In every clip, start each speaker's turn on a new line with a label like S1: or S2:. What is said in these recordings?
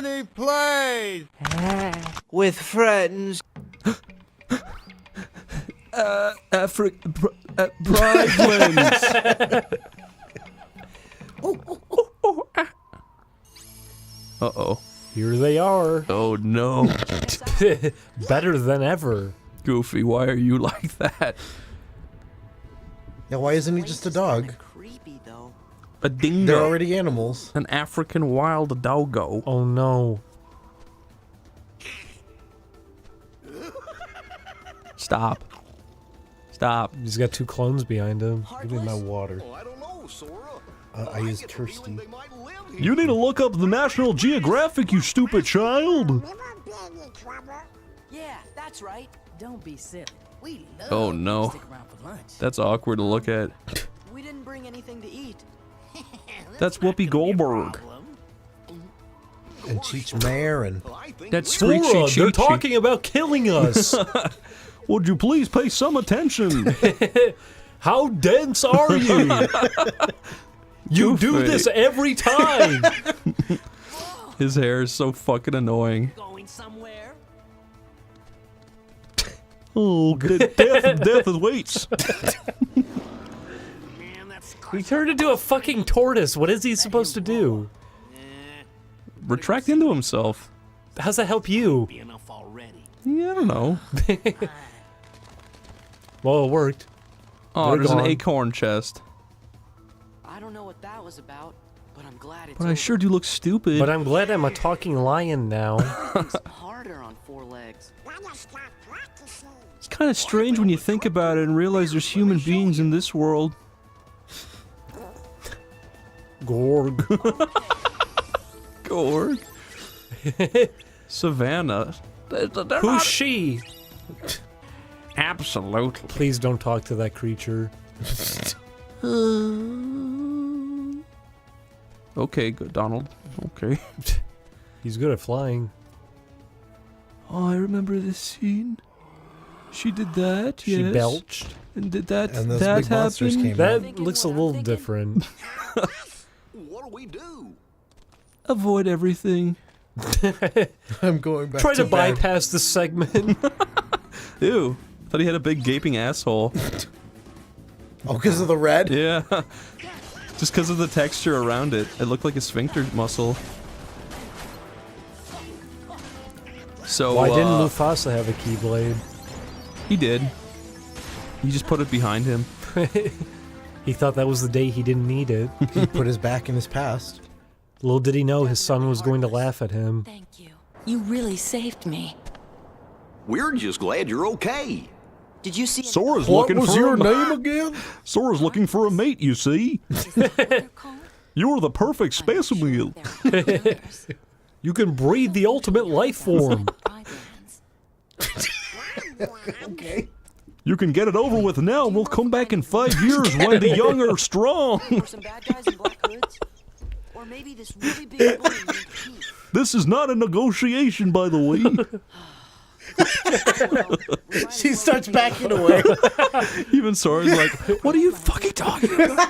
S1: OneyPlays! With friends.
S2: Bridelands. Uh-oh.
S3: Here they are.
S2: Oh, no.
S3: Better than ever.
S2: Goofy, why are you like that?
S4: Yeah, why isn't he just a dog?
S1: Creepy, though.
S2: A dingo.
S4: They're already animals.
S2: An African wild doggo.
S3: Oh no.
S2: Stop. Stop.
S3: He's got two clones behind him.
S4: Give me my water.
S5: I don't know, Sora.
S4: I use thirsty.
S5: They might live here.
S2: You need to look up the National Geographic, you stupid child.
S6: Yeah, that's right. Don't be silly. We love
S2: Oh, no.
S6: to stick around for lunch.
S2: That's awkward to look at.
S1: We didn't bring anything to eat.
S2: That's Whoopi Goldberg.
S4: And Cheech Mayer and...
S5: I think
S2: That's
S3: Sora,
S2: Screechy
S3: they're
S2: Cheechy.
S3: talking about killing us.
S2: Would you please pay some attention?
S3: How dense are you? You do
S2: Goofy.
S3: this every time.
S2: His hair is so fucking annoying.
S6: Going somewhere?
S2: Oh, death waits.
S5: Man, that's
S3: He turned into a fucking tortoise. What is he supposed to do?
S2: Retract into himself.
S3: How's that help you?
S5: enough already.
S2: Yeah, I don't know.
S3: Well, it worked.
S2: Oh,
S3: They're
S2: there's
S3: gone.
S2: an acorn chest.
S1: I don't know what that was about, but I'm glad it's
S2: But I sure do look stupid.
S3: But I'm glad I'm a talking lion now.
S1: harder on four legs.
S2: It's kind of strange when you think about it and realize there's human beings in this world.
S3: Gorg.
S2: Gorg. Savannah.
S3: Who's she?
S2: Absolutely.
S3: Please don't talk to that creature.
S2: Okay, good, Donald. Okay.
S3: He's good at flying.
S2: Oh, I remember this scene. She did that,
S3: She
S2: yes.
S3: belched.
S2: And did that,
S4: And those
S2: that
S4: big monsters
S2: happen?
S4: came
S3: That
S4: out.
S3: looks a little different.
S5: What do we do?
S2: Avoid everything.
S4: I'm going back
S3: Try to
S4: bed.
S3: bypass the segment.
S2: Ew. Thought he had a big gaping asshole.
S4: Oh, because of the red?
S2: Yeah. Just because of the texture around it. It looked like a sphincter muscle. So,
S3: Why didn't Mufasa have a keyblade?
S2: He did. He just put it behind him.
S3: He thought that was the day he didn't need it.
S4: He put his back in his past.
S3: Little did he know his son was going to laugh at him.
S6: Thank you. You really saved me.
S5: We're just glad you're okay.
S1: Did you see?
S2: Sora's
S4: What
S2: looking
S4: was
S2: for
S4: your
S2: a
S4: name again?
S2: Sora's looking for a mate, you see. You're the perfect specimen.
S3: You can breed the ultimate life form.
S4: Okay.
S2: You can get it over with now. We'll come back in 5 years when the young are strong.
S1: Or some bad guys in black hoods? Or maybe this really big bully named Pete?
S2: This is not a negotiation, by the way.
S4: She starts backing away.
S2: Even Sora's like, what are you fucking talking about?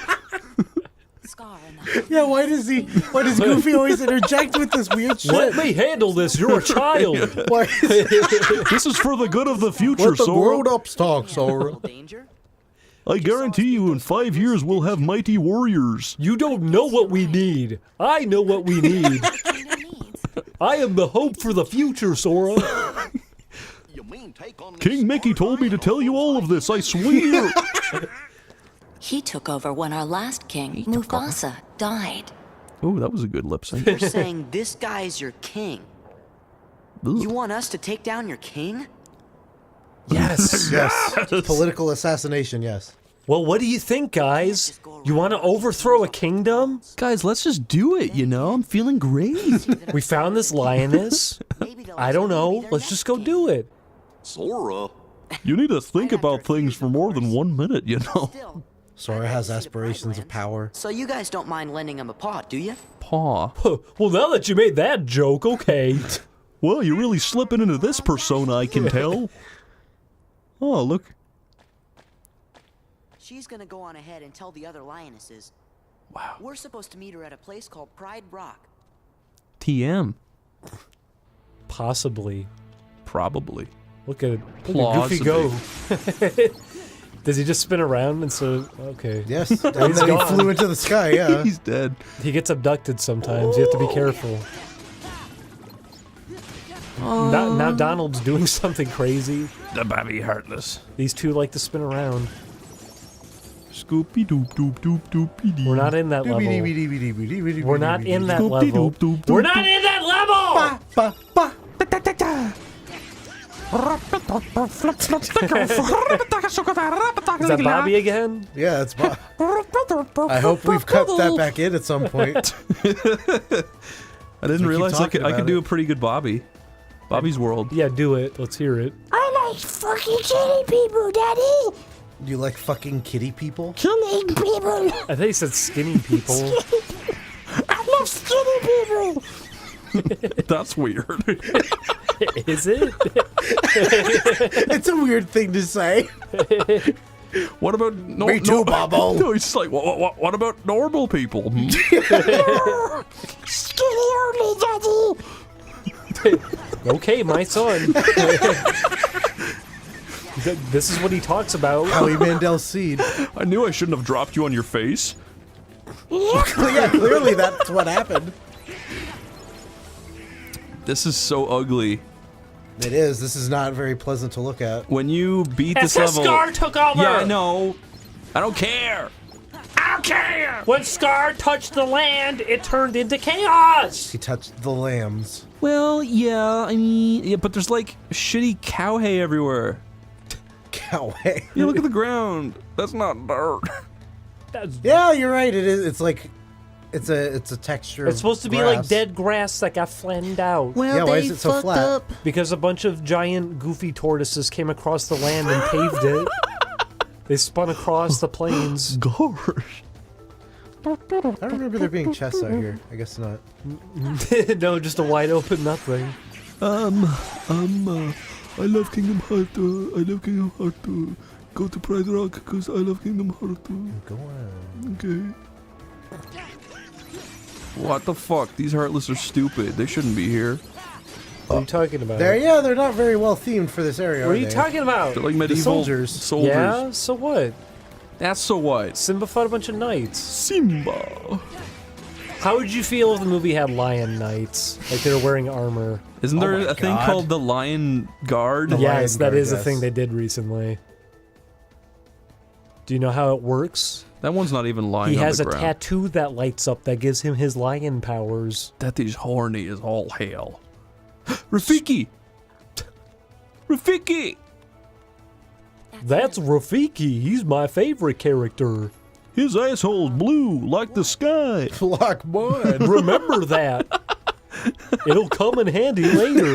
S6: Scar in the
S4: Yeah, why does Goofy always interject with this weird shit?
S3: Let me handle this. You're a child.
S4: Why
S2: This is for the good of the future,
S4: let the
S2: Sora.
S4: grown-ups talk, Sora?
S1: Little danger?
S2: I guarantee you in 5 years we'll have mighty warriors.
S3: You don't know what we need. I know what we need.
S6: kingdom needs.
S3: I am the hope for the future, Sora.
S5: You mean take on
S2: King Mickey told me to tell you all of this, I swear.
S7: He took over when our last king, Mufasa, died.
S2: Oh, that was a good lip sync.
S1: You're saying this guy's your king? You want us to take down your king?
S3: Yes.
S4: Yes. Political assassination, yes.
S3: Well, what do you think, guys? You want to overthrow a kingdom?
S2: Guys, let's just do it, you know? I'm feeling great.
S3: We found this lioness.
S1: Maybe they'll
S3: I don't
S1: let me
S3: know.
S1: be their
S3: Let's
S1: next
S3: just go
S1: king.
S3: do it.
S5: Sora?
S2: You need to think about things for more than 1 minute, you know?
S1: Still,
S4: Sora has aspirations of power.
S1: so you guys don't mind lending him a paw, do you?
S2: Paw.
S3: Well, now that you made that joke, okay.
S2: Well, you're really slipping into this persona, I can tell. Oh, look.
S1: She's gonna go on ahead and tell the other lionesses.
S2: Wow.
S1: We're supposed to meet her at a place called Pride Rock.
S2: TM.
S3: Possibly.
S2: Probably.
S3: Look at Goofy go. Does he just spin around and so... Okay.
S4: Yes, and then he
S3: gone.
S4: flew into the sky, yeah.
S2: He's dead.
S3: He gets abducted sometimes. You have to be careful. Now Donald's doing something crazy.
S2: The baby heartless.
S3: These two like to spin around.
S2: Scoopy doop doop doop doopy dee.
S3: We're not in that level. We're not in that level.
S2: Doop-de-doop-doop-doop.
S3: We're not in that level!
S4: Ba, ba.
S3: Is that Bobby again?
S4: Yeah, it's Bob. I hope we've cut that back in at some point.
S2: I didn't
S4: keep
S2: realize I
S4: talking
S2: could
S4: about
S2: do
S4: it.
S2: a pretty good Bobby's World.
S3: Yeah, do it. Let's hear it.
S8: I like fucking kitty people, Daddy.
S4: Do you like fucking kitty people?
S8: Killing people.
S3: I think he said skinny people.
S8: I love skinny people.
S2: That's weird.
S3: Is it?
S4: It's a weird thing to say.
S2: What about
S4: Me too, Bobo.
S2: No, he's just like, what about normal people? Hmm?
S8: Skinny only, Daddy.
S3: Okay, my son. This is what he talks about.
S4: Howie Mandel's seed.
S2: I knew I shouldn't have dropped you on your face.
S4: Yeah, clearly that's what happened.
S2: This is so ugly.
S4: It is. This is not very pleasant to look at.
S2: When you beat this level...
S3: Scar took over!
S2: Yeah, I know. I don't care. I don't care!
S3: When Scar touched the land, it turned into chaos!
S4: He touched the lambs.
S2: Well, yeah, I mean... Yeah, but there's like shitty cow hay everywhere.
S4: Cow hay.
S2: Yeah, look at the ground. That's not dirt.
S4: Yeah, you're right. It is. It's like... It's a texture.
S3: It's supposed to be like dead grass that got flattened out.
S2: Well,
S4: Yeah, why is it so flat?
S3: Because a bunch of giant goofy tortoises came across the land and paved it. They spun across the plains.
S2: Gosh.
S4: I don't remember there being chests out here. I guess not.
S3: No, just a wide open nothing.
S2: I love Kingdom Hearts. I love Kingdom Hearts. Go to Pride Rock because I love Kingdom Hearts.
S4: Go on.
S2: Okay. What the fuck? These Heartless are stupid. They shouldn't be here.
S3: What are you talking about?
S4: They're not very well themed for this area.
S3: What are you talking about?
S2: They're like medieval
S4: soldiers.
S3: Yeah, so what?
S2: That's so what?
S3: Simba fought a bunch of knights.
S2: Simba.
S3: How would you feel if the movie had lion knights? Like they were wearing armor.
S2: Isn't there
S4: my
S2: a thing
S4: God.
S2: called the Lion Guard?
S3: Yes, that
S4: Guard,
S3: is a
S4: yes.
S3: thing they did recently. Do you know how it works?
S2: That one's not even lying
S3: He
S2: on
S3: has
S2: the
S3: a
S2: ground.
S3: tattoo that lights up that gives him his lion powers.
S2: That is horny as all hell. Rafiki! Rafiki!
S3: That's Rafiki. He's my favorite character.
S2: His asshole's blue like the sky.
S4: Flock one.
S3: Remember that. It'll come in handy later.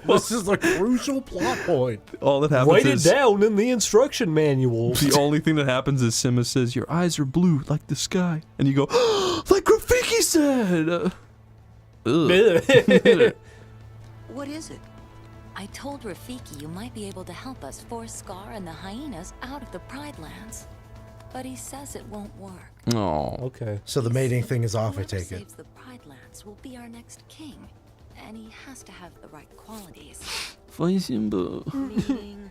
S4: This is a crucial plot point.
S2: All that happens
S3: Write it
S2: is
S3: down in the instruction manual.
S2: the only thing that happens is Simba says, "Your eyes are blue like the sky," and you go, "Like Rafiki said." Ugh.
S1: What is it?
S7: I told Rafiki you might be able to help us force Scar and the hyenas out of the Pride Lands. But he says it won't work.
S2: Oh.
S3: Okay.
S4: So the mating thing is off, I
S7: Whoever
S4: take it.
S7: saves the Pride Lands will be our next king. And he has to have the right qualities.
S2: Fine, Simba.
S1: Meaning,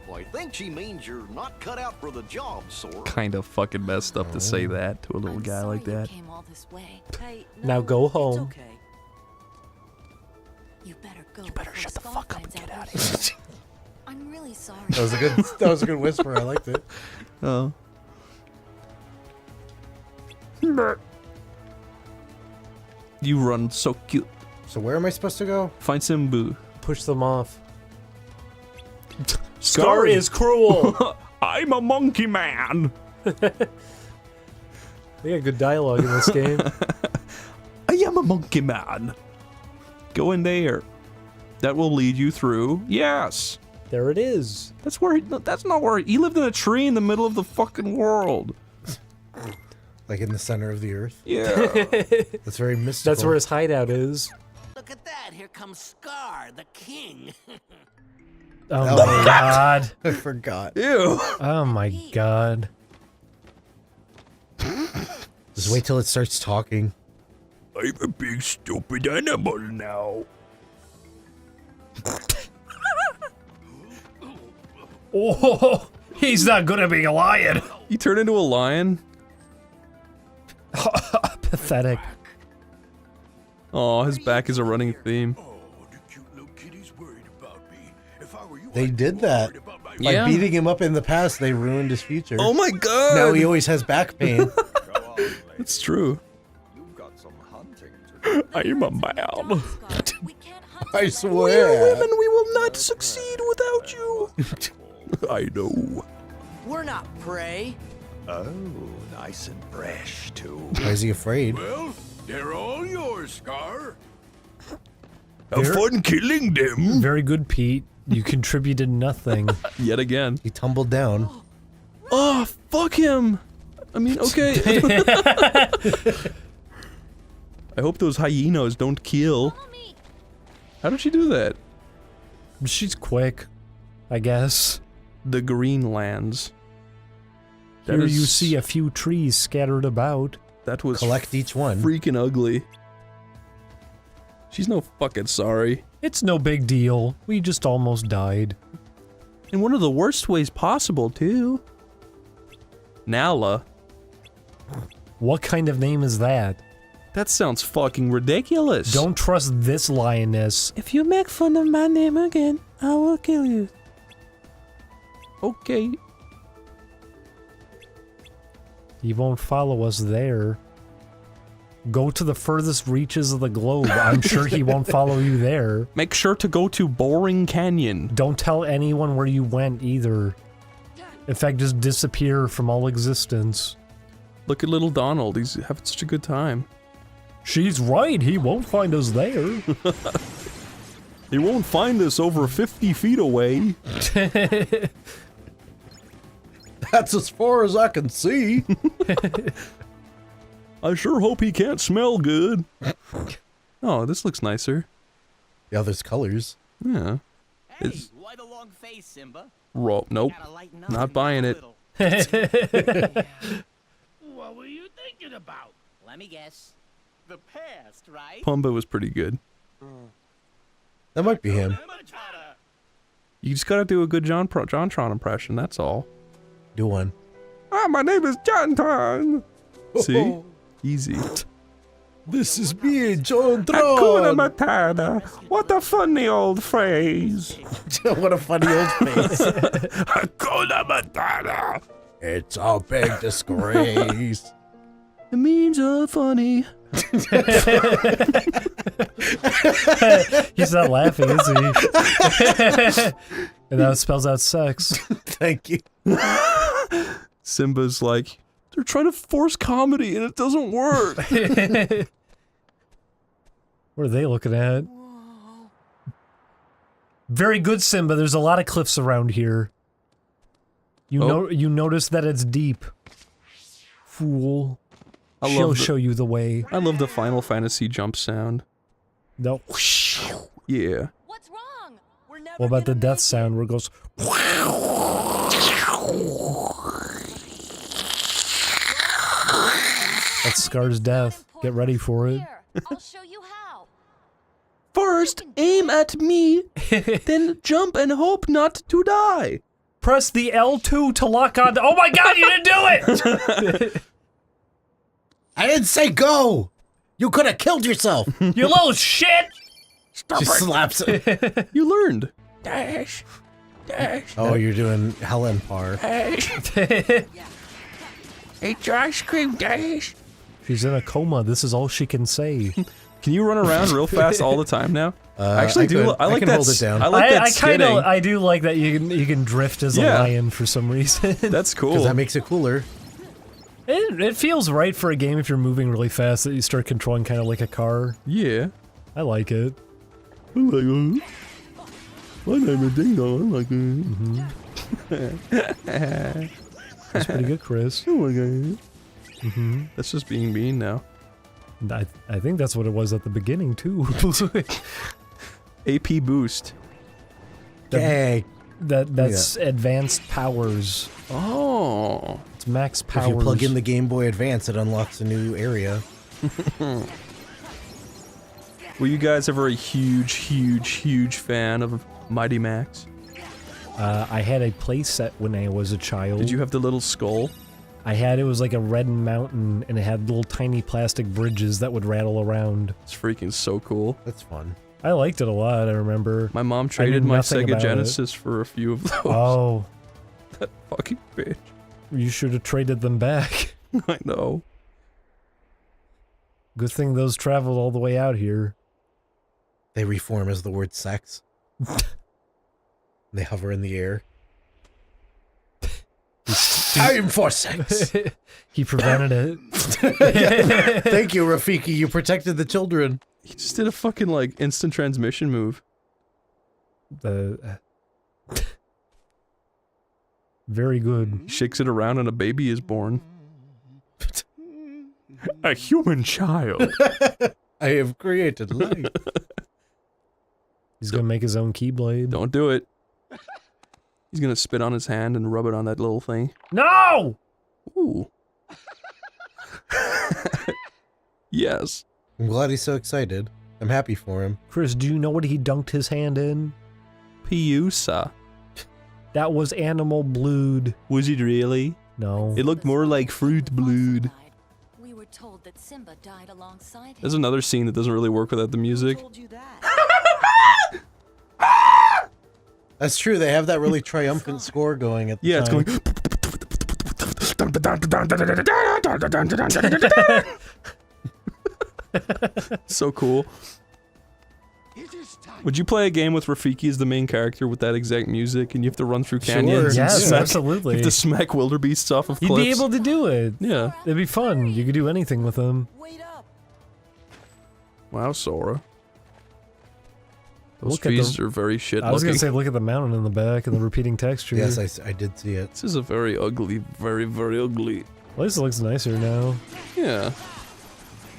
S5: Well, I think she means you're not cut out for the job, Sora.
S2: Kind of fucking messed up to say that to a little
S7: I'm
S2: guy
S7: sorry
S2: like
S7: you
S2: that.
S7: came all this way.
S1: hey,
S3: Now
S1: no,
S3: go
S1: it's
S3: home.
S1: okay.
S7: You better go.
S2: You better shut the fuck up and get out of
S7: here. I'm really sorry.
S4: That was a good whisper. I liked it.
S2: Oh. You run so cute.
S4: So where am I supposed to go?
S2: Find Simbu.
S3: Push them off. Scar is cruel.
S2: I'm a monkey man.
S3: They got good dialogue in this game.
S2: I am a monkey man. Go in there. That will lead you through. Yes.
S3: There it is.
S2: That's where. That's not where he lived in a tree in the middle of the fucking world.
S4: Like in the center of the earth?
S2: Yeah.
S4: That's very mystical.
S3: That's where his hideout is.
S9: Look at that. Here comes Scar, the king.
S3: Oh my god.
S4: I forgot.
S2: Ew.
S3: Oh my god.
S4: Just wait till it starts talking.
S2: I'm a big stupid animal now.
S3: Oh, he's not good at being a lion.
S2: He turned into a lion?
S3: Pathetic.
S2: Oh, his back is a running theme.
S4: They did that. By beating him up in the past, they ruined his future.
S2: Oh my god!
S4: Now he always has back pain.
S2: It's true. I am a man.
S4: I swear.
S2: We're women, we will not succeed without you. I know.
S1: We're not prey.
S5: Oh, nice and fresh, too.
S4: Why is he afraid?
S5: Well, they're all yours, Scar.
S2: Have fun killing them.
S3: Very good, Pete. You contributed nothing.
S2: Yet again.
S4: He tumbled down.
S2: Oh, fuck him. I mean, okay. I hope those hyenas don't kill. How did she do that?
S3: She's quick, I guess.
S2: The Greenlands.
S3: Here you see a few trees scattered about.
S2: That was
S4: Collect each one.
S2: freaking ugly. She's no fucking sorry.
S3: It's no big deal. We just almost died.
S2: In one of the worst ways possible, too. Nala.
S3: What kind of name is that?
S2: That sounds fucking ridiculous.
S3: Don't trust this lioness.
S2: If you make fun of my name again, I will kill you. Okay.
S3: He won't follow us there. Go to the furthest reaches of the globe. I'm sure he won't follow you there.
S2: Make sure to go to Boring Canyon.
S3: Don't tell anyone where you went either. In fact, just disappear from all existence.
S2: Look at little Donald. He's having such a good time.
S3: She's right. He won't find us there.
S2: He won't find us over 50 feet away.
S4: That's as far as I can see.
S2: I sure hope he can't smell good. Oh, this looks nicer.
S4: Yeah, there's colors.
S2: Yeah.
S9: Hey, why the long face, Simba?
S2: Nope. Not buying it.
S9: What were you thinking about? Let me guess. The past, right?
S2: Pumbaa was pretty good.
S4: That might be him.
S2: You just gotta do a good JonTron impression, that's all.
S4: Do one.
S2: Ah, my name is JonTron! See? Easy.
S4: This is me, John
S2: Hakuna
S4: Tron.
S2: Matata. What a funny old phrase.
S4: What a funny old face.
S2: Hakuna Matata.
S4: It's a big disgrace.
S2: It means funny.
S3: He's not laughing, is he? And that spells out sex.
S4: Thank you.
S2: Simba's like, they're trying to force comedy and it doesn't work.
S3: What are they looking at? Very good, Simba. There's a lot of cliffs around here. You notice that it's deep. Fool. She'll show you the way.
S2: I love the Final Fantasy jump sound.
S3: No.
S2: Yeah.
S7: What's wrong? We're never
S3: What about the death sound where it goes? That's Scar's death. Get ready for it.
S7: I'll show you how.
S2: First, aim at me, then jump and hope not to die.
S3: Press the L2 to lock on. Oh my god, you didn't do it!
S4: I didn't say go. You could have killed yourself.
S3: You little shit!
S4: She slaps it.
S2: You learned.
S9: Dash.
S4: Oh, you're doing Helen Parr.
S9: Eat your ice cream, Dash.
S3: She's in a coma. This is all she can say.
S2: Can you run around real fast all the time now?
S4: Actually,
S2: I like
S4: can
S2: that.
S4: hold it down.
S2: I like that
S3: I kind of,
S2: skidding.
S3: I do like that you can drift as a
S2: Yeah.
S3: lion for some reason.
S2: That's cool.
S4: Because that makes it cooler.
S3: It feels right for a game if you're moving really fast that you start controlling kind of like a car.
S2: Yeah.
S3: I like it.
S2: I like it. My name is Ding Dong. I like it.
S3: That's pretty good, Chris.
S2: Oh my god. That's just being mean now.
S3: I think that's what it was at the beginning too.
S2: AP boost.
S4: Okay.
S3: That's advanced powers.
S2: Oh.
S3: It's max powers.
S4: If you plug in the Game Boy Advance, it unlocks a new area.
S2: Were you guys ever a huge fan of Mighty Max?
S3: I had a play set when I was a child.
S2: Did you have the little skull?
S3: It was like a red mountain, and it had little tiny plastic bridges that would rattle around.
S2: It's freaking so cool.
S4: That's fun.
S3: I liked it a lot, I remember.
S2: My mom traded my Sega Genesis for a few of those.
S3: Oh.
S2: That fucking bitch.
S3: You should have traded them back.
S2: I know.
S3: Good thing those traveled all the way out here.
S4: They reform as the word sex. They hover in the air. Time for sex!
S3: He prevented it.
S4: Thank you, Rafiki. You protected the children.
S2: He just did a fucking, like, instant transmission move.
S3: Very good.
S2: He shakes it around and a baby is born. A human child.
S4: I have created life.
S3: He's gonna make his own Keyblade.
S2: Don't do it. He's gonna spit on his hand and rub it on that little thing.
S3: No!
S2: Ooh. Yes.
S4: I'm glad he's so excited. I'm happy for him.
S3: Chris, do you know what he dunked his hand in?
S2: Piusa.
S3: That was animal blood.
S2: Was it really?
S3: No.
S2: It looked more like fruit blood.
S7: We were told that Simba died alongside him.
S2: There's another scene that doesn't really work without the music.
S1: Told you that.
S4: That's true. They have that really triumphant score going at the
S2: Yeah, it's
S4: time.
S2: going. So cool. Would you play a game with Rafiki as the main character with that exact music, and you have to run through canyons?
S4: Sure.
S2: And
S3: Yes,
S2: smack,
S3: absolutely.
S2: You have to smack wildebeests off of
S3: You'd
S2: cliffs.
S3: be able to do it.
S2: Yeah.
S3: It'd be fun. You could do anything with them.
S1: Wait up.
S2: Wow, Sora. Those
S3: Look at
S2: trees
S3: the-
S2: are very shit
S3: I was
S2: looking.
S3: gonna say, look at the mountain in the back and the repeating texture.
S4: Yes, I did see it.
S2: This is a very ugly, very ugly.
S3: At least it looks nicer now.
S2: Yeah.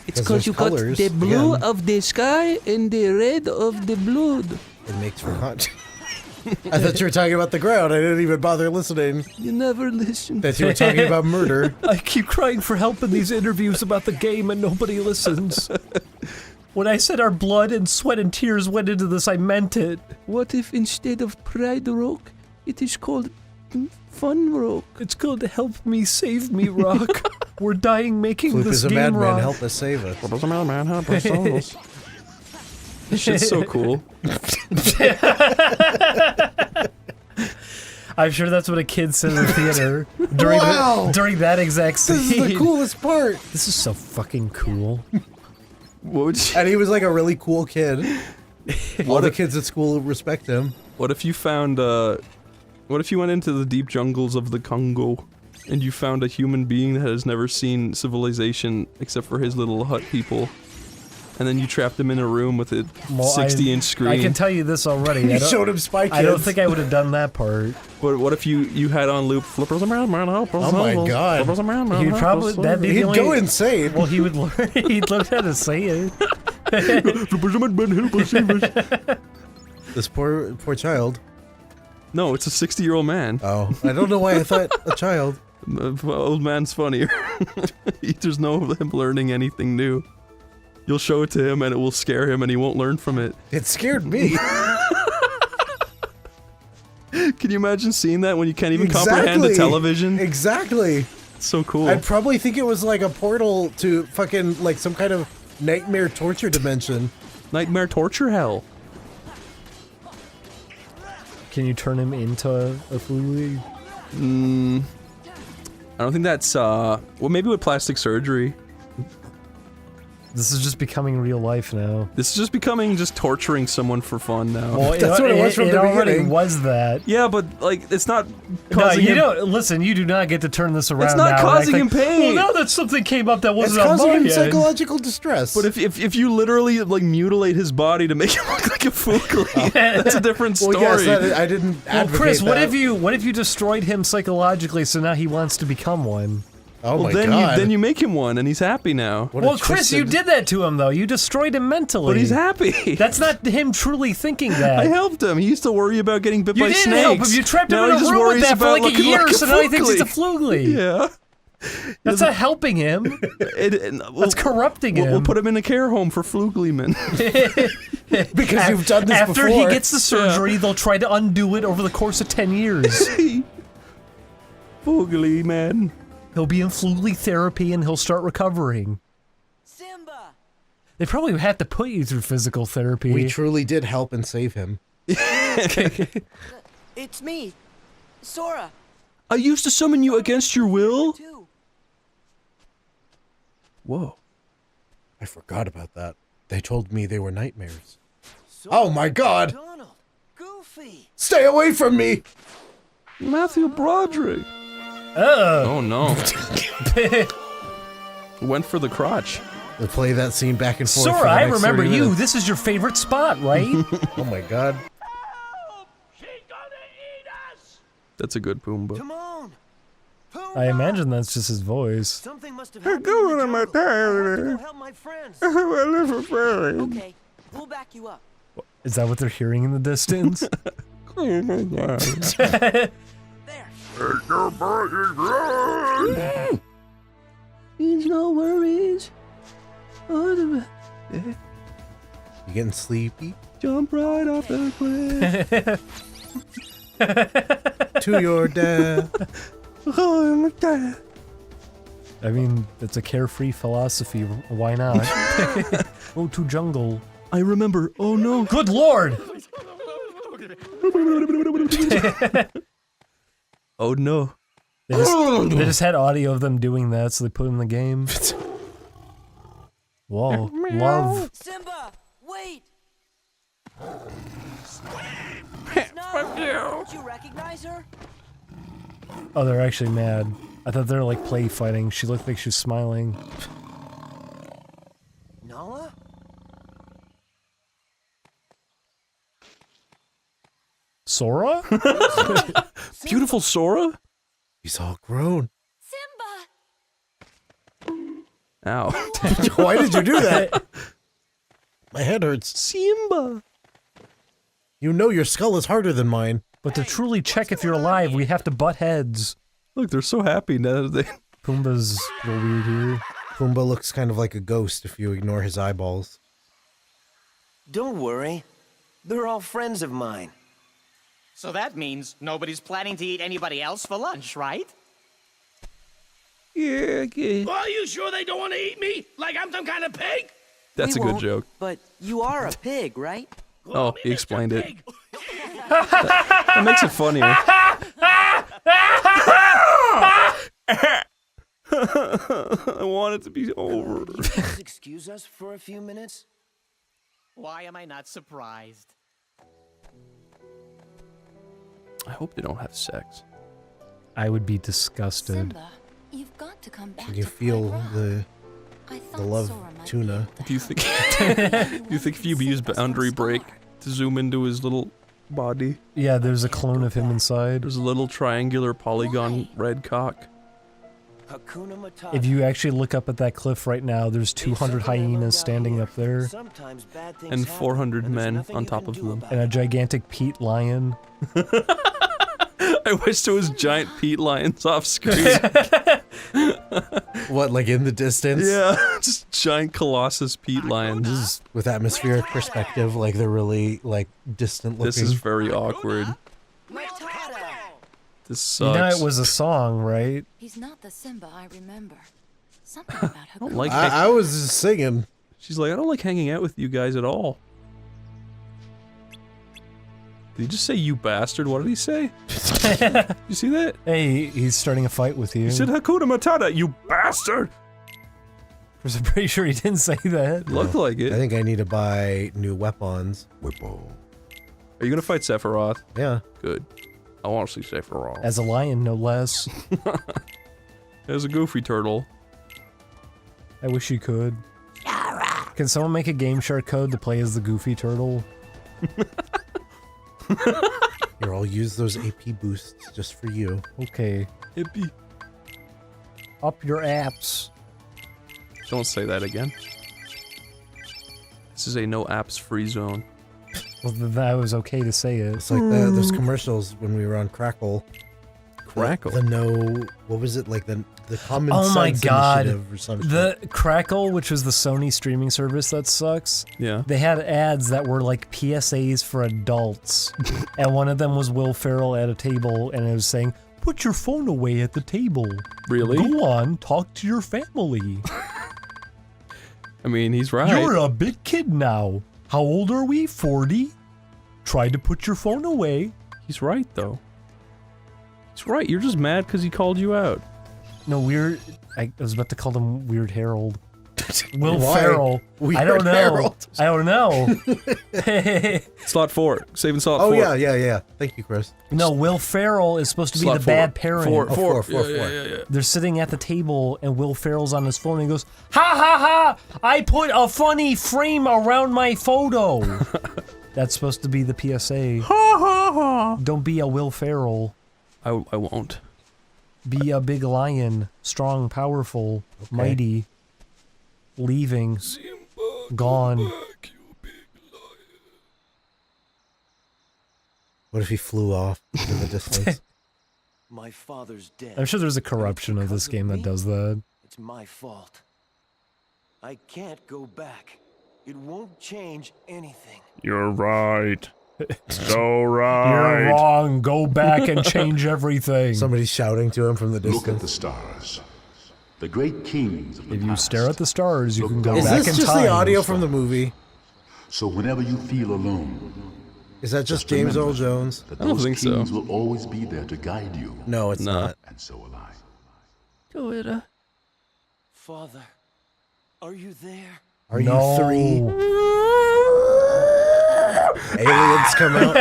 S4: It's because you got the blue
S2: of the sky and the red of the blood.
S4: It makes for content. I thought you were talking about the ground. I didn't even bother listening.
S2: You never listen.
S4: That you were talking about murder.
S3: I keep crying for help in these interviews about the game and nobody listens. When I said our blood and sweat and tears went into this, I meant it.
S2: What if instead of Pride Rock, it is called Fun Rock?
S3: It's called Help Me Save Me Rock. We're dying making
S4: Floop
S3: this
S4: is a
S3: game
S4: madman.
S3: rock.
S4: Help us save us.
S2: This shit's so cool.
S3: I'm sure that's what a kid said in the theater during, during that exact scene.
S4: This is the coolest part.
S3: This is so fucking cool.
S2: What would you,
S4: And he was like a really cool kid. All the kids at school respect him.
S2: what if you found, what if you went into the deep jungles of the Congo and you found a human being that has never seen civilization except for his little hut people? And then you trapped him in a room with a 60-inch screen.
S3: I can tell you this already.
S4: You showed him Spy Kids.
S3: I don't think I would have done that part.
S2: But what if you had on loop flippers around,
S4: Oh my god.
S3: He'd probably that'd be the
S4: He'd
S3: only.
S4: go insane.
S3: Well, he would learn. He'd learn how to say it.
S4: This poor child.
S2: No, it's a 60-year-old man.
S4: Oh, I don't know why I thought a child.
S2: Old man's funnier. There's no him learning anything new. You'll show it to him and it will scare him and he won't learn from it.
S4: It scared me.
S2: Can you imagine seeing that when you can't even comprehend the television?
S4: Exactly.
S2: It's so cool.
S4: I'd probably think it was like a portal to fucking, like, some kind of nightmare torture dimension.
S2: Nightmare torture hell.
S3: Can you turn him into a Fluey?
S2: I don't think that's, well, maybe with plastic surgery.
S3: This is just becoming real life now.
S2: This is just becoming just torturing someone for fun now.
S3: Well,
S4: That's what it was from the
S3: already
S4: beginning.
S3: was that.
S2: Yeah, but, like, it's not
S3: No,
S2: causing
S3: you
S2: him...
S3: don't. Listen, you do not get to turn this around.
S2: It's not
S3: now and
S2: causing
S3: act
S2: him
S3: like,
S2: pain.
S3: Well, now that something came up that
S4: It's
S3: wasn't on
S4: causing
S3: my
S4: him
S3: end.
S4: psychological distress.
S2: But if you literally, like, mutilate his body to make him look like a Fugly, that's a different story.
S4: well, yes, I didn't
S3: Well,
S4: advocate
S3: Chris, what
S4: that.
S3: if you destroyed him psychologically, so now he wants to become one?
S4: Oh
S2: well,
S4: my
S2: then
S4: god.
S2: then you make him one, and he's happy now.
S4: What a
S3: Well, Chris, you
S4: twisted-
S3: did that to him, though. You destroyed him mentally.
S2: But he's happy.
S3: That's not him truly thinking that.
S2: I helped him. He used to worry about getting bit
S3: You
S2: by
S3: didn't
S2: snakes.
S3: help him. You trapped him
S2: Now
S3: in
S2: he
S3: a
S2: just
S3: room with
S2: worries
S3: that for
S2: about
S3: like a
S2: looking
S3: year,
S2: like
S3: so now he thinks he's a Flugly.
S2: Yeah.
S3: That's not helping him. That's corrupting him.
S2: We'll put him in a care home for Flugleman.
S4: Because you've done this
S3: After
S4: before.
S3: he gets the surgery, they'll try to undo it over the course of 10 years.
S2: Flugleman.
S3: He'll be in Flugly therapy and he'll start recovering.
S1: Simba!
S3: They probably have to put you through physical therapy.
S4: We truly did help and save him.
S1: It's me, Sora.
S2: I used to summon you against your will?
S1: Too.
S2: Whoa.
S4: I forgot about that. They told me they were nightmares. Oh my god!
S5: Donald, Goofy.
S4: Stay away from me!
S2: Matthew Broderick. Oh no. Went for the crotch.
S4: They play that scene back and forth. for
S3: Sora,
S4: the
S3: I
S4: next
S3: remember
S4: 30
S3: you.
S4: minutes.
S3: This is your favorite spot, right?
S4: Oh my god.
S9: She's gonna eat us!
S2: That's a good Pumbaa.
S5: Come on. Pumbaa.
S3: I imagine that's just his voice.
S5: Something must have happened in the jungle. I have to go help my friends.
S1: Okay, we'll back you up.
S3: Is that what they're hearing in the distance?
S1: There.
S2: Means no worries.
S4: You getting sleepy?
S2: Jump right off the cliff.
S4: To your death.
S3: I mean, it's a carefree philosophy. Why not? Go to jungle.
S2: I remember. Oh no.
S3: Good lord!
S2: Oh no.
S3: They just had audio of them doing that, so they put it in the game. Whoa. Love.
S1: Simba, wait!
S9: Fuck you!
S1: Don't you recognize her?
S3: Oh, they're actually mad. I thought they were like play fighting. She looked like she was smiling.
S5: Nala?
S3: Sora?
S2: Beautiful Sora?
S4: He's all grown.
S7: Simba!
S2: Ow.
S4: Why did you do that? My head hurts.
S2: Simba.
S4: You know your skull is harder than mine.
S3: But to truly check if you're alive, we have to butt heads.
S2: Look, they're so happy now that they...
S3: Pumbaa's a little weird here.
S4: Pumbaa looks kind of like a ghost if you ignore his eyeballs.
S5: Don't worry. They're all friends of mine.
S9: So that means nobody's planning to eat anybody else for lunch, right?
S2: Yeah, okay.
S9: Are you sure they don't want to eat me? Like I'm some kind of pig?
S2: That's
S1: We
S2: a good
S1: won't,
S2: joke.
S1: But you are a pig, right?
S2: Oh,
S9: Me,
S2: he
S9: Mr.
S2: explained it.
S9: Pig.
S2: That makes it funnier. I want it to be over.
S5: Please excuse us for a few minutes?
S9: Why am I not surprised?
S2: I hope they don't have sex.
S3: I would be disgusted.
S7: Simba, you've got to come back
S4: Can you
S7: to
S4: feel
S7: Pride Rock.
S4: the
S7: I thought
S4: love
S7: Sora might be
S4: tuna?
S7: able to
S2: Do you
S7: help
S2: think... Do you think if you use boundary break to zoom into his little body,
S3: Yeah, there's a clone of him inside.
S2: there's a little triangular polygon red cock?
S5: Hakuna Matata.
S3: If you actually look up at that cliff right now, there's 200 hyenas standing up there.
S5: Sometimes bad things
S2: And
S5: happen,
S2: 400
S5: and there's
S2: men
S5: nothing
S2: on
S5: you
S2: top
S5: can
S2: of
S5: do
S2: them.
S5: about
S3: And a
S5: it.
S3: gigantic Pete lion.
S2: I wish there was giant peat lions off screen.
S4: What, like in the distance?
S2: Yeah, just giant colossus peat lions.
S4: With atmospheric perspective, like they're really, like, distant looking.
S2: This is very awkward.
S1: Matata!
S2: This
S3: You know
S2: sucks.
S3: it was a song, right?
S7: He's not the Simba I remember. Something about
S2: I don't
S7: Hakuna.
S2: like
S4: I was just singing.
S2: She's like, I don't like hanging out with you guys at all. Did he just say you bastard? What did he say? You see that?
S3: Hey, he's starting a fight with you.
S2: He said Hakuna Matata, you bastard!
S3: I'm pretty sure he didn't say that.
S2: Looked like
S4: I
S2: it.
S4: think I need to buy new weapons.
S2: Are you gonna fight Sephiroth?
S4: Yeah.
S2: Good. I want to see Sephiroth.
S3: As a lion, no less.
S2: As a goofy turtle.
S3: I wish you could. Can someone make a Game Shark code to play as the Goofy Turtle?
S4: Here, I'll use those AP boosts just for you.
S3: Okay.
S2: Hippie.
S3: Up your apps.
S2: Don't say that again. This is a no apps free zone.
S3: Well, that was okay to say it.
S4: It's like those commercials when we were on Crackle.
S2: Crackle.
S4: The no, what was it like the common
S3: Oh my
S4: sense
S3: god.
S4: initiative or some shit.
S3: The Crackle, which was the Sony streaming service that sucks.
S2: Yeah.
S3: They had ads that were like PSAs for adults. And one of them was Will Ferrell at a table and it was saying, "Put your phone away at the table.
S2: Really?
S3: Go on, talk to your family.
S2: I mean, he's right.
S3: You're a big kid now. How old are we? 40? Try to put your phone away."
S2: He's right, though. He's right. You're just mad because he called you out.
S3: No, Weird... I was about to call him Weird Harold. Will
S4: Why?
S3: Ferrell.
S4: Weird
S3: I don't know.
S4: Harold.
S3: I don't know.
S2: Slot 4. Saving slot 4.
S4: Oh yeah. Thank you, Chris.
S3: No, Will Ferrell is supposed to be
S2: Slot
S3: the
S2: 4.
S3: bad parent.
S2: Four.
S4: Four.
S3: They're sitting at the table and Will Ferrell's on his phone and he goes, "Ha ha ha! I put a funny frame around my photo." That's supposed to be the PSA.
S2: Ha ha ha!
S3: Don't be a Will Ferrell.
S2: I won't.
S3: Be a big lion. Strong, powerful, mighty. Leaving. Gone.
S4: What if he flew off into the distance?
S5: My father's dead.
S3: I'm sure there's a corruption of this game that does that.
S5: It's my fault. I can't go back. It won't change anything.
S2: You're right. So right.
S3: You're wrong. Go back and change everything.
S4: Somebody's shouting to him from the
S10: Look at
S4: distance.
S10: the stars. The great kings of the
S3: If you
S10: past.
S3: stare at the stars, you can go
S4: Is
S3: back
S4: this
S3: in
S4: just
S3: time.
S4: the audio from the movie?
S10: So whenever you feel alone,
S4: Is that just James
S10: remember
S4: Earl Jones?
S10: that
S2: I don't
S10: those
S2: think so.
S10: kings will always be there to guide you.
S4: No, it's
S2: Nah.
S4: not.
S10: And so will I.
S2: Go it.
S5: Father, are you there?
S4: Are
S3: No.
S4: you 3? Aliens come out.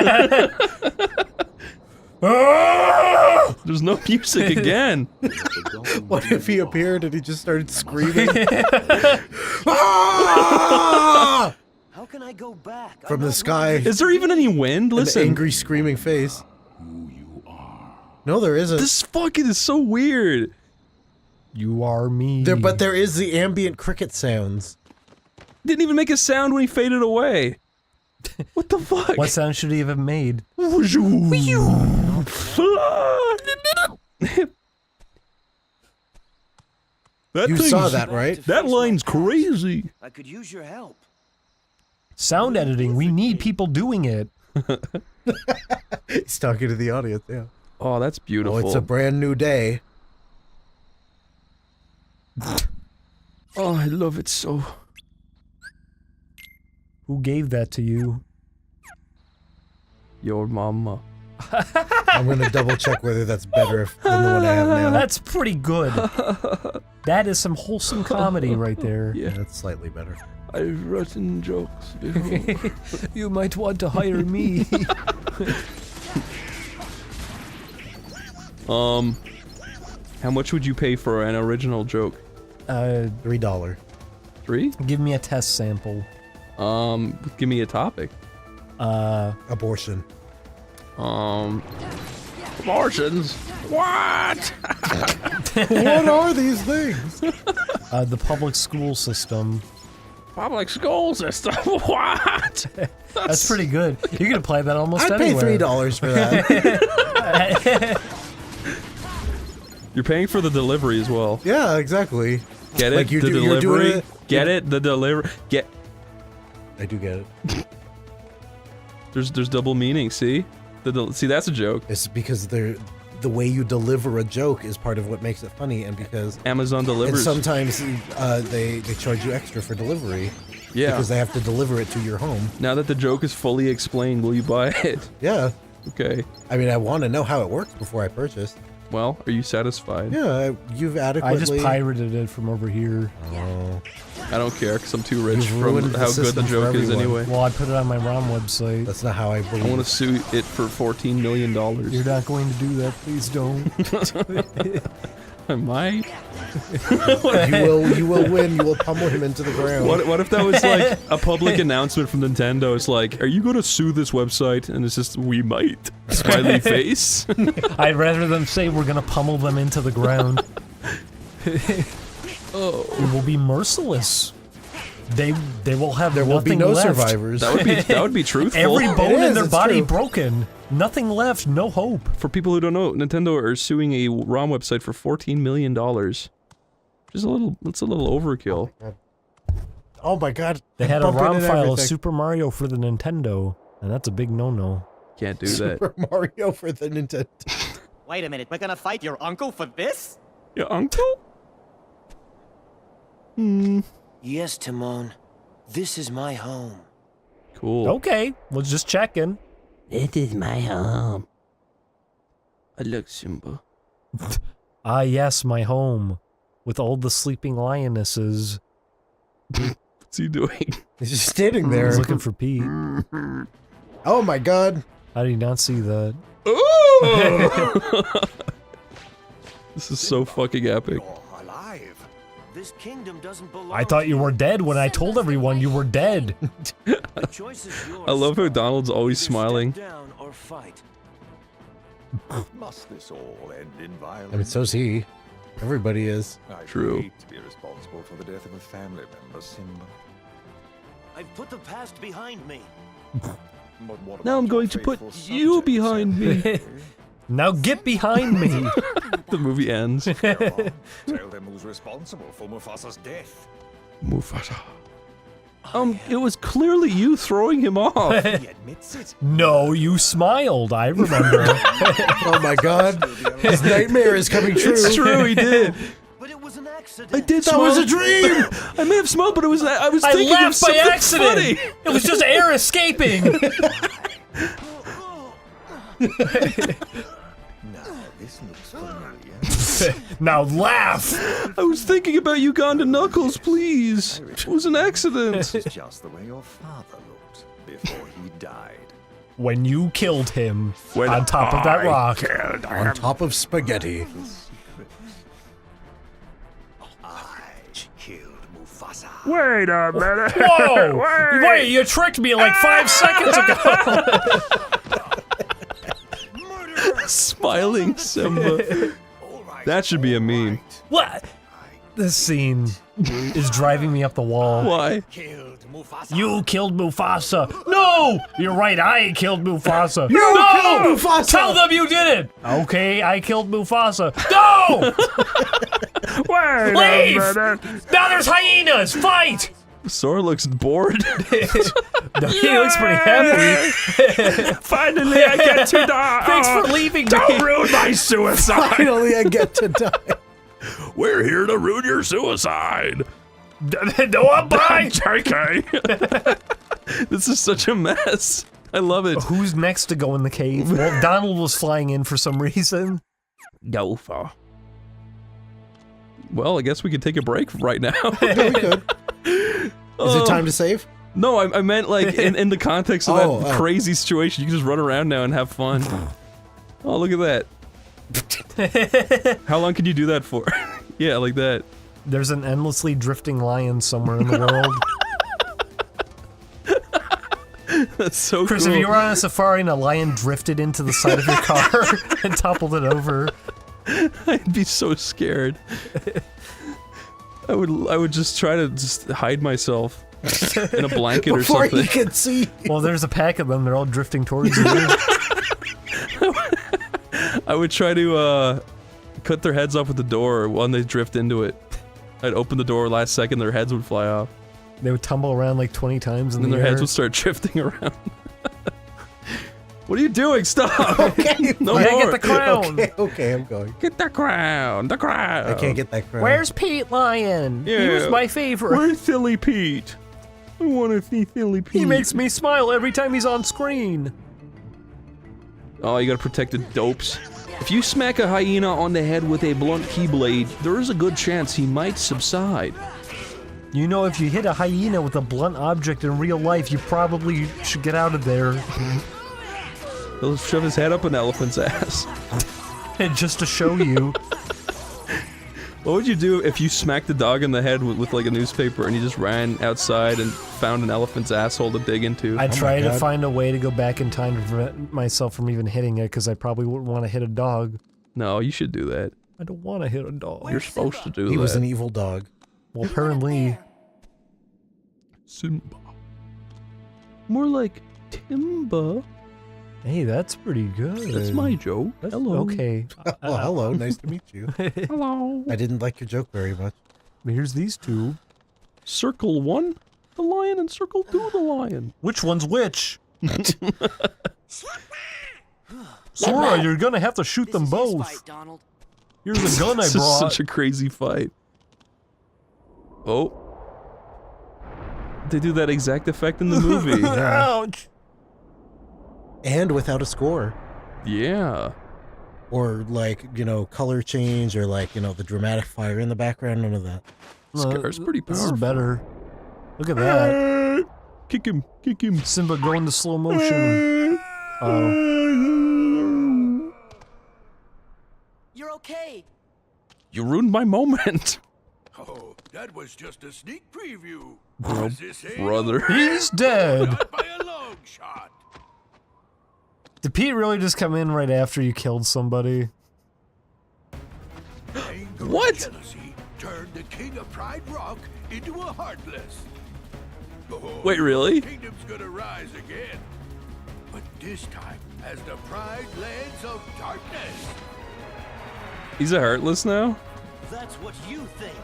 S2: There's no music again.
S4: What if he appeared and he just started screaming? Ah!
S5: How can I go back?
S4: From
S5: I'm
S4: the
S5: not
S4: sky.
S5: ready.
S2: Is there even any wind?
S4: An
S2: Listen.
S4: angry screaming face.
S10: Who you are.
S4: No, there isn't.
S2: This fucking is so weird.
S3: You are me.
S4: But there is the ambient cricket sounds.
S2: Didn't even make a sound when he faded away. What the fuck?
S3: What sound should he have made?
S2: That
S4: You
S2: thing's-
S4: saw that, right?
S2: That line's crazy.
S5: I could use your help.
S3: Sound editing. We need people doing it.
S4: He's talking to the audience, yeah.
S2: Oh, that's beautiful.
S4: Oh, it's a brand new day.
S2: Oh, I love it so.
S3: Who gave that to you?
S2: Your mama.
S4: I'm gonna double check whether that's better than the one I have now.
S3: That's pretty good. That is some wholesome comedy right there.
S2: Yeah.
S4: That's slightly better.
S2: I've written jokes before.
S3: You might want to hire me.
S2: How much would you pay for an original joke?
S4: $3.
S2: 3?
S3: Give me a test sample.
S2: Give me a topic.
S4: Abortion.
S2: Abortions? What?
S4: What are these things?
S3: The public school system.
S2: Public school system? What?
S3: That's pretty good. You can apply that almost
S4: I'd pay
S3: anywhere.
S4: $3 for that.
S2: You're paying for the delivery as well.
S4: Yeah, exactly.
S2: Get it?
S4: Like
S2: the
S4: you're
S2: delivery?
S4: doing it.
S2: Get it? The delivery? Get...
S4: I do get it.
S2: There's double meaning, see? See, that's a joke.
S4: It's because the way you deliver a joke is part of what makes it funny, and because
S2: Amazon
S4: and
S2: delivers.
S4: sometimes they charge you extra for delivery.
S2: Yeah.
S4: Because they have to deliver it to your home.
S2: Now that the joke is fully explained, will you buy it?
S4: Yeah.
S2: Okay.
S4: I mean, I want to know how it works before I purchase.
S2: Well, are you satisfied?
S4: Yeah, you've adequately.
S3: I just pirated it from over here.
S4: Oh.
S2: I don't care because I'm too rich
S4: You've
S2: from
S4: ruined the
S2: how good the
S4: system for
S2: joke is
S4: everyone.
S2: anyway.
S3: Well, I put it on my ROM website.
S4: That's not how I believe.
S2: I want to sue it for $14 million.
S3: You're not going to do that, please don't.
S2: I might.
S4: You will win. You will pummel him into the ground.
S2: What if that was like a public announcement from Nintendo? It's like, are you going to sue this website? And it's just, we might. Smiley face.
S3: I'd rather them say we're gonna pummel them into the ground.
S2: Oh.
S3: We will be merciless. They will have
S4: There will be
S3: nothing
S4: no
S3: left.
S4: survivors.
S2: That would be truthful.
S3: Every bone
S4: It
S3: in
S4: is,
S3: their
S4: it's
S3: body
S4: true.
S3: broken. Nothing left, no hope.
S2: For people who don't know, Nintendo are suing a ROM website for $14 million. Just a little, it's a little overkill.
S4: Oh my god.
S3: They had a
S4: Bumping
S3: ROM
S4: into
S3: file of
S4: everything.
S3: Super Mario for the Nintendo, and that's a big no-no.
S2: Can't do that.
S4: Super Mario for the Nintendo.
S9: Wait a minute, we're gonna fight your uncle for this?
S2: Your uncle?
S5: Yes, Timon. This is my home.
S2: Cool.
S3: Okay, well, just checking.
S8: This is my home.
S2: I like Simba.
S3: Ah, yes, my home. With all the sleeping lionesses.
S2: What's he doing?
S4: He's just standing there.
S3: He's looking for Pete.
S4: Oh my god.
S3: How do you not see that?
S2: Ooh! This is so fucking epic.
S5: Alive. This kingdom doesn't belong.
S3: I thought you were dead when I told everyone you were dead.
S5: The choice is yours.
S2: I love how Donald's always
S5: Either
S2: smiling.
S5: Step down or fight.
S10: Must this all end in violence?
S4: I mean, so's he. Everybody is.
S10: I
S2: True.
S10: hate to be responsible for the death of a family member, Simba.
S5: I've put the past behind me.
S10: But what
S2: Now
S10: about
S2: I'm
S10: your
S2: going to put
S10: faithful
S2: you
S10: subjects,
S2: behind me.
S10: Simba?
S3: Now get behind me.
S2: The movie ends.
S10: Go on, tell them who's responsible for Mufasa's death.
S2: Mufasa. It was clearly you throwing him off.
S10: He admits it.
S3: No, you smiled. I remember.
S4: Oh my god. His nightmare is coming true.
S2: It's true, he did.
S5: But it was an accident.
S2: I did
S4: That
S2: smile.
S4: was a dream!
S2: I may have smiled, but it was I was
S3: I
S2: thinking of
S3: laughed by
S2: something
S3: accident.
S2: funny.
S3: It was just air escaping.
S10: Now, this looks familiar.
S3: Now laugh.
S2: I was thinking about Uganda Knuckles, please. It was an accident.
S10: This is just the way your father looked before he died.
S3: When you killed him
S2: When
S3: on top of that rock.
S4: On top of spaghetti.
S10: I killed Mufasa.
S2: Wait a minute.
S3: Whoa! Wait, you tricked me like 5 seconds ago.
S2: Smiling Simba. That should be a meme.
S3: What? This scene is driving me up the wall.
S2: Why?
S10: Killed Mufasa.
S3: You killed Mufasa. No! You're right, I killed Mufasa.
S4: You
S3: no!
S4: killed Mufasa!
S3: Tell them you did it! Okay, I killed Mufasa. No!
S2: Wait
S3: Leave! Now there's hyenas! Fight!
S2: Sora looks bored.
S3: No, he looks pretty happy.
S2: Finally, I get to die.
S3: Thanks for leaving me.
S2: Don't ruin my suicide.
S4: Finally, I get to die.
S2: We're here to ruin your suicide.
S3: No, I'm bye!
S2: JK. This is such a mess. I love it.
S3: Who's next to go in the cave? Well, Donald was flying in for some reason.
S2: Go for. Well, I guess we could take a break right now.
S4: Yeah, we could. Is it time to save?
S2: No, I meant like in the context of that crazy situation, you can just run around now and have fun. Oh, look at that. How long can you do that for? Yeah, like that.
S3: There's an endlessly drifting lion somewhere in the world.
S2: That's so
S3: Chris,
S2: cool.
S3: if you were on a safari and a lion drifted into the side of your car and toppled it over,
S2: I'd be so scared. I would just try to just hide myself in a blanket or
S4: Before
S2: something.
S4: he can see.
S3: well, there's a pack of them. They're all drifting towards you.
S2: I would try to cut their heads off with the door when they drift into it. I'd open the door last second, their heads would fly off.
S3: They would tumble around like 20 times in
S2: And then
S3: the
S2: their
S3: air.
S2: heads would start drifting around. What are you doing? Stop!
S4: Okay,
S2: No
S3: Yeah,
S2: more!
S3: get the crown!
S4: Okay, I'm going.
S2: Get the crown! The crown!
S4: I can't get that crown.
S3: Where's Pete Lion? He
S2: Yeah.
S3: was my favorite.
S2: Where's Silly Pete? I want to see Silly Pete.
S3: He makes me smile every time he's on screen.
S2: Oh, you gotta protect the dopes. If you smack a hyena on the head with a blunt keyblade, there is a good chance he might subside.
S3: You know, if you hit a hyena with a blunt object in real life, you probably should get out of there.
S2: He'll shove his head up an elephant's ass.
S3: And just to show you.
S2: What would you do if you smacked the dog in the head with like a newspaper and you just ran outside and found an elephant's asshole to dig into?
S3: I'd
S4: Oh
S3: try
S4: my
S3: to
S4: God.
S3: find a way to go back in time to prevent myself from even hitting it, because I probably wouldn't want to hit a dog.
S2: No, you should do that.
S3: I don't want to hit a dog.
S2: You're supposed to do that.
S4: He was an evil dog.
S3: Well, apparently...
S2: Simba. More like Timba.
S3: Hey, that's pretty good.
S2: That's my joke. Hello.
S3: Okay.
S4: Well, hello. Nice to meet you.
S2: Hello.
S4: I didn't like your joke very much.
S3: Here's these two.
S2: Circle 1, the lion, and circle 2, the lion.
S3: Which one's which? Sora, you're gonna have to shoot them both.
S1: Fight, Donald.
S3: Here's the gun I
S2: This is
S3: brought.
S2: such a crazy fight. Oh. They do that exact effect in the movie.
S3: Ouch.
S4: And without a score.
S2: Yeah.
S4: Or like, you know, color change or like, you know, the dramatic fire in the background, none of that.
S2: Scar's pretty
S3: This
S2: powerful.
S3: is better. Look at that.
S2: Kick him, kick him.
S3: Simba going to slow motion. Oh.
S1: You're okay.
S2: You ruined my moment.
S5: Oh, that was just a sneak preview.
S2: Oh,
S5: Was this a-
S2: brother.
S3: He's dead.
S5: Not by a long shot.
S3: Did Pete really just come in right after you killed somebody?
S5: Anger
S2: What?
S5: and jealousy turned the king of Pride Rock into a heartless. Oh,
S2: Wait, really?
S5: the kingdom's gonna rise again. But this time as the Pride Lands of Darkness.
S2: He's a heartless now?
S9: That's what you think.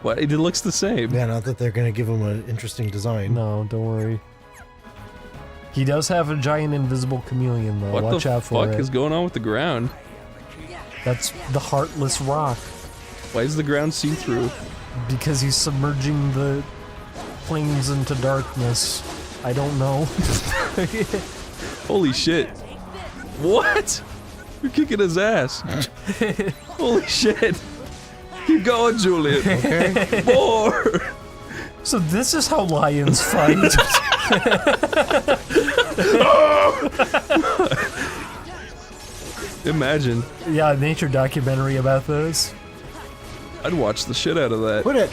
S2: What? It looks the same.
S4: Yeah, not that they're gonna give him an interesting design.
S3: No, don't worry. He does have a giant invisible chameleon though.
S2: What
S3: Watch
S2: the
S3: out for
S2: fuck
S3: it.
S2: is going on with the ground?
S3: That's the Heartless Rock.
S2: Why is the ground see-through?
S3: Because he's submerging the plains into darkness. I don't know.
S2: Holy shit. What? You're kicking his ass. Holy shit. Keep going, Julian.
S4: Okay.
S2: More.
S3: So this is how lions fight.
S2: Imagine.
S3: Yeah, a nature documentary about this.
S2: I'd watch the shit out of that.
S4: Quit it.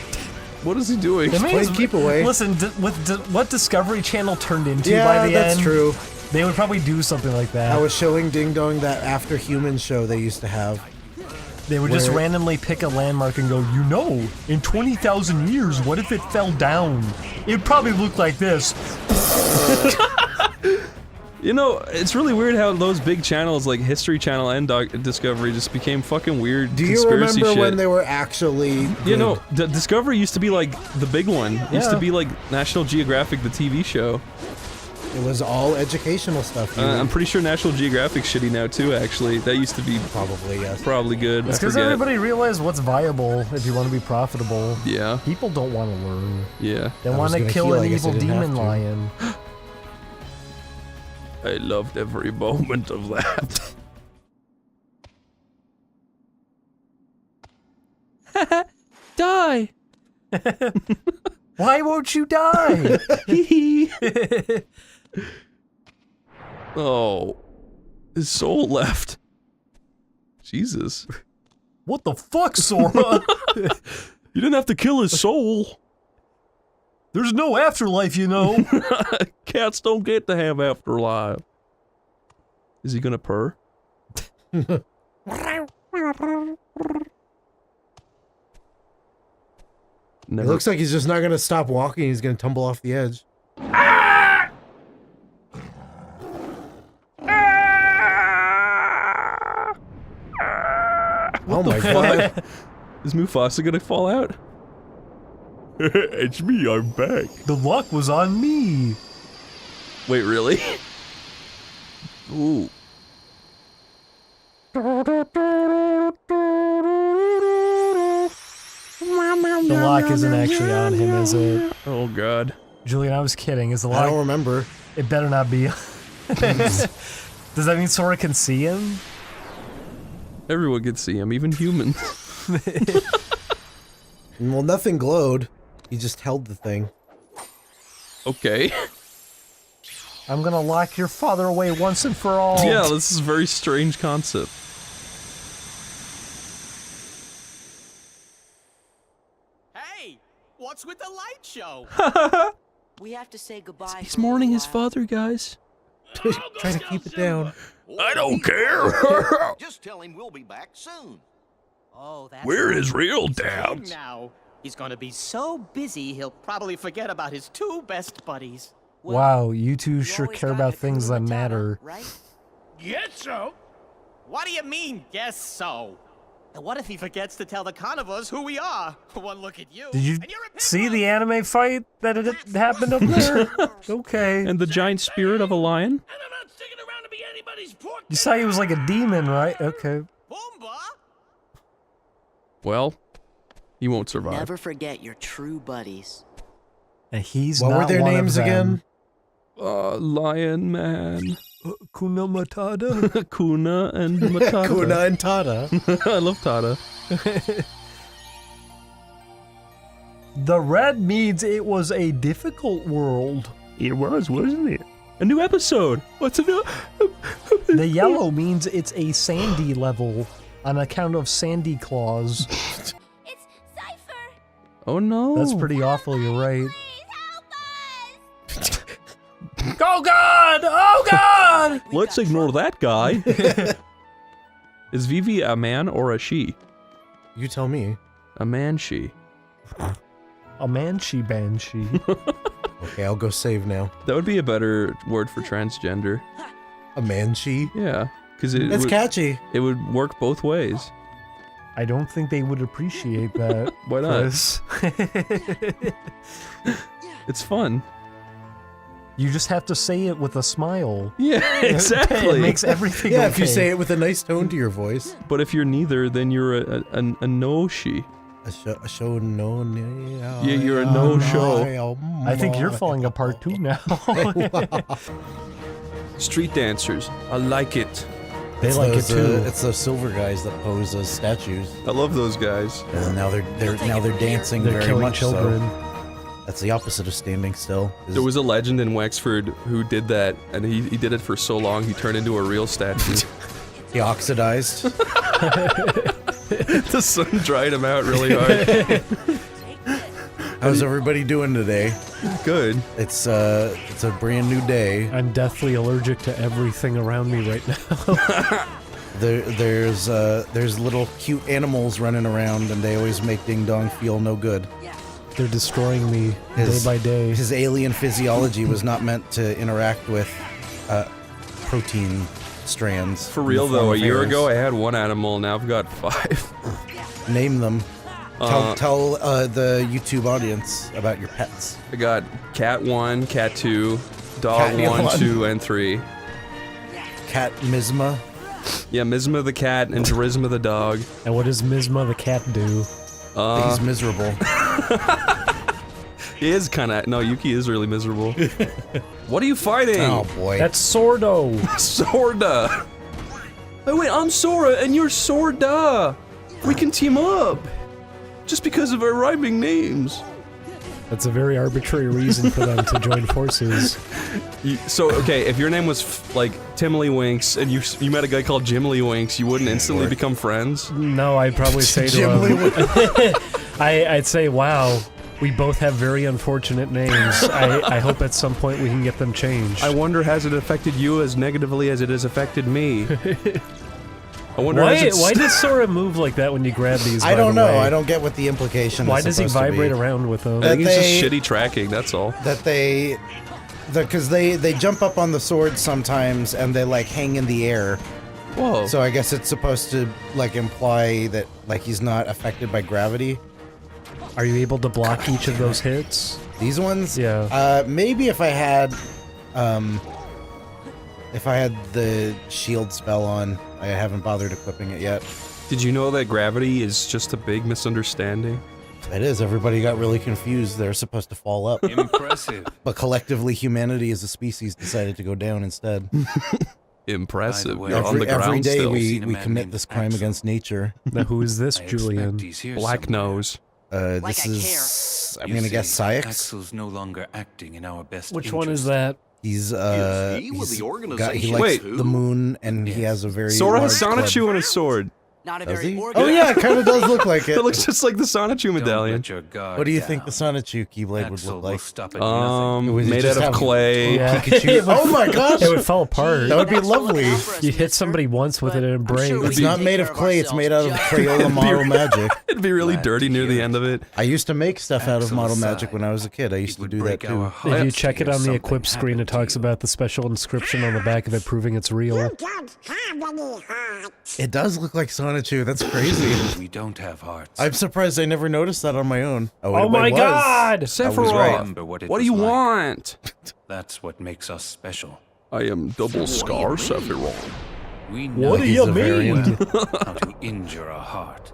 S2: What is he doing?
S3: It means-
S4: keep away.
S3: Listen, what Discovery Channel turned into
S4: Yeah,
S3: by the
S4: that's
S3: end,
S4: true.
S3: they would probably do something like that.
S4: I was showing Ding Dong that After Human show they used to have.
S3: They would just
S4: where-
S3: randomly pick a landmark and go, you know, in 20,000 years, what if it fell down? It'd probably look like this.
S2: You know, it's really weird how those big channels like History Channel and Discovery just became fucking weird
S4: Do you
S2: conspiracy
S4: remember
S2: shit.
S4: when they were actually
S2: You
S4: good?
S2: know, Discovery used to be like the big one. It used to
S3: Yeah.
S2: be like National Geographic, the TV show.
S4: It was all educational stuff.
S2: I'm pretty sure National Geographic's shitty now too, actually. That used to be
S4: Probably, yes.
S2: probably good.
S3: It's
S2: I
S3: because
S2: forget.
S3: everybody realized what's viable if you want to be profitable.
S2: Yeah,
S3: People don't want to learn.
S2: yeah.
S3: They
S4: I
S3: want
S4: was
S3: to
S4: gonna
S3: kill
S4: heal,
S3: an
S4: I guess I
S3: evil
S4: didn't have
S3: demon
S4: to.
S3: lion.
S2: I loved every moment of that. Die!
S3: Why won't you die?
S2: Oh. His soul left. Jesus.
S3: What the fuck, Sora?
S2: You didn't have to kill his soul.
S3: There's no afterlife, you know.
S2: Cats don't get to have afterlife. Is he gonna purr?
S4: It
S2: Never.
S4: looks like he's just not gonna stop walking. He's gonna tumble off the edge. Oh my god.
S2: Is Mufasa gonna fall out? It's me, I'm back.
S3: The luck was on me.
S2: Wait, really? Ooh.
S3: The lock isn't actually on him, is it?
S2: Oh god.
S3: Julian, I was kidding. Is the
S4: I don't
S3: lock?
S4: remember.
S3: It better not be. Does that mean Sora can see him?
S2: Everyone can see him, even humans.
S4: Well, nothing glowed. He just held the thing.
S2: Okay.
S3: I'm gonna lock your father away once and for all.
S2: Yeah, this is a very strange concept.
S9: Hey, what's with the light show?
S1: We have to say goodbye.
S2: He's
S1: for a
S2: mourning
S1: little
S2: his
S1: while.
S2: father, guys.
S4: Try to keep it down.
S2: I don't care.
S10: Just tell him we'll be back soon.
S9: Oh, that's
S2: Where
S9: right.
S2: is real
S9: He's
S2: dad?
S9: big now. He's gonna be so busy he'll probably forget about his two best buddies.
S3: Wow, you two sure care about things that matter.
S1: Right?
S9: Guess so.
S11: What do you mean, guess so? And what if he forgets to tell the carnivores who we are? One look at you.
S3: Did you
S11: and you're a
S3: see the anime fight that had happened up there? Okay.
S2: And the giant spirit of a lion?
S9: And I'm not sticking around to be anybody's pork.
S3: You saw he was like a demon, right? Okay.
S11: Boomba?
S2: Well, he won't survive.
S1: Never forget your true buddies.
S3: And he's
S4: What
S3: not
S4: were their
S3: one
S4: names
S3: of them.
S4: again?
S2: Lion Man.
S3: Kuna Matata?
S2: Kuna and Matata.
S4: Kuna and Tada.
S2: I love Tada.
S3: The red means it was a difficult world.
S2: It was, wasn't it? A new episode. What's a new?
S3: The yellow means it's a sandy level on account of Sandy Claus.
S7: It's Cypher!
S2: Oh no.
S3: That's pretty awful, you're right.
S7: Please help us!
S3: Oh God! Oh God!
S2: Let's ignore that guy. Is Vivi a man or a she?
S4: You tell me.
S2: A man, she.
S3: A manchi banshee.
S4: Okay, I'll go save now.
S2: That would be a better word for transgender.
S4: A manchi?
S2: Yeah, because it
S4: That's
S2: would,
S4: catchy.
S2: it would work both ways.
S3: I don't think they would appreciate that.
S2: Why not?
S3: Chris.
S2: It's fun.
S3: You just have to say it with a smile.
S2: Yeah, exactly.
S3: It makes everything
S4: Yeah,
S3: okay.
S4: if you say it with a nice tone to your voice.
S2: But if you're neither, then you're a no she.
S4: A show no.
S2: Yeah, you're a no-show.
S3: I think you're falling apart too now.
S2: Street dancers. I like it.
S3: They like it too.
S4: It's those silver guys that pose as statues,
S2: I love those guys.
S4: and now they're dancing
S3: They're
S4: very
S3: killing
S4: much
S3: children.
S4: so. That's the opposite of standing still.
S2: There was a legend in Wexford who did that, and he did it for so long he turned into a real statue.
S4: He oxidized.
S2: The sun dried him out really hard.
S4: How's everybody doing today?
S2: Good.
S4: It's a brand new day.
S3: I'm deathly allergic to everything around me right now.
S4: There's little cute animals running around, and they always make Ding Dong feel no good.
S3: They're destroying me
S4: His-
S3: day by day.
S4: His alien physiology was not meant to interact with protein strands.
S2: For
S4: in
S2: real
S4: the form
S2: though, a
S4: of
S2: year
S4: hairs.
S2: ago I had one animal, now I've got 5.
S4: Name them. Tell the YouTube audience about your pets.
S2: I got cat 1, cat 2, dog
S4: Cat
S2: 1,
S4: one.
S2: 2, and 3.
S4: Cat Mizma.
S2: Yeah, Mizma the cat and Charisma the dog.
S3: And what does Mizma the cat do?
S4: He's miserable.
S2: He is kinda, no, Yuki is really miserable. What are you fighting?
S4: Oh boy.
S3: That's Sordo.
S2: Sorda! Oh wait, I'm Sora and you're Sorda! We can team up! Just because of our rhyming names.
S3: That's a very arbitrary reason for them to join forces.
S2: So, okay, if your name was, like, Timely Winks, and you met a guy called Jimly Winks, you wouldn't instantly become friends?
S3: No, I'd probably say to him... I'd say, wow, we both have very unfortunate names. I hope at some point we can get them changed.
S2: I wonder, has it affected you as negatively as it has affected me? I wonder
S3: why does Sora move like that when you grab these?
S4: I don't know.
S3: Way?
S4: I don't get what the implication
S3: Why
S4: is
S3: does he
S4: supposed to
S3: vibrate
S4: be.
S3: around with them?
S2: I think it's
S4: they-
S2: just shitty tracking, that's all.
S4: That because they jump up on the sword sometimes and they like hang in the air.
S2: Whoa.
S4: So I guess it's supposed to like imply that like he's not affected by gravity.
S3: Are you able to block each of those hits?
S4: These ones?
S3: Yeah.
S4: Maybe if I had the shield spell on. I haven't bothered equipping it yet.
S2: Did you know that gravity is just a big misunderstanding?
S4: It is. Everybody got really confused. They're supposed to fall up.
S5: Impressive.
S4: But collectively, humanity as a species decided to go down instead.
S2: Impressive.
S5: way,
S2: You're on the
S4: Every
S2: ground
S4: day
S2: still.
S4: we
S5: Seen a man
S4: commit
S5: named
S4: this crime
S5: Axel.
S4: against nature.
S3: Now, who is this,
S5: I
S3: Julian?
S5: expect he's here
S2: Black
S5: somewhere.
S2: nose.
S1: Like
S4: This
S1: I
S4: is... I'm
S5: You
S4: gonna guess
S5: see,
S4: Syx.
S5: Axel's no longer acting in our best
S3: Which one is
S5: interest.
S3: that?
S4: He's,
S5: Yes, he was
S4: he's
S5: the
S4: he
S5: organization
S4: likes
S2: Wait.
S4: the moon, and he has a very
S2: Sora has
S4: large club.
S2: Sonichu on his sword.
S1: Not a
S4: Does
S1: very
S4: he?
S1: organ-
S4: Oh yeah, it kind of does look like
S2: That
S4: it.
S2: looks just like the Sonichu
S5: Don't
S2: medallion.
S5: let your guard
S4: What do you
S5: down.
S4: think the Sonichu Keyblade would
S5: Axel
S4: look
S5: will
S4: like?
S5: stop at nothing.
S4: Was it
S2: Made
S4: just
S2: out of
S4: have-
S2: clay.
S3: Yeah.
S4: Pikachu. Oh my gosh!
S3: It would fall apart.
S4: That would be lovely.
S3: You hit somebody once with it and it breaks.
S4: It's not made of clay, it's made out of Crayola model magic.
S2: It'd be really dirty near the end of it.
S4: I used to make stuff out of model magic when I was a kid. I used to do that too.
S3: If you check it on the equip screen, it talks about the special inscription on the back of it proving it's real.
S4: It does look like Sonichu. That's crazy.
S12: We don't have hearts.
S4: I'm surprised I never noticed that on my own.
S3: Oh my god!
S2: Sephiroth! What do you want?
S12: That's what makes us special.
S2: I am double Scar Sephiroth.
S12: We know
S3: What do you mean?
S12: how to injure a heart.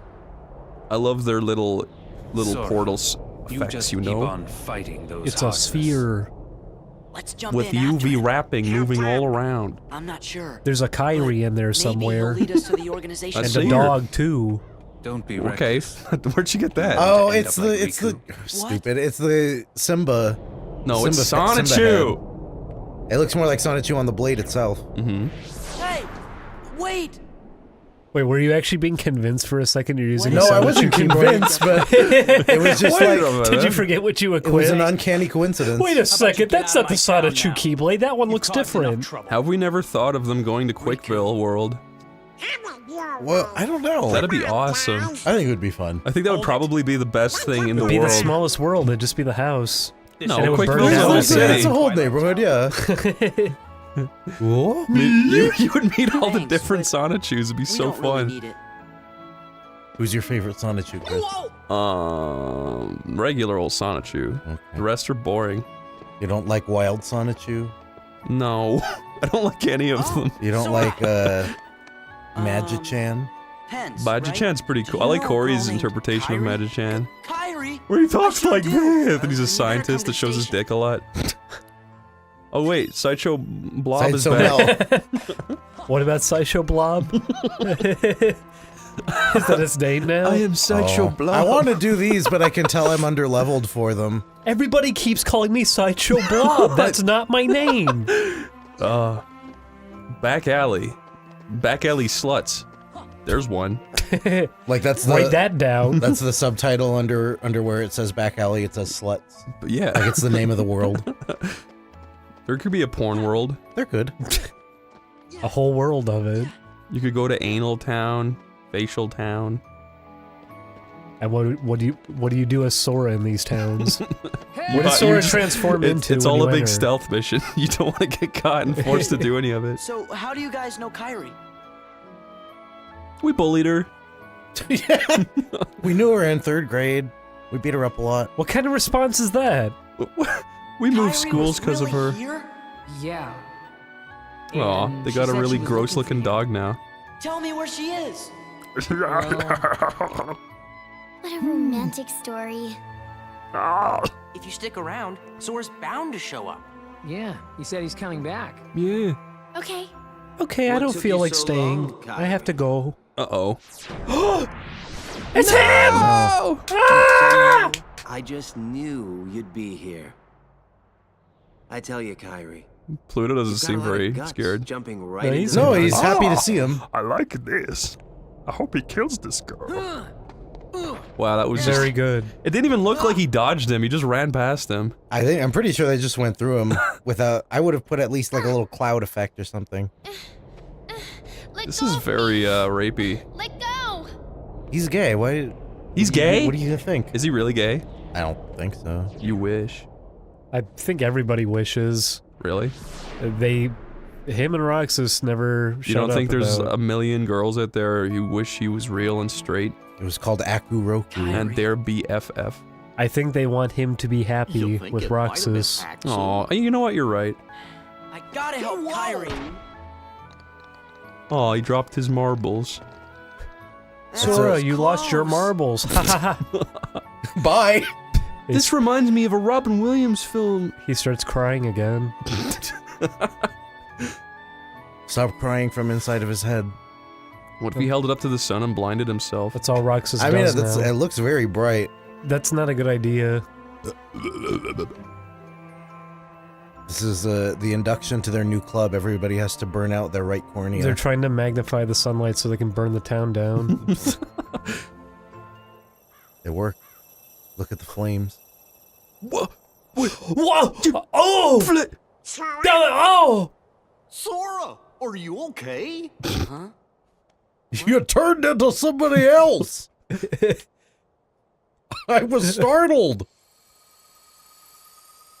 S2: I love their little
S12: Sora,
S2: portals
S12: you
S2: effects,
S12: just
S2: you
S12: keep
S2: know?
S12: on fighting those
S3: It's a
S12: heartless.
S3: sphere.
S1: Let's jump
S2: With
S1: in after
S2: UV
S1: him.
S2: wrapping moving all around.
S1: I'm not sure.
S3: There's a Kyrie in there
S1: Maybe
S3: somewhere.
S1: he'll lead us to the organization.
S2: I
S3: And
S2: see
S3: a
S2: her.
S3: dog, too.
S12: Don't be
S2: Okay,
S12: reckless.
S2: where'd you get that?
S4: Oh,
S12: End
S4: it's
S12: up like
S4: the
S12: Riku.
S4: stupid. It's the Simba.
S2: No, it's
S4: Simba
S2: Sonichu!
S4: It looks more like Sonichu on the blade itself.
S2: Mm-hmm.
S1: Hey, wait!
S3: Wait, were you actually being convinced for a second you're using
S4: No,
S3: a
S4: I
S3: Sonichu
S4: wasn't
S3: keyboard?
S4: convinced, but it was just
S2: Wait a
S4: like
S2: minute.
S3: Did you forget what you
S4: it was
S3: equipped?
S4: an uncanny coincidence.
S3: Wait a second, that's not the
S9: out of my town
S3: Sonichu
S9: now?
S3: Keyblade. That one looks
S9: Caused enough
S3: different.
S9: trouble.
S2: Have we never thought of them going to Quickville World?
S4: Well, I don't know.
S2: That'd be awesome.
S4: I think it would be fun.
S2: I think that would probably be the best thing in the
S3: It'd be the
S2: world.
S3: smallest world, it'd just be the house.
S2: No,
S3: And it would burn
S2: Quickville's a
S3: down
S2: whole
S3: the
S2: city.
S4: It's a whole neighborhood, yeah. Whoa.
S2: You would meet all the
S1: Thanks,
S2: different
S1: but
S2: Sonichus. It'd be
S1: We
S2: so
S1: don't really
S2: fun.
S1: need it.
S4: Who's your favorite Sonichu, Chris?
S2: Regular old Sonichu.
S4: Okay.
S2: The rest are boring.
S4: You don't like Wild Sonichu?
S2: No, I don't like any of them.
S4: You don't like Magichan?
S1: Pence,
S2: Magichan's
S1: right?
S2: pretty cool. I
S1: Do you
S2: like
S1: know a
S2: Corey's
S1: girl named
S2: interpretation of
S1: Kyrie?
S2: Magichan.
S1: Kyrie?
S2: Where he talks
S1: sure
S2: like
S1: do.
S2: this, and he's a
S1: You better
S2: scientist
S1: come
S2: that
S1: to
S2: shows his
S1: station.
S2: dick a lot. Oh wait, Sideshow Blob is
S4: Sideshow
S2: back.
S4: Mel.
S3: What about Sideshow Blob? Is that its name now?
S2: I am Sideshow
S4: Oh.
S2: Blob.
S4: I want to do these, but I can tell I'm underleveled for them.
S3: Everybody keeps calling me Sideshow Blob. That's not my name.
S2: Back alley. Back alley sluts. There's one.
S4: Like that's the
S3: Write that down.
S4: that's the subtitle under where it says back alley. It says sluts.
S2: But yeah,
S4: Like it's the name of the world.
S2: there could be a porn world.
S4: They're good.
S3: A whole world of it.
S2: You could go to Anal Town, Facial Town.
S3: And what do you do as Sora in these towns? What does
S2: You
S3: Sora
S2: just-
S3: transform into?
S2: It's
S3: when
S2: all
S3: you
S2: a big
S3: enter?
S2: stealth mission. You don't want to get caught and forced to do any of it.
S1: So, how do you guys know Kyrie?
S2: We bullied her.
S4: Yeah. We knew her in 3rd grade. We beat her up a lot.
S3: What kind of response is that?
S2: We moved
S1: Kyrie
S2: schools
S1: was
S2: because of her.
S1: really here?
S9: Yeah.
S2: Aw,
S9: And
S2: they
S9: she
S2: got a
S9: said
S2: really
S9: she was
S2: gross looking
S9: looking for you.
S2: dog now.
S1: Tell me where she is.
S13: What a romantic story.
S11: If you stick around, Sora's bound to show up.
S9: Yeah, he said he's coming back.
S2: Yeah.
S13: Okay.
S3: Okay, I
S5: What
S3: don't
S5: took
S3: feel
S5: you
S3: like
S5: so
S3: staying.
S5: long,
S3: I have to go.
S2: Uh-oh.
S3: It's him!
S5: I just knew you'd be here. I tell you, Kyrie.
S2: Pluto doesn't
S5: you've got
S2: seem
S5: a lot of
S2: very
S5: guts
S2: scared.
S5: Jumping right
S3: No,
S5: into
S3: he's-
S5: the
S4: No, he's
S5: fight.
S4: happy to see him.
S12: I like this. I hope he kills this girl.
S2: Wow, that was
S3: Very
S2: just...
S3: good.
S2: It didn't even look like he dodged him. He just ran past him.
S4: I'm pretty sure they just went through him without. I would have put at least like a little cloud effect or something.
S2: This is very, rapey.
S13: Let go.
S4: He's gay. Why?
S2: He's gay?
S4: What do you think?
S2: Is he really gay?
S4: I don't think so.
S2: You wish.
S3: I think everybody wishes.
S2: Really?
S3: Him and Roxas never
S2: You don't
S3: shut
S2: think
S3: up
S2: there's
S3: about-
S2: a million girls out there who wish he was real and straight?
S4: It was called Akuroku.
S2: And they're BFF.
S3: I think they want him to be happy with Roxas.
S2: Aw, you know what? You're right.
S1: I gotta help Kyrie.
S2: Aw, he dropped his marbles.
S3: Sora, you lost your marbles. Ha ha ha.
S4: Bye.
S2: This reminds me of a Robin Williams film.
S3: He starts crying again.
S4: Stop crying from inside of his head.
S2: What if he held it up to the sun and blinded himself?
S3: That's all Roxas
S4: I mean,
S3: does
S4: that's,
S3: now.
S4: it looks very bright.
S3: That's not a good idea.
S4: This is the induction to their new club. Everybody has to burn out their right cornea.
S3: They're trying to magnify the sunlight so they can burn the town down.
S4: It worked. Look at the flames.
S2: Whoa!
S3: Whoa! Oh! Oh!
S5: Sora, are you okay?
S1: Huh?
S4: You turned into somebody else. I was startled.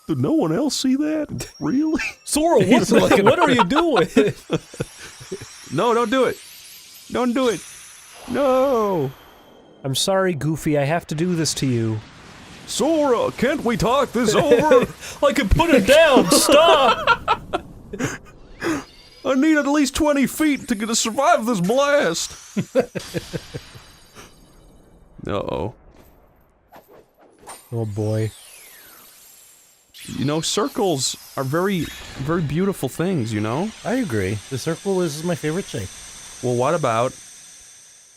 S2: Did no one else see that? Really?
S3: Sora, what are you doing?
S2: No, don't do it. Don't do it. No.
S3: I'm sorry, Goofy, I have to do this to you.
S2: Sora, can't we talk this over?
S3: I can put it down, stop!
S2: I need at least 20 feet to survive this blast. Uh-oh.
S3: Oh boy.
S2: You know, circles are very beautiful things, you know?
S4: I agree. The circle is my favorite shape.
S2: Well, what about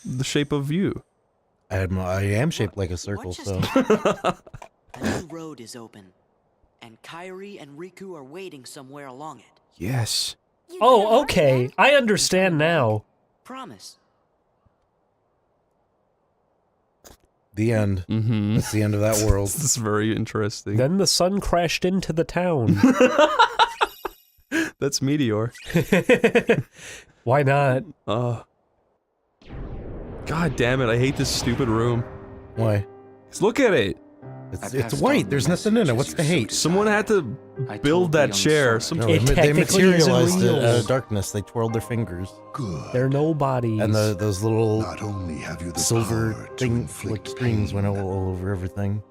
S2: the shape of you?
S4: I am shaped like a circle, so...
S1: A new road is open, and Kairi and Riku are waiting somewhere along it.
S2: Yes.
S3: Oh, okay. I understand now.
S1: Promise.
S4: The end.
S2: Mm-hmm.
S4: That's the end of that world.
S2: This is very interesting.
S3: Then the sun crashed into the town.
S2: That's Meteor.
S3: Why not?
S2: God damn it, I hate this stupid room.
S4: Why?
S2: Just look at it.
S4: It's white. There's nothing in it. What's the hate?
S2: Someone had to build that chair.
S4: No, they materialized it out of darkness. They twirled their fingers.
S10: Good.
S3: They're no bodies.
S4: And those little
S10: Not only have you the
S4: silver
S10: power to
S4: like
S10: inflict
S4: strings
S10: pain,
S4: went all over everything.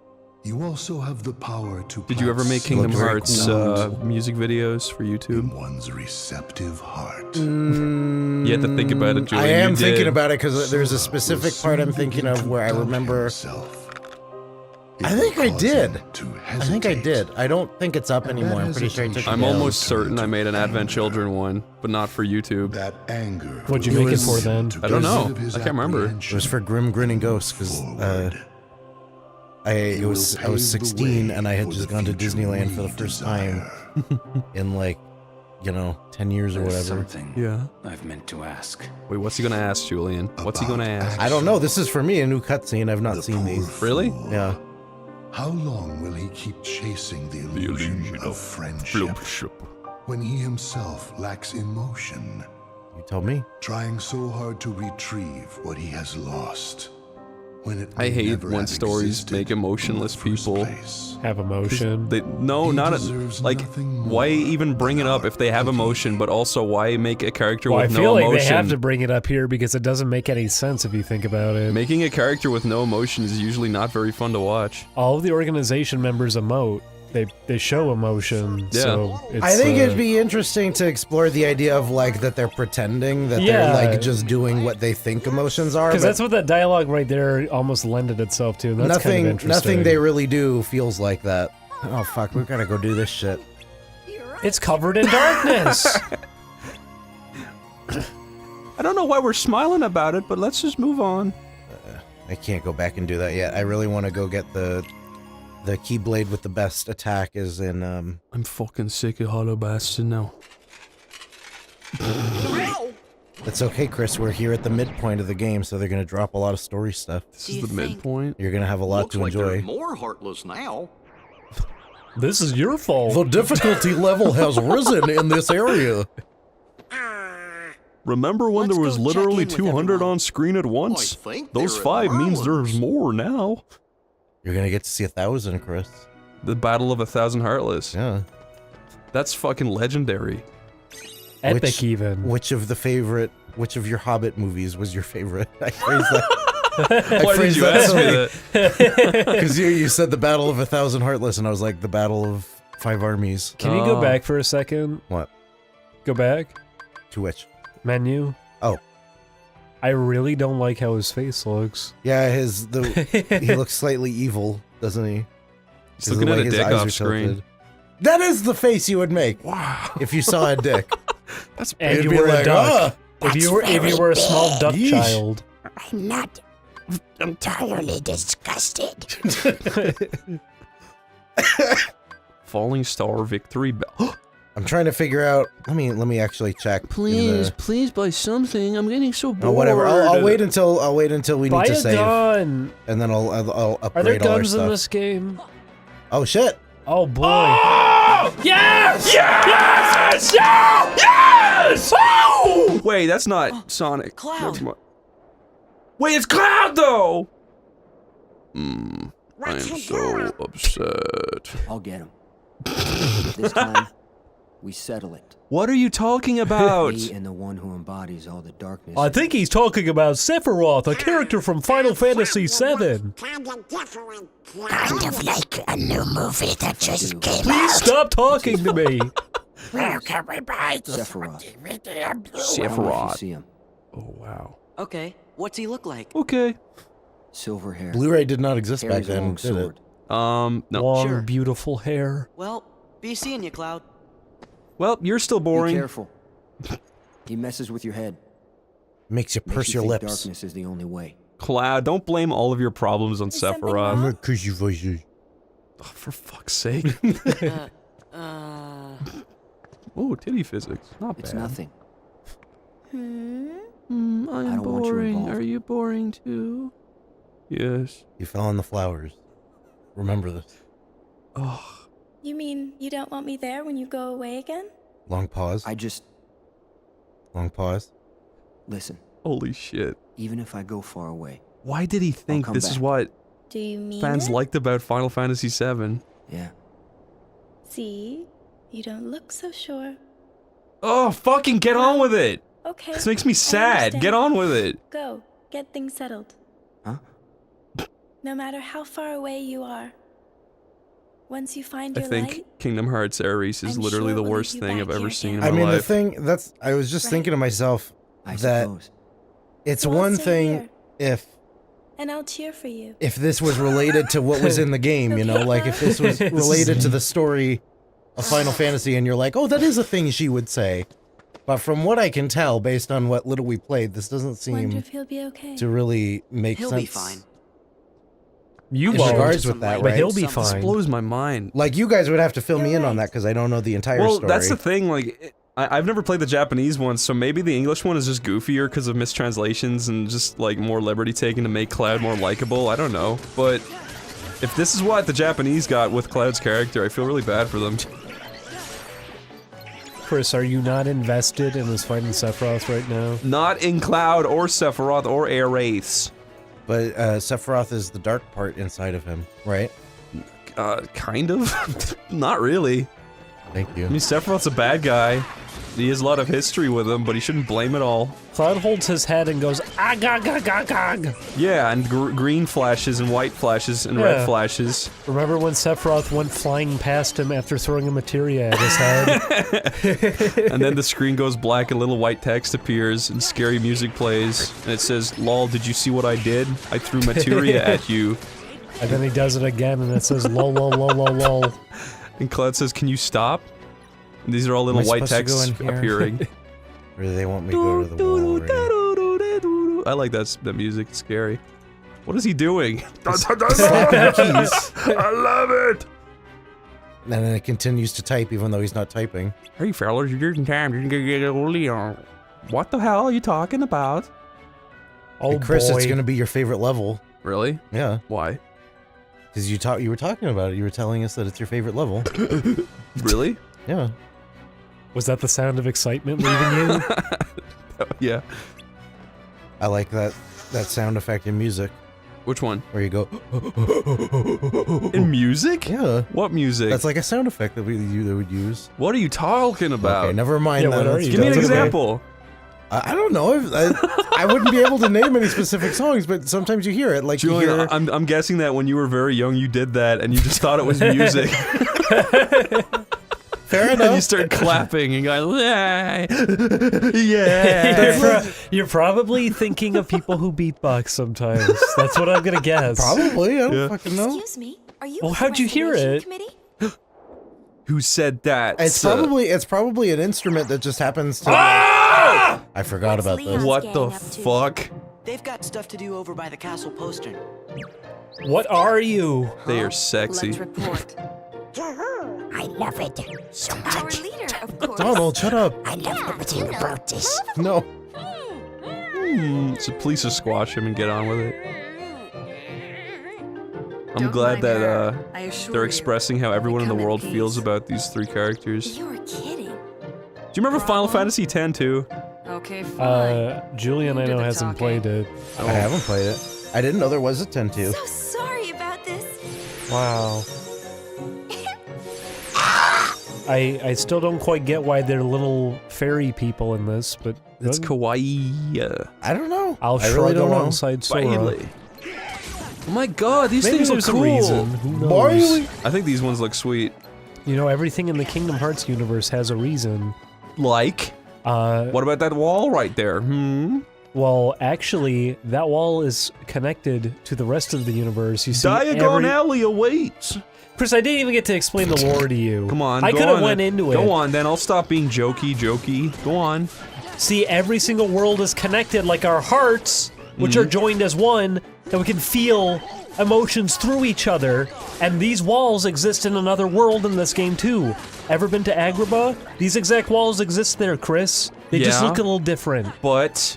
S10: you also have the power to
S2: Did you ever make Kingdom
S4: very
S2: Hearts
S4: cool.
S2: music videos for YouTube?
S10: in one's receptive heart.
S2: You had to think about it, Julie.
S4: I am
S2: You
S4: thinking
S2: did.
S4: about it because there's a specific part I'm thinking of where I remember. I think I did. I think I did. I don't think it's up anymore. I'm pretty sure I took it
S2: I'm
S4: down.
S2: almost certain I made an Advent Children one, but not for YouTube.
S10: That anger.
S3: What'd you make it for then?
S2: I don't know. I can't remember.
S4: It was for Grim Grinning Ghosts because I was 16 and I had just gone to Disneyland for the first time in like, 10 years or whatever.
S2: Yeah.
S5: I've meant to ask.
S2: Wait, what's he gonna ask, Julian? What's he gonna ask?
S4: I don't know. This is for me a new cutscene. I've not seen these.
S2: Really?
S4: Yeah.
S10: How long will he keep chasing the illusion of friendship when he himself lacks emotion?
S4: You tell me.
S10: Trying so hard to retrieve what he has lost. When it
S2: I
S10: may
S2: hate
S10: never
S2: when
S10: have
S2: stories
S10: existed
S2: make emotionless
S10: in the first
S2: people
S10: place.
S3: Have emotion.
S2: No,
S10: He
S2: not
S10: deserves
S2: like.
S10: nothing
S2: Why
S10: more
S2: even bring it up if they have emotion? But also, why make a character
S3: Well, I
S2: with
S3: feel
S2: no
S3: like
S2: emotion?
S3: they have to bring it up here because it doesn't make any sense if you think about it.
S2: Making a character with no emotion is usually not very fun to watch.
S3: All of the organization members emote. They show emotion.
S2: Yeah.
S3: So it's,
S4: I think it'd be interesting to explore the idea of like that they're pretending that
S3: Yeah.
S4: they're like just doing what they think emotions are.
S3: because
S4: but
S3: that's what that dialogue right there almost lended itself to. And that's kind of interesting.
S4: nothing they really do feels like that. Oh fuck, we gotta go do this shit.
S3: It's covered in darkness.
S2: I don't know why we're smiling about it, but let's just move on.
S4: I can't go back and do that yet. I really want to go get the Keyblade with the best attack is in
S2: I'm fucking sick of Hollow Bastion now.
S4: It's okay, Chris. We're here at the midpoint of the game, so they're gonna drop a lot of story stuff.
S2: This is the midpoint.
S4: You're gonna have a lot to enjoy.
S9: More heartless now.
S3: This is your fault.
S4: The difficulty level has risen in this area.
S2: Remember when there was
S1: go check
S2: literally
S1: in with
S2: 200
S1: everyone.
S2: on screen at once?
S9: think
S2: Those
S9: they're
S2: 5 means
S9: Marlins.
S2: there's more now.
S4: You're gonna get to see 1,000, Chris.
S2: The Battle of 1,000 Heartless.
S4: Yeah.
S2: That's fucking legendary.
S3: Epic even.
S4: Which of your Hobbit movies was your favorite? I phrased that.
S2: Why did you ask me that?
S4: Because you said the Battle of 1,000 Heartless, and I was like, the Battle of 5 Armies.
S3: Can you go back for a second?
S4: What?
S3: Go back.
S4: To which?
S3: Menu.
S4: Oh.
S3: I really don't like how his face looks.
S4: Yeah, he looks slightly evil, doesn't he?
S2: He's looking at a dick off screen.
S4: That is the face you would make. Wow. If you saw a dick.
S3: And you
S4: be
S3: were
S4: like,
S3: a duck.
S4: "Ah,
S3: if you were a small duck
S4: Yeesh.
S3: child.
S8: I'm not entirely disgusted.
S2: Falling Star Victory Bell.
S4: I'm trying to figure out. Let me actually check.
S2: Please buy something. I'm getting so bored.
S4: Oh, whatever. I'll wait until we
S3: Buy
S4: need to
S3: a
S4: save,
S3: gun.
S4: and then I'll
S3: Are there
S4: upgrade all our
S3: guns in
S4: stuff.
S3: this game?
S4: Oh shit!
S3: Oh boy. Yes!
S2: Yes! Yes! Oh! Wait, that's not Sonic.
S1: Cloud.
S2: Wait, it's Cloud though. I am so upset.
S5: I'll get him. This time, we settle it.
S2: What are you talking about?
S5: Me and the one who embodies all the darkness.
S3: I think he's talking about Sephiroth, a character from Final Fantasy VII.
S8: Kind of like a new movie that just came
S3: Please
S8: out.
S3: stop talking to me.
S8: Where can we buy this?
S5: Sephiroth.
S2: Sephiroth.
S5: See him.
S2: Oh wow.
S1: Okay, what's he look like?
S2: Okay.
S5: Silver hair.
S4: Blu-ray did not exist back
S5: Carries a
S4: then,
S5: long
S4: did it?
S5: sword.
S2: No.
S3: Long,
S1: Sure.
S3: beautiful hair.
S1: Well, be seeing you, Cloud.
S2: Well, you're still
S5: Be
S2: boring.
S5: careful. He messes with your head.
S4: Makes you
S5: Makes
S4: purse
S5: you
S4: your
S5: think
S4: lips.
S5: darkness is the only way.
S2: Cloud, don't blame all of your problems on Sephiroth.
S4: not crazy voices.
S2: Oh, for fuck's sake. Oh, titty physics. Not bad.
S5: It's nothing.
S2: I'm
S5: I don't want you
S2: boring.
S5: involved.
S2: Are you boring too? Yes.
S4: You fell on the flowers. Remember this.
S2: Oh.
S13: You mean you don't want me there when you go away again?
S4: Long pause. Long pause.
S5: Listen.
S2: Holy shit.
S5: Even if I go far away.
S2: Why did he think
S5: come
S2: this is
S5: back.
S2: what
S13: Do you mean
S2: fans
S13: it?
S2: liked about Final Fantasy VII?
S5: Yeah.
S13: See? You don't look so sure.
S2: Oh, fucking get on with it!
S13: Okay.
S2: This makes me
S13: I
S2: sad.
S13: understand.
S2: Get on with it.
S13: Go. Get things settled.
S5: Huh?
S13: No matter how far away you are. Once you find
S2: I
S13: your
S2: think
S13: light,
S2: Kingdom Hearts Air Race is
S13: I'm
S2: literally
S13: sure
S2: the
S13: we'll
S2: worst
S13: leave you
S2: thing
S13: back
S2: I've ever
S13: here
S2: seen in
S13: again.
S2: my
S4: I mean,
S2: life.
S4: the thing, I was just thinking to myself
S5: I
S4: that
S5: suppose.
S4: it's
S13: So I'll
S4: one
S13: stay
S4: thing
S13: here.
S4: if
S13: and I'll cheer for you.
S4: this was related to what was in the game, you know, like if this was related to the story of Final Fantasy and you're like, oh, that is a thing she would say. But from what I can tell, based on what little we played, this doesn't
S13: Wonder
S4: seem
S13: if he'll be okay.
S4: to really make
S1: He'll
S4: sense.
S1: be fine.
S3: You
S4: In
S3: won't.
S4: regards with that,
S3: But
S4: right?
S3: he'll be
S1: This
S2: This
S3: fine.
S2: blows my mind.
S4: Like, you guys would have to fill me
S13: You're
S4: in on
S13: right.
S4: that because I don't know the entire
S2: Well,
S4: story.
S2: that's the thing, like, I've never played the Japanese one, so maybe the English one is just goofier because of mistranslations and just, like, more liberty taken to make Cloud more likable, I don't know. But if this is what the Japanese got with Cloud's character, I feel really bad for them.
S3: Chris, are you not invested in us fighting Sephiroth right now?
S2: Not in Cloud or Sephiroth or Air Wraiths.
S4: But Sephiroth is the dark part inside of him, right?
S2: Kind of? Not really.
S4: Thank you.
S2: I mean, Sephiroth's a bad guy. He has a lot of history with him, but he shouldn't blame it all.
S3: Cloud holds his head and goes, agag, agag, agag.
S2: Yeah, and green flashes and white flashes and
S3: Yeah.
S2: red flashes.
S3: Remember when Sephiroth went flying past him after throwing a materia at his head?
S2: And then the screen goes black and little white text appears and scary music plays. And it says, lol, did you see what I did? I threw materia at you.
S3: And then he does it again and it says, lol, lol, lol, lol, lol.
S2: And Cloud says, can you stop? And these are all little
S4: Am I
S2: white
S4: supposed to go
S2: texts
S4: in here?
S2: appearing.
S4: Or do they want me to go to the wall already?
S2: I like that music, it's scary. What is he doing?
S12: I love it!
S4: And then it continues to type even though he's not typing.
S2: Hey fellas, you're in time. What the hell are you talking about?
S3: Oh
S4: Hey, Chris,
S3: boy.
S4: it's gonna be your favorite level.
S2: Really?
S4: Yeah.
S2: Why?
S4: Because you were talking about it. You were telling us that it's your favorite level.
S2: Really?
S4: Yeah.
S3: Was that the sound of excitement leaving you?
S2: Yeah.
S4: I like that sound effect in music.
S2: Which one?
S4: Where you go.
S2: In music?
S4: Yeah.
S2: What music?
S4: That's like a sound effect that they would use.
S2: What are you talking about?
S4: Okay, never mind.
S3: Yeah,
S4: that.
S3: what are
S4: Let's
S3: you
S2: Give me an
S3: That's okay.
S2: example.
S4: I don't know. I wouldn't be able to name any specific songs, but sometimes you hear it. Like you
S2: Julian,
S4: hear.
S2: I'm guessing that when you were very young, you did that and you just thought it was music.
S4: Fair
S2: And you
S4: enough.
S2: start clapping and going, yeah. Yeah.
S3: You're probably thinking of people who beatbox sometimes. That's what I'm gonna guess.
S4: Probably. I don't
S2: Yeah.
S4: fucking know.
S6: Excuse me, are you
S3: Well,
S6: with
S3: how'd
S6: the
S3: you hear
S6: reservation
S3: it?
S6: committee?
S2: Who said that?
S4: It's probably an instrument that just happens to.
S2: Ah!
S4: I forgot about this.
S2: What
S6: gang
S2: the
S6: up to?
S2: fuck?
S1: They've got stuff to do over by the castle postern.
S3: What are you?
S2: They are sexy.
S6: Let's report.
S8: I love it so
S6: Our
S8: much.
S6: leader, of course.
S4: Donald, shut up.
S8: I love everything about this.
S4: No.
S2: So please just squash him and get on with it. I'm
S6: Don't
S2: glad
S6: mind
S2: that
S6: her. I assure
S2: they're
S6: you,
S2: expressing how everyone in the
S6: come in
S2: world
S6: peace.
S2: feels about these three characters.
S6: You're kidding.
S2: Do you remember Final Fantasy X too?
S6: Okay, fine.
S3: Julian,
S6: You
S3: I
S6: do
S3: know,
S6: the
S3: hasn't
S6: talking.
S3: played it.
S4: I haven't played it. I didn't know there was a 10-2.
S13: So sorry about this.
S3: Wow. I still don't quite get why they're little fairy people in this, but
S2: It's kawaii.
S4: I don't know.
S3: I'll
S4: I
S3: shred
S4: really don't know.
S3: alongside Sora.
S2: Bailey. Oh my god, these
S3: Maybe
S2: things look
S3: there's a
S2: cool.
S3: reason. Who knows?
S4: Bailey.
S2: I think these ones look sweet.
S3: You know, everything in the Kingdom Hearts universe has a reason.
S2: Like? What about that wall right there?
S3: Well, actually, that wall is connected to the rest of the universe. You see,
S2: Diagon Alley awaits.
S3: Chris, I didn't even get to explain the lore to you.
S2: Come on,
S3: I
S2: go
S3: could have
S2: on
S3: went
S2: then.
S3: into it.
S2: Go on, then I'll stop being jokey. Go on.
S3: See, every single world is connected like our hearts, which are joined as one, and we can feel emotions through each other. And these walls exist in another world in this game too. Ever been to Agrabah? These exact walls exist there, Chris. They just look a little different.
S2: But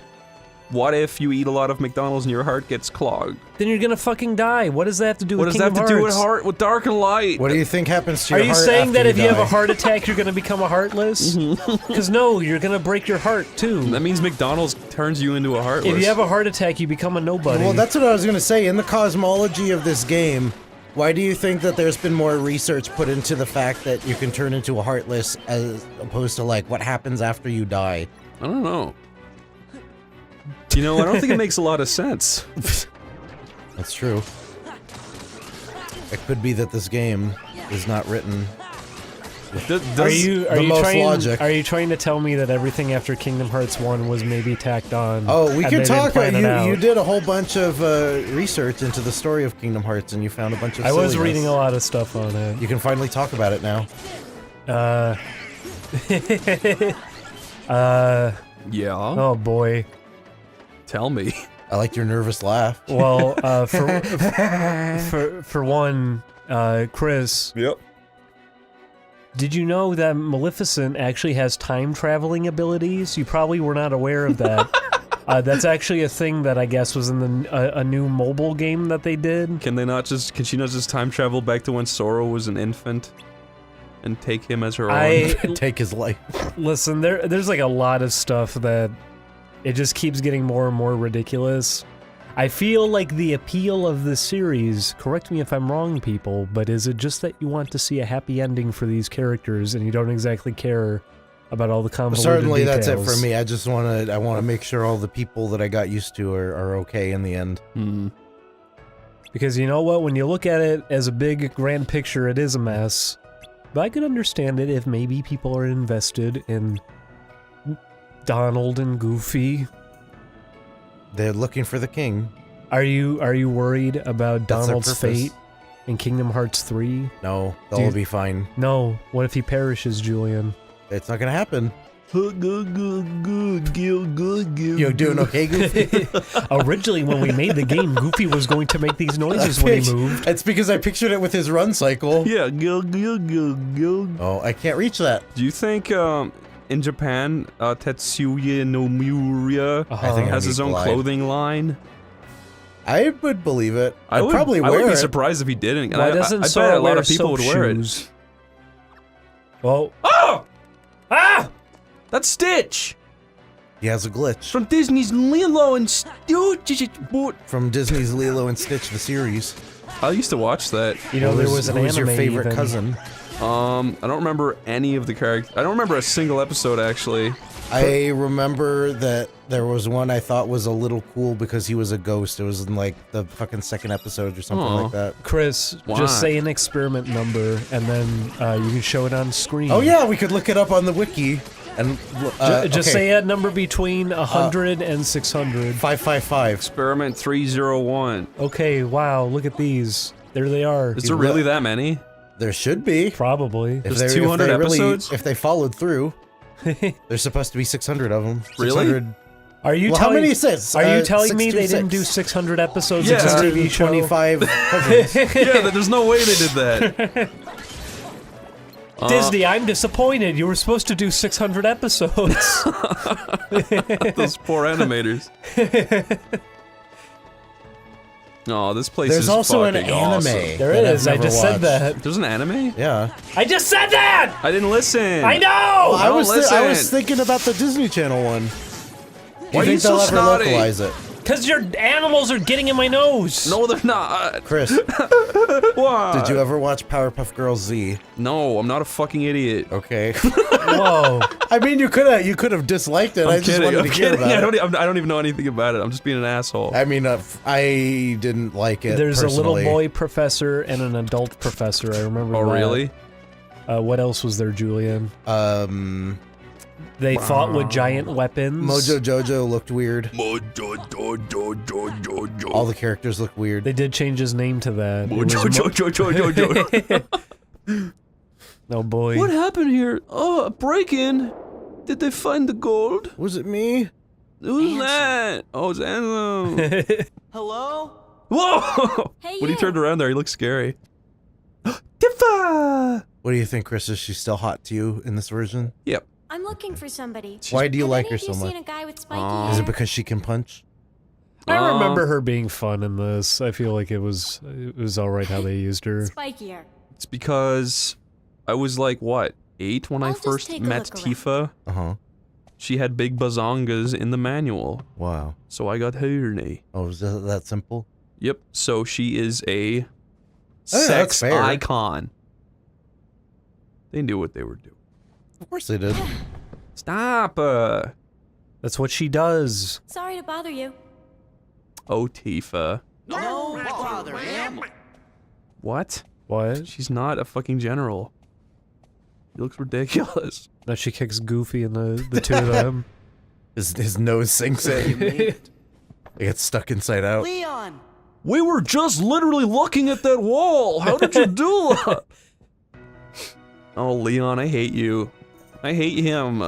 S2: what if you eat a lot of McDonald's and your heart gets clogged?
S3: Then you're gonna fucking die. What does that have to do
S2: What
S3: with
S2: does that
S3: Kingdom
S2: have to do with
S3: Hearts?
S2: with dark and light?
S4: What do you think happens to
S3: Are
S4: your
S3: you
S4: heart
S3: saying
S4: after
S3: that if you have
S4: die?
S3: a heart attack, you're gonna become a heartless? Because no, you're gonna break your heart too.
S2: That means McDonald's turns you into a heartless.
S3: If you have a heart attack, you become a nobody.
S4: Well, that's what I was gonna say. In the cosmology of this game, why do you think that there's been more research put into the fact that you can turn into a heartless as opposed to like what happens after you die?
S2: I don't know. You know, I don't think it makes a lot of sense.
S4: That's true. It could be that this game is not written
S3: Are you
S4: logic.
S3: trying to tell me that everything after Kingdom Hearts 1 was maybe tacked on?
S4: Oh, we
S3: and
S4: can
S3: they
S4: talk.
S3: didn't plan it out?
S4: You did a whole bunch of research into the story of Kingdom Hearts, and you found a bunch of.
S3: I was
S4: silliness.
S3: reading a lot of stuff on it.
S4: You can finally talk about it now.
S2: Yeah.
S3: Oh boy.
S2: Tell me.
S4: I liked your nervous laugh.
S3: Well, for one, Chris.
S2: Yep.
S3: Did you know that Maleficent actually has time-traveling abilities? You probably were not aware of that. That's actually a thing that I guess was in the a new mobile game that they did.
S2: Can she not just time travel back to when Sora was an infant? And take him as her own?
S4: Take his life.
S3: Listen, there's like a lot of stuff that it just keeps getting more and more ridiculous. I feel like the appeal of the series, correct me if I'm wrong, people, but is it just that you want to see a happy ending for these characters and you don't exactly care about all the convoluted
S4: Certainly,
S3: details?
S4: that's it for me. I want to make sure all the people that I got used to are okay in the end.
S3: Because you know what? When you look at it as a big, grand picture, it is a mess. But I could understand it if maybe people are invested in Donald and Goofy.
S4: They're looking for the king.
S3: Are you worried about
S4: That's their
S3: Donald's
S4: purpose.
S3: fate in Kingdom Hearts 3?
S4: No, they'll all be fine.
S3: No. What if he perishes, Julian?
S4: It's not gonna happen.
S2: You're
S4: You doing okay, Goofy?
S3: Originally, when we made the game, Goofy was going to make these noises when he moved.
S4: It's because I pictured it with his run cycle.
S2: Yeah, go.
S4: Oh, I can't reach that.
S2: Do you think, in Japan, Tetsuya Nomura
S4: I think
S2: has his own clothing line?
S4: I would believe it. I'd
S2: would
S4: probably wear
S2: I would be
S4: it.
S2: surprised if he didn't.
S3: Why doesn't
S2: I bet
S3: Sora
S2: a lot
S3: wear
S2: of people would
S3: soap
S2: wear
S3: shoes?
S2: it.
S3: Well,
S2: Oh! Ah! That's Stitch!
S4: He has a glitch.
S2: From Disney's Lilo and Stitch.
S4: From Disney's Lilo and Stitch, the series.
S2: I used to watch that.
S3: you know, there was an
S4: Who's
S3: anime
S4: your favorite
S3: even.
S4: cousin?
S2: I don't remember any of the characters. I don't remember a single episode, actually.
S4: I remember that there was one I thought was a little cool because he was a ghost. It was in like the fucking second episode or something
S2: Aw.
S4: like that.
S3: Chris,
S2: Why?
S3: just say an experiment number, and then you can show it on screen.
S4: Oh yeah, we could look it up on the wiki. And
S3: Just
S4: okay.
S3: say a number between 100 and 600.
S4: 555.
S2: Experiment 301.
S3: Okay, wow, look at these. There they are.
S2: Is there really that many?
S4: There should be.
S3: Probably.
S4: If
S2: There's
S4: they-
S2: 200
S4: if they really-
S2: episodes?
S4: If they followed through, there's supposed to be 600 of them.
S2: Really?
S4: 600.
S3: Are you
S4: Well, how
S3: telling
S4: many says?
S3: Are you telling me they
S4: 626?
S3: didn't do 600 episodes
S2: Yeah.
S3: of this TV show?
S4: 625 cousins.
S2: Yeah, there's no way they did that.
S3: Disney, I'm disappointed. You were supposed to do 600 episodes.
S2: Those poor animators. Oh, this place
S4: There's
S2: is
S4: also an
S2: fucking
S4: anime.
S2: awesome.
S3: There
S4: that
S3: is.
S4: I've
S3: I
S4: never
S3: just said
S4: watched.
S3: that.
S2: There's an anime?
S4: Yeah.
S3: I just said that.
S2: I didn't listen.
S3: I know.
S2: I
S4: I
S2: don't
S4: was
S2: listen.
S4: I was thinking about the Disney Channel one. Do
S2: Why
S4: you
S2: are you
S4: think they'll
S2: so
S4: ever
S2: snotty?
S4: localize it?
S3: Because your animals are getting in my nose.
S2: No, they're not.
S4: Chris,
S2: What?
S4: did you ever watch Powerpuff Girls Z?
S2: No, I'm not a fucking idiot.
S4: Okay.
S3: Whoa.
S4: I mean, you could have disliked it. I just wanted to hear about it.
S2: I don't even know anything about it. I'm just being an asshole.
S4: I mean, I didn't like it.
S3: There's
S4: personally.
S3: a little boy professor and an adult professor. I remember.
S2: Oh,
S3: that.
S2: really?
S3: What else was there, Julian? They fought with giant weapons.
S4: Mojo Jojo looked weird. All the characters look weird.
S3: They did change his name to that. Oh boy.
S2: What happened here? Oh, a break-in. Did they find the gold?
S4: Was it me?
S2: Who's that? Oh, it's Ansem.
S1: Hello?
S2: Whoa!
S13: Hey,
S2: When he
S13: you.
S2: turned around there, he looked scary. Tifa!
S4: What do you think, Chris? Is she still hot to you in this version?
S2: Yep.
S13: I'm looking for somebody.
S4: Why do you
S13: Have
S4: like
S13: any
S4: her
S13: of you
S4: so much?
S13: seen a guy with spiky hair?
S4: Is it because she can punch?
S3: I remember her being fun in this. I feel like it was alright how they used her.
S13: Spiky hair.
S2: It's because I was like, what, 8 when I
S13: I'll just
S2: first
S13: take a
S2: met
S13: look around.
S2: Tifa?
S4: Uh-huh.
S2: She had big bazongas in the manual.
S4: Wow.
S2: So I got horny.
S4: Oh, is that simple?
S2: Yep, so she is a
S4: that's
S2: sex
S4: fair.
S2: icon. They knew what they were doing.
S4: Of course they did.
S2: Stop!
S3: That's what she does.
S13: Sorry to bother you.
S2: Oh, Tifa.
S1: No bother him.
S2: What?
S3: What?
S2: She's not a fucking general. He looks ridiculous.
S3: Now she kicks Goofy in the two of them.
S4: His nose sinks in. It gets stuck inside out.
S1: Leon!
S2: We were just literally looking at that wall! How did you do that? Oh, Leon, I hate you. I hate him.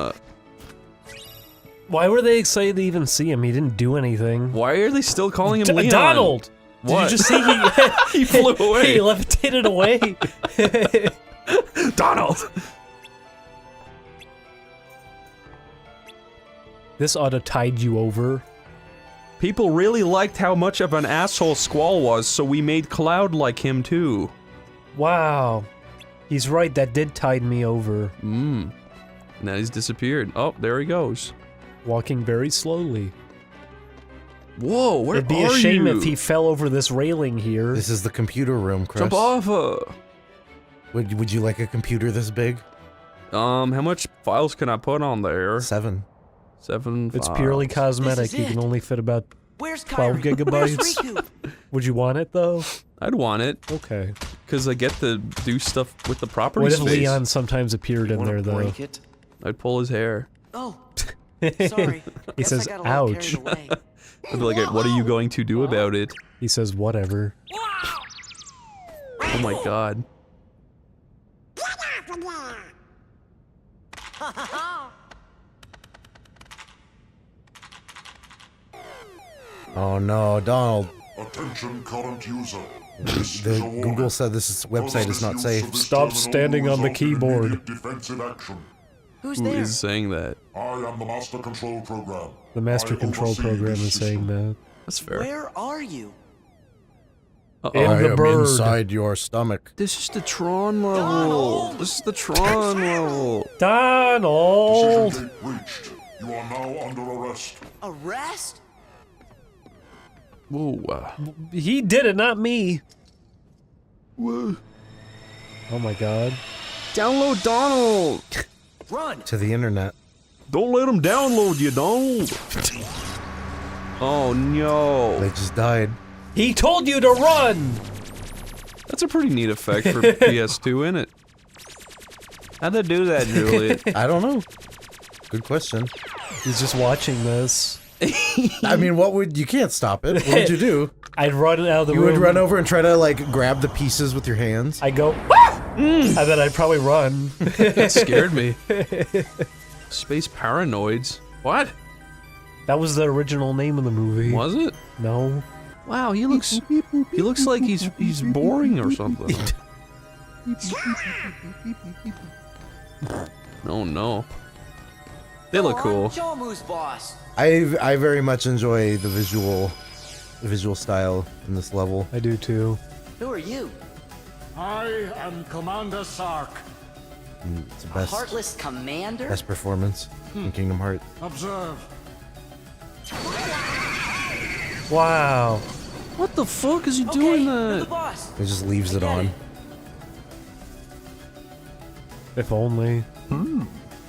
S3: Why were they excited to even see him? He didn't do anything.
S2: Why are they still calling him Leon?
S3: Donald!
S2: What?
S3: Did you just see
S2: He flew away.
S3: He levitated away.
S2: Donald!
S3: This ought to tide you over.
S2: People really liked how much of an asshole Squall was, so we made Cloud like him too.
S3: Wow. He's right, that did tide me over.
S2: Now he's disappeared. Oh, there he goes.
S3: Walking very slowly.
S2: Whoa, where
S3: It'd be
S2: are
S3: a shame
S2: you?
S3: if he fell over this railing here.
S4: This is the computer room, Chris.
S2: Jump off!
S4: Would you like a computer this big?
S2: How much files can I put on there?
S4: 7.
S2: 7
S3: It's
S2: files.
S3: purely
S1: This
S3: cosmetic.
S1: is
S3: You can
S1: it.
S3: only fit about
S1: Where's
S3: 12
S1: Kyrie? Where's
S3: gigabytes.
S1: Riku?
S3: Would you want it though?
S2: I'd want it,
S3: Okay.
S2: because I get to do stuff with the property
S3: What if
S2: space.
S3: Leon sometimes appeared in there though?
S5: Break it?
S2: I'd pull his hair.
S1: Oh, sorry.
S3: He
S1: Guess
S3: says,
S1: I got a little
S3: ouch.
S1: carried away.
S2: I'd be like, what are you going to do about it?
S3: He says, whatever.
S2: Oh my god.
S4: Oh no, Donald.
S10: Attention current user.
S4: Google said this website is not safe.
S3: Stop standing on the keyboard.
S10: Defensive action.
S1: Who's
S2: Who
S1: there?
S2: is saying that?
S10: I am the Master Control Program.
S3: The Master
S10: I
S3: Control
S10: oversee
S3: Program
S10: this
S3: is saying
S10: system.
S3: that.
S2: That's fair.
S1: Where are you?
S2: Uh-oh.
S3: In
S4: I
S3: the
S4: am
S3: bird.
S4: inside your stomach.
S2: This is the Tron level. This is the Tron level.
S3: Donald!
S10: Decision date reached. You are now under arrest.
S1: Arrest?
S2: Whoa.
S3: He did it, not me.
S2: Whoa.
S3: Oh my god.
S2: Download Donald.
S1: Run!
S4: To the internet.
S2: Don't let him download you, Donald. Oh no.
S4: They just died.
S3: He told you to run!
S2: That's a pretty neat effect for PS2, isn't it? How'd they do that, Juliet?
S4: I don't know. Good question.
S3: He's just watching this.
S4: I mean, you can't stop it. What would you do?
S3: I'd run out of the
S4: You
S3: room.
S4: would run over and try to, like, grab the pieces with your hands?
S3: I go, and then I'd probably run.
S2: That scared me. Space Paranoids. What?
S3: That was the original name of the movie.
S2: Was it?
S3: No.
S2: Wow, he looks like he's boring or something. Oh no. They look cool.
S1: Show him who's boss.
S4: I very much enjoy the visual style in this level.
S3: I do too.
S1: Who are you?
S9: I am Commander Sark.
S4: It's the
S1: A
S4: best,
S1: heartless commander?
S4: best performance in Kingdom Hearts.
S9: Observe.
S3: Wow.
S2: What the fuck is he doing
S1: You're the
S2: that?
S1: boss.
S4: It just leaves it on.
S3: If only.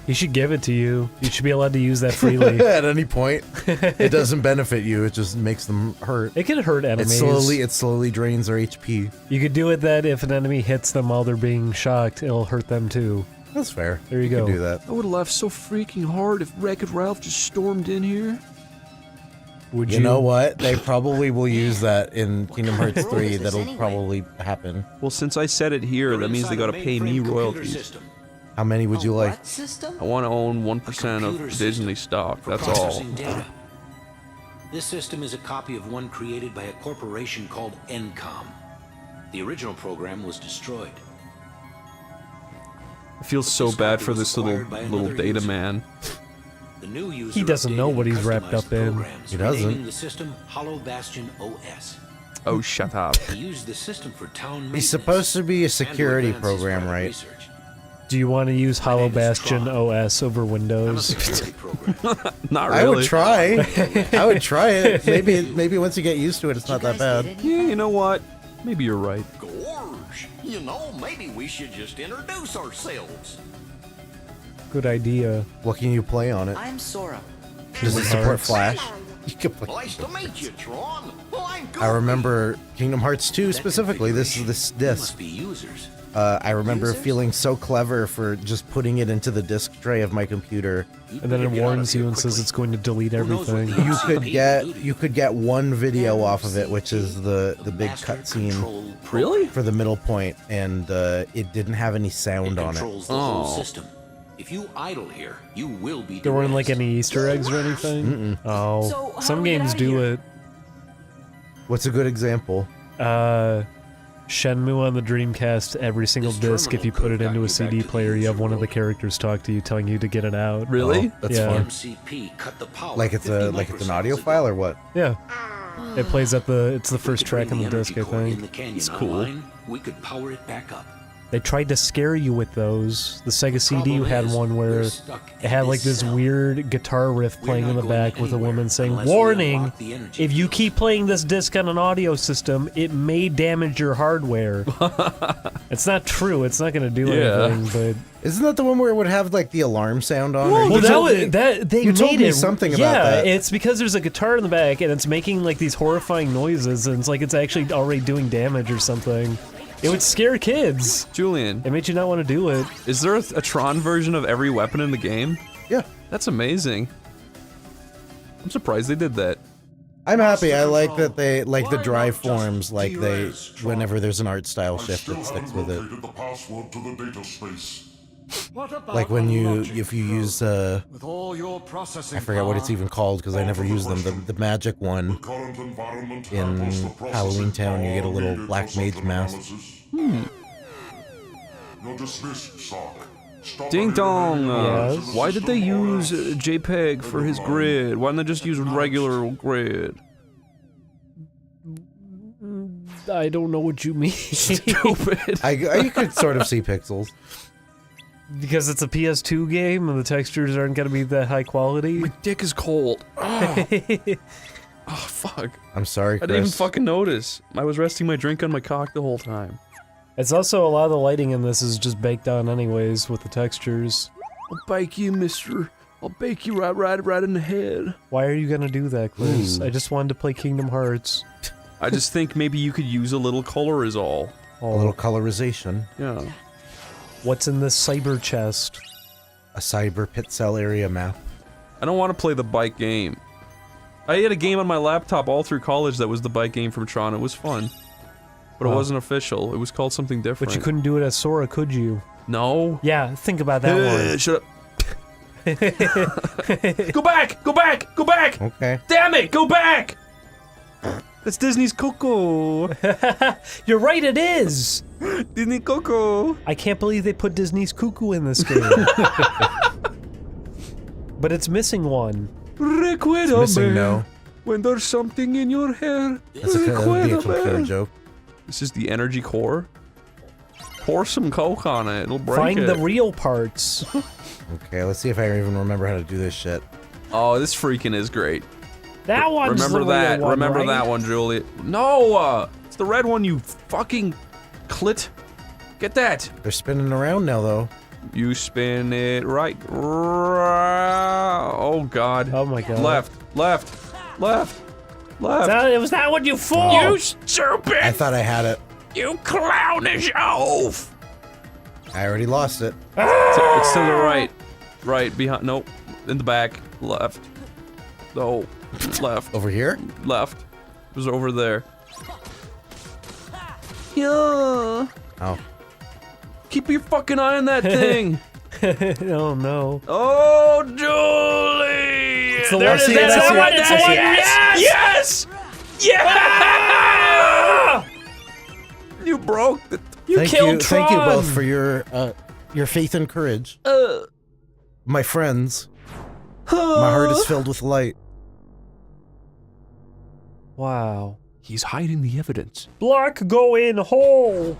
S3: He should give it to you. You should be allowed to use that freely.
S4: At any point. It doesn't benefit you, it just makes them hurt.
S3: It can hurt enemies.
S4: It slowly drains their HP.
S3: You could do it that if an enemy hits them while they're being shocked, it'll hurt them too.
S4: That's fair.
S3: There you go.
S4: Could do that.
S2: I would have laughed so freaking hard if Wreck-It Ralph just stormed in here.
S3: Would
S4: You know what? They probably will use that in Kingdom Hearts 3. That'll probably happen.
S2: Well, since I said it here, that means they gotta pay me royalties.
S4: How many would you like?
S2: I want to own 1% of Disney stock, that's all.
S14: Processing data. This system is a copy of one created by a corporation called Encom. The original program was destroyed.
S2: I feel so bad for this little data man.
S14: The new user
S3: He doesn't know
S14: updated
S3: what
S14: and
S3: he's wrapped up
S14: customized
S3: in.
S14: programs,
S4: He doesn't.
S14: renaming the system Hollow Bastion OS.
S2: Oh, shut up.
S14: He used the system for town
S4: He's supposed to be a security program, right?
S3: Do you want to use Hollow Bastion OS over Windows?
S2: Not really.
S4: I would try. I would try it. Maybe once you get used to it, it's not that bad.
S2: Yeah, you know what? Maybe you're right.
S5: Gorge, you know, maybe we should just introduce ourselves.
S3: Good idea.
S4: What can you play on it?
S1: I'm Sora.
S4: Does it support Flash? You can play.
S5: Nice to meet you, Tron. Well, I'm
S4: I remember Kingdom Hearts 2 specifically. This disc.
S14: Must be users.
S4: I remember feeling so clever for just putting it into the disk tray of my computer.
S3: And then it warns you and says it's going to delete everything.
S4: You could get one video off of it, which is the big cutscene.
S2: Really?
S4: For the middle point, and it didn't have any sound on it.
S14: Controls the whole system. If you idle here, you will be.
S3: There weren't like any Easter eggs or anything? Oh.
S1: So, how
S3: Some
S1: do we get
S3: games
S1: out
S3: do
S1: here?
S3: it.
S4: What's a good example?
S3: Shenmue on the Dreamcast, every single disc, if you put it into a CD player, you have one of the characters talk to you, telling you to get it out.
S2: Really?
S4: Oh, that's
S3: Yeah.
S4: fun.
S14: MCP cut the power.
S4: Like it's
S14: 50
S4: an audio file or what?
S3: Yeah. It plays at it's the first track on the disc, I think.
S14: It's
S2: cool.
S14: We could power it back up.
S3: They tried to scare you with those. The Sega CD had one where it had like this weird guitar riff playing in the back with a woman saying, "Warning! If you keep playing this disc on an audio system, it may damage your hardware." It's not true. It's not going to do anything, but
S4: Isn't that the one where it would have like the alarm sound on?
S3: well, they
S4: you told
S3: made
S4: me
S3: it
S4: something about
S3: yeah,
S4: that.
S3: it's because there's a guitar in the back and it's making like these horrifying noises, and it's like it's actually already doing damage or something. It would scare kids.
S2: Julian.
S3: It made you not want to do it.
S2: Is there a Tron version of every weapon in the game?
S4: Yeah.
S2: That's amazing. I'm surprised they did that.
S4: I'm happy. I like that they like the drive forms. Like whenever there's an art style shift, it sticks with it.
S10: The password to the data space.
S4: Like when if you use
S10: With all your processing
S4: I forget what it's even called because I never use them. The magic one in Halloween Town, you get a little black mage mask.
S10: You're dismissed, Sock.
S2: Ding dong! Why did they use JPEG for his grid? Why didn't they just use regular grid?
S3: I don't know what you mean.
S2: Stupid.
S4: You could sort of see pixels.
S3: Because it's a PS2 game and the textures aren't going to be that high quality?
S2: My dick is cold. Oh, oh fuck.
S4: I'm sorry, Chris.
S2: I didn't even fucking notice. I was resting my drink on my cock the whole time.
S3: It's also a lot of the lighting in this is just baked on anyways with the textures.
S2: I'll bake you, mister. I'll bake you right in the head.
S3: Why are you gonna do that, Chris? I just wanted to play Kingdom Hearts.
S2: I just think maybe you could use a little color is all.
S4: A little colorization.
S2: Yeah.
S3: What's in this cyber chest?
S4: A cyber pit cell area map.
S2: I don't want to play the bike game. I had a game on my laptop all through college that was the bike game from Tron. It was fun. But it wasn't official. It was called something different.
S3: But you couldn't do it as Sora, could you?
S2: No.
S3: Yeah, think about that one.
S2: Shut up. Go back! Go back! Go back!
S4: Okay.
S2: Damn it! Go back! That's Disney's Coco.
S3: You're right, it is!
S2: Disney Coco.
S3: I can't believe they put Disney's Cuckoo in this game. But it's missing one.
S2: Recuerdo
S4: Missing no.
S2: when there's something in your hair.
S4: That's a computer joke.
S2: This is the energy core. Pour some Coke on it, it'll break
S3: Find
S2: it.
S3: the real parts.
S4: Okay, let's see if I even remember how to do this shit.
S2: Oh, this freaking is great.
S3: That one's
S2: Remember
S3: the
S2: that.
S3: real one,
S2: Remember
S3: right?
S2: that one, Julie. No! It's the red one, you fucking clit. Get that!
S4: They're spinning around now, though.
S2: You spin it right. Oh god.
S3: Oh my god.
S2: Left. Was
S3: that what you fool?
S2: You stupid!
S4: I thought I had it.
S2: You clownish oaf!
S4: I already lost it.
S2: It's to the right. Right, behind. Nope. In the back. Left. No. Left.
S4: Over here?
S2: Left. It was over there. Yeah.
S4: Oh.
S2: Keep your fucking eye on that thing.
S3: Oh no.
S2: Oh, Julie!
S3: It's the
S2: There
S3: one.
S2: it is.
S3: That's
S2: That's
S3: the
S2: it.
S3: one. It's the one.
S2: Yes! Yeah! You broke the.
S3: You killed Tron.
S4: Thank you both for your faith and courage. My friends. My heart is filled with light.
S3: Wow.
S2: He's hiding the evidence.
S3: Block go in hole.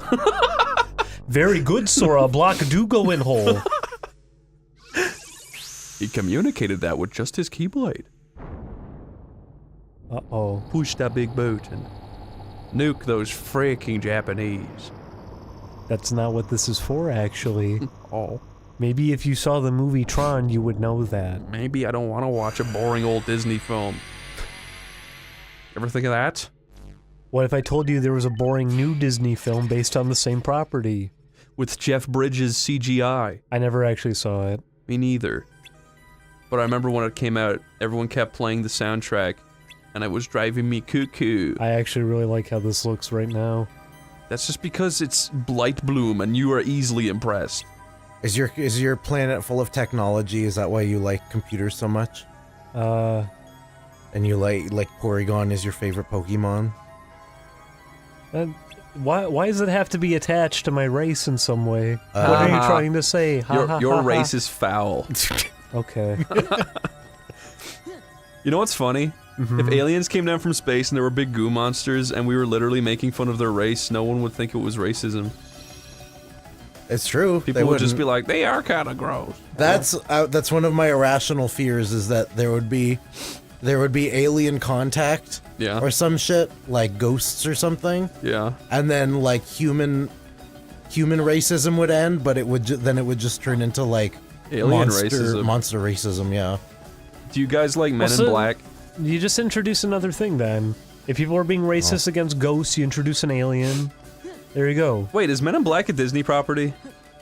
S3: Very good, Sora. Block do go in hole.
S2: He communicated that with just his keyblade.
S3: Uh-oh.
S2: Push that big boat and nuke those freaking Japanese.
S3: That's not what this is for, actually.
S2: Oh.
S3: Maybe if you saw the movie Tron, you would know that.
S2: Maybe I don't want to watch a boring old Disney film. Ever think of that?
S3: What if I told you there was a boring new Disney film based on the same property?
S2: With Jeff Bridges' CGI.
S3: I never actually saw it.
S2: Me neither. But I remember when it came out, everyone kept playing the soundtrack, and it was driving me cuckoo.
S3: I actually really like how this looks right now.
S2: That's just because it's Blight Bloom, and you are easily impressed.
S4: Is your planet full of technology? Is that why you like computers so much? And you like Porygon is your favorite Pokemon?
S3: Why does it have to be attached to my race in some way? What are you trying to say?
S2: Your race is foul.
S3: Okay.
S2: You know what's funny? If aliens came down from space and there were big goo monsters and we were literally making fun of their race, no one would think it was racism.
S4: It's true.
S2: People would just be like, they are kind of gross.
S4: That's one of my irrational fears, is that there would be alien contact, or some shit like ghosts or something.
S2: Yeah.
S4: And then like human racism would end, but it would then it would just turn into like
S2: alien
S4: monster racism. Yeah.
S2: Do you guys like Men in Black?
S3: You just introduce another thing then. If people are being racist against ghosts, you introduce an alien. There you go.
S2: Wait, is Men in Black a Disney property?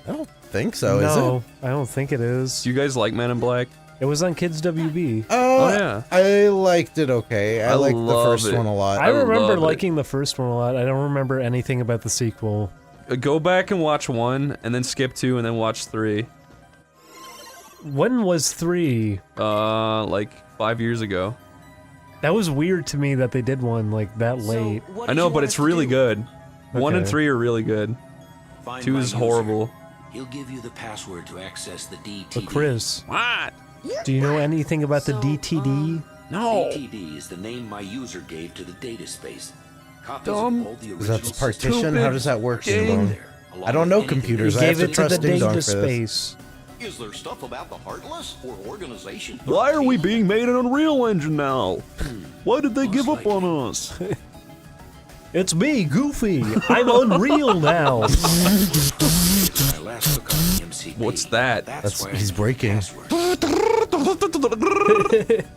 S4: I don't think so,
S3: no,
S4: is it?
S3: I don't think it is.
S2: Do you guys like Men in Black?
S3: It was on Kids WB.
S2: Oh yeah.
S4: I liked it okay. I liked the first one a lot.
S3: I remember liking the first one a lot. I don't remember anything about the sequel.
S2: Go back and watch 1, and then skip 2, and then watch 3.
S3: When was 3?
S2: Like 5 years ago.
S3: That was weird to me that they did one like that late.
S2: I know, but it's really good. 1 and
S3: Okay.
S2: 3 are really good.
S14: Find
S2: 2
S14: my
S2: is
S14: user.
S2: horrible.
S14: He'll give you the password to access the DTD.
S3: But Chris,
S2: what?
S3: Do you know anything about the DTD?
S2: No.
S14: DTD is the name my user gave to the data space. Copies
S2: Dumb.
S14: of all the
S4: Is that
S14: original
S4: partition?
S14: systems
S4: How does that work,
S14: are
S4: Ding-dong?
S14: there, along
S4: I don't
S14: with
S4: know
S14: anything
S4: computers.
S3: You
S4: I have
S3: gave
S4: to
S3: it to
S4: trust
S3: the
S4: Ding Dong
S3: data
S4: for this.
S3: space.
S9: Is there stuff about the Heartless or Organization?
S12: Why are we being made an Unreal Engine now? Why did they give up on us?
S3: It's me, Goofy. I'm Unreal now.
S14: When I last took on the MCP,
S2: What's that?
S14: That's why I
S4: He's
S14: need the
S4: breaking.
S14: password.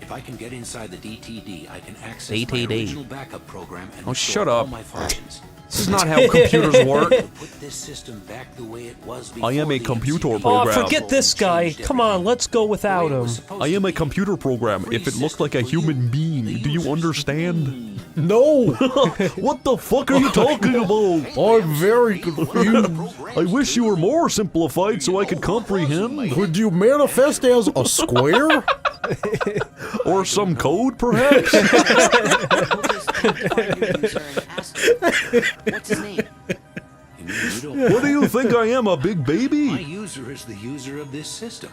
S14: If I can get inside the DTD, I can access my
S2: DTD.
S14: original backup program and
S2: Oh,
S14: restore
S2: shut
S14: all
S2: up.
S14: my functions.
S2: This is not how computers work.
S14: Put this system back the way it was before
S12: I am a
S14: the
S12: computer
S14: MCP.
S3: Oh,
S12: program.
S3: forget this guy. Come on, let's go without him.
S12: I am a computer program. If it looked like a human being, do you understand?
S4: No!
S12: What the fuck are you talking about?
S4: I'm very confused.
S12: I wish you were more simplified so I could comprehend.
S4: Could you manifest as a square?
S12: Or some code, perhaps?
S1: What's his name?
S14: You mean you don't
S12: What do you think I am, a big
S14: My
S12: baby?
S14: user is the user of this system.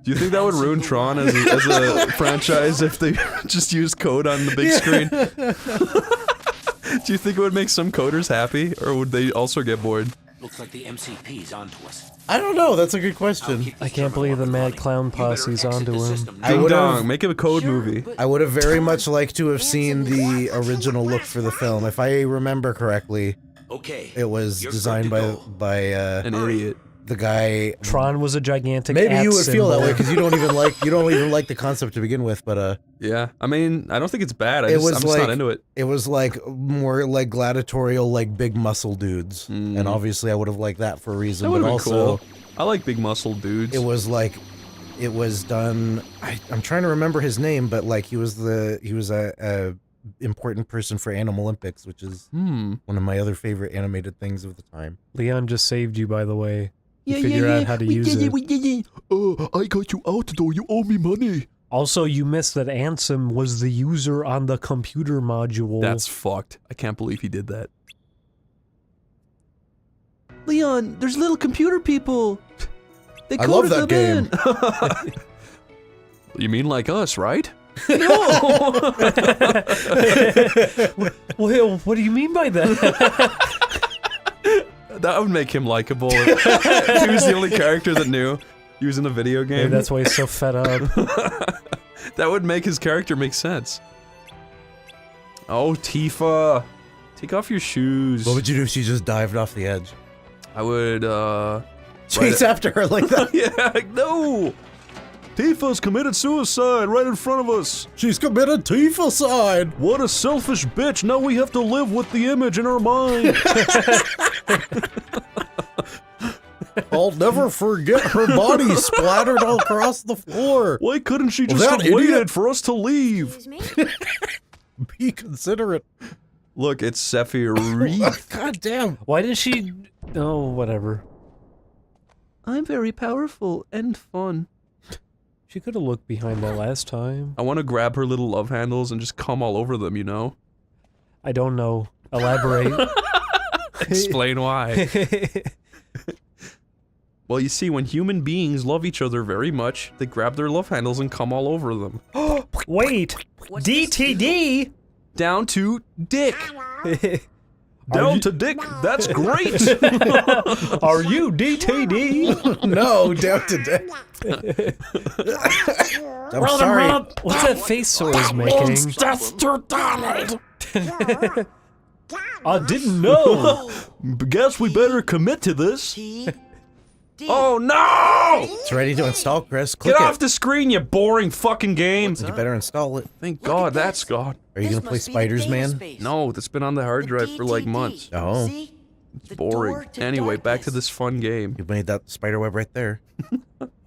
S2: Do you think that would ruin Tron as a franchise if they just used code on the big screen? Do you think it would make some coders happy, or would they also get bored?
S14: Looks like the MCP's onto us.
S4: I don't know. That's a good question.
S3: I can't believe the Mad Clown Posse's onto him.
S4: I would have
S2: make it a code movie.
S4: I would have very much liked to have seen the original look for the film. If I remember correctly, it was designed by
S2: an idiot.
S4: The guy.
S3: Tron was a gigantic.
S4: Maybe you would
S3: symbol.
S4: feel that way because you don't even like the concept to begin with. But
S2: yeah, I mean, I don't think it's bad. I'm just not into it.
S4: It was like more like gladiatorial, like big muscle dudes, and obviously I would have liked that for a reason.
S2: That
S4: but
S2: would've been
S4: also,
S2: cool. I like big muscle dudes.
S4: It was like, it was done. I'm trying to remember his name, but like he was a important person for Animal Olympics, which is one of my other favorite animated things of the time.
S3: Leon just saved you, by the way. You figure out how to use it.
S12: I got you out though, you owe me money.
S3: Also, you missed that Ansem was the user on the computer module.
S2: That's fucked. I can't believe he did that. Leon, there's little computer people. They
S4: I love that game.
S2: You mean like us, right?
S3: No! Well, what do you mean by that?
S2: That would make him likable. He was the only character that knew he was in a video game.
S3: Maybe that's why he's so fed up.
S2: That would make his character make sense. Oh, Tifa. Take off your shoes.
S4: What would you do if she just dived off the edge?
S2: I would,
S4: chase after her like that?
S2: Yeah, no!
S12: Tifa's committed suicide right in front of us.
S4: She's committed Tifa-cide.
S12: What a selfish bitch. Now we have to live with the image in our mind.
S4: I'll never forget her body splattered all across the floor.
S12: Why couldn't she just have waited for us to leave?
S4: Be considerate.
S2: Look, it's Sephiroth.
S4: God damn.
S3: Why didn't she... Oh, whatever.
S2: I'm very powerful and fun.
S3: She could have looked behind that last time.
S2: I want to grab her little love handles and just come all over them, you know?
S3: I don't know. Elaborate.
S2: Explain why. Well, you see, when human beings love each other very much, they grab their love handles and come all over them.
S3: Wait! DTD?
S2: Down to dick.
S12: Down to dick? That's great!
S3: Are you DTD?
S4: No, down to dick. I'm sorry.
S3: What's that face Sora's making?
S8: Just to Donald.
S3: I didn't know.
S12: Guess we better commit to this.
S2: Oh no!
S4: It's ready to install, Chris. Click
S2: Get
S4: it.
S2: off the screen, you boring fucking game!
S4: You better install it.
S2: Thank God that's gone.
S4: Are you gonna play Spiders Man?
S2: No, that's been on the hard drive for like months.
S4: Oh.
S2: It's boring. Anyway, back to this fun game.
S4: You made that spider web right there.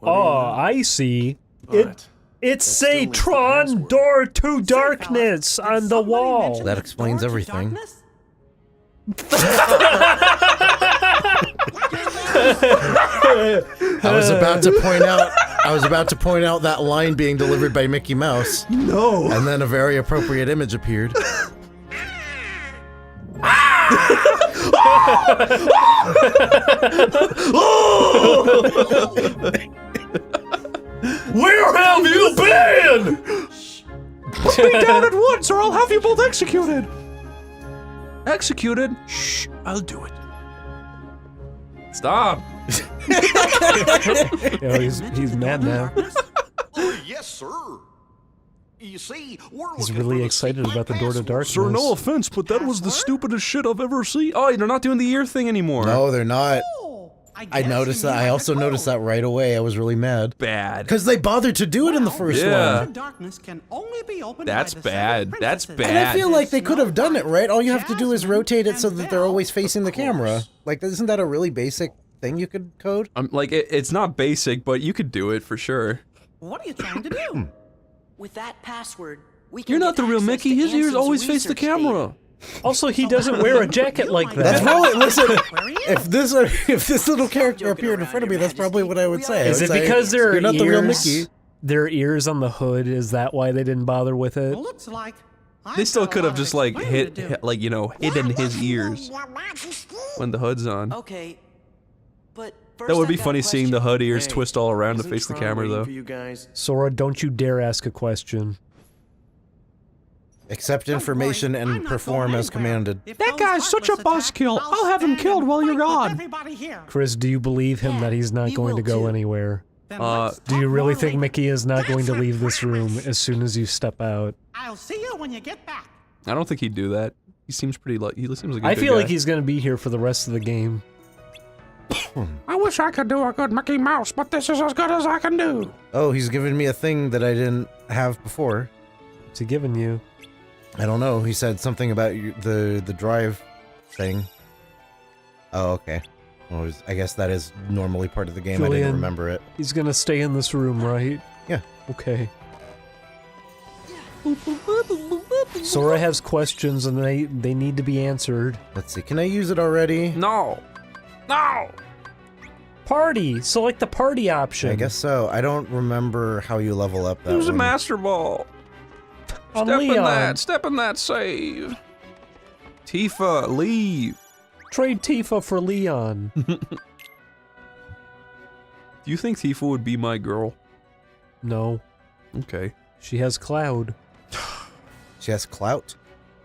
S3: Oh, I see. It say Tron Door to Darkness on the wall.
S4: That explains everything. I was about to point out that line being delivered by Mickey Mouse.
S12: No.
S4: And then a very appropriate image appeared.
S12: Where have you been? Put me down at once or I'll have you both executed.
S2: Executed? Shh, I'll do it. Stop.
S3: Yo, he's mad now.
S5: Yes, sir. You see,
S3: He's really excited about the Door to Darkness.
S12: Sir, no offense, but that was the stupidest shit I've ever seen.
S2: Oh, they're not doing the ear thing anymore.
S4: No, they're not. I noticed that. I also noticed that right away. I was really mad.
S2: Bad.
S4: Because they bothered to do it in the first one.
S9: Darkness can only be opened
S2: That's bad. That's bad.
S4: And I feel like they could have done it, right? All you have to do is rotate it so that they're always facing the camera. Like, isn't that a really basic thing you could code?
S2: Like, it's not basic, but you could do it for sure.
S9: What are you trying to do?
S1: With that password, we can
S2: You're not
S1: get
S2: the real
S1: access
S2: Mickey.
S1: to
S2: His ears
S1: Anson's
S2: always face the
S1: research data.
S2: camera.
S3: Also, he doesn't wear a jacket like that.
S4: That's probably, listen, if this little character appeared in front of me, that's probably what I would say.
S3: Is it because there are
S4: you're not the real
S3: ears?
S4: Mickey.
S3: There are ears on the hood. Is that why they didn't bother with it?
S9: Looks like
S2: They still could have just like like you know, hidden his ears when the hood's on.
S1: Okay, but first
S2: That would
S1: I've
S2: be
S1: got a
S2: funny seeing the
S1: question.
S2: HUD ears twist all around to face the camera, though.
S5: For you guys.
S3: Sora, don't you dare ask a question.
S4: Accept information and perform as commanded.
S12: That guy's such a buzzkill. I'll have him killed while you're gone.
S3: Chris, do you believe him that he's not going to go anywhere? Do you really think Mickey is not going to leave this room as soon as you step out?
S9: I'll see you when you get back.
S2: I don't think he'd do that. He seems pretty he seems like a good
S3: I feel
S2: guy.
S3: like he's going to be here for the rest of the game.
S12: I wish I could do a good Mickey Mouse, but this is as good as I can do.
S4: Oh, he's giving me a thing that I didn't have before.
S3: What's he giving you?
S4: I don't know. He said something about the drive thing. Oh, okay. Well, I guess that is normally part of the game. I didn't remember it.
S3: He's gonna stay in this room, right?
S4: Yeah.
S3: Okay. Sora has questions and they need to be answered.
S4: Let's see. Can I use it already?
S2: No. No.
S3: Party. Select the party option.
S4: I guess so. I don't remember how you level up that
S2: Use a
S4: one.
S2: Master Ball.
S3: On
S2: Step in
S3: Leon.
S2: that. Step in that save. Tifa, leave.
S3: Trade Tifa for Leon.
S2: Do you think Tifa would be my girl?
S3: No.
S2: Okay.
S3: She has Cloud.
S4: She has clout?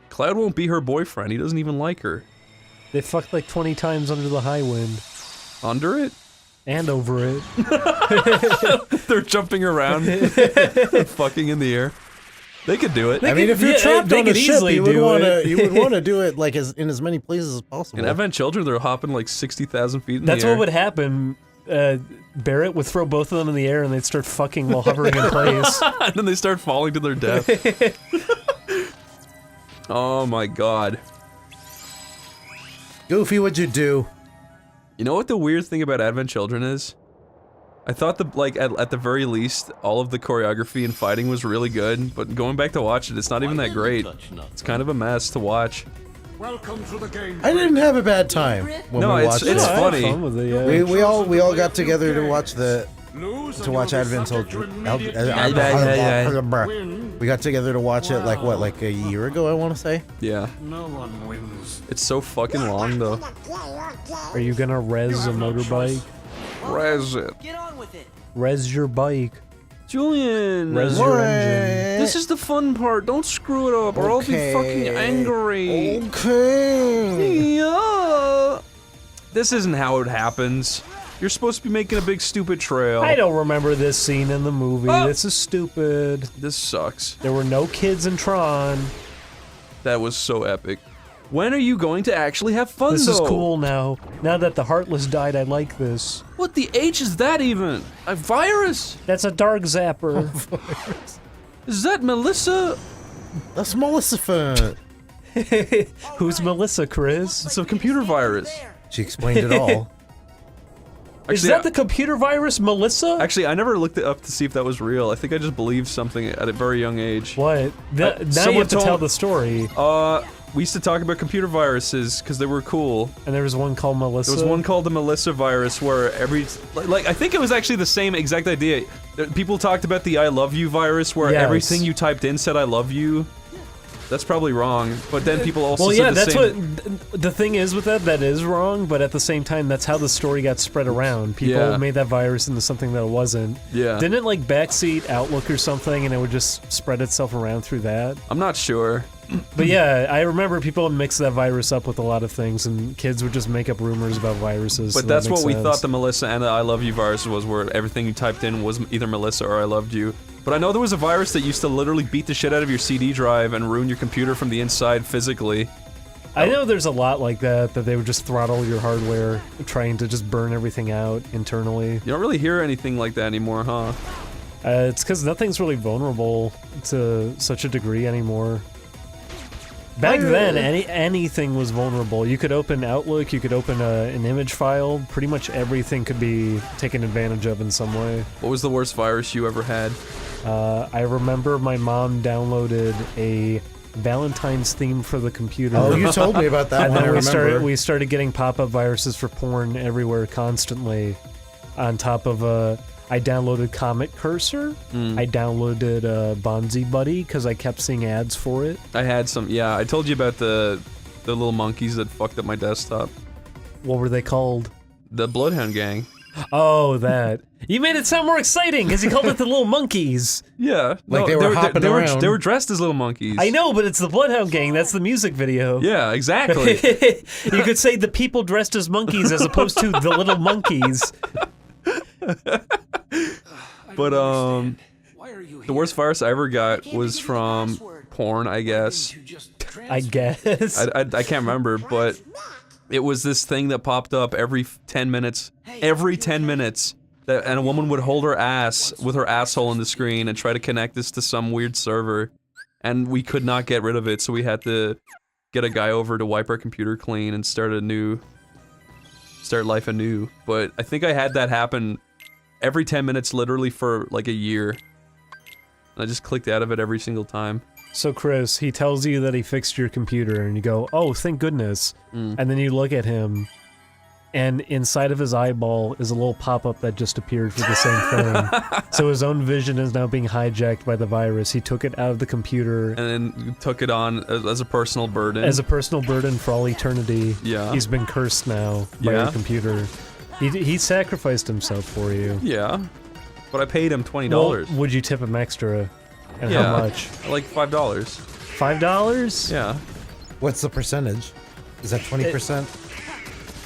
S2: Cloud won't be her boyfriend. He doesn't even like her.
S3: They fucked like 20 times under the high wind.
S2: Under it?
S3: And over it.
S2: They're jumping around. Fucking in the air. They could do it.
S4: I mean, if you're trapped on a ship, you would want to do it like in as many places as possible.
S2: In Advent Children, they're hopping like 60,000 feet in
S3: That's
S2: the air.
S3: what would happen. Barrett would throw both of them in the air and they'd start fucking while hovering in place.
S2: And then they start falling to their death. Oh my god.
S4: Goofy, what'd you do?
S2: You know what the weird thing about Advent Children is? I thought at the very least, all of the choreography and fighting was really good, but going back to watch it, it's not even that great. It's kind of a mess to watch.
S10: Welcome to the game.
S4: I didn't have a bad time when we watched it.
S2: It's funny.
S4: We all got together to watch Advent Children. We got together to watch it like a year ago, I want to say.
S2: Yeah.
S10: No one wins.
S2: It's so fucking long though.
S3: Are you gonna res a motorbike?
S2: Res it.
S1: Get on with it.
S3: Res your bike.
S2: Julian!
S3: Res your engine.
S2: This is the fun part. Don't screw it up or I'll be fucking angry.
S4: Okay.
S2: Yeah. This isn't how it happens. You're supposed to be making a big stupid trail.
S3: I don't remember this scene in the movie. This is stupid.
S2: This sucks.
S3: There were no kids in Tron.
S2: That was so epic. When are you going to actually have fun,
S3: This
S2: though?
S3: is cool now. Now that the Heartless died, I like this.
S2: What the H is that even? A virus?
S3: That's a Dark Zapper.
S2: Is that Melissa?
S4: That's Maleficent.
S3: Who's Melissa, Chris?
S2: It's a computer virus.
S4: She explained it all.
S3: Is that the computer virus, Melissa?
S2: Actually, I never looked it up to see if that was real. I think I just believed something at a very young age.
S3: What? Now you have to tell the story.
S2: We used to talk about computer viruses because they were cool.
S3: And there was one called Melissa?
S2: There was one called the Melissa virus where I think it was actually the same exact idea. People talked about the I love you virus where everything you typed in said I love you. That's probably wrong, but then people also said the same.
S3: What the thing is with that is wrong, but at the same time, that's how the story got spread around. People made that virus into something that it wasn't.
S2: Yeah.
S3: Didn't it like backseat Outlook or something, and it would just spread itself around through that?
S2: I'm not sure.
S3: But yeah, I remember people would mix that virus up with a lot of things, and kids would just make up rumors about viruses.
S2: But
S3: so
S2: that's
S3: that
S2: what
S3: makes
S2: we
S3: sense.
S2: thought the Melissa and the I love you virus was, where everything you typed in was either Melissa or I loved you. But I know there was a virus that used to literally beat the shit out of your CD drive and ruin your computer from the inside physically.
S3: I know there's a lot like that they would just throttle your hardware, trying to just burn everything out internally.
S2: You don't really hear anything like that anymore, huh?
S3: It's because nothing's really vulnerable to such a degree anymore. Back then, anything was vulnerable. You could open Outlook, you could open an image file, pretty much everything could be taken advantage of in some way.
S2: What was the worst virus you ever had?
S3: I remember my mom downloaded a Valentine's theme for the computer.
S4: Oh, you told me about that
S3: and
S4: one,
S3: then
S4: I remember.
S3: we started getting pop-up viruses for porn everywhere constantly. On top of I downloaded Comet Cursor. I downloaded Bonzi Buddy because I kept seeing ads for it.
S2: I had some, yeah. I told you about the little monkeys that fucked up my desktop.
S3: What were they called?
S2: The Bloodhound Gang.
S3: Oh, that. You made it sound more exciting because you called it the little monkeys.
S2: Yeah.
S4: Like they were hopping around.
S2: They were dressed as little monkeys.
S3: I know, but it's the Bloodhound Gang. That's the music video.
S2: Yeah, exactly.
S3: You could say the people dressed as monkeys as opposed to the little monkeys.
S2: But, the worst virus I ever got was from porn, I guess.
S3: I guess.
S2: I can't remember, but it was this thing that popped up every 10 minutes. Every 10 minutes. And a woman would hold her ass with her asshole in the screen and try to connect this to some weird server. And we could not get rid of it, so we had to get a guy over to wipe our computer clean and start life anew. But I think I had that happen every 10 minutes literally for like a year. And I just clicked out of it every single time.
S3: So Chris, he tells you that he fixed your computer and you go, oh, thank goodness. And then you look at him and inside of his eyeball is a little pop-up that just appeared for the same thing. So his own vision is now being hijacked by the virus. He took it out of the computer.
S2: And then took it on as a personal burden.
S3: As a personal burden for all eternity.
S2: Yeah.
S3: He's been cursed now by your computer. He sacrificed himself for you.
S2: Yeah. But I paid him $20.
S3: Well, would you tip him extra? And how much?
S2: Like $5.
S3: $5?
S2: Yeah. What's
S4: the percentage? Is that 20%?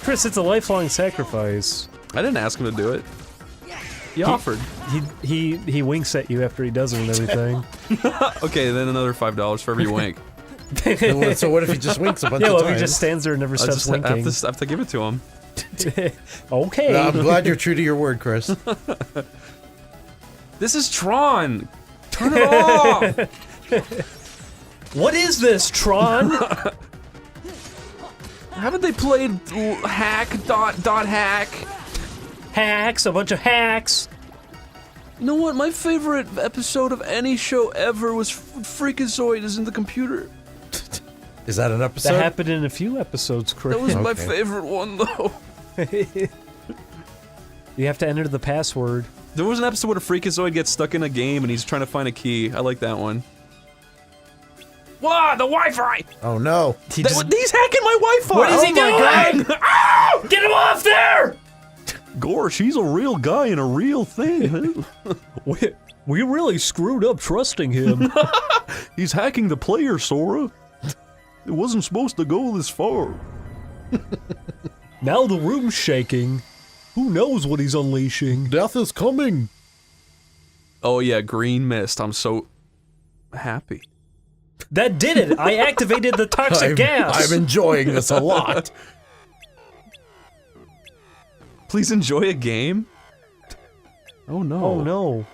S3: Chris, it's a lifelong sacrifice.
S2: I didn't ask him to do it. He offered.
S3: He winks at you after he does it and everything.
S2: Okay, then another $5 for every wink.
S4: So what if he just winks a bunch of
S3: Yeah,
S4: times?
S3: well, if he just stands there and never stops winking.
S2: I have to give it to him.
S3: Okay.
S4: No, I'm glad you're true to your word, Chris.
S2: This is Tron! Turn it off!
S3: What is this, Tron?
S2: Haven't they played hack, dot hack?
S3: Hacks, a bunch of hacks.
S2: You know what? My favorite episode of any show ever was Freakazoid is in the computer.
S4: Is that an episode?
S3: That happened in a few episodes, Chris.
S2: That was my favorite one, though.
S3: You have to enter the password.
S2: There was an episode where a Freakazoid gets stuck in a game and he's trying to find a key. I like that one. Wow, the Wi-Fi!
S4: Oh no.
S2: He's hacking my Wi-Fi!
S3: What is he doing? Ow! Get him off there!
S2: Gosh, he's a real guy and a real thing.
S3: We really screwed up trusting him.
S2: He's hacking the player, Sora. It wasn't supposed to go this far.
S3: Now the room's shaking. Who knows what he's unleashing?
S4: Death is coming.
S2: Oh yeah, green mist. I'm so happy.
S3: That did it! I activated the toxic gas!
S4: I'm enjoying this a lot.
S2: Please enjoy a game? Oh no.
S3: Oh no.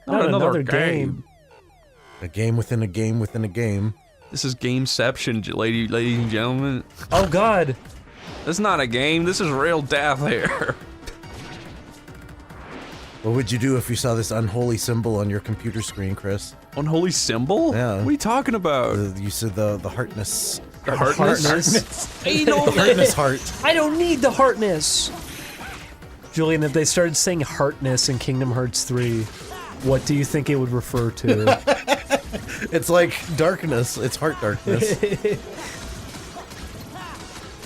S3: Not another game.
S4: A game within a game within a game.
S2: This is Gameception, ladies and gentlemen.
S3: Oh god.
S2: This is not a game, this is real death here.
S4: What would you do if you saw this unholy symbol on your computer screen, Chris?
S2: Unholy symbol?
S4: Yeah.
S2: What are you talking about?
S4: You said the heartness.
S2: The heartness?
S3: Ain't no
S4: the heartness heart.
S3: I don't need the heartness. Julian, if they started saying heartness in Kingdom Hearts 3, what do you think it would refer to?
S4: It's like darkness. It's heart darkness.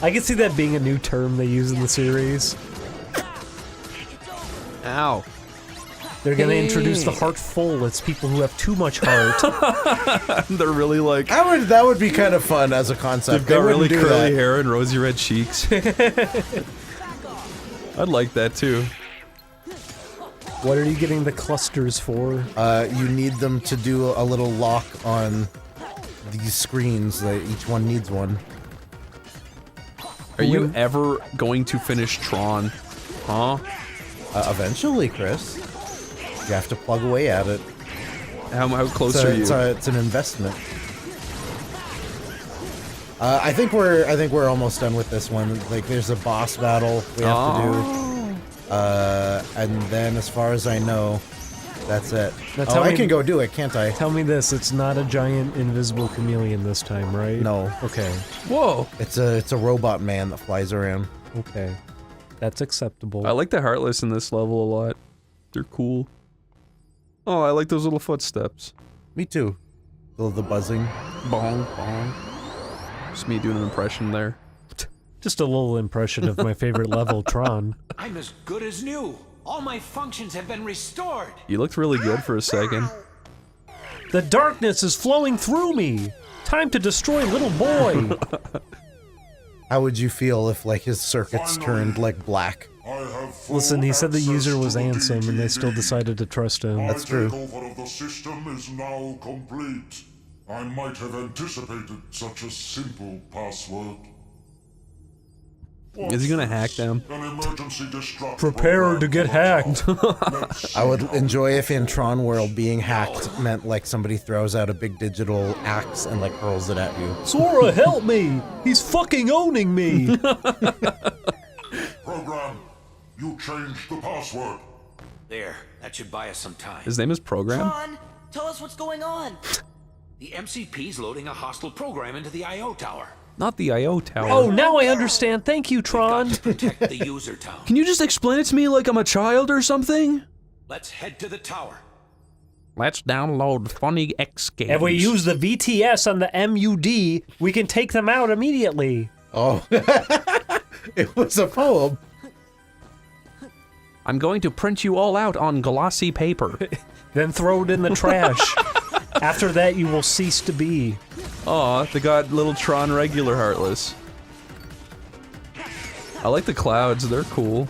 S3: I can see that being a new term they use in the series.
S2: Ow.
S3: They're gonna introduce the heartful. It's people who have too much heart.
S2: They're really like...
S4: That would be kind of fun as a concept.
S2: They've got really curly hair and rosy red cheeks. I'd like that too.
S3: What are you getting the clusters for?
S4: You need them to do a little lock on these screens. Each one needs one.
S2: Are you ever going to finish Tron? Huh?
S4: Eventually, Chris. You have to plug away at it.
S2: How close are you?
S4: It's an investment. I think we're almost done with this one. Like, there's a boss battle we have to do. And then, as far as I know, that's it.
S3: Now
S4: I can go do it, can't I?
S3: Tell me this: it's not a giant invisible chameleon this time, right?
S4: No.
S3: Okay.
S2: Whoa!
S4: It's a robot man that flies around.
S3: Okay. That's acceptable.
S2: I like the Heartless in this level a lot. They're cool. Oh, I like those little footsteps.
S4: Me too. The buzzing.
S2: Bong, bong. Just me doing an impression there.
S3: Just a little impression of my favorite level, Tron.
S14: I'm as good as new. All my functions have been restored.
S2: You looked really good for a second.
S3: The darkness is flowing through me. Time to destroy little boy.
S4: How would you feel if, like, his circuits turned, like, black?
S3: Listen, he said the user was Ansem, and they still decided to trust him.
S4: That's true.
S10: My takeover of the system is now complete. I might have anticipated such a simple password.
S2: Is he gonna hack them?
S10: An emergency destruct
S3: Prepare to get hacked.
S4: I would enjoy if in Tron World being hacked meant like somebody throws out a big digital axe and like hurls it at you.
S3: Sora, help me! He's fucking owning me!
S10: Program, you changed the password.
S14: There, that should buy us some time.
S2: His name is Program?
S1: Tron, tell us what's going on.
S14: The MCP's loading a hostile program into the I.O. tower.
S2: Not the I.O. tower.
S3: Oh, now I understand. Thank you, Tron.
S14: Protect the user town.
S2: Can you just explain it to me like I'm a child or something?
S14: Let's head to the tower.
S2: Let's download Funny X games.
S3: If we use the VTS on the MUD, we can take them out immediately.
S4: Oh. It was a poem.
S2: I'm going to print you all out on glossy paper.
S3: Then throw it in the trash. After that, you will cease to be.
S2: Aw, they got little Tron regular Heartless. I like the clouds, they're cool.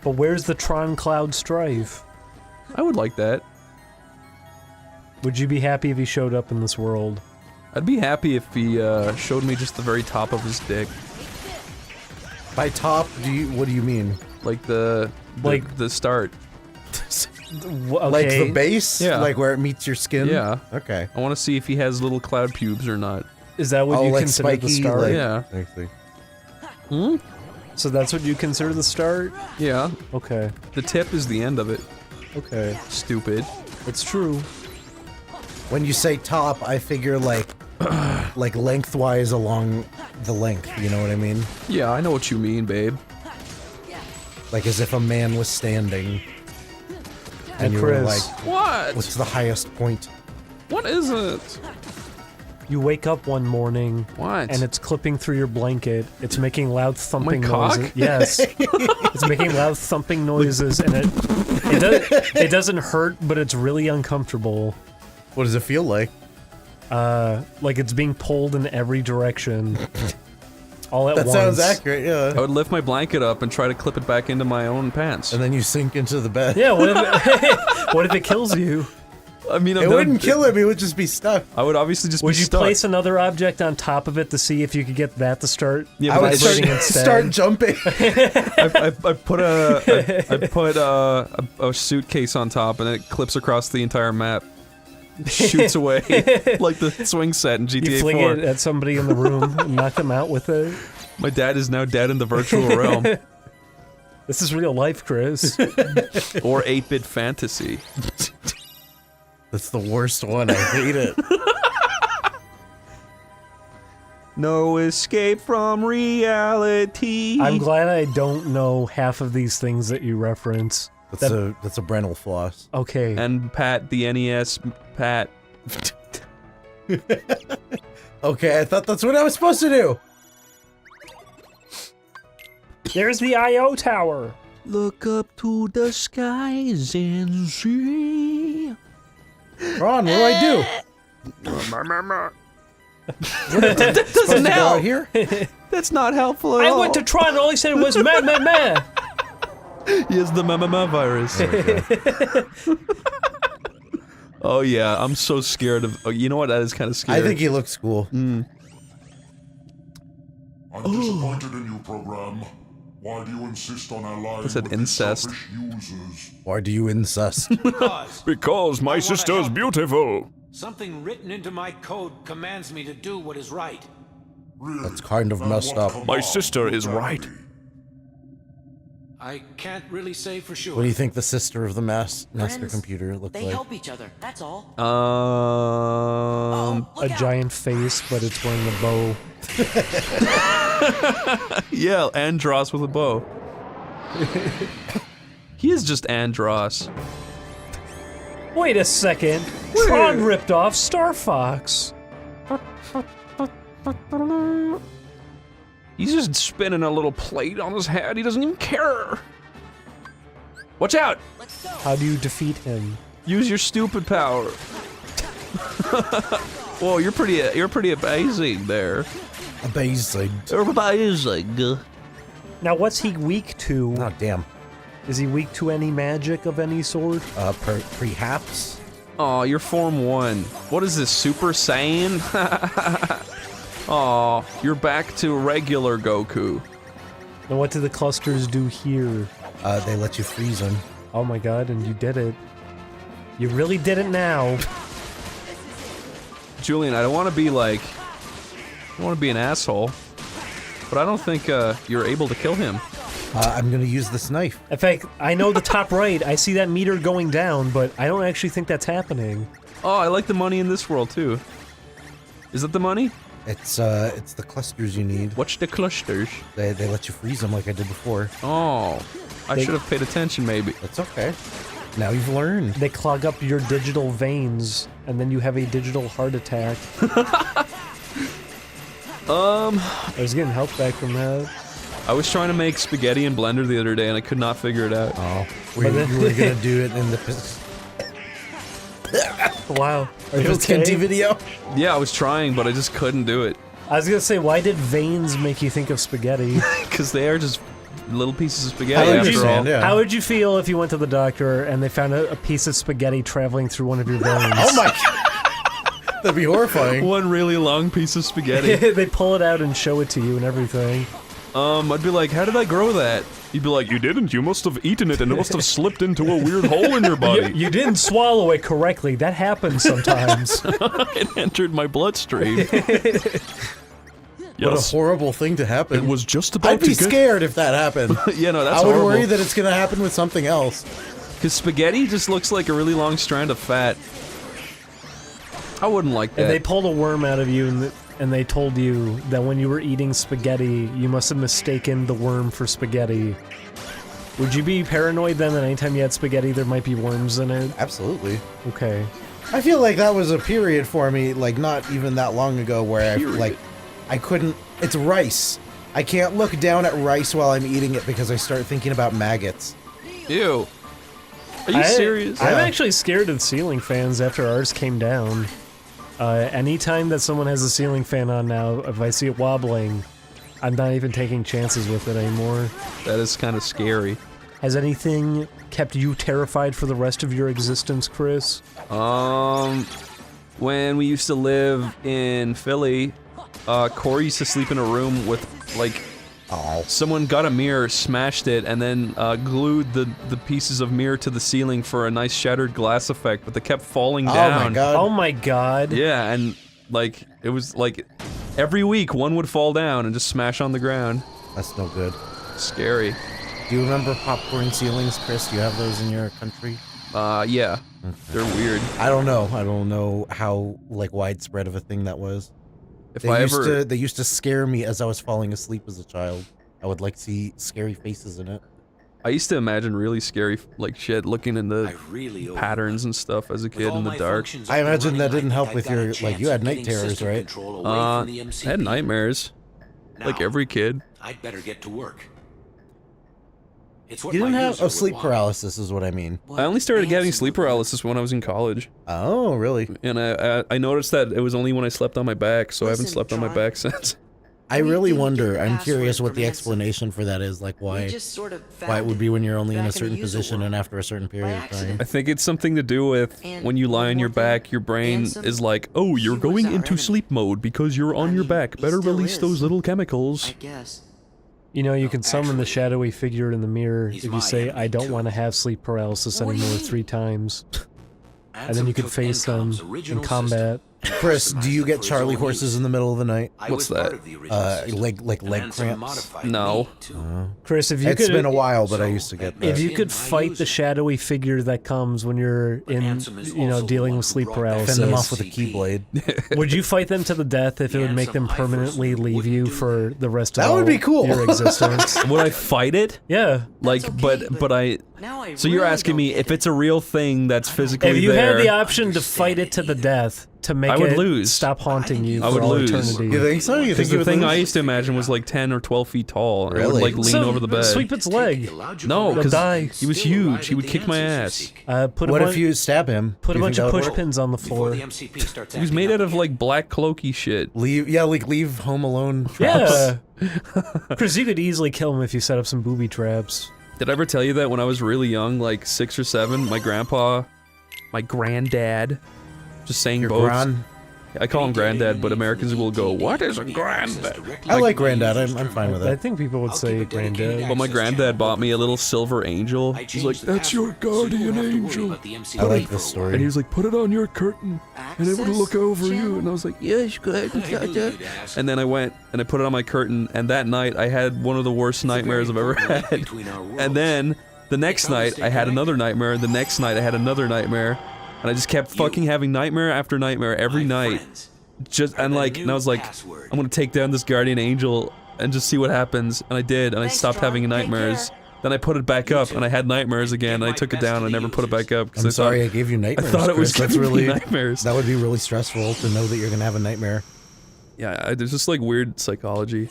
S3: But where's the Tron Cloud Strife?
S2: I would like that.
S3: Would you be happy if he showed up in this world?
S2: I'd be happy if he showed me just the very top of his dick.
S4: By top, what do you mean?
S2: Like the start.
S3: Okay.
S4: Like the base?
S2: Yeah.
S4: Like where it meets your skin?
S2: Yeah.
S4: Okay.
S2: I want to see if he has little cloud pubes or not.
S3: Is that what you
S4: like
S3: consider
S4: spiky,
S3: the start?
S4: like-
S2: Yeah.
S4: I see.
S2: Hmm?
S3: So that's what you consider the start?
S2: Yeah.
S3: Okay.
S2: The tip is the end of it.
S3: Okay.
S2: Stupid.
S3: It's true.
S4: When you say top, I figure like like lengthwise along the length, you know what I mean?
S2: Yeah, I know what you mean, babe.
S4: Like as if a man was standing. And you
S3: Chris.
S4: were like,
S2: What?
S4: what's the highest point?
S2: What is it?
S3: You wake up one morning,
S2: What?
S3: and it's clipping through your blanket. It's making loud thumping
S2: cock?
S3: noises. Yes, it's making loud thumping noises, and it doesn't hurt, but it's really uncomfortable.
S4: What does it feel like?
S3: Like it's being pulled in every direction, all at
S4: That
S3: once.
S4: sounds accurate, yeah.
S2: I would lift my blanket up and try to clip it back into my own pants.
S4: And then you sink into the bed.
S3: Yeah. What if it kills you?
S2: I mean,
S4: It wouldn't kill him, he would just be stuck.
S2: I would obviously just
S3: Would
S2: be
S3: you
S2: stuck.
S3: place another object on top of it to see if you could get that to start
S2: Yeah,
S4: I would
S3: vibrating instead?
S4: start jumping.
S2: I put a suitcase on top and it clips across the entire map. Shoots away like the swing set in GTA
S3: You fling
S2: 4.
S3: it at somebody in the room and knock them out with it.
S2: My dad is now dead in the virtual realm.
S3: This is real life, Chris.
S2: Or 8-bit fantasy.
S4: That's the worst one, I hate it.
S2: No escape from reality.
S3: I'm glad I don't know half of these things that you reference.
S4: That's a Brennel floss.
S3: Okay.
S2: And Pat, the NES Pat.
S4: Okay, I thought that's what I was supposed to do.
S3: There's the I.O. tower.
S2: Look up to the skies and see.
S4: Ron, what do I do?
S2: That doesn't
S4: Go out
S2: help.
S4: here?
S2: That's not helpful at
S3: I
S2: all.
S3: went to try and all he said was meh meh meh.
S2: He has the meh virus. Oh yeah, I'm so scared of. Oh, you know what? That is kind of scary.
S4: I think he looks cool.
S10: I'm disappointed in you, program. Why do you insist on allying
S2: That said
S10: with
S2: incest.
S10: these selfish users?
S4: Why do you incest?
S12: Because my
S14: wanna
S12: sister's
S14: help.
S12: beautiful.
S14: Something written into my code commands me to do what is right.
S10: Really?
S4: That's kind of
S10: Then
S4: messed
S10: what
S4: up.
S10: command
S12: My sister
S10: would
S12: is
S10: that
S12: right.
S10: be?
S14: I can't really say for sure.
S4: What do you think the sister of the master
S1: Friends,
S4: computer looked
S1: They
S4: like?
S1: help each other, that's all.
S3: A giant face, but it's wearing a bow.
S2: Yeah, Andros with a bow. He is just Andros.
S3: Wait a second. Tron ripped off Star Fox.
S2: He's just spinning a little plate on his head. He doesn't even care. Watch out!
S3: How do you defeat him?
S2: Use your stupid power. Whoa, you're pretty amazing there.
S4: Amazing.
S2: Amazing.
S3: Now, what's he weak to?
S4: Oh, damn.
S3: Is he weak to any magic of any sort?
S4: Perhaps.
S2: Aw, you're Form 1. What is this, Super Saiyan? Aw, you're back to regular Goku.
S3: Now, what do the clusters do here?
S4: They let you freeze them.
S3: Oh my god, and you did it. You really did it now.
S2: Julian, I don't want to be like... I don't want to be an asshole. But I don't think you're able to kill him.
S4: I'm gonna use this knife.
S3: In fact, I know the top right, I see that meter going down, but I don't actually think that's happening.
S2: Oh, I like the money in this world, too. Is that the money?
S4: It's the clusters you need.
S2: What's the clusters?
S4: They let you freeze them like I did before.
S2: Oh, I should have paid attention, maybe.
S4: That's okay. Now you've learned.
S3: They clog up your digital veins, and then you have a digital heart attack. I was getting help back from that.
S2: I was trying to make spaghetti in Blender the other day, and I could not figure it out.
S4: Oh, you were gonna do it in the...
S3: Wow. Are you
S4: okay?
S3: okay?
S4: video?
S2: Yeah, I was trying, but I just couldn't do it.
S3: I was gonna say, why did veins make you think of spaghetti?
S2: Because they are just little pieces of spaghetti after all.
S4: Yeah.
S3: How would you feel if you went to the doctor and they found a piece of spaghetti traveling through one of your veins?
S4: Oh my god! That'd be horrifying.
S2: One really long piece of spaghetti.
S3: They pull it out and show it to you and everything.
S2: I'd be like, how did I grow that? You'd be like, you didn't, you must have eaten it and it must have slipped into a weird hole in your body.
S3: You didn't swallow it correctly, that happens sometimes.
S2: It entered my bloodstream.
S4: What a horrible thing to happen.
S2: It was just about
S4: I'd be scared if that happened.
S2: Yeah, no, that's
S4: I would
S2: horrible.
S4: worry that it's gonna happen with something else.
S2: Because spaghetti just looks like a really long strand of fat. I wouldn't like that.
S3: And they pulled a worm out of you and they told you that when you were eating spaghetti, you must have mistaken the worm for spaghetti. Would you be paranoid then that anytime you had spaghetti there might be worms in it?
S4: Absolutely.
S3: Okay.
S4: I feel like that was a period for me, like not even that long ago, where I couldn't... It's rice. I can't look down at rice while I'm eating it because I start thinking about maggots.
S2: Ew. Are you serious?
S3: I'm actually scared of ceiling fans after ours came down. Anytime that someone has a ceiling fan on now, if I see it wobbling, I'm not even taking chances with it anymore.
S2: That is kind of scary.
S3: Has anything kept you terrified for the rest of your existence, Chris?
S2: When we used to live in Philly, Corey used to sleep in a room with, like, someone got a mirror, smashed it, and then glued the pieces of mirror to the ceiling for a nice shattered glass effect, but they kept falling down.
S4: Oh my god.
S3: Oh my god.
S2: Yeah, and, like, it was, like, every week one would fall down and just smash on the ground.
S4: That's no good.
S2: Scary.
S4: Do you remember popcorn ceilings, Chris? Do you have those in your country?
S2: Yeah.
S4: Okay.
S2: They're weird.
S4: I don't know. I don't know how, like, widespread of a thing that was. They used to scare me as I was falling asleep as a child. I would like see scary faces in it.
S2: I used to imagine really scary, like, shit, looking in the patterns and stuff as a kid in the dark.
S4: I imagine that didn't help with your, like, you had night terrors, right?
S2: I had nightmares. Like every kid.
S14: I'd better get to work. It's
S4: You didn't have sleep paralysis is what I mean.
S2: I only started getting sleep paralysis when I was in college.
S4: Oh, really?
S2: And I noticed that it was only when I slept on my back, so I haven't slept on my back since.
S4: I really wonder, I'm curious what the explanation for that is, like why it would be when you're only in a certain position and after a certain period of time.
S2: I think it's something to do with when you lie on your back, your brain is like, oh, you're going into sleep mode because you're on your back, better release those little chemicals.
S1: I guess.
S3: You know, you can summon the shadowy figure in the mirror if you say, I don't want to have sleep paralysis anymore 3 times. And then you can face them in combat.
S4: Chris, do you get Charlie horses in the middle of the night?
S2: What's that?
S4: Leg cramps?
S2: No.
S3: Chris, if you could...
S4: It's been a while, but I used to get that.
S3: If you could fight the shadowy figure that comes when you're in, you know, dealing with sleep paralysis...
S4: Fend them off with a keyblade.
S3: Would you fight them to the death if it would make them permanently leave you for the rest of
S4: That would be cool.
S3: your existence?
S2: Would I fight it?
S3: Yeah.
S2: Like, but I... So you're asking me if it's a real thing that's physically
S3: If you
S2: there...
S3: had the option to fight it to the death, to make
S2: I would
S3: it
S2: lose.
S3: stop haunting you
S2: I
S3: for
S2: would
S3: all
S2: lose.
S3: eternity.
S4: You think so? You
S2: Because
S4: think you
S2: the
S4: would
S2: thing
S4: lose?
S2: I used to imagine was like 10 or 12 feet tall. And it would
S4: Really?
S2: like lean
S3: So,
S2: over the bed.
S3: sweep its leg.
S2: No, because
S3: die.
S2: he was huge. He would kick my ass.
S3: Put
S4: What
S3: a
S4: if you stab him?
S3: put a
S4: Do you
S3: bunch
S4: think
S3: of
S4: that would
S3: push
S4: work?
S3: pins on the floor.
S2: He was made out of like black cloaky shit.
S4: Leave Home Alone traps.
S3: Yeah. Chris, you could easily kill him if you set up some booby traps.
S2: Did I ever tell you that when I was really young, like 6 or 7, my granddad, just saying
S4: Your
S2: both.
S4: gran?
S2: I call him granddad, but Americans will go, "What is a granddad?"
S4: I like granddad. I'm fine with
S3: I
S4: it.
S3: think people would say granddad.
S2: But my granddad bought me a little silver angel. He's like, "That's your guardian angel."
S4: I like this story.
S2: And he was like, "Put it on your curtain, and it would look over you." And I was like, "Yes, good." And then I went and I put it on my curtain, and that night I had one of the worst nightmares I've ever had. And then the next night I had another nightmare, and the next night I had another nightmare, and I just kept fucking having nightmare after nightmare every night. And I was like, I'm gonna take down this guardian angel and just see what happens. And I did, and I stopped having nightmares. Then I put it back up, and I had nightmares again, and I took it down, and I never put it back up.
S4: I'm sorry I gave you nightmares.
S2: I thought it was
S4: Chris. That's really
S2: nightmares.
S4: That would be really stressful to know that you're gonna have a nightmare.
S2: Yeah, there's just like weird psychology.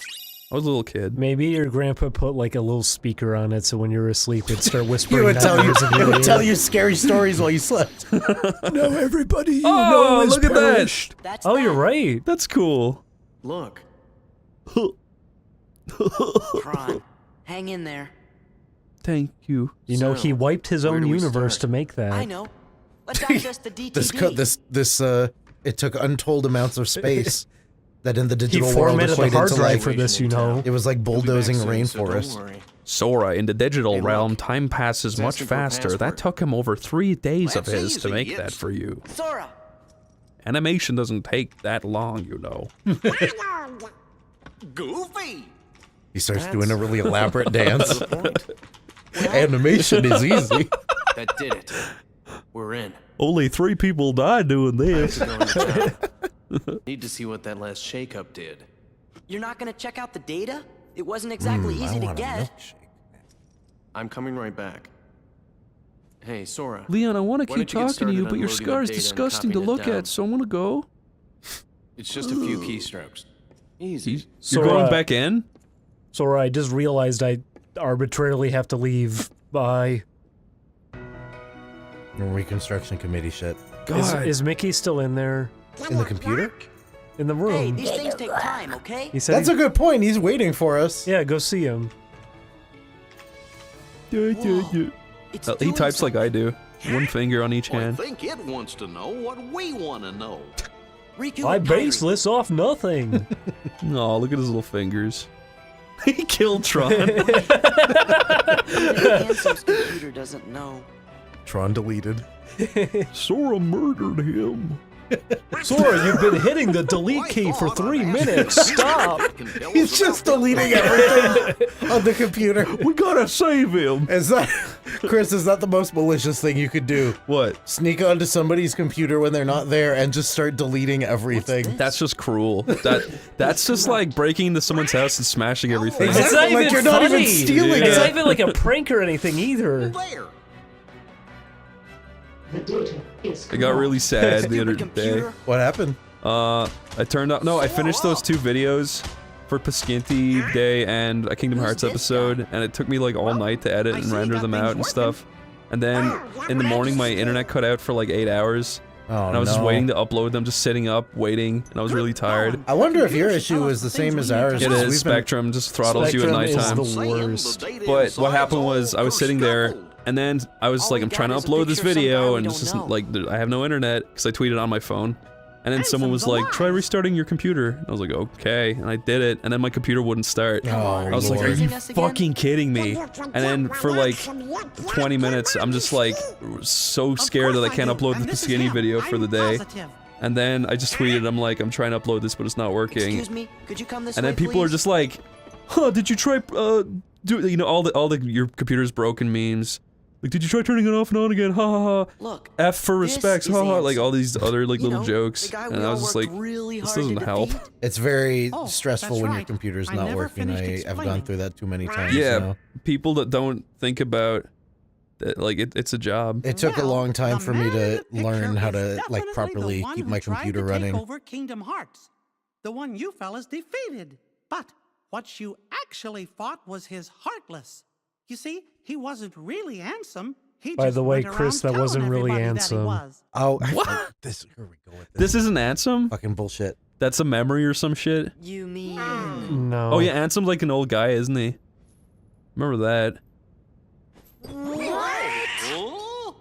S2: I was a little kid.
S3: Maybe your grandpa put like a little speaker on it, so when you were asleep, it'd start whispering.
S4: He would tell you.
S3: nightmares in
S4: He
S3: your
S4: would
S3: ear.
S4: tell you scary stories while you slept.
S2: No, everybody you know is
S12: look at that.
S2: perished.
S3: Oh, you're right.
S2: That's cool.
S5: Look.
S1: Kron, hang in there.
S2: Thank you.
S3: You know, he wiped his
S5: where
S3: own
S5: do we
S3: universe
S5: start?
S3: to make that.
S1: I know. Let's access the DTD.
S4: This it took untold amounts of space that in the
S3: He
S4: digital world
S3: formatted the
S4: equated
S3: hard
S4: to
S3: drive
S4: like
S3: for this, you know.
S4: it was like bulldozing a
S5: Don't
S4: rainforest.
S5: worry.
S2: Sora, in the digital
S5: Hey, look.
S2: realm, time passes
S5: It's
S2: much
S5: asking for a
S2: faster. That
S5: password.
S2: took him over 3 days of
S9: That's
S2: his to
S9: easy,
S2: make
S9: yes.
S2: that for you.
S1: Sora,
S2: Animation doesn't take that long, you know.
S9: Goofy!
S4: He starts doing a really elaborate dance.
S5: Good point.
S4: Animation is easy.
S5: That did it. We're in.
S2: Only 3 people died doing this.
S5: Go into town. Need to see what that last shakeup did.
S1: you're not gonna check out the data? It wasn't exactly easy to get.
S5: I'm coming right back. Hey, Sora.
S2: Leon, I want to
S5: Why
S2: keep
S5: don't you get
S2: talking to you,
S5: started
S2: but your
S5: unloading the
S2: scar is
S5: data and
S2: disgusting to
S5: copying it
S2: look
S5: down?
S2: at, so I want to go.
S5: It's just a few keystrokes. Easy.
S2: You're going back in?
S3: Sora, I just realized I arbitrarily have to leave. Bye.
S4: Reconstruction committee shit.
S3: Is Mickey still in there?
S4: In the computer?
S3: In the room.
S1: Hey, these things take time, okay?
S3: He said
S4: That's a good point. He's waiting for us.
S3: Yeah, go see him.
S2: He types like I do. One finger on each
S9: I
S2: hand.
S9: think it wants to know what we want to know.
S1: Riku
S3: I
S1: and
S3: base
S1: Kyrie.
S3: this off nothing.
S2: Oh, look at his little fingers. He killed Tron.
S1: Hanso's computer doesn't know.
S4: Tron deleted.
S2: Sora murdered him.
S3: Sora, you've been hitting the delete key for 3 minutes. Stop.
S4: He's just deleting everything on the computer.
S2: We gotta save him.
S4: Is that, Chris, is that the most malicious thing you could do?
S2: What?
S4: Sneak onto somebody's computer when they're not there and just start deleting everything.
S2: That's just cruel. That's just like breaking into someone's house and smashing everything.
S3: It's not
S4: Like
S3: even
S4: you're not
S3: funny.
S4: even stealing
S3: It's
S4: it.
S3: not even like a prank or anything either.
S9: There.
S2: I got really sad the other day.
S1: Computer?
S4: What happened?
S2: I turned up. No, I finished those 2 videos for Pasquinty Day and a Kingdom Hearts episode, and it took me like all night to edit and render them out and stuff. And then in the morning, my internet cut out for like 8 hours,
S4: Oh,
S2: and I was just waiting to upload them, just sitting up waiting, and I was really tired.
S4: I wonder if your issue is the same as ours.
S2: It
S4: 'cause
S2: is. Spectrum just throttles you at nighttime.
S3: Is the worst.
S2: But what happened was I was sitting there, and then I was like, I'm trying to upload this video, and it's just like, I have no internet, because I tweeted on my phone. And then someone was like, try restarting your computer. And I was like, okay, and I did it, and then my computer wouldn't start. I was like, are you fucking kidding me? And then for like 20 minutes, I'm just like, so scared that I can't upload the Pasquini video for the day. And then I just tweeted, I'm like, I'm trying to upload this, but it's not working.
S1: Excuse me, could you come this
S2: And
S1: way,
S2: then people are
S1: please?
S2: just like, huh, did you try, all the your computer's broken memes. Like, did you try turning it off and on again? Ha ha ha.
S1: Look,
S2: F for respects,
S1: is
S2: ha ha.
S1: Ansem.
S2: Like all these other like
S1: You
S2: little
S1: know,
S2: jokes.
S1: the guy
S2: And
S1: we
S2: I
S1: all
S2: was just
S1: worked
S2: like,
S1: really
S2: this
S1: hard to
S2: doesn't help.
S1: defeat.
S4: It's very
S15: Oh,
S4: stressful
S15: that's
S4: when your
S15: right.
S4: computer's
S15: I
S4: not
S15: never
S4: working.
S15: finished
S4: I've gone
S15: explaining.
S4: through that too many times.
S2: Yeah,
S4: You know?
S2: people that don't think about Like it's a job.
S4: It took a long time for me to learn how to like
S9: Definitely
S4: properly
S9: the one
S4: keep
S9: who
S4: my
S9: tried
S4: computer
S9: to
S4: running.
S9: Take over Kingdom Hearts. The one you fellas defeated. But what you actually fought was his Heartless. You see, he wasn't really handsome. He
S3: By
S9: just
S3: the way,
S9: went
S3: Chris,
S9: around
S3: that wasn't
S9: telling
S3: really
S9: everybody that he
S3: handsome.
S9: was.
S4: Oh,
S2: What?
S4: Here we go with this.
S2: This isn't Ansem?
S4: Fucking bullshit.
S2: That's a memory or some shit?
S1: You mean...
S3: No.
S2: Oh yeah, Ansem's like an old guy, isn't he? Remember that.
S1: What?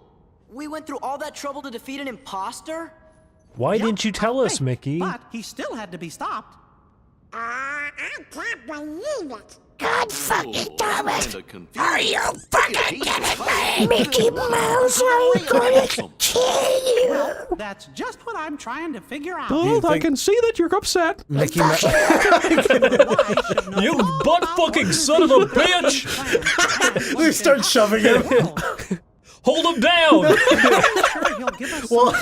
S1: We went through all that trouble to defeat an imposter?
S3: Why didn't you tell us, Mickey?
S9: But he still had to be stopped.
S8: I can't believe it. God fucking damn it! Are you fucking kidding me? Mickey Mouse, I'm gonna kill you!
S9: Well, that's just what I'm trying to figure out.
S2: Oh, I can see that you're upset.
S4: Mickey Mouse.
S3: You butt-fucking son of a bitch!
S4: They start shoving him.
S3: Hold him down!
S4: Well,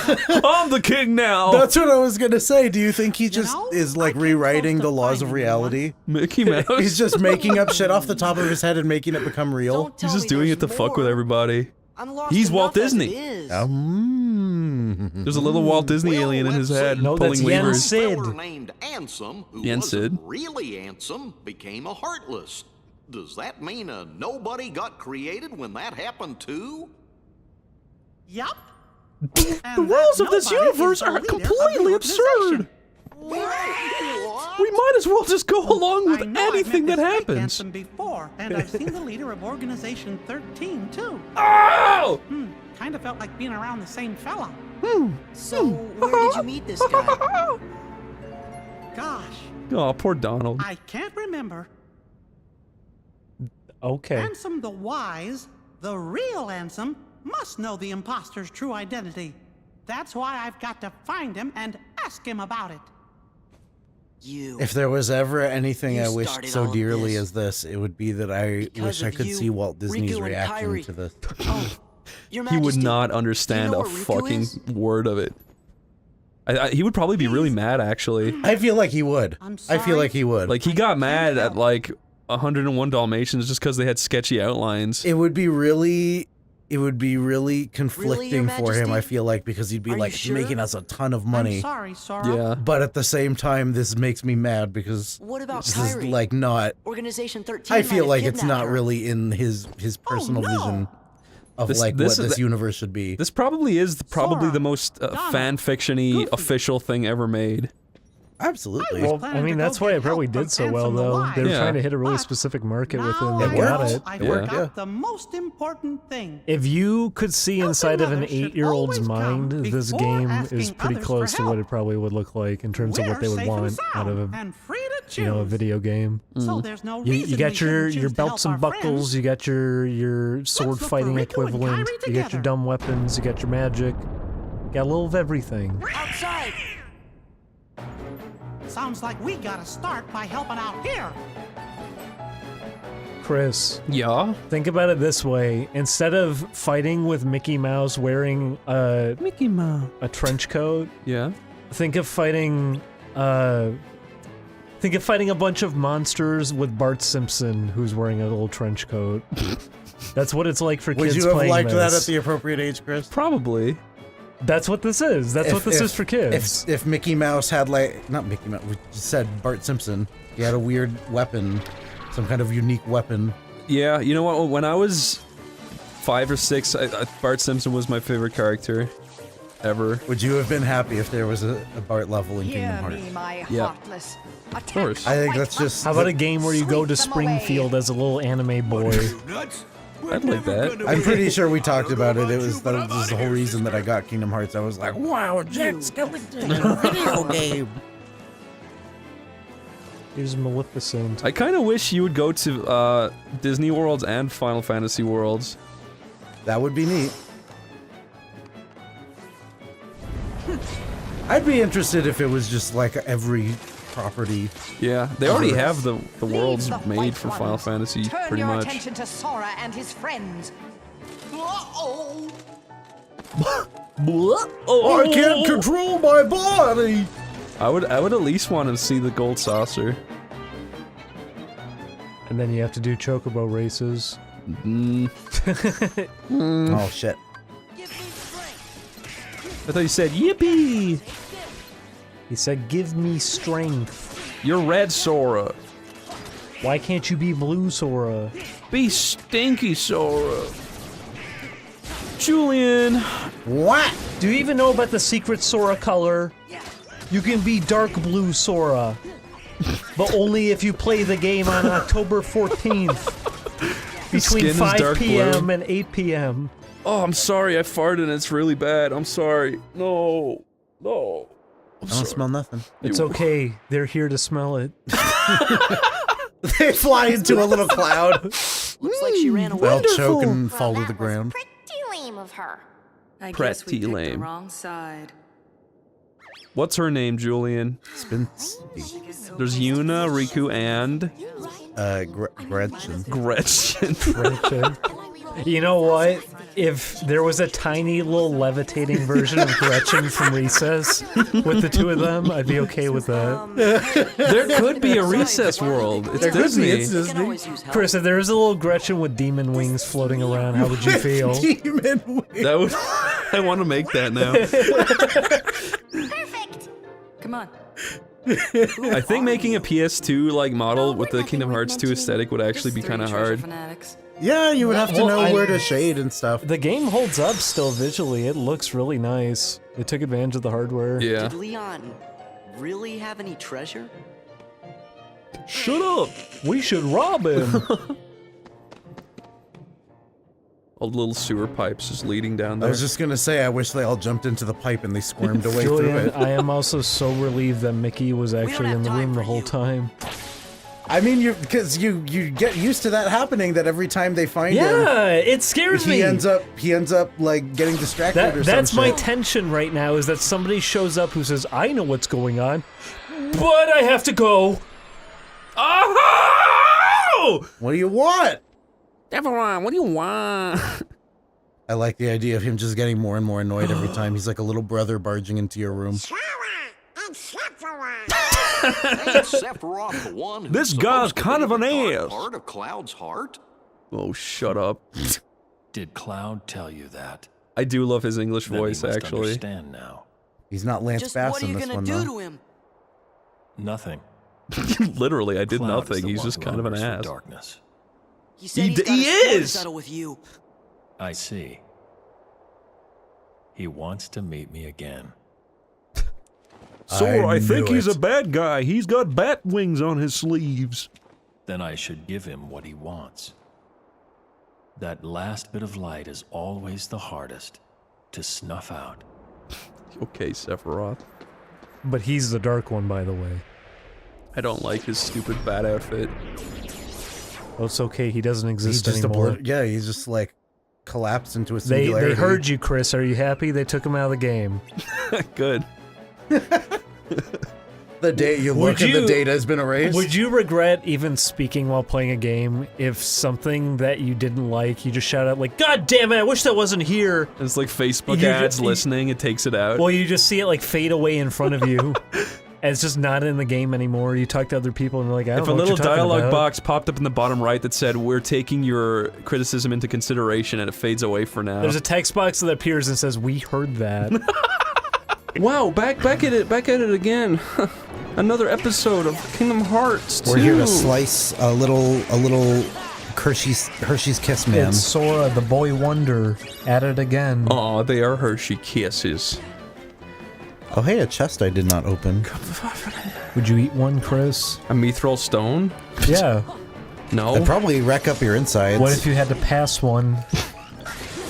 S2: I'm the king now.
S4: that's what I was gonna say. Do you think he just is like rewriting the laws of reality?
S2: Mickey Mouse.
S4: He's just making up shit off the top of his head and making it become real.
S2: He's just doing it to fuck with everybody.
S1: I'm lost
S2: He's Walt
S1: enough as
S2: Disney.
S1: it is.
S2: There's a little Walt Disney alien in his head
S3: No,
S2: pulling
S3: that's Yen
S2: levers.
S3: Sid.
S15: named Ansem, who
S2: Yen
S15: wasn't
S2: Sid.
S15: really Ansem, became a Heartless. Does that mean a nobody got created when that happened too?
S9: Yup.
S2: The rules of this universe are completely absurd. We might as well just go along with anything that happens.
S9: Before, and I've seen the leader of Organization 13 too.
S2: Oh!
S9: Kind of felt like being around the same fella.
S1: So, where did you meet this guy?
S9: Gosh,
S2: Oh, poor Donald.
S9: I can't remember.
S3: Okay.
S9: Ansem the Wise, the real Ansem, must know the imposter's true identity. That's why I've got to find him and ask him about it.
S4: If there was ever anything I wished
S1: started
S4: so
S1: all of
S4: dearly
S1: this.
S4: as this, it would be that I wish I
S1: of
S4: could
S1: you,
S4: see Walt Disney's
S1: Riku and
S4: reaction
S1: Kairi.
S4: to this.
S1: Your
S2: He would
S1: Majesty,
S2: not
S1: do you
S2: understand
S1: know
S2: a
S1: where Riku
S2: fucking
S1: is?
S2: word of it. He would probably be really mad, actually.
S4: I feel like he would. I feel like he would.
S2: Like, he got mad at, like, 101 Dalmatians just because they had sketchy outlines.
S4: It would be really conflicting for him, I
S1: Majesty?
S4: feel like, because he'd be
S1: Are you
S4: like,
S1: sure?
S4: making us a ton of money.
S9: I'm sorry, Sora.
S2: Yeah.
S4: But at the same time, this makes me mad because
S1: What about
S4: this is
S1: Kairi?
S4: like not.
S1: Organization 13
S4: I
S1: might
S4: feel
S1: have
S4: like it's
S1: kidnapped
S4: not
S1: her.
S4: really in his personal vision of
S2: This-
S4: like
S2: this
S4: what
S2: is
S4: this
S2: the-
S4: universe should be.
S2: This probably is probably
S9: Sora,
S2: the most
S9: Donald,
S2: fan fiction-y official thing ever made.
S4: Absolutely.
S3: Well, I mean, that's why it probably did so well, though. They were
S2: Yeah.
S3: trying to hit a really
S9: But
S3: specific market with it,
S9: Now
S3: and
S9: I
S3: they got
S9: know
S3: it.
S9: I
S2: Yeah.
S9: forgot the most important thing.
S3: If you could see inside of an
S9: Another should
S3: 8-year-old's
S9: always come
S3: mind, this
S9: before
S3: game
S9: asking
S3: is pretty
S9: others
S3: close
S9: for
S3: to what
S9: help.
S3: it probably would look like in terms of what they
S9: We're
S3: would
S9: safe and
S3: want out of
S9: sound
S3: a,
S9: and free to
S3: you know, a
S9: choose.
S3: video game.
S9: So there's no
S3: You,
S9: reason
S3: you
S9: we
S3: got your
S9: shouldn't choose to
S3: belts
S9: help
S3: and
S9: our
S3: buckles,
S9: friends.
S3: you got your sword
S9: look for
S3: fighting
S9: Riku and
S3: equivalent,
S9: Kairi
S3: you got your
S9: together.
S3: dumb weapons, you got your magic, got a little of everything.
S1: Outside!
S9: Sounds like we gotta start by helping out here.
S3: Chris,
S2: Yeah?
S3: think about it this way: instead of fighting with Mickey Mouse wearing
S2: Mickey Mouse.
S3: a trench coat,
S2: Yeah?
S3: think of fighting a bunch of monsters with Bart Simpson, who's wearing a little trench coat. That's what it's like for
S4: Would
S3: kids
S4: you have
S3: playing
S4: liked that
S3: this.
S4: at the appropriate age, Chris?
S2: Probably.
S3: That's what this is. That's what this is for kids.
S4: If Mickey Mouse had like, not Mickey Mouse, we just said Bart Simpson. He had a weird weapon, some kind of unique weapon.
S2: Yeah, you know what? When I was 5 or 6, Bart Simpson was my favorite character ever.
S4: Would you have been happy if there was a Bart level in Kingdom Hearts?
S6: my
S2: Yeah.
S6: heartless.
S2: Of course.
S4: I think that's just.
S3: How about a game where you go to Springfield as a little anime boy?
S2: I'd like that.
S4: I'm pretty sure we talked about it. That was the whole reason that I got Kingdom Hearts. I was like, wow, Jack Skellington in a video game.
S3: Here's Maleficent.
S2: I kind of wish you would go to Disney Worlds and Final Fantasy Worlds.
S4: That would be neat. I'd be interested if it was just like every property.
S2: Yeah, they already
S4: Ever.
S2: have the worlds
S6: the
S2: made
S6: White
S2: for Final
S6: Ones.
S2: Fantasy,
S6: Turn
S2: pretty
S6: your
S2: much.
S6: attention to Sora and his friends.
S15: Uh-oh!
S4: I can't control my body!
S2: I would at least want to see the gold saucer.
S3: And then you have to do chocobo races.
S4: Oh shit.
S2: I thought you said yippee!
S3: He said, give me strength.
S2: You're red, Sora.
S3: Why can't you be blue, Sora?
S2: Be stinky, Sora. Julian!
S4: What?
S3: Do you even know about the secret Sora color? You can be dark blue Sora. But only if you play the game on October 14th. Between 5 p.m. and 8 p.m.
S2: Oh, I'm sorry, I farted and it's really bad. I'm sorry. No. No.
S4: I don't smell nothing.
S3: It's okay. They're here to smell it.
S4: They fly into a little cloud.
S1: Looks like she ran away.
S4: They'll choke and fall to the ground.
S8: Pretty lame of her.
S16: I guess we
S2: Pretty
S16: picked
S2: lame.
S16: the wrong side.
S2: What's her name, Julian? There's Yuna, Riku, and...
S4: Gretchen.
S2: Gretchen.
S3: You know what? If there was a tiny little levitating version of Gretchen from Recess with the two of them, I'd be okay with that.
S2: There could be a Recess world. It's Disney.
S3: It's Disney. Chris, if there was a little Gretchen with demon wings floating around, how would you feel?
S4: Demon wings.
S2: That would... I want to make that now.
S8: Perfect.
S16: Come on.
S2: I think making a PS2 like model with the Kingdom Hearts 2 aesthetic would actually be kind of hard.
S4: Yeah, you would have to know where to shade and stuff.
S3: The game holds up still visually. It looks really nice. They took advantage of the hardware.
S2: Yeah.
S1: Did Leon really have any treasure?
S3: Shut up! We should rob him!
S2: All the little sewer pipes just leading down there.
S4: I was just gonna say, I wish they all jumped into the pipe and they squirmed away through
S3: Julian,
S4: it.
S3: I am also so relieved that Mickey was actually in the room the whole time.
S4: I mean, because you get used to that happening. That every time they find him,
S3: Yeah, it scares me.
S4: He ends up like getting distracted or something.
S3: That's my tension right now, is that somebody shows up who says, I know what's going on, but I have to go. Oh!
S4: What do you want?
S2: Everyone, what do you want?
S4: I like the idea of him just getting more and more annoyed every time. He's like a little brother barging into your room.
S15: Ain't Sephiroth the one
S2: This
S15: who's
S2: guy's
S15: supposed to
S2: kind
S15: be
S2: of an
S15: the dark
S2: ass.
S15: part of Cloud's heart?
S2: Oh, shut up.
S14: Did Cloud tell you that?
S2: I do love his English
S14: Then
S2: voice,
S14: you must
S2: actually.
S14: Understand now.
S4: He's not Lance
S1: Just
S4: Bass
S1: what are
S4: in
S1: you
S4: this
S1: gonna
S4: one,
S1: do
S4: though.
S1: to him?
S14: Nothing.
S2: Literally, I did
S14: Cloud is
S2: nothing.
S14: the
S2: He's
S14: one
S2: just
S14: who
S2: kind of an
S14: hungers for
S2: ass.
S14: Darkness.
S1: He said
S2: He
S1: he's got
S2: d- he
S1: a score to
S2: is!
S1: settle with you.
S14: I see. He wants to meet me again.
S2: So I think
S4: knew
S2: he's
S4: it.
S2: a bad guy. He's got bat wings on his sleeves.
S14: Then I should give him what he wants. That last bit of light is always the hardest to snuff out.
S2: Okay, Sephiroth.
S3: But he's the dark one, by the way.
S2: I don't like his stupid bat outfit.
S3: Oh, it's okay, he doesn't
S4: He's
S3: exist
S4: just
S3: anymore.
S4: yeah, he's just like collapsed into a
S3: They
S4: singularity.
S3: heard you, Chris. Are you happy? They took him out of the game.
S2: Good.
S4: The day you look and the data has been erased.
S3: Would you regret even speaking while playing a game if something that you didn't like, you just shout out like, God damn it, I wish that wasn't here.
S2: It's like Facebook
S3: You
S2: ads
S3: just-
S2: listening, it takes it out.
S3: Well, you just see it like fade away in front of you. And it's just not in the game anymore. You talk to other people and they're like, I don't
S2: If
S3: know
S2: a
S3: what
S2: little
S3: you're talking
S2: dialogue
S3: about.
S2: box popped up in the bottom right that said, we're taking your criticism into consideration, and it fades away for now.
S3: There's a text box that appears and says, we heard that.
S2: Wow, back at it again. Another episode of Kingdom Hearts 2.
S4: We're here to slice a little Hershey's Kiss man.
S3: It's Sora, the boy wonder, at it again.
S2: Aw, they are Hershey Kisses.
S4: Oh hey, a chest I did not open.
S3: Would you eat one, Chris?
S2: A mithril stone?
S3: Yeah.
S2: No.
S4: It'd probably wreck up your insides.
S3: What if you had to pass one?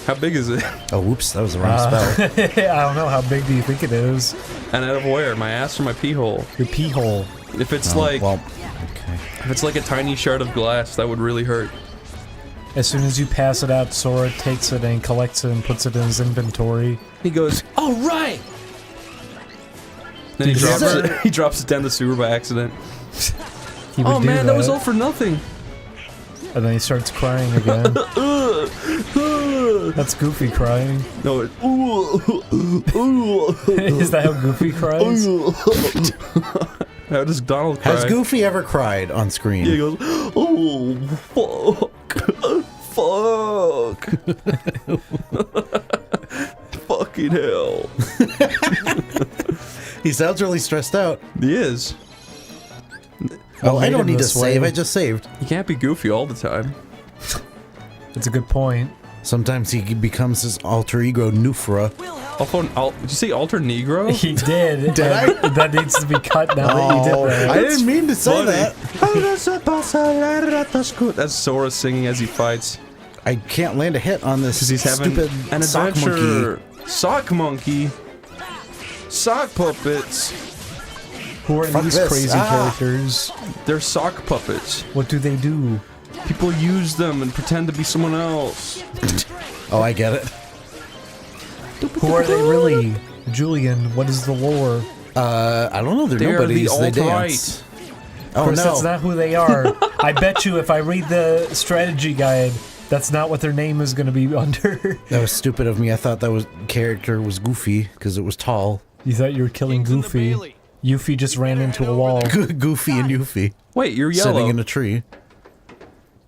S2: How big is it?
S4: Oh, whoops, that was the wrong spell.
S3: I don't know. How big do you think it is?
S2: And out of where? My ass or my pee hole?
S3: Your pee hole.
S2: If it's
S4: Okay.
S2: if it's like a tiny shard of glass, that would really hurt.
S3: As soon as you pass it out, Sora takes it and collects it and puts it in his inventory.
S2: He goes, "All right." Then he drops it. He drops it down the sewer by accident.
S3: He would
S2: Oh
S3: do
S2: man, that was all for nothing.
S3: And then he starts crying again. That's Goofy crying.
S2: No, it.
S3: Is that how Goofy cries?
S2: How does Donald cry?
S4: Has Goofy ever cried on screen?
S2: Yeah, he goes, "Oh fuck, Fuck. Fucking hell.
S4: He sounds really stressed out.
S2: He is.
S4: Oh, I don't need to save. I just saved.
S2: You can't be goofy all the time.
S3: That's a good point.
S4: Sometimes he becomes his alter ego, Nufra.
S2: Did you say alter negro?
S3: He did.
S4: Did I?
S3: That needs to be cut now that you did that.
S4: I didn't mean to say that.
S2: That's Sora singing as he fights.
S4: I can't land a hit on this
S2: Because he's having
S4: stupid
S2: an
S4: sock
S2: adventure.
S4: monkey.
S2: Sock monkey. Sock puppets.
S3: Who are
S4: Fuck
S3: these
S4: this.
S3: crazy characters?
S2: They're sock puppets.
S3: What do they do?
S2: People use them and pretend to be someone else.
S4: Oh, I get it.
S3: Who are they really? Julian, what is the lore?
S4: I don't know. They're nobodies. They dance. Oh,
S3: Chris,
S4: no.
S3: that's not who they are. I bet you if I read the strategy guide, that's not what their name is going to be under.
S4: That was stupid of me. I thought that character was Goofy because it was tall.
S3: You thought you were killing Goofy. Yuffie just ran into a wall.
S4: Goofy and Yuffie.
S2: Wait, you're yellow.
S4: Sitting in a tree.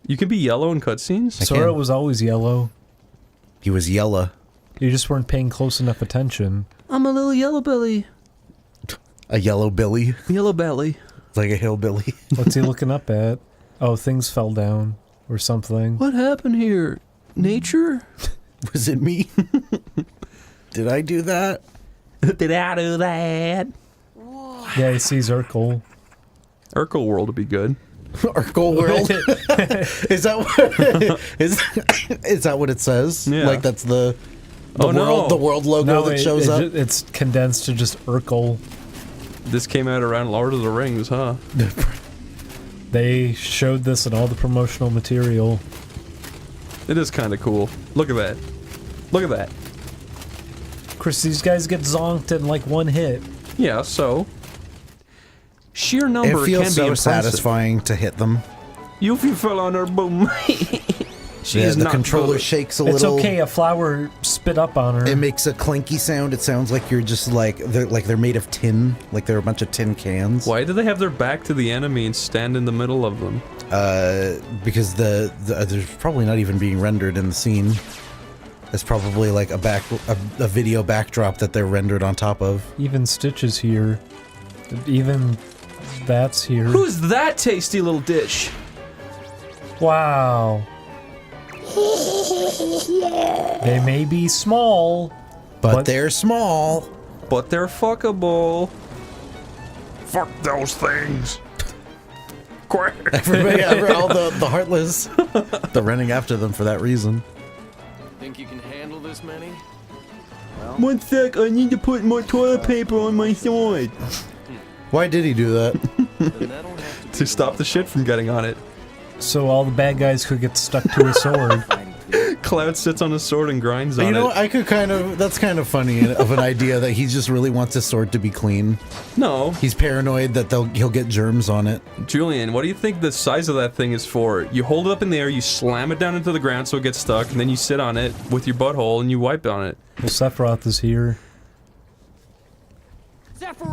S2: You can be yellow in cutscenes?
S3: Sora was always yellow.
S4: He was yellow.
S3: You just weren't paying close enough attention.
S2: I'm a little yellow belly.
S4: A yellow Billy.
S2: Yellow belly.
S4: Like a hillbilly.
S3: What's he looking up at? Oh, things fell down. Or something.
S2: What happened here? Nature?
S4: Was it me? Did I do that?
S2: Did I do that?
S3: Yeah, he sees Urkel.
S2: Urkel World would be good.
S4: Urkel World? Is that what is that what it says?
S2: Yeah.
S4: Like that's the
S2: no.
S4: world logo that shows up?
S3: It's condensed to just Urkel.
S2: This came out around Lord of the Rings, huh?
S3: They showed this in all the promotional material.
S2: It is kind of cool. Look at that. Look at that.
S3: Chris, these guys get zonked in like one hit.
S2: Yeah, so sheer number
S4: It
S2: can
S4: feels
S2: be
S4: so
S2: impressive.
S4: satisfying to hit them.
S2: Yuffie fell on her boom. She is
S4: the
S2: not
S4: controller
S2: good.
S4: shakes a
S3: It's
S4: little.
S3: okay, a flower spit up on her.
S4: It makes a clinky sound. It sounds like you're just like they're made of tin, like they're a bunch of tin cans.
S2: Why do they have their back to the enemy and stand in the middle of them?
S4: Because there's probably not even being rendered in the scene. It's probably like a video backdrop that they're rendered on top of.
S3: Even Stitch is here. Even that's here.
S2: Who's that tasty little dish?
S3: Wow. They may be small,
S4: but they're small.
S2: But they're fuckable.
S12: Fuck those things.
S4: Everybody, all the heartless, they're running after them for that reason.
S5: Think you can handle this many?
S2: 1 sec, I need to put more toilet paper on my sword.
S4: Why did he do that?
S2: To stop the shit from getting on it.
S3: so all the bad guys could get stuck to a sword.
S2: Cloud sits on his sword and grinds on it.
S4: You know, that's kind of funny of an idea that he just really wants his sword to be clean.
S2: No.
S4: He's paranoid that he'll get germs on it.
S2: Julian, what do you think the size of that thing is for? You hold it up in the air, you slam it down into the ground so it gets stuck, and then you sit on it with your butthole and you wipe on it.
S3: Well, Sephiroth is here.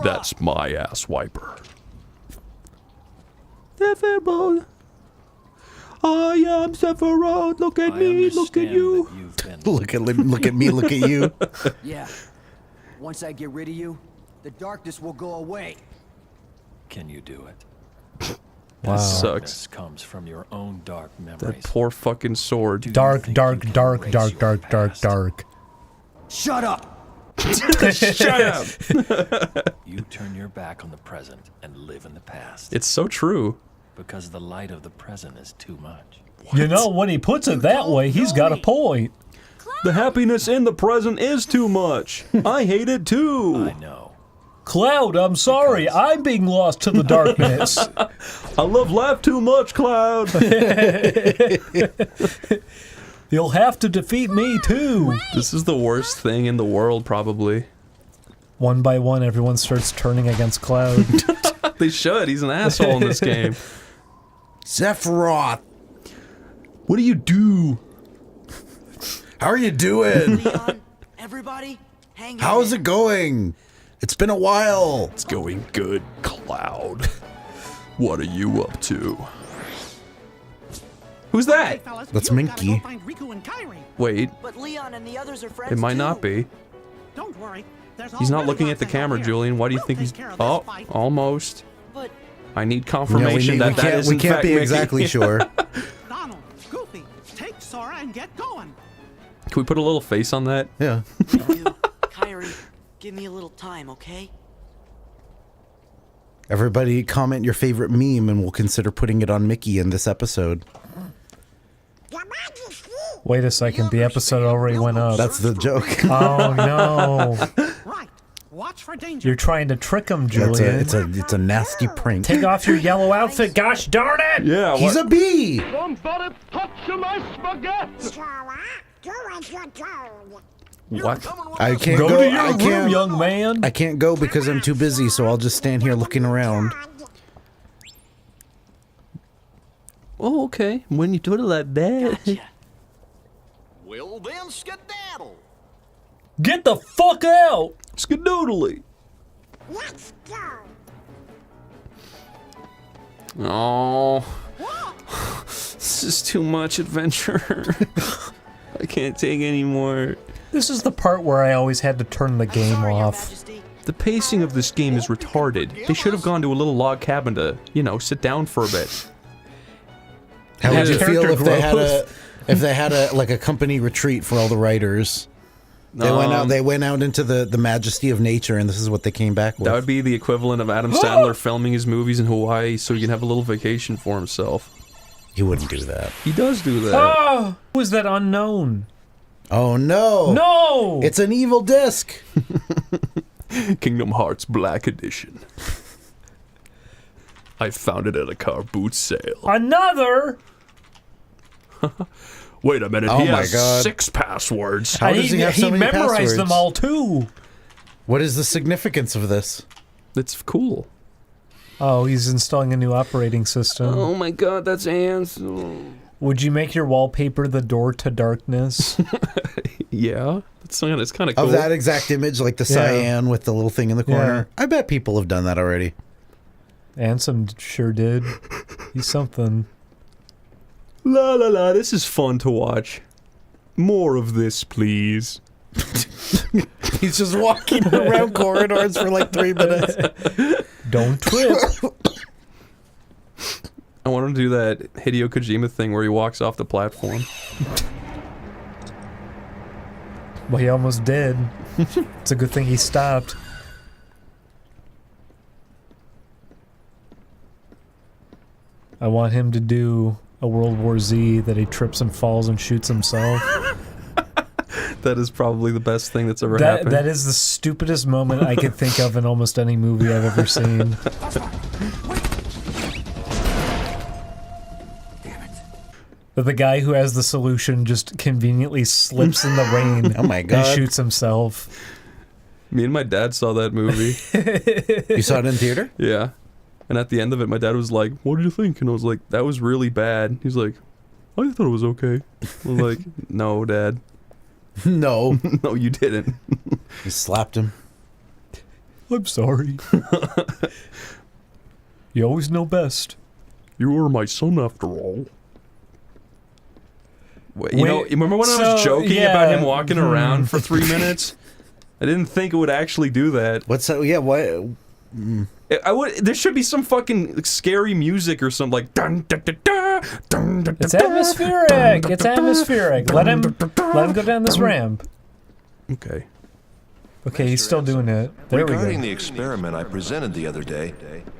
S2: That's my ass wiper. Sephiroth. I am Sephiroth. Look at me. Look at you.
S4: Look at me. Look at you.
S17: Yeah. Once I get rid of you, the darkness will go away.
S18: Can you do it?
S2: Wow. That sucks.
S18: Darkness comes from your own dark memories.
S2: That poor fucking sword.
S3: Dark.
S17: Shut up!
S2: Shut up!
S18: You turn your back on the present and live in the past.
S2: It's so true.
S18: Because the light of the present is too much.
S3: You know, when he puts it that way, he's got a point.
S2: The happiness in the present is too much. I hate it too.
S18: I know.
S3: Cloud, I'm sorry. I'm being lost to the darkness.
S2: I love life too much, Cloud.
S3: You'll have to defeat me too.
S2: This is the worst thing in the world, probably.
S3: One by one, everyone starts turning against Cloud.
S2: They should. He's an asshole in this game.
S4: Sephiroth.
S2: What do you do?
S4: How are you doing?
S1: Leon, everybody, hang
S4: How's it going? It's been a while.
S2: It's going good, Cloud. What are you up to? Who's that?
S4: That's Minky.
S2: Wait.
S1: But Leon and the others are friends
S2: It might not be.
S9: Don't worry.
S2: He's not looking at the camera, Julian. Why do you think he's... Oh, almost.
S1: But
S2: I need confirmation that that is
S4: we
S2: in
S4: can't
S2: fact
S4: be
S2: Mickey.
S4: exactly sure.
S9: Donald, Goofy, take Sora and get going.
S2: Can we put a little face on that?
S4: Yeah.
S1: Kyrie, give me a little time, okay?
S4: Everybody comment your favorite meme and we'll consider putting it on Mickey in this episode.
S3: Wait a second, the episode already went up.
S4: That's the joke.
S3: Oh no.
S9: Right. Watch for danger.
S3: You're trying to trick him, Julian.
S4: It's a nasty prank.
S3: Take off your yellow outfit, gosh darn it!
S2: Yeah,
S4: He's a bee!
S8: Somebody touch my spaghetti! Do as you're told.
S2: What?
S4: I can't
S3: Go
S4: go.
S3: to your
S4: I
S3: room,
S4: can't,
S3: young man.
S4: I can't go because I'm too busy, so I'll just stand here looking around.
S2: Oh, okay. When you do it like that.
S1: Gotcha.
S15: Well then, skedaddle.
S3: Get the fuck out!
S2: Skadoodly.
S8: Let's go.
S2: Oh. This is too much adventure. I can't take any more.
S3: This is the part where I always had to turn the game off.
S2: The pacing of this game is retarded. They should have gone to a little log cabin to, you know, sit down for a bit.
S4: How would you feel if
S3: growth.
S4: they had a like a company retreat for all the writers? They went out into the majesty of nature, and this is what they came back with.
S2: That would be the equivalent of Adam Sandler filming his movies in Hawaii so he can have a little vacation for himself.
S4: He wouldn't do that.
S2: He does do that.
S3: Oh! Who is that unknown?
S4: Oh no!
S3: No!
S4: It's an evil disc!
S2: Kingdom Hearts Black Edition. I found it at a car boot sale.
S3: Another?
S2: Wait a minute,
S4: Oh
S2: he
S4: my
S2: has
S4: God.
S2: 6 passwords.
S4: How does he have so many
S3: memorized
S4: passwords?
S3: them all too.
S4: What is the significance of this?
S2: That's cool.
S3: Oh, he's installing a new operating system.
S2: Oh my god, that's Ansel.
S3: Would you make your wallpaper the door to darkness?
S2: Yeah, it's kind of cool.
S4: Of that exact image, like the cyan with the little thing in the corner. I bet people have done that already.
S3: Ansem sure did. He's something.
S2: La la la, this is fun to watch. More of this, please.
S4: He's just walking around corridors for like 3 minutes.
S3: Don't trip.
S2: I want him to do that Hideo Kojima thing where he walks off the platform.
S3: Well, he almost did. It's a good thing he stopped. I want him to do a World War Z that he trips and falls and shoots himself.
S2: That is probably the best thing that's ever happened.
S3: That is the stupidest moment I could think of in almost any movie I've ever seen. But the guy who has the solution just conveniently slips in the rain
S4: Oh my God.
S3: and shoots himself.
S2: Me and my dad saw that movie.
S4: You saw it in theater?
S2: Yeah. And at the end of it, my dad was like, "What did you think?" And I was like, "That was really bad." He's like, "I thought it was okay." I was like, "No, Dad."
S4: No.
S2: No, you didn't.
S4: He slapped him.
S3: I'm sorry. You always know best.
S2: You were my son after all. Wait, you know, remember when I was
S3: so,
S2: joking
S3: yeah.
S2: about him walking around for 3 minutes? I didn't think it would actually do that.
S4: What's that? Yeah, what?
S2: I would. There should be some fucking scary music or something like dun dun dun dun dun dun.
S3: It's atmospheric. It's atmospheric. Let him go down this ramp.
S2: Okay.
S3: Okay, he's still doing it. There we
S19: Regarding
S3: go.
S19: the experiment I presented the other day,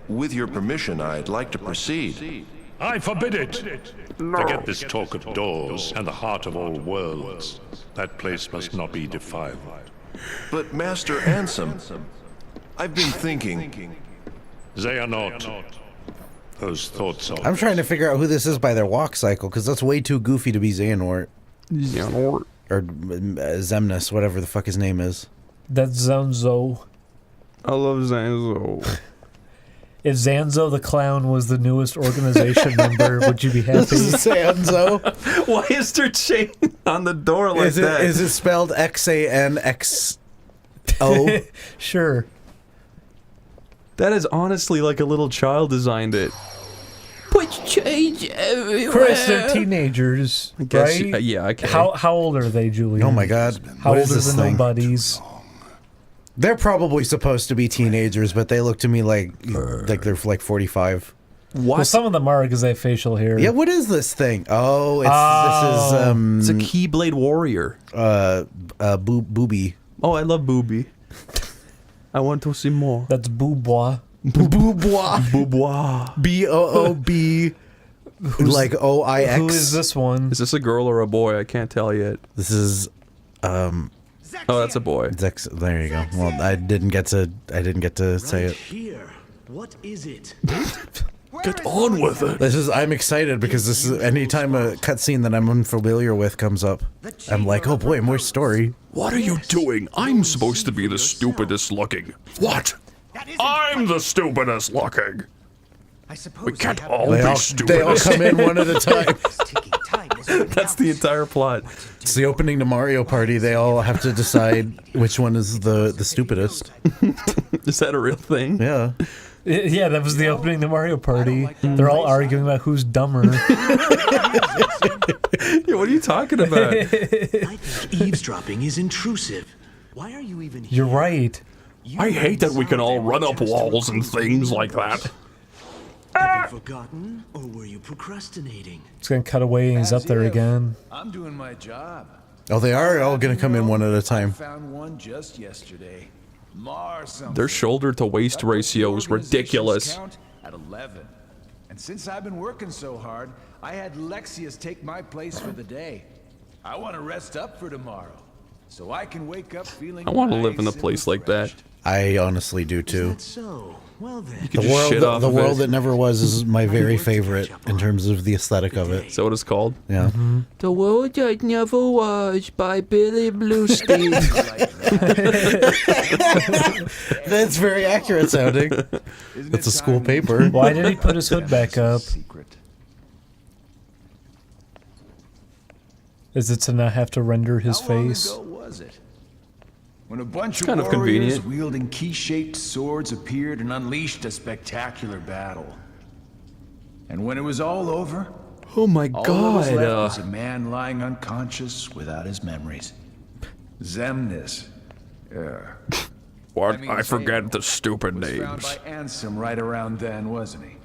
S19: with your permission, I'd like to proceed.
S20: I forbid it! Forget this talk of doors and the heart of all worlds. That place must not be defiled.
S19: But Master Ansem, I've been thinking.
S20: They are not. Those thoughts are.
S4: I'm trying to figure out who this is by their walk cycle, because that's way too goofy to be Xehanort.
S2: Xehanort.
S4: Or Zemnis, whatever the fuck his name is.
S3: That's Zanzo.
S2: I love Zanzo.
S3: If Zanzo the Clown was the newest organization member, would you be happy?
S4: Zanzo?
S2: Why is there chain on the door like that?
S4: Is it spelled Xanxo?
S3: Sure.
S2: That is honestly like a little child designed it. Put
S8: much change everywhere.
S3: Chris, they're teenagers,
S2: I guess,
S3: right?
S2: yeah, okay.
S3: How old are they, Julian?
S4: Oh my God!
S3: How
S4: What
S3: old
S4: is
S3: are
S4: this
S3: the
S4: thing?
S3: nobodies?
S4: They're probably supposed to be teenagers, but they look to me like they're like 45.
S2: What?
S3: Well, some of them are because they have facial hair.
S4: Yeah, what is this thing? Oh, this is
S2: It's a Keyblade Warrior.
S4: Booby.
S2: Oh, I love Booby. I want to see more.
S3: That's Boobois.
S4: Boobois.
S2: Boobois.
S4: B-O-O-B. Like O-I-X.
S3: Who is this one?
S2: Is this a girl or a boy? I can't tell yet.
S4: This is
S2: oh, that's a boy.
S4: Zex. There you go. Well, I didn't get to say it.
S5: Here. What is it?
S2: Get on with it.
S4: I'm excited because this is anytime a cutscene that I'm unfamiliar with comes up, I'm like, oh boy, more story.
S12: What are you doing? I'm supposed to be the stupidest looking. What? I'm the stupidest looking. We can't all be stupid.
S4: They all come in one at a time.
S2: That's the entire plot.
S4: It's the opening to Mario Party. They all have to decide which one is the stupidest.
S2: Is that a real thing?
S4: Yeah.
S3: Yeah, that was the opening to Mario Party. They're all arguing about who's dumber.
S2: Yeah, what are you talking about?
S5: I think eavesdropping is intrusive. Why are you even here?
S3: You're right.
S12: I hate that we can all run up walls and things like that.
S5: Have you forgotten, or were you procrastinating?
S3: It's gonna cut away and he's up there again.
S18: I'm doing my job.
S4: Oh, they are all gonna come in one at a time.
S18: Found one just yesterday.
S2: Their shoulder to waist ratio is ridiculous.
S18: Count at 11. And since I've been working so hard, I had Lexius take my place for the day. I want to rest up for tomorrow, so I can wake up feeling.
S2: I want to live in a
S18: nice and
S2: place like that.
S4: I honestly do too.
S5: So, well then.
S2: You can just shit off
S4: The
S2: of
S4: world
S2: it.
S4: that never was is my very favorite in terms of the aesthetic of it.
S2: Is that what it's called?
S4: Yeah.
S8: The world that never was by Billy Bluestein.
S4: That's very accurate sounding. That's a school paper.
S3: Why did he put his hood back up? Is it to not have to render his face?
S18: How long ago was it? When a bunch
S2: kind
S18: of
S2: of
S18: warriors
S2: convenient.
S18: wielding key-shaped swords appeared and unleashed a spectacular battle. And when it was all over,
S2: Oh my
S18: all that was
S2: god.
S18: left was a man lying unconscious without his memories. Zemnis. Yeah.
S12: What?
S18: mean,
S12: I
S18: Sam
S12: forget the stupid
S18: was found
S12: names.
S18: by Ansem right around then, wasn't he?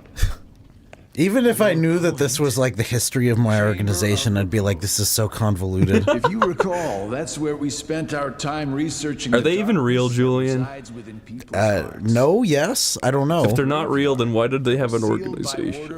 S4: Even if I knew that this was like the history of my organization, I'd be like, this is so convoluted.
S18: If you recall, that's where we spent our time researching.
S2: Are they even real, Julian?
S4: No, yes, I don't know.
S2: If they're not real, then why did they have an organization?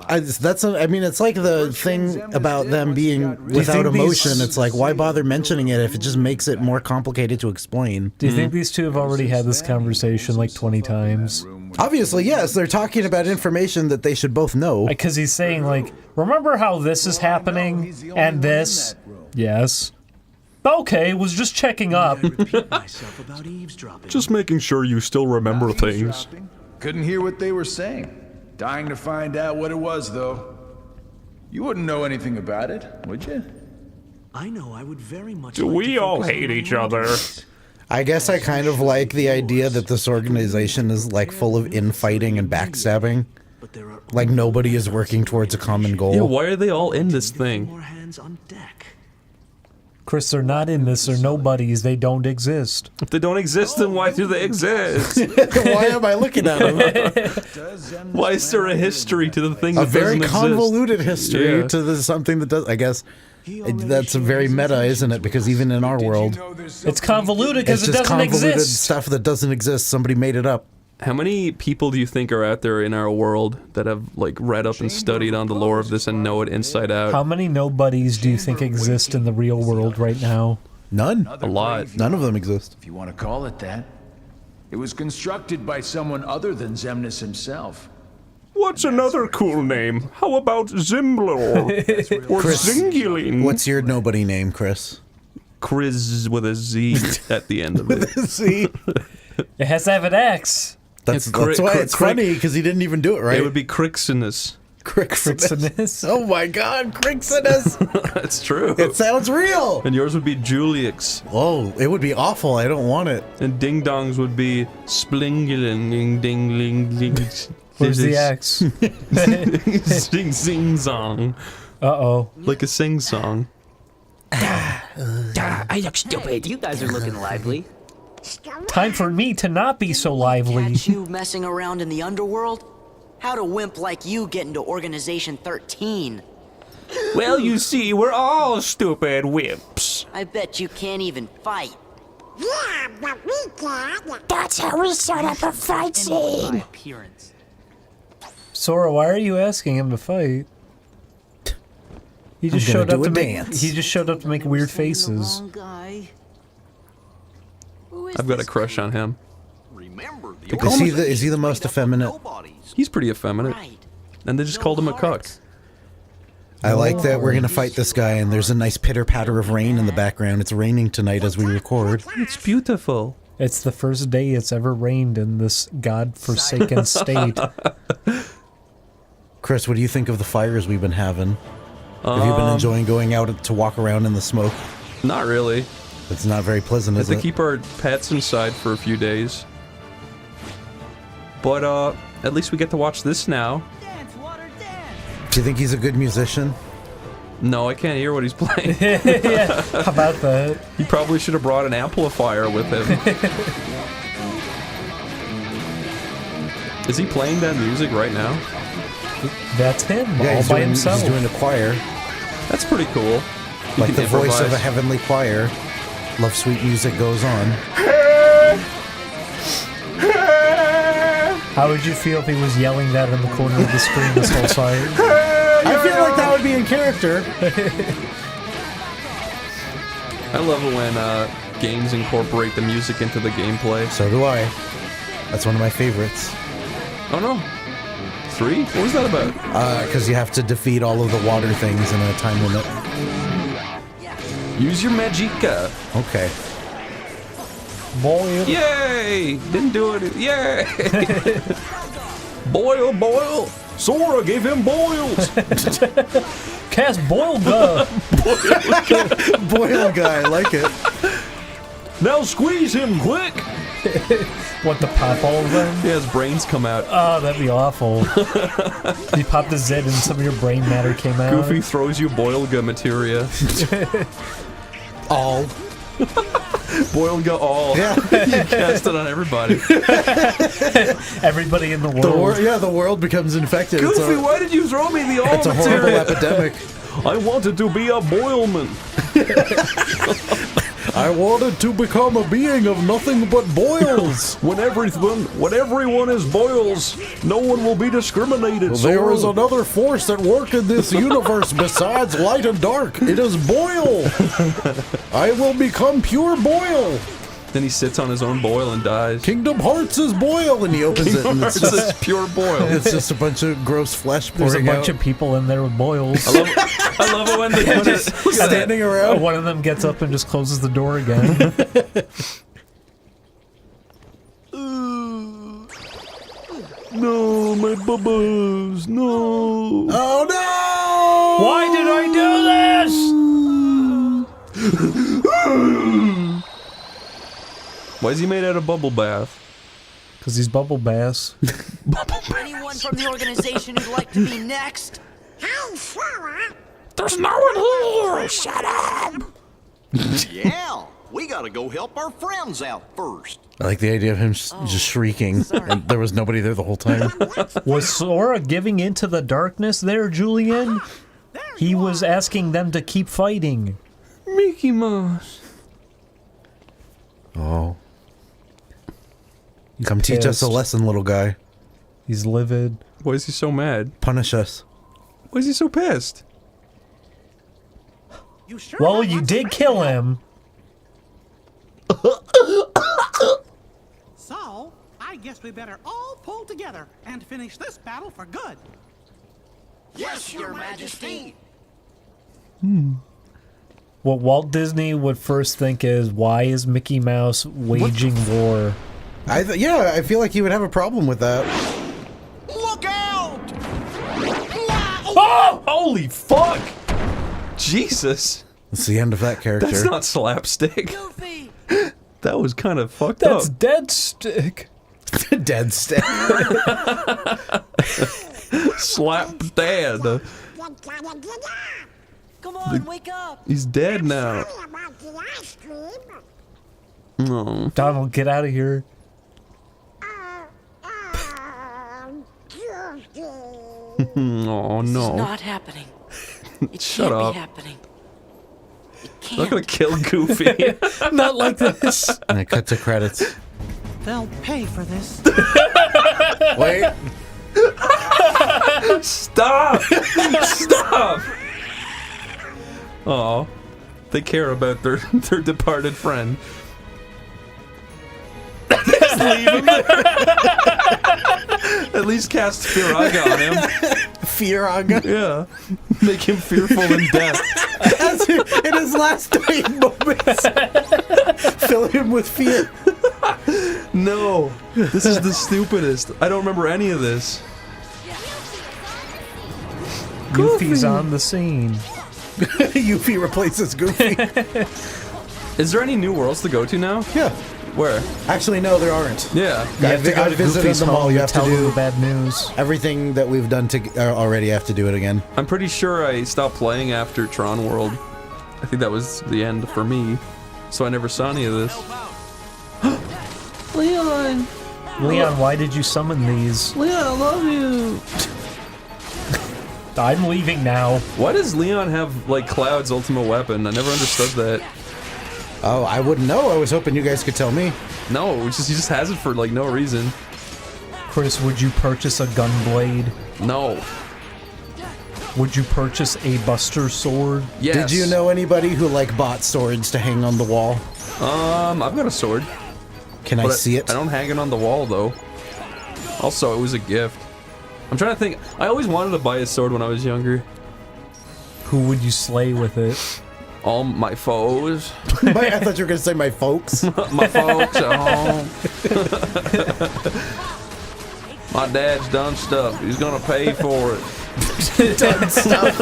S4: I mean, it's like the thing about them being without emotion. It's like, why bother mentioning it if it just makes it more complicated to explain?
S3: Do you think these two have already had this conversation like 20 times?
S4: Obviously, yes. They're talking about information that they should both know.
S3: Because he's saying, like, remember how this is happening and this? Yes. Okay, was just checking up.
S12: Just making sure you still remember things.
S18: Couldn't hear what they were saying. Dying to find out what it was, though. You wouldn't know anything about it, would you?
S5: I know I would very much.
S12: Do we all hate each other?
S4: I guess I kind of like the idea that this organization is like full of infighting and backstabbing. Like nobody is working towards a common goal.
S2: Yeah, why are they all in this thing?
S3: Chris, they're not in this. They're nobodies. They don't exist.
S2: If they don't exist, then why do they exist?
S4: Why am I looking at them?
S2: Why is there a history to the thing
S4: A
S2: that
S4: very
S2: doesn't
S4: convoluted
S2: exist?
S4: history
S2: Yeah.
S4: to something that does. I guess that's very meta, isn't it? Because even in our world,
S3: it's convoluted because it
S4: just
S3: doesn't
S4: convoluted
S3: exist.
S4: stuff that doesn't exist. Somebody made it up.
S2: How many people do you think are out there in our world that have like read up and studied on the lore of this and know it inside out?
S3: How many nobodies do you think exist in the real world right now?
S4: None.
S2: A lot.
S4: None of them exist.
S18: If you want to call it that. It was constructed by someone other than Zemnis himself.
S12: What's another cool name? How about Zimblor? Or
S4: Chris,
S12: Zingulin?
S4: What's your nobody name, Chris?
S2: Chris with a Z at the end of it.
S4: See?
S3: It has to have an X.
S4: That's why it's funny, because he didn't even do it right.
S2: It would be Crixinus.
S4: Crixinus. Oh my god, Crixinus!
S2: That's true.
S4: It sounds real!
S2: And yours would be Juliux.
S4: Oh, it would be awful. I don't want it.
S2: And Ding Dongs would be Splingling Ding Ling Ling.
S3: Where's the axe?
S2: Sing song.
S3: Uh-oh.
S2: Like a sing song.
S21: I look stupid. You guys are looking lively.
S3: Time for me to not be so lively.
S1: Catch you messing around in the underworld? How'd a wimp like you get into Organization 13?
S21: Well, you see, we're all stupid wimps.
S1: I bet you can't even fight.
S8: Yeah, but we can. That's how we set up a fight scene.
S3: Sora, why are you asking him to fight? He just showed up to make weird faces.
S2: I've got a crush on him.
S4: Is he the most effeminate?
S2: He's pretty effeminate. And they just called him a cuck.
S4: I like that we're gonna fight this guy and there's a nice pitter-patter of rain in the background. It's raining tonight as we record.
S2: It's beautiful.
S3: It's the first day it's ever rained in this god-forsaken state.
S4: Chris, what do you think of the fires we've been having? Have you been enjoying going out to walk around in the smoke?
S2: Not really.
S4: It's not very pleasant, is
S2: We
S4: it?
S2: have to keep our pets inside for a few days. But at least we get to watch this now.
S4: Do you think he's a good musician?
S2: No, I can't hear what he's playing.
S3: Yeah, how about that?
S2: He probably should have brought an amplifier with him. Is he playing that music right now?
S3: That's him,
S4: Yeah,
S3: all by himself.
S4: He's doing a choir.
S2: That's pretty cool. You
S4: Like
S2: can
S4: the voice of
S2: improvise.
S4: a heavenly choir. Love Sweet Music goes on.
S3: How would you feel if he was yelling that in the corner of the screen this whole time?
S4: I feel like that would be in character.
S2: I love it when games incorporate the music into the gameplay.
S4: So do I. That's one of my favorites.
S2: Oh no. 3? What was that about?
S4: Because you have to defeat all of the water things in a time limit.
S2: Use your magica.
S4: Okay.
S3: Boil.
S2: Yay! Didn't do it. Yay! Boil, boil. Sora gave him boils.
S3: Cast boil guy.
S4: Boil guy, I like it.
S2: Now squeeze him quick.
S3: What, to pop all of them?
S2: Yeah, his brains come out.
S3: Oh, that'd be awful. You popped the Z and some of your brain matter came out.
S2: Goofy throws you Boilga materia.
S4: All.
S2: Boilga all.
S4: Yeah.
S2: You cast it on everybody.
S3: Everybody in the world.
S4: The world becomes infected.
S2: Goofy, why did you throw me the all
S4: It's a horrible
S2: materia?
S4: epidemic.
S2: I wanted to be a Boilman.
S4: I wanted to become a being of nothing but boils.
S2: When everyone is boils, no one will be discriminated.
S4: There is another force at work in this universe besides light and dark. It is boil. I will become pure boil.
S2: Then he sits on his own boil and dies.
S4: Kingdom Hearts is boil, and he opens it, and it's
S2: Hearts
S4: just
S2: is pure boil.
S4: It's just a bunch of gross flesh
S3: There's
S4: pouring
S3: a bunch
S4: out.
S3: of people in there with boils.
S2: I love it when they
S3: just
S4: standing around.
S3: One of them gets up and just closes the door again.
S2: No, my bubbles, no.
S4: Oh no!
S3: Why did I do this?
S2: Why is he made out of bubble bath?
S3: Because he's bubble bass.
S1: Anyone from the organization who'd like to be next?
S8: Hey, Sora.
S21: There's no one here. Shut up.
S15: Yeah, we gotta go help our friends out first.
S4: I like the idea of him just shrieking, and there was nobody there the whole time.
S3: Was Sora giving into the darkness there, Julian? He was asking them to keep fighting.
S2: Mickey Mouse.
S4: Oh. Come teach us a lesson, little guy.
S3: He's livid.
S2: Why is he so mad?
S4: Punish us.
S2: Why is he so pissed?
S3: Well, you did kill him.
S9: So, I guess we better all pull together and finish this battle for good.
S15: Yes, Your Majesty.
S3: What Walt Disney would first think is, why is Mickey Mouse waging war?
S4: Yeah, I feel like he would have a problem with that.
S15: Look out!
S2: Oh! Holy fuck! Jesus.
S4: That's the end of that character.
S2: That's not slapstick. That was kind of fucked
S3: That's
S2: up.
S3: dead stick.
S4: Dead step.
S2: Slap Dad.
S1: Come on, wake up.
S2: He's dead now. No.
S3: Donald, get out of here.
S2: Oh
S1: It's
S2: no.
S1: not happening. It
S2: Shut
S1: can't
S2: up.
S1: be happening.
S2: I'm not gonna kill Goofy.
S3: Not like this.
S4: And I cut to credits.
S9: They'll pay for this.
S4: Wait.
S2: Stop! Stop! Oh, they care about their departed friend. Just leave him there. At least cast Firaga on him.
S4: Firaga?
S2: Yeah. Make him fearful in death.
S4: In his last dying moments. Fill him with fear.
S2: No. This is the stupidest. I don't remember any of this.
S3: Goofy's on the scene.
S4: Yuffie replaces Goofy.
S2: Is there any new worlds to go to now?
S4: Yeah.
S2: Where?
S4: Actually, no, there aren't.
S2: Yeah.
S3: You have to go to
S4: visited
S3: Goofy's
S4: them all.
S3: home
S4: You
S3: to
S4: have to
S3: tell
S4: do
S3: them the bad news.
S4: everything that we've done already. Have to do it again.
S2: I'm pretty sure I stopped playing after Tron World. I think that was the end for me. So I never saw any of this. Leon!
S3: Leon, why did you summon these?
S2: Leon, I love you!
S3: I'm leaving now.
S2: Why does Leon have, like, Cloud's ultimate weapon? I never understood that.
S4: Oh, I wouldn't know. I was hoping you guys could tell me.
S2: No, he just has it for, like, no reason.
S3: Chris, would you purchase a gun blade?
S2: No.
S3: Would you purchase a Buster sword?
S2: Yes.
S4: Did you know anybody who, like, bought swords to hang on the wall?
S2: I've got a sword.
S4: Can I see it?
S2: I don't hang it on the wall, though. Also, it was a gift. I'm trying to think. I always wanted to buy a sword when I was younger.
S3: Who would you slay with it?
S2: All my foes.
S4: I thought you were going to say my folks.
S2: My folks at home. My dad's done stuff. He's gonna pay for it.
S3: Done stuff.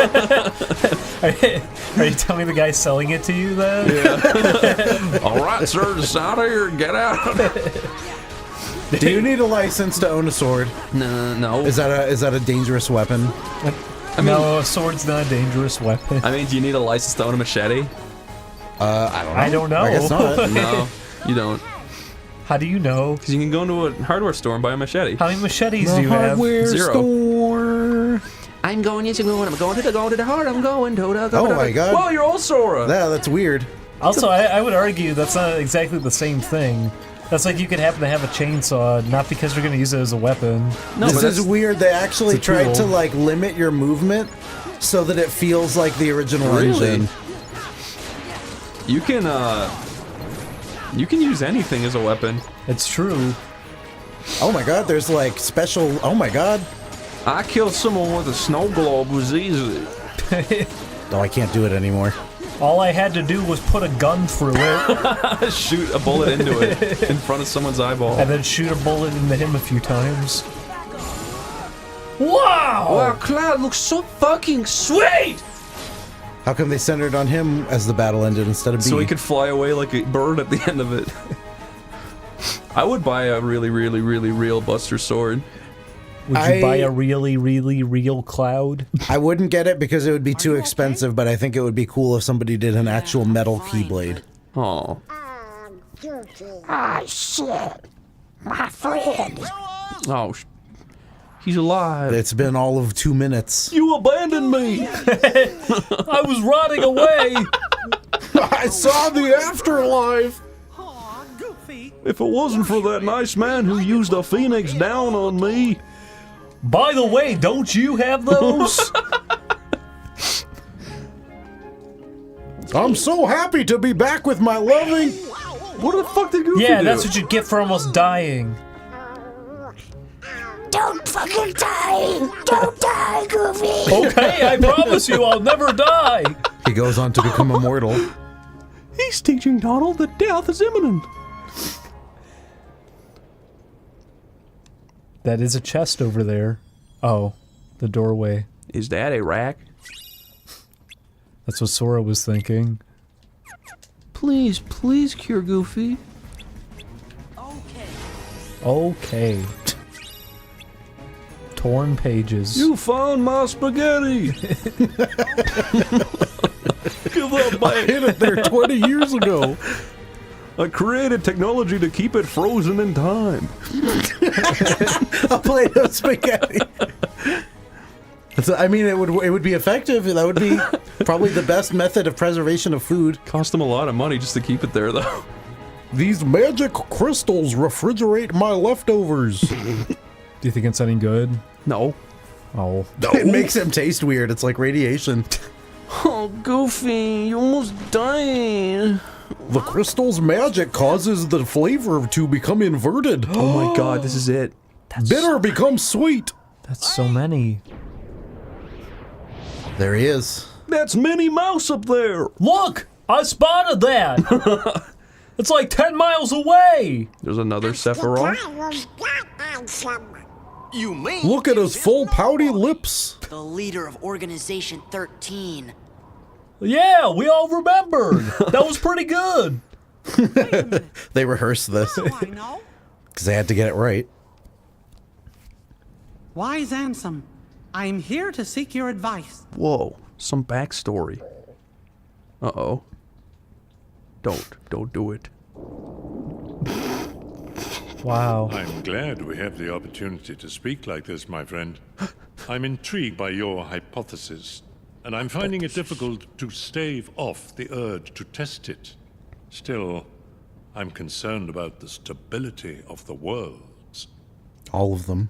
S3: Are you telling me the guy selling it to you then?
S2: Yeah. All right, sir, just out of here and get out.
S4: Do you need a license to own a sword?
S2: No.
S4: Is that a dangerous weapon?
S3: I mean, no, a sword's not a dangerous weapon.
S2: I mean, do you need a license to own a machete?
S4: I don't know.
S3: I don't know.
S4: I guess not.
S2: No, you don't.
S3: How do you know?
S2: Because you can go into a hardware store and buy a machete.
S3: How many machetes do you have?
S4: Hardware
S2: 0.
S4: store.
S2: I'm going to the heart. I'm going to the.
S4: Oh my god.
S2: Whoa, you're all Sora.
S4: Yeah, that's weird.
S3: Also, I would argue that's not exactly the same thing. That's like you could happen to have a chainsaw, not because you're going to use it as a weapon.
S2: No,
S4: this is weird. They actually
S3: It's a
S4: tried to
S3: tool.
S4: like limit your movement so that it feels like the original engine.
S2: You can use anything as a weapon.
S3: It's true.
S4: Oh my god, there's like special. Oh my god.
S2: I killed someone with a snow globe. It was easy.
S4: Oh, I can't do it anymore.
S3: All I had to do was put a gun through it.
S2: Shoot a bullet into it in front of someone's eyeball.
S3: And then shoot a bullet into him a few times. Wow!
S2: Wow, Cloud looks so fucking sweet!
S4: How come they centered on him as the battle engine instead of B?
S2: So he could fly away like a bird at the end of it. I would buy a really, really, really real Buster sword.
S3: Would you buy a really, really real Cloud?
S4: I wouldn't get it because it would be too expensive, but I think it would be cool if somebody did an actual metal keyblade.
S2: Oh.
S8: Ah, shit. My friend.
S2: Oh, he's alive.
S4: It's been all of 2 minutes.
S2: You abandoned me.
S3: I was rotting away.
S2: I saw the afterlife. If it wasn't for that nice man who used a phoenix down on me.
S3: By the way, don't you have those?
S4: I'm so happy to be back with my loving.
S2: What the fuck did Goofy do?
S3: Yeah, that's what you get for almost dying.
S8: Don't fucking die! Don't die, Goofy!
S3: Okay, I promise you I'll never die.
S4: He goes on to become immortal.
S2: He's teaching Donald that death is imminent.
S3: That is a chest over there. Oh, the doorway.
S2: Is that a rack?
S3: That's what Sora was thinking.
S2: Please, please cure Goofy.
S3: Okay. Torn pages.
S2: You found my spaghetti! Give up,
S4: I hid it there 20 years ago.
S2: I created technology to keep it frozen in time.
S4: A plate of spaghetti. I mean, it would be effective. That would be probably the best method of preservation of food.
S2: Cost them a lot of money just to keep it there, though.
S4: These magic crystals refrigerate my leftovers.
S3: Do you think it's any good?
S2: No.
S3: Oh.
S4: It makes them taste weird. It's like radiation.
S2: Oh, Goofy, you almost died.
S4: The crystal's magic causes the flavor to become inverted.
S2: Oh my god, this is it.
S4: Bitter becomes sweet.
S3: That's so many.
S4: There he is.
S2: That's Minnie Mouse up there.
S3: Look! I spotted that! It's like 10 miles away!
S2: There's another Sephiroth.
S15: You mean?
S4: Look at his full pouty lips.
S1: The leader of Organization 13.
S3: Yeah, we all remembered. That was pretty good.
S4: They rehearsed this.
S9: I know.
S4: Because they had to get it right.
S9: Wise Ansem, I'm here to seek your advice.
S2: Whoa, some backstory. Uh-oh. Don't do it.
S3: Wow.
S20: I'm glad we have the opportunity to speak like this, my friend. I'm intrigued by your hypothesis, and I'm finding it difficult to stave off the urge to test it. Still, I'm concerned about the stability of the worlds.
S4: All of them.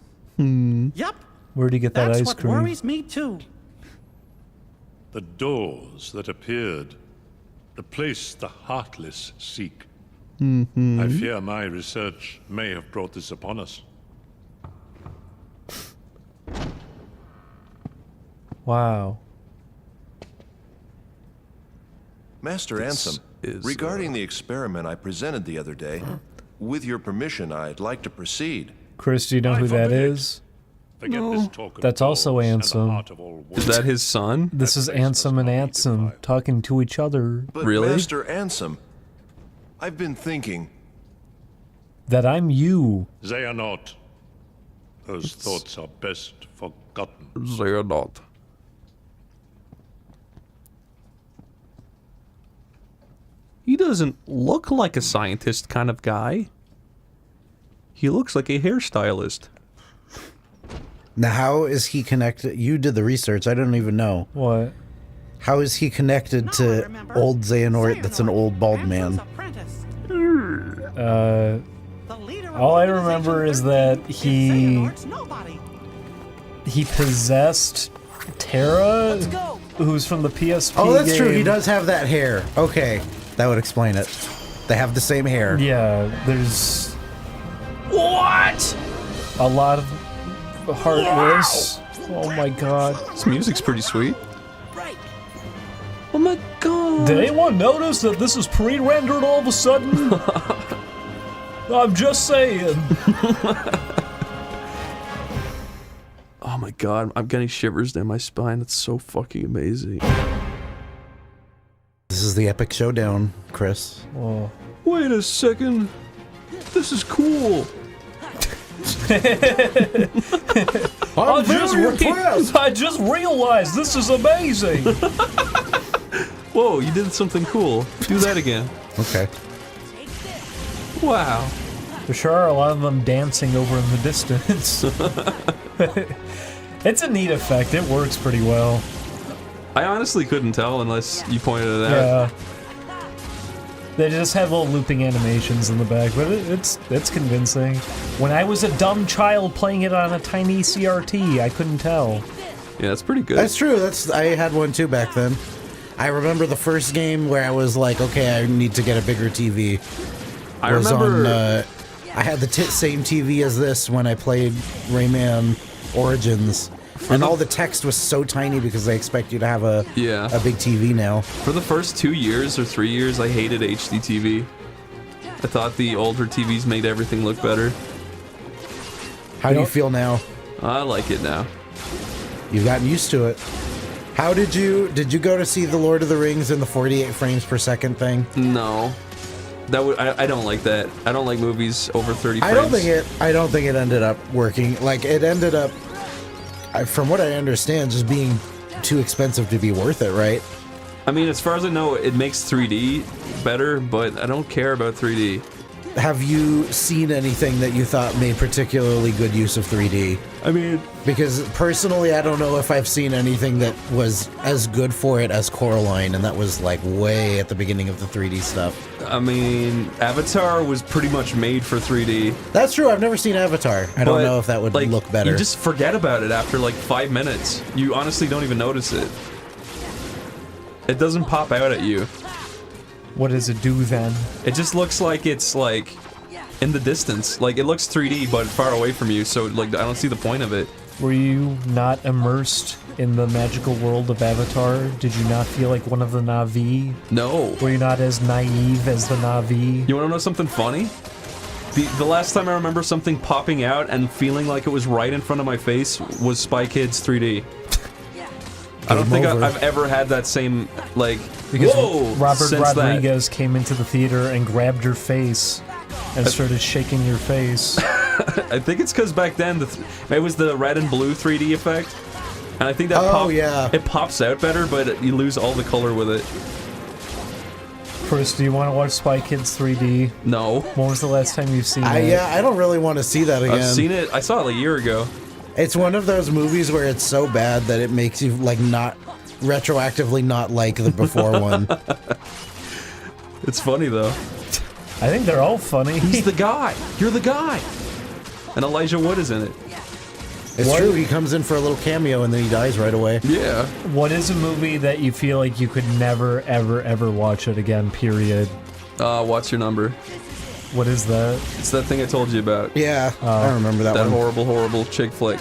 S9: Yep.
S3: Where'd you get that
S9: That's
S3: ice
S9: what
S3: cream?
S9: worries me too.
S20: The doors that appeared, the place the heartless seek. I fear my research may have brought this upon us.
S3: Wow.
S19: Master Ansem, regarding the experiment I presented the other day, with your permission, I'd like to proceed.
S3: Chris, do you know who that is? That's also Ansem.
S2: Is that his son?
S3: This is Ansem and Ansem talking to each other.
S19: But
S2: Really?
S19: Master Ansem, I've been thinking.
S3: That I'm you.
S20: They are not. Those thoughts are best forgotten.
S2: They are not. He doesn't look like a scientist kind of guy. He looks like a hairstylist.
S4: Now, how is he connected? You did the research. I don't even know.
S3: What?
S4: How is he connected to old Xehanort that's an old bald man?
S3: All I remember is that he possessed Terra, who's from the PSP
S4: Oh, that's true. He
S3: game.
S4: does have that hair. Okay, that would explain it. They have the same hair.
S3: Yeah, there's
S1: What?
S3: a lot of Heartless. Oh my god.
S2: This music's pretty sweet. Oh my god.
S3: Did anyone notice that this is pre-rendered all of a sudden? I'm just saying.
S2: Oh my god, I'm getting shivers down my spine. That's so fucking amazing.
S4: This is the epic showdown, Chris.
S3: Oh.
S2: Wait a second. This is cool.
S3: I just realized this is amazing.
S2: Whoa, you did something cool. Do that again.
S4: Okay.
S2: Wow.
S3: There sure are a lot of them dancing over in the distance. It's a neat effect. It works pretty well.
S2: I honestly couldn't tell unless you pointed it out.
S3: Yeah. They just have little looping animations in the back, but it's convincing. When I was a dumb child playing it on a tiny CRT, I couldn't tell.
S2: Yeah, that's pretty good.
S4: That's true. I had one too back then. I remember the first game where I was like, okay, I need to get a bigger TV.
S2: I remember.
S4: I had the same TV as this when I played Rayman Origins. And all the text was so tiny because they expect you to have a big TV now.
S2: For the first 2 years or 3 years, I hated HD TV. I thought the older TVs made everything look better.
S4: How do you feel now?
S2: I like it now.
S4: You've gotten used to it. How did you go to see the Lord of the Rings in the 48 frames per second thing?
S2: No. I don't like that. I don't like movies over 30 frames.
S4: I don't think it ended up working. Like it ended up, from what I understand, just being too expensive to be worth it, right?
S2: I mean, as far as I know, it makes 3D better, but I don't care about 3D.
S4: Have you seen anything that you thought made particularly good use of 3D?
S2: I mean...
S4: Because personally, I don't know if I've seen anything that was as good for it as Coraline, and that was like way at the beginning of the 3D stuff.
S2: I mean, Avatar was pretty much made for 3D.
S4: That's true, I've never seen Avatar. I don't know if that would look better.
S2: You just forget about it after like 5 minutes. You honestly don't even notice it. It doesn't pop out at you.
S3: What does it do then?
S2: It just looks like it's like in the distance. Like it looks 3D but far away from you, so like I don't see the point of it.
S3: Were you not immersed in the magical world of Avatar? Did you not feel like one of the Na'vi?
S2: No.
S3: Were you not as naive as the Na'vi?
S2: You want to know something funny? The last time I remember something popping out and feeling like it was right in front of my face was Spy Kids 3D. I don't think I've ever had that same, like,
S3: because
S2: whoa!
S3: Robert Rodriguez came into the theater and grabbed your face and started shaking your face.
S2: I think it's because back then it was the red and blue 3D effect, and I think that it pops out better, but you lose all the color with it.
S3: Chris, do you want to watch Spy Kids 3D?
S2: No.
S3: When was the last time you've seen it?
S4: Yeah, I don't really want to see that again.
S2: I've seen it. I saw it like a year ago.
S4: It's one of those movies where it's so bad that it makes you like not retroactively not like the before one.
S2: It's funny though.
S3: I think they're all funny.
S2: He's the guy. You're the guy. And Elijah Wood is in it.
S4: It's true. He comes in for a little cameo and then he dies right away.
S2: Yeah.
S3: What is a movie that you feel like you could never, ever, ever watch it again? Period.
S2: What's Your Number?
S3: What is that?
S2: It's that thing I told you about.
S4: Yeah, I remember that one.
S2: That horrible, horrible chick flick.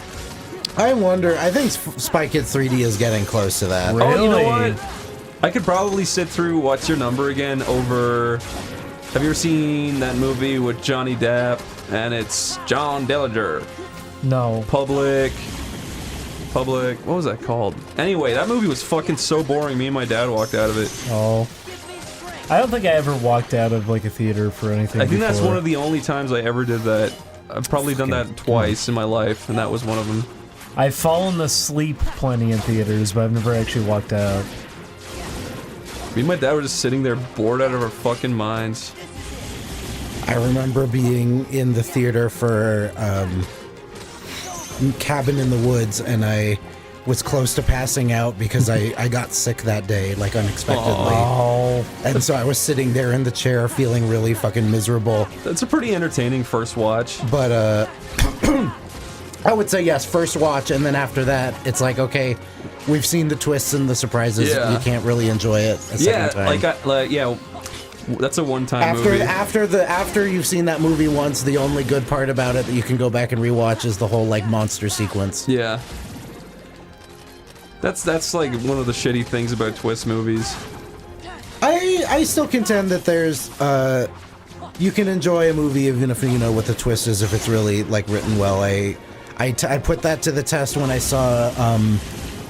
S4: I wonder, I think Spy Kids 3D is getting close to that.
S3: Really?
S2: Oh, you know what? I could probably sit through What's Your Number again over... Have you ever seen that movie with Johnny Depp? And it's John Dillinger.
S3: No.
S2: Public... What was that called? Anyway, that movie was fucking so boring. Me and my dad walked out of it.
S3: Oh. I don't think I ever walked out of like a theater for anything
S2: I think
S3: before.
S2: that's one of the only times I ever did that. I've probably done that twice in my life, and that was one of them.
S3: I've fallen asleep plenty in theaters, but I've never actually walked out.
S2: Me and my dad were just sitting there bored out of our fucking minds.
S4: I remember being in the theater for Cabin in the Woods, and I was close to passing out because I got sick that day, like unexpectedly.
S3: Oh.
S4: And so I was sitting there in the chair feeling really fucking miserable.
S2: That's a pretty entertaining first watch.
S4: But I would say yes, first watch, and then after that, it's like, okay, we've seen the twists and the surprises.
S2: Yeah.
S4: You can't really enjoy it a second time.
S2: Yeah, that's a one-time movie.
S4: After you've seen that movie once, the only good part about it that you can go back and rewatch is the whole like monster sequence.
S2: Yeah. That's like one of the shitty things about twist movies.
S4: I still contend that there's you can enjoy a movie even if you know what the twist is if it's really like written well. I put that to the test when I saw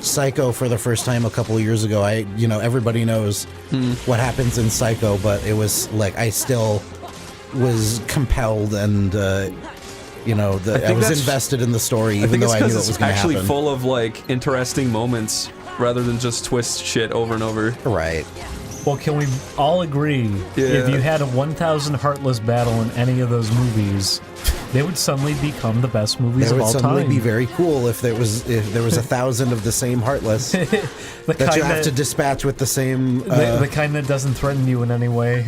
S4: Psycho for the first time a couple of years ago. Everybody knows what happens in Psycho, but it was like I still was compelled and I was invested in the story even though I knew it was going to happen.
S2: It's actually full of like interesting moments rather than just twist shit over and over.
S4: Right.
S3: Well, can we all agree if you had a 1,000 Heartless battle in any of those movies, they would suddenly become the best movies of all time?
S4: They would suddenly be very cool if there was 1,000 of the same Heartless that you have to dispatch with the same...
S3: the kind that doesn't threaten you in any way.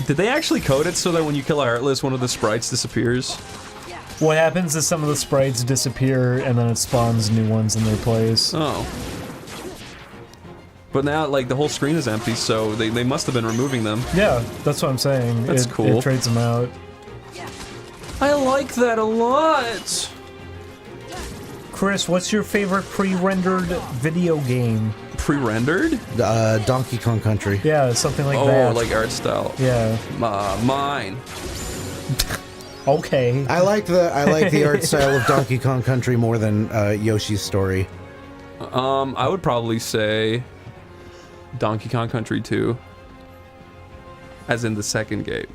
S2: Did they actually code it so that when you kill a Heartless, one of the sprites disappears?
S3: What happens is some of the sprites disappear and then it spawns new ones in their place.
S2: Oh. But now, like, the whole screen is empty, so they must have been removing them.
S3: Yeah, that's what I'm saying.
S2: That's cool.
S3: It trades them out.
S2: I like that a lot!
S3: Chris, what's your favorite pre-rendered video game?
S2: Pre-rendered?
S4: Donkey Kong Country.
S3: Yeah, something like that.
S2: Oh, like art style.
S3: Yeah.
S2: Mine.
S3: Okay.
S4: I like the art style of Donkey Kong Country more than Yoshi's Story.
S2: I would probably say Donkey Kong Country 2. As in the second game.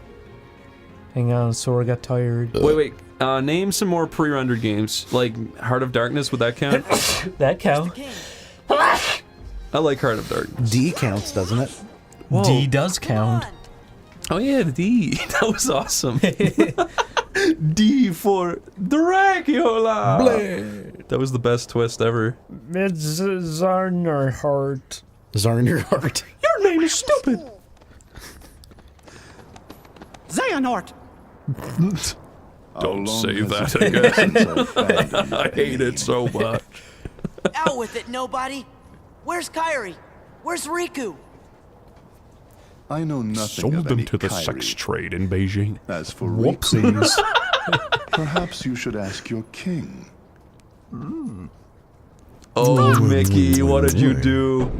S3: Hang on, Sora got tired.
S2: Wait. Name some more pre-rendered games, like Heart of Darkness. Would that count?
S3: That count.
S2: I like Heart of Darkness.
S4: D counts, doesn't it?
S2: Whoa.
S3: D does count.
S2: Oh yeah, the D. That was awesome. D for Dracula.
S4: Bleh.
S2: That was the best twist ever.
S3: It's Zarnarheart.
S4: Zarnarheart.
S2: Your name is stupid.
S9: Xehanort!
S12: Don't say that again. I hate it so much.
S1: Out with it, nobody! Where's Kairi? Where's Riku?
S10: I know nothing
S12: Sold
S10: of
S12: them
S10: any
S12: to the
S10: Kairi.
S12: sex trade in Beijing.
S10: As for
S3: Whoopsies.
S10: perhaps you should ask your king.
S2: Oh, Mickey, what did you do?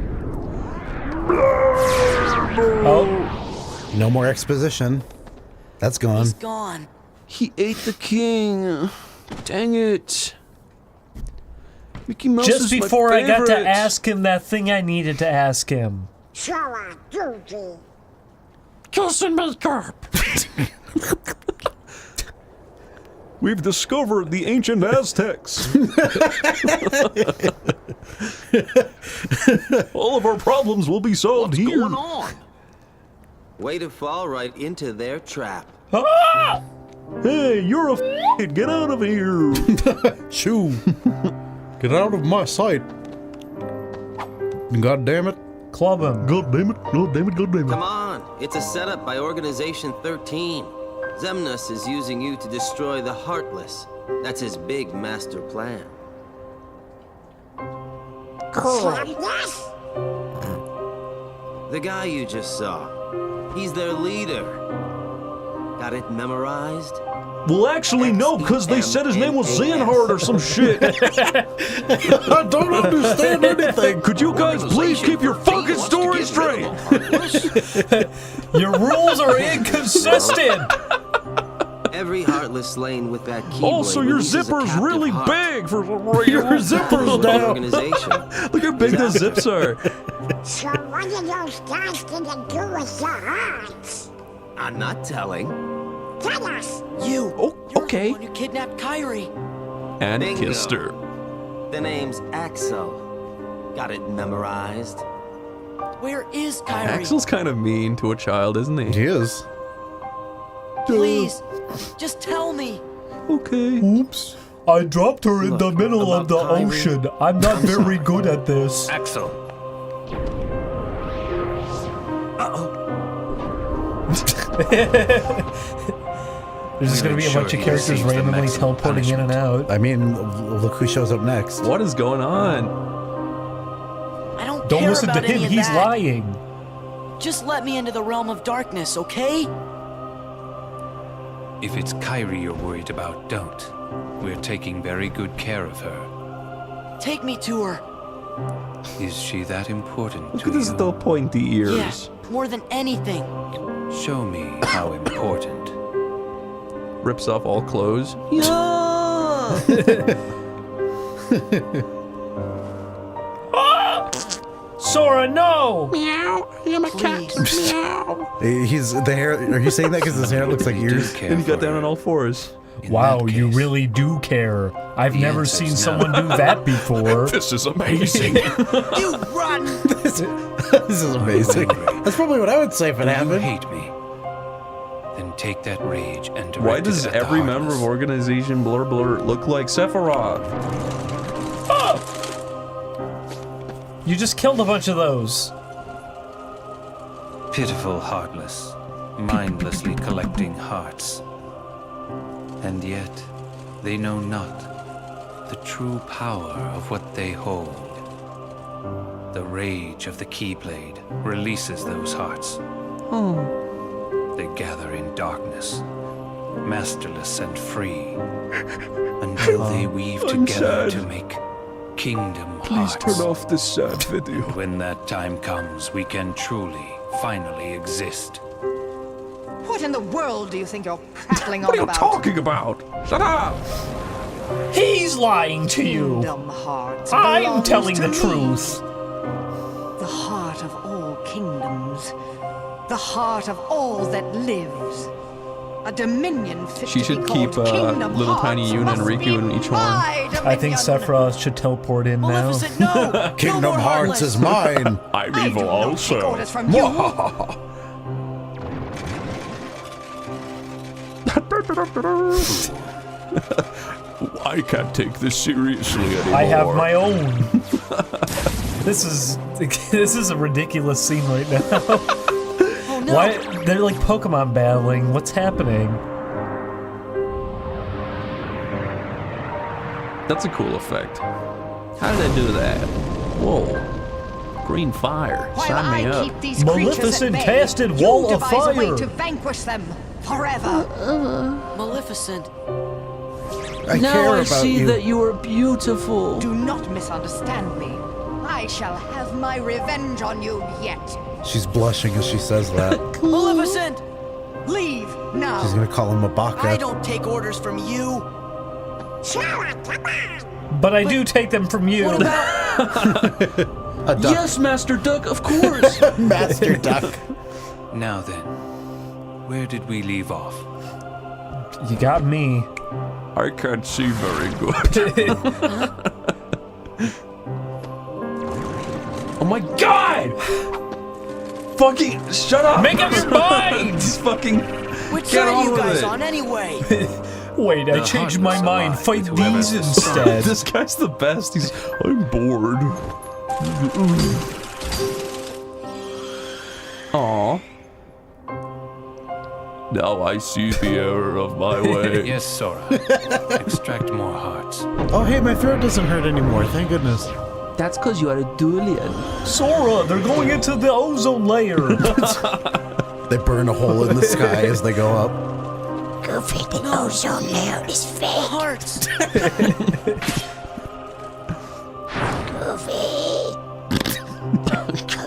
S3: Oh.
S4: No more exposition. That's gone.
S1: He's gone.
S2: He ate the king. Dang it. Mickey Mouse
S3: Just
S2: is my
S3: before I got to
S2: favorite.
S3: ask him that thing I needed to ask him.
S8: Shower duty.
S3: Kissing makeup.
S12: We've discovered the ancient Aztecs. All of our problems will be solved here.
S7: What's going on? Way to fall right into their trap.
S3: Ah!
S12: Hey, you're a get out of here.
S4: Shoo. Get out of my sight. God damn it.
S3: Club him.
S12: God damn it. God damn it. God damn it.
S7: Come on, it's a setup by Organization 13. Xemnas is using you to destroy the Heartless. That's his big master plan.
S8: Yes?
S7: The guy you just saw, he's their leader. Got it memorized?
S12: Well, actually, no, because they said his name was Xehanort or some shit.
S4: I don't understand anything.
S12: Could you guys please keep your fucking story straight?
S3: Your rules are inconsistent.
S7: Every Heartless slain with that keyblade.
S12: Also, your
S7: releases a
S12: zipper's
S7: captive
S12: really
S7: heart.
S12: big for
S4: Your zipper's
S7: The
S4: down.
S7: organization.
S2: Look how big those zips are.
S8: So what are those guys gonna do with your hearts?
S7: I'm not telling.
S8: Tell us.
S1: You!
S2: Oh,
S1: You're
S2: okay.
S1: the one who kidnapped Kairi!
S2: And
S7: Bingo.
S2: kissed her.
S7: The name's Axel. Got it memorized?
S1: Where is Kairi?
S2: Axel's kind of mean to a child, isn't he?
S4: He is.
S1: Please, just tell me.
S2: Okay.
S3: Oops. I dropped her in the middle of the
S7: Kairi,
S3: ocean. I'm not very good at this.
S7: Axel.
S3: There's just gonna be a bunch of characters randomly teleporting in and out.
S4: I mean, look who shows up next.
S2: What is going on?
S1: I don't
S3: Don't
S1: care
S3: listen to
S1: about any
S3: him,
S1: of
S3: he's
S1: that.
S3: lying.
S1: Just let me into the realm of darkness, okay?
S22: If it's Kairi you're worried about, don't. We're taking very good care of her.
S1: Take me to her.
S22: Is she that important
S2: Look
S22: to
S2: at his
S22: you?
S2: little pointy ears.
S1: Yeah, more than anything.
S22: Show me how important.
S2: Rips off all clothes.
S3: Sora, no!
S8: Meow. I'm a cat. Meow.
S4: He's the hair. Are you saying that because his hair looks like ears?
S2: And he got down on all fours.
S3: Wow, you really do care. I've never seen someone do that before.
S12: This is amazing.
S1: You rotten!
S4: This is amazing. That's probably what I would say if it
S22: You
S4: happened.
S22: hate me. Then take that rage and direct
S2: Why
S22: it
S2: does
S22: at the
S2: every member
S22: Heartless.
S2: of Organization Blur Blur look like Sephiroth?
S3: You just killed a bunch of those.
S22: Pitiful Heartless, mindlessly collecting hearts. And yet, they know not the true power of what they hold. The rage of the Keyblade releases those hearts. They gather in darkness, masterless and free, until they weave
S12: I'm
S22: together
S12: sad.
S22: to make kingdom
S12: Please
S22: hearts.
S12: turn off this sad video.
S22: When that time comes, we can truly, finally exist.
S6: What in the world do you think you're prattling
S12: What
S6: on
S12: are you
S6: about?
S12: talking about? Shut up!
S3: He's lying to you.
S6: Kingdom hearts
S3: I'm
S6: belongs
S3: telling
S6: to
S3: the
S6: me.
S3: truth.
S6: The heart of all kingdoms. The heart of all that lives. A dominion fit
S2: She
S6: to
S2: should
S6: be
S2: keep
S6: called Kingdom
S2: little tiny
S6: Hearts
S2: Yuna and
S6: must
S2: Riku
S6: be
S2: in each horn.
S6: my
S3: I think
S6: dominion.
S3: Sephiroth should teleport in now.
S1: Maleficent, no!
S4: Kingdom
S1: no more
S4: Hearts is mine.
S12: I'm
S6: I
S12: evil
S6: do not
S12: also.
S6: take orders from you.
S12: I can't take this seriously anymore.
S3: I have my own. This is a ridiculous scene right now.
S1: Oh no!
S3: Why they're like Pokemon battling? What's happening?
S2: That's a cool effect. How did they do that? Whoa. Green fire.
S6: While
S2: Sign me
S6: I
S2: up.
S6: keep these creatures
S3: Maleficent
S6: at bay,
S3: casted
S6: you
S3: wall of
S6: devise a way
S3: fire.
S6: to vanquish them forever.
S1: Maleficent.
S4: I care about you.
S2: you are beautiful.
S6: Do not misunderstand me. I shall have my revenge on you yet.
S4: She's blushing as she says that.
S1: Maleficent!
S6: Leave now.
S4: She's gonna call him a baka.
S1: I don't take orders from you.
S3: But I do take them from you.
S1: What about...
S4: A duck.
S2: Yes, Master Duck, of course.
S4: Master Duck.
S22: Now then, where did we leave off?
S3: You got me.
S12: I can't see very good.
S2: Oh my god! Fucking shut up!
S3: Make up your mind!
S2: Just fucking
S1: Which
S2: get
S1: side are
S2: on
S1: you
S2: with
S1: guys
S2: it.
S1: on anyway?
S3: Wait, I
S22: The
S3: changed my
S22: Heartless
S3: mind.
S22: alive
S3: Fight
S22: with whoever
S3: these
S22: has the
S3: instead.
S2: This guy's the best. I'm bored. Aw.
S12: Now I see the error of my way.
S22: Yes, Sora. Extract more hearts.
S4: Oh, hey, my throat doesn't hurt anymore. Thank goodness.
S2: That's because you are a durian.
S3: Sora, they're going into the ozone layer.
S4: They burn a hole in the sky as they go up.
S8: Goofy, the ozone layer is fake.
S1: Hearts!
S8: Goofy.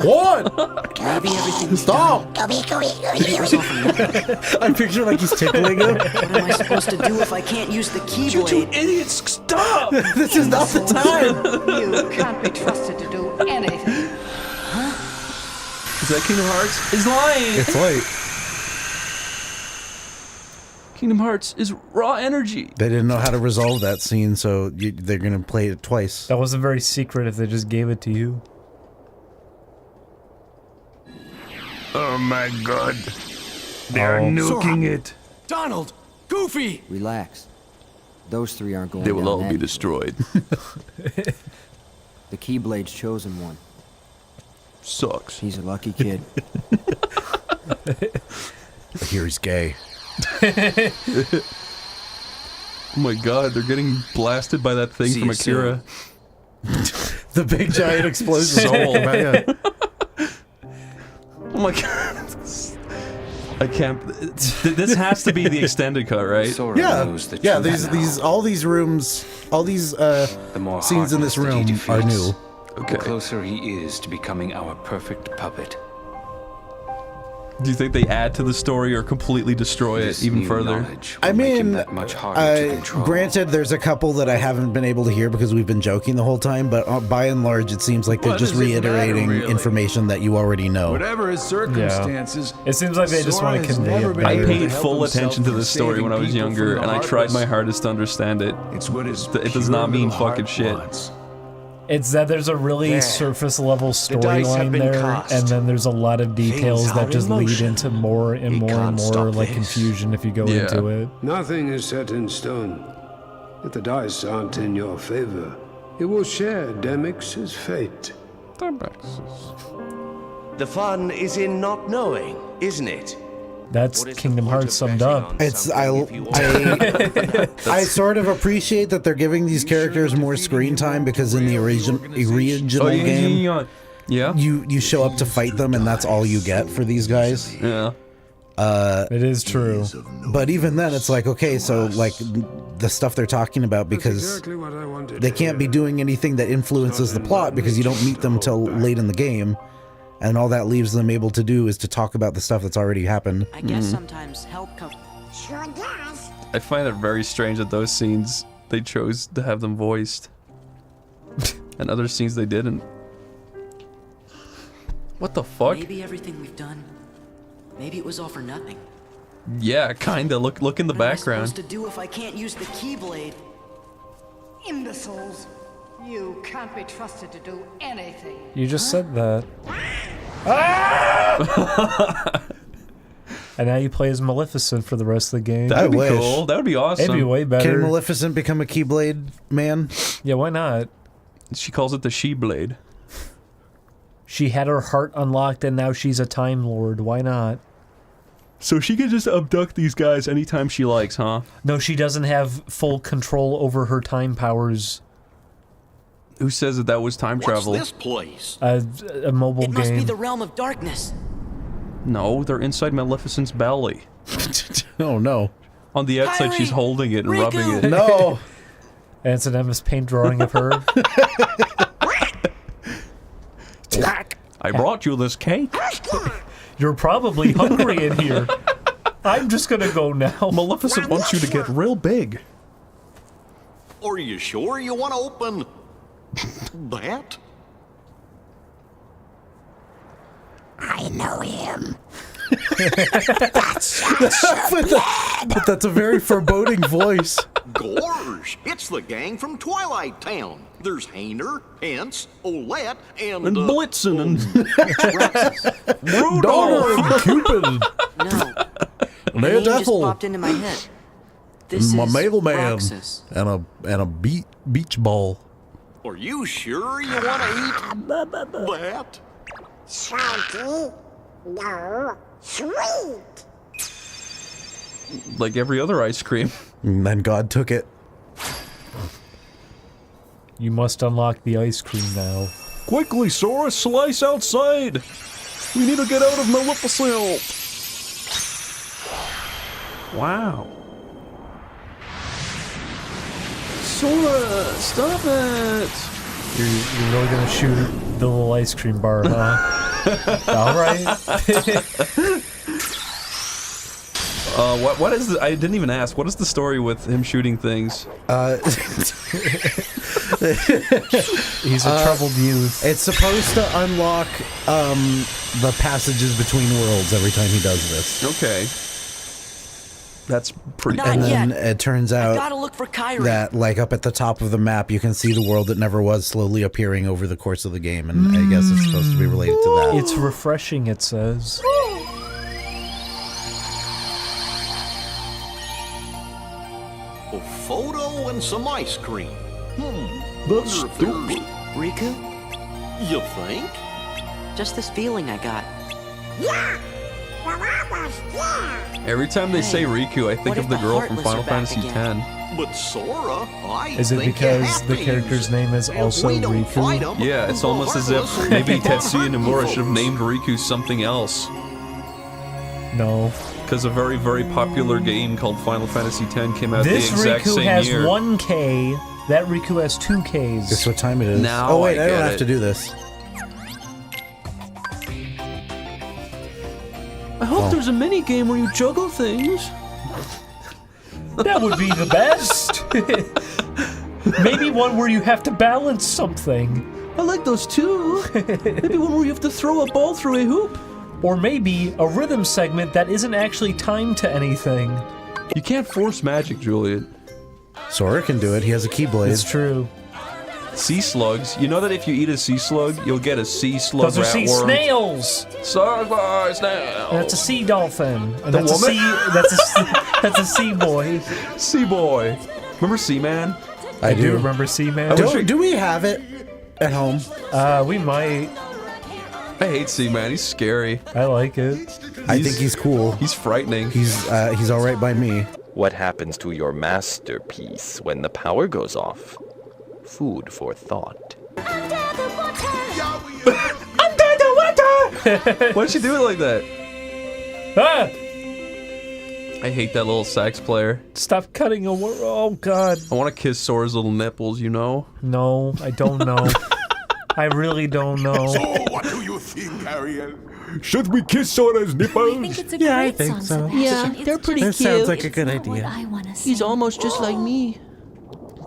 S4: What?
S1: Maybe everything we've
S4: Stop!
S1: done- Maybe it was all for nothing.
S4: I'm picturing like he's tickling him.
S1: What am I supposed to do if I can't use the
S2: You two
S1: keyblade?
S2: idiots, stop!
S4: This is not the time.
S6: You can't be trusted to do anything.
S2: Is that Kingdom Hearts? Is lying!
S4: It's late.
S2: Kingdom Hearts is raw energy.
S4: They didn't know how to resolve that scene, so they're gonna play it twice.
S3: That wasn't very secret if they just gave it to you.
S12: Oh my god. They're nuking it.
S17: Donald! Goofy! Relax. Those three aren't going
S12: They will
S17: down
S12: all
S17: that
S12: be
S17: easy.
S12: destroyed.
S17: The Keyblade's chosen one.
S12: Sucks.
S17: He's a lucky kid.
S4: I hear he's gay.
S2: Oh my god, they're getting blasted by that thing
S22: See
S2: from
S22: you
S2: Akira.
S4: The big giant explosion.
S2: Soul.
S4: Yeah.
S2: Oh my god. I can't. This has to be the extended cut, right?
S22: Sora
S4: Yeah,
S22: knows the
S4: yeah.
S22: truth now.
S4: All these rooms, all these
S22: The more
S4: scenes in this
S22: Heartless that he
S4: room are
S22: defeats,
S4: new.
S2: Okay.
S22: The closer he is to becoming our perfect puppet.
S2: Do you think they add to the story or completely destroy
S22: This
S2: it even
S22: new
S2: further?
S22: knowledge will
S4: I
S22: make him
S4: mean,
S22: that much harder to control.
S4: granted, there's a couple that I haven't been able to hear because we've been joking the whole time, but by and large, it seems like they're
S12: What
S4: just
S12: does it matter,
S4: reiterating
S12: really?
S4: information that you already know.
S18: Whatever his circumstances,
S3: It seems like they just
S18: Sora
S3: want to
S18: has
S3: convey
S18: never
S3: it
S18: been
S2: I
S18: able
S3: better.
S18: to
S2: paid
S18: help
S2: full
S18: himself
S2: attention to
S18: from
S2: this story
S18: saving
S2: when I was
S18: people
S2: younger,
S18: from the
S2: and I tried my
S18: Heartless.
S2: hardest to understand it.
S18: It's what his
S2: It does
S18: pure
S2: not mean
S18: little
S2: fucking
S18: heart
S2: shit.
S18: wants.
S3: It's that there's a really
S5: There.
S3: surface level
S5: dice have
S3: storyline
S5: been
S3: there,
S5: cast.
S3: and then there's a lot of details
S5: Things
S3: that
S5: are
S3: just
S5: in
S3: lead
S5: motion.
S3: into more and
S5: We
S3: more and
S5: can't
S3: more
S5: stop
S3: like
S5: this.
S3: confusion if you go
S2: Yeah.
S3: into it.
S11: Nothing is set in stone. If the dice aren't in your favor, you will share Demyx's fate.
S5: The fun is in not knowing, isn't it?
S3: That's Kingdom Hearts summed up.
S4: It's I sort of appreciate that they're giving these characters more screen time because in the original game,
S2: Yeah.
S4: you show up to fight them and that's all you get for these guys.
S2: Yeah.
S3: It is true.
S4: But even then, it's like, okay, so like the stuff they're talking about, because
S11: Exactly what I wanted
S4: they
S11: to
S4: can't be
S11: hear.
S4: doing anything that influences the plot because you don't meet them till late in the game, and all that leaves them able to do is to talk about the stuff that's already happened.
S1: I guess sometimes help comes.
S8: Sure does.
S2: I find it very strange that those scenes they chose to have them voiced, and other scenes they didn't. What the fuck?
S1: Maybe everything we've done. Maybe it was all for nothing.
S2: Yeah, kinda. Look in the
S1: What am I
S2: background.
S1: supposed to do if I can't use the Keyblade?
S6: Imbeciles! You can't be trusted to do anything.
S3: You just said that. And now you play as Maleficent for the rest of the game.
S2: That'd be cool. That would be awesome.
S3: It'd be way better.
S4: Can Maleficent become a Keyblade man?
S3: Yeah, why not?
S2: She calls it the She-Blade.
S3: She had her heart unlocked and now she's a Time Lord. Why not?
S2: So she can just abduct these guys anytime she likes, huh?
S3: No, she doesn't have full control over her time powers.
S2: Who says that was time travel?
S15: What's this place?
S3: A mobile
S1: It
S3: game.
S1: must be the realm of darkness.
S2: No, they're inside Maleficent's belly.
S4: Oh no.
S2: On the outside, she's holding it and rubbing it.
S4: No.
S3: And it's an MS Paint drawing of her.
S2: I brought you this cake.
S3: You're probably hungry in here. I'm just gonna go now.
S2: Maleficent wants you to get real big.
S15: Are you sure you want to open that?
S8: I know him.
S4: But that's a very foreboding voice.
S15: Gorge, it's the gang from Twilight Town. There's Hayner, Hence, Olette, and
S2: Blitzen and
S4: Rudolph and Cupid.
S1: No.
S4: And
S1: The name just
S4: Ethel.
S1: popped into my head. This
S4: My
S1: is
S4: mailman.
S1: Roxas.
S4: And a beach ball.
S15: Are you sure you want to eat that?
S8: Salty? No. Sweet.
S2: Like every other ice cream.
S4: And then God took it.
S3: You must unlock the ice cream now.
S2: Quickly, Sora, slice outside. We need to get out of Maleficent. Wow. Sora, stop it.
S3: You're really gonna shoot the little ice cream bar, huh? Alright.
S2: What is the, I didn't even ask, what is the story with him shooting things?
S3: He's a troubled youth.
S4: It's supposed to unlock the passages between worlds every time he does this.
S2: Okay. That's pretty
S1: Not
S4: And then
S1: yet.
S4: it turns
S1: I
S4: out
S1: gotta look for Kyrie.
S4: that, like, up at the top of the map, you can see the world that never was slowly appearing over the course of the game, and I guess it's supposed to be related to that.
S3: It's refreshing, it says.
S15: A photo and some ice cream.
S2: That's
S15: stupid.
S1: Riku?
S15: You think?
S1: Just this feeling I got.
S8: Yeah. We're almost there.
S2: Every time they say Riku, I think
S1: what
S2: of
S1: if
S2: the
S1: the
S2: girl from
S1: Heartless
S2: Final
S1: are back
S2: Fantasy
S1: again?
S2: X.
S15: But Sora, I
S3: Is it
S15: think
S3: because
S15: you have
S3: the
S15: to
S3: character's
S15: use it.
S3: name is
S15: If
S3: also
S15: we don't fight
S3: Riku?
S15: 'em,
S2: Yeah, it's
S15: the
S2: almost as if
S15: Heartless will
S2: maybe
S15: keep on
S2: Tetsuya and
S15: hurting
S2: Nomura should have
S15: folks.
S2: named Riku something else.
S3: No.
S2: Because a very, very popular game called Final Fantasy X came out
S3: This
S2: the exact
S3: Riku
S2: same
S3: has
S2: year.
S3: 1K. That Riku has 2Ks.
S4: Guess what time it is?
S2: Now
S4: oh wait,
S2: I
S4: I don't
S2: get
S4: have
S2: it.
S4: to do this.
S2: I hope there's a mini game where you juggle things.
S3: That would be the best. Maybe one where you have to balance something.
S2: I like those too. Maybe one where you have to throw a ball through a hoop.
S3: Or maybe a rhythm segment that isn't actually timed to anything.
S2: You can't force magic, Juliet.
S4: Sora can do it. He has a Keyblade.
S3: It's true.
S2: Sea slugs. You know that if you eat a sea slug, you'll get a sea slug
S3: Those are sea
S2: ratworm.
S3: snails.
S2: Snails.
S3: That's a sea dolphin. And
S2: The
S3: that's
S2: woman?
S3: a sea. That's a sea boy.
S2: Sea boy. Remember Seaman?
S4: I
S3: do remember Seaman.
S4: Do we have it at home?
S3: We might.
S2: I hate Seaman. He's scary.
S3: I like it.
S4: I think he's cool.
S2: He's frightening.
S4: He's all right by me.
S13: What happens to your masterpiece when the power goes off? Food for thought.
S2: Why'd she do it like that?
S3: Ah!
S2: I hate that little sax player.
S3: Stop cutting a word. Oh, God.
S2: I want to kiss Sora's little nipples, you know?
S3: No, I don't know. I really don't know.
S10: So, what do you think, Ariel?
S12: Should we kiss Sora's nipples?
S4: Yeah, I think so.
S16: Yeah, they're pretty
S4: That
S16: cute.
S4: sounds like a good idea.
S16: He's almost just like me.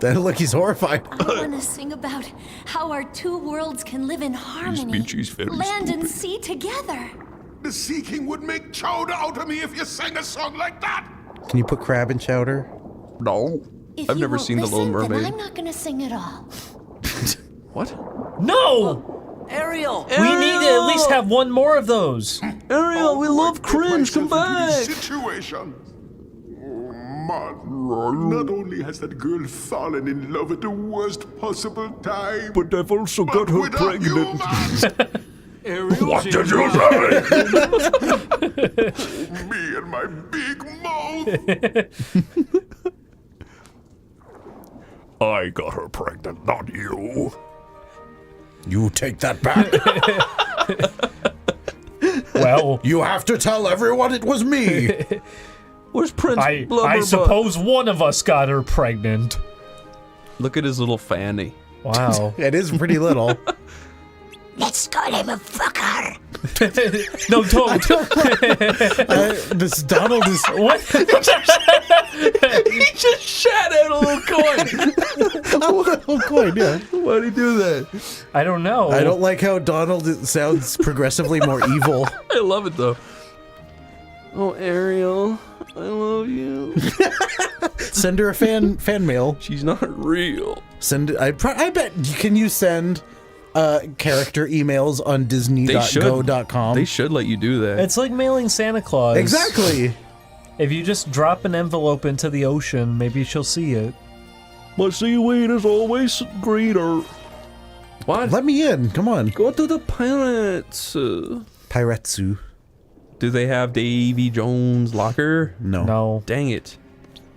S4: Look, he's horrified.
S23: I want to sing about how our two worlds can live in harmony.
S12: speech is very
S23: land and sea together.
S10: The Sea King would make chowder out of me if you sang a song like that.
S4: Can you put crab in chowder?
S2: No.
S8: If
S2: I've
S8: you
S2: never
S8: won't
S2: seen The Little
S8: listen, then
S2: Mermaid.
S8: I'm not gonna sing at all.
S2: What?
S3: No!
S1: Ariel!
S3: We need to at least have one more of those.
S2: Ariel, we love cringe. Come back.
S10: Situation. Oh, man. Not only has that girl fallen in love at the worst possible time,
S12: But I've also got her
S10: without you,
S12: pregnant.
S10: man.
S12: What did you say?
S10: Me and my big mouth.
S12: I got her pregnant, not you.
S4: You take that back.
S3: Well,
S4: you have to tell everyone it was me.
S2: Where's Prince
S3: I
S2: Blubberbutt?
S3: suppose one of us got her pregnant.
S2: Look at his little fanny.
S3: Wow.
S4: It is pretty little.
S8: Let's call him a fucker.
S3: No, don't.
S4: This Donald is...
S3: What?
S2: He just shat out a little coin.
S4: A little coin, yeah.
S2: Why'd he do that?
S3: I don't know.
S4: I don't like how Donald sounds progressively more evil.
S2: I love it, though. Oh, Ariel, I love you.
S4: Send her a fan mail.
S2: She's not real.
S4: Send. I bet. Can you send character emails on Disney.go.com?
S2: They should let you do that.
S3: It's like mailing Santa Claus.
S4: Exactly.
S3: If you just drop an envelope into the ocean, maybe she'll see it.
S12: My seaweed is always greener.
S2: What?
S4: Let me in. Come on.
S2: Go to the pirates.
S4: Piratsu.
S2: Do they have Davy Jones' locker?
S4: No.
S3: No.
S2: Dang it.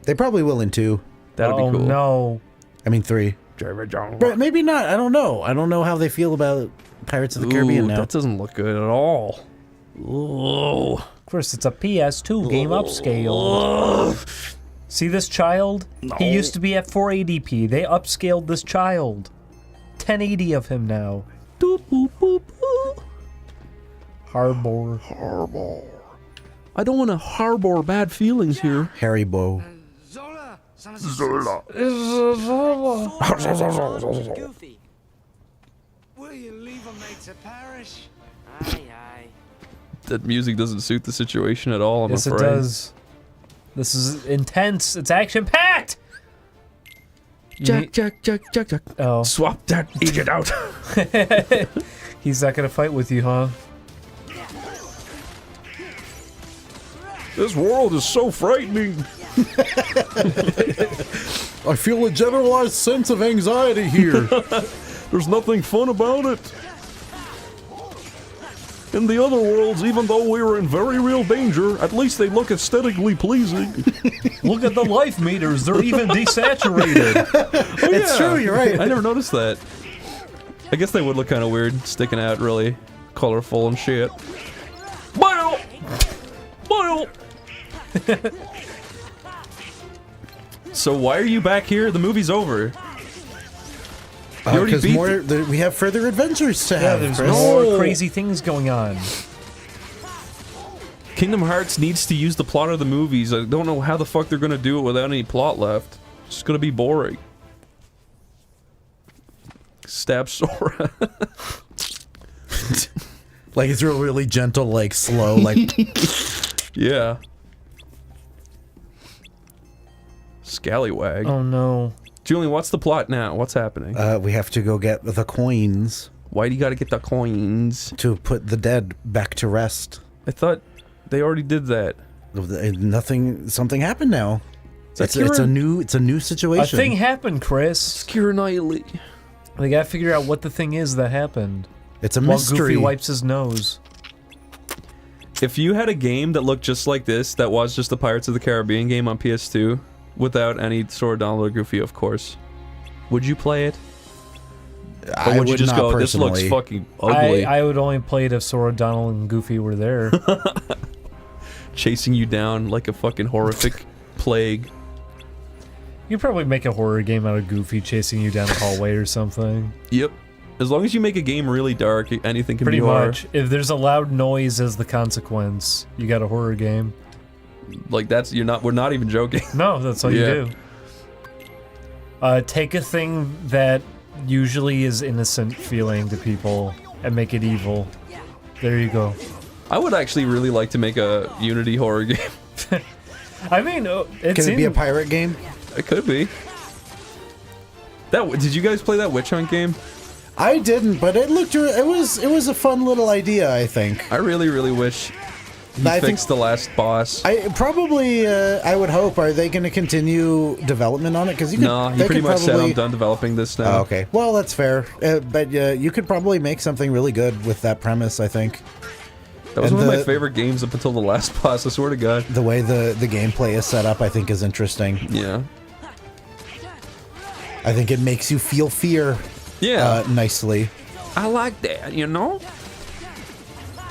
S4: They probably will in 2.
S2: That'd be cool.
S3: No.
S4: I mean 3.
S12: Davy Jones.
S4: But maybe not. I don't know. I don't know how they feel about Pirates of the Caribbean now.
S2: That doesn't look good at all. Ooh.
S3: Of course, it's a PS2 game upscale. See this child?
S12: No.
S3: He used to be at 480p. They upscaled this child. 1080 of him now.
S2: Doop, boop, boop, boop.
S3: Harbor.
S12: Harbor.
S2: I don't want to harbor bad feelings here.
S4: Haribo.
S12: Zola.
S1: Goofy.
S18: Will you leave a mate to perish?
S1: Aye, aye.
S2: That music doesn't suit the situation at all, I'm
S3: Yes,
S2: afraid.
S3: it does. This is intense. It's action-packed!
S2: Jack.
S3: Oh.
S12: Swap that idiot out.
S3: He's not gonna fight with you, huh?
S12: This world is so frightening.
S4: I feel a generalized sense of anxiety here.
S12: There's nothing fun about it. In the other worlds, even though we were in very real danger, at least they look aesthetically pleasing.
S3: Look at the life meters. They're even desaturated.
S4: It's true, you're right.
S2: I never noticed that. I guess they would look kind of weird, sticking out really colorful and shit.
S12: Boil! Boil!
S2: So why are you back here? The movie's over. You already
S4: Because
S2: beat
S4: we have further adventures to
S3: Yeah,
S4: have.
S3: there's
S4: Chris.
S3: more crazy things going on.
S2: Kingdom Hearts needs to use the plot of the movies. I don't know how the fuck they're gonna do it without any plot left. It's just gonna be boring. Stab Sora.
S4: Like it's really gentle, like slow, like
S2: Yeah. Scallywag.
S3: Oh no.
S2: Julian, what's the plot now? What's happening?
S4: we have to go get the coins.
S2: Why do you gotta get the coins?
S4: To put the dead back to rest.
S2: I thought they already did that.
S4: Something happened now. It's a new
S3: A
S4: situation.
S3: thing happened, Chris.
S2: Kira Knightley.
S3: They gotta figure out what the thing is that happened.
S4: It's a
S3: While
S4: mystery.
S3: Goofy wipes his nose.
S2: If you had a game that looked just like this, that was just the Pirates of the Caribbean game on PS2, without any Sora, Donald, or Goofy, of course, would you play it? Or would you just go, this looks fucking ugly?
S3: I would only play it if Sora, Donald, and Goofy were there.
S2: Chasing you down like a fucking horrific plague.
S3: You could probably make a horror game out of Goofy chasing you down the hallway or something.
S2: Yep. As long as you make a game really dark, anything can
S3: Pretty
S2: be horror.
S3: much. If there's a loud noise as the consequence, you got a horror game.
S2: Like we're not even joking.
S3: No, that's all you do. Take a thing that usually is innocent feeling to people and make it evil. There you go.
S2: I would actually really like to make a Unity horror game.
S3: I mean,
S4: Can it be a pirate game?
S2: It could be. Did you guys play that Witch Hunt game?
S4: I didn't, but it was a fun little idea, I think.
S2: I really wish he fixed the last boss.
S4: I would hope. Are they going to continue development on it? Because
S2: No, he pretty much said I'm done developing this now.
S4: Oh, okay, well that's fair. But you could probably make something really good with that premise, I think.
S2: That was one of my favorite games up until the last boss, I swear to God.
S4: The way the gameplay is set up, I think, is interesting.
S2: Yeah.
S4: I think it makes you feel fear.
S2: Yeah.
S4: Nicely.
S2: I like that, you know?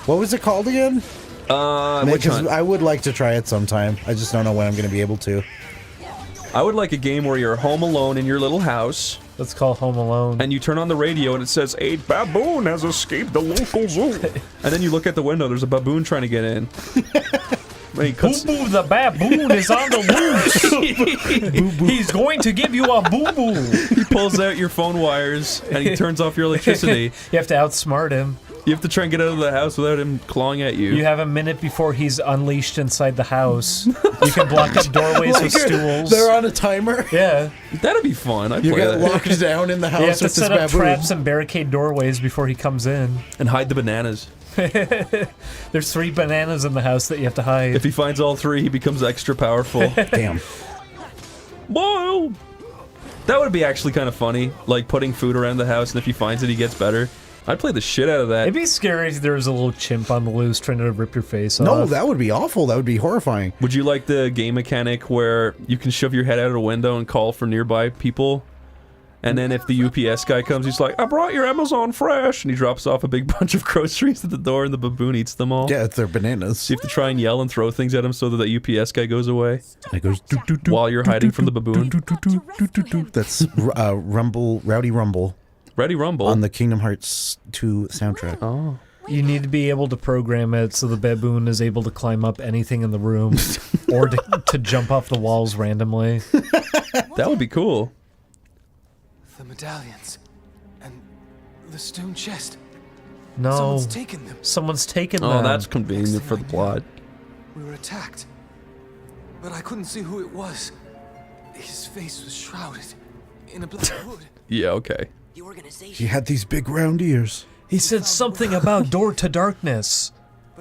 S4: What was it called again?
S2: Witch Hunt.
S4: I would like to try it sometime. I just don't know when I'm going to be able to.
S2: I would like a game where you're home alone in your little house.
S3: Let's call Home Alone.
S2: And you turn on the radio and it says, "A baboon has escaped the local zoo." And then you look at the window, there's a baboon trying to get in.
S3: Boo-boo the baboon is on the loose. He's going to give you a boo-boo.
S2: He pulls out your phone wires and he turns off your electricity.
S3: You have to outsmart him.
S2: You have to try and get out of the house without him clawing at you.
S3: You have a minute before he's unleashed inside the house. You can block up doorways with stools.
S4: They're on a timer.
S3: Yeah.
S2: That'd be fun.
S4: You get locked down in the house
S3: You have to
S4: with this
S3: set up
S4: baboon.
S3: traps and barricade doorways before he comes in.
S2: And hide the bananas.
S3: There's 3 bananas in the house that you have to hide.
S2: If he finds all 3, he becomes extra powerful.
S4: Damn.
S2: Whoa! That would be actually kind of funny, like putting food around the house, and if he finds it, he gets better. I'd play the shit out of that.
S3: It'd be scary if there was a little chimp on the loose trying to rip your face off.
S4: No, that would be awful. That would be horrifying.
S2: Would you like the game mechanic where you can shove your head out of a window and call for nearby people? And then if the UPS guy comes, he's like, "I brought your Amazon Fresh," and he drops off a big bunch of groceries at the door, and the baboon eats them all.
S4: Yeah, it's their bananas.
S2: So you have to try and yell and throw things at him so that the UPS guy goes away.
S4: And it goes
S2: while you're hiding from the baboon.
S4: That's Rowdy Rumble.
S2: Rowdy Rumble
S4: on the Kingdom Hearts 2 soundtrack.
S2: Oh.
S3: You need to be able to program it so the baboon is able to climb up anything in the room or to jump off the walls randomly.
S2: That would be cool.
S5: The medallions and the stone chest.
S3: No.
S5: Someone's taken them.
S3: Someone's taken them.
S2: Oh, that's convenient for the plot.
S5: We were attacked, but I couldn't see who it was. His face was shrouded in a black hood.
S2: Yeah, okay.
S4: He had these big round ears.
S3: He said something about Door to Darkness.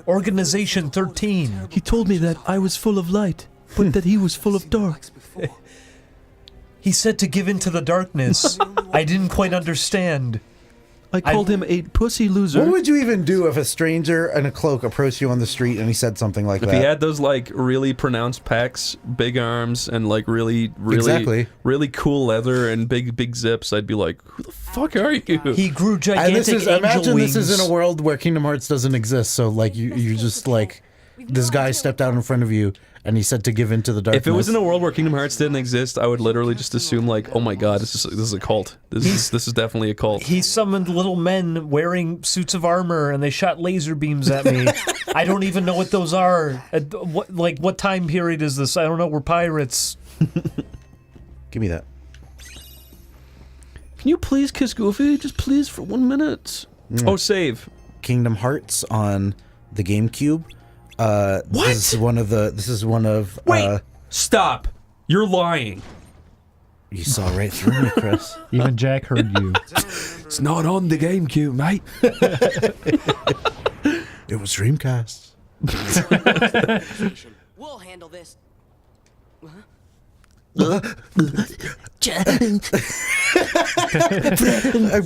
S3: Organization 13.
S2: He told me that I was full of light, but that he was full of dark.
S3: He said to give into the darkness. I didn't quite understand.
S2: I called him a pussy loser.
S4: What would you even do if a stranger in a cloak approached you on the street and he said something like that?
S2: If he had those like really pronounced pecs, big arms, and like really cool leather and big zips, I'd be like, "Who the fuck are you?"
S3: He grew gigantic
S4: Imagine
S3: wings.
S4: this is in a world where Kingdom Hearts doesn't exist, so like you just like this guy stepped out in front of you and he said to give into the darkness.
S2: If it was in a world where Kingdom Hearts didn't exist, I would literally just assume like, "Oh my god, this is a cult. This is definitely a cult."
S3: He summoned little men wearing suits of armor and they shot laser beams at me. I don't even know what those are. What time period is this? I don't know. We're pirates.
S4: Give me that.
S2: Can you please kiss Goofy? Just please for 1 minute. Oh, save.
S4: Kingdom Hearts on the GameCube. What? This is one of.
S2: Wait! Stop! You're lying.
S4: You saw right through me, Chris.
S3: Even Jack heard you.
S2: It's not on the GameCube, mate.
S4: It was Dreamcast.
S1: We'll handle this.
S4: I'm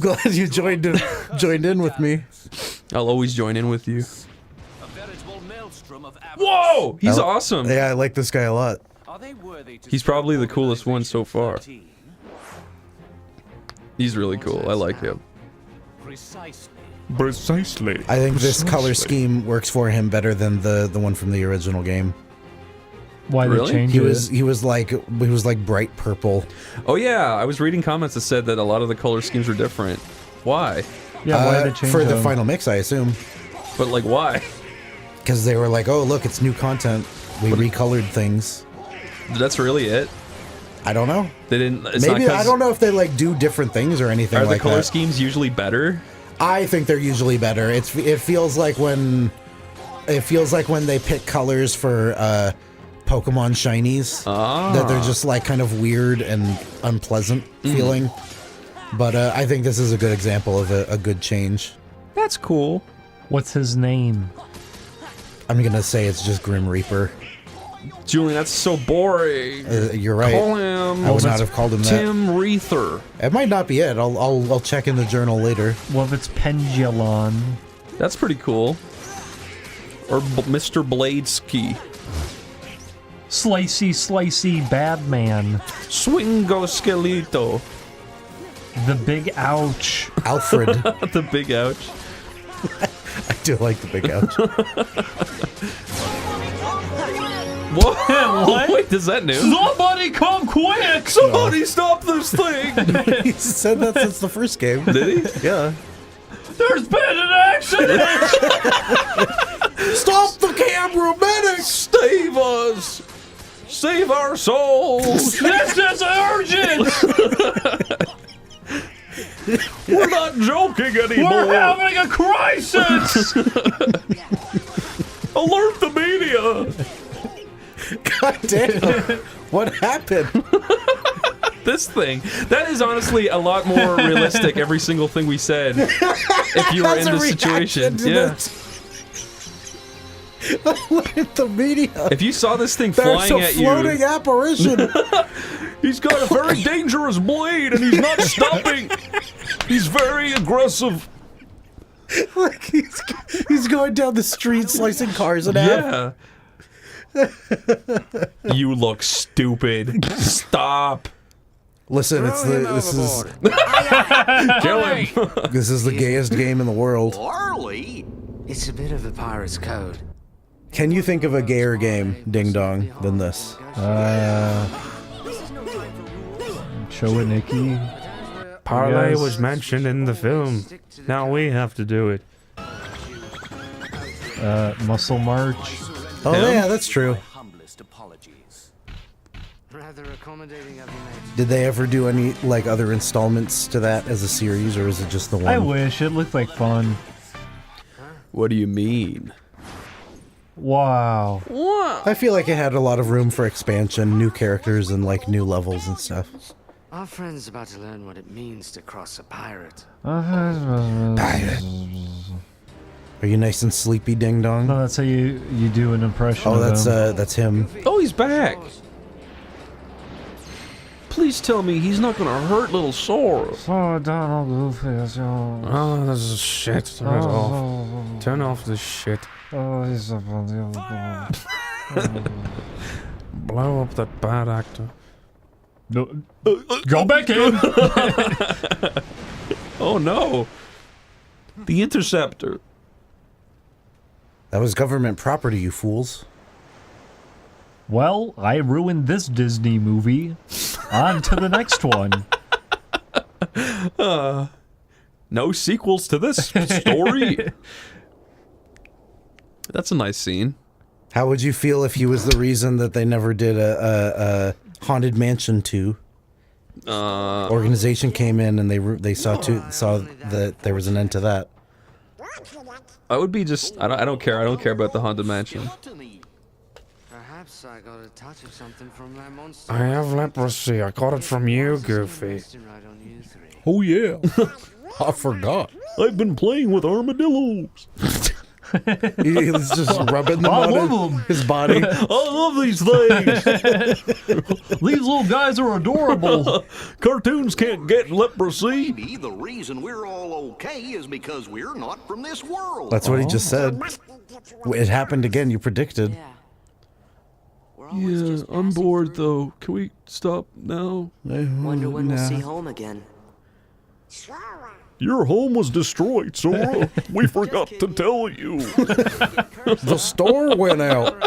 S4: glad you joined in with me.
S2: I'll always join in with you. Whoa! He's awesome.
S4: Yeah, I like this guy a lot.
S2: He's probably the coolest one so far. He's really cool. I like him.
S12: Precisely.
S4: I think this color scheme works for him better than the one from the original game.
S3: Why they changed it?
S4: He was like bright purple.
S2: Oh yeah, I was reading comments that said that a lot of the color schemes were different. Why?
S3: Yeah, why did they change
S4: for the
S3: them?
S4: final mix, I assume.
S2: But like, why?
S4: Because they were like, "Oh, look, it's new content. We recolored things."
S2: That's really it.
S4: I don't know.
S2: They didn't.
S4: Maybe I don't know if they like do different things or anything like that.
S2: Are the color schemes usually better?
S4: I think they're usually better. It feels like when It feels like when they pick colors for Pokemon shinies, that they're just like kind of weird and unpleasant feeling. But I think this is a good example of a good change.
S2: That's cool.
S3: What's his name?
S4: I'm gonna say it's just Grim Reaper.
S2: Julian, that's so boring.
S4: You're right.
S2: Call him.
S4: I would not have called him
S2: Tim
S4: that.
S2: Reether.
S4: It might not be it. I'll check in the journal later.
S3: What if it's Pendulon?
S2: That's pretty cool. Or Mr. Bladeski.
S3: Slicey Badman.
S2: Swingo Skelito.
S3: The Big Ouch.
S4: Alfred.
S2: The Big Ouch.
S4: I do like the Big Ouch.
S2: Whoa!
S3: What?
S2: Wait, is that new?
S3: Somebody come quick!
S2: Somebody stop this thing!
S4: He's said that since the first game.
S2: Did he?
S4: Yeah.
S3: There's been an accident!
S4: Stop the camera, medic!
S2: Save us! Save our souls!
S3: This is urgent!
S2: We're not joking anymore!
S3: We're having a crisis!
S2: Alert the media!
S4: God damn. What happened?
S2: This thing. That is honestly a lot more realistic, every single thing we said. If you were in this situation. Yeah.
S4: Look at the media.
S2: If you saw this thing
S4: There's
S2: flying
S4: a
S2: at you.
S4: floating apparition.
S2: He's got a very dangerous blade and he's not stopping. He's very aggressive.
S4: Like he's going down the street slicing cars in half.
S2: Yeah. You look stupid. Stop.
S4: Listen, this is
S2: Kill him.
S4: This is the gayest game in the world.
S15: Harley?
S17: It's a bit of a pirate's code.
S4: Can you think of a gayer game, Ding Dong, than this?
S3: Show it, Nikki.
S14: Parlay
S3: Yes.
S14: was mentioned in the film. Now we have to do it.
S3: Muscle March.
S4: Oh yeah, that's true.
S17: Rather accommodating of you, mate.
S4: Did they ever do any like other installments to that as a series, or is it just the one?
S3: I wish. It looked like fun.
S2: What do you mean?
S3: Wow.
S4: I feel like it had a lot of room for expansion, new characters, and like new levels and stuff.
S17: Our friend's about to learn what it means to cross a pirate.
S4: Pirate. Are you nice and sleepy, Ding Dong?
S3: No, that's how you do an impression.
S4: Oh,
S3: of him.
S4: that's him.
S2: Oh, he's back. Please tell me he's not gonna hurt little Sora.
S14: Oh, this is shit. Turn it off. Turn off this shit.
S3: He's up on the other board.
S14: Blow up that bad actor.
S3: No, go back in.
S2: Oh no. The Interceptor.
S4: That was government property, you fools.
S3: Well, I ruined this Disney movie. On to the next one.
S2: No sequels to this story. That's a nice scene.
S4: How would you feel if he was the reason that they never did a Haunted Mansion 2? Organization came in and they saw that there was an end to that.
S2: I would be just I don't care. I don't care about the Haunted Mansion.
S17: Perhaps I got a touch of something from that monster.
S14: I have leprosy. I got it from you, Goofy.
S2: Oh yeah.
S4: I forgot.
S2: I've been playing with armadillos.
S4: He's just rubbing them on his body.
S2: I love these things.
S3: These little guys are adorable.
S2: Cartoons can't get leprosy.
S15: Maybe the reason we're all okay is because we're not from this world.
S4: That's what he just said. It happened again. You predicted.
S2: Yeah, I'm bored though. Can we stop now?
S1: Wonder when we'll see home again.
S12: Your home was destroyed, Sora. We forgot to tell you.
S4: The store went out.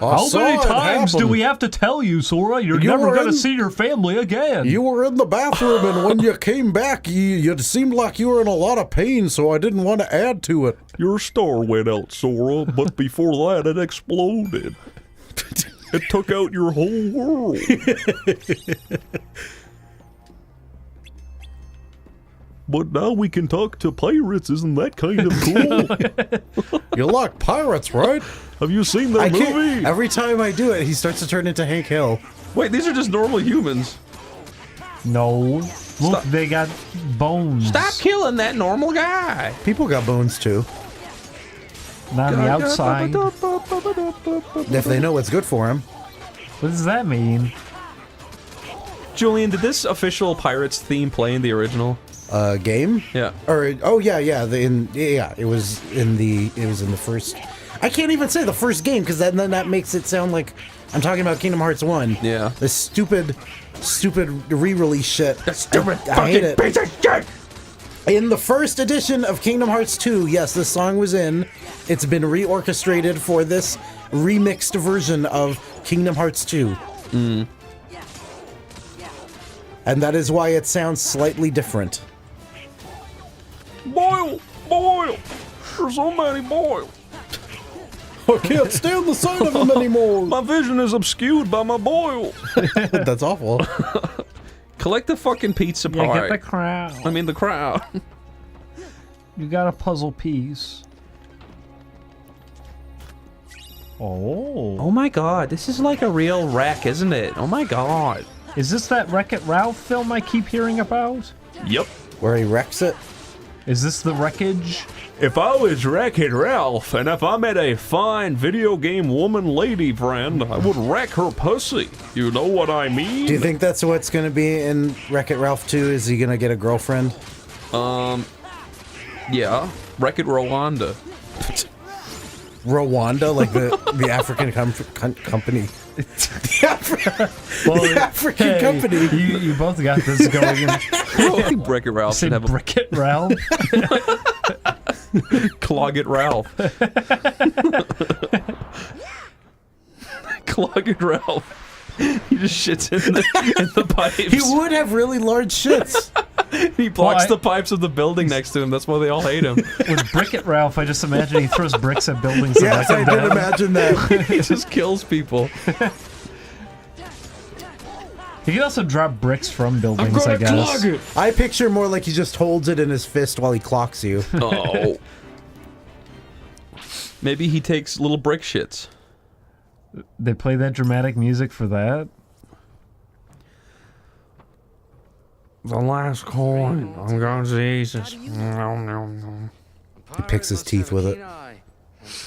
S3: How many times do we have to tell you, Sora? You're never going to see your family again.
S4: You were in the bathroom, and when you came back, you seemed like you were in a lot of pain, so I didn't want to add to it.
S12: Your star went out, Sora, but before that it exploded. It took out your whole world. But now we can talk to pirates. Isn't that kind of cool?
S4: You like pirates, right?
S12: Have you seen that movie?
S4: Every time I do it, he starts to turn into Hank Hill.
S2: Wait, these are just normal humans.
S3: No. Look, they got bones.
S2: Stop killing that normal guy.
S4: People got bones too.
S3: Not on the outside.
S4: If they know what's good for them.
S3: What does that mean?
S2: Julian, did this official Pirates theme play in the original?
S4: Game?
S2: Yeah.
S4: Or it was in the first. I can't even say the first game because then that makes it sound like I'm talking about Kingdom Hearts 1.
S2: Yeah.
S4: This stupid re-release shit.
S12: That stupid
S4: I hate
S12: fucking
S4: it.
S12: piece of shit!
S4: In the first edition of Kingdom Hearts 2, yes, this song was in. It's been reorchestrated for this remixed version of Kingdom Hearts 2.
S2: Mm.
S4: And that is why it sounds slightly different.
S12: Boil! Boil! There's so many boil.
S4: I can't stand the sight of them anymore.
S12: My vision is obscured by my boil.
S4: That's awful.
S2: Collect the fucking pizza pie.
S3: Yeah, get the crowd.
S2: I mean the crowd.
S3: You got a puzzle piece. Oh.
S2: Oh my god, this is like a real wreck, isn't it? Oh my god.
S3: Is this that Wreck-It Ralph film I keep hearing about?
S2: Yep.
S4: Where he wrecks it?
S3: Is this the wreckage?
S12: If I was Wreck-It Ralph, and if I met a fine video game woman lady friend, I would wreck her pussy. You know what I mean?
S4: Do you think that's what's going to be in Wreck-It Ralph 2? Is he going to get a girlfriend?
S2: Yeah. Wreck-It Rwanda.
S4: Rwanda, like the African company. The African company.
S3: You both got this going.
S2: I think Wreck-It Ralph should have a...
S3: Wreck-It Ralph?
S2: Clog It Ralph. Clog It Ralph. He just shits in the pipes.
S4: He would have really large shits.
S2: He blocks the pipes of the building next to him. That's why they all hate him.
S3: With Brick-It Ralph, I just imagine he throws bricks at buildings.
S4: Yes, I did imagine that.
S2: He just kills people.
S3: He can also drop bricks from buildings, I guess.
S12: Clog it.
S4: I picture more like he just holds it in his fist while he clocks you.
S2: Oh. Maybe he takes little brick shits.
S3: They play that dramatic music for that?
S14: The last coin. I'm going to Jesus.
S4: He picks his teeth with it.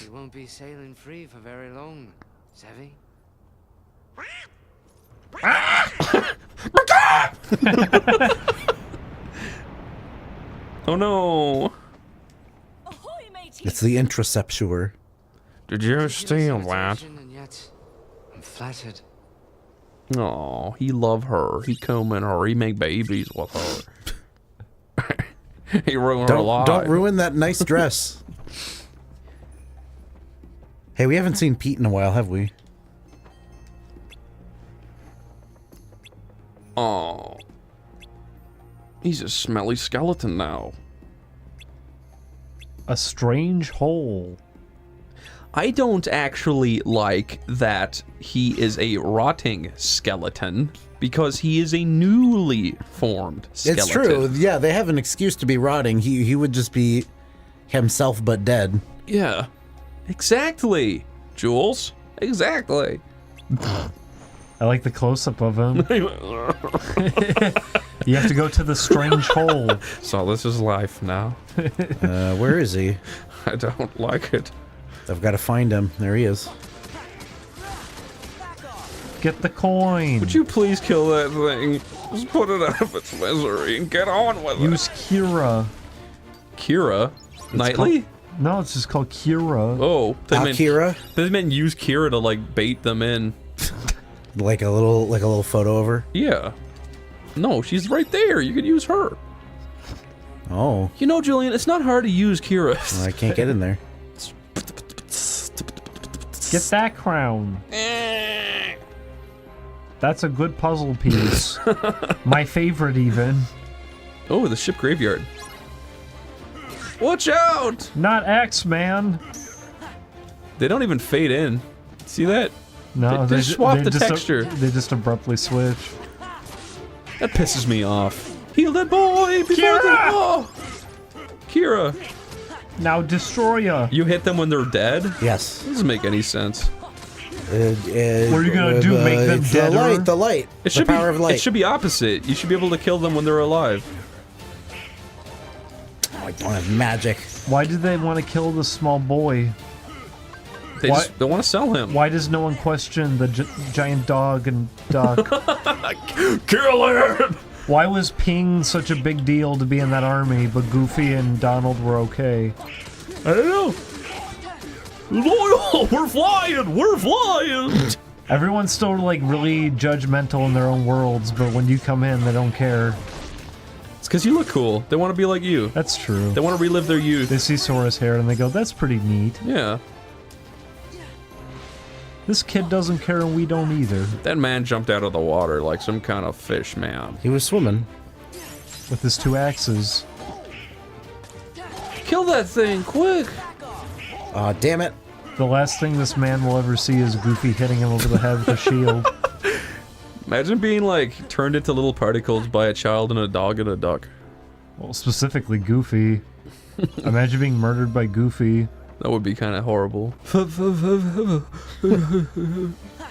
S19: He won't be sailing free for very long, Savvy?
S2: Oh no.
S4: It's the Intraceptuar.
S14: Did you steal that?
S19: And yet, I'm flattered.
S2: Oh, he love her. He comb in her. He make babies with her. He ruined her life.
S4: Don't ruin that nice dress. Hey, we haven't seen Pete in a while, have we?
S2: Oh. He's a smelly skeleton now.
S3: A strange hole.
S2: I don't actually like that he is a rotting skeleton because he is a newly formed skeleton.
S4: It's true. Yeah, they have an excuse to be rotting. He would just be himself but dead.
S2: Yeah. Exactly. Jules. Exactly.
S3: I like the close-up of him. You have to go to the strange hole.
S2: So this is life now.
S4: Where is he?
S2: I don't like it.
S4: I've got to find him. There he is.
S3: Get the coin.
S2: Would you please kill that thing? Just put it out of its misery and get on with it.
S3: Use Kira.
S2: Kira? Knightley?
S3: No, it's just called Kira.
S2: Oh.
S4: Kira?
S2: They meant use Kira to, like, bait them in.
S4: Like a little photo of her?
S2: Yeah. No, she's right there. You could use her.
S4: Oh.
S2: You know, Julian, it's not hard to use Kira.
S4: Well, I can't get in there.
S3: Get that crown. That's a good puzzle piece. My favorite, even.
S2: Oh, the ship graveyard. Watch out!
S3: Not X, man.
S2: They don't even fade in. See that?
S3: No,
S2: they swap the texture.
S3: They just abruptly switch.
S2: That pisses me off. Heal that boy!
S3: Kira!
S2: Kira!
S3: Now destroy ya!
S2: You hit them when they're dead?
S4: Yes.
S2: Doesn't make any sense.
S3: What are you gonna do? Make them deader?
S4: The light.
S2: It should
S4: the power
S2: be,
S4: of light.
S2: It should be opposite. You should be able to kill them when they're alive.
S4: Oh, I don't have magic.
S3: Why did they want to kill the small boy?
S2: They want to sell him.
S3: Why does no one question the giant dog and duck?
S2: Kill him!
S3: Why was Ping such a big deal to be in that army, but Goofy and Donald were okay?
S2: I don't know. Loyal! We're flying! We're flying!
S3: Everyone's still like really judgmental in their own worlds, but when you come in, they don't care.
S2: It's because you look cool. They want to be like you.
S3: That's true.
S2: They want to relive their youth.
S3: They see Sora's hair and they go, that's pretty neat.
S2: Yeah.
S3: This kid doesn't care and we don't either.
S2: That man jumped out of the water like some kind of fish, man.
S4: He was swimming.
S3: With his 2 axes.
S2: Kill that thing, quick!
S4: Aw, damn it.
S3: The last thing this man will ever see is Goofy hitting him over the head with a shield.
S2: Imagine being, like, turned into little particles by a child and a dog and a duck.
S3: Well, specifically Goofy. Imagine being murdered by Goofy.
S2: That would be kind of horrible.
S4: Are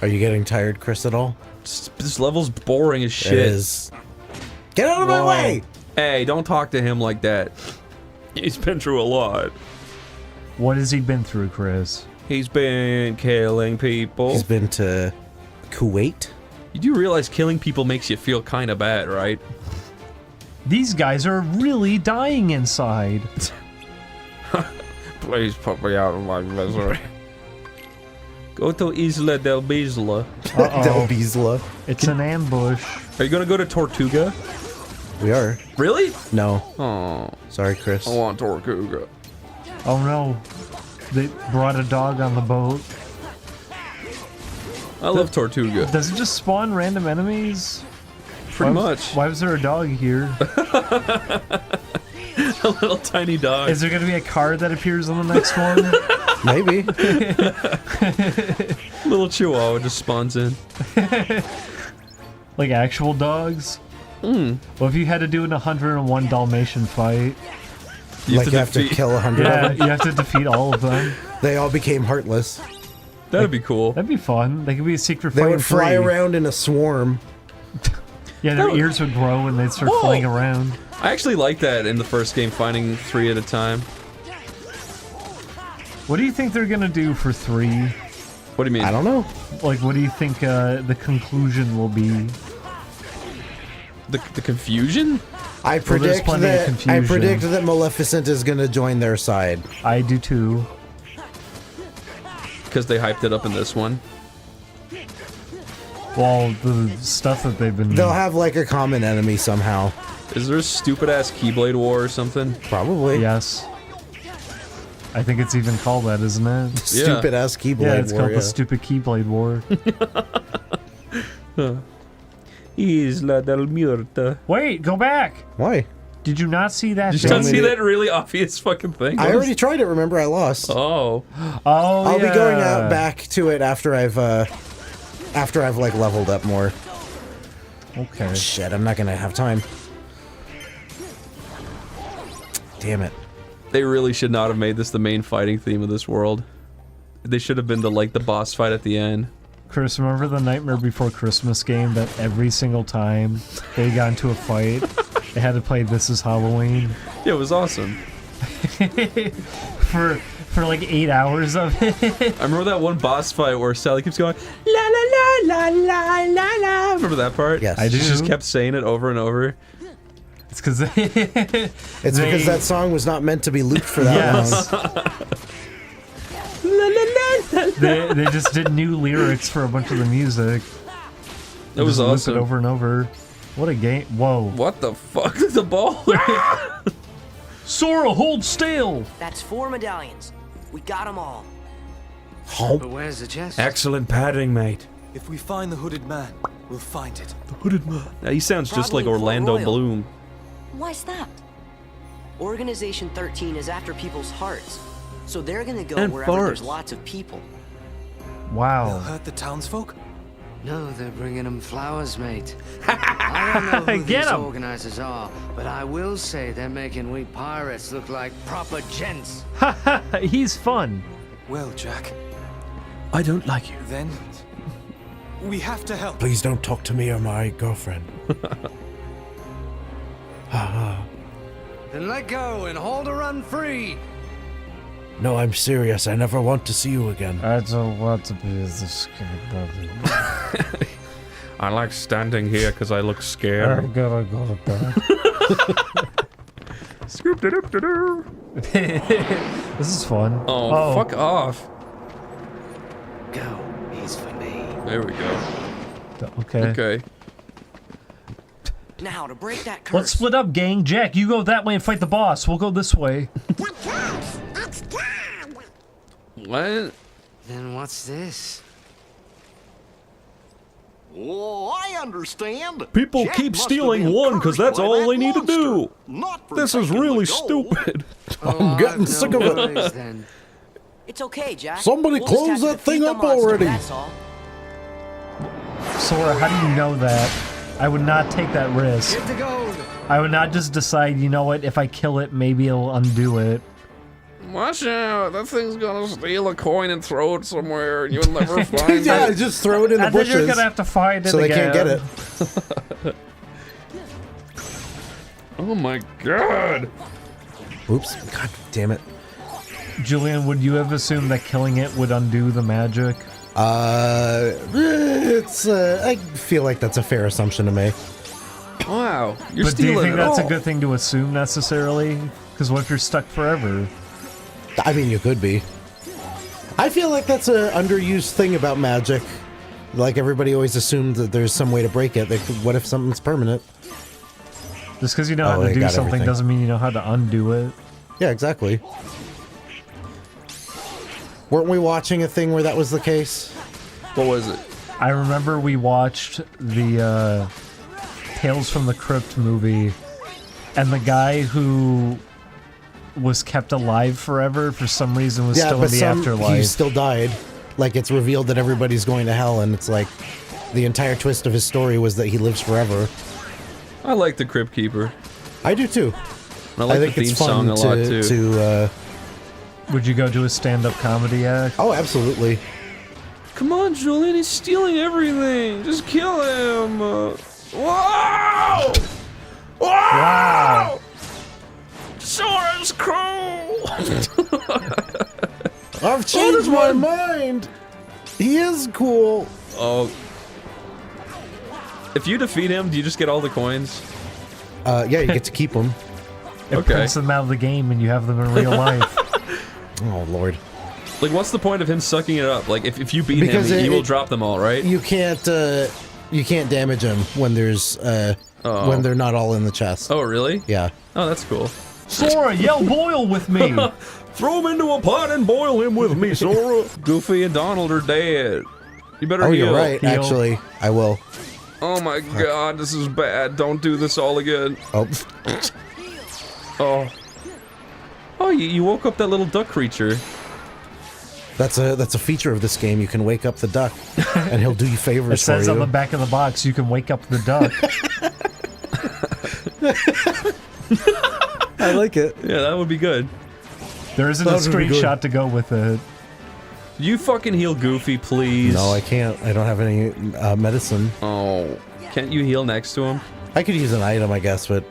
S4: you getting tired, Chris, at all?
S2: This level's boring as shit.
S4: It is. Get out of my way!
S2: Hey, don't talk to him like that. He's been through a lot.
S3: What has he been through, Chris?
S2: He's been killing people.
S4: He's been to Kuwait.
S2: You do realize killing people makes you feel kind of bad, right?
S3: These guys are really dying inside.
S2: Please put me out of my misery. Go to Isla del Bisla.
S4: Del Bisla.
S3: It's an ambush.
S2: Are you gonna go to Tortuga?
S4: We are.
S2: Really?
S4: No.
S2: Oh.
S4: Sorry, Chris.
S2: I want Tortuga.
S3: Oh no. They brought a dog on the boat.
S2: I love Tortuga.
S3: Does it just spawn random enemies?
S2: Pretty much.
S3: Why was there a dog here?
S2: A little tiny dog.
S3: Is there going to be a card that appears on the next one?
S4: Maybe.
S2: Little chihuahua just spawns in.
S3: Like actual dogs?
S2: Hmm.
S3: Well, if you had to do an 101 Dalmatian fight...
S4: You have to kill 100
S3: yeah,
S4: of them?
S3: you have to defeat all of them.
S4: They all became heartless.
S2: That'd be cool.
S3: That'd be fun. They could be a secret
S4: They
S3: fight.
S4: would fly around in a swarm.
S3: Yeah, their ears would grow and they'd start flying around.
S2: I actually like that in the first game, finding 3 at a time.
S3: What do you think they're gonna do for 3?
S2: What do you mean?
S4: I don't know.
S3: Like, what do you think the conclusion will be?
S2: The confusion?
S4: I predict that Maleficent is gonna join their side.
S3: I do too.
S2: Because they hyped it up in this one.
S3: Well, the stuff that they've been...
S4: They'll have like a common enemy somehow.
S2: Is there a stupid ass Keyblade War or something?
S4: Probably.
S3: Yes. I think it's even called that, isn't it?
S4: Stupid ass Keyblade War.
S3: Yeah, it's called the Stupid Keyblade War.
S2: Isla del Muerta.
S3: Wait, go back!
S4: Why?
S3: Did you not see that?
S2: Did you not see that really obvious fucking thing?
S4: I already tried it, remember? I lost.
S2: Oh.
S3: Oh,
S4: I'll be going out back to it after I've like leveled up more.
S3: Okay.
S4: Shit, I'm not gonna have time. Damn it.
S2: They really should not have made this the main fighting theme of this world. They should have been the boss fight at the end.
S3: Chris, remember the Nightmare Before Christmas game that every single time they got into a fight, they had to play This Is Halloween?
S2: Yeah, it was awesome.
S3: for like 8 hours of it.
S2: I remember that one boss fight where Sally keeps going, la la la la la la la. Remember that part?
S4: Yes.
S3: I do.
S2: She just kept saying it over and over.
S3: It's because
S4: because that song was not meant to be looped for that long.
S3: They just did new lyrics for a bunch of the music.
S2: That was
S3: loop
S2: awesome.
S3: It over and over. What a game! Whoa!
S2: What the fuck? The ball?
S3: Sora, hold still.
S1: That's 4 medallions. We got them all.
S19: But where's the chest?
S14: Excellent padding, mate.
S5: If we find the hooded man, we'll find it.
S2: The hooded man. Now, he sounds just like
S1: Probably
S2: Orlando
S1: Port Royal.
S2: Bloom.
S6: Why's that?
S1: Organization 13 is after people's hearts, so they're gonna go
S2: And
S1: wherever there's
S2: farts.
S1: lots of people.
S5: They'll
S3: Wow.
S5: hurt the townsfolk?
S19: No, they're bringing him flowers, mate. I don't know who
S3: Get
S19: these
S3: 'em.
S19: organizers are, but I will say they're making we pirates look like proper gents.
S3: He's fun.
S5: Well, Jack,
S2: I don't like you.
S5: then we have to help.
S4: Please don't talk to me or my girlfriend.
S19: Then let go and hold her run free.
S4: No, I'm serious. I never want to see you again.
S14: I don't want to be this scared.
S2: I like standing here because I look
S14: I
S2: scared.
S14: gotta go to bed.
S2: Scoop-de-doop-de-doo.
S3: This is fun.
S2: Oh, fuck off.
S19: Go. He's for me.
S2: There we go.
S3: Okay.
S2: Okay.
S1: Now, to break that curse.
S3: Let's split up, gang. Jack, you go that way and fight the boss. We'll go this way.
S2: What?
S19: Then what's this?
S15: Oh, I understand.
S2: People
S15: Jack
S2: keep
S15: must have
S2: stealing
S15: been
S2: one because
S15: cursed
S2: that's
S15: by
S2: all
S15: that
S2: they need to
S15: monster,
S2: do.
S15: not for
S2: This is
S15: taking the
S2: really
S15: gold.
S2: stupid.
S4: I'm getting sick of it.
S19: Then.
S1: It's okay, Jack.
S4: Somebody
S1: We'll just
S4: close
S1: have to
S4: that thing
S1: defeat the
S4: up
S1: monster,
S4: already.
S1: That's all.
S3: Sora, how do you know that? I would not take that risk.
S19: Get the gold.
S3: I would not just decide, you know what, if I kill it, maybe it'll undo it.
S2: Watch out! That thing's gonna steal a coin and throw it somewhere, and you'll never find
S4: Yeah,
S2: it.
S4: just throw it in the
S3: And then
S4: bushes.
S3: you're gonna have to find it
S4: so they
S3: again.
S4: can't get it.
S2: Oh my god!
S4: Oops. God damn it.
S3: Julian, would you have assumed that killing it would undo the magic?
S4: It's I feel like that's a fair assumption to make.
S2: Wow, you're
S3: But do you
S2: stealing
S3: think
S2: it
S3: that's
S2: all.
S3: a good thing to assume necessarily? Because what if you're stuck forever?
S4: I mean, you could be. I feel like that's an underused thing about magic. Like everybody always assumed that there's some way to break it. Like, what if something's permanent?
S3: Just because you know how
S4: they
S3: to do
S4: got
S3: something
S4: everything.
S3: doesn't mean you know how to undo it.
S4: Yeah, exactly. Weren't we watching a thing where that was the case?
S2: What was it?
S3: I remember we watched the Tales from the Crypt movie, and the guy who was kept alive forever for some reason was still in the
S4: he
S3: afterlife.
S4: still died. Like, it's revealed that everybody's going to hell, and it's like the entire twist of his story was that he lives forever.
S2: I like the Crypt Keeper.
S4: I do too.
S2: I like
S4: think
S2: the theme
S4: it's fun
S2: song a lot too.
S3: Would you go to a stand-up comedy act?
S4: Oh, absolutely.
S2: Come on, Julian, he's stealing everything. Just kill him. Whoa!
S3: Wow!
S2: Sora's cool.
S4: I've changed my mind. He is cool.
S2: Oh. If you defeat him, do you just get all the coins?
S4: Yeah, you get to keep them.
S3: It prints them out of the game and you have them in real life.
S4: Oh, Lord.
S2: Like, what's the point of him sucking it up? Like, if you beat
S4: Because
S2: him, he will drop them all, right?
S4: You can't damage him when there's when they're not all in the chest.
S2: Oh, really?
S4: Yeah.
S2: Oh, that's cool.
S3: Sora, yell boil with me!
S2: Throw him into a pot and boil him with me, Sora. Goofy and Donald are dead. You better
S4: Oh,
S2: heal.
S4: you're right.
S3: Heal.
S4: Actually, I will.
S2: Oh my god, this is bad. Don't do this all again.
S4: Oh.
S2: Oh. Oh, you woke up that little duck creature.
S4: That's a feature of this game. You can wake up the duck, and he'll do you favors
S3: It says
S4: for
S3: on
S4: you.
S3: the back of the box, you can wake up the duck.
S4: I like it.
S2: Yeah, that would be good.
S3: There isn't a
S4: That would be good.
S3: screenshot to go with it.
S2: You fucking heal Goofy, please.
S4: No, I can't. I don't have any medicine.
S2: Oh, can't you heal next to him?
S4: I could use an item, I guess, but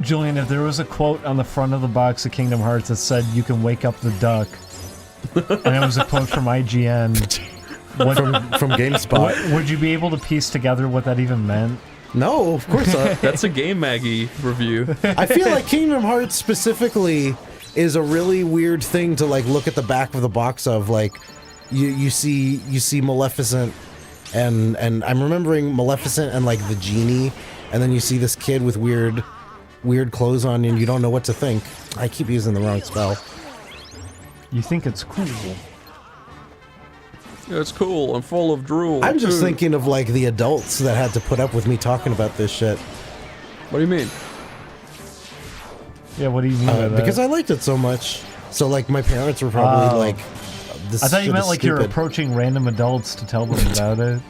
S3: Julian, if there was a quote on the front of the box of Kingdom Hearts that said, "You can wake up the duck," and it was a quote from IGN,
S4: from GameSpot,
S3: would you be able to piece together what that even meant?
S4: No, of course not.
S2: That's a Game Maggie review.
S4: I feel like Kingdom Hearts specifically is a really weird thing to like look at the back of the box of. Like, you see Maleficent, and I'm remembering Maleficent and like the genie, and then you see this kid with weird clothes on, and you don't know what to think. I keep using the wrong spell.
S3: You think it's cool?
S2: It's cool and full of drool.
S4: I'm just
S2: too.
S4: thinking of like the adults that had to put up with me talking about this shit.
S2: What do you mean?
S3: Yeah, what do you mean by that?
S4: Because I liked it so much. So like my parents were probably like, "This
S3: I thought you
S4: shit
S3: meant
S4: is
S3: like you're
S4: stupid."
S3: approaching random adults to tell them about it.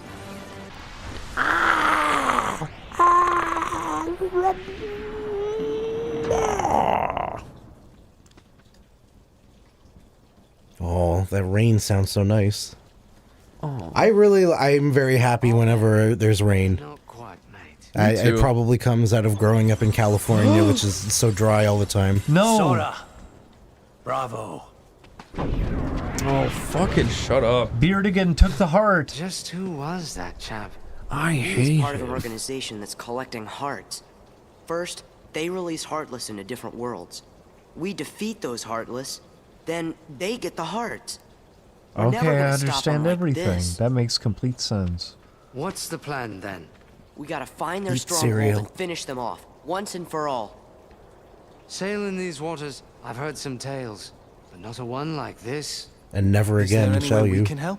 S4: that rain sounds so nice.
S2: Oh.
S4: I'm very happy whenever there's rain.
S19: Not quite, mate.
S4: It probably comes out of growing up in California, which is so dry all the time.
S3: No.
S20: Sora. Bravo.
S2: Oh, fucking shut up.
S3: Beardigan took the heart.
S19: Just who was that chap?
S14: I
S1: He's
S14: hate
S1: part of an
S14: him.
S1: organization that's collecting hearts. First, they release Heartless into different worlds. We defeat those Heartless, then they get the hearts. We're never
S3: Okay, I
S1: gonna stop 'em
S3: understand
S1: like
S3: everything.
S1: this.
S3: That makes complete sense.
S19: What's the plan then?
S1: We gotta find their
S4: Eat
S1: stronghold
S4: cereal.
S1: and finish them off, once and for all.
S19: Sailing these waters, I've heard some tales, but not a one like this.
S4: And never again, shall you?
S5: We can help?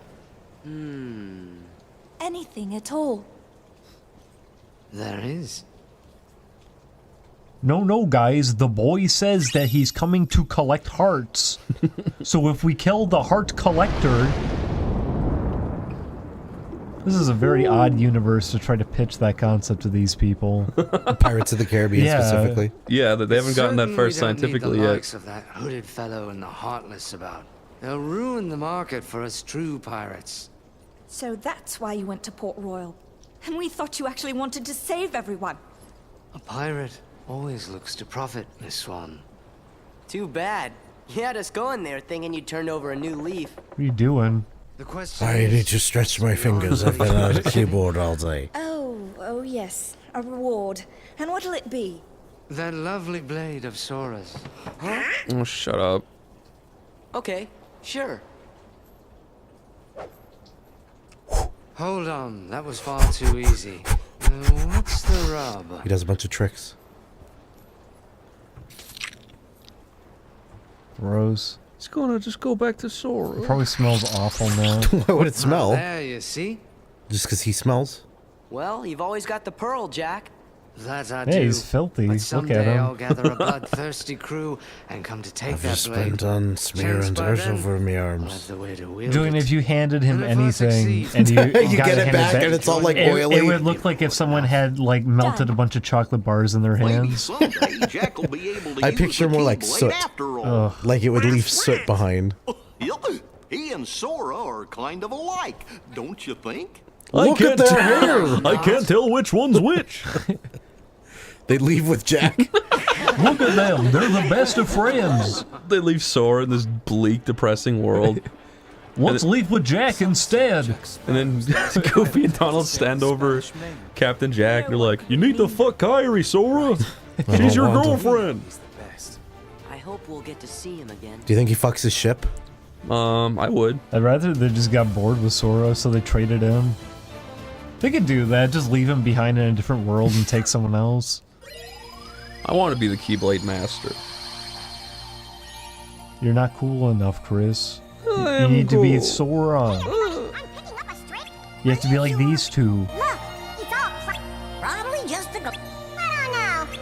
S21: Anything at all.
S19: There is.
S3: No, guys. The boy says that he's coming to collect hearts. So if we kill the heart collector... This is a very odd universe to try to pitch that concept to these people.
S4: Pirates of the Caribbean specifically.
S2: Yeah, they haven't gotten that far scientifically
S19: the
S2: yet.
S19: likes of that hooded fellow and the Heartless about. They'll ruin the market for us true pirates.
S21: So that's why you went to Port Royal. And we thought you actually wanted to save everyone.
S19: A pirate always looks to profit, Miss Swan.
S1: Too bad. You had us going there thinking you'd turned over a new leaf.
S3: What are you doing?
S19: The question
S4: I need to stretch my fingers. I've been on a keyboard all day.
S21: Oh yes. A reward. And what'll it be?
S19: That lovely blade of Sora's.
S2: Oh, shut up.
S1: Okay, sure.
S19: Hold on, that was far too easy. What's the rub?
S4: He does a bunch of tricks.
S3: Rose.
S2: It's gonna just go back to Sora.
S3: It probably smells awful now.
S4: Why would it smell?
S19: There, you see?
S4: Just because he smells?
S1: Well, you've always got the pearl, Jack.
S19: That I
S3: Hey,
S19: do.
S3: he's filthy.
S19: But
S3: Look
S19: someday
S3: at him.
S19: I'll gather a bloodthirsty crew and come to take
S4: I've
S19: that
S4: just
S19: blade.
S4: been done smearing
S19: Chance by
S4: dirt
S19: then,
S4: over me
S19: I'll
S4: arms.
S19: have the way to wield
S3: Julian,
S19: it.
S3: if you handed him
S19: And if I
S3: anything
S19: succeed-
S3: and you,
S4: You
S3: got
S4: get it
S3: handed
S4: back and it's all like oily.
S3: It would look like if someone had like melted a bunch of chocolate bars in their
S15: Maybe
S3: hands.
S15: someday Jack will be able to
S4: I
S15: use
S4: picture
S15: the
S4: more like
S15: Keyblade
S4: soot.
S15: after all.
S4: Like it would leave soot behind.
S15: He and Sora are kind of alike, don't you think?
S4: Look at their hair!
S2: I can't tell which one's which.
S4: They leave with Jack.
S3: Look at them. They're the best of friends.
S2: They leave Sora in this bleak, depressing world.
S3: Let's leave with Jack instead.
S2: And then Goofy and Donald stand over Captain Jack. They're like, you need to fuck Kyrie, Sora. She's your
S4: want him.
S2: girlfriend.
S1: I hope we'll get to see him again.
S4: Do you think he fucks his ship?
S2: I would.
S3: I'd rather they just got bored with Sora, so they traded him. They could do that. Just leave him behind in a different world and take someone else.
S2: I want to be the Keyblade Master.
S3: You're not cool enough, Chris.
S2: I
S3: You
S2: am
S3: need to be
S2: cool.
S3: Sora. You have to be like these two.
S8: Look, it's all probably just a go. I don't know.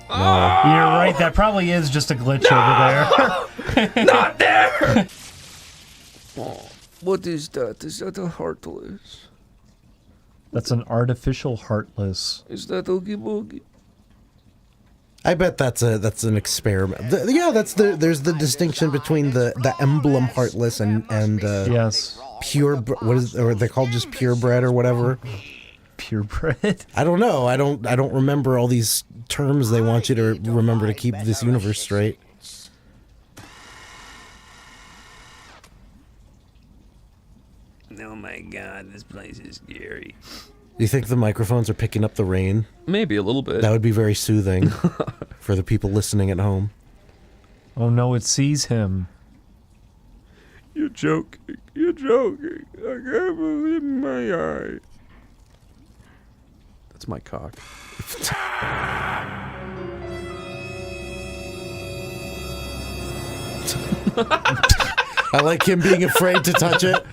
S3: You're right. That probably is just a glitch over there.
S2: Not there! Oh, what is that? Is that a Heartless?
S3: That's an artificial Heartless.
S2: Is that Oogie Boogie?
S4: I bet that's an experiment. Yeah, there's the distinction between the emblem Heartless and
S3: yes,
S4: pure. What is, or they're called just purebred or whatever.
S3: Purebred.
S4: I don't know. I don't remember all these terms they want you to remember to keep this universe straight.
S20: Oh my god, this place is scary.
S4: Do you think the microphones are picking up the rain?
S2: Maybe a little bit.
S4: That would be very soothing for the people listening at home.
S3: Oh no, it sees him.
S2: You're joking. You're joking. I can't believe my eye. That's my cock.
S4: I like him being afraid to touch it,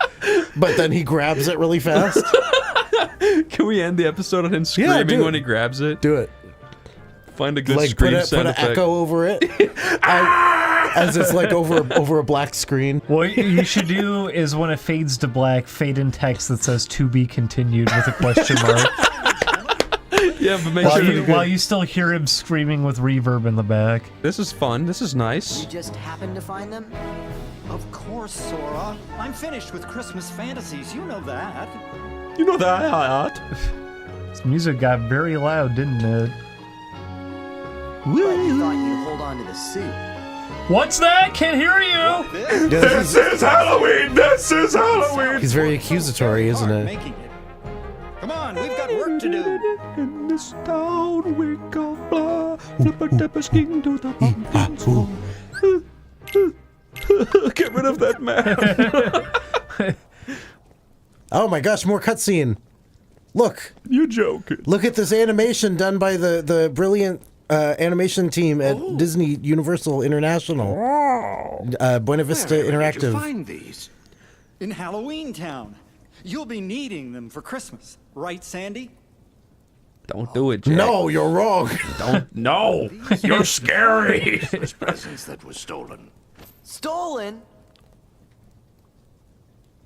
S4: but then he grabs it really fast.
S2: Can we end the episode on him screaming
S4: do it.
S2: when he grabs it?
S4: Do it.
S2: Find a good
S4: Like
S2: scream
S4: put
S2: sound
S4: an
S2: effect.
S4: echo over it, as it's like over a black screen.
S3: What you should do is when it fades to black, fade in text that says "to be continued" with a question mark.
S2: Yeah, but make sure
S3: while you still hear him screaming with reverb in the back.
S2: This is fun. This is nice.
S17: You just happened to find them?
S7: Of course, Sora. I'm finished with Christmas fantasies. You know that.
S2: You know that.
S3: This music got very loud, didn't it?
S17: But you thought you'd hold on to the suit.
S3: What's that? Can't hear you.
S12: This is Halloween. This is Halloween.
S4: He's very accusatory, isn't it?
S7: Come on, we've got work to do.
S2: In this town we go blah, flipper skin to the pumpkin swamp. Get rid of that man.
S4: Oh my gosh, more cutscene. Look.
S2: You're joking.
S4: Look at this animation done by the brilliant animation team at Disney Universal International. Buena Vista Interactive.
S7: Where did you find these? In Halloween Town. You'll be needing them for Christmas, right, Sandy?
S2: Don't do it, Jack.
S4: No, you're wrong.
S2: Don't. No. You're scary.
S15: Christmas presents that was stolen.
S17: Stolen?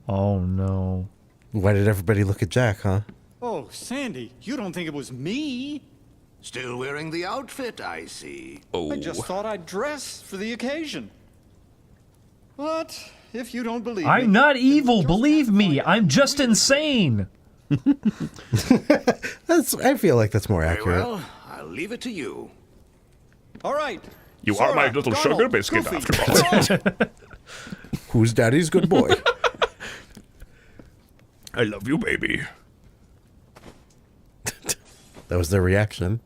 S3: Oh no.
S4: Why did everybody look at Jack, huh?
S7: Oh, Sandy, you don't think it was me?
S15: Still wearing the outfit, I see.
S7: I just thought I'd dress for the occasion. But if you don't believe me...
S3: I'm not evil, believe me. I'm just insane.
S4: I feel like that's more
S15: Very
S4: accurate.
S15: well, I'll leave it to you.
S7: All right.
S12: You
S7: Sora,
S12: are my little
S7: Donald,
S12: sugar biscuit,
S7: Goofy.
S12: after all.
S4: Who's daddy's good boy?
S12: I love you, baby.
S4: That was their reaction.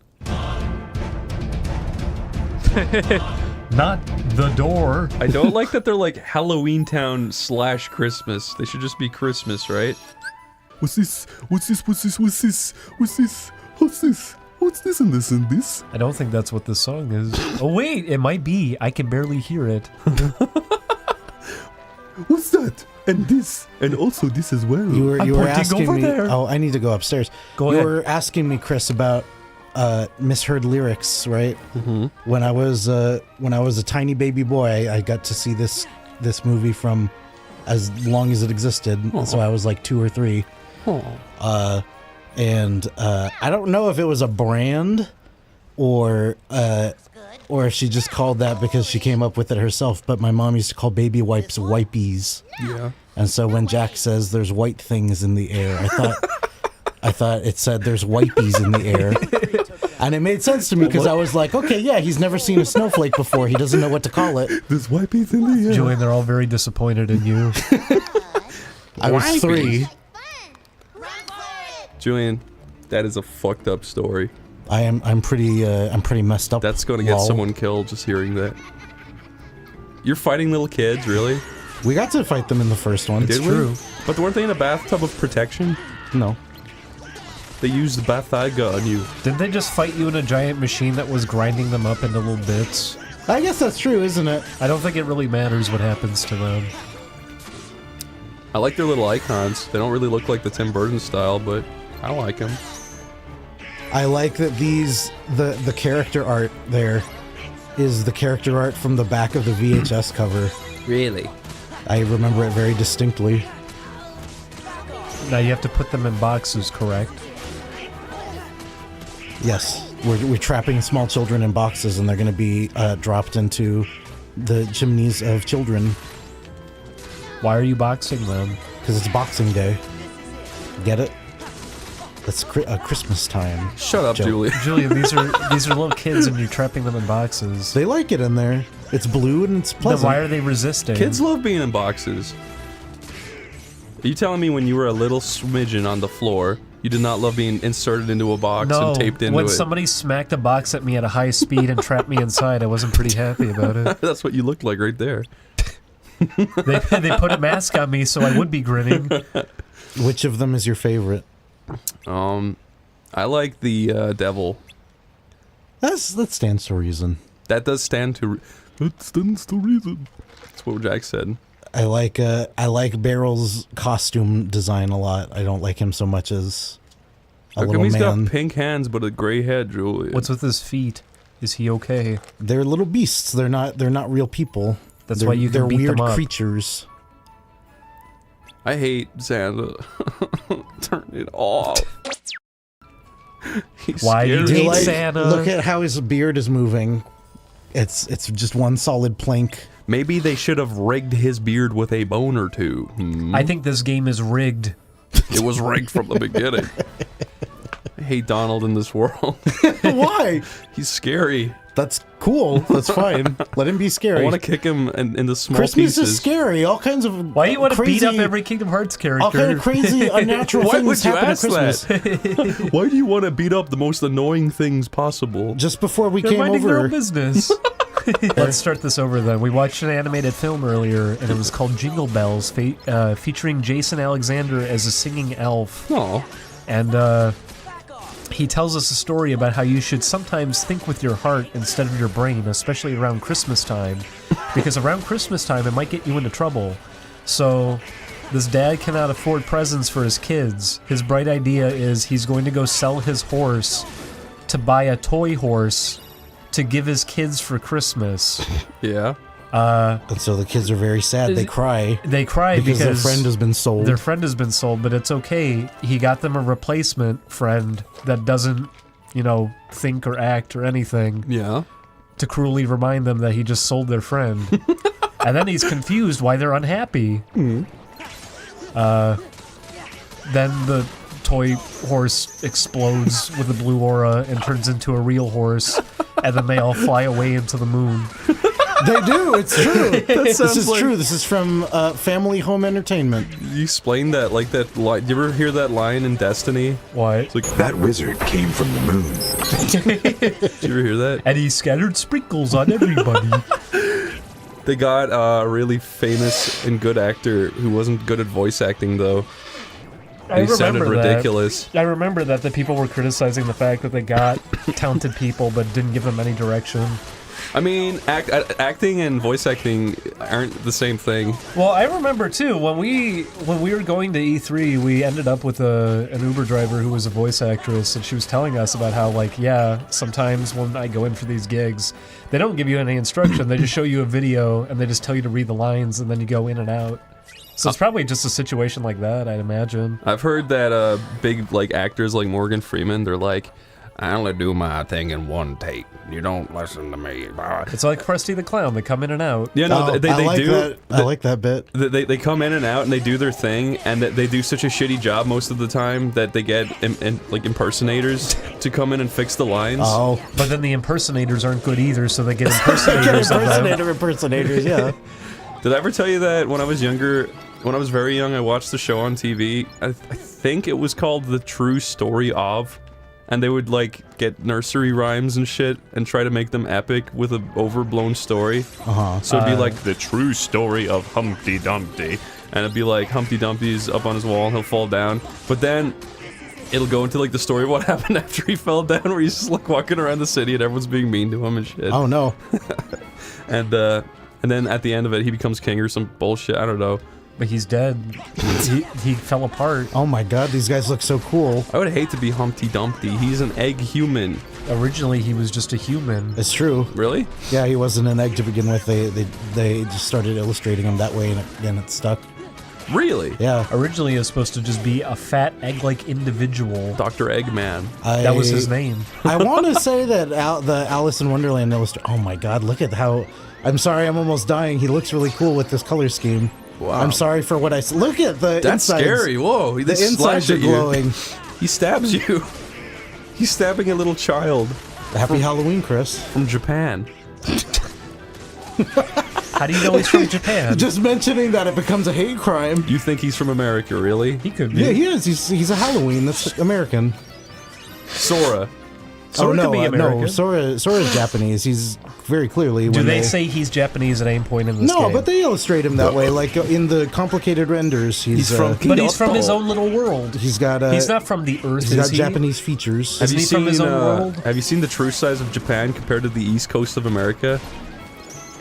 S3: Not the door.
S2: I don't like that they're like Halloween Town / Christmas. They should just be Christmas, right?
S12: What's this? What's this? What's this? What's this? What's this? What's this? What's this and this and this?
S3: I don't think that's what this song is. Oh wait, it might be. I can barely hear it.
S12: What's that? And this, and also this as well.
S4: You were asking me.
S3: there.
S4: Oh, I need to go upstairs.
S3: Go
S4: you
S3: ahead.
S4: were asking me, Chris, about misheard lyrics, right?
S2: Mm-hmm.
S4: When I was a tiny baby boy, I got to see this movie from as long as it existed. So I was like 2 or 3. And I don't know if it was a brand or if she just called that because she came up with it herself. But my mom used to call baby wipes wipies.
S2: Yeah.
S4: And so when Jack says there's white things in the air, I thought it said there's wipies in the air. And it made sense to me because I was like, okay, yeah, he's never seen a snowflake before. He doesn't know what to call it.
S12: There's wipies in the air.
S3: Julian, they're all very disappointed in you.
S4: I was 3.
S2: Julian, that is a fucked up story.
S4: I'm pretty messed up.
S2: That's going to get someone killed just hearing that. You're fighting little kids, really?
S4: We got to fight them in the first one.
S2: Did we? But weren't they in a bathtub of protection?
S4: No.
S2: They used the Bathiga on you.
S3: Didn't they just fight you in a giant machine that was grinding them up into little bits?
S4: I guess that's true, isn't it?
S3: I don't think it really matters what happens to them.
S2: I like their little icons. They don't really look like the Tim Burton style, but I like them.
S4: I like that the character art there is the character art from the back of the VHS cover.
S2: Really?
S4: I remember it very distinctly.
S3: Now you have to put them in boxes, correct?
S4: Yes, we're trapping small children in boxes, and they're going to be dropped into the chimneys of children.
S3: Why are you boxing them?
S4: Because it's Boxing Day. Get it? That's Christmas time.
S2: Shut up, Julie.
S3: Julian, these are little kids, and you're trapping them in boxes.
S4: They like it in there. It's blue and it's pleasant.
S3: Then why are they resisting?
S2: Kids love being in boxes. Are you telling me when you were a little smidgen on the floor, you did not love being inserted into a box and taped into it?
S3: When somebody smacked a box at me at a high speed and trapped me inside, I wasn't pretty happy about it.
S2: That's what you looked like right there.
S3: They put a mask on me so I would be grinning.
S4: Which of them is your favorite?
S2: I like the devil.
S4: That stands to reason.
S2: That does stand to. That stands to reason. That's what Jack said.
S4: I like Barrel's costume design a lot. I don't like him so much as a
S2: How come
S4: little
S2: he's
S4: man.
S2: got pink hands but a gray head, Julian?
S3: What's with his feet? Is he okay?
S4: They're little beasts. They're not real people.
S3: That's why you can beat
S4: weird
S3: them up.
S4: creatures.
S2: I hate Santa. Turn it off.
S3: Why do you hate Santa?
S4: Look at how his beard is moving. It's just one solid plank.
S2: Maybe they should have rigged his beard with a bone or two.
S3: I think this game is rigged.
S2: It was rigged from the beginning. I hate Donald in this world.
S4: Why?
S2: He's scary.
S4: That's cool. That's fine. Let him be scary.
S2: I want to kick him into small
S4: Christmas
S2: pieces.
S4: is scary. All kinds of
S3: Why do you want to beat
S4: crazy,
S3: up every Kingdom Hearts character?
S4: all kind of crazy, unnatural
S2: Why
S4: things
S2: would you
S4: happen at
S2: ask
S4: Christmas.
S2: that? Why do you want to beat up the most annoying things possible?
S4: Just before we
S3: They're
S4: came
S3: minding their
S4: over,
S3: own business. Let's start this over then. We watched an animated film earlier, and it was called Jingle Bells, featuring Jason Alexander as a singing elf.
S2: Aw.
S3: And he tells us a story about how you should sometimes think with your heart instead of your brain, especially around Christmas time, because around Christmas time it might get you into trouble. So this dad cannot afford presents for his kids. His bright idea is he's going to go sell his horse to buy a toy horse to give his kids for Christmas.
S2: Yeah.
S4: and so the kids are very sad. They cry.
S3: They cry because
S4: their friend has been sold.
S3: Their friend has been sold, but it's okay. He got them a replacement friend that doesn't, you know, think or act or anything.
S2: Yeah.
S3: To cruelly remind them that he just sold their friend. And then he's confused why they're unhappy.
S2: Mm.
S3: Then the toy horse explodes with a blue aura and turns into a real horse, and then they all fly away into the moon.
S4: They do. It's true. This is true. This is from Family Home Entertainment.
S2: You explained that like that line. You ever hear that line in Destiny?
S3: Why?
S2: It's like,
S9: that wizard came from the moon.
S2: Did you ever hear that?
S3: And he scattered sprinkles on everybody.
S2: They got a really famous and good actor who wasn't good at voice acting though. He sounded ridiculous.
S3: I remember that the people were criticizing the fact that they got talented people but didn't give them any direction.
S2: I mean, acting and voice acting aren't the same thing.
S3: Well, I remember too when we were going to E3, we ended up with an Uber driver who was a voice actress, and she was telling us about how, like, yeah, sometimes when I go in for these gigs, they don't give you any instruction. They just show you a video and they just tell you to read the lines, and then you go in and out. So it's probably just a situation like that, I'd imagine.
S2: I've heard that big like actors like Morgan Freeman, they're like, I only do my thing in one take. You don't listen to me.
S3: It's like Krusty the Clown. They come in and out.
S2: Yeah, no, they
S4: like
S2: do.
S4: That. I like that bit.
S2: They come in and out and they do their thing, and they do such a shitty job most of the time that they get like impersonators to come in and fix the lines.
S4: Oh,
S3: but then the impersonators aren't good either, so they get impersonators.
S4: Impersonators, yeah.
S2: Did I ever tell you that when I was younger, when I was very young, I watched the show on TV? I think it was called The True Story Of. And they would, like, get nursery rhymes and shit and try to make them epic with an overblown story.
S4: Uh-huh.
S2: So it'd be like, the true story of Humpty Dumpty. And it'd be like, Humpty Dumpty's up on his wall and he'll fall down. But then, it'll go into, like, the story of what happened after he fell down, where he's just, like, walking around the city and everyone's being mean to him and shit.
S4: Oh, no.
S2: And then at the end of it, he becomes king or some bullshit, I don't know.
S3: But he's dead. He fell apart.
S4: Oh my god, these guys look so cool.
S2: I would hate to be Humpty Dumpty. He's an egg human.
S3: Originally, he was just a human.
S4: It's true.
S2: Really?
S4: Yeah, he wasn't an egg to begin with. They just started illustrating him that way, and again, it stuck.
S2: Really?
S4: Yeah.
S3: Originally, it was supposed to just be a fat egg-like individual.
S2: Dr. Eggman.
S3: That was his name.
S4: I want to say that the Alice in Wonderland illustration. Oh my god, look at how. I'm sorry, I'm almost dying. He looks really cool with this color scheme.
S2: Wow.
S4: I'm sorry for what I said. Look at the
S2: That's
S4: insides.
S2: scary. Whoa.
S4: The insides are glowing.
S2: He stabs you. He's stabbing a little child.
S4: Happy Halloween, Chris.
S2: From Japan.
S3: How do you know he's from Japan?
S4: Just mentioning that it becomes a hate crime.
S2: You think he's from America, really?
S3: He could be.
S4: Yeah, he is. He's a Halloween. That's American.
S2: Sora.
S3: Sora could be American.
S4: No, Sora's Japanese. He's very clearly.
S3: Do they say he's Japanese at any point in this game?
S4: No, but they illustrate him that way. Like in the complicated renders, he's
S3: from. But he's from his own little world.
S4: He's got.
S3: He's not from the Earth.
S4: He's got Japanese features.
S3: Isn't he from his own world?
S2: Have you seen the true size of Japan compared to the east coast of America?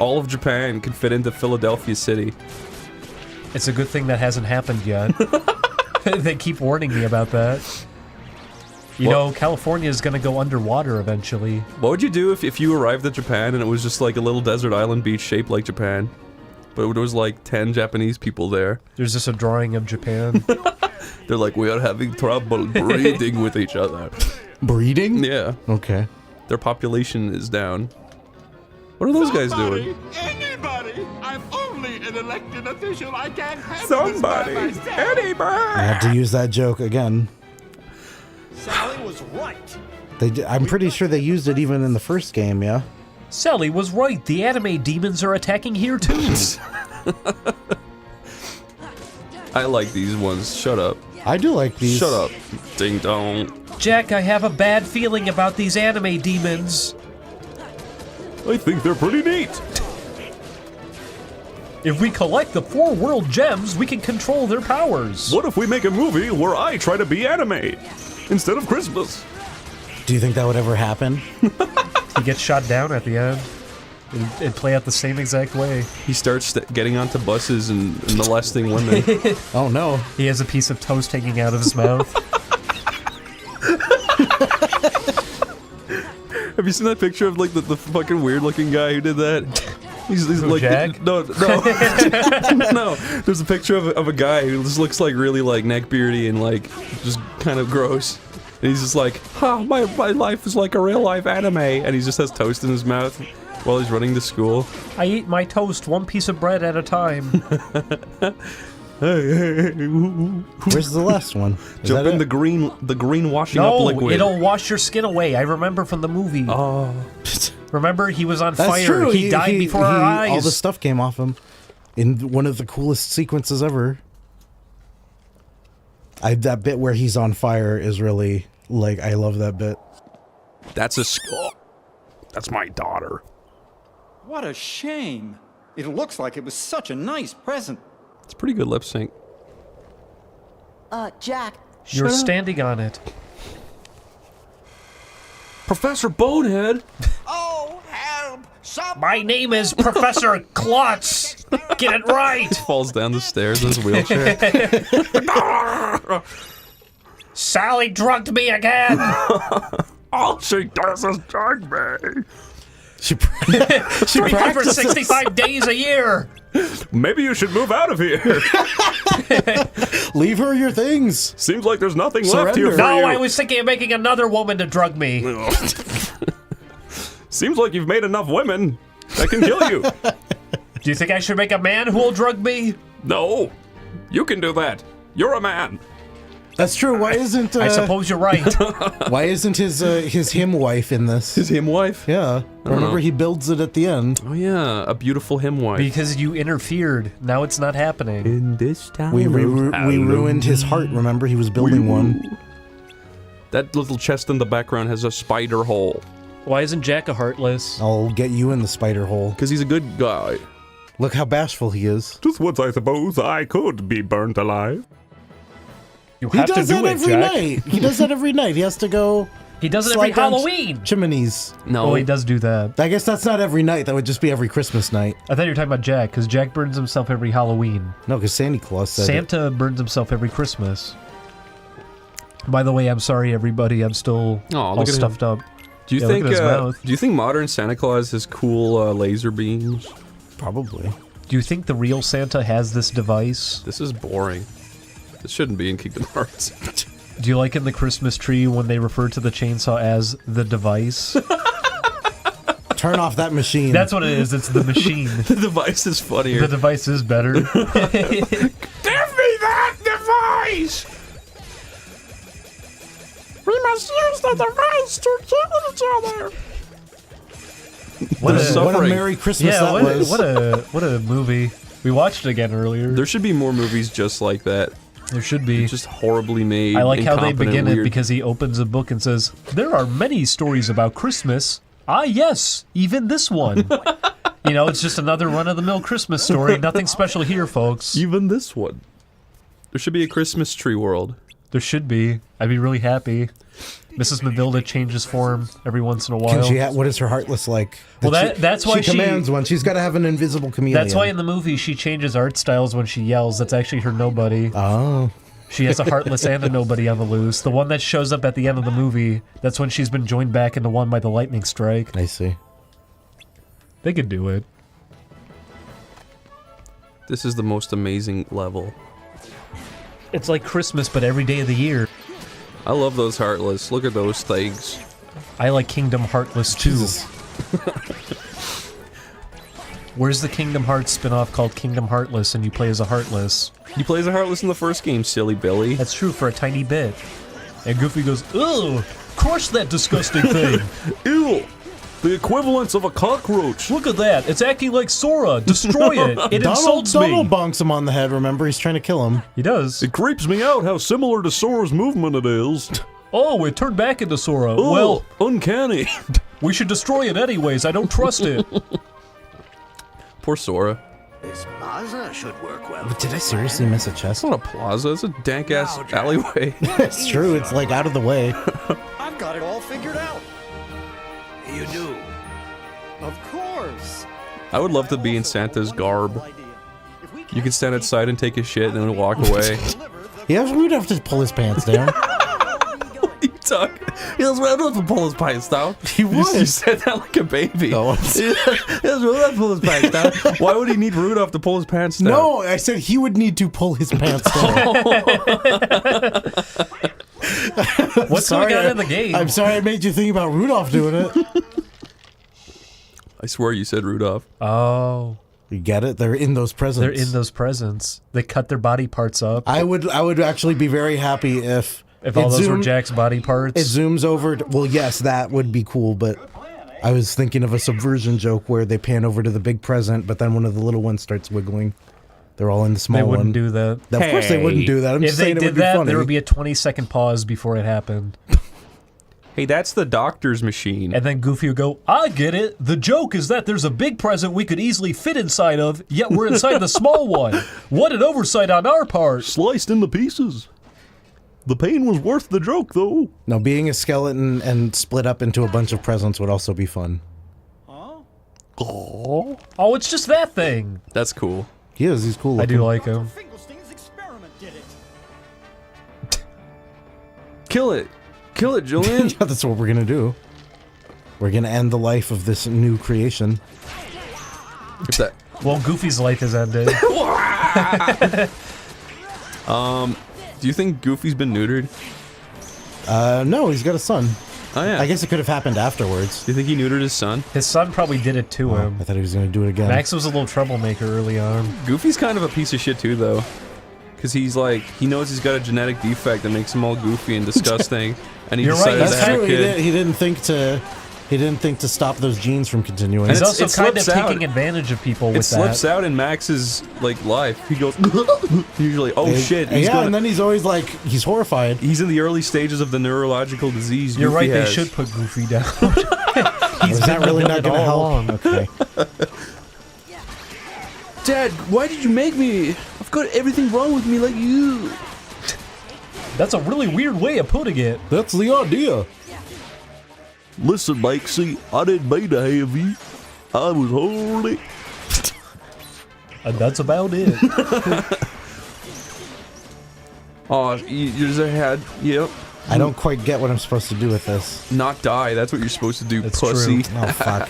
S2: All of Japan can fit into Philadelphia City.
S3: It's a good thing that hasn't happened yet. They keep warning me about that. You know, California is going to go underwater eventually.
S2: What would you do if you arrived at Japan and it was just like a little desert island beach shaped like Japan? But there was like 10 Japanese people there.
S3: There's just a drawing of Japan.
S2: They're like, we are having trouble breeding with each other.
S4: Breeding?
S2: Yeah.
S4: Okay.
S2: Their population is down. What are those guys doing?
S8: Anybody! I'm only an elected official. I can't handle
S2: Somebody!
S8: this by myself.
S2: Anybody!
S4: I had to use that joke again.
S7: Sally was right.
S4: I'm pretty sure they used it even in the first game, yeah?
S3: Sally was right. The anime demons are attacking here too.
S2: I like these ones. Shut up.
S4: I do like these.
S2: Shut up. Ding dong.
S3: Jack, I have a bad feeling about these anime demons.
S12: I think they're pretty neat.
S3: If we collect the 4 world gems, we can control their powers.
S12: What if we make a movie where I try to be anime instead of Christmas?
S4: Do you think that would ever happen?
S3: He gets shot down at the end. It'd play out the same exact way.
S2: He starts getting onto buses and molesting women.
S4: Oh no.
S3: He has a piece of toast hanging out of his mouth.
S2: Have you seen that picture of like the fucking weird looking guy who did that? He's like
S3: Jack?
S2: No. No. There's a picture of a guy who just looks like really like neckbeardy and like just kind of gross. And he's just like, my life is like a real life anime, and he just has toast in his mouth while he's running to school.
S3: I eat my toast 1 piece of bread at a time.
S4: Where's the last one?
S2: Jump in the green washing up liquid.
S3: No, it'll wash your skin away. I remember from the movie.
S2: Oh.
S3: Remember, he was on
S4: That's
S3: fire.
S4: true.
S3: He died before our eyes.
S4: All the stuff came off him in one of the coolest sequences ever. That bit where he's on fire is really, like, I love that bit.
S12: That's a skull. That's my daughter.
S7: What a shame. It looks like it was such a nice present.
S2: It's pretty good lip sync.
S6: Jack.
S3: You're standing on it.
S2: Professor Bonehead!
S8: Oh, help!
S3: My name is Professor Klotz. Get it right.
S2: Falls down the stairs in his wheelchair.
S3: Sally drugged me again.
S12: All she does is drug me.
S4: She
S3: 365 days a year.
S12: Maybe you should move out of here.
S4: Leave her your things.
S12: Seems like there's nothing left here for
S3: No,
S12: you.
S3: I was thinking of making another woman to drug me.
S12: Seems like you've made enough women that can kill you.
S3: Do you think I should make a man who will drug me?
S12: No, you can do that. You're a man.
S4: That's true. Why isn't?
S3: I suppose you're right.
S4: Why isn't his him wife in this?
S2: His him wife?
S4: Yeah. Remember he builds it at the end.
S2: Oh yeah, a beautiful him wife.
S3: Because you interfered. Now it's not happening.
S2: In this town.
S4: We ruined his heart. Remember, he was building one.
S2: That little chest in the background has a spider hole.
S3: Why isn't Jack a heartless?
S4: I'll get you in the spider hole.
S2: Because he's a good guy.
S4: Look how bashful he is.
S12: Just once I suppose I could be burnt alive.
S3: You
S4: He
S3: have
S4: does
S3: to do
S4: that
S3: it,
S4: every
S3: Jack.
S4: night. He does that every night. He has to go.
S3: He does it
S4: slide
S3: every
S4: down
S3: Halloween.
S4: Chimneys.
S2: No.
S3: Oh, he does do that.
S4: I guess that's not every night. That would just be every Christmas night.
S3: I thought you were talking about Jack, because Jack burns himself every Halloween.
S4: No, because Santa Claus said
S3: Santa burns himself every Christmas. By the way, I'm sorry, everybody. I'm still all stuffed up.
S2: Do you
S3: Yeah,
S2: think?
S3: look at his mouth.
S2: Do you think modern Santa Claus has cool laser beams?
S4: Probably.
S3: Do you think the real Santa has this device?
S2: This is boring. This shouldn't be in Kingdom Hearts.
S3: Do you like in the Christmas tree when they refer to the chainsaw as the device?
S4: Turn off that machine.
S3: That's what it is. It's the machine.
S2: The device is funnier.
S3: The device is better.
S8: Give me that device! We must use the device to kill each other!
S4: What a Merry Christmas that was.
S3: What a movie. We watched it again earlier.
S2: There should be more movies just like that.
S3: There should be.
S2: Just horribly made.
S3: I like how they
S2: incompetent,
S3: begin it
S2: weird.
S3: because he opens a book and says, "There are many stories about Christmas. Ah, yes, even this one." You know, it's just another run-of-the-mill Christmas story. Nothing special here, folks.
S2: Even this one. There should be a Christmas tree world.
S3: There should be. I'd be really happy. Mrs. Mavilda changes form every once in a while.
S4: Can she? What is her heartless like?
S3: Well, that's why
S4: she commands one. She's got to have an invisible chameleon.
S3: That's why in the movie she changes art styles when she yells. That's actually her nobody.
S4: Oh.
S3: She has a heartless and a nobody on the loose. The one that shows up at the end of the movie, that's when she's been joined back into one by the lightning strike.
S4: I see.
S3: They could do it.
S2: This is the most amazing level.
S3: It's like Christmas, but every day of the year.
S2: I love those Heartless. Look at those things.
S3: I like Kingdom Heartless too. Where's the Kingdom Hearts spin-off called Kingdom Heartless, and you play as a Heartless?
S2: You play as a Heartless in the first game, silly Billy.
S3: That's true, for a tiny bit. And Goofy goes, ugh, crush that disgusting thing.
S2: Ew, the equivalence of a cockroach.
S3: Look at that, it's acting like Sora. Destroy it. It insults
S4: Donald
S3: me.
S4: bonks him on the head, remember? He's trying to kill him.
S3: He does.
S2: It creeps me out how similar to Sora's movement it is.
S3: Oh, it turned back into Sora.
S2: Oh,
S3: well,
S2: uncanny.
S3: We should destroy it anyways. I don't trust it.
S2: Poor Sora.
S15: This plaza should work well.
S4: But did I seriously miss a chest?
S2: It's not a plaza, it's a dank-ass alleyway.
S4: It's true, it's like out of the way.
S7: I've got it all figured out.
S15: You do?
S7: Of course.
S2: I would love to be in Santa's garb. You could stand outside and take a shit and then walk away.
S4: Yeah, we'd have to pull his pants down.
S2: He was ready to pull his pants down.
S4: He was.
S2: You said that like a baby.
S4: No,
S2: he was ready to pull his pants down. Why would he need Rudolph to pull his pants down?
S4: No, I said he would need to pull his pants down.
S3: What's going on in the game?
S4: I'm sorry I made you think about Rudolph doing it.
S2: I swear you said Rudolph.
S3: Oh.
S4: You get it? They're in those presents.
S3: They're in those presents. They cut their body parts up.
S4: I would actually be very happy if
S3: all those were Jack's body parts.
S4: It zooms over. Well, yes, that would be cool, but I was thinking of a subversion joke where they pan over to the big present, but then one of the little ones starts wiggling. They're all in the small one.
S3: They wouldn't do that.
S4: Of course they wouldn't do that. I'm
S3: if
S4: just
S3: they
S4: saying it
S3: did
S4: would be
S3: that,
S4: funny.
S3: there would be a 20-second pause before it happened.
S2: Hey, that's the doctor's machine.
S3: And then Goofy would go, I get it. The joke is that there's a big present we could easily fit inside of, yet we're inside the small one. What an oversight on our part.
S2: Sliced into pieces. The pain was worth the joke, though.
S4: No, being a skeleton and split up into a bunch of presents would also be fun.
S3: Oh, it's just that thing.
S2: That's cool.
S4: He is. He's cool.
S3: I do like him.
S2: Kill it. Kill it, Julian.
S4: Yeah, that's what we're going to do. We're going to end the life of this new creation.
S2: If that...
S3: Well, Goofy's life is ended.
S2: Do you think Goofy's been neutered?
S4: No, he's got a son.
S2: Oh, yeah.
S4: I guess it could have happened afterwards.
S2: Do you think he neutered his son?
S3: His son probably did it to him.
S4: I thought he was going to do it again.
S3: Max was a little troublemaker early on.
S2: Goofy's kind of a piece of shit, too, though. Because he's like, he knows he's got a genetic defect that makes him all goofy and disgusting. And he decided to have a kid.
S4: He didn't think to stop those genes from continuing.
S3: He's also kind of taking advantage of people with that.
S2: It slips out in Max's life. He goes usually, oh shit.
S4: And then he's always like, he's horrified.
S2: He's in the early stages of the neurological disease.
S3: You're
S2: Goofy
S3: right.
S2: has.
S3: They should put Goofy down.
S4: Is that really not going to help? Okay.
S2: Dad, why did you make me? I've got everything wrong with me like you.
S3: That's a really weird way of putting it.
S4: That's the idea.
S12: Listen, Maxie, I didn't mean to have you. I was horny.
S3: And that's about it.
S2: Oh, you just had, yep.
S4: I don't quite get what I'm supposed to do with this.
S2: Not die. That's what you're supposed to do,
S3: That's
S2: pussy.
S3: true.
S4: Oh, fuck.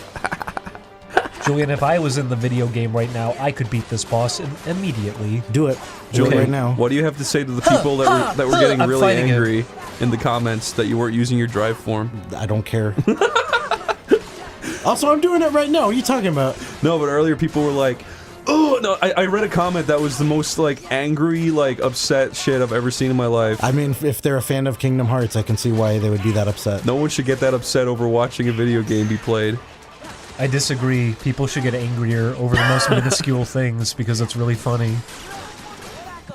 S3: Julian, if I was in the video game right now, I could beat this boss immediately.
S4: Do it. Do it right now.
S2: What do you have to say to the people that were getting
S3: I'm
S2: really
S3: fighting
S2: angry in the comments that you weren't using your drive form?
S4: I don't care. Also, I'm doing it right now. What are you talking about?
S2: No, but earlier people were like, oh, no, I read a comment that was the most, angry, upset shit I've ever seen in my life.
S4: I mean, if they're a fan of Kingdom Hearts, I can see why they would be that upset.
S2: No one should get that upset over watching a video game be played.
S3: I disagree. People should get angrier over the most minuscule things because it's really funny.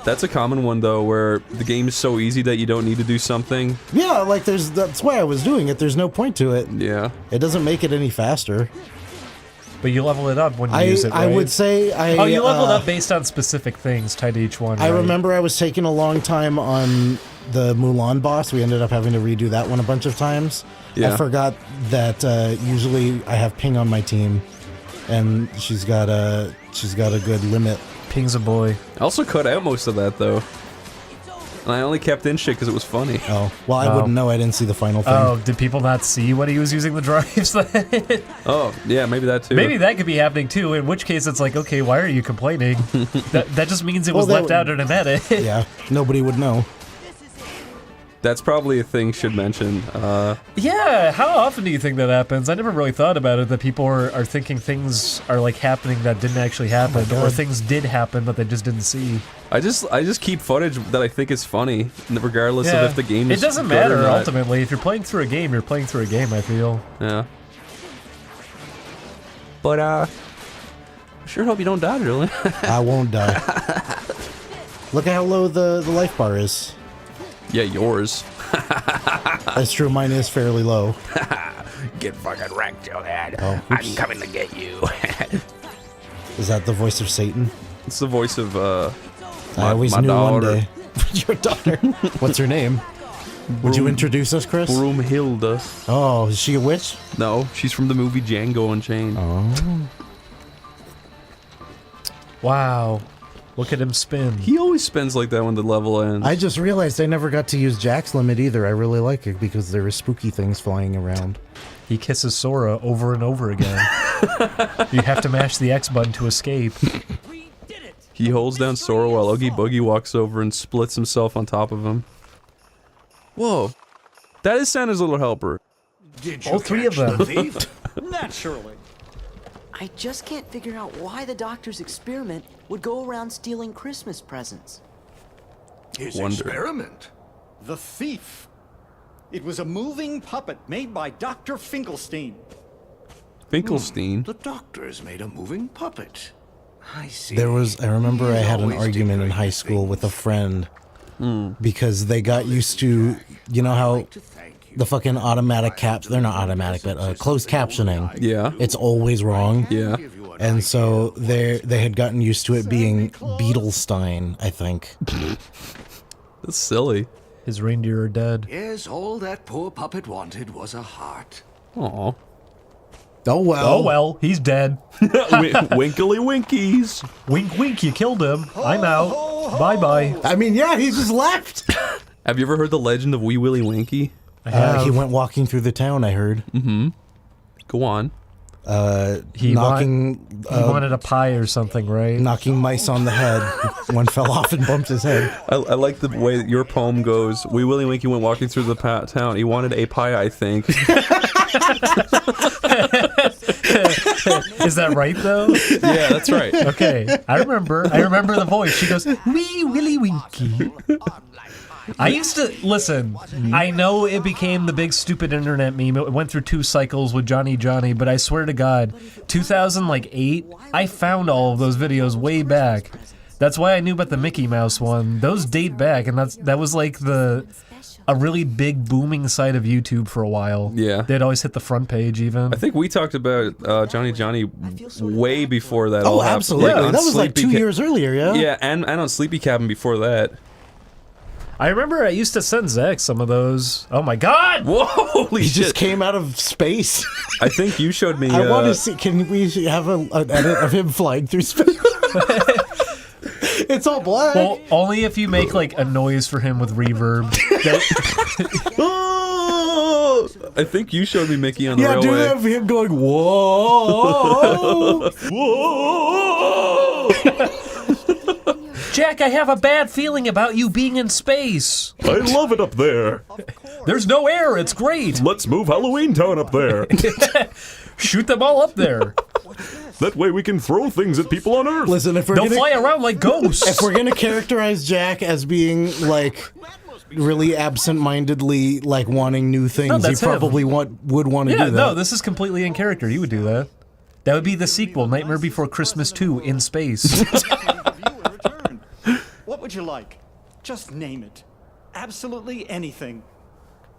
S2: That's a common one, though, where the game is so easy that you don't need to do something.
S4: Yeah, that's why I was doing it. There's no point to it.
S2: Yeah.
S4: It doesn't make it any faster.
S3: But you level it up when you use it, right?
S4: I would say
S3: Oh, you level it up based on specific things tied to each one,
S4: I
S3: right?
S4: remember I was taking a long time on the Mulan boss. We ended up having to redo that one a bunch of times.
S2: Yeah.
S4: I forgot that usually I have Ping on my team, and she's got a good limit.
S3: Ping's a boy.
S2: I also cut out most of that, though. And I only kept in shit because it was funny.
S4: Oh, well, I wouldn't know. I didn't see the final thing.
S3: Oh, did people not see what he was using the drives?
S2: Oh, yeah, maybe that too.
S3: Maybe that could be happening too, in which case it's like, okay, why are you complaining? that just means it was left out in an edit.
S4: Yeah, nobody would know.
S2: That's probably a thing should mention.
S3: Yeah, how often do you think that happens? I never really thought about it, that people are thinking things are like happening that didn't actually happen, or things did happen that they just didn't see.
S2: I just keep footage that I think is funny, regardless of if the game is
S3: It doesn't
S2: good
S3: matter,
S2: or not.
S3: ultimately. If you're playing through a game, you're playing through a game, I feel.
S2: Yeah. But, I sure hope you don't die, Julian.
S4: I won't die. Look at how low the life bar is.
S2: Yeah, yours.
S4: That's true, mine is fairly low.
S14: Get fucking wrecked, Julian.
S4: Oh,
S14: I'm
S4: oops.
S14: coming to get you.
S4: Is that the voice of Satan?
S2: It's the voice of,
S4: I always
S2: my
S4: knew
S2: daughter.
S4: one day. Your daughter. What's her name? Would you introduce us, Chris?
S2: Broomhilda.
S4: Oh, is she a witch?
S2: No, she's from the movie Django Unchained.
S4: Oh.
S3: Wow. Look at him spin.
S2: He always spins like that when the level ends.
S4: I just realized I never got to use Jack's limit either. I really like it because there are spooky things flying around.
S3: He kisses Sora over and over again. You have to mash the X button to escape.
S2: He holds down Sora while Oogie Boogie walks over and splits himself on top of him. Whoa. That is Santa's little helper.
S7: Did
S3: All three of them.
S7: Naturally.
S1: I just can't figure out why the doctor's experiment would go around stealing Christmas presents.
S10: His
S2: Wonder.
S10: experiment?
S7: The thief. It was a moving puppet made by Dr. Finkelstein.
S2: Finkelstein?
S15: The doctor's made a moving puppet. I see.
S4: I remember I
S15: He's
S4: had an
S15: always
S4: argument in high school with a friend because they got used to, you know how the fucking automatic caps, they're not automatic, but closed captioning.
S2: Yeah.
S4: It's always wrong.
S2: Yeah.
S4: And so they had gotten used to it being Beetlestein, I think.
S2: That's silly.
S3: His reindeer are dead.
S15: Yes, all that poor puppet wanted was a heart.
S2: Aw.
S4: Oh well.
S3: Oh well, he's dead.
S2: Winkly winkies.
S3: Wink wink, you killed him. I'm out. Bye bye.
S4: I mean, yeah, he just left.
S2: Have you ever heard the legend of Wee Willie Winky?
S3: I have.
S4: He went walking through the town, I heard.
S2: Mm-hmm. Go on.
S3: He
S4: knocking.
S3: He wanted a pie or something, right?
S4: Knocking mice on the head. One fell off and bumped his head.
S2: I like the way that your poem goes. Wee Willie Winky went walking through the town. He wanted a pie, I think.
S3: Is that right though?
S2: Yeah, that's right.
S3: Okay, I remember the voice. She goes, "Wee Willie Winky." I used to listen. I know it became the big stupid internet meme. It went through 2 cycles with Johnny, but I swear to God, 2008, I found all of those videos way back. That's why I knew about the Mickey Mouse one. Those date back, and that was like a really big booming site of YouTube for a while.
S2: Yeah.
S3: They'd always hit the front page even.
S2: I think we talked about Johnny way before that all happened.
S4: Absolutely.
S2: Like,
S4: that was like 2
S2: Sleepy
S4: years earlier, yeah?
S2: Yeah, and on Sleepy Cabin before that.
S3: I remember I used to send Zach some of those. Oh my God!
S2: Whoa, holy
S4: He
S2: shit.
S4: just came out of space.
S2: I think you showed me.
S4: I want to see. Can we have an edit of him flying through space? It's all black.
S3: Well, only if you make like a noise for him with reverb.
S2: I think you showed me Mickey on the
S4: Yeah,
S2: railway.
S4: do that of him going, whoa.
S2: Whoa!
S3: Jack, I have a bad feeling about you being in space.
S12: I love it up there.
S3: There's no air. It's great.
S12: Let's move Halloween Town up there.
S3: Shoot them all up there.
S12: That way we can throw things at people on Earth.
S4: Listen, if we're
S3: They'll
S4: gonna,
S3: fly around like ghosts.
S4: If we're gonna characterize Jack as being like really absent-mindedly like wanting new things,
S3: No,
S4: he
S3: that's him.
S4: probably would want to
S3: Yeah,
S4: do that.
S3: no, this is completely in character. You would do that. That would be the sequel, Nightmare Before Christmas 2 in space.
S7: What would you like? Just name it. Absolutely anything.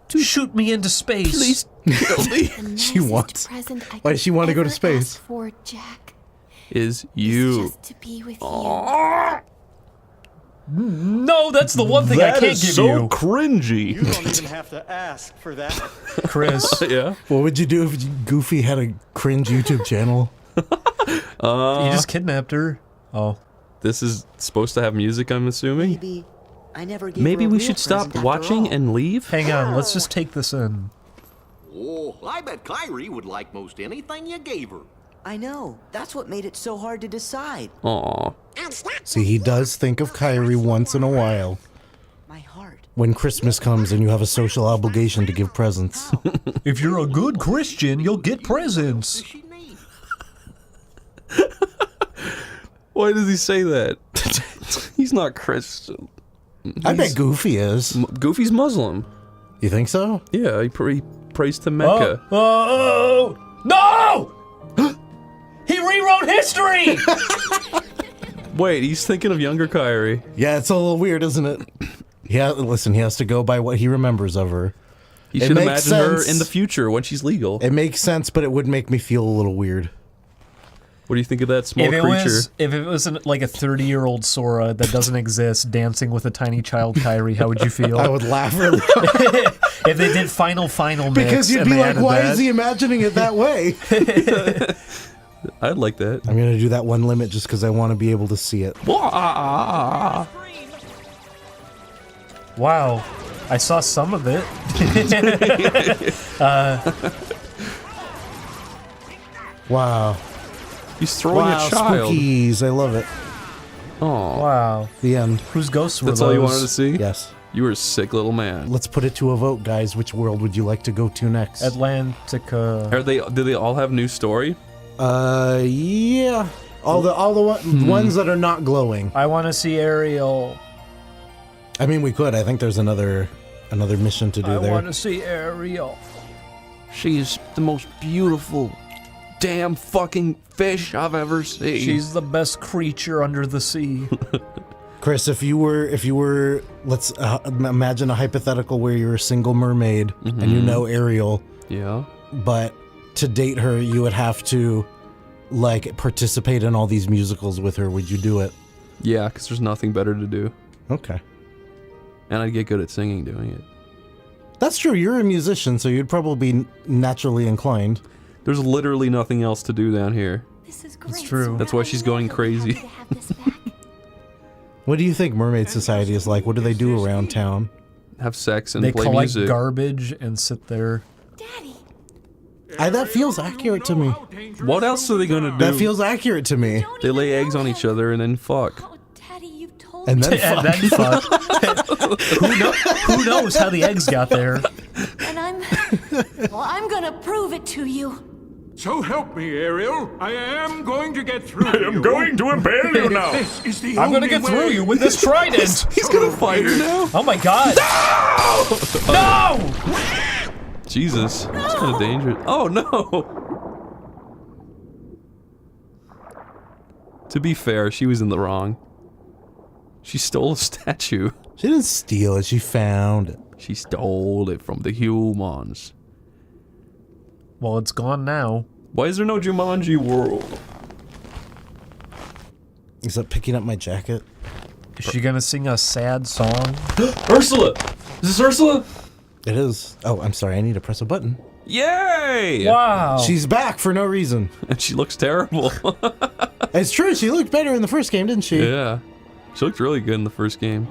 S3: To shoot me into space.
S2: Please.
S4: She wants. Why does she want to go to space?
S11: For Jack
S2: Is you.
S11: just to be with
S3: No, that's the one thing I can't give
S12: so
S3: you.
S12: cringy.
S7: You don't even have to ask for that.
S3: Chris.
S2: Yeah.
S4: What would you do if Goofy had a cringe YouTube channel?
S3: You just kidnapped her. Oh.
S2: This is supposed to have music, I'm assuming?
S1: Maybe I never gave
S2: Maybe
S1: her a
S2: we
S1: real
S2: should stop
S1: present after
S2: watching
S1: all.
S2: and leave?
S3: Hang on, let's just take this in.
S15: Oh, I bet Kyrie would like most anything you gave her.
S1: I know. That's what made it so hard to decide.
S2: Aw.
S4: See, he does think of Kyrie once in a while.
S1: My heart.
S4: When Christmas comes and you have a social obligation to give presents.
S3: If you're a good Christian, you'll get presents.
S2: Why does he say that? He's not Christian.
S4: I bet Goofy is.
S2: Goofy's Muslim.
S4: You think so?
S2: Yeah, he prays to Mecca.
S3: Oh! No! He rewrote history!
S2: Wait, he's thinking of younger Kyrie.
S4: Yeah, it's a little weird, isn't it? Yeah, listen, he has to go by what he remembers of her.
S2: He should imagine her in the future when she's legal.
S4: It makes sense, but it would make me feel a little weird.
S2: What do you think of that small creature?
S3: If it was like a 30-year-old Sora that doesn't exist dancing with a tiny child Kyrie, how would you feel?
S4: I would laugh really
S3: if they did final mix.
S4: Because you'd be like, why is he imagining it that way?
S2: I'd like that.
S4: I'm going to do that one limit just because I want to be able to see it.
S3: Wow. I saw some of it.
S4: Wow.
S2: He's throwing a child.
S4: Spookies. I love it.
S2: Oh.
S3: Wow.
S4: The end.
S3: Whose ghosts were
S2: That's
S3: those?
S2: all you wanted to see?
S4: Yes.
S2: You were a sick little man.
S4: Let's put it to a vote, guys. Which world would you like to go to next?
S3: Atlantica.
S2: Do they all have new story?
S4: Yeah. All the ones that are not glowing.
S3: I want to see Ariel.
S4: I mean, we could. I think there's another mission to do there.
S3: I want to see Ariel.
S2: She is the most beautiful damn fucking fish I've ever seen.
S3: She's the best creature under the sea.
S4: Chris, if you were, let's imagine a hypothetical where you're a single mermaid and you know Ariel.
S2: Yeah.
S4: But to date her, you would have to, like, participate in all these musicals with her. Would you do it?
S2: Yeah, because there's nothing better to do.
S4: Okay.
S2: And I'd get good at singing doing it.
S4: That's true. You're a musician, so you'd probably be naturally inclined.
S2: There's literally nothing else to do down here.
S21: This is great.
S3: It's true.
S2: That's why she's going crazy.
S4: What do you think Mermaid Society is like? What do they do around town?
S2: Have sex and
S3: they
S2: play
S3: collect
S2: music.
S3: garbage and sit there.
S4: That feels accurate to me.
S2: What else are they gonna do?
S4: That feels accurate to me.
S2: They lay eggs on each other and then fuck.
S4: And then fuck.
S3: And then fuck. Who knows how the eggs got there?
S21: And I'm gonna prove it to you.
S11: So help me, Ariel. I am going to get through. I
S12: am going to impale you now.
S11: This is the
S3: I'm gonna get through you with this trident.
S2: He's gonna fight her now.
S3: Oh my god. No!
S2: Jesus. It's kind of dangerous. Oh no! To be fair, she was in the wrong. She stole a statue.
S4: She didn't steal it, she found it.
S2: She stole it from the humans.
S3: Well, it's gone now.
S2: Why is there no Jumanji World?
S4: Is that picking up my jacket?
S3: Is she gonna sing a sad song?
S2: Ursula! Is this Ursula?
S4: It is. Oh, I'm sorry, I need to press a button.
S2: Yay!
S3: Wow.
S4: She's back for no reason.
S2: And she looks terrible.
S4: It's true, she looked better in the first game, didn't she?
S2: Yeah. She looked really good in the first game.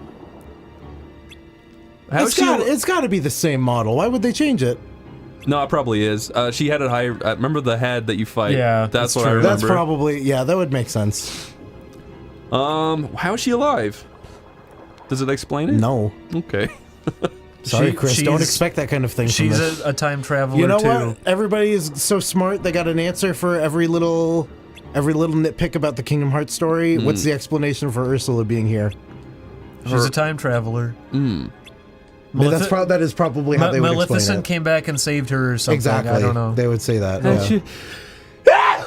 S4: It's got to be the same model. Why would they change it?
S2: No, it probably is. She had it higher. Remember the head that you fight?
S3: Yeah,
S2: that's what
S3: true.
S2: I remember.
S4: That's probably, yeah, that would make sense.
S2: How is she alive? Does it explain it?
S4: No.
S2: Okay.
S4: Sorry, Chris, don't expect that kind of thing from
S3: She's
S4: this.
S3: a time traveler,
S4: You know
S3: too.
S4: what? Everybody is so smart, they got an answer for every little nitpick about the Kingdom Hearts story. What's the explanation for Ursula being here?
S3: She's a time traveler.
S4: That is probably how they would explain
S3: Maleficent
S4: it.
S3: came back and saved her or something.
S4: Exactly.
S3: I don't know.
S4: They would say that. Yeah.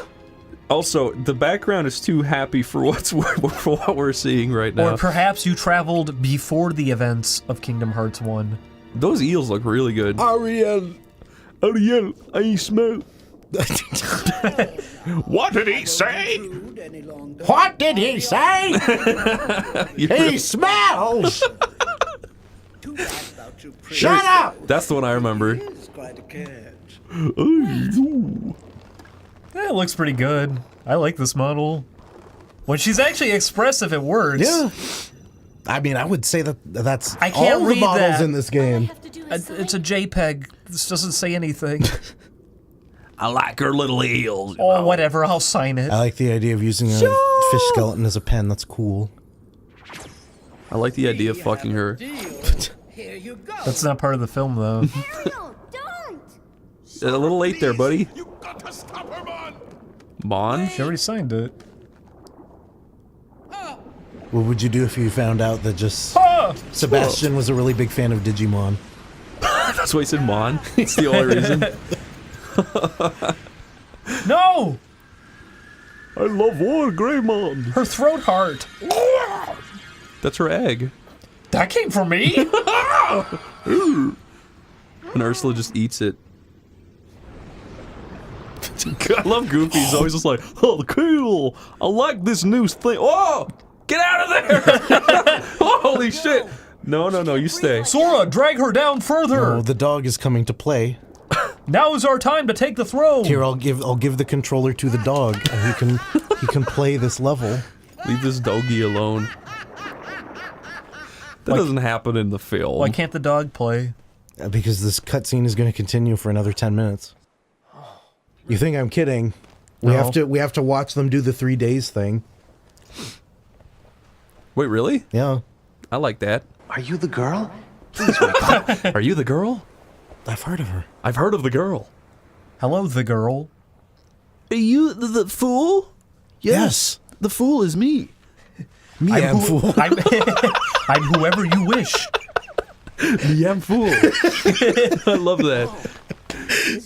S2: Also, the background is too happy for what we're seeing right now.
S3: Or perhaps you traveled before the events of Kingdom Hearts 1.
S2: Those eels look really good.
S12: Ariel, I smell. What did he say?
S4: What did he say? He smells! Shut up!
S2: That's the one I remember.
S3: Yeah, it looks pretty good. I like this model. When she's actually expressive, it works.
S4: Yeah. I mean, I would say that that's
S3: I can't
S4: all
S3: read
S4: the models
S3: that.
S4: in this game.
S3: It's a JPEG. This doesn't say anything.
S12: I like her little heels.
S3: Oh, whatever. I'll sign it.
S4: I like the idea of using a fish skeleton as a pen. That's cool.
S2: I like the idea of fucking her.
S3: That's not part of the film, though.
S2: A little late there, buddy. Mon?
S3: She already signed it.
S4: What would you do if you found out that just Sebastian was a really big fan of Digimon?
S2: That's why he said Mon. It's the only reason.
S3: No!
S2: I love War Greymon.
S3: Her throat heart.
S2: That's her egg.
S3: That came from me?
S2: And Ursula just eats it. I love Goofy. He's always just like, oh, cool. I like this new thing. Oh, get out of there. Holy shit. No, you stay.
S3: Sora, drag her down further.
S4: Oh, the dog is coming to play.
S3: Now is our time to take the throne.
S4: Here, I'll give the controller to the dog, and he can play this level.
S2: Leave this doggy alone. That doesn't happen in the film.
S3: Why can't the dog play?
S4: Because this cutscene is going to continue for another 10 minutes. You think I'm kidding? We have to watch them do the 3 days thing.
S2: Wait, really?
S4: Yeah.
S2: I like that.
S13: Are you the girl?
S2: Are you the girl?
S4: I've heard of her.
S2: I've heard of the girl.
S3: Hello, the girl.
S2: Are you the fool? Yes. The fool is me.
S4: Me am fool.
S3: I'm whoever you wish.
S2: Me am fool. I love that.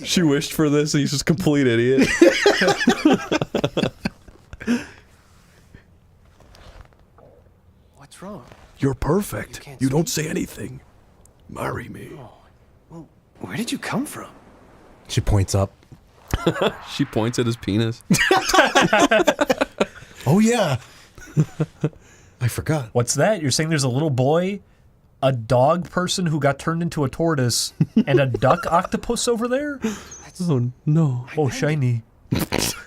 S2: She wished for this and he's just a complete idiot.
S13: What's wrong?
S12: You're perfect. You don't say anything. Marry me.
S13: Well, where did you come from?
S4: She points up.
S2: She points at his penis.
S4: Oh, yeah. I forgot.
S3: What's that? You're saying there's a little boy, a dog person who got turned into a tortoise, and a duck octopus over there?
S2: Oh, no.
S3: Oh, shiny.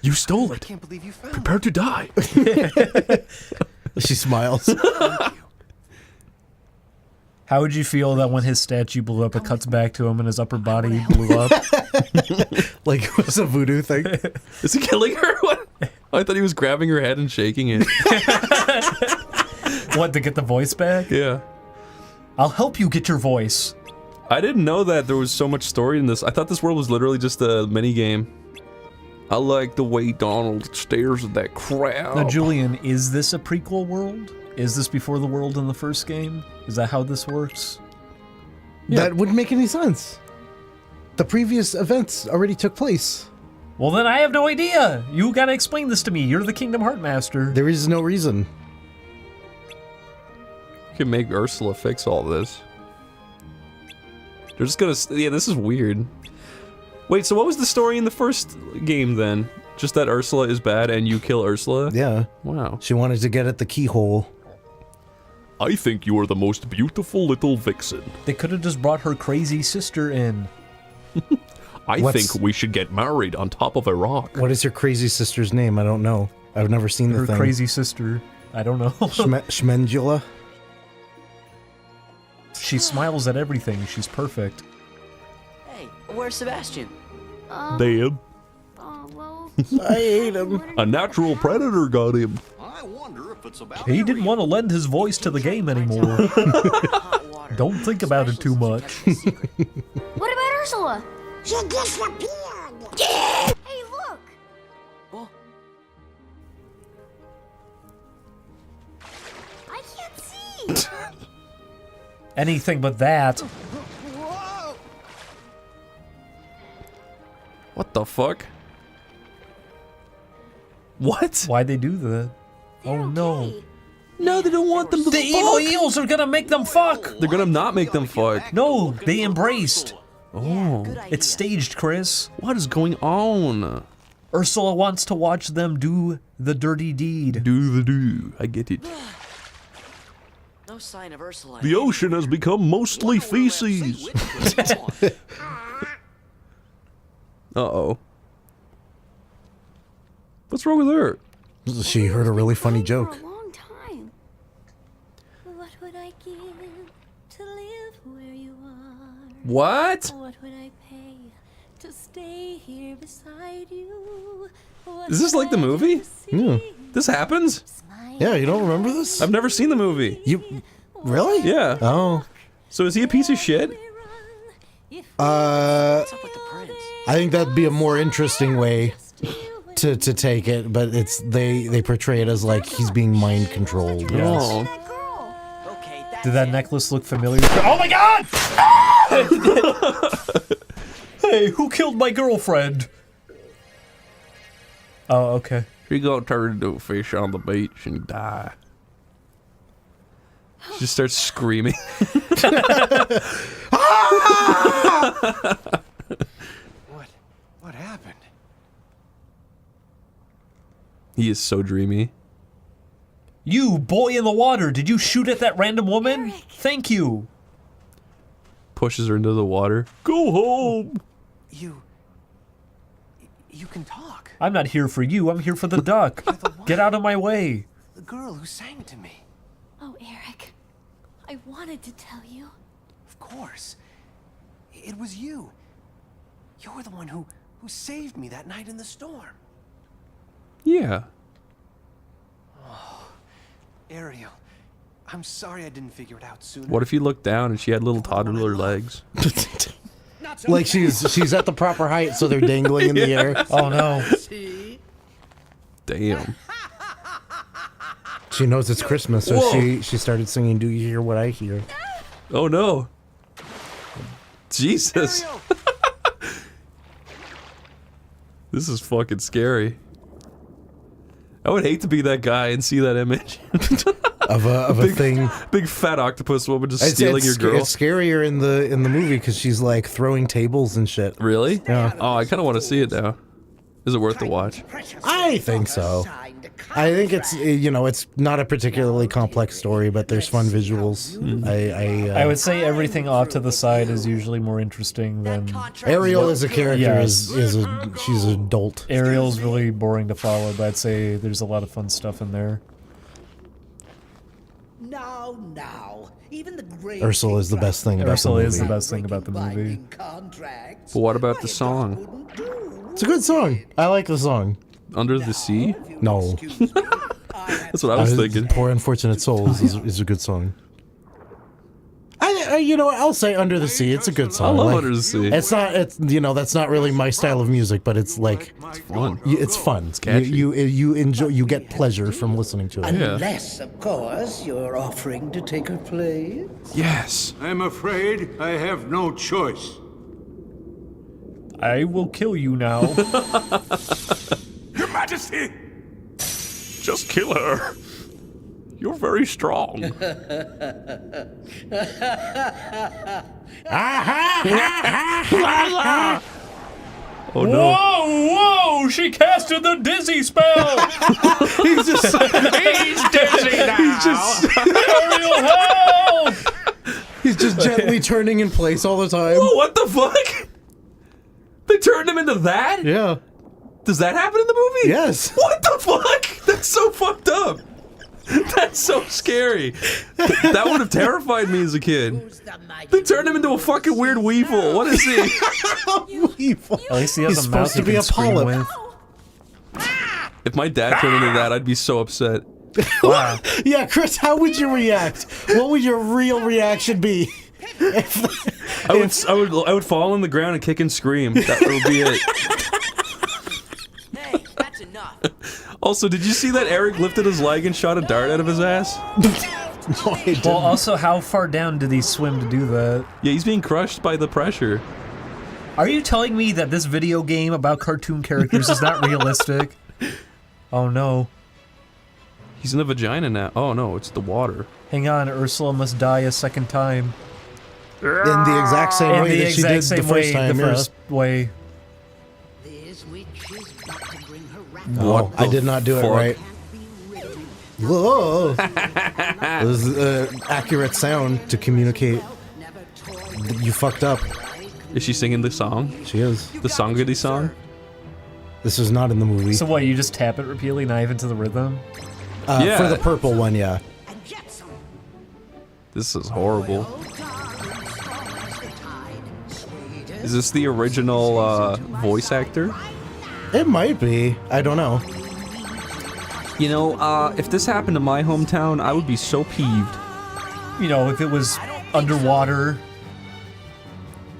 S12: You stole it.
S13: I can't believe you found
S12: Prepare to die.
S4: She smiles.
S3: How would you feel that when his statue blew up, it cuts back to him and his upper body blew up?
S4: Like it was a voodoo thing?
S2: Is he killing her? What? I thought he was grabbing her head and shaking it.
S3: What, to get the voice back?
S2: Yeah.
S3: I'll help you get your voice.
S2: I didn't know that there was so much story in this. I thought this world was literally just a mini game. I like the way Donald stares at that crowd.
S3: Now, Julian, is this a prequel world? Is this before the world in the first game? Is that how this works?
S4: Yeah. That wouldn't make any sense. The previous events already took place.
S3: Well, then I have no idea. You gotta explain this to me. You're the Kingdom Heart Master.
S4: There is no reason.
S2: You can make Ursula fix all this. They're just gonna... Yeah, this is weird. Wait, so what was the story in the first game then? Just that Ursula is bad and you kill Ursula?
S4: Yeah.
S2: Wow.
S4: She wanted to get at the keyhole.
S12: I think you are the most beautiful little vixen.
S3: They could have just brought her crazy sister in.
S12: I think we should get married on top of a rock.
S4: What is your crazy sister's name? I don't know. I've never seen the thing.
S3: Her crazy sister. I don't know.
S4: Schmendula?
S3: She smiles at everything. She's perfect.
S1: Hey, where's Sebastian?
S12: Dead.
S4: I hate him.
S12: A natural predator got him.
S15: I wonder if it's about
S3: He didn't want to lend his voice to the game anymore. Don't think about it too much.
S8: What about Ursula? She disappeared. Hey, look!
S1: Oh.
S8: I can't see.
S3: Anything but that.
S2: What the fuck? What?
S3: Why'd they do that? Oh no.
S2: No, they don't want them to
S3: The
S2: fuck.
S3: evil eels are gonna make them fuck!
S2: They're gonna not make them fuck.
S3: No, they embraced.
S2: Oh.
S3: It's staged, Chris.
S2: What is going on?
S3: Ursula wants to watch them do the dirty deed.
S2: Do the do. I get it.
S1: No sign of Ursula.
S12: The ocean has become mostly feces.
S2: Uh-oh. What's wrong with her?
S4: She heard a really funny joke.
S8: For a long time. What
S2: What?
S16: What would I pay to stay here beside you?
S2: Is this like the movie?
S4: Yeah.
S2: This happens?
S4: Yeah, you don't remember this?
S2: I've never seen the movie.
S4: You really?
S2: Yeah.
S4: Oh.
S2: So is he a piece of shit?
S4: I think that'd be a more interesting way to take it, but it's they portray it as like he's being mind controlled. Yes.
S2: Oh.
S3: Did that necklace look familiar? Oh my god! Hey, who killed my girlfriend? Oh, okay.
S2: He got turned into a fish on the beach and die. She just starts screaming.
S13: What happened?
S2: He is so dreamy.
S3: You, boy in the water, did you shoot at that random woman? Thank you.
S2: Pushes her into the water. Go home.
S13: You can talk.
S3: I'm not here for you, I'm here for the duck. Get out of my way.
S13: The girl who sang to me.
S16: Oh, Eric. I wanted to tell you.
S13: Of course. It was you. You're the one who saved me that night in the storm.
S2: Yeah.
S13: Oh, Ariel, I'm sorry I didn't figure it out sooner.
S2: What if you looked down and she had little toddler legs?
S4: Like she's at the proper height, so they're dangling in the air.
S3: Oh no.
S2: Damn.
S4: She knows it's Christmas, so she started singing "Do You Hear What I Hear?"
S2: Oh no. Jesus. This is fucking scary. I would hate to be that guy and see that image.
S4: of a thing.
S2: Big fat octopus woman just stealing your girl.
S4: It's scarier in the movie because she's like throwing tables and shit.
S2: Really?
S4: Yeah.
S2: Oh, I kind of want to see it now. Is it worth the watch?
S4: I think so. I think it's it's not a particularly complex story, but there's fun visuals.
S3: I would say everything off to the side is usually more interesting than
S4: Ariel as a character
S3: Yes.
S4: she's an adult.
S3: Ariel's really boring to follow, but I'd say there's a lot of fun stuff in there.
S8: Now, even the great
S4: Ursula is the best thing about
S3: Ursula
S4: the
S3: is the
S4: movie.
S3: best thing about the movie.
S2: But what about the song?
S4: It's a good song. I like the song.
S2: Under the Sea?
S4: No.
S2: That's what I was thinking.
S4: Poor Unfortunate Souls is a good song. I'll say Under the Sea. It's a good song.
S2: I love Under the Sea.
S4: It's that's not really my style of music, but it's like
S2: it's fun.
S4: It's fun. It's
S2: catchy.
S4: You enjoy. You get pleasure from listening to it.
S8: Unless, of course, you're offering to take her place.
S2: Yes.
S11: I'm afraid I have no choice.
S3: I will kill you now.
S11: Your Majesty!
S12: Just kill her. You're very strong.
S2: Oh no.
S3: Whoa! She casted the dizzy spell!
S4: He's just
S12: He's dizzy now.
S4: He's just
S3: Ariel, help!
S4: He's just gently turning in place all the time.
S2: Whoa, what the fuck? They turned him into that?
S4: Yeah.
S2: Does that happen in the movie?
S4: Yes.
S2: What the fuck? That's so fucked up. That's so scary. That would have terrified me as a kid. They turned him into a fucking weird weevil. What is he?
S4: Weevil.
S3: At least he has
S4: He's
S3: a mouth
S4: supposed to be
S3: he
S4: a
S3: can scream
S4: polyp.
S3: with.
S2: If my dad turned into that, I'd be so upset.
S3: Wow.
S4: Yeah, Chris, how would you react? What would your real reaction be?
S2: I would fall on the ground and kick and scream. That would be it.
S1: Hey, that's enough.
S2: Also, did you see that Eric lifted his leg and shot a dart out of his ass?
S4: No, I didn't.
S3: Well, also, how far down did he swim to do that?
S2: Yeah, he's being crushed by the pressure.
S3: Are you telling me that this video game about cartoon characters is not realistic? Oh no.
S2: He's in a vagina now. Oh no, it's the water.
S3: Hang on, Ursula must die a second time.
S4: In the exact same
S3: In
S4: way
S3: the
S4: that she
S3: exact
S4: did
S3: same
S4: the first
S3: way,
S4: time.
S3: the first way.
S8: This witch is about to bring her wrath.
S4: No, I did not do it right. Whoa! This is accurate sound to communicate. You fucked up.
S2: Is she singing the song?
S4: She is.
S2: The Songity song?
S4: This is not in the movie.
S3: So what, you just tap it repeatedly, not even to the rhythm?
S2: Yeah.
S4: For the purple one, yeah.
S2: This is horrible. Is this the original voice actor?
S4: It might be. I don't know.
S2: You know, if this happened to my hometown, I would be so peeved.
S3: You know, if it was underwater.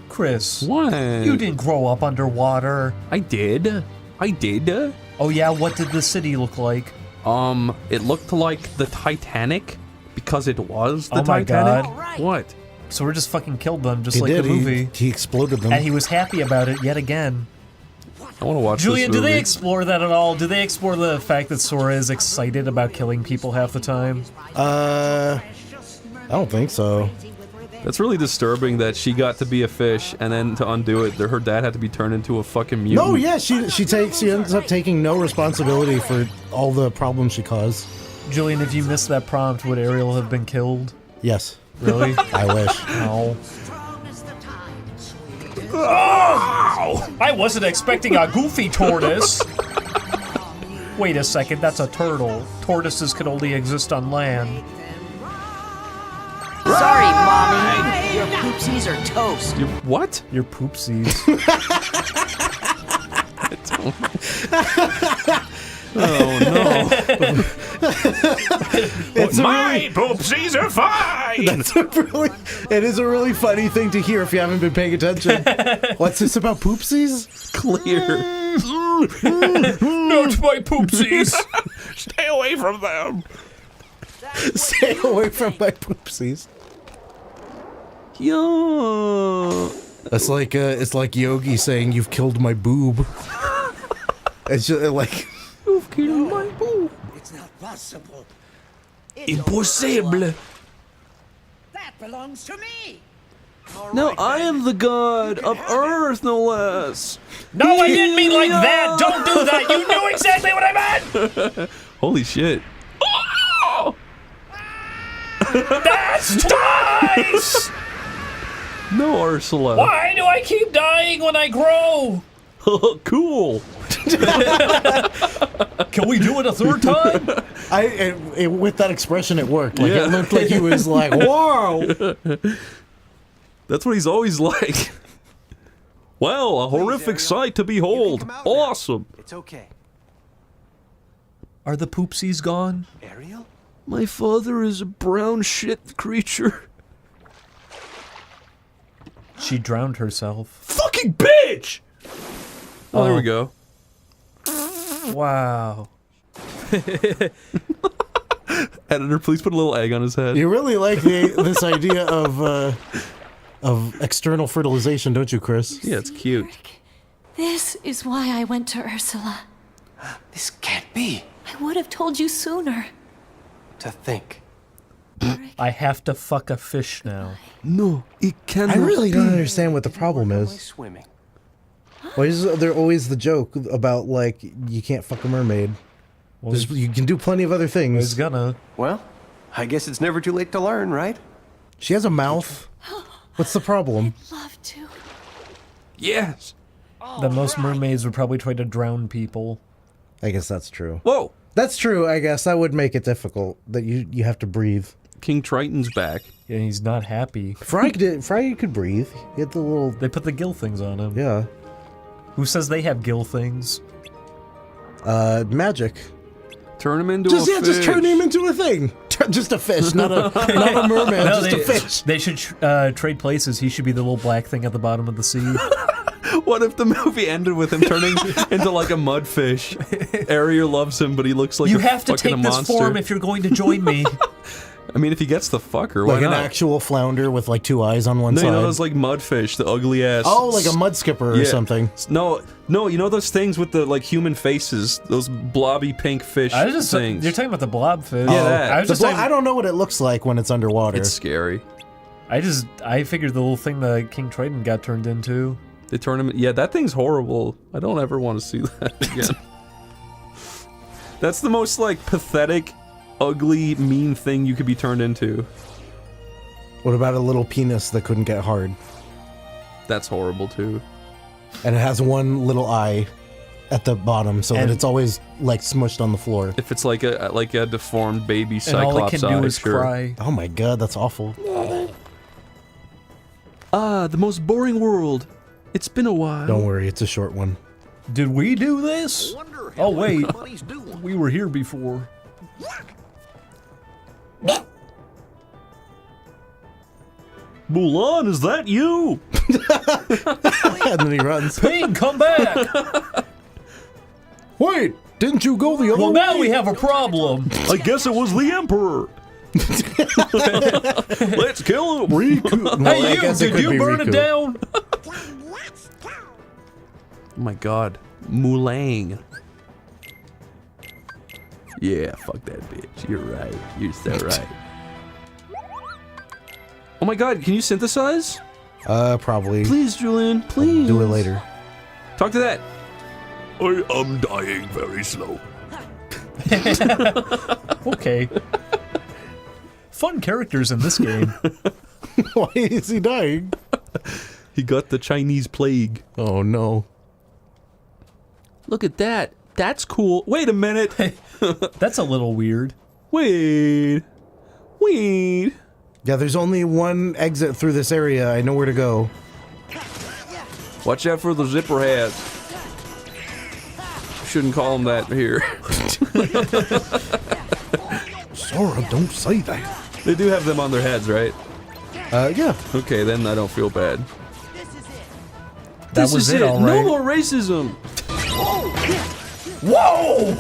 S3: Chris.
S2: What?
S3: You didn't grow up underwater.
S2: I did. I did.
S3: Oh yeah, what did the city look like?
S2: It looked like the Titanic because it was the
S3: Oh my
S2: Titanic.
S3: God.
S2: What?
S3: So we just fucking killed them, just
S4: He
S3: like
S4: did.
S3: the movie.
S4: He exploded them.
S3: And he was happy about it yet again.
S2: I want to watch
S3: Julian,
S2: this
S3: do
S2: movie.
S3: they explore that at all? Do they explore the fact that Sora is excited about killing people half the time?
S4: I don't think so.
S2: That's really disturbing that she got to be a fish, and then to undo it, her dad had to be turned into a fucking mutant.
S4: No, yeah, she ends up taking no responsibility for all the problems she caused.
S3: Julian, if you missed that prompt, would Ariel have been killed?
S4: Yes.
S3: Really?
S4: I wish.
S3: No. Oh! I wasn't expecting a goofy tortoise. Wait a second, that's a turtle. Tortoises can only exist on land.
S1: Sorry, Mommy. Your poopsies are toast.
S2: Your what?
S3: Your poopsies.
S2: Oh no.
S12: My poopsies are fine!
S4: It is a really funny thing to hear if you haven't been paying attention. What's this about poopsies?
S2: Clear.
S3: Not my poopsies.
S12: Stay away from them.
S4: Stay away from my poopsies.
S2: Yo.
S4: That's like it's like Yogi saying you've killed my boob. It's just like
S2: you've killed my boob.
S8: It's not possible.
S2: Impossible.
S8: That belongs to me.
S2: No, I am the god of Earth, no less.
S3: No, I didn't mean like that. Don't do that. You knew exactly what I meant.
S2: Holy shit.
S12: Oh!
S3: That's twice.
S2: No, Ursula.
S3: Why do I keep dying when I grow?
S2: Cool.
S3: Can we do it a third time?
S4: With that expression, it worked. Like it looked like he was like, "Whoa!"
S2: That's what he's always like. Well, a horrific sight to behold. Awesome.
S13: It's okay.
S3: Are the poopsies gone?
S13: Ariel?
S2: My father is a brown shit creature.
S3: She drowned herself.
S2: Fucking bitch! Oh, there we go.
S3: Wow.
S2: Editor, please put a little egg on his head.
S4: You really like this idea of external fertilization, don't you, Chris?
S2: Yeah, it's cute.
S16: This is why I went to Ursula.
S13: This can't be.
S16: I would have told you sooner.
S13: To think.
S3: I have to fuck a fish now.
S2: No, it cannot.
S4: I really don't understand what the problem is.
S13: Swimming.
S4: Why is there always the joke about like you can't fuck a mermaid?
S3: Well,
S4: you can do plenty of other things.
S3: He's gonna.
S13: Well, I guess it's never too late to learn, right?
S4: She has a mouth. What's the problem?
S16: Love to.
S2: Yes.
S3: The most mermaids would probably try to drown people.
S4: I guess that's true.
S2: Whoa.
S4: That's true. I guess that would make it difficult that you have to breathe.
S2: King Triton's back.
S3: Yeah, he's not happy.
S4: Fry could breathe. He had the little.
S3: They put the gill things on him.
S4: Yeah.
S3: Who says they have gill things?
S4: Magic.
S2: Turn him into a fish.
S4: Just turn him into a thing. Just a fish, not a merman.
S3: No,
S4: just a fish.
S3: They should trade places. He should be the little black thing at the bottom of the sea.
S2: What if the movie ended with him turning into like a mudfish? Ariel loves him, but he looks like
S3: you
S2: a
S3: have to
S2: fucking
S3: take this
S2: monster.
S3: form if you're going to join me.
S2: I mean, if he gets the fucker, why
S4: Like an
S2: not?
S4: actual flounder with like two eyes on one
S2: No,
S4: side.
S2: you know those like mudfish, the ugly ass.
S4: Oh, like a mud skipper or something.
S2: No, you know those things with the like human faces, those blobby pink fish things.
S3: You're talking about the blobfish.
S2: Yeah, that.
S4: I don't know what it looks like when it's underwater.
S2: It's scary.
S3: I figured the little thing that King Triton got turned into.
S2: They turn him. Yeah, that thing's horrible. I don't ever want to see that again. That's the most like pathetic, ugly, mean thing you could be turned into.
S4: What about a little penis that couldn't get hard?
S2: That's horrible too.
S4: And it has one little eye at the bottom, so that it's always like smushed on the floor.
S2: If it's like a deformed baby
S3: And
S2: cyclops
S3: all it can
S2: eye,
S3: do is
S2: sure.
S3: cry.
S4: Oh my god, that's awful.
S2: Ah, the most boring world. It's been a while.
S4: Don't worry, it's a short one.
S3: Did we do this? Oh wait, we were here before.
S2: Mulan, is that you?
S4: And then he runs.
S3: Ping, come back!
S4: Wait, didn't you go the other
S3: Well,
S4: way?
S3: now we have a problem.
S2: I guess it was the Emperor. Let's kill him.
S4: Riku.
S3: Hey, you, did you burn it down?
S2: Oh my god. Mulang. Yeah, fuck that bitch. You're right. You're so right. Oh my god, can you synthesize?
S4: Probably.
S2: Please, Julian, please.
S4: Do it later.
S2: Talk to that.
S12: I am dying very slow.
S3: Okay. Fun characters in this game.
S4: Why is he dying?
S2: He got the Chinese plague.
S4: Oh no.
S2: Look at that. That's cool. Wait a minute.
S3: That's a little weird.
S2: Wait.
S4: Yeah, there's only one exit through this area. I know where to go.
S2: Watch out for the zipper hats. Shouldn't call them that here.
S4: Sora, don't say that.
S2: They do have them on their heads, right?
S4: Yeah.
S2: Okay, then I don't feel bad.
S3: That was it, all right.
S2: No more racism.
S3: Whoa!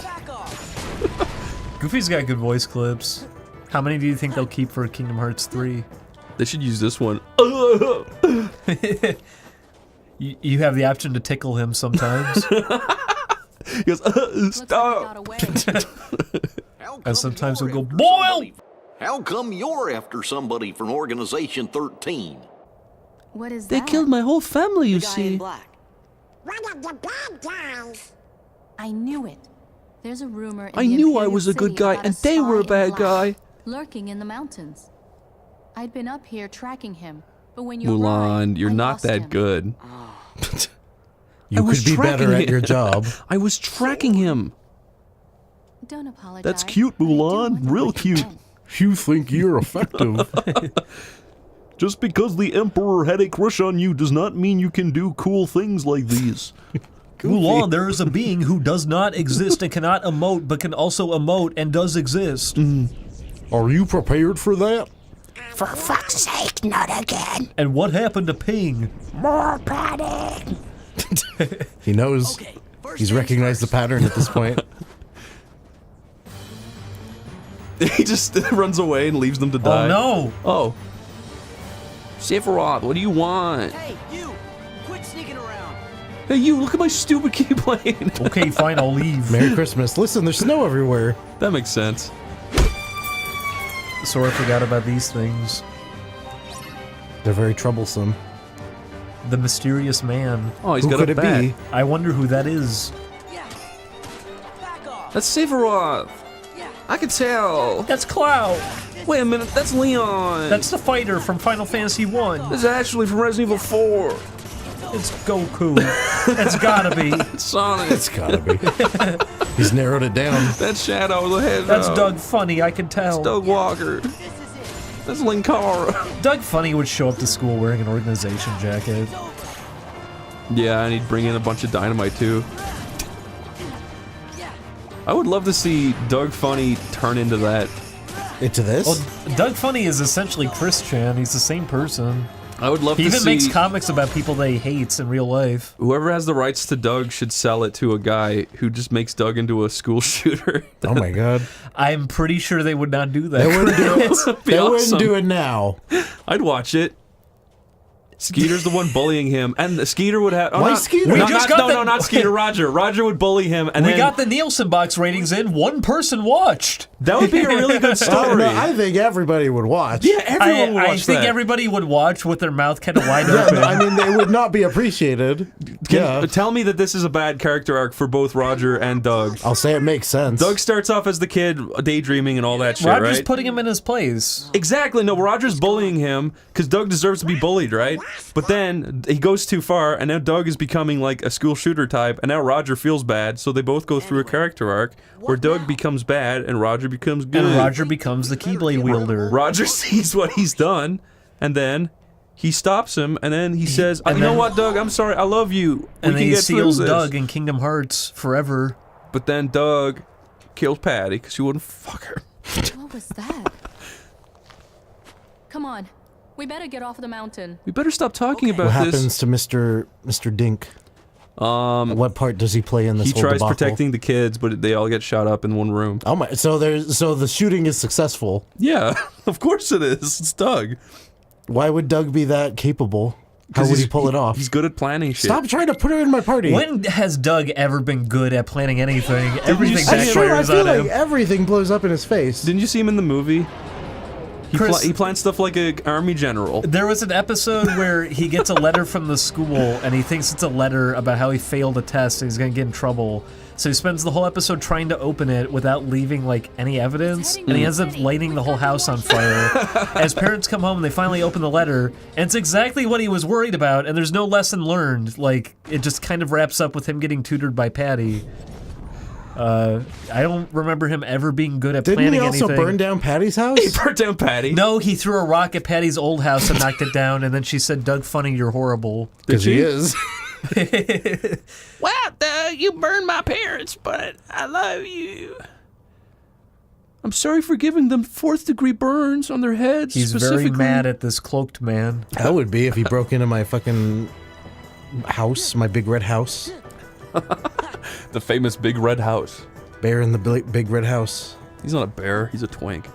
S3: Goofy's got good voice clips. How many do you think they'll keep for Kingdom Hearts 3?
S2: They should use this one.
S3: You have the option to tickle him sometimes.
S2: He goes, stop.
S3: And sometimes he'll go, boil!
S15: How come you're after somebody from Organization 13?
S16: What is
S2: They
S16: that?
S2: killed my whole family, you
S1: The guy in
S2: see.
S1: black.
S8: One of the bad guys.
S16: I knew it. There's a rumor in
S2: I
S16: the
S2: knew I
S16: Imperial
S2: was a good
S16: City
S2: guy,
S16: about
S2: and they were a
S16: spy in
S2: bad
S16: black,
S2: guy.
S16: lurking in the mountains. I'd been up here tracking him, but when you
S2: Mulan,
S16: arrived,
S2: you're
S16: I
S2: not
S16: lost
S2: that
S16: him.
S2: good.
S4: You could be better at your job.
S2: I was tracking him.
S16: Don't apologize.
S2: That's cute, Mulan. Real cute.
S4: You think you're effective.
S2: Just because the Emperor had a crush on you does not mean you can do cool things like these.
S3: Mulan, there is a being who does not exist and cannot emote, but can also emote and does exist.
S4: Are you prepared for that?
S8: For fuck's sake, not again.
S3: And what happened to Ping?
S8: More panic.
S4: He knows. He's recognized the pattern at this point.
S2: He just runs away and leaves them to die.
S3: Oh no!
S2: Oh. Sephiroth, what do you want?
S1: Hey, you! Quit sneaking around.
S2: Hey, you, look at my stupid keyblade.
S3: Okay, fine, I'll leave.
S4: Merry Christmas. Listen, there's snow everywhere.
S2: That makes sense.
S3: Sora forgot about these things.
S4: They're very troublesome.
S3: The mysterious man.
S2: Oh, he's
S4: Who
S2: got
S4: could
S2: a
S4: it
S2: bat.
S4: be?
S3: I wonder who that is.
S2: That's Sephiroth. I can tell.
S3: That's Cloud.
S2: Wait a minute, that's Leon.
S3: That's the fighter from Final Fantasy 1.
S2: This is actually from Resident Evil 4.
S3: It's Goku. It's gotta be.
S2: Sonic.
S4: It's gotta be. He's narrowed it down.
S2: That's Shadow the Hedgehog.
S3: That's Doug Funny, I can tell.
S2: That's Doug Walker. That's Linkara.
S3: Doug Funny would show up to school wearing an organization jacket.
S2: Yeah, and he'd bring in a bunch of dynamite too. I would love to see Doug Funny turn into that.
S4: Into this?
S3: Well, Doug Funny is essentially Chris Chan. He's the same person.
S2: I would love
S3: He
S2: to
S3: even
S2: see...
S3: makes comics about people that he hates in real life.
S2: Whoever has the rights to Doug should sell it to a guy who just makes Doug into a school shooter.
S4: Oh my god.
S3: I'm pretty sure they would not do that.
S4: They wouldn't do it.
S2: That'd be
S4: They
S2: awesome.
S4: wouldn't do it now.
S2: I'd watch it. Skeeter's the one bullying him, and the Skeeter would have. Oh,
S4: Why
S2: not,
S4: Skeeter?
S2: No,
S3: We just
S2: not,
S3: got
S2: no,
S3: the-
S2: not Skeeter. Roger. Roger would bully him, and
S3: We
S2: then
S3: got the Nielsen box ratings in. One person watched.
S2: that would be a really good story.
S4: No, I think everybody would watch.
S2: Yeah, everyone would watch
S3: I think
S2: that.
S3: everybody would watch with their mouth kind of wide
S4: Yeah,
S3: open.
S4: I mean, they would not be appreciated.
S2: Tell me that this is a bad character arc for both Roger and Doug.
S4: I'll say it makes sense.
S2: Doug starts off as the kid daydreaming and all that shit,
S3: Roger's
S2: right?
S3: putting him in his place.
S2: Exactly. No, Roger's bullying him because Doug deserves to be bullied, right? But then he goes too far, and now Doug is becoming like a school shooter type, and now Roger feels bad, so they both go through a character arc where Doug becomes bad and Roger becomes good.
S3: And Roger becomes the Keyblade wielder.
S2: Roger sees what he's done, and then He stops him, and then he says, "You know what, Doug? I'm sorry. I love you.
S3: And then he seals
S2: through this."
S3: Doug in Kingdom Hearts forever.
S2: But then Doug kills Patty because she wouldn't fuck her.
S18: What was that? Come on. We better get off the mountain.
S2: We better stop talking about
S4: What
S2: this.
S4: happens to Mr. Dink? What part does he play in this
S2: He
S4: whole
S2: tries
S4: debacle?
S2: protecting the kids, but they all get shot up in one room.
S4: Oh my! So the shooting is successful.
S2: Yeah, of course it is. It's Doug.
S4: Why would Doug be that capable? How would he pull it off?
S2: He's good at planning shit.
S4: Stop trying to put her in my party.
S3: When has Doug ever been good at planning anything? Everything
S4: I
S3: backfires
S4: feel
S3: on
S4: like
S3: him.
S4: everything blows up in his face.
S2: Didn't you see him in the movie?
S3: Chris-
S2: He plans stuff like an army general.
S3: There was an episode where he gets a letter from the school, and he thinks it's a letter about how he failed a test and he's gonna get in trouble. So he spends the whole episode trying to open it without leaving like any evidence, and he ends up lighting the whole house on fire. As parents come home, they finally open the letter, and it's exactly what he was worried about, and there's no lesson learned. Like, it just kind of wraps up with him getting tutored by Patty. I don't remember him ever being good at
S4: Didn't
S3: planning
S4: he also
S3: anything.
S4: burn down Patty's house?
S2: He burnt down Patty.
S3: No, he threw a rock at Patty's old house and knocked it down, and then she said, "Doug Funny, you're horrible."
S4: Because he is.
S20: Well, Doug, you burned my parents, but I love you.
S2: I'm sorry for giving them 4th-degree burns on their heads.
S3: He's very mad at this cloaked man.
S4: I would be if he broke into my fucking house, my big red house.
S2: The famous big red house.
S4: Bear in the big red house.
S2: He's not a bear. He's a twink.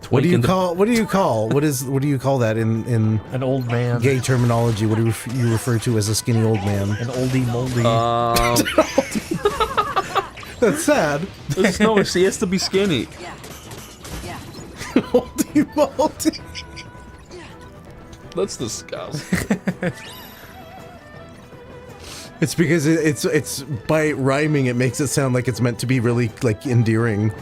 S4: What do you call that in
S3: an old man?
S4: Gay terminology. What do you refer to as a skinny old man?
S3: An oldie moldy.
S4: That's sad.
S2: No, he has to be skinny.
S4: Oldie moldy.
S2: That's disgusting.
S4: It's because it's by rhyming it makes it sound like it's meant to be really like endearing.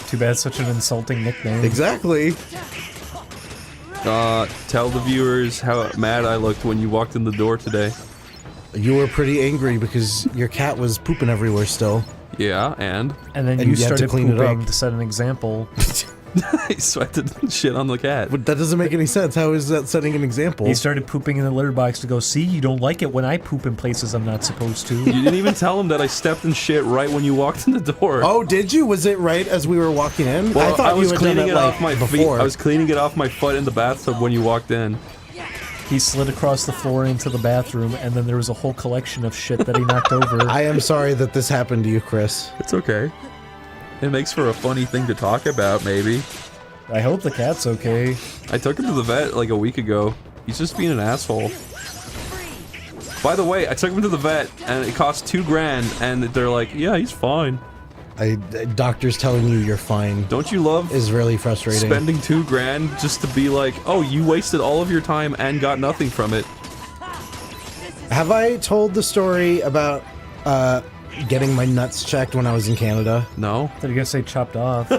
S3: Too bad such an insulting nickname.
S4: Exactly.
S2: Tell the viewers how mad I looked when you walked in the door today.
S4: You were pretty angry because your cat was pooping everywhere still.
S2: Yeah, and
S3: then
S4: And
S3: you
S4: you had to
S3: started
S4: clean it
S3: pooping
S4: up.
S3: to set an example.
S2: he sweated shit on the cat.
S4: But that doesn't make any sense. How is that setting an example?
S3: He started pooping in the litter box to go, "See, you don't like it when I poop in places I'm not supposed to."
S2: You didn't even tell him that I stepped in shit right when you walked in the door.
S4: Oh, did you? Was it right as we were walking in?
S2: Well,
S4: I thought
S2: was
S4: you had
S2: cleaning
S4: done
S2: it
S4: it like
S2: off my feet.
S4: before.
S2: I was cleaning it off my foot in the bathtub when you walked in.
S3: He slid across the floor into the bathroom, and then there was a whole collection of shit that he knocked over.
S4: I am sorry that this happened to you, Chris.
S2: It's okay. It makes for a funny thing to talk about, maybe.
S3: I hope the cat's okay.
S2: I took him to the vet like a week ago. He's just being an asshole. By the way, I took him to the vet, and it cost $2 grand, and they're like, "Yeah, he's fine."
S4: Doctors telling you you're fine.
S2: Don't you love
S4: is really frustrating.
S2: spending $2 grand just to be like, "Oh, you wasted all of your time and got nothing from it"?
S4: Have I told the story about getting my nuts checked when I was in Canada?
S2: No.
S3: Thought you were gonna say chopped off.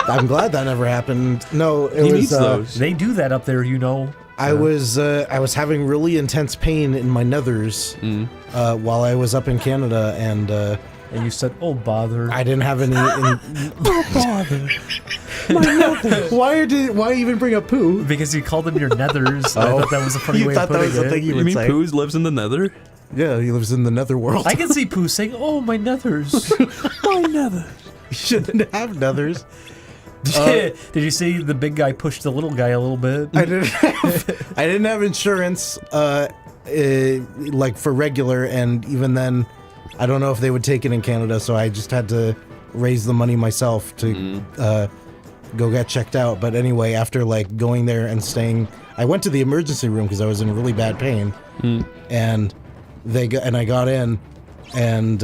S4: I'm glad that never happened. No, it
S3: He
S4: was.
S3: needs those. They do that up there, you know.
S4: I was having really intense pain in my nethers while I was up in Canada, and
S3: you said, "Oh bother."
S4: I didn't have any.
S3: Oh bother.
S4: Why even bring up poo?
S3: Because you called them your nethers. I thought that was a funny
S4: You
S3: way of
S4: thought that
S3: putting
S4: was the
S3: it.
S4: thing you
S2: You
S4: would
S2: mean
S4: say?
S2: Poos lives in the nether?
S4: Yeah, he lives in the netherworld.
S3: I can see Pooh saying, "Oh, my nethers." My nethers.
S4: You shouldn't have nethers.
S3: Did you see the big guy push the little guy a little bit?
S4: I didn't have insurance, like for regular, and even then, I don't know if they would take it in Canada. So I just had to raise the money myself to go get checked out. But anyway, after like going there and staying, I went to the emergency room because I was in really bad pain, and I got in, and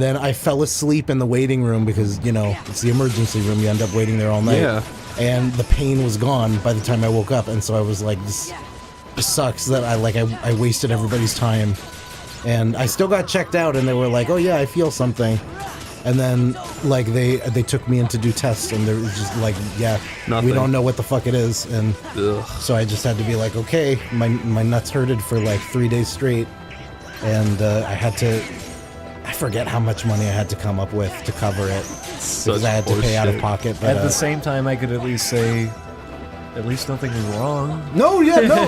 S4: then I fell asleep in the waiting room because, you know, it's the emergency room. You end up waiting there all night.
S2: Yeah.
S4: And the pain was gone by the time I woke up. And so I was like, this sucks that I wasted everybody's time. And I still got checked out and they were like, "Oh yeah, I feel something." And then like they took me in to do tests and they were just like, "Yeah,
S2: Nothing.
S4: we don't know what the fuck it is." And so I just had to be like, "Okay, my nuts hurted for like 3 days straight." And I forget how much money I had to come up with to cover it. Because I had to pay out of pocket. But,
S3: at the same time, I could at least say, at least nothing was wrong.
S4: No,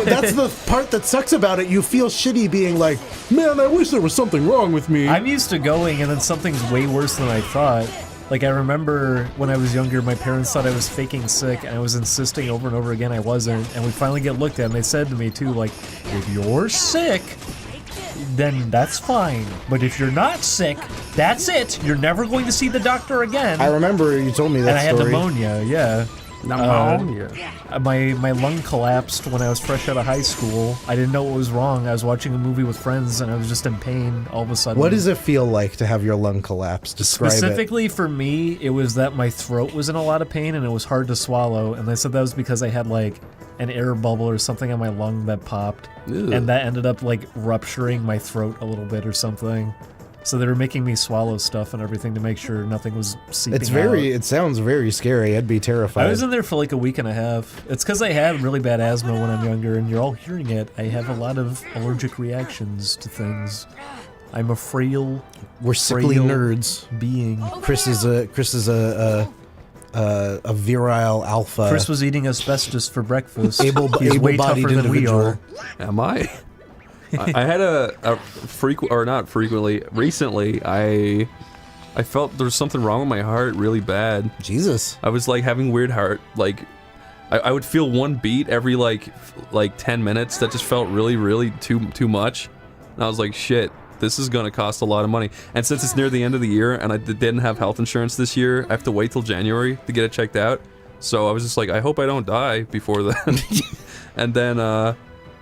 S4: that's the part that sucks about it. You feel shitty being like, man, I wish there was something wrong with me.
S3: I'm used to going, and then something's way worse than I thought. Like, I remember when I was younger, my parents thought I was faking sick, and I was insisting over and over again I wasn't, and we finally get looked at, and they said to me, too, like, if you're sick, then that's fine. But if you're not sick, that's it. You're never going to see the doctor again.
S4: I remember you told me that
S3: story.
S4: story.
S3: And I had pneumonia, yeah. My lung collapsed when I was fresh out of high school. I didn't know what was wrong. I was watching a movie with friends and I was just in pain all of a sudden.
S4: What does it feel like to have your lung collapse? Describe
S3: Specifically for me, it was that my throat was in a lot of pain and it was hard to swallow. And they said that was because I had like an air bubble or something on my lung that popped.
S2: Ew.
S3: And that ended up like rupturing my throat a little bit or something. So they were making me swallow stuff and everything to make sure nothing was seeping out.
S4: It sounds very scary. I'd be terrified.
S3: I was in there for like a week and a half. It's because I had really bad asthma when I'm younger, and you're all hearing it. I have a lot of allergic reactions to things. I'm a
S4: We're sickly nerds.
S3: Being.
S4: Chris is a virile alpha.
S3: Chris was eating asbestos for breakfast.
S4: Able-bodied
S3: He's way tougher than we
S4: individual.
S3: are.
S2: Am I? I had recently, I felt there was something wrong with my heart really bad.
S4: Jesus.
S2: I was like having weird heart, like, I would feel one beat every like 10 minutes that just felt really too much. And I was like, shit, this is gonna cost a lot of money. And since it's near the end of the year and I didn't have health insurance this year, I have to wait till January to get it checked out. So I was just like, I hope I don't die before then. And then,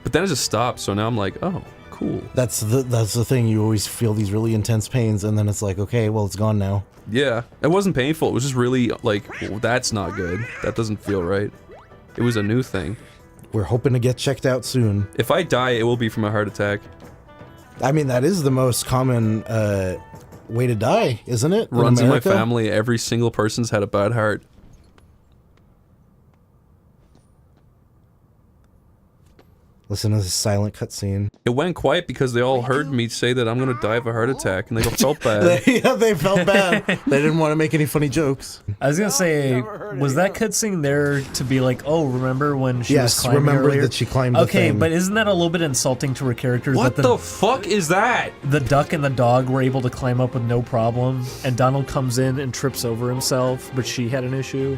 S2: but then it just stopped, so now I'm like, oh, cool.
S4: That's the thing, you always feel these really intense pains, and then it's like, okay, well, it's gone now.
S2: Yeah, it wasn't painful, it was just really, like, well, that's not good. That doesn't feel right. It was a new thing.
S4: We're hoping to get checked out soon.
S2: If I die, it will be from a heart attack.
S4: I mean, that is the most common way to die, isn't it?
S2: Runs in my family, every single person's had a bad heart.
S4: Listen to this silent cutscene.
S2: It went quiet because they all heard me say that I'm gonna die of a heart attack, and they felt bad.
S4: Yeah, they felt bad. They didn't want to make any funny jokes.
S3: I was gonna say, was that cutscene there to be like, oh, remember when she was climbing
S4: remember
S3: earlier?
S4: that she climbed the
S3: Okay,
S4: thing.
S3: but isn't that a little bit insulting to her characters?
S2: What
S3: that
S2: the fuck is that?
S3: The duck and the dog were able to climb up with no problem, and Donald comes in and trips over himself, but she had an issue.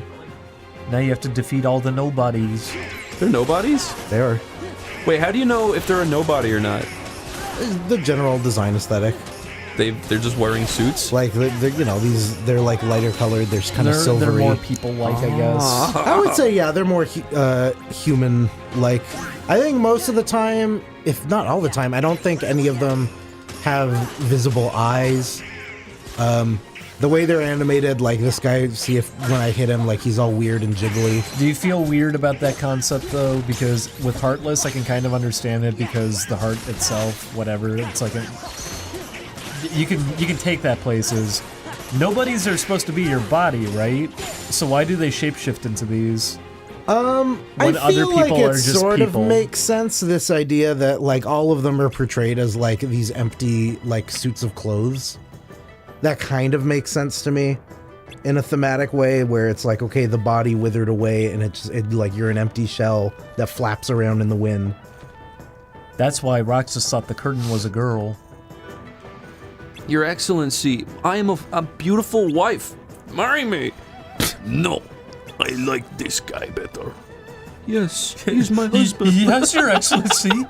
S3: Now you have to defeat all the nobodies.
S2: They're nobodies?
S4: They are.
S2: Wait, how do you know if they're a nobody or not?
S4: The general design aesthetic.
S2: They're just wearing suits?
S4: Like, they're, you know, they're like lighter colored, they're kind of silvery.
S3: They're more people-like, I guess.
S4: I would say, yeah, they're more human-like. I think most of the time, if not all the time, I don't think any of them have visible eyes. The way they're animated, like this guy, see if when I hit him, like he's all weird and jiggly.
S3: Do you feel weird about that concept though? Because with Heartless, I can kind of understand it because the heart itself, whatever, it's like you can take that places. Nobodies are supposed to be your body, right? So why do they shapeshift into these?
S4: I feel like it sort of makes sense, this idea that like all of them are portrayed as like these empty like suits of clothes. That kind of makes sense to me in a thematic way where it's like, okay, the body withered away and it's like you're an empty shell that flaps around in the wind.
S3: That's why Roxas thought the curtain was a girl.
S2: Your Excellency, I am a beautiful wife. Marry me.
S12: No, I like this guy better.
S2: Yes, he's my husband.
S3: Yes, Your Excellency.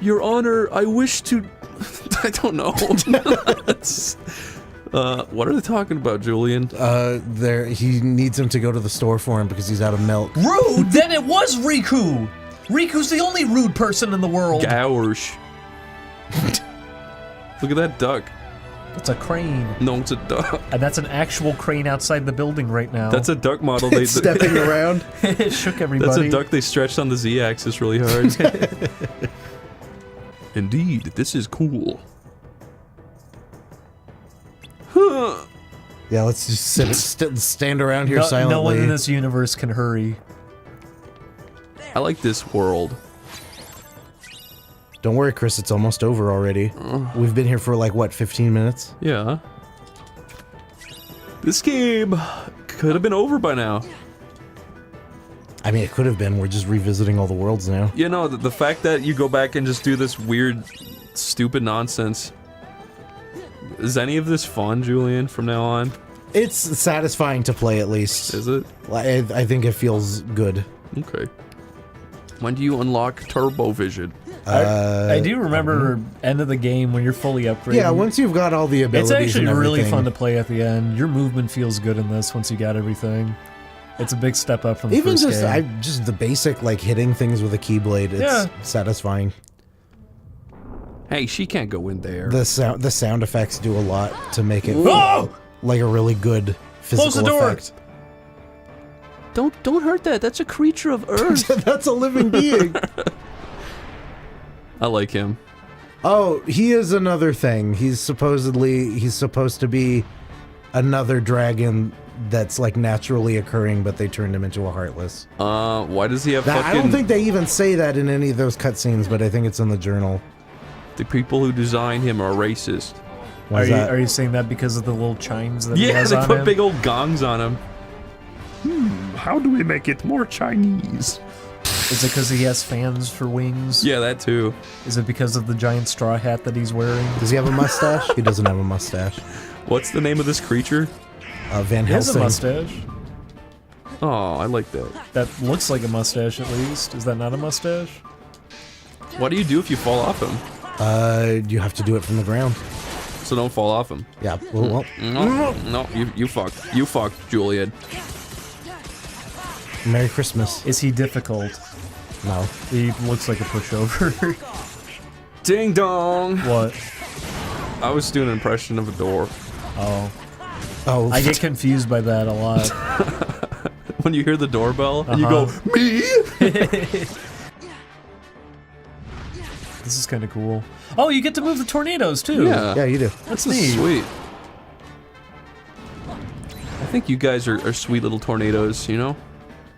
S2: Your Honor, I wish to... I don't know. What are they talking about, Julian?
S4: He needs him to go to the store for him because he's out of milk.
S3: Rude! Then it was Riku! Riku's the only rude person in the world.
S2: Gouge. Look at that duck.
S3: It's a crane.
S2: No, it's a duck.
S3: And that's an actual crane outside the building right now.
S2: That's a duck model.
S4: It's stepping around.
S3: It shook everybody.
S2: That's a duck they stretched on the Z-axis really hard. Indeed, this is cool. Huh.
S4: Yeah, let's just stand around here silently.
S3: No one in this universe can hurry.
S2: I like this world.
S4: Don't worry, Chris, it's almost over already. We've been here for like, what, 15 minutes?
S2: Yeah. This game could have been over by now.
S4: I mean, it could have been. We're just revisiting all the worlds now.
S2: You know, the fact that you go back and just do this weird, stupid nonsense. Is any of this fun, Julian, from now on?
S4: It's satisfying to play, at least.
S2: Is it?
S4: I think it feels good.
S2: Okay. When do you unlock Turbo Vision?
S3: I do remember end of the game when you're fully upgraded.
S4: Yeah, once you've got all the abilities.
S3: It's actually
S4: and
S3: really
S4: everything.
S3: fun to play at the end. Your movement feels good in this once you got everything. It's a big step up from the
S4: Even
S3: first game.
S4: just the basic like hitting things with a keyblade. It's satisfying.
S2: Hey, she can't go in there.
S4: The sound effects do a lot to make it
S3: Whoa!
S4: like a really good physical
S3: Close the door.
S4: effect.
S2: Don't hurt that. That's a creature of Earth.
S4: That's a living being.
S2: I like him.
S4: Oh, he is another thing. He's supposed to be another dragon that's like naturally occurring, but they turned him into a Heartless.
S2: Why does he have
S4: That,
S2: fucking...
S4: I don't think they even say that in any of those cutscenes, but I think it's in the journal.
S2: The people who design him are racist.
S4: Why is that?
S3: Are you saying that because of the little chimes that he
S2: Yeah,
S3: has
S2: they
S3: on
S2: put
S3: him?
S2: big old gongs on him.
S12: How do we make it more Chinese?
S3: Is it because he has fans for wings?
S2: Yeah, that too.
S3: Is it because of the giant straw hat that he's wearing?
S4: Does he have a mustache? He doesn't have a mustache.
S2: What's the name of this creature?
S4: Van
S3: He has a
S4: Helsing.
S3: mustache.
S2: Oh, I like that.
S3: That looks like a mustache at least. Is that not a mustache?
S2: What do you do if you fall off him?
S4: You have to do it from the ground.
S2: So don't fall off him.
S4: Yeah. Well.
S2: No, you fucked. You fucked, Julian.
S4: Merry Christmas.
S3: Is he difficult?
S4: No.
S3: He looks like a pushover.
S2: Ding dong.
S3: What?
S2: I was doing an impression of a door.
S3: Oh.
S4: Oh.
S3: I get confused by that a lot.
S2: When you hear the doorbell and you go, me?
S3: This is kind of cool. Oh, you get to move the tornadoes too.
S4: Yeah, you do.
S3: That's
S2: This is
S3: neat.
S2: sweet. I think you guys are sweet little tornadoes, you know?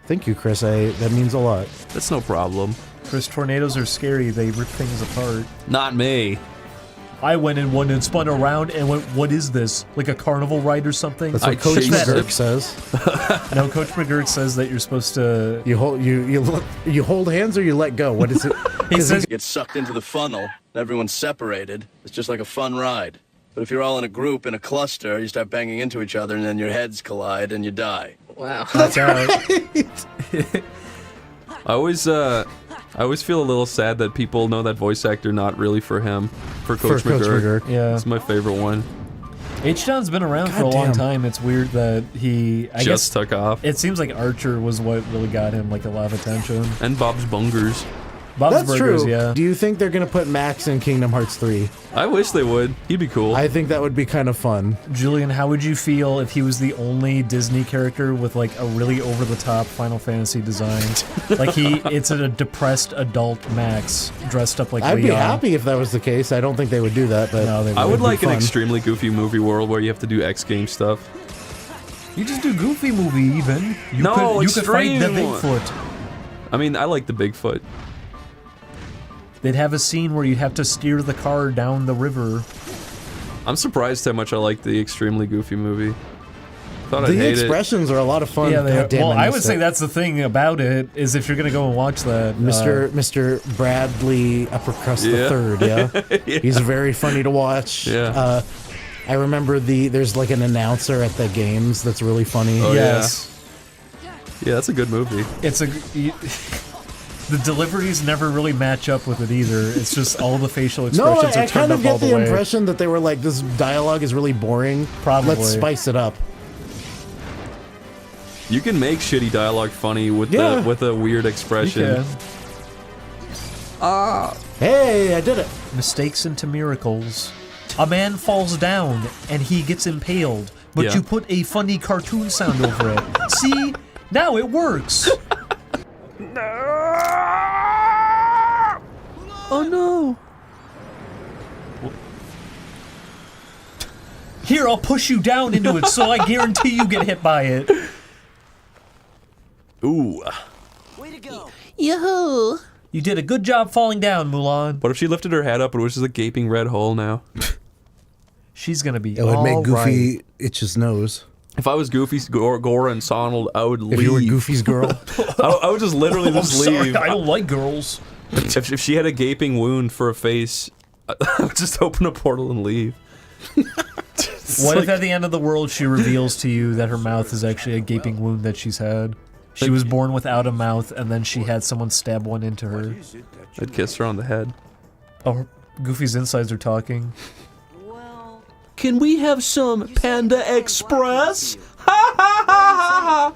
S4: Thank you, Chris. That means a lot.
S2: That's no problem.
S3: Chris, tornadoes are scary. They rip things apart.
S2: Not me.
S3: I went in one and spun around and went, what is this? Like a carnival ride or something?
S4: That's what Coach McGurk says.
S3: No, Coach McGurk says that you're supposed to...
S4: You hold hands or you let go? What is it?
S3: He says...
S5: Get sucked into the funnel, everyone's separated. It's just like a fun ride. But if you're all in a group, in a cluster, you start banging into each other and then your heads collide and you die.
S19: Wow.
S3: That's right.
S2: I always feel a little sad that people know that voice actor not really for him, for Coach McGurk.
S3: Yeah.
S2: It's my favorite one.
S3: H-Down's been around for a long time. It's weird that he... I guess
S2: Just took off.
S3: it seems like Archer was what really got him like a lot of attention.
S2: And Bob's Bungers.
S3: Bob's
S4: That's
S3: Burgers,
S4: true.
S3: yeah.
S4: Do you think they're gonna put Max in Kingdom Hearts 3?
S2: I wish they would. He'd be cool.
S4: I think that would be kind of fun.
S3: Julian, how would you feel if he was the only Disney character with like a really over-the-top Final Fantasy design? Like it's a depressed adult Max dressed up like
S4: I'd be
S3: Leon.
S4: happy if that was the case. I don't think they would do that, but
S3: No, they
S2: I would
S4: it'd be
S2: like an
S4: fun.
S2: extremely goofy movie world where you have to do X Games stuff.
S3: You just do Goofy movie even. You could fight the
S2: extreme.
S3: Bigfoot.
S2: I mean, I like the Bigfoot.
S3: They'd have a scene where you'd have to steer the car down the river.
S2: I'm surprised how much I like the extremely goofy movie. Thought I'd
S4: The
S2: hate
S4: expressions are a lot of fun.
S3: Yeah, they are.
S4: God damn,
S3: Well, I
S4: missed
S3: would say
S4: it.
S3: that's the thing about it is if you're gonna go and watch that,
S4: Mr. Bradley Uppercrust
S2: Yeah.
S4: III, yeah?
S2: Yeah.
S4: He's very funny to watch.
S2: Yeah.
S4: I remember there's like an announcer at the games that's really funny.
S2: Oh,
S3: yes,
S2: Yeah, that's a good movie.
S3: it's a. The deliveries never really match up with it either. It's just all the facial
S4: No,
S3: expressions
S4: I
S3: are
S4: kind
S3: turned
S4: of
S3: up all
S4: get
S3: the
S4: the
S3: way.
S4: impression that they were like, this dialogue is really boring.
S3: Probably.
S4: Let's spice it up.
S2: You can make shitty dialogue funny with
S4: Yeah.
S2: with a weird expression.
S4: Hey, I did it.
S3: Mistakes into miracles. A man falls down and he gets impaled, but
S2: Yeah.
S3: you put a funny cartoon sound over it. See? Now it works.
S2: Oh no.
S3: Here, I'll push you down into it so I guarantee you get hit by it.
S2: Ooh.
S20: Yoo-hoo!
S3: You did a good job falling down, Mulan.
S2: What if she lifted her head up and it was just a gaping red hole now?
S3: She's gonna be
S4: It would make Goofy
S3: right.
S4: itch his nose.
S2: If I was Goofy's Gora and Sonald, I would leave.
S4: If you were Goofy's girl?
S2: I would just literally just leave.
S3: I don't like girls.
S2: If she had a gaping wound for a face, I would just open a portal and leave.
S3: What if at the end of the world she reveals to you that her mouth is actually a gaping wound that she's had? She was born without a mouth, and then she had someone stab one into her.
S2: I'd kiss her on the head.
S3: Oh, Goofy's insides are talking.
S2: Can we have some Panda Express? Ha ha ha ha!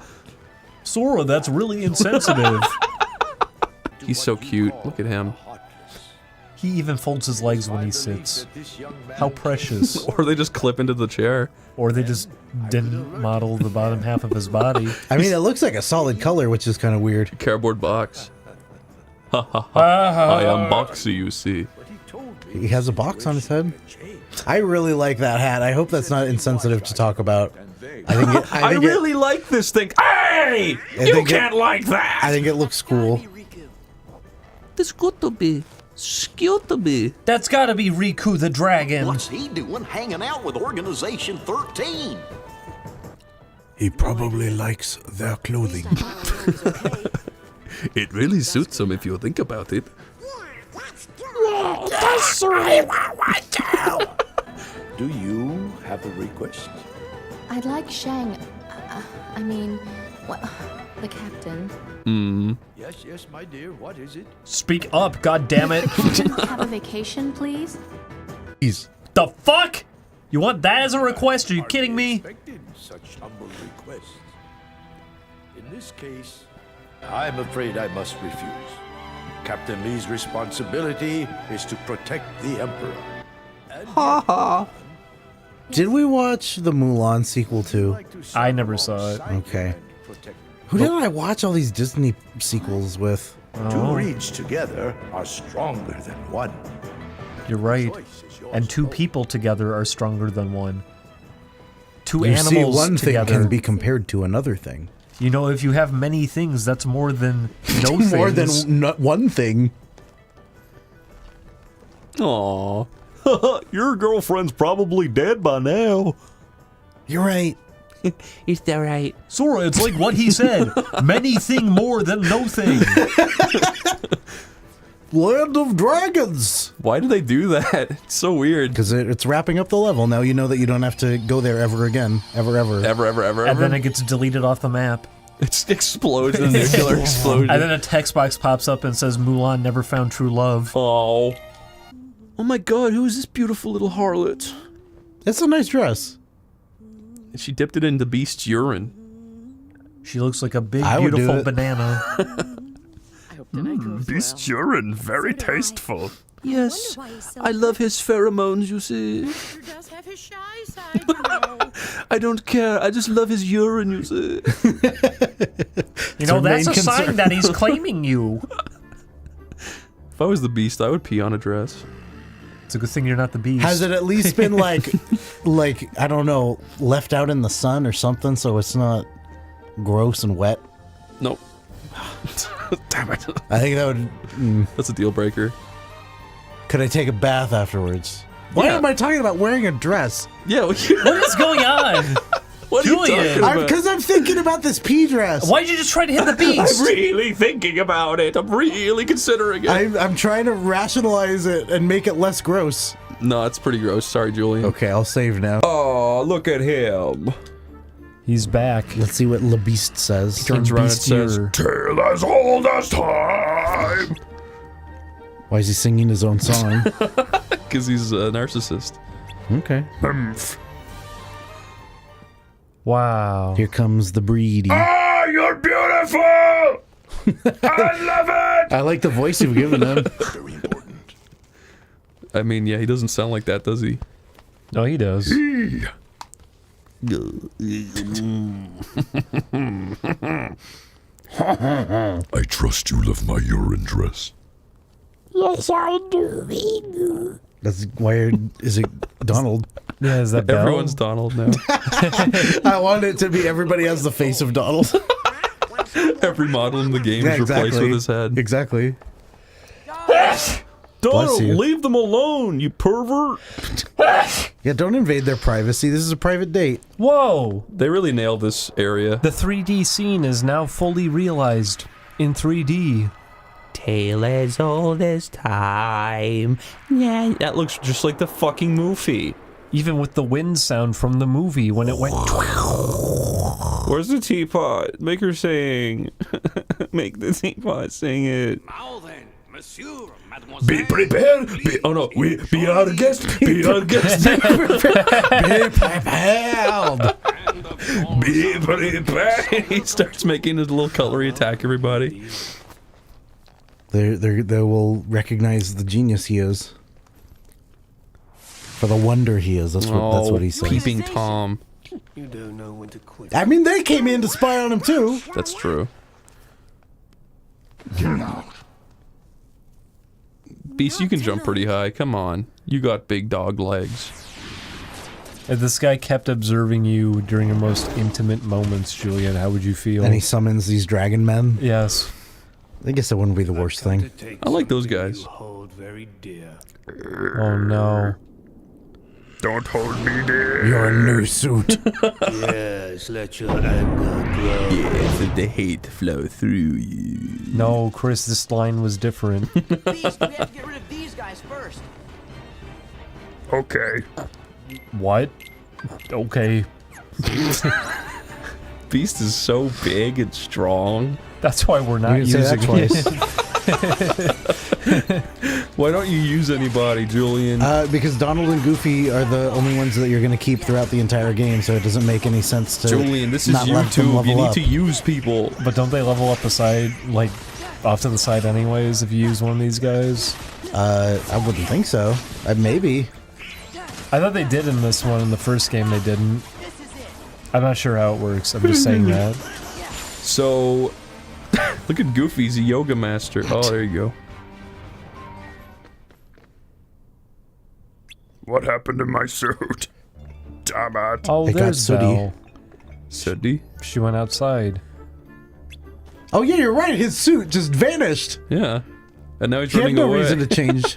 S3: Sora, that's really insensitive.
S2: He's so cute. Look at him.
S3: He even folds his legs when he sits. How precious.
S2: Or they just clip into the chair.
S3: Or they just didn't model the bottom half of his body.
S4: I mean, it looks like a solid color, which is kind of weird.
S2: Cardboard box. Ha ha ha. I am Boxy, you see.
S4: He has a box on his head? I really like that hat. I hope that's not insensitive to talk about.
S2: I really like this thing. Hey! You can't like that!
S4: I think it looks cool.
S20: This got to be. Cute to be.
S3: That's gotta be Riku the dragon.
S15: What's he doing hanging out with Organization 13?
S10: He probably likes their clothing.
S2: It really suits him if you think about it.
S20: That's right.
S9: Do you have a request?
S18: I'd like Shang. I mean, the captain.
S9: Yes, my dear. What is it?
S3: Speak up, goddammit.
S18: Have a vacation, please?
S3: The fuck? You want that as a request? Are you kidding me?
S9: Expected such humble requests. In this case, I'm afraid I must refuse. Captain Lee's responsibility is to protect the Emperor.
S3: Ha ha.
S4: Did we watch the Mulan sequel too?
S3: I never saw it.
S4: Okay. Who did I watch all these Disney sequels with?
S9: Two breeds together are stronger than one.
S3: You're right. And two people together are stronger than one. Two
S4: You
S3: animals
S4: see, one
S3: together
S4: thing can be compared to another thing.
S3: You know, if you have many things, that's more than no things.
S4: More than one thing.
S2: Aww. Your girlfriend's probably dead by now.
S4: You're right.
S20: Is that right?
S3: Sora, it's like what he said. Many thing more than no thing.
S4: Land of Dragons.
S2: Why do they do that? It's so weird.
S4: Because it's wrapping up the level. Now you know that you don't have to go there ever again. Ever.
S3: And then it gets deleted off the map.
S2: It explodes in a nuclear explosion.
S3: And then a text box pops up and says, Mulan never found true love.
S2: Oh. Oh my god, who is this beautiful little harlot?
S4: It's a nice dress.
S2: She dipped it into Beast's urine.
S3: She looks like a big, beautiful banana.
S12: Beast's urine, very tasteful.
S2: Yes, I love his pheromones, you see.
S16: He does have his shy side, you know.
S2: I don't care, I just love his urine, you see.
S3: You know, that's a sign that he's claiming you.
S2: If I was the Beast, I would pee on a dress.
S3: It's a good thing you're not the Beast.
S4: Has it at least been like, I don't know, left out in the sun or something so it's not gross and wet?
S2: Nope. Damn it.
S4: I think that would...
S2: That's a deal breaker.
S4: Could I take a bath afterwards? Why am I talking about wearing a dress?
S2: Yeah,
S3: what is going on?
S2: What are you talking about?
S4: Because I'm thinking about this pea dress.
S3: Why'd you just try to hit the Beast?
S2: I'm really thinking about it. I'm really considering it.
S4: I'm trying to rationalize it and make it less gross.
S2: No, it's pretty gross. Sorry, Julian.
S4: Okay, I'll save now.
S2: Oh, look at him.
S3: He's back.
S4: Let's see what Le Beast says.
S2: He turns around and says,
S12: Tale as old as time.
S4: Why is he singing his own song?
S2: Because he's a narcissist.
S4: Okay.
S3: Wow.
S4: Here comes the breedy.
S12: Ah, you're beautiful. I love it.
S4: I like the voice you've given him.
S12: Very important.
S2: I mean, yeah, he doesn't sound like that, does he?
S3: No, he does.
S12: I trust you love my urine dress.
S16: Yes, I do.
S4: That's why is it Donald?
S3: Yeah, is that Belle?
S2: Everyone's Donald now.
S4: I want it to be everybody has the face of Donald.
S2: Every model in the game is replaced with his head.
S4: Exactly. Bless you.
S2: Leave them alone, you pervert!
S4: Yeah, don't invade their privacy. This is a private date.
S3: Whoa!
S2: They really nailed this area.
S3: The 3D scene is now fully realized in 3D.
S2: Tale as old as time. Yeah, that looks just like the fucking movie.
S3: Even with the wind sound from the movie when it went.
S2: Where's the teapot? Make her sing. Make the teapot sing it.
S15: Now then, monsieur,
S12: Be prepared. Oh no, be our guest. Be our guest.
S4: Be prepared.
S12: Be prepared.
S2: He starts making his little cutlery attack everybody.
S4: They will recognize the genius he is. For the wonder he is. That's what he said.
S2: Peeping Tom.
S13: You don't know when to quit.
S4: I mean, they came in to spy on him too.
S2: That's true.
S10: Get out.
S2: Beast, you can jump pretty high. Come on. You got big dog legs.
S3: If this guy kept observing you during your most intimate moments, Julian, how would you feel?
S4: And he summons these dragon men.
S3: Yes.
S4: I guess that wouldn't be the worst thing.
S2: I like those guys.
S13: Hold very dear.
S3: Oh no.
S12: Don't hold me dear.
S4: Your new suit.
S13: Yes, let your anger grow.
S2: Yes, let the hate flow through you.
S3: No, Chris, this line was different.
S1: Beast, we have to get rid of these guys first.
S12: Okay.
S3: What? Okay.
S2: Beast is so big and strong.
S3: That's why we're not using
S4: that
S2: Why don't you use anybody, Julian?
S4: Because Donald and Goofy are the only ones that you're going to keep throughout the entire game, so it doesn't make any sense to.
S2: Julian, this is
S4: not let them
S2: YouTube.
S4: level
S2: You need
S4: up.
S2: to use people.
S3: But don't they level up aside, like, off to the side anyways if you use one of these guys?
S4: I wouldn't think so. Maybe.
S3: I thought they did in this one. In the first game, they didn't. I'm not sure how it works. I'm just saying that.
S2: So, look at Goofy. He's a yoga master. Oh, there you go.
S12: What happened to my suit? Damn it.
S3: Oh,
S4: It got
S3: there's
S4: sooty.
S3: Belle.
S2: Sooty?
S3: She went outside.
S4: Oh yeah, you're right. His suit just vanished.
S2: Yeah. And now he's
S4: He had
S2: running
S4: no
S2: away.
S4: reason to change.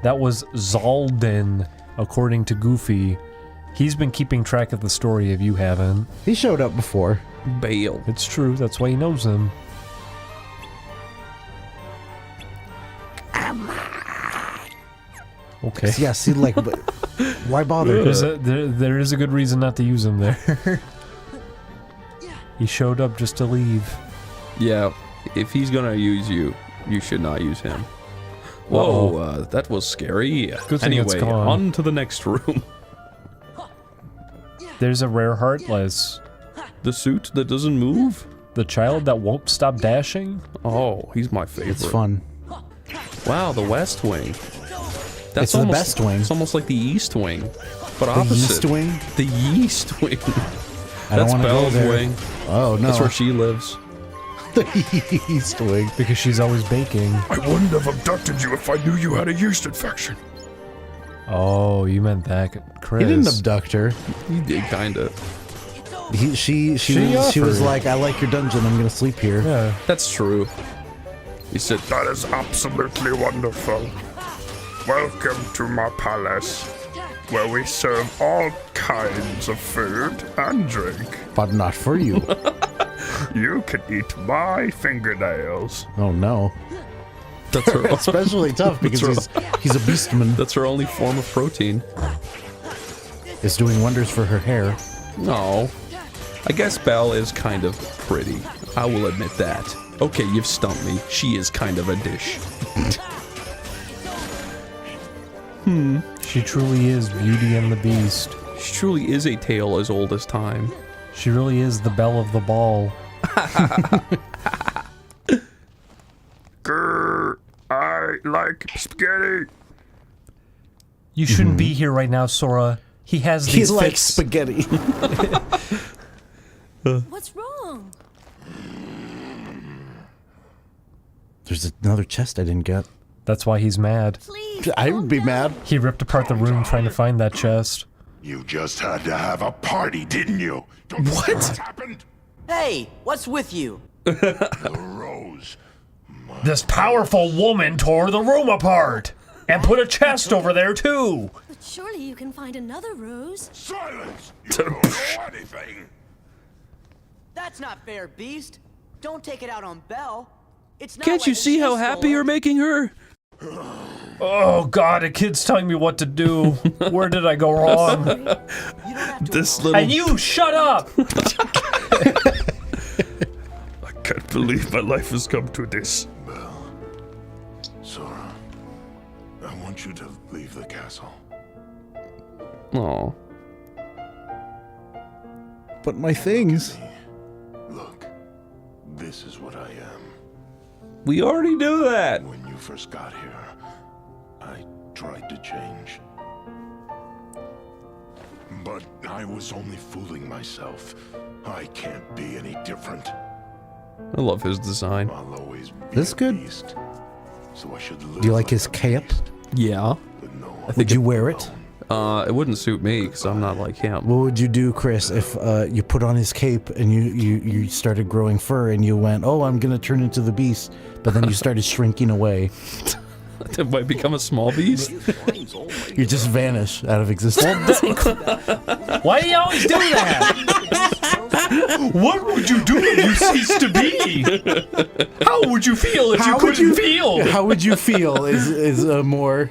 S3: That was Zalden, according to Goofy. He's been keeping track of the story if you haven't.
S4: He showed up before.
S2: Bale.
S3: It's true, that's why he knows him. Okay.
S4: Yeah, see, like, but why bother?
S3: There is a good reason not to use him there. He showed up just to leave.
S2: Yeah, if he's gonna use you, you should not use him. Whoa, that was scary.
S3: Good thing it's
S2: Anyway,
S3: gone.
S2: on to the next room.
S3: There's a rare Heartless.
S2: The suit that doesn't move?
S3: The child that won't stop dashing?
S2: Oh, he's my favorite.
S4: It's fun.
S2: Wow, the West Wing.
S4: It's the best wing.
S2: It's almost like the East Wing, but
S4: The
S2: opposite.
S4: East Wing?
S2: The East Wing.
S4: I don't
S2: That's
S4: wanna go
S2: Belle's
S4: there.
S2: wing.
S4: Oh no.
S2: That's where she lives.
S4: The East Wing.
S3: Because she's always baking.
S12: I wouldn't have abducted you if I knew you had a yeast infection.
S3: Oh, you meant that, Chris.
S4: He didn't abduct her.
S2: He did, kinda.
S4: She was
S3: offered.
S4: like, I like your dungeon. I'm gonna sleep here.
S3: Yeah.
S2: That's true. He said,
S12: That is absolutely wonderful. Welcome to my palace, where we serve all kinds of food and drink.
S4: But not for you.
S12: You can eat my fingernails.
S4: Oh no.
S2: that's her.
S4: Especially tough because he's a beastman.
S2: That's her only form of protein.
S4: It's doing wonders for her hair.
S2: No. I guess Belle is kind of pretty. I will admit that. Okay, you've stumped me. She is kind of a dish.
S3: She truly is Beauty and the Beast.
S2: She truly is a tale as old as time.
S3: She really is the belle of the ball.
S12: Grr, I like spaghetti.
S3: You shouldn't be here right now, Sora. He has these
S4: He's like
S3: fits.
S4: spaghetti.
S16: What's wrong?
S4: There's another chest I didn't get.
S3: That's why he's mad.
S4: I would be mad.
S3: He ripped apart the room trying to find that chest.
S10: You just had to have a party, didn't you? Don't you know what happened?
S1: Hey, what's with you?
S10: The rose.
S3: This powerful woman tore the room apart and put a chest over there too.
S16: But surely you can find another rose.
S11: Silence! You don't know anything!
S1: That's not fair, Beast. Don't take it out on Belle. It's not
S2: Can't
S1: like
S2: you see how happy you're making her?
S3: Oh God, a kid's telling me what to do. Where did I go wrong?
S2: This little...
S3: And you, shut up!
S12: I can't believe my life has come to this.
S10: Belle, Sora, I want you to leave the castle.
S2: Aw.
S4: But my things.
S10: Look, this is what I am.
S2: We already knew that.
S10: When you first got here, I tried to change. But I was only fooling myself. I can't be any different.
S2: I love his design.
S10: I'll always be
S4: This
S10: a
S4: good?
S10: beast, so I should live
S4: Do you like his cape?
S2: Yeah.
S4: Would you wear it?
S2: It wouldn't suit me because I'm not like him.
S4: What would you do, Chris, if you put on his cape and you started growing fur and you went, oh, I'm gonna turn into the beast, but then you started shrinking away?
S2: It might become a small beast.
S4: You just vanish out of existence.
S3: Why do you always do that? What would you do if you ceased to be? How would you feel if you couldn't feel?
S4: How would you feel is a more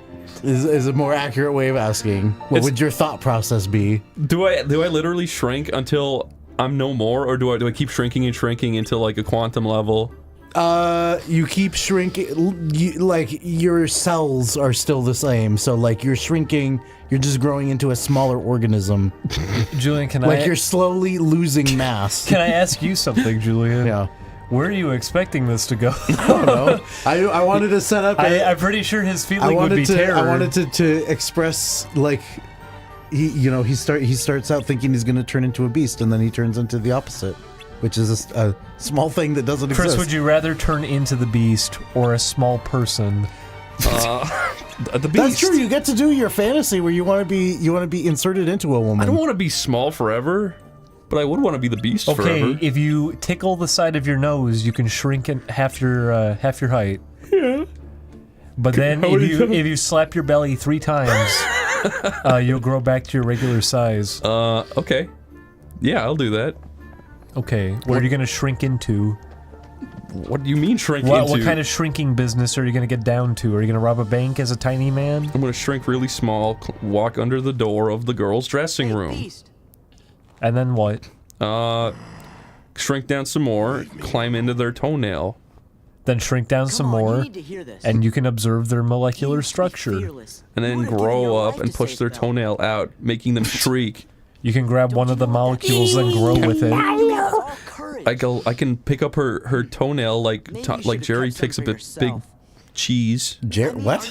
S4: accurate way of asking. What would your thought process be?
S2: Do I literally shrink until I'm no more, or do I keep shrinking and shrinking until like a quantum level?
S4: You keep shrinking. Like your cells are still the same, so like you're shrinking. You're just growing into a smaller organism.
S3: Julian, can
S4: like you're slowly losing mass.
S3: Can I ask you something, Julian?
S4: Yeah.
S3: Where are you expecting this to go?
S4: I don't know. I wanted to set up.
S3: I'm pretty sure his feeling would be terror.
S4: I wanted to express like he starts out thinking he's going to turn into a beast, and then he turns into the opposite, which is a small thing that doesn't exist.
S3: Chris, would you rather turn into the beast or a small person?
S2: The beast.
S4: That's true. You get to do your fantasy where you want to be inserted into a woman.
S2: I don't want to be small forever, but I would want to be the beast forever.
S3: Okay, if you tickle the side of your nose, you can shrink in half your height.
S2: Yeah.
S3: But then if you slap your belly 3 times, you'll grow back to your regular size.
S2: Okay. Yeah, I'll do that.
S3: Okay, what are you gonna shrink into?
S2: What do you mean shrink into?
S3: What kind of shrinking business are you gonna get down to? Are you gonna rob a bank as a tiny man?
S2: I'm gonna shrink really small, walk under the door of the girls' dressing room.
S3: And then what?
S2: Shrink down some more, climb into their toenail.
S3: Then shrink down some more, and you can observe their molecular structure.
S2: And then grow up and push their toenail out, making them shriek.
S3: You can grab one of the molecules and grow with it.
S2: I can pick up her toenail like Jerry picks up a big cheese.
S4: What?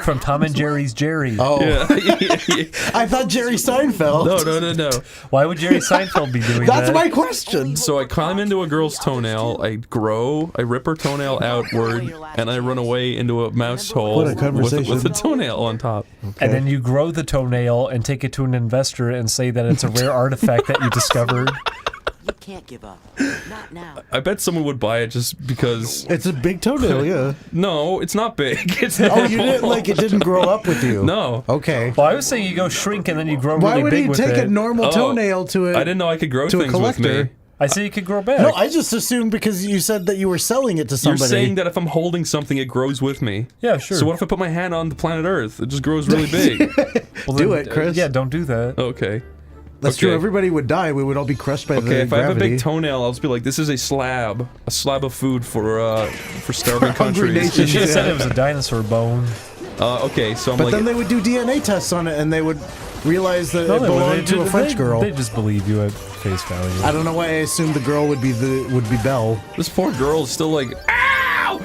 S3: From Tom and Jerry's Jerry.
S4: Oh.
S2: Yeah.
S4: I thought Jerry Seinfeld.
S2: No.
S3: Why would Jerry Seinfeld be doing that?
S4: That's my question.
S2: So I climb into a girl's toenail, I rip her toenail outward, and I run away into a mouse hole
S4: What a conversation.
S2: with a toenail on top.
S3: And then you grow the toenail and take it to an investor and say that it's a rare artifact that you discovered.
S1: You can't give up. Not now.
S2: I bet someone would buy it just because...
S4: It's a big toenail, yeah.
S2: No, it's not big. It's
S4: Oh, you didn't it didn't grow up with you?
S2: No.
S4: Okay.
S3: Well, I was saying you go shrink and then you grow
S4: Why
S3: really
S4: would
S3: big
S4: he
S3: with
S4: take
S3: it.
S4: a normal toenail to it?
S2: I didn't know I could grow
S4: to a
S2: things with
S4: collector?
S2: me.
S3: I say you could grow back.
S4: No, I just assumed because you said that you were selling it to somebody.
S2: You're saying that if I'm holding something, it grows with me.
S3: Yeah, sure.
S2: So what if I put my hand on the planet Earth? It just grows really big.
S3: Well,
S4: Do
S3: then,
S4: it, Chris.
S3: Yeah, don't do that.
S2: Okay.
S4: That's true. Everybody would die. We would all be crushed by the
S2: Okay, if I have a
S4: gravity.
S2: big toenail, I'll just be like, this is a slab of food for starving
S4: hungry
S2: countries.
S3: You
S4: nations.
S3: should have said it was a dinosaur bone.
S2: Okay, so I'm
S4: But
S2: like...
S4: then they would do DNA tests on it, and they would realize that it belonged to a French girl.
S3: They just believe you at face value.
S4: I don't know why I assumed the girl would be Belle.
S2: This poor girl is still like, ow!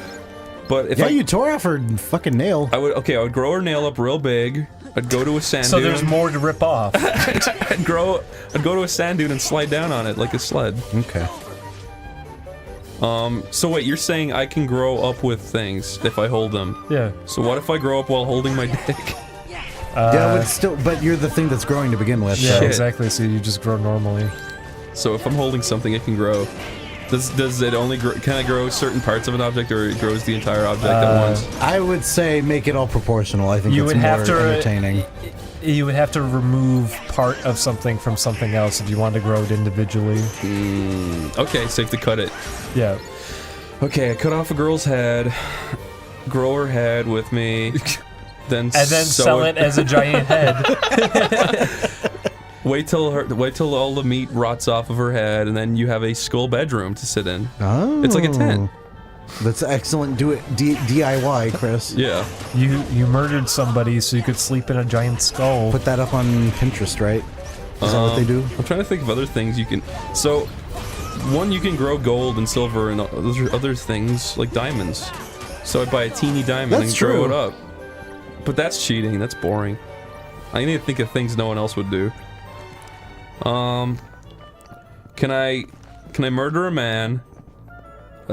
S2: But if
S4: you tore off her fucking nail.
S2: I would grow her nail up real big. I'd go to a sand
S3: So
S2: dune.
S3: there's more to rip off.
S2: I'd go to a sand dune and slide down on it like a sled.
S4: Okay.
S2: So wait, you're saying I can grow up with things if I hold them?
S3: Yeah.
S2: So what if I grow up while holding my dick?
S4: But you're the thing that's growing to begin with.
S3: Yeah,
S4: so.
S3: exactly. So you just grow normally.
S2: So if I'm holding something, it can grow. Does it only can I grow certain parts of an object, or it grows the entire object at once?
S4: I would say make it all proportional. I think
S3: You
S4: it's
S3: would
S4: more
S3: have to
S4: entertaining.
S3: You would have to remove part of something from something else if you wanted to grow it individually.
S2: Okay, safe to cut it.
S3: Yeah.
S2: Okay, I cut off a girl's head, grow her head with me, then
S3: sell it as a giant head.
S2: Wait till all the meat rots off of her head, and then you have a skull bedroom to sit in.
S4: Oh.
S2: It's like a tent.
S4: That's excellent. Do it DIY, Chris.
S2: Yeah.
S3: You murdered somebody so you could sleep in a giant skull.
S4: Put that up on Pinterest, right? Is that what they do?
S2: I'm trying to think of other things you can. So, one, you can grow gold and silver and other things like diamonds. So I buy a teeny diamond and grow it up. But that's cheating. That's boring. I need to think of things no one else would do. Can I murder a man?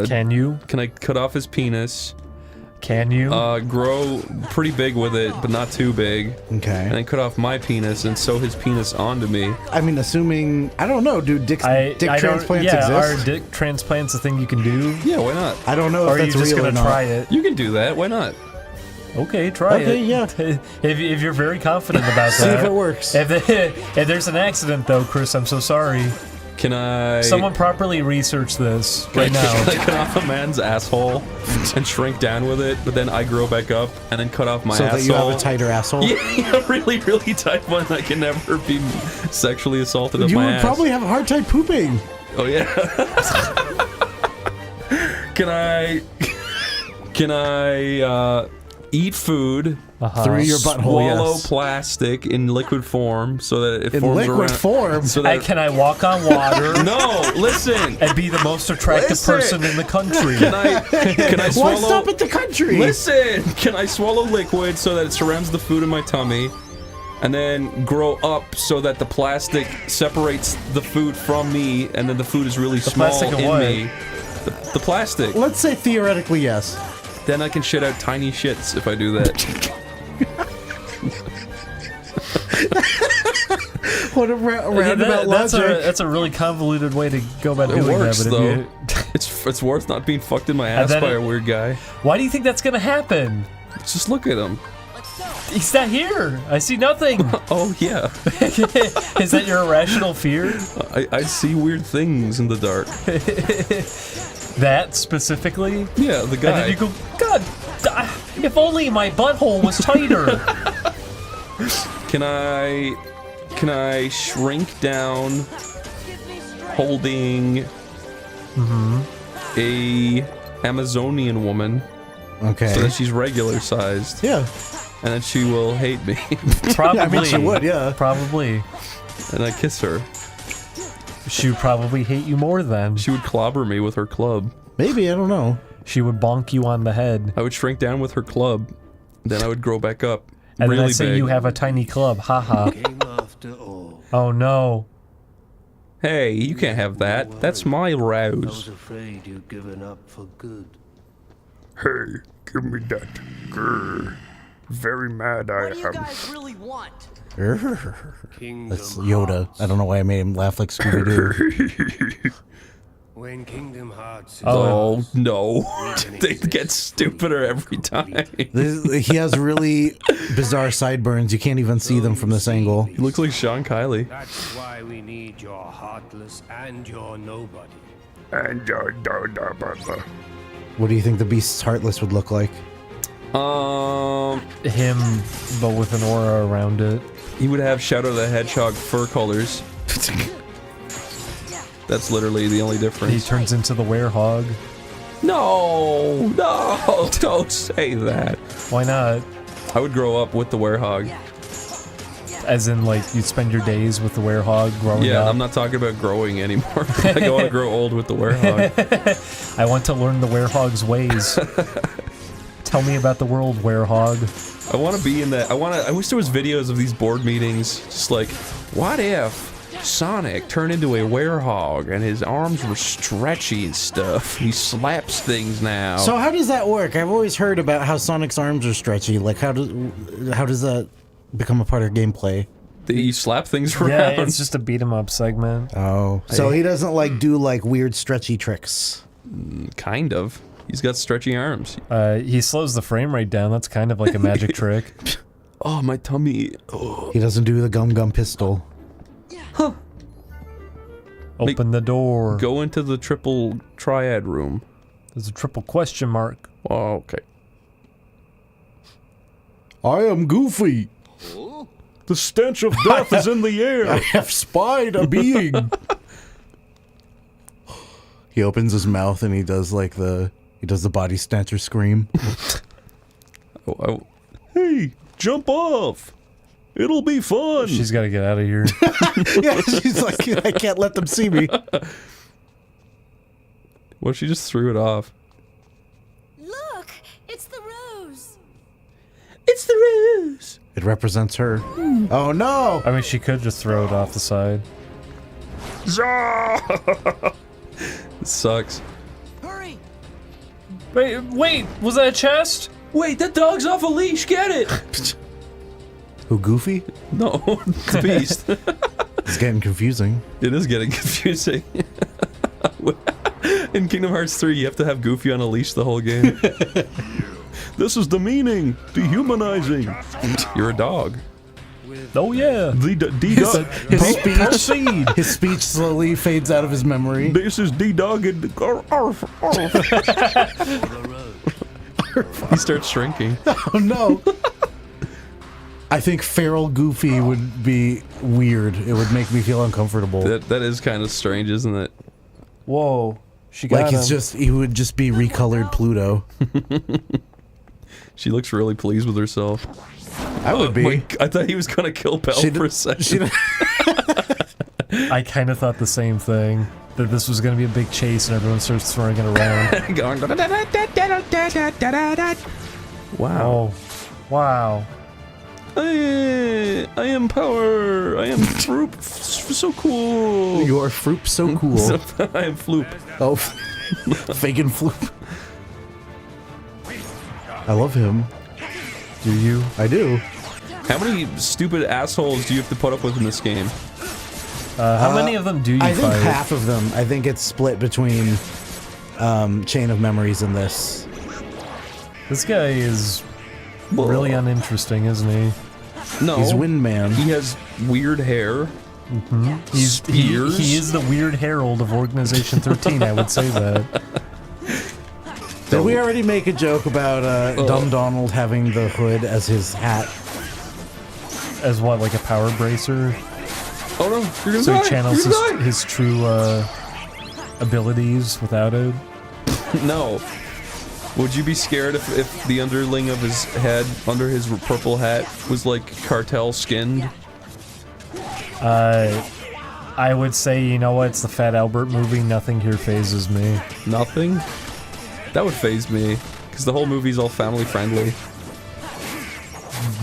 S3: Can you?
S2: Can I cut off his penis?
S3: Can you?
S2: Grow pretty big with it, but not too big.
S4: Okay.
S2: And then cut off my penis and sew his penis onto me.
S4: I mean, assuming... I don't know, do dick transplants exist?
S3: Are dick transplants a thing you can do?
S2: Yeah, why not?
S4: I don't know if that's real or not.
S3: Are you just gonna try it?
S2: You can do that, why not?
S3: Okay, try it.
S4: Okay, yeah.
S3: If you're very confident about that.
S4: See if it works.
S3: If there's an accident, though, Chris, I'm so sorry.
S2: Can I...
S3: Someone properly research this right now.
S2: Can I cut off a man's asshole and shrink down with it, but then I grow back up and then cut off my asshole?
S4: So that you have a tighter asshole?
S2: Yeah, really, really tight one that can never be sexually assaulted of
S4: you
S2: my
S4: would
S2: ass.
S4: probably have a hard time pooping.
S2: Oh, yeah. Can I eat food
S4: through your butthole?
S2: Swallow
S4: Yes.
S2: plastic in liquid form so that it
S4: In
S2: forms
S4: liquid
S2: around.
S4: form?
S2: So that
S3: Can I walk on water?
S2: No, listen.
S3: And be the most attractive person in the country.
S2: Can I swallow?
S4: Why stop at the country?
S2: Listen. Can I swallow liquid so that it surrounds the food in my tummy, and then grow up so that the plastic separates the food from me, and then the food is really small
S3: plastic of
S2: in
S3: what?
S2: me. The plastic.
S4: Let's say theoretically yes.
S2: Then I can shit out tiny shits if I do that.
S4: What a roundabout logic.
S3: That's a really convoluted way to go about
S2: It
S3: doing
S2: works
S3: that. But
S2: though. It's worth not being fucked in my ass by a weird guy.
S3: Why do you think that's gonna happen?
S2: Just look at him.
S3: He's not here. I see nothing.
S2: Oh yeah.
S3: Is that your irrational fear?
S2: I see weird things in the dark.
S3: That specifically?
S2: Yeah, the guy.
S3: And then you go, God, if only my butthole was tighter.
S2: Can I shrink down holding a Amazonian woman?
S4: Okay.
S2: So that she's regular sized.
S4: Yeah.
S2: And then she will hate me.
S3: Probably.
S4: I mean, she would, yeah.
S3: Probably.
S2: And I kiss her.
S3: She would probably hate you more then.
S2: She would clobber me with her club.
S4: Maybe, I don't know.
S3: She would bonk you on the head.
S2: I would shrink down with her club. Then I would grow back up.
S3: And
S2: really
S3: then I'd say
S2: big.
S3: you have a tiny club. Haha. Oh no.
S2: Hey, you can't have that. That's my rose.
S8: Afraid you've given up for good.
S12: Hey, give me that. Grr. Very mad I am.
S1: really want?
S4: That's Yoda. I don't know why I made him laugh like Scooby-Doo.
S8: When Kingdom Hearts.
S2: Oh no. They get stupider every time.
S4: He has really bizarre sideburns. You can't even see them from this angle.
S2: He looks like Sean Kiley.
S8: That's why we need your heartless and your nobody.
S12: And your nobody.
S4: What do you think the Beast's Heartless would look like?
S3: Him, but with an aura around it.
S2: He would have Shadow the Hedgehog fur colors. That's literally the only difference.
S3: He turns into the werehog.
S2: No, don't say that.
S3: Why not?
S2: I would grow up with the werehog.
S3: As in, like, you'd spend your days with the werehog growing up?
S2: Yeah, I'm not talking about growing anymore. I want to grow old with the werehog.
S3: I want to learn the werehog's ways. Tell me about the world, werehog.
S2: I want to be in that. I wish there was videos of these board meetings. Just like, what if Sonic turned into a werehog and his arms were stretchy and stuff? He slaps things now.
S4: So how does that work? I've always heard about how Sonic's arms are stretchy. Like, how does that become a part of gameplay?
S2: You slap things around.
S3: Yeah, it's just a beat 'em up segment.
S4: Oh, so he doesn't like do like weird stretchy tricks.
S2: Kind of. He's got stretchy arms.
S3: He slows the frame rate down. That's kind of like a magic trick.
S2: Oh, my tummy. Oh.
S4: He doesn't do the gum pistol.
S3: Huh. Open the door.
S2: Go into the triple triad room.
S3: There's a triple question mark.
S2: Oh, okay.
S4: I am Goofy.
S12: The stench of death is in the air.
S4: I have spied a being. He opens his mouth and he does the body snatcher scream.
S12: Hey, jump off. It'll be fun.
S3: She's got to get out of here.
S4: Yeah, she's like, I can't let them see me.
S2: Well, she just threw it off.
S16: Look, it's the rose.
S2: It's the rose.
S4: It represents her. Oh no!
S3: I mean, she could just throw it off the side.
S2: It sucks.
S3: Wait, was that a chest?
S2: Wait, that dog's off a leash. Get it.
S4: Who, Goofy?
S2: No, the beast.
S4: It's getting confusing.
S2: It is getting confusing. In Kingdom Hearts 3, you have to have Goofy on a leash the whole game.
S12: This is demeaning, dehumanizing.
S2: You're a dog.
S3: Oh yeah.
S4: His speech slowly fades out of his memory.
S12: This is D-Dogged.
S2: He starts shrinking.
S4: Oh no. I think feral Goofy would be weird. It would make me feel uncomfortable.
S2: That is kind of strange, isn't it?
S3: Whoa. She got him.
S4: He would just be recolored Pluto.
S2: She looks really pleased with herself.
S4: I would be.
S2: I thought he was gonna kill Belle for a second.
S3: I kind of thought the same thing. That this was gonna be a big chase and everyone starts throwing it around.
S2: Wow.
S3: Oh. Wow.
S2: I am power. I am Floop. So cool.
S4: You are Floop so cool.
S2: I am Floop.
S4: Oh, Fagin Floop. I love him.
S3: Do you?
S4: I do.
S2: How many stupid assholes do you have to put up with in this game?
S3: How many of them do you fight?
S4: I think half of them. I think it's split between Chain of Memories and this.
S3: This guy is really uninteresting, isn't he?
S2: No.
S4: He's Windman.
S2: He has weird hair.
S3: Mm-hmm. He is the weird herald of Organization 13, I would say that.
S4: Did we already make a joke about Dumb Donald having the hood as his hat?
S3: As what, like a power bracer?
S2: Oh no, you're gonna
S3: so
S2: die.
S3: He channels his true abilities without it?
S2: No. Would you be scared if the underling of his head, under his purple hat, was like cartel skinned?
S3: I would say, you know what, it's the Fat Albert movie, nothing here phases me.
S2: Nothing? That would phase me, because the whole movie's all family friendly.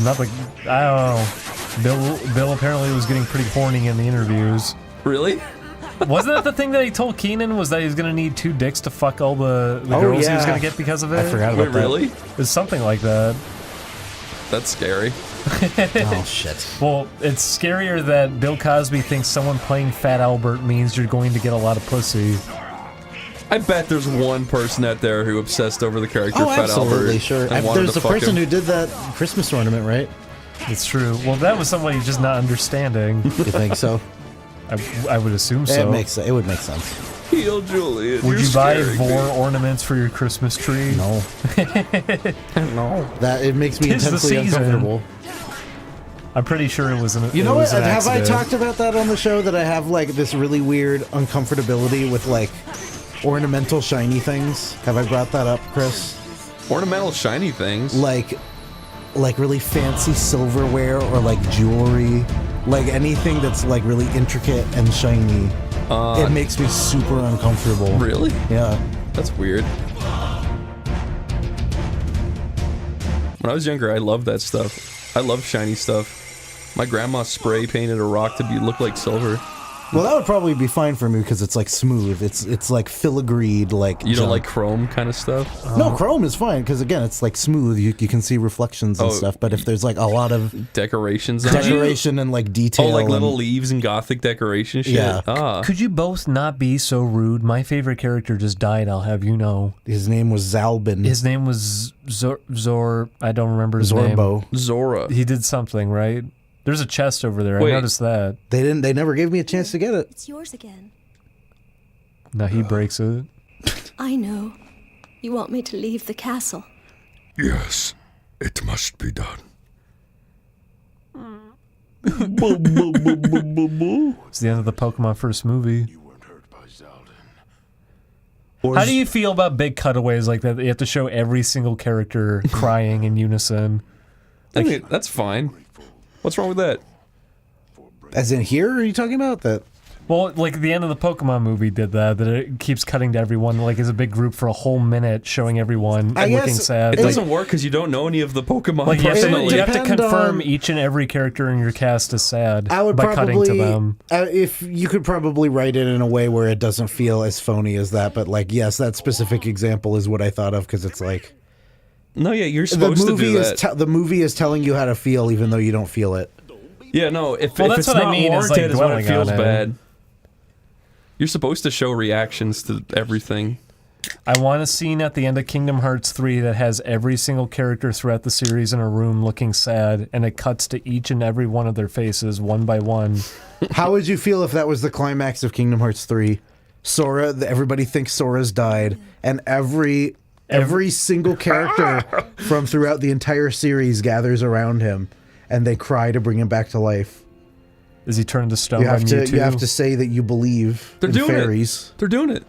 S3: Nothing, I don't know. Bill apparently was getting pretty horny in the interviews.
S2: Really?
S3: Wasn't that the thing that he told Keenan, was that he was going to need 2 dicks to fuck all the girls he was going to get because of it?
S4: I forgot about that.
S2: Really?
S3: It's something like that.
S2: That's scary.
S4: Oh, shit.
S3: Well, it's scarier that Bill Cosby thinks someone playing Fat Albert means you're going to get a lot of pussy.
S2: I bet there's one person out there who obsessed over the character Fat
S4: absolutely,
S2: Albert.
S4: sure.
S2: And wanted
S4: There's
S2: to
S4: a
S2: fuck
S4: person
S2: him.
S4: who did that Christmas ornament, right?
S3: It's true. Well, that was somebody just not understanding.
S4: You think so?
S3: I would assume so.
S4: It would make sense.
S2: Heal Julian.
S3: Would you buy Vor ornaments for your Christmas tree?
S4: No.
S3: No.
S4: It makes me
S3: 'Tis the
S4: intensely
S3: season.
S4: uncomfortable.
S3: I'm pretty sure it was an
S4: You know what?
S3: an
S4: Have I
S3: accident.
S4: talked about that on the show? That I have like this really weird uncomfortability with like ornamental shiny things. Have I brought that up, Chris?
S2: Ornamental shiny things?
S4: Like really fancy silverware or like jewelry. Like anything that's like really intricate and shiny. It makes me super uncomfortable.
S2: Really?
S4: Yeah.
S2: That's weird. When I was younger, I loved that stuff. I loved shiny stuff. My grandma spray painted a rock to look like silver.
S4: Well, that would probably be fine for me because it's like smooth. It's like filigreed, like
S2: You don't
S4: junk.
S2: like chrome kind of stuff?
S4: No, chrome is fine because again, it's like smooth. You can see reflections and stuff. But if there's like a lot of
S2: decorations, on it?
S4: decoration and like detail,
S2: like little
S4: and,
S2: leaves and gothic decoration shit.
S4: Yeah.
S2: Ah.
S3: Could you both not be so rude? My favorite character just died, I'll have you know.
S4: His name was Zalbin.
S3: His name was Zor I don't remember his
S4: Zorbo.
S3: name.
S2: Zora.
S3: He did something, right? There's a chest over there.
S2: Wait.
S3: I noticed that.
S4: They never gave me a chance to get it.
S16: It's yours again.
S3: No, he breaks it.
S16: I know. You want me to leave the castle.
S12: Yes, it must be done.
S3: It's the end of the Pokemon first movie. How do you feel about big cutaways like that? You have to show every single character crying in unison.
S2: I think that's fine. What's wrong with that?
S4: As in here, are you talking about that?
S3: Well, like the end of the Pokemon movie did that it keeps cutting to everyone like as a big group for a whole minute, showing everyone
S4: I
S3: looking
S4: guess
S3: sad.
S2: It doesn't work because you don't know any of the Pokemon
S3: Like you
S2: personally.
S3: have to confirm
S4: on-
S3: each and every character in your cast is sad
S4: I would
S3: by
S4: probably,
S3: cutting to them.
S4: if you could probably write it in a way where it doesn't feel as phony as that, but like, yes, that specific example is what I thought of because it's like
S2: No, yeah, you're supposed to do that.
S4: the movie is telling you how to feel even though you don't feel it.
S2: Yeah, no, if
S3: Well,
S2: if
S3: that's
S2: it's
S3: what I
S2: not
S3: mean, is,
S2: warranted,
S3: like,
S2: is when it
S3: dwelling
S2: feels
S3: on it.
S2: bad. You're supposed to show reactions to everything.
S3: I want a scene at the end of Kingdom Hearts 3 that has every single character throughout the series in a room looking sad, and it cuts to each and every one of their faces one by one.
S4: How would you feel if that was the climax of Kingdom Hearts 3? Sora, everybody thinks Sora's died, and every single character from throughout the entire series gathers around him, and they cry to bring him back to life.
S3: Is he turned to stone
S4: You
S3: by
S4: have to,
S3: Mewtwo?
S4: you have to say that you believe
S2: They're
S4: in
S2: doing
S4: fairies.
S2: it. They're doing it.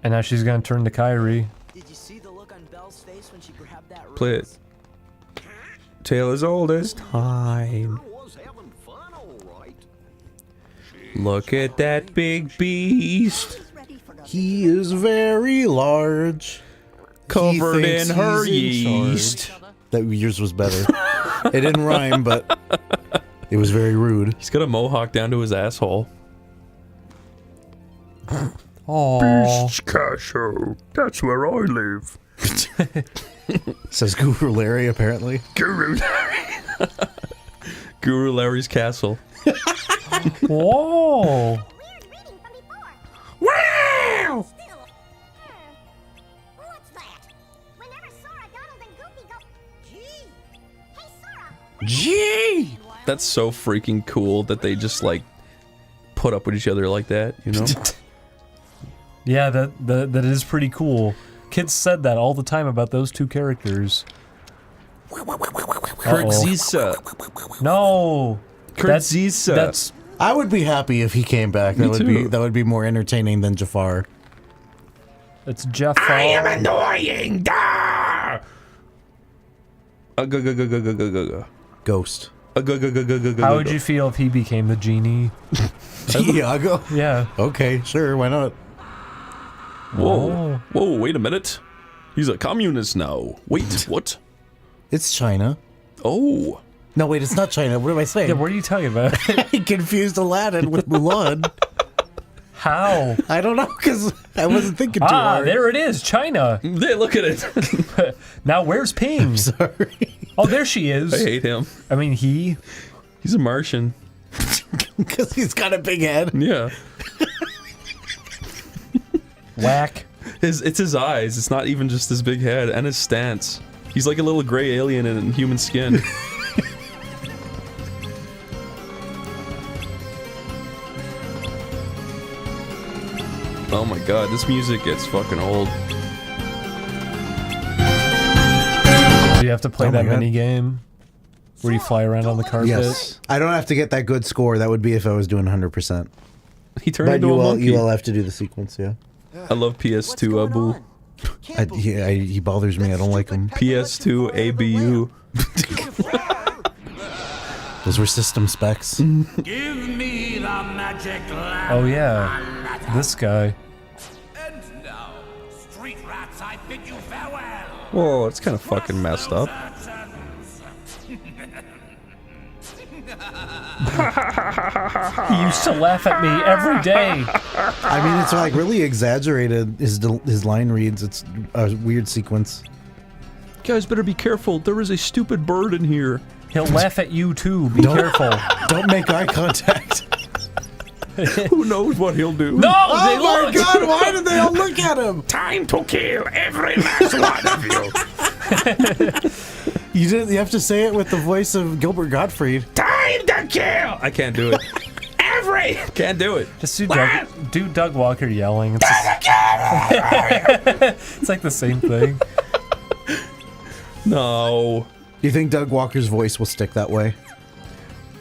S3: And now she's gonna turn to Kyrie.
S1: Did you see the look on Belle's face when she grabbed that rose?
S2: Play it. Tale as old as time. Look at that big beast.
S4: He is very large.
S2: Covered
S4: He thinks
S2: in her
S4: he's in charge.
S2: yeast.
S4: That yours was better. It didn't rhyme, but it was very rude.
S2: He's got a mohawk down to his asshole.
S12: Beast's Castle. That's where I live.
S4: Says Guru Larry, apparently.
S12: Guru
S2: Guru Larry's castle.
S3: Whoa!
S12: Wow!
S2: Gee! That's so freaking cool that they just like put up with each other like that, you know?
S3: Yeah, that is pretty cool. Kids said that all the time about those two characters.
S2: Kurtzisa.
S3: No.
S2: Kurtzisa.
S3: That's
S4: I would be happy if he came back.
S2: Me
S4: That would be more entertaining than Jafar.
S3: It's Jafar.
S12: I am annoying.
S4: Ghost.
S3: How would you feel if he became the genie?
S4: Iago?
S3: Yeah.
S4: Okay, sure, why not?
S2: Whoa. Whoa, wait a minute. He's a communist now. Wait, what?
S4: It's China.
S2: Oh.
S4: No, wait, it's not China. What am I saying?
S3: Yeah, what are you talking about?
S4: I confused Aladdin with Mulan.
S3: How?
S4: I don't know, because I wasn't thinking too hard.
S3: There it is, China.
S2: Hey, look at it.
S3: Now where's Ping?
S4: Sorry.
S3: Oh, there she is.
S2: I hate him.
S3: I mean, he's
S2: a Martian.
S4: Because he's got a big head.
S2: Yeah.
S3: Whack.
S2: It's his eyes. It's not even just his big head and his stance. He's like a little gray alien in human skin. Oh my god, this music gets fucking old.
S3: Do you have to play that mini game where you fly around on the carpet?
S4: Yes. I don't have to get that good score. That would be if I was doing 100%.
S2: He turned
S4: But
S2: into a monkey.
S4: you will have to do the sequence, yeah.
S2: I love PS2 Abu.
S4: He bothers me. I don't like him.
S2: PS2 ABU.
S4: Those were system specs.
S8: Give me the magic lamp.
S3: Oh yeah, this guy.
S8: And now, street rats, I bid you farewell.
S2: Whoa, it's kind of fucking messed up.
S3: He used to laugh at me every day.
S4: I mean, it's like really exaggerated. His line reads. It's a weird sequence.
S2: Guys, better be careful. There is a stupid bird in here.
S3: He'll laugh at you too. Be careful.
S4: Don't make eye contact.
S2: Who knows what he'll do?
S3: No!
S4: Oh my God! Why did they all look at him?
S12: Time to kill every last one of you.
S4: You have to say it with the voice of Gilbert Gottfried.
S12: Time to kill
S2: I can't do it.
S12: every.
S2: Can't do it.
S3: Just do Doug Walker yelling. It's, it's like the same thing.
S2: No.
S4: Do you think Doug Walker's voice will stick that way?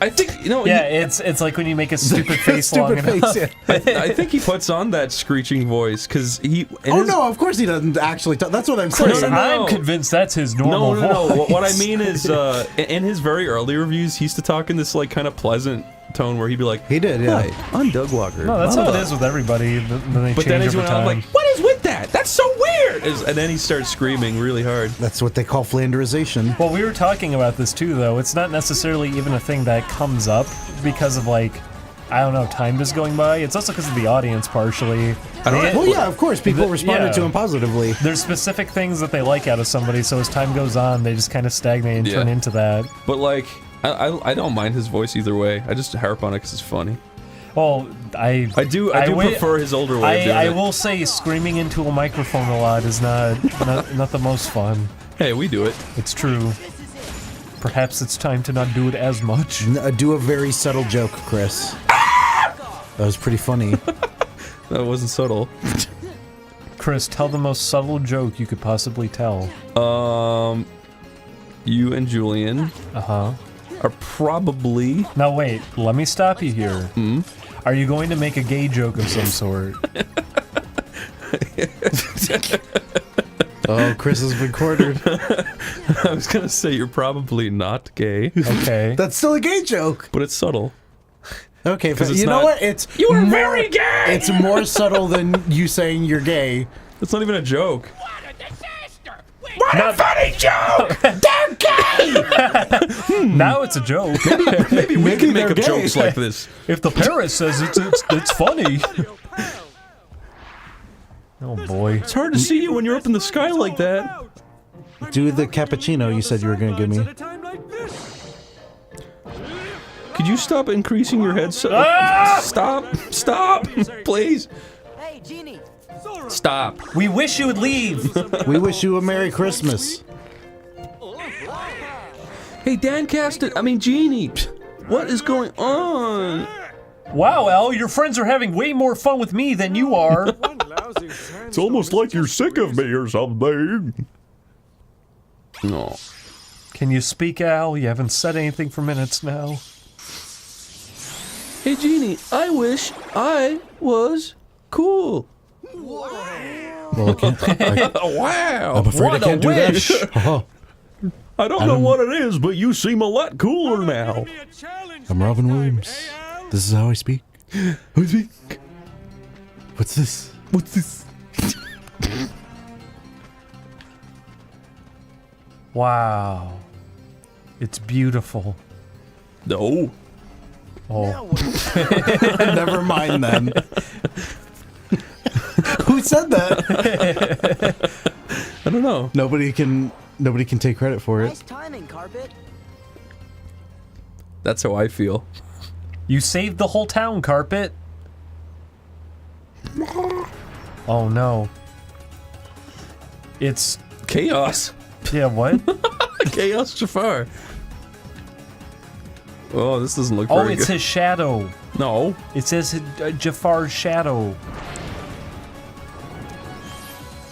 S2: I think, you know...
S3: Yeah, it's like when you make a stupid face long enough.
S4: Yeah.
S2: I think he puts on that screeching voice, because he...
S4: No, of course he doesn't actually talk. That's what I'm saying.
S3: Chris, I'm convinced that's his normal voice.
S2: No. What I mean is, in his very early reviews, he used to talk in this, like, kind of pleasant tone where he'd be like...
S4: He did, yeah.
S2: Hi, I'm Doug Walker.
S3: No, that's how it is with everybody.
S2: But then he's went out like, what is with that? That's so weird! And then he starts screaming really hard.
S4: That's what they call Flanderization.
S3: Well, we were talking about this too, though. It's not necessarily even a thing that comes up because of, like, I don't know, time just going by. It's also because of the audience, partially.
S4: Well, yeah, of course. People responded to him positively.
S3: There's specific things that they like out of somebody, so as time goes on, they just kind of stagnate and turn into that.
S2: But, like, I don't mind his voice either way. I just harp on it because it's funny.
S3: Well, I do
S2: prefer his older way of doing
S3: I
S2: it.
S3: will say screaming into a microphone a lot is not the most fun.
S2: Hey, we do it.
S3: It's true. Perhaps it's time to not do it as much.
S4: Do a very subtle joke, Chris. That was pretty funny.
S2: That wasn't subtle.
S3: Chris, tell the most subtle joke you could possibly tell.
S2: You and Julian are probably...
S3: Now wait, let me stop you here.
S2: Hmm?
S3: Are you going to make a gay joke of some sort?
S4: Oh, Chris has been cornered.
S2: I was gonna say you're probably not gay.
S3: Okay.
S4: That's still a gay joke.
S2: But it's subtle.
S4: Okay, but
S2: it's
S4: you know
S2: not-
S4: what? It's
S12: You are
S4: more,
S12: very gay!
S4: It's more subtle than you saying you're gay.
S2: That's not even a joke.
S12: What a funny joke! They're gay!
S3: Now it's a joke.
S2: Maybe we can make
S4: they're
S2: up
S4: gay.
S2: jokes like this.
S3: If the parrot says it's funny. Oh boy.
S2: It's hard to see you when you're up in the sky like that.
S4: Do the cappuccino you said you were going to give me.
S2: Could you stop increasing your head? Stop, please.
S1: Hey, Genie.
S2: Stop.
S3: We wish you would leave.
S4: We wish you a Merry Christmas.
S2: Hey, Dan Genie. What is going on?
S3: Wow, Al, your friends are having way more fun with me than you are.
S12: It's almost like you're sick of me or something.
S2: No.
S3: Can you speak, Al? You haven't said anything for minutes now.
S2: Hey, Genie, I wish I was cool.
S4: Well, I can't,
S2: Wow.
S4: I'm afraid I can't do
S2: wish.
S4: that.
S2: I don't know what it is, but you seem a lot cooler now.
S4: I'm Robin Williams. This is how I speak. What's this?
S2: What's this?
S3: Wow. It's beautiful.
S2: No.
S3: Oh.
S4: Never mind then. Who said that?
S2: I don't know.
S4: Nobody can take credit for it.
S1: Nice timing, Carpet.
S2: That's how I feel.
S3: You saved the whole town, Carpet. Oh no. It's
S2: chaos.
S3: Yeah, what?
S2: Chaos Jafar. Oh, this doesn't look
S3: Oh,
S2: very
S3: it's
S2: good.
S3: his shadow.
S2: No.
S3: It says Jafar's shadow.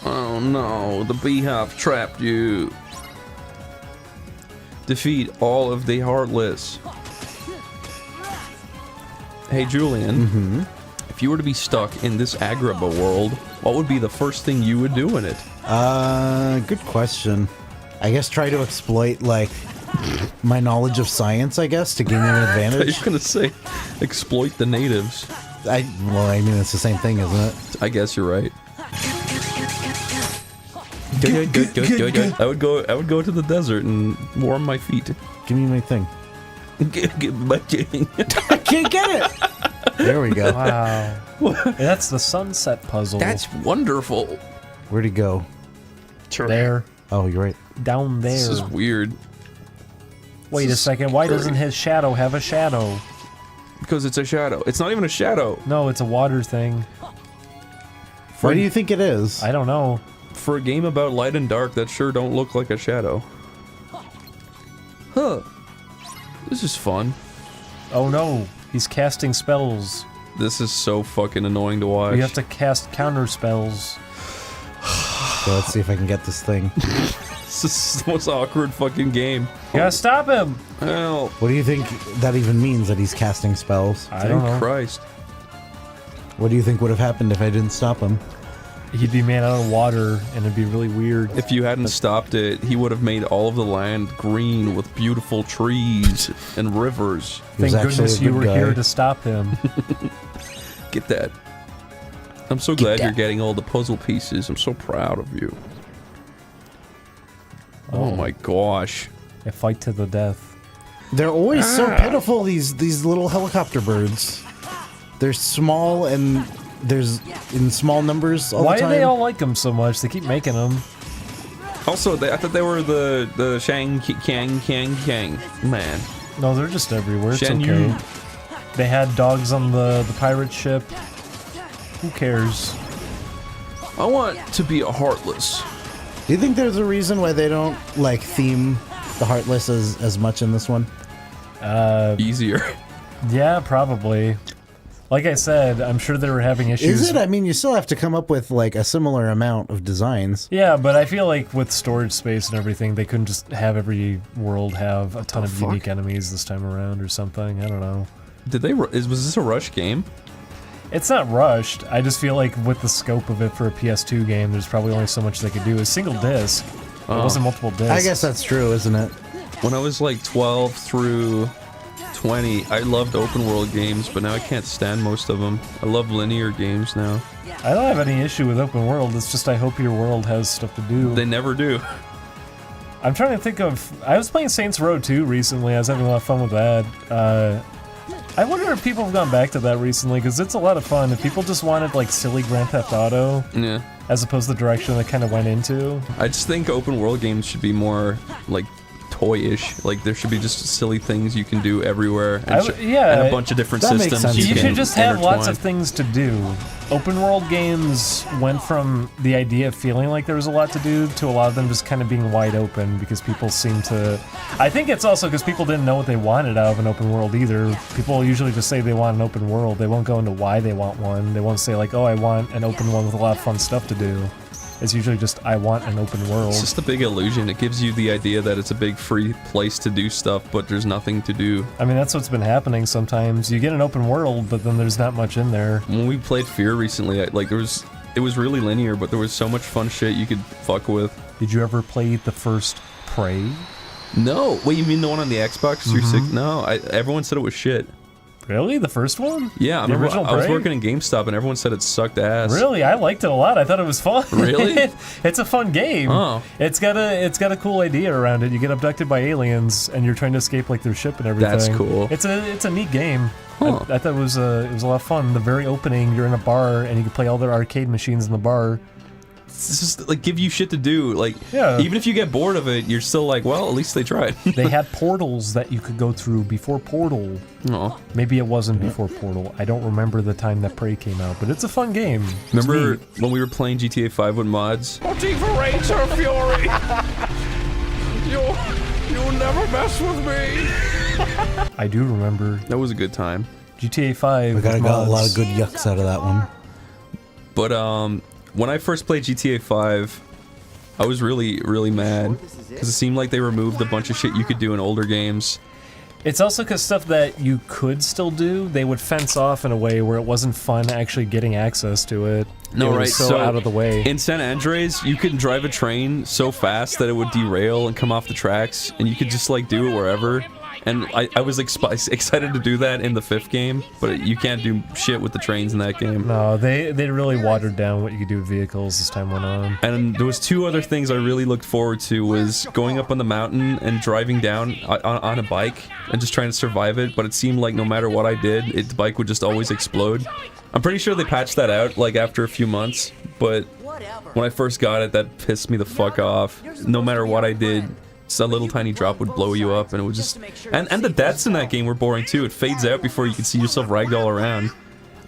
S2: Oh no, the beehive trapped you. Defeat all of the Heartless. Hey, Julian. If you were to be stuck in this Agrabah world, what would be the first thing you would do in it?
S4: Good question. I guess try to exploit, like, my knowledge of science, I guess, to gain an
S2: I
S4: advantage.
S2: was gonna say, exploit the natives.
S4: Well, I mean, it's the same thing, isn't it?
S2: I guess you're right. Good. I would go to the desert and warm my feet.
S4: Give me my thing.
S2: Give me my chain.
S4: I can't get it. There we go.
S3: Wow. That's the sunset puzzle.
S2: That's wonderful.
S4: Where'd he go?
S3: There.
S4: Oh, you're right.
S3: Down there.
S2: This is weird.
S3: Wait a second. Why doesn't his shadow have a shadow?
S2: Because it's a shadow. It's not even a shadow.
S3: No, it's a water thing.
S4: Why do you think it is?
S3: I don't know.
S2: For a game about light and dark, that sure don't look like a shadow. Huh. This is fun.
S3: Oh no, he's casting spells.
S2: This is so fucking annoying to watch.
S3: You have to cast counter spells.
S4: So let's see if I can get this thing.
S2: This is the most awkward fucking game.
S3: You gotta stop him!
S2: Help.
S4: What do you think that even means, that he's casting spells?
S3: I don't know.
S2: Thank Christ.
S4: What do you think would have happened if I didn't stop him?
S3: He'd be made out of water, and it'd be really weird.
S2: If you hadn't stopped it, he would have made all of the land green with beautiful trees and rivers.
S3: Thank goodness you were here to stop him.
S2: Get that. I'm so glad you're getting all the puzzle pieces. I'm so proud of you. Oh my gosh.
S3: A fight to the death.
S4: They're always so pitiful, these little helicopter birds. They're small and there's in small numbers all
S3: Why
S4: the time.
S3: do they all like them so much? They keep making them.
S2: Also, I thought they were the Shang Kang man.
S3: No, they're just everywhere. It's
S2: Shan
S3: okay.
S2: Yu.
S3: They had dogs on the pirate ship. Who cares?
S2: I want to be a Heartless.
S4: Do you think there's a reason why they don't like theme the Heartless as much in this one?
S2: Easier.
S3: Yeah, probably. Like I said, I'm sure they were having issues.
S4: Is it? I mean, you still have to come up with like a similar amount of designs.
S3: Yeah, but I feel like with storage space and everything, they couldn't just have every world have a ton of unique enemies this time around or something. I don't know.
S2: Did they? Was this a rush game?
S3: It's not rushed. I just feel like with the scope of it for a PS2 game, there's probably only so much they could do. A single disc. It wasn't multiple discs.
S4: I guess that's true, isn't it?
S2: When I was like 12 through 20, I loved open world games, but now I can't stand most of them. I love linear games now.
S3: I don't have any issue with open world. It's just I hope your world has stuff to do.
S2: They never do.
S3: I'm trying to think of... I was playing Saints Row 2 recently. I was having a lot of fun with that. I wonder if people have gone back to that recently, because it's a lot of fun. If people just wanted, like, silly Grand Theft Auto,
S2: Yeah.
S3: as opposed to the direction they kind of went into.
S2: I just think open world games should be more, like, toy-ish. Like, there should be just silly things you can do everywhere. And,
S3: yeah.
S2: and a bunch of different systems
S3: You should just have lots of
S2: intertwine.
S3: things to do. Open world games went from the idea of feeling like there was a lot to do to a lot of them just kind of being wide open because people seem to... I think it's also because people didn't know what they wanted out of an open world either. People usually just say they want an open world. They won't go into why they want one. They won't say like, oh, I want an open one with a lot of fun stuff to do. It's usually just, I want an open world.
S2: It's just a big illusion. It gives you the idea that it's a big free place to do stuff, but there's nothing to do.
S3: I mean, that's what's been happening sometimes. You get an open world, but then there's not much in there.
S2: When we played Fear recently, it was really linear, but there was so much fun shit you could fuck with.
S3: Did you ever play the first Prey?
S2: No. Wait, you mean the one on the Xbox 360? No, everyone said it was shit.
S3: Really? The first one?
S2: Yeah, I
S3: The
S2: remember
S3: original
S2: I was
S3: Prey?
S2: working in GameStop and everyone said it sucked ass.
S3: Really? I liked it a lot. I thought it was fun.
S2: Really?
S3: It's a fun game.
S2: Oh.
S3: It's got a cool idea around it. You get abducted by aliens and you're trying to escape like their ship and everything.
S2: That's cool.
S3: It's a neat game.
S2: Huh.
S3: I thought it was a lot of fun. The very opening, you're in a bar and you can play all their arcade machines in the bar.
S2: It's just like give you shit to do. Like
S3: Yeah.
S2: even if you get bored of it, you're still like, well, at least they tried.
S3: They had portals that you could go through before Portal.
S2: Oh.
S3: Maybe it wasn't before Portal. I don't remember the time that Prey came out, but it's a fun game. It's
S2: Remember
S3: neat.
S2: when we were playing GTA 5 with mods?
S11: Motiva Rage her fury! You'll never mess with me!
S3: I do remember.
S2: That was a good time.
S3: GTA 5.
S4: We got
S3: with
S4: a lot
S3: mods.
S4: of good yucks out of that one.
S2: But when I first played GTA 5, I was really, really mad because it seemed like they removed a bunch of shit you could do in older games.
S3: It's also because stuff that you could still do, they would fence off in a way where it wasn't fun actually getting access to it.
S2: No,
S3: It was
S2: right?
S3: so out of the way.
S2: In San Andreas, you could drive a train so fast that it would derail and come off the tracks, and you could just like do it wherever. And I was excited to do that in the 5th game, but you can't do shit with the trains in that game.
S3: No, they really watered down what you could do with vehicles as time went on.
S2: And there was 2 other things I really looked forward to, was going up on the mountain and driving down on a bike and just trying to survive it, but it seemed like no matter what I did, the bike would just always explode. I'm pretty sure they patched that out, like, after a few months, but when I first got it, that pissed me the fuck off. No matter what I did, just a little tiny drop would blow you up, and it would just... And the deaths in that game were boring, too. It fades out before you can see yourself ragdoll around.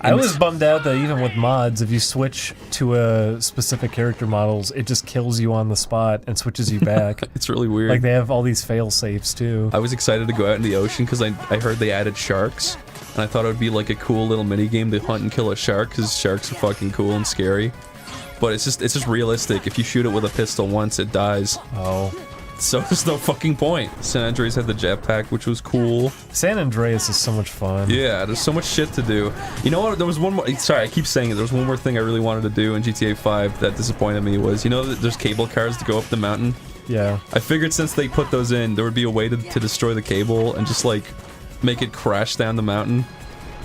S3: I was bummed out that even with mods, if you switch to a specific character models, it just kills you on the spot and switches you back.
S2: It's really weird.
S3: Like, they have all these fail safes, too.
S2: I was excited to go out in the ocean because I heard they added sharks, and I thought it would be like a cool little mini game to hunt and kill a shark, because sharks are fucking cool and scary. But it's just realistic. If you shoot it with a pistol once, it dies.
S3: Oh.
S2: So there's no fucking point. San Andreas had the jetpack, which was cool.
S3: San Andreas is so much fun.
S2: Yeah, there's so much shit to do. You know what? There was one more... Sorry, I keep saying it. There was one more thing I really wanted to do in GTA 5 that disappointed me was, you know that there's cable cars to go up the mountain?
S3: Yeah.
S2: I figured since they put those in, there would be a way to destroy the cable and just, like, make it crash down the mountain.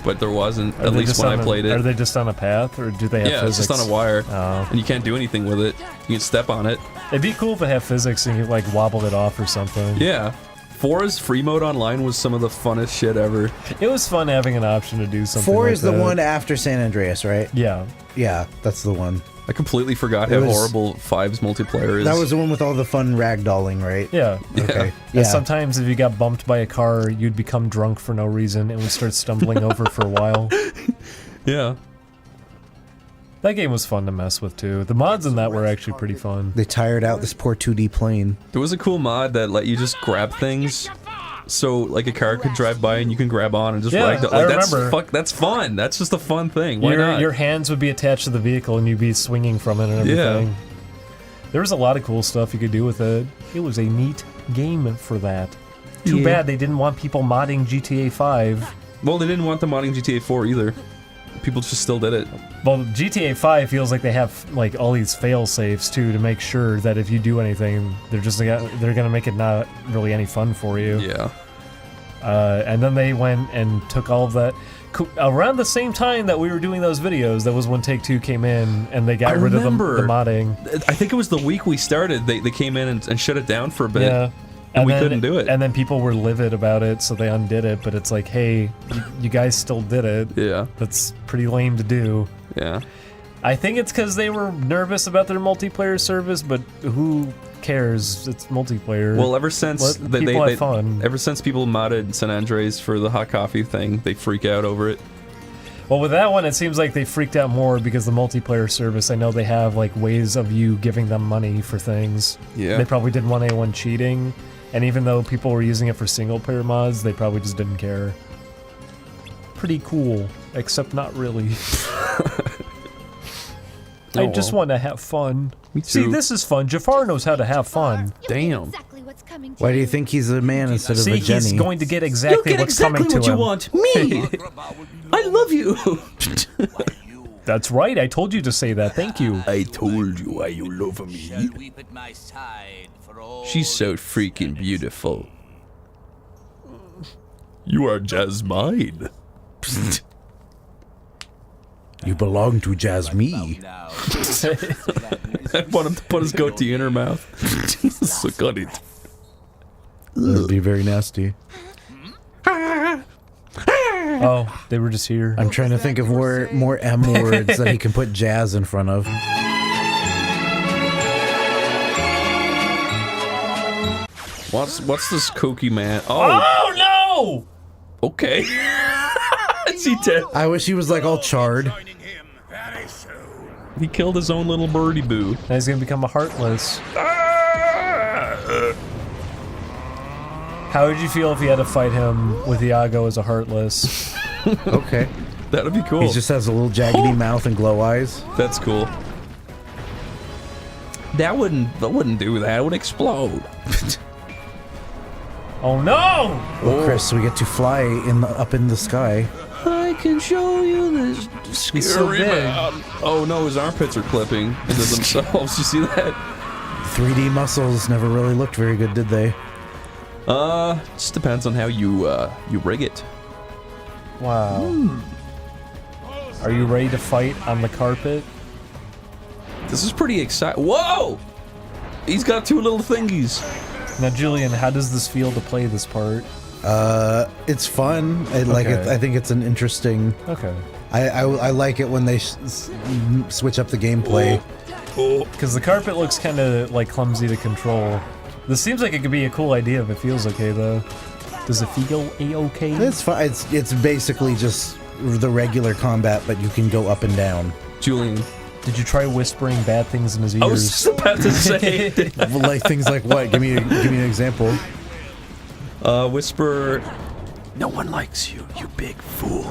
S2: But there wasn't, at least when I played it.
S3: Are they just on a path, or do they have physics?
S2: Yeah, it's just on a wire,
S3: Oh.
S2: and you can't do anything with it. You can step on it.
S3: It'd be cool if it had physics and you could, like, wobble it off or something.
S2: Yeah. 4's free mode online was some of the funnest shit ever.
S3: It was fun having an option to do something
S4: 4
S3: like
S4: is the
S3: that.
S4: one after San Andreas, right?
S3: Yeah.
S4: Yeah, that's the one.
S2: I completely forgot how horrible 5's multiplayer is.
S4: That was the one with all the fun ragdolling, right?
S3: Yeah.
S4: Okay.
S3: And sometimes if you got bumped by a car, you'd become drunk for no reason and would start stumbling over for a while.
S2: Yeah.
S3: That game was fun to mess with, too. The mods in that were actually pretty fun.
S4: They tired out this poor 2D plane.
S2: There was a cool mod that let you just grab things. So, like, a car could drive by and you can grab on and just ragdoll. Like, that's fun. That's just a fun thing. Why not?
S3: Your hands would be attached to the vehicle and you'd be swinging from it and everything.
S2: Yeah.
S3: There was a lot of cool stuff you could do with it. It was a neat game for that. Too bad they didn't want people modding GTA 5.
S2: Well, they didn't want them modding GTA 4 either. People just still did it.
S3: Well, GTA 5 feels like they have like all these fail safes too to make sure that if you do anything, they're gonna make it not really any fun for you.
S2: Yeah.
S3: And then they went and took all of that. Around the same time that we were doing those videos, that was when Take-Two came in and they got rid of the modding.
S2: I think it was the week we started. They came in and shut it down for a bit.
S3: Yeah.
S2: And we couldn't do it.
S3: And then people were livid about it, so they undid it. But it's like, hey, you guys still did it.
S2: Yeah.
S3: That's pretty lame to do.
S2: Yeah.
S3: I think it's because they were nervous about their multiplayer service, but who cares? It's multiplayer.
S2: Well, ever since
S3: people have fun.
S2: Ever since people modded San Andreas for the hot coffee thing, they freak out over it.
S3: Well, with that one, it seems like they freaked out more because the multiplayer service, I know they have like ways of you giving them money for things.
S2: Yeah.
S3: They probably didn't want anyone cheating. And even though people were using it for single-player mods, they probably just didn't care. Pretty cool, except not really. I just want to have fun.
S2: Me too.
S3: See, this is fun. Jafar knows how to have fun.
S2: Damn.
S4: Why do you think he's a man instead of a Jenny?
S3: See, he's going to get exactly what's coming to him.
S2: You want. Me! I love you!
S3: That's right, I told you to say that. Thank you.
S12: I told you why you love me.
S2: She's so freaking beautiful.
S12: You are Jasmine.
S4: You belong to Jasmine.
S2: I want him to put his goatee in her mouth.
S12: Suck on it.
S4: That'd be very nasty.
S3: Oh, they were just here.
S4: I'm trying to think of more M words that he can put jazz in front of.
S2: What's this kooky man?
S3: Oh no!
S2: Okay. Is he dead?
S4: I wish he was like all charred.
S2: He killed his own little birdie boo.
S3: Now he's gonna become a Heartless. How would you feel if you had to fight him with Iago as a Heartless?
S4: Okay.
S2: That'd be cool.
S4: He just has a little jaggedy mouth and glow eyes.
S2: That's cool. That wouldn't do that. It would explode.
S3: Oh no!
S4: Well, Chris, we get to fly up in the sky.
S2: I can show you this scary
S3: so big.
S2: man. Oh no, his armpits are clipping into themselves. You see that?
S4: 3D muscles never really looked very good, did they?
S2: Just depends on how you rig it.
S3: Wow. Are you ready to fight on the carpet?
S2: This is pretty exciting. Whoa! He's got 2 little thingies.
S3: Now, Julian, how does this feel to play this part?
S4: It's fun. I think it's an interesting.
S3: Okay.
S4: I like it when they switch up the gameplay.
S3: Because the carpet looks kind of like clumsy to control. This seems like it could be a cool idea if it feels okay though. Does it feel a-okay?
S4: It's fine. It's basically just the regular combat, but you can go up and down.
S2: Julian,
S3: did you try whispering bad things in his ears?
S2: I was just about to say.
S4: Like things like what? Give me an example.
S2: Whisper. No one likes you, you big fool.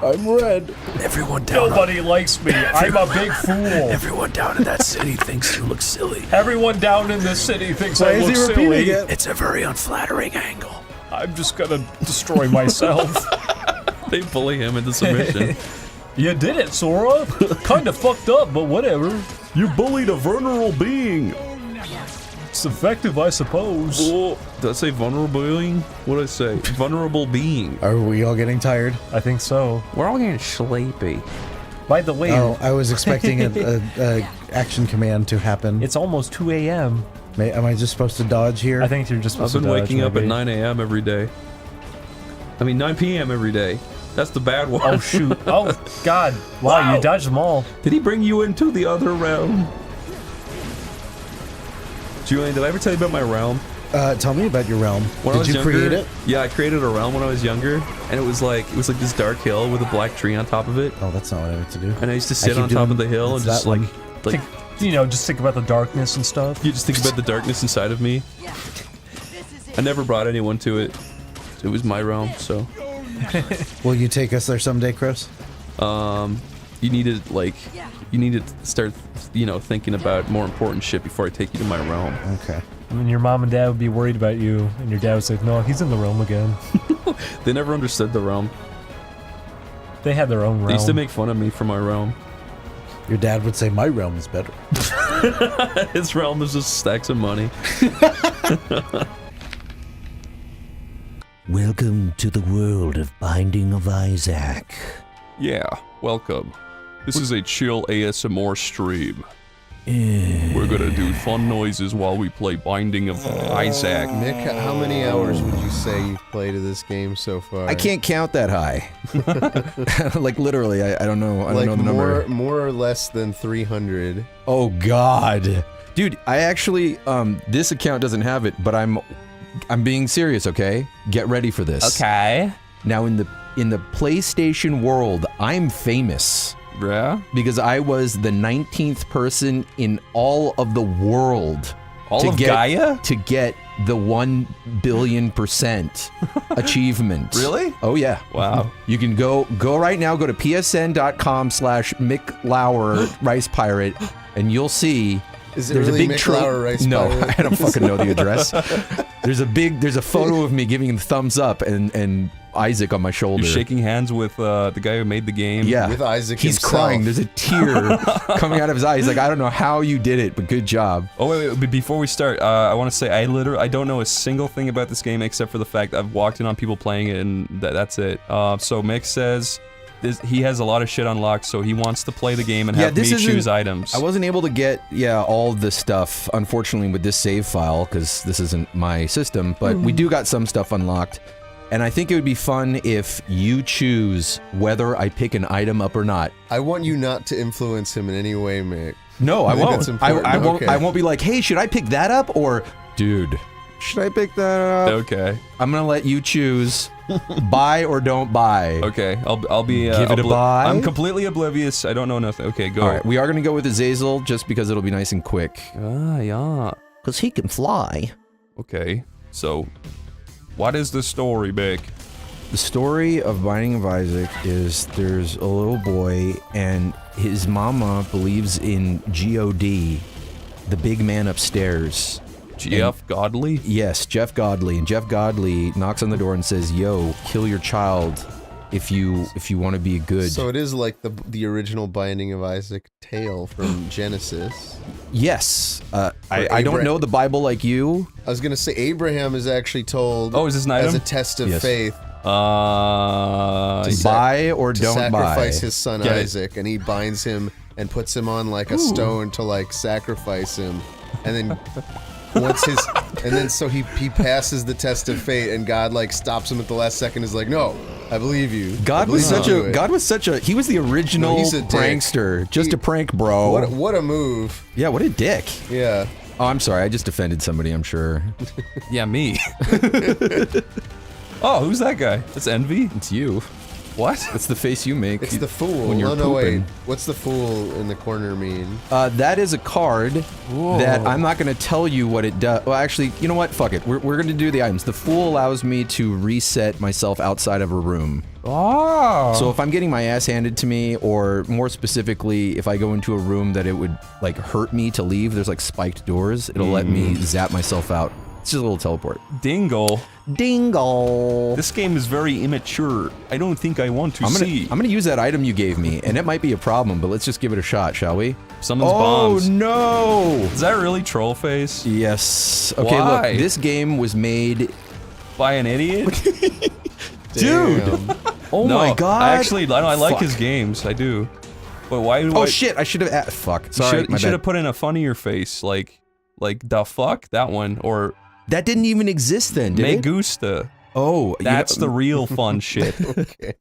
S4: I'm red.
S2: Everyone down.
S3: Nobody likes me. I'm a big fool.
S2: Everyone down in that city thinks you look silly.
S3: Everyone down in this city thinks I look silly.
S2: It's a very unflattering angle.
S3: I'm just gonna destroy myself.
S2: They bully him into submission.
S3: You did it, Sora. Kinda fucked up, but whatever.
S2: You bullied a vulnerable being.
S3: It's effective, I suppose.
S2: Oh, did I say vulnerable being? What did I say? Vulnerable being.
S4: Are we all getting tired?
S3: I think so.
S2: We're all getting sleepy.
S3: By the way...
S4: Oh, I was expecting a action command to happen.
S3: It's almost 2 a.m.
S4: Am I just supposed to dodge here?
S3: I think you're just supposed to dodge.
S2: I've been waking up at
S3: maybe.
S2: 9 a.m. every day. I mean, 9 p.m. every day. That's the bad one.
S3: Oh, shoot. Oh, God. Wow, you dodged them all.
S2: Did he bring you into the other realm? Julian, did I ever tell you about my realm?
S4: Tell me about your realm.
S2: Did
S4: you create it?
S2: Yeah, I created a realm when I was younger, and it was like this dark hill with a black tree on top of it.
S4: Oh, that's not what I meant to do.
S2: And I used to sit on top of the hill and just like
S3: you know, just think about the darkness and stuff.
S2: You just think about the darkness inside of me. I never brought anyone to it. It was my realm, so.
S4: Will you take us there someday, Chris?
S2: You need to start, thinking about more important shit before I take you to my realm.
S4: Okay.
S3: I mean, your mom and dad would be worried about you, and your dad would say, no, he's in the realm again.
S2: They never understood the realm.
S3: They had their own realm.
S2: They used to make fun of me for my realm.
S4: Your dad would say, my realm is better.
S2: His realm is just stacks of money.
S17: Welcome to the world of Binding of Isaac.
S12: Yeah, welcome. This is a chill ASMR stream. We're gonna do fun noises while we play Binding of Isaac.
S22: Nick, how many hours would you say you've played of this game so far?
S23: I can't count that high. Like literally, I don't know. I don't know the number.
S22: More or less than 300.
S23: Oh God, dude! I actually this account doesn't have it, but I'm being serious. Okay, get ready for this.
S2: Okay.
S23: Now in the PlayStation world, I'm famous.
S2: Yeah?
S23: Because I was the 19th person in all of the world
S2: Gaia?
S23: to get the 1 billion% achievement.
S2: Really?
S23: Oh yeah.
S2: Wow.
S23: You can go right now, go to psn.com/MickLauer Rice Pirate, and you'll see
S22: Is it
S23: there's
S22: really
S23: a big
S22: Mick Lauer Rice
S23: No,
S22: Pirate?
S23: I don't fucking know the address. There's a photo of me giving him thumbs up and Isaac on my shoulder.
S2: You're shaking hands with the guy who made the game.
S23: Yeah.
S22: With Isaac
S23: He's
S22: himself.
S23: crying. There's a tear coming out of his eye. He's like, I don't know how you did it, but good job.
S2: Oh, wait, before we start, I want to say I don't know a single thing about this game except for the fact I've walked in on people playing it, and that's it. So Mick says he has a lot of shit unlocked, so he wants to play the game and have me choose items.
S23: I wasn't able to get, all of the stuff, unfortunately, with this save file, because this isn't my system, but we do got some stuff unlocked. And I think it would be fun if you choose whether I pick an item up or not.
S22: I want you not to influence him in any way, Mick.
S23: No, I
S22: think
S23: won't.
S22: that's important.
S23: I won't.
S22: Okay.
S23: I won't be like, hey, should I pick that up? Or, dude, should I pick that up?
S2: Okay.
S23: I'm gonna let you choose. Buy or don't buy.
S2: Okay, I'll be
S23: Give it a buy.
S2: I'm completely oblivious. I don't know nothing. Okay, go.
S23: All right, we are gonna go with Azazel just because it'll be nice and quick.
S2: Ah, yeah.
S23: Because he can fly.
S2: Okay, so what is the story, Mick?
S23: The story of Binding of Isaac is there's a little boy and his mama believes in G.O.D., the big man upstairs.
S2: Jeff Godley?
S23: Yes, Jeff Godley. And Jeff Godley knocks on the door and says, yo, kill your child if you want to be good.
S22: So it is like the original Binding of Isaac tale from Genesis.
S23: Yes. I don't know the Bible like you.
S22: I was gonna say Abraham is actually told.
S2: Oh, is this an item?
S22: As a test of faith.
S23: To buy or don't buy.
S22: Sacrifice his son Isaac, and he binds him and puts him on like a stone to like sacrifice him, and then so he passes the test of fate, and God like stops him at the last second. Is like, no, I believe you.
S23: God was such a he was the original prankster, just a prank bro.
S22: What a move.
S23: Yeah, what a dick.
S22: Yeah.
S23: Oh, I'm sorry, I just offended somebody, I'm sure.
S2: Yeah, me. Oh, who's that guy? That's Envy?
S23: It's you.
S2: What?
S23: It's the face you make.
S22: It's the fool.
S23: When you're
S22: no, wait.
S23: pooping.
S22: What's the fool in the corner mean?
S23: That is a card that I'm not going to tell you what it does. Well, actually, you know what? Fuck it. We're going to do the items. The fool allows me to reset myself outside of a room.
S2: Oh.
S23: So if I'm getting my ass handed to me, or more specifically, if I go into a room that it would like hurt me to leave, there's like spiked doors, it'll let me zap myself out. It's just a little teleport.
S2: Dingle.
S23: Dingle.
S2: This game is very immature. I don't think I want to see.
S23: I'm gonna use that item you gave me, and it might be a problem, but let's just give it a shot, shall we?
S2: Someone's bombs.
S23: Oh no!
S2: Is that really Trollface?
S23: Yes. Okay,
S2: Why?
S23: look, this game was made
S2: by an idiot?
S23: Dude! Oh
S2: no,
S23: my god!
S2: I like his games, I do. But why?
S23: Oh shit, I should have fuck. Sorry,
S2: you should have put in a funnier face, like the fuck? That one, or...
S23: That didn't even exist then, did
S2: Me
S23: it?
S2: gusta.
S23: Oh,
S2: that's the real fun shit.
S23: Okay.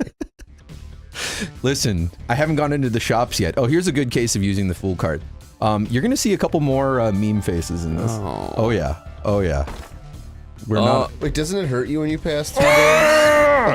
S23: Listen, I haven't gone into the shops yet. Oh, here's a good case of using the fool card. You're gonna see a couple more meme faces in this. Oh yeah. Oh yeah. We're not.
S22: Wait, doesn't it hurt you when you pass through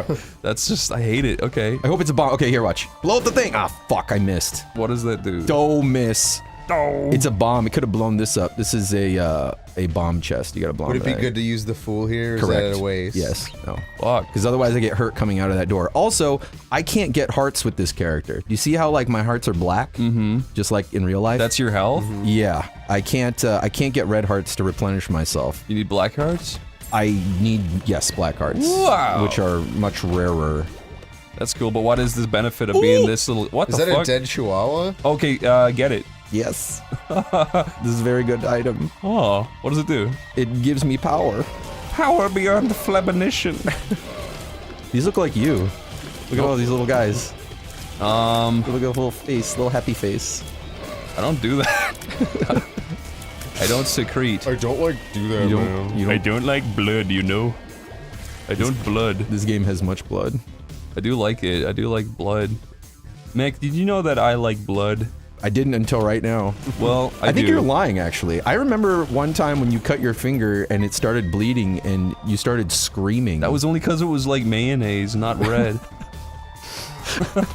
S22: those?
S2: That's just, I hate it. Okay.
S23: I hope it's a bomb. Okay, here, watch. Blow up the thing. Ah, fuck, I missed.
S2: What does that do?
S23: Don't miss.
S2: No.
S23: It's a bomb. It could have blown this up. This is a bomb chest. You gotta blow
S22: Would
S23: it
S22: it be good to use the fool here? Or
S23: Correct.
S22: Is that a waste?
S23: Yes. No.
S2: Fuck.
S23: Because otherwise I get hurt coming out of that door. Also, I can't get hearts with this character. Do you see how like my hearts are black? Mm-hmm. Just like in real life?
S2: That's your health?
S23: Mm-hmm. Yeah. I can't get red hearts to replenish myself.
S2: You need black hearts?
S23: I need, yes, black hearts.
S2: Wow.
S23: Which are much rarer.
S2: That's cool, but what is the benefit of being this little... What
S22: is
S2: the fuck?
S22: Is that a dead chihuahua?
S2: Okay, get it.
S23: Yes. This is a very good item.
S2: Oh, what does it do?
S23: It gives me power.
S2: Power beyond the flebonition.
S23: These look like you. Look at all these little guys. Look at the little face, little happy face.
S2: I don't do that. I don't secrete.
S22: I don't like do that, man.
S2: I don't like blood, you know? I don't blood.
S23: This game has much blood.
S2: I do like it. I do like blood. Mick, did you know that I like blood?
S23: I didn't until right now.
S2: Well,
S23: I think you're lying, actually. I remember one time when you cut your finger and it started bleeding and you started screaming.
S2: That was only because it was like mayonnaise, not red.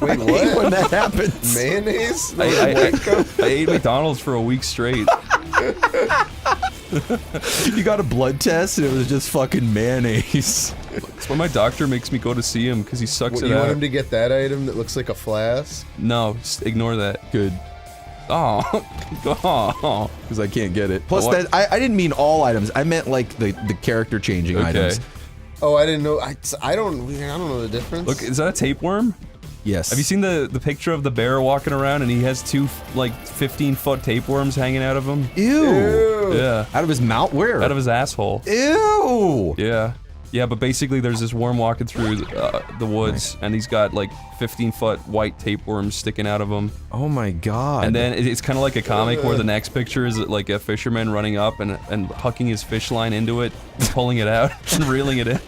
S22: Wait, what?
S23: I hate when that happens.
S22: Mayonnaise?
S2: I ate McDonald's for a week straight.
S23: You got a blood test and it was just fucking mayonnaise.
S2: That's why my doctor makes me go to see him, because he sucks it
S22: You
S2: out.
S22: want him to get that item that looks like a flask?
S2: No, just ignore that.
S23: Good.
S2: Oh.
S23: Because I can't get it. Plus, that I didn't mean all items. I meant like the character changing items.
S22: Oh, I didn't know. I don't know the difference.
S2: Look, is that a tapeworm?
S23: Yes.
S2: Have you seen the picture of the bear walking around and he has two like 15-foot tapeworms hanging out of him?
S23: Ew.
S2: Yeah.
S23: Out of his mouth? Where?
S2: Out of his asshole.
S23: Ew.
S2: Yeah. Yeah, but basically there's this worm walking through the woods, and he's got like 15-foot white tapeworms sticking out of him.
S23: Oh my god.
S2: And then it's kind of like a comic where the next picture is like a fisherman running up and hucking his fish line into it, pulling it out, and reeling it in.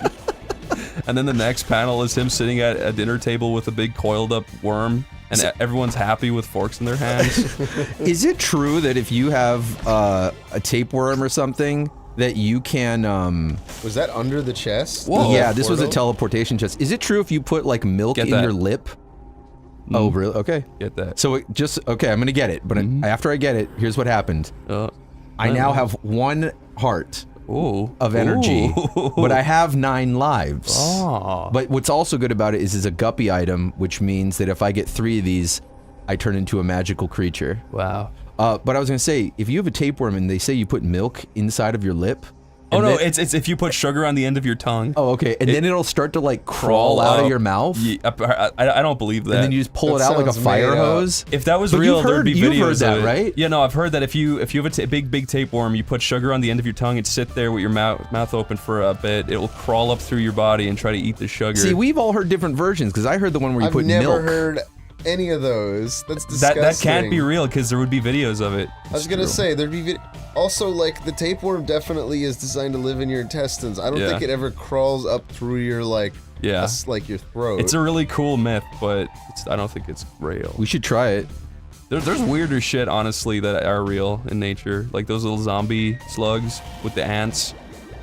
S2: And then the next panel is him sitting at a dinner table with a big coiled up worm, and everyone's happy with forks in their hands.
S23: Is it true that if you have a tapeworm or something, that you can,
S22: Was that under the chest?
S23: Whoa. Yeah, this was a teleportation chest. Is it true if you put, like, milk in your lip? Oh, really? Okay.
S2: Get that.
S23: So, okay, I'm gonna get it, but after I get it, here's what happened. I now have 1 heart of energy, but I have 9 lives. But what's also good about it is it's a guppy item, which means that if I get 3 of these, I turn into a magical creature.
S2: Wow.
S23: But I was gonna say, if you have a tapeworm and they say you put milk inside of your lip,
S2: Oh no,
S23: then-
S2: it's if you put sugar on the end of your tongue.
S23: Oh, okay. And then it'll start to like crawl out of your mouth.
S2: Yeah, I don't believe that.
S23: And then you just pull it out like a fire hose.
S2: If that was
S23: But
S2: real, there'd be videos
S23: you've heard that,
S2: of it.
S23: right?
S2: Yeah, no, I've heard that if you have a big tapeworm, you put sugar on the end of your tongue and sit there with your mouth open for a bit, it will crawl up through your body and try to eat the sugar.
S23: See, we've all heard different versions because I heard the one where you put milk.
S22: I've never heard any of those. That's disgusting.
S2: That can't be real because there would be videos of it.
S22: I was gonna say there'd be also like the tapeworm definitely is designed to live in your intestines. I don't think it ever crawls up through your like like your throat.
S2: It's a really cool myth, but I don't think it's real.
S23: We should try it.
S2: There's weirder shit, honestly, that are real in nature, like those little zombie slugs with the ants,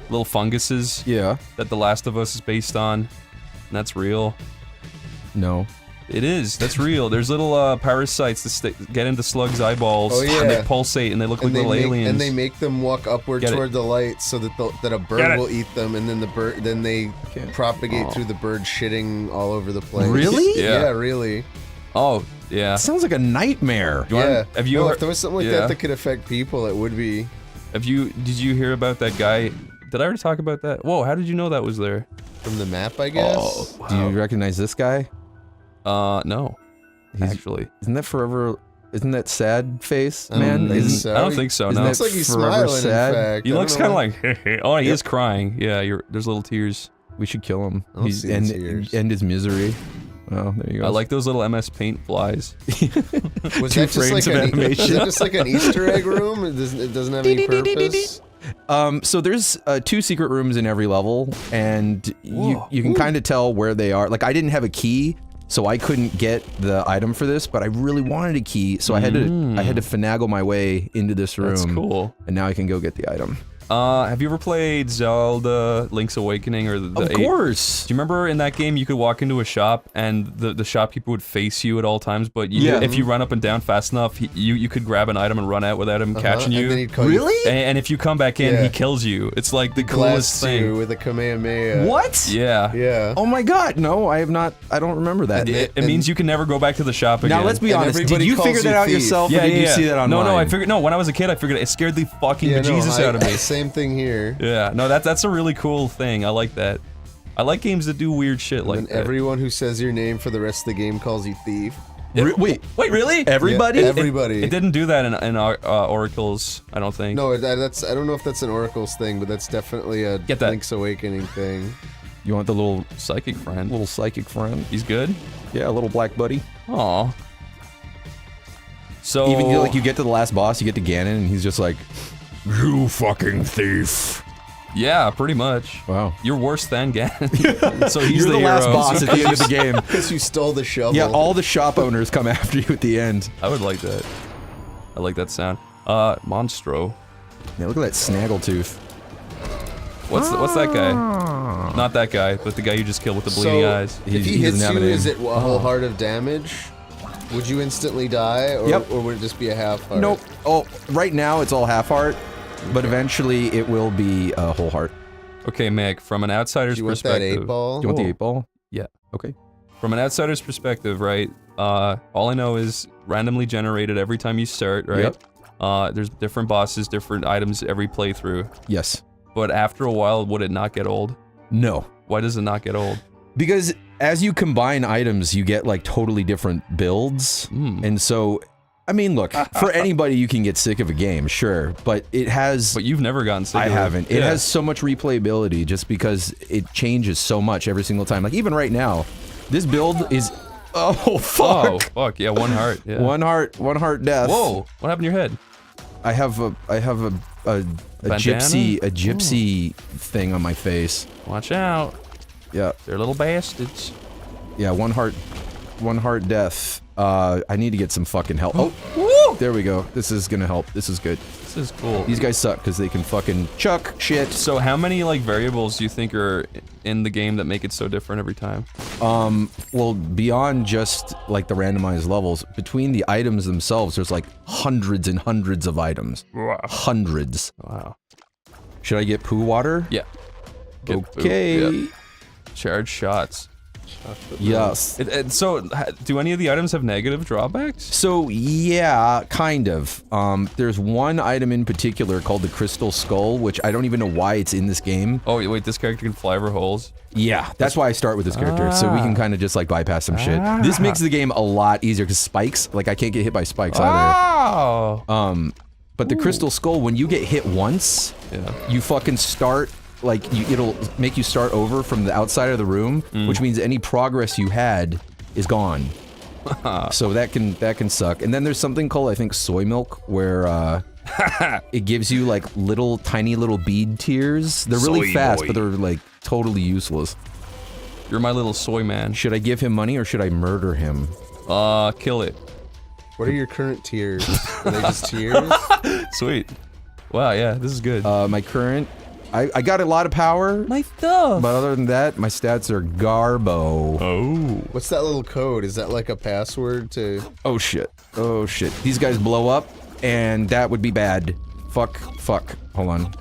S2: little funguses.
S23: Yeah.
S2: That The Last of Us is based on, and that's real.
S23: No.
S2: It is. That's real. There's little parasites that get into slugs' eyeballs, and they pulsate, and they look like little aliens.
S22: And they make them walk upward toward the light so that a bird will eat them, and then they propagate through the bird shitting all over the place.
S23: Really?
S22: Yeah, really.
S2: Oh, yeah.
S23: It sounds like a nightmare.
S22: If there was something like that could affect people, it would be.
S2: Did you hear about that guy? Did I already talk about that? Whoa, how did you know that was there?
S22: From the map, I guess?
S23: Oh, wow. Do you recognize this guy?
S2: No. Actually.
S23: Isn't that forever... Isn't that sad face,
S22: I don't
S23: man?
S22: think so.
S2: I don't think so,
S22: Isn't
S2: no.
S22: Looks like he's
S23: forever
S22: smiling,
S23: sad?
S22: in fact.
S2: He
S22: I
S2: looks
S22: don't
S2: kind of
S22: know
S2: like, oh, he is crying. Yeah, there's little tears.
S23: We should kill him.
S22: I don't see the tears.
S23: End his misery. Oh, there you go.
S2: I like those little MS Paint flies.
S22: Was
S2: Two
S22: that just
S2: frames
S22: like
S2: of
S22: an,
S2: animation.
S22: is that just like an Easter egg room? It doesn't have any purpose?
S23: So there's 2 secret rooms in every level, and you can kind of tell where they are. Like, I didn't have a key, so I couldn't get the item for this, but I really wanted a key, so I had to finagle my way into this room.
S2: That's cool.
S23: And now I can go get the item.
S2: Have you ever played Zelda Link's Awakening or the
S23: Of course.
S2: Do you remember in that game you could walk into a shop and the shopkeeper would face you at all times, but if you run up and down fast enough, you could grab an item and run out without him catching you.
S22: And then he'd call you.
S2: And if you come back in, he kills you. It's like the coolest
S22: Blasts
S2: thing.
S22: you with a Kamehameha.
S23: What?
S2: Yeah.
S22: Yeah.
S23: Oh my god, no, I have not, I don't remember that.
S2: It means you can never go back to the shop again.
S23: Now let's be honest, did you figure that out yourself, or did you see that online?
S2: No, I figured, when I was a kid, I figured it scared the fucking bejesus out of me.
S22: Same thing here.
S2: Yeah, no, that's a really cool thing. I like that. I like games that do weird shit like
S22: And
S2: that.
S22: everyone who says your name for the rest of the game calls you thief.
S2: Wait, really?
S23: Everybody?
S22: Yeah, everybody.
S2: It didn't do that in Oracle's, I don't think.
S22: No, that's. I don't know if that's an Oracle's thing, but that's definitely a Link's Awakening thing.
S23: You want the little
S2: psychic friend?
S23: Little psychic friend.
S2: He's good?
S23: Yeah, a little black buddy.
S2: Aw. So
S23: even you get to the last boss, you get to Ganon, and he's just like,
S12: "You fucking thief."
S2: Yeah, pretty much.
S23: Wow.
S2: You're worse than Ganon. So he's
S23: You're the last
S2: hero.
S23: boss at the end of the game.
S22: Because you stole the shovel.
S23: Yeah, all the shop owners come after you at the end.
S2: I would like that. I like that sound. Monstro.
S23: Yeah, look at that snaggletooth.
S2: What's that guy? Not that guy, but the guy you just killed with the bleeding eyes.
S22: If he hits you, is it a whole heart of damage? Would you instantly die, or, or would it just be a half heart?
S23: Nope. Oh, right now it's all half heart, but eventually it will be a whole heart.
S2: Okay, Meg, from an outsider's
S22: Do you want
S2: perspective.
S22: that 8-ball?
S23: Do you want the 8-ball?
S2: Yeah.
S23: Okay.
S2: From an outsider's perspective, right? All I know is randomly generated every time you start, right?
S23: Yep.
S2: There's different bosses, different items every playthrough.
S23: Yes.
S2: But after a while, would it not get old?
S23: No.
S2: Why does it not get old?
S23: Because as you combine items, you get like totally different builds. And so, I mean, look, for anybody, you can get sick of a game, sure, but it has...
S2: But you've never gotten sick of it.
S23: I haven't. It has so much replayability just because it changes so much every single time. Like, even right now, this build is... Oh, fuck!
S2: Oh, fuck, yeah, one heart. Yeah.
S23: One heart death.
S2: Whoa, what happened to your head?
S23: I have a gypsy thing on my face.
S2: Watch out.
S23: Yeah.
S2: They're little bastards.
S23: Yeah, one heart death. I need to get some fucking help. Oh,
S2: woo!
S23: There we go. This is gonna help. This is good.
S2: This is cool.
S23: These guys suck because they can fucking chuck shit.
S2: So how many like variables do you think are in the game that make it so different every time?
S23: Well, beyond just like the randomized levels, between the items themselves, there's like hundreds and hundreds of items.
S2: Wow.
S23: Hundreds.
S2: Wow.
S23: Should I get poo water?
S2: Yeah.
S23: Okay.
S2: Charge shots.
S23: Yes.
S2: So, do any of the items have negative drawbacks?
S23: So, yeah, kind of. There's one item in particular called the Crystal Skull, which I don't even know why it's in this game.
S2: Oh, wait, this character can fly over holes?
S23: Yeah, that's why I start with this character, so we can kind of just, like, bypass some shit. This makes the game a lot easier, because spikes, like, I can't get hit by spikes either. But the Crystal Skull, when you get hit once, you fucking start... Like, it'll make you start over from the outside of the room, which means any progress you had is gone. So that can suck. And then there's something called, I think, soy milk, where it gives you like tiny little bead tears. They're really fast, but they're like totally useless.
S2: You're my little soy man.
S23: Should I give him money or should I murder him?
S2: Kill it.
S22: What are your current tiers? Are they just tiers?
S2: Sweet. Wow, yeah, this is good.
S23: My current... I got a lot of power.
S2: My stuff.
S23: But other than that, my stats are garbo.
S2: Oh.
S22: What's that little code? Is that like a password to...
S23: Oh shit. Oh shit. These guys blow up, and that would be bad. Fuck. Hold on.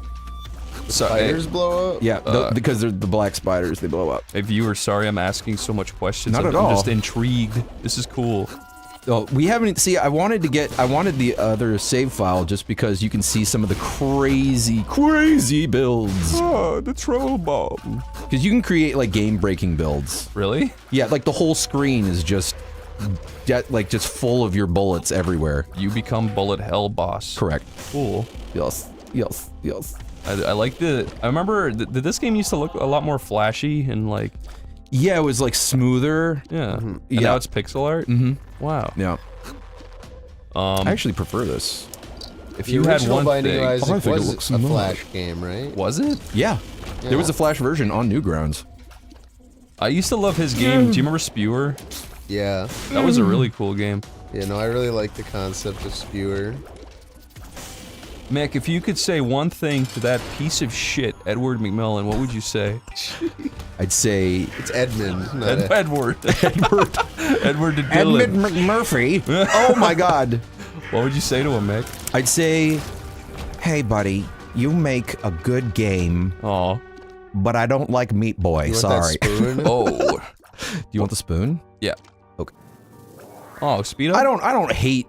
S22: Spiders blow up?
S23: Yeah, because they're the black spiders, they blow up.
S2: Hey viewer, sorry I'm asking so much questions.
S23: Not at all.
S2: I'm just intrigued. This is cool.
S23: Oh, we haven't, see, I wanted the other save file just because you can see some of the crazy builds.
S2: Oh, the troll bomb.
S23: Because you can create, like, game-breaking builds.
S2: Really?
S23: Yeah, like, the whole screen is just full of your bullets everywhere.
S2: You become bullet hell boss.
S23: Correct.
S2: Cool.
S23: Yes.
S2: I like I remember, did this game used to look a lot more flashy and, like...
S23: Yeah, it was, like, smoother.
S2: Yeah. And now it's pixel art? Wow.
S23: Yeah. I actually prefer this.
S2: If you had one
S22: Binding
S2: thing...
S22: of Isaac was a Flash game, right?
S2: Was it?
S23: Yeah. There was a Flash version on Newgrounds.
S2: I used to love his game. Do you remember Spewer?
S22: Yeah.
S2: That was a really cool game.
S22: Yeah, no, I really like the concept of Spewer.
S2: Mick, if you could say one thing to that piece of shit, Edward McMillan, what would you say?
S23: I'd say...
S22: It's Edmund,
S2: Edward. Edward the Dylan.
S23: Edmund McMurphy. Oh my god.
S2: What would you say to him, Mick?
S23: I'd say, hey buddy, you make a good game.
S2: Aw.
S23: But I don't like Meat Boy, sorry.
S2: Oh.
S23: You want the spoon?
S2: Yeah.
S23: Okay.
S2: Oh, speed up?
S23: I don't hate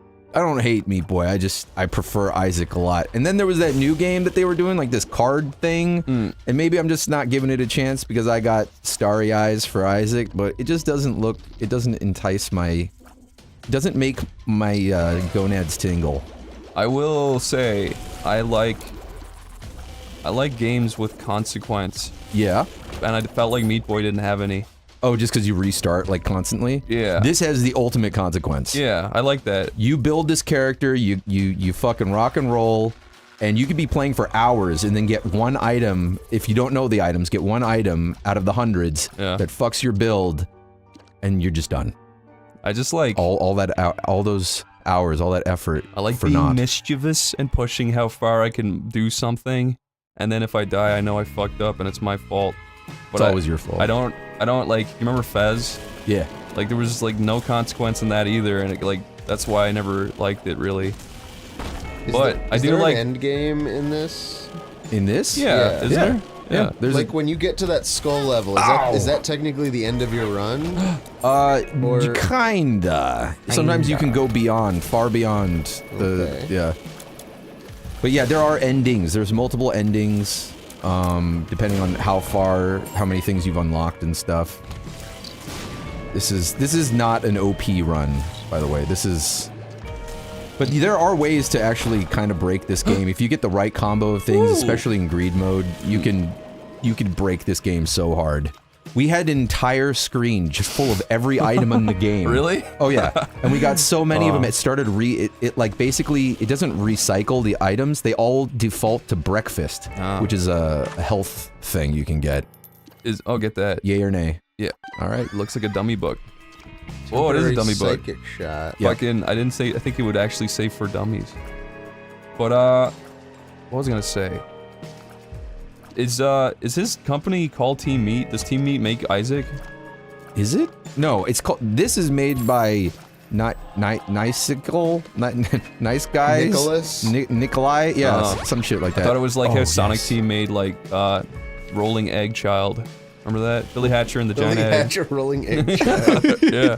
S23: Meat Boy, I prefer Isaac a lot. And then there was that new game that they were doing, like this card thing, and maybe I'm just not giving it a chance because I got starry eyes for Isaac, but it just doesn't doesn't make my gonads tingle.
S2: I will say, I like games with consequence.
S23: Yeah?
S2: And I felt like Meat Boy didn't have any.
S23: Oh, just because you restart, like, constantly?
S2: Yeah.
S23: This has the ultimate consequence.
S2: Yeah, I like that.
S23: You build this character, you fucking rock and roll, and you could be playing for hours and then get one item, if you don't know the items, get one item out of the hundreds that fucks your build, and you're just done.
S2: I just like...
S23: All those hours, all that effort
S2: I like
S23: for
S2: being
S23: naught.
S2: mischievous and pushing how far I can do something, and then if I die, I know I fucked up and it's my fault. But
S23: It's always your fault.
S2: I don't like, you remember Fez?
S23: Yeah.
S2: Like, there was, like, no consequence in that either, and, that's why I never liked it, really. But I do like...
S22: Is there an end game in this?
S23: In this?
S2: Yeah, is there? Yeah.
S23: There's
S22: like, when you get to that skull level, is that technically the end of your run?
S23: Kinda. Sometimes you can go beyond, far beyond the... Yeah. But yeah, there are endings. There's multiple endings. Depending on how many things you've unlocked and stuff. This is not an OP run, by the way. This is... But there are ways to actually kind of break this game. If you get the right combo of things, especially in greed mode, you can break this game so hard. We had an entire screen just full of every item in the game.
S2: Really?
S23: Oh yeah. And we got so many of them, it started like basically, it doesn't recycle the items, they all default to breakfast, which is a health thing you can get.
S2: I'll get that.
S23: Yay or nay?
S2: Yeah.
S23: Alright.
S2: Looks like a dummy book. Oh, it is a dummy book.
S22: Psychic shot.
S2: Fucking, I didn't say, I think it would actually say for dummies. But, what was I gonna say? Is his company called Team Meat? Does Team Meat make Isaac?
S23: Is it? No, it's called, this is made by Niceicle? Nice Guys?
S22: Nicholas?
S23: Nikolai? Yeah, some shit like that.
S2: I thought it was like how Sonic Team made, like, Rolling Egg Child. Remember that? Billy Hatcher and the
S22: Billy
S2: giant egg.
S22: Hatcher rolling egg.
S2: Yeah.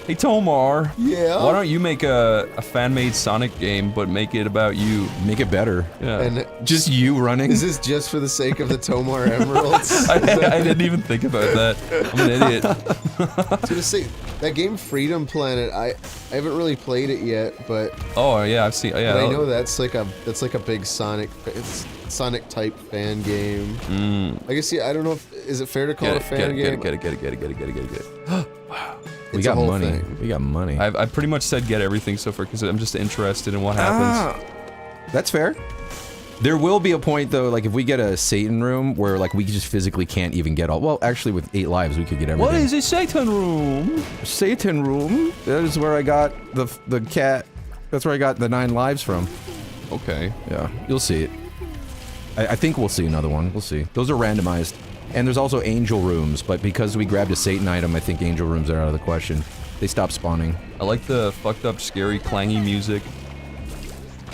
S2: Hey Tomar.
S22: Yeah?
S2: Why don't you make a fan-made Sonic game, but make it about you?
S23: Make it better.
S2: Yeah.
S22: And
S23: just you running?
S22: Is this just for the sake of the Tomar Emeralds?
S2: I didn't even think about that. I'm an idiot.
S22: I was gonna say, that game Freedom Planet, I haven't really played it yet, but
S2: Oh yeah, I've seen. Yeah,
S22: but I know that's like a big Sonic type fan game. I guess I don't know if is it fair to call it a fan game?
S2: Get it. Wow.
S23: We got money. Thing. We got money.
S2: I've pretty much said get everything so far because I'm just interested in what happens.
S23: That's fair. There will be a point though, like if we get a Satan room where like we just physically can't even get all. Well, actually, with 8 lives, we could get everything.
S2: What is a Satan room?
S23: Satan room. That is where I got the cat. That's where I got the 9 lives from.
S2: Okay.
S23: Yeah, you'll see it. I think we'll see another one. We'll see. Those are randomized. And there's also angel rooms, but because we grabbed a Satan item, I think angel rooms are out of the question. They stopped spawning.
S2: I like the fucked up, scary, clangy music.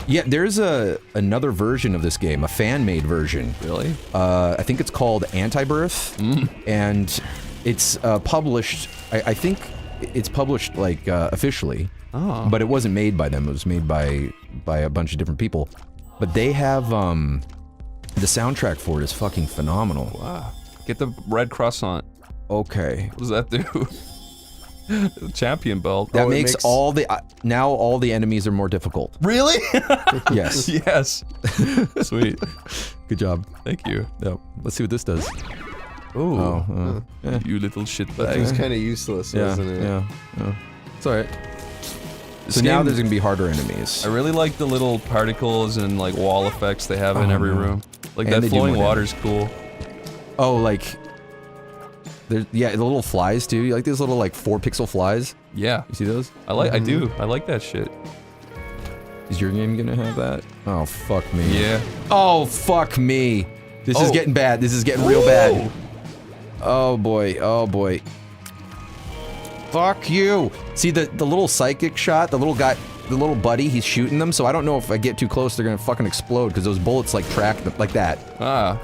S23: Yeah, there's another version of this game, a fan-made version.
S2: Really?
S23: I think it's called Anti-Birth, and it's published. I think it's published like officially, but it wasn't made by them. It was made by a bunch of different people. But they have the soundtrack for it is fucking phenomenal.
S2: Wow. Get the red croissant.
S23: Okay.
S2: What does that do? The champion belt.
S23: That makes all the now all the enemies are more difficult.
S2: Really?
S23: Yes.
S2: Yes. Sweet.
S23: Good job.
S2: Thank you.
S23: Yep. Let's see what this does.
S2: Ooh. You little shit bag.
S22: That thing's kind of useless, wasn't it?
S23: Yeah. It's alright. So now there's gonna be harder enemies.
S2: I really like the little particles and like wall effects they have in every room. Like
S23: And
S2: that
S23: they do
S2: flowing
S23: more
S2: water's cool.
S23: Oh, like yeah, the little flies too. You like these little like 4-pixel flies?
S2: Yeah.
S23: You see those?
S2: I do. I like that shit.
S23: Is your game gonna have that? Oh fuck me.
S2: Yeah.
S23: Oh fuck me. This is getting bad. This is getting real bad. Oh boy. Oh boy. Fuck you. See the little psychic shot, the little guy, the little buddy, he's shooting them, so I don't know if I get too close, they're gonna fucking explode, because those bullets like track them, like that.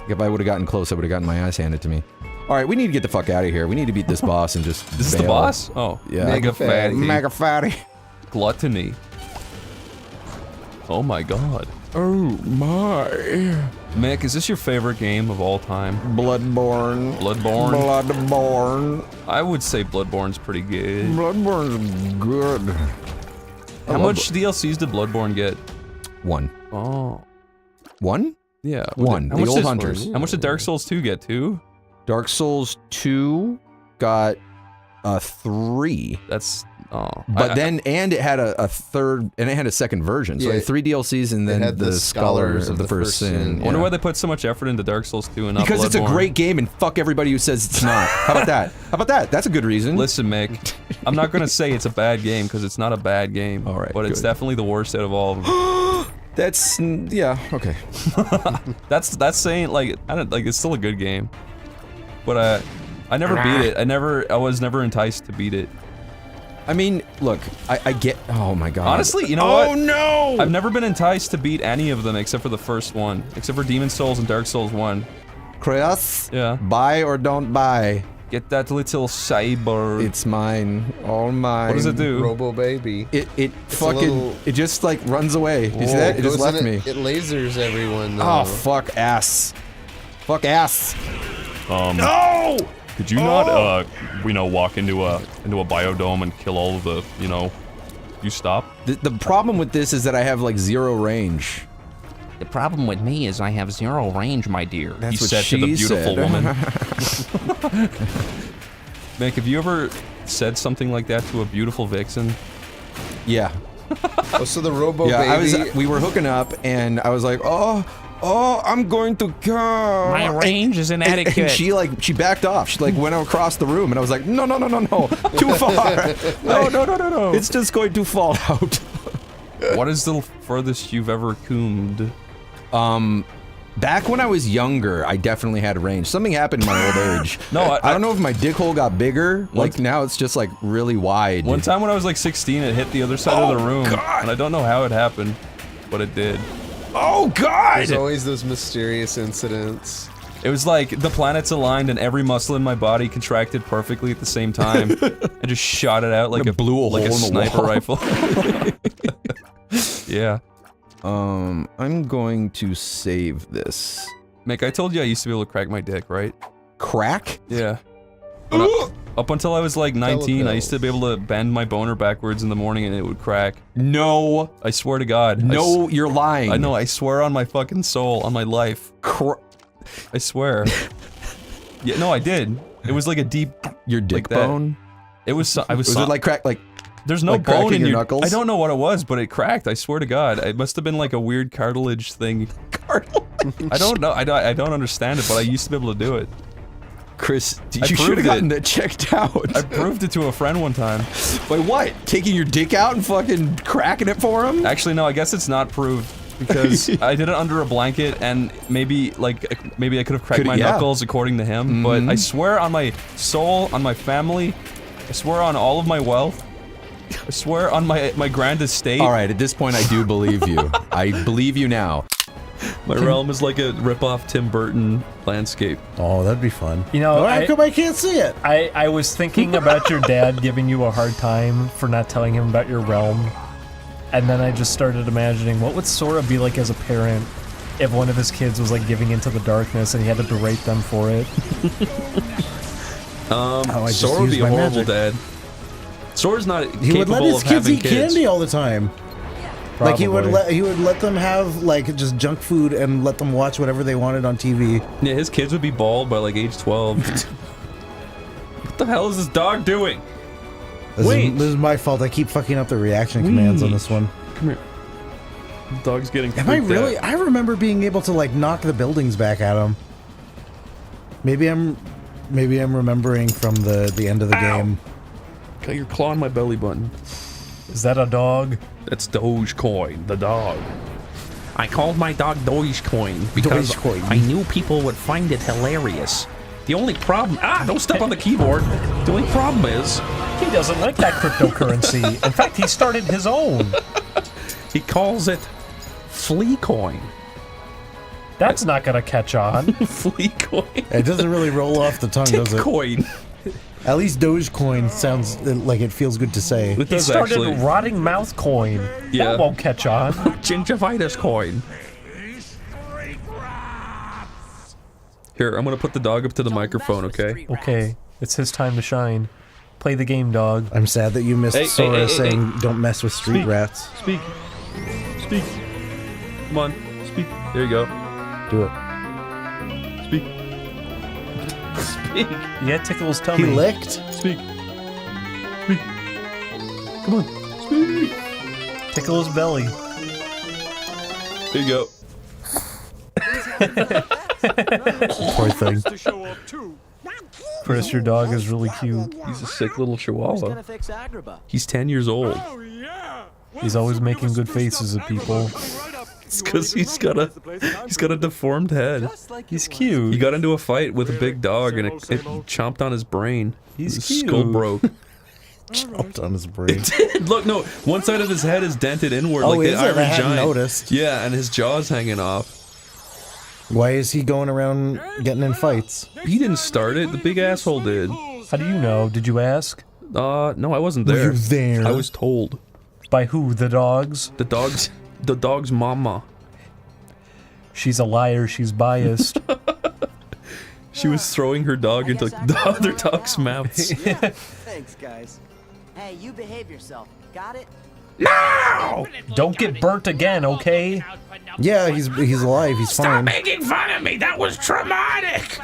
S23: If I would've gotten close, I would've gotten my ass handed to me. Alright, we need to get the fuck out of here. We need to beat this boss and just
S2: This is the boss? Oh.
S23: Yeah.
S2: Mega fatty.
S23: Mega fatty.
S2: Gluttony. Oh my god.
S23: Oh my.
S2: Mick, is this your favorite game of all time?
S23: Bloodborne.
S2: Bloodborne?
S23: Bloodborne.
S2: I would say Bloodborne's pretty good.
S23: Bloodborne's good.
S2: How much DLCs did Bloodborne get?
S23: 1.
S2: Oh.
S23: 1?
S2: Yeah.
S23: 1. The old hunters.
S2: How much did Dark Souls 2 get, 2?
S23: Dark Souls 2 got a 3.
S2: That's
S23: But then and it had a third and it had a second version. So it had 3 DLCs and then
S22: had
S23: the Scholars of the First Sin.
S2: I wonder why they put so much effort into Dark Souls 2 and not
S23: Because it's a
S2: Bloodborne.
S23: great game and fuck everybody who says it's not. How about that? How about that? That's a good reason.
S2: Listen, Mick, I'm not gonna say it's a bad game because it's not a bad game.
S23: All right,
S2: but it's
S23: good.
S2: definitely the worst out of all of them.
S23: That's yeah, okay.
S2: That's saying like I don't like it's still a good game, but I never beat it. I was never enticed to beat it.
S23: I mean, look, I get. Oh my god.
S2: Honestly, you know what?
S23: Oh no!
S2: I've never been enticed to beat any of them except for the first one, except for Demon Souls and Dark Souls 1.
S23: Chris?
S2: Yeah.
S23: Buy or don't buy?
S2: Get that little cyber.
S23: It's mine. All mine.
S2: What does it do?
S22: Robo baby.
S23: It fucking it just like runs away. You see that? It just left me.
S22: It lasers everyone though.
S23: Oh fuck ass. Fuck ass.
S2: No! Could you not, walk into a biodome and kill all of the, you stop?
S23: The problem with this is that I have like 0 range.
S20: The problem with me is I have 0 range, my dear.
S23: That's
S2: He
S23: what
S2: said
S23: she
S2: to the beautiful
S23: said.
S2: woman. Mick, have you ever said something like that to a beautiful vixen?
S23: Yeah.
S22: Oh, so the Robo
S23: Yeah,
S22: baby.
S23: we were hooking up and I was like, oh, I'm going to come.
S20: My range is inadequate.
S23: And she backed off. She like went across the room and I was like, no, too far. No. It's just going to fall out.
S2: What is the furthest you've ever coomed?
S23: Back when I was younger, I definitely had range. Something happened in my old age.
S2: No,
S23: I don't know if my dick hole got bigger. Like now it's just like really wide.
S2: One time when I was like 16, it hit the other side of the room.
S23: God.
S2: And I don't know how it happened, but it did.
S23: Oh God!
S22: There's always those mysterious incidents.
S2: It was like the planets aligned and every muscle in my body contracted perfectly at the same time. I just shot it out like a sniper rifle. Yeah.
S23: I'm going to save this.
S2: Mick, I told you I used to be able to crack my dick, right?
S23: Crack?
S2: Yeah. Up until I was like 19, I used to be able to bend my boner backwards in the morning and it would crack.
S23: No.
S2: I swear to God.
S23: No, you're lying.
S2: I know, I swear on my fucking soul, on my life. I swear. Yeah, no, I did. It was like a deep...
S23: Your dick bone?
S2: It was...
S23: Was it like crack, like...
S2: There's no
S23: like
S2: bone in
S23: your
S2: your
S23: knuckles?
S2: I don't know what it was, but it cracked. I swear to God. It must have been like a weird cartilage thing. Cartilage? I don't know. I don't understand it, but I used to be able to do it.
S23: Chris, you should have gotten that checked out.
S2: I proved it to a friend one time.
S23: Wait, what? Taking your dick out and fucking cracking it for him?
S2: Actually, no, I guess it's not proved. Because I did it under a blanket, and maybe I could have cracked my knuckles according to him, but I swear on my soul, on my family, I swear on all of my wealth, I swear on my grand estate.
S23: Alright, at this point I do believe you. I believe you now.
S2: My realm is like a rip-off Tim Burton landscape.
S4: Oh, that'd be fun.
S3: You know,
S4: how come I can't see it?
S3: I was thinking about your dad giving you a hard time for not telling him about your realm. And then I just started imagining what would Sora be like as a parent if one of his kids was like giving into the darkness and he had to berate them for it.
S2: Sora would be a horrible dad. Sora's not
S4: He would let his kids eat candy all the time.
S3: Probably.
S4: Like he would let them have like just junk food and let them watch whatever they wanted on TV.
S2: Yeah, his kids would be bald by like age 12. What the hell is this dog doing?
S4: This is my fault. I keep fucking up the reaction commands on this one.
S2: Come here. The dog's getting
S4: Am I
S2: freaked
S4: really?
S2: out.
S4: I remember being able to like knock the buildings back at him. Maybe I'm remembering from the end of the game.
S2: Got your claw on my belly button.
S3: Is that a dog?
S2: That's Dogecoin, the dog. I called my dog Dogecoin because I knew people would find it hilarious. The only problem... don't step on the keyboard. The only problem is...
S3: He doesn't like that cryptocurrency. In fact, he started his own.
S2: He calls it Fleacoin.
S3: That's not gonna catch on.
S2: Fleacoin.
S4: It doesn't really roll off the tongue, does it?
S2: Tickcoin.
S4: At least Dogecoin sounds like it feels good to say.
S3: He started rotting mouth coin.
S2: Yeah.
S3: That won't catch on.
S2: Gingivitis coin. Here, I'm gonna put the dog up to the microphone, okay?
S3: Okay, it's his time to shine. Play the game, dog.
S4: I'm sad that you missed Sora saying don't mess with street
S2: Speak.
S4: rats.
S2: Speak. Speak. Come on. Speak. There you go.
S4: Do it.
S2: Speak. Speak.
S3: Yeah, tickles tummy.
S4: He licked?
S2: Speak. Speak. Come on. Speak.
S3: Tickle his belly.
S2: There you go.
S4: Poor thing.
S3: Chris, your dog is really cute.
S2: He's a sick little chihuahua. He's 10 years old.
S3: He's always making good faces at people.
S2: It's because he's got a deformed head.
S3: He's cute.
S2: He got into a fight with a big dog and it chomped on his brain.
S3: He's
S2: his
S3: cute.
S2: skull broke.
S4: Chomped on his brain.
S2: Look, no, one side of his head is dented inward
S4: Oh,
S2: like the
S4: is it? I
S2: Iron
S4: hadn't
S2: Giant.
S4: noticed.
S2: Yeah, and his jaw's hanging off.
S4: Why is he going around getting in fights?
S2: He didn't start it. The big asshole did.
S3: How do you know? Did you ask?
S2: No, I wasn't
S4: Were
S2: there.
S4: you there?
S2: I was told.
S3: By who? The dogs?
S2: The dog's mama.
S3: She's a liar. She's biased.
S2: She was throwing her dog into the other dog's mouths.
S1: Thanks, guys. Hey, you behave yourself. Got it?
S3: No! Don't get burnt again, okay?
S4: Yeah, he's alive. He's
S20: Stop
S4: fine.
S20: making fun of me! That was traumatic!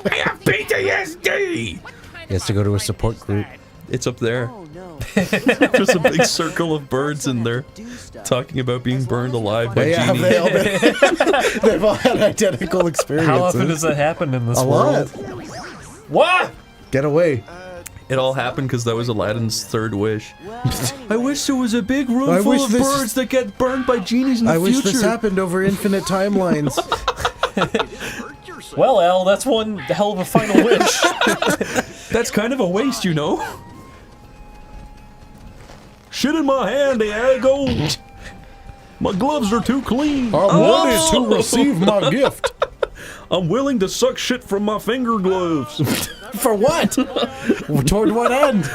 S20: I have PTSD!
S4: He has to go to a support group.
S2: It's up there. There's a big circle of birds in there talking about being burned alive by
S4: Yeah,
S2: genies.
S4: they've all had identical experiences.
S3: How often does that happen in this
S4: A
S3: world?
S4: lot.
S3: What?
S4: Get away.
S2: It all happened because that was Aladdin's third wish. I wish there was a big room
S4: I
S2: full
S4: wish
S2: of
S4: this-
S2: birds that get burned by genies in the
S4: I
S2: future.
S4: wish this happened over infinite timelines.
S3: Well, Al, that's one hell of a final wish.
S2: That's kind of a waste, you know. Shit in my hand, Diego. My gloves are too clean.
S4: I'm ready to receive my gift.
S2: I'm willing to suck shit from my finger gloves.
S4: For what? Toward what end?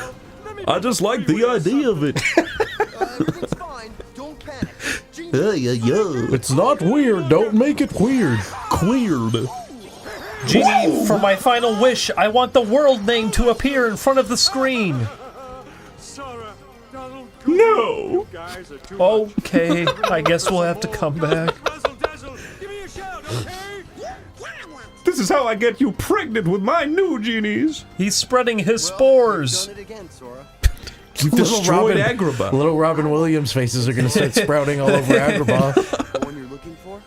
S2: I just like the idea of it.
S4: It's not weird. Don't make it weird.
S2: Queered.
S3: Genie, for my final wish, I want the world name to appear in front of the screen.
S2: No.
S3: Okay, I guess we'll have to come back.
S2: This is how I get you pregnant with my new genies.
S3: He's spreading his spores.
S2: You've destroyed Agrabah.
S4: Little Robin Williams faces are going to start sprouting all over Agrabah.
S1: The one you're looking for?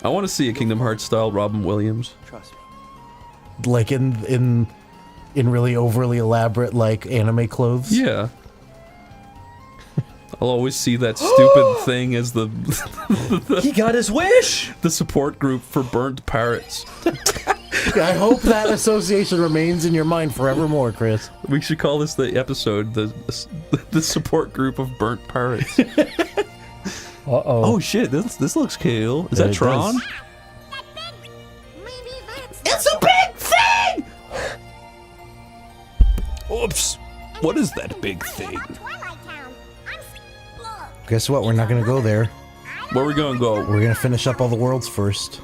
S2: I want to see a Kingdom Hearts style Robin Williams.
S1: Trust me.
S4: Like in really overly elaborate like anime clothes.
S2: Yeah. I'll always see that stupid thing as the
S3: He got his wish!
S2: The support group for burnt parrots.
S4: I hope that association remains in your mind forevermore, Chris.
S2: We should call this the episode, the support group of burnt parrots.
S3: Uh-oh.
S2: Oh shit, this looks cool. Is that Tron?
S8: Does.
S20: It's a big thing!
S2: Oops. What is that big thing?
S4: Guess what? We're not going to go there.
S2: Where are we going to go?
S4: We're going to finish up all the worlds first.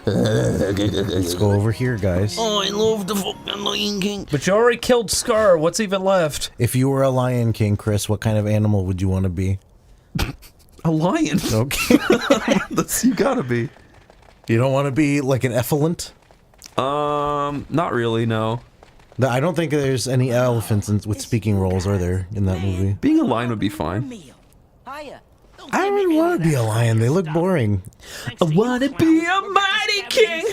S4: Let's go over here, guys.
S20: Oh, I love the fucking Lion King.
S3: But you already killed Scar. What's even left?
S4: If you were a Lion King, Chris, what kind of animal would you want to be?
S2: A lion.
S4: Okay.
S2: You gotta be.
S4: You don't want to be like an effluent?
S2: Not really, no.
S4: I don't think there's any elephants with speaking roles, are there, in that movie?
S2: Being a lion would be fine.
S4: I don't really want to be a lion. They look boring.
S20: I want to be a mighty king.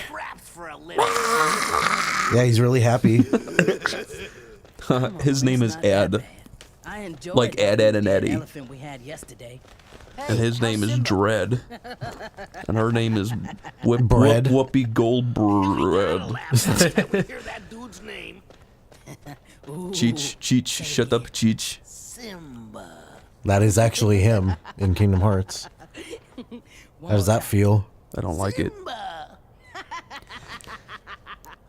S4: Yeah, he's really happy.
S2: His name is Ed. Like Ed, Ed, and Eddie. And his name is Dread. And her name is Whoopi Goldbread.
S8: Hear that dude's name?
S2: Cheech, shut up, Cheech.
S8: Simba.
S4: That is actually him in Kingdom Hearts. How does that feel?
S2: I don't like it.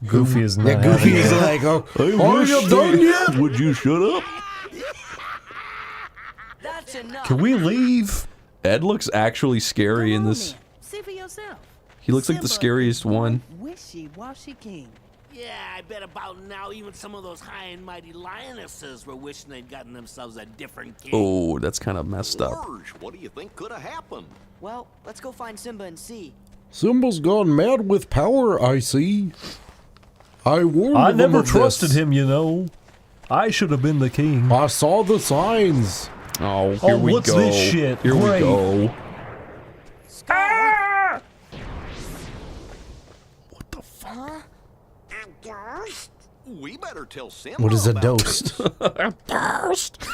S3: Goofy is not.
S4: Yeah, Goofy is like, oh, are you done yet?
S2: Would you shut up? Can we leave? Ed looks actually scary in this.
S8: See for yourself.
S2: He looks like the scariest one.
S8: Wishy-washy king. Yeah, I bet about now even some of those high and mighty lionesses were wishing they'd gotten themselves a different king.
S2: Oh, that's kind of messed up.
S15: George, what do you think could have happened?
S1: Well, let's go find Simba and see.
S4: Simba's gone mad with power, I see. I warned
S3: I
S4: them
S3: never
S4: of
S3: trusted
S4: this.
S3: him, you know. I should have been the king.
S4: I saw the signs.
S2: Oh, here we
S3: what's
S2: go.
S3: this shit?
S2: Here
S3: Great.
S2: we go.
S8: Ah!
S2: What the fuck?
S8: Huh? A ghost?
S15: We better tell Simba.
S4: What is a
S15: about
S4: ghost?
S2: Ghost.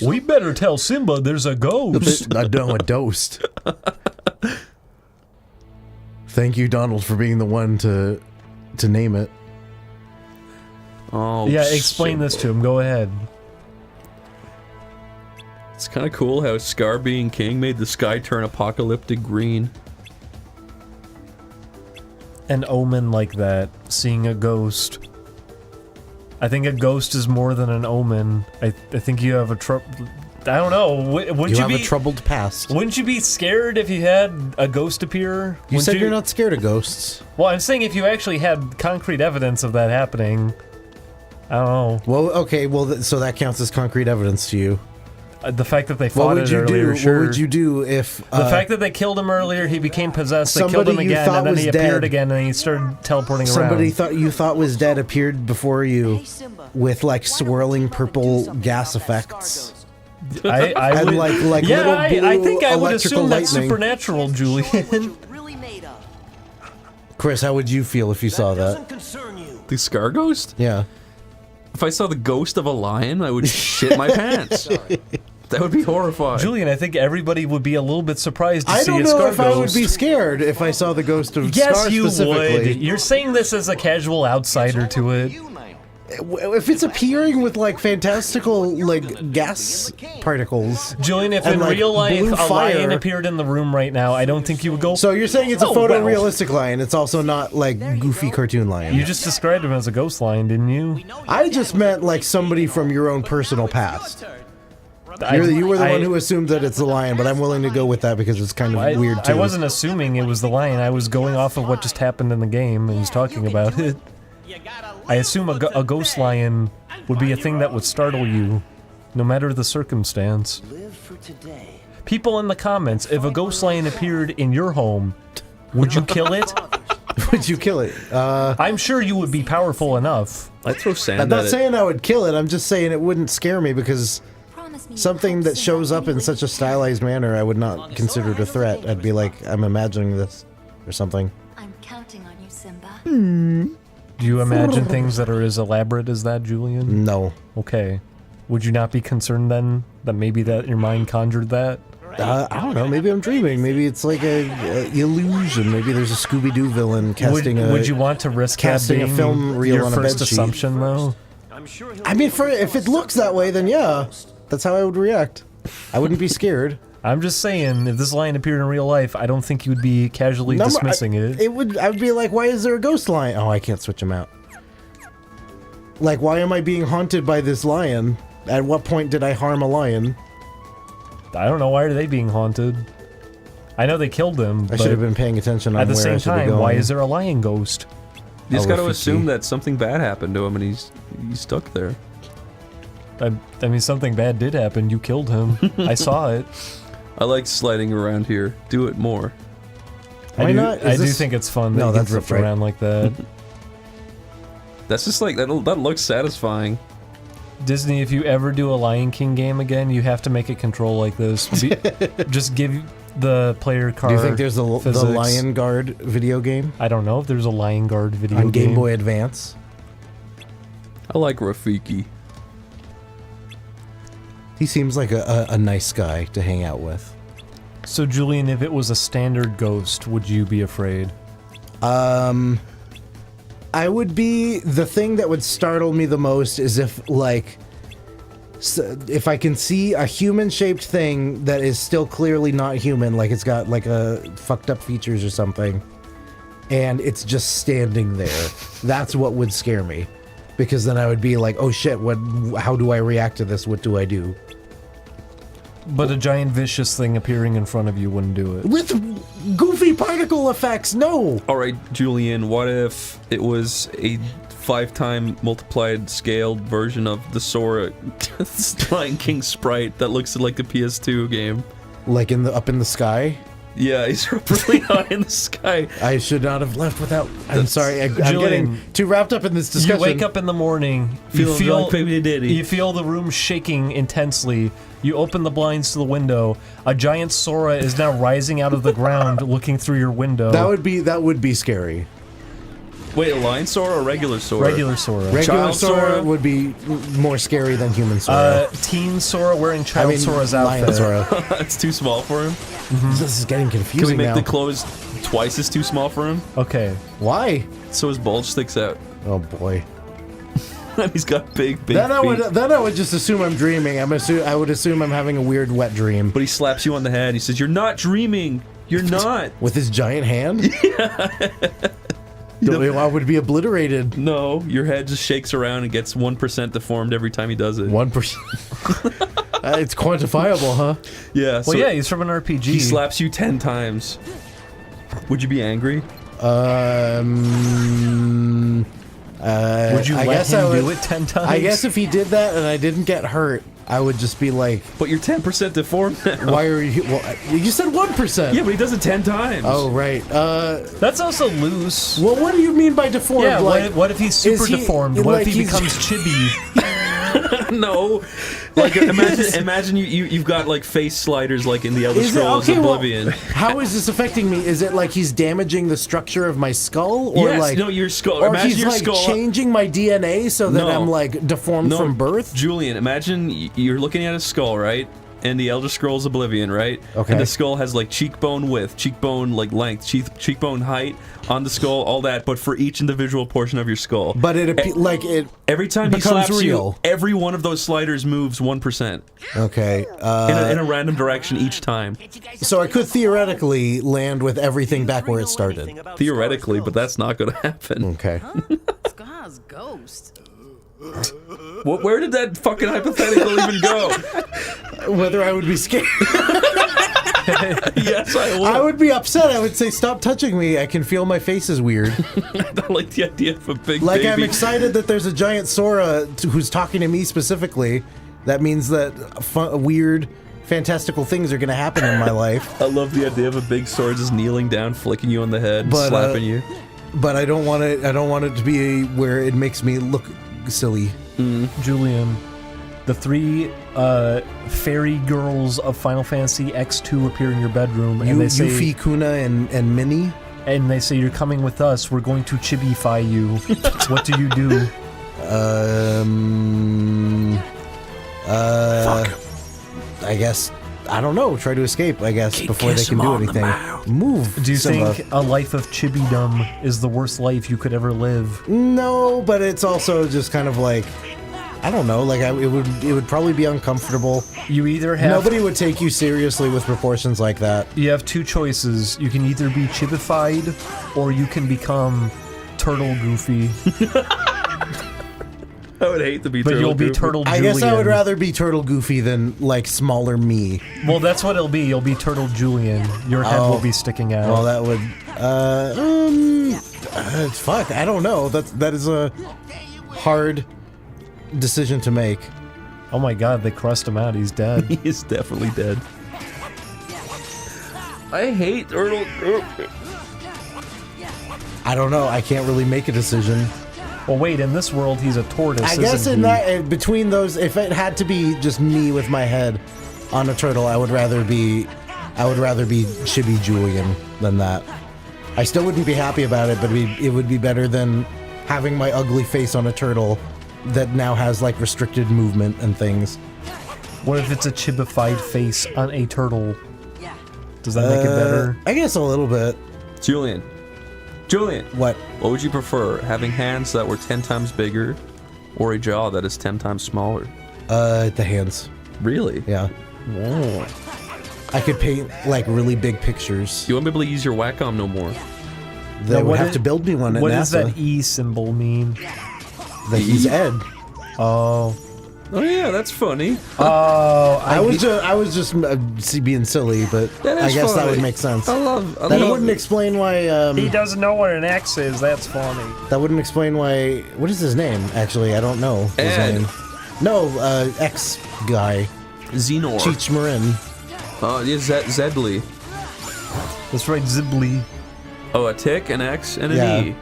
S3: We better tell Simba there's a ghost.
S4: I know a ghost. Thank you, Donald, for being the one to name it.
S2: Oh,
S3: Yeah, explain this to him. Go ahead.
S2: It's kind of cool how Scar being king made the sky turn apocalyptic green.
S3: An omen like that, seeing a ghost. I think a ghost is more than an omen. I think you have a I don't know. Wouldn't
S4: You
S3: you
S4: have
S3: be
S4: a troubled past.
S3: Wouldn't you be scared if you had a ghost appear?
S4: You said you're not scared of ghosts.
S3: Well, I'm saying if you actually had concrete evidence of that happening. I don't know.
S4: Well, okay, well, so that counts as concrete evidence to you.
S3: The fact that they
S4: What
S3: fought
S4: would
S3: it
S4: you
S3: earlier,
S4: do?
S3: sure.
S4: What would you do if
S3: The fact that they killed him earlier, he became possessed, they killed
S4: somebody
S3: him
S4: you
S3: again,
S4: thought
S3: and then
S4: was
S3: he appeared
S4: dead-
S3: again, and he started teleporting
S4: somebody
S3: around.
S4: you thought was dead appeared before you with like swirling purple gas effects?
S3: I
S4: And
S3: would,
S4: like
S3: yeah,
S4: little
S3: I
S4: blue
S3: think I would
S4: electrical
S3: assume that's
S4: lightning.
S3: supernatural, Julian.
S4: Chris, how would you feel if you saw that?
S2: The Scar ghost?
S4: Yeah.
S2: If I saw the ghost of a lion, I would shit my pants. That would be horrifying.
S3: Julian, I think everybody would be a little bit surprised to
S4: I
S3: see
S4: don't
S3: a
S4: know
S3: Scar
S4: if
S3: ghost.
S4: I would be scared if I saw the ghost of
S3: Yes,
S4: Scar
S3: you
S4: specifically.
S3: would. You're saying this as a casual outsider to it.
S4: If it's appearing with like fantastical like gas particles,
S3: Julian, if
S4: and,
S3: in
S4: like,
S3: real life
S4: blue
S3: a
S4: fire,
S3: lion appeared in the room right now, I don't think you would go.
S4: So you're saying it's a
S3: "Oh, well."
S4: photorealistic lion? It's also not like goofy cartoon lion.
S3: You just described him as a ghost lion, didn't you?
S4: I just meant like somebody from your own personal past. You were the one who assumed that it's the lion, but I'm willing to go with that because it's kind of weird too.
S3: I wasn't assuming it was the lion. I was going off of what just happened in the game and was talking about it. I assume a ghost lion would be a thing that would startle you, no matter the circumstance. People in the comments, if a ghost lion appeared in your home, would you kill it?
S4: Would you kill it?
S3: I'm sure you would be powerful enough.
S2: I'd throw sand
S4: I'm not saying I would kill it. I'm just saying it wouldn't scare me because something that shows up in such a stylized manner, I would not consider it a threat. I'd be like, I'm imagining this or something.
S18: I'm counting on you, Simba.
S3: Do you imagine things that are as elaborate as that, Julian?
S4: No.
S3: Okay. Would you not be concerned then that maybe that your mind conjured that?
S4: I don't know. Maybe I'm dreaming. Maybe it's like a illusion. Maybe there's a Scooby-Doo villain casting
S3: would you want to risk
S4: casting
S3: that being
S4: a film reel
S3: your
S4: on a
S3: first
S4: bed sheet.
S3: assumption, though?
S4: I mean, if it looks that way, then yeah, that's how I would react. I wouldn't be scared.
S3: I'm just saying, if this lion appeared in real life, I don't think you would be casually dismissing it.
S4: I would be like, why is there a ghost lion? Oh, I can't switch him out. Like, why am I being haunted by this lion? At what point did I harm a lion?
S3: I don't know. Why are they being haunted? I know they killed them.
S4: I should have been paying attention on
S3: at the
S4: where
S3: same
S4: I should be
S3: time,
S4: going.
S3: why is there a lion ghost?
S2: You just got to
S4: Rafiki.
S2: assume that something bad happened to him and he's stuck there.
S3: I mean, something bad did happen. You killed him. I saw it.
S2: I like sliding around here. Do it more.
S3: I do think it's fun that
S4: No,
S3: you can
S4: that's
S3: drift
S4: right.
S3: around like that.
S2: That's just like, that looks satisfying.
S3: Disney, if you ever do a Lion King game again, you have to make it control like this. Just give the player card.
S4: Do you think there's the
S3: physics.
S4: Lion Guard video game?
S3: I don't know if there's a Lion Guard video
S4: On
S3: game.
S4: Game Boy Advance?
S2: I like Rafiki.
S4: He seems like a nice guy to hang out with.
S3: So, Julian, if it was a standard ghost, would you be afraid?
S4: I would be... The thing that would startle me the most is if, like... If I can see a human-shaped thing that is still clearly not human, like it's got, like, a fucked up features or something, and it's just standing there. That's what would scare me. Because then I would be like, oh shit, how do I react to this? What do I do?
S3: But a giant vicious thing appearing in front of you wouldn't do it.
S4: With goofy particle effects, no!
S2: Alright, Julian, what if it was a 5-time multiplied scaled version of the Sora Lion King sprite that looks like a PS2 game?
S4: Like up in the sky?
S2: Yeah, he's really high in the sky.
S4: I should not have left without... I'm sorry, I'm getting too wrapped up in this discussion.
S3: You wake up in the morning, you feel the room shaking intensely, you open the blinds to the window, a giant Sora is now rising out of the ground looking through your window.
S4: That would be scary.
S2: Wait, a lion Sora or regular Sora?
S3: Regular Sora.
S4: Regular
S2: Child
S4: Sora would be more scary than human Sora.
S3: Teen Sora wearing Child Sora's outfit.
S4: Lion Sora.
S2: It's too small for him?
S4: This is getting confusing
S2: Can we make
S4: now.
S2: the clothes twice as too small for him?
S3: Okay.
S4: Why?
S2: So his bulge sticks out.
S4: Oh boy.
S2: And he's got big
S4: Then I
S2: feet.
S4: would just assume I'm dreaming. I would assume I'm having a weird wet dream.
S2: But he slaps you on the head. He says, "You're not dreaming. You're not."
S4: With his giant hand? I would be obliterated.
S2: No, your head just shakes around and gets 1% deformed every time he does it.
S4: 1%? It's quantifiable, huh?
S2: Yeah.
S3: Well, yeah, he's from an RPG.
S2: He slaps you 10 times. Would you be angry?
S3: Would you let him do it 10 times?
S4: I guess if he did that and I didn't get hurt, I would just be like...
S2: But you're 10% deformed now.
S4: Why are you... Well, you said 1%.
S2: Yeah, but he does it 10 times.
S4: Oh, right.
S3: That's also loose.
S4: Well, what do you mean by deformed?
S3: Yeah,
S4: like,
S3: what if he's super deformed? What if he becomes chibi?
S2: No. Like, imagine you've got, like, face sliders, like, in the Elder Scrolls Oblivion.
S4: How is this affecting me? Is it like he's damaging the structure of my skull? Or
S2: Yes,
S4: like,
S2: no, your skull.
S4: Or
S2: Imagine
S4: he's
S2: your
S4: like
S2: skull.
S4: changing my DNA so that
S2: No.
S4: I'm like deformed
S2: No,
S4: from birth?
S2: Julian, imagine you're looking at a skull, right? in the Elder Scrolls Oblivion, right?
S4: Okay.
S2: And the skull has like cheekbone width, cheekbone like length, cheekbone height on the skull, all that, but for each individual portion of your skull.
S4: But it
S2: every time he
S4: becomes
S2: slaps
S4: real.
S2: you, every one of those sliders moves 1%.
S4: Okay.
S2: In a random direction each time.
S4: So I could theoretically land with everything back where it started.
S2: Theoretically, but that's not going to happen.
S4: Okay.
S6: Scar's ghost.
S2: Where did that fucking hypothetical even go?
S4: Whether I would be scared.
S2: Yes, I would.
S4: I would be upset. I would say, stop touching me. I can feel my face is weird.
S2: I don't like the idea of a big
S4: baby. I'm
S2: baby.
S4: excited that there's a giant Sora who's talking to me specifically. That means that weird, fantastical things are going to happen in my life.
S2: I love the idea of a big sword just kneeling down, flicking you on the head, slapping you.
S4: But I don't want it. I don't want it to be where it makes me look silly.
S3: Julian, the 3 fairy girls of Final Fantasy X2 appear in your bedroom, and they say
S4: Yuffie, Kuna, and Minnie.
S3: And they say, you're coming with us. We're going to chibify you. What do you do?
S4: I guess, I don't know, try to escape, I guess, before they can do anything. Move,
S3: Do you
S4: Simba.
S3: think a life of chibidom is the worst life you could ever live?
S4: No, but it's also just kind of like, I don't know, like it would probably be uncomfortable.
S3: You either have...
S4: Nobody would take you seriously with proportions like that.
S3: You have 2 choices. You can either be chibified, or you can become Turtle Goofy.
S2: I would hate to be
S3: but
S2: Turtle
S3: you'll be
S2: Goofy.
S3: Turtle
S4: I
S3: Julian.
S4: guess I would rather be Turtle Goofy than, like, smaller me.
S3: Well, that's what it'll be. You'll be Turtle Julian. Your head will be sticking out.
S4: Well, that would... fuck, I don't know. That is a hard decision to make.
S3: Oh my god, they crushed him out. He's dead.
S2: He is definitely dead. I hate Turtle Goofy.
S4: I don't know. I can't really make a decision.
S3: Well, wait, in this world, he's a tortoise,
S4: I guess
S3: isn't
S4: in
S3: he?
S4: between those, if it had to be just me with my head on a turtle, I would rather be Chibi Julian than that. I still wouldn't be happy about it, but it would be better than having my ugly face on a turtle that now has like restricted movement and things.
S3: What if it's a chibified face on a turtle? Does that make it better?
S4: I guess a little bit.
S2: Julian.
S4: What?
S2: What would you prefer? Having hands that were 10 times bigger, or a jaw that is 10 times smaller?
S4: The hands.
S2: Really?
S4: Yeah.
S2: Whoa.
S4: I could paint like really big pictures.
S2: You won't be able to use your Wacom no more.
S4: They would have to build me one at
S3: What
S4: NASA.
S3: does that E symbol mean?
S4: That he's Ed.
S3: Oh.
S2: Oh yeah, that's funny.
S3: Oh,
S4: I was just being silly, but
S2: That
S4: I
S2: is
S4: guess that
S2: funny.
S4: would make sense.
S2: I love
S4: wouldn't explain why.
S3: He doesn't know what an X is. That's funny.
S4: That wouldn't explain why. What is his name? Actually, I don't know his
S2: Ed.
S4: name. No, X guy.
S2: Xenor.
S4: Cheech Marin.
S2: Oh, yeah, Zedley.
S3: That's right, Zibly.
S2: Oh, a tick, an X, and an
S4: Yeah.
S2: E.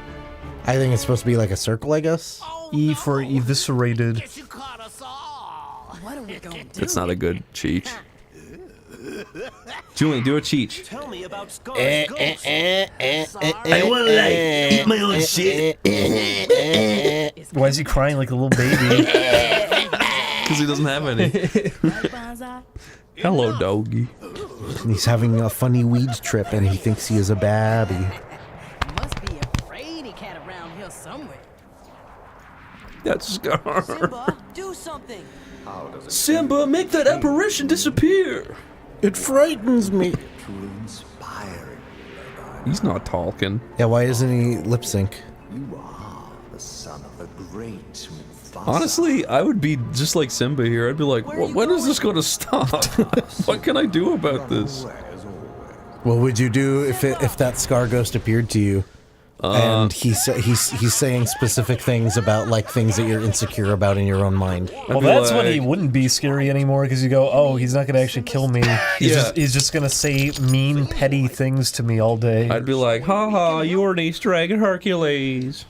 S4: I think it's supposed to be like a circle, I guess.
S3: E for eviscerated.
S6: What are we going to do?
S2: That's not a good Cheech. Julian, do a Cheech.
S6: Tell me about Scar's
S4: I
S6: wanna, like, eat my
S4: own shit.
S3: Why is he crying like a little baby?
S2: Because he doesn't have any. Hello, doggy.
S4: He's having a funny weed trip, and he thinks he is a babby.
S6: Must be a fraidy cat around here somewhere.
S2: That's Scar.
S6: Simba, do something.
S2: Simba, make that apparition disappear.
S4: It frightens me.
S2: He's not talking.
S4: Yeah, why isn't he lip sync?
S10: You are the son of a great
S2: Honestly, I would be just like Simba here. I'd be like, when is this going to stop? What can I do about this?
S4: What would you do if that Scar Ghost appeared to you, and he's saying specific things about like things that you're insecure about in your own mind?
S3: Well, that's when he wouldn't be scary anymore, because you go, oh, he's not gonna actually kill me. He's just gonna say mean, petty things to me all day.
S2: I'd be like, haha, you were an Easter egg in Hercules.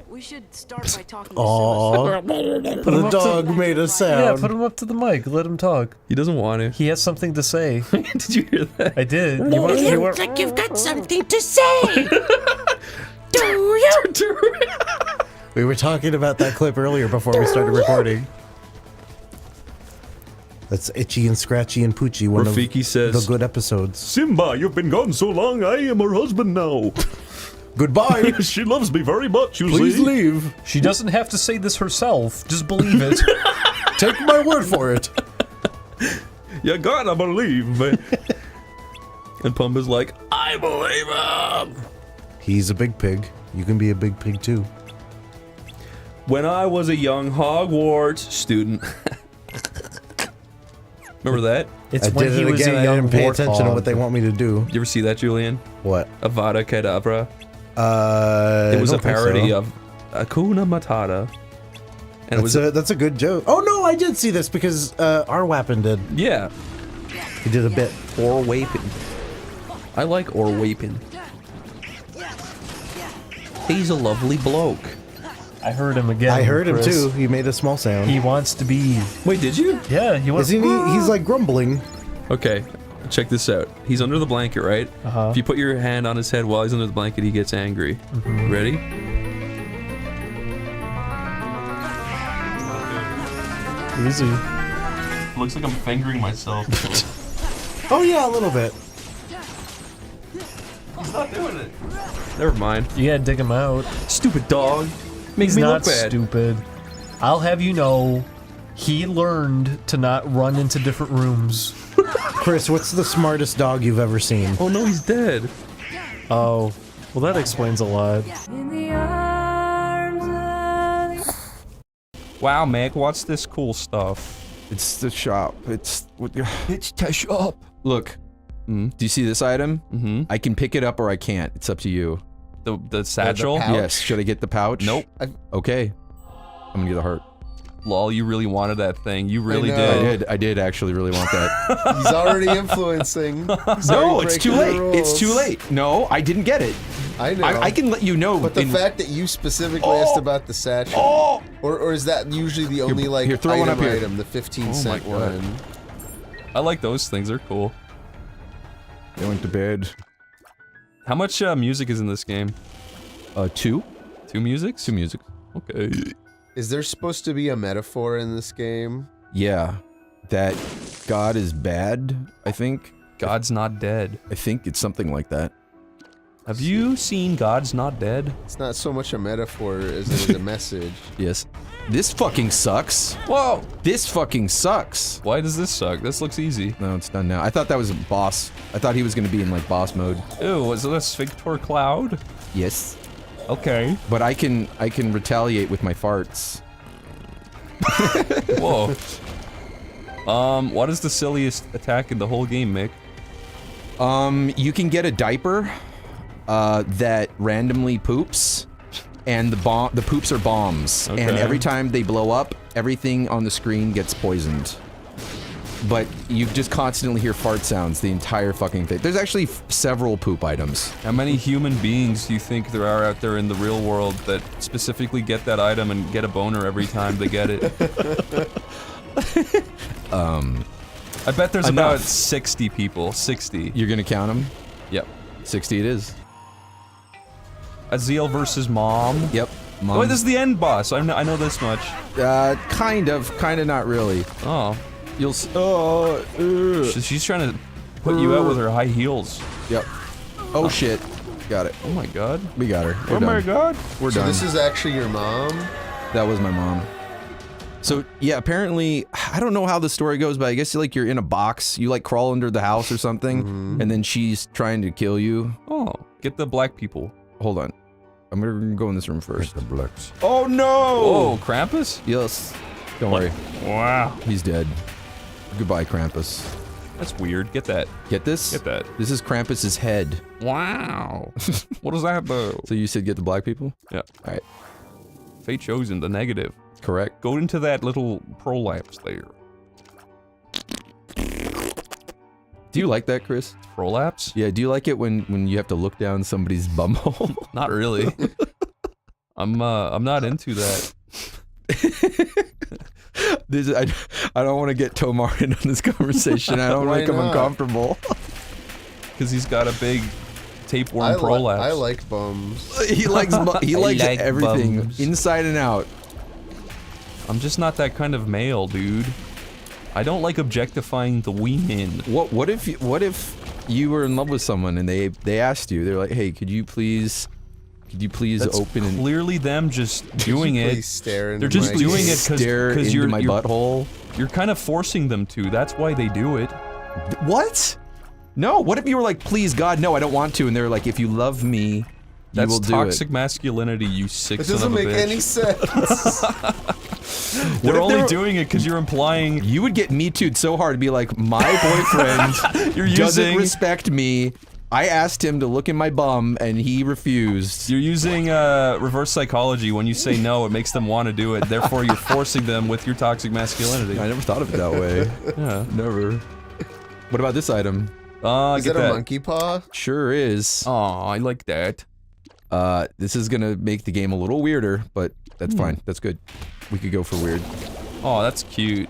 S6: We should start by talking
S4: Aww. The dog made a sound.
S3: Yeah, put him up to the mic. Let him talk.
S2: He doesn't want to.
S3: He has something to say.
S2: Did you hear that?
S3: I did.
S8: You look like you've got something to say. Do you?
S4: We were talking about that clip earlier before we started recording. That's Itchy and Scratchy and Poochie, one
S2: Rafiki
S4: of
S2: says,
S4: the good episodes.
S12: Simba, you've been gone so long, I am her husband now.
S4: Goodbye.
S12: She loves me very much, you
S4: Please
S12: see.
S4: leave.
S3: She doesn't have to say this herself. Just believe it.
S4: Take my word for it.
S2: You gotta believe me. And Pumbaa's like, I believe him.
S4: He's a big pig. You can be a big pig too.
S2: When I was a young Hogwarts student. Remember that?
S3: It's
S4: I
S3: when
S4: did
S3: he
S4: it
S3: was
S4: again.
S3: a
S4: I
S3: young
S4: didn't pay attention to
S3: warthog.
S4: what they want me to do.
S2: You ever see that, Julian?
S4: What?
S2: Avada Kedavra.
S4: It
S2: It was a parody of Hakuna Matata. And
S4: that's a good joke. Oh no, I did see this because Arwappin did.
S2: Yeah.
S4: He did a bit.
S2: Orwapin. I like Orwapin. He's a lovely bloke.
S3: I heard him again.
S4: I heard him
S3: Chris.
S4: too. He made a small sound.
S3: He wants to be.
S2: Wait, did you?
S3: Yeah, he wants.
S4: Isn't he? He's like grumbling.
S2: Okay, check this out. He's under the blanket, right?
S3: Uh-huh.
S2: If you put your hand on his head while he's under the blanket, he gets angry. Ready?
S3: Easy.
S2: Looks like I'm fingering myself.
S4: Oh yeah, a little bit.
S2: He's not doing it. Never mind.
S3: You gotta dig him out.
S2: Stupid dog. Makes
S3: He's
S2: me
S3: not
S2: look bad.
S3: stupid. I'll have you know, he learned to not run into different rooms.
S4: Chris, what's the smartest dog you've ever seen?
S2: Oh no, he's dead.
S3: Oh, well that explains a lot.
S2: Wow, Meg, what's this cool stuff?
S23: It's the shop. It's the shop. Look, do you see this item?
S2: Mm-hmm.
S23: I can pick it up or I can't. It's up to you.
S2: The satchel?
S22: pouch?
S23: Yes. Should I get the pouch?
S2: Nope.
S23: Okay. I'm gonna get the heart.
S2: Lol, you really wanted that thing. You really
S22: know.
S2: did.
S23: I did actually really want that.
S22: He's already influencing. He's
S23: No,
S22: already
S23: it's too
S22: breaking the
S23: late. It's
S22: rules.
S23: too late. No, I didn't get it.
S22: I know.
S23: I can let you know.
S22: But the fact that you specifically asked about the satchel, or is that usually the only like
S23: here, throw one up here.
S22: item, the 15-cent
S2: Oh my God.
S22: one?
S2: I like those things. They're cool.
S23: Going to bed.
S2: How much music is in this game?
S23: 2.
S2: 2 musics?
S23: 2 music.
S2: Okay.
S22: Is there supposed to be a metaphor in this game?
S23: Yeah. That God is bad, I think.
S2: God's not dead.
S23: I think it's something like that.
S2: Have you seen God's Not Dead?
S22: It's not so much a metaphor as it is a message.
S23: Yes. This fucking sucks.
S2: Whoa!
S23: This fucking sucks.
S2: Why does this suck? This looks easy.
S23: No, it's done now. I thought that was a boss. I thought he was gonna be in like boss mode.
S2: Ew, was it a sphincter cloud?
S23: Yes.
S2: Okay.
S23: But I can retaliate with my farts.
S2: Whoa. What is the silliest attack in the whole game, Mick?
S23: You can get a diaper that randomly poops, and the poops are bombs.
S2: Okay.
S23: And every time they blow up, everything on the screen gets poisoned. But you just constantly hear fart sounds the entire fucking thing. There's actually several poop items.
S2: How many human beings do you think there are out there in the real world that specifically get that item and get a boner every time they get it? I bet there's about 60 people. 60.
S23: You're gonna count them?
S2: Yep.
S23: 60 it is.
S2: Azeel versus Mom.
S23: Yep. Mom.
S2: Oh, this is the end boss. I know this much.
S23: Kind of not really.
S2: Oh.
S23: You'll
S2: She's trying to put you out with her high heels.
S23: Yep. Oh shit. Got it.
S2: Oh my god.
S23: We got her. We're
S2: Oh
S23: done.
S2: my god.
S23: We're
S22: So
S23: done.
S22: this is actually your mom?
S23: That was my mom. So yeah, apparently, I don't know how the story goes, but I guess like you're in a box, you like crawl under the house or something, and then she's trying to kill you.
S2: Oh, get the black people.
S23: Hold on. I'm gonna go in this room first.
S12: The blacks.
S23: Oh no!
S2: Oh, Krampus?
S23: Yes. Don't worry.
S2: Wow.
S23: He's dead. Goodbye, Krampus.
S2: That's weird. Get that.
S23: Get this?
S2: Get that.
S23: This is Krampus's head.
S2: Wow. What does that do?
S23: So you said get the black people?
S2: Yeah.
S23: Alright.
S2: Fate chosen, the negative.
S23: Correct.
S2: Go into that little prolapse there.
S23: Do you like that, Chris?
S2: Prolapse?
S23: Yeah, do you like it when you have to look down somebody's bumhole?
S2: Not really. I'm not into that.
S23: I don't want to get Tomar in on this conversation. I don't
S22: Why
S23: make him
S22: not?
S23: uncomfortable.
S2: Because he's got a big tapeworm prolapse.
S22: I like bums.
S23: He likes
S2: like
S23: everything
S2: bums.
S23: inside and out.
S2: I'm just not that kind of male, dude. I don't like objectifying the women.
S23: What if you were in love with someone and they asked you, they're like, hey, could you please
S2: That's
S23: open and
S2: clearly them just doing it. They're just doing it because you're
S23: my butthole.
S2: You're kind of forcing them to. That's why they do it.
S23: What? No. What if you were like, please God, no, I don't want to, and they're like, if you love me, you will do it.
S2: That's toxic mascuility, you sick son of a bitch.
S22: It doesn't make any sense.
S2: They're only doing it because you're implying
S23: you would get me too'd so hard to be like, my boyfriend doesn't respect me. I asked him to look in my bum, and he refused.
S2: You're using reverse psychology. When you say no, it makes them want to do it. Therefore, you're forcing them with your toxic masculinity.
S23: I never thought of it that way.
S2: Yeah,
S23: never. What about this item?
S22: Is that a monkey paw?
S23: Sure is.
S2: Aw, I like that.
S23: This is gonna make the game a little weirder, but that's fine. That's good. We could go for weird.
S2: Oh, that's cute.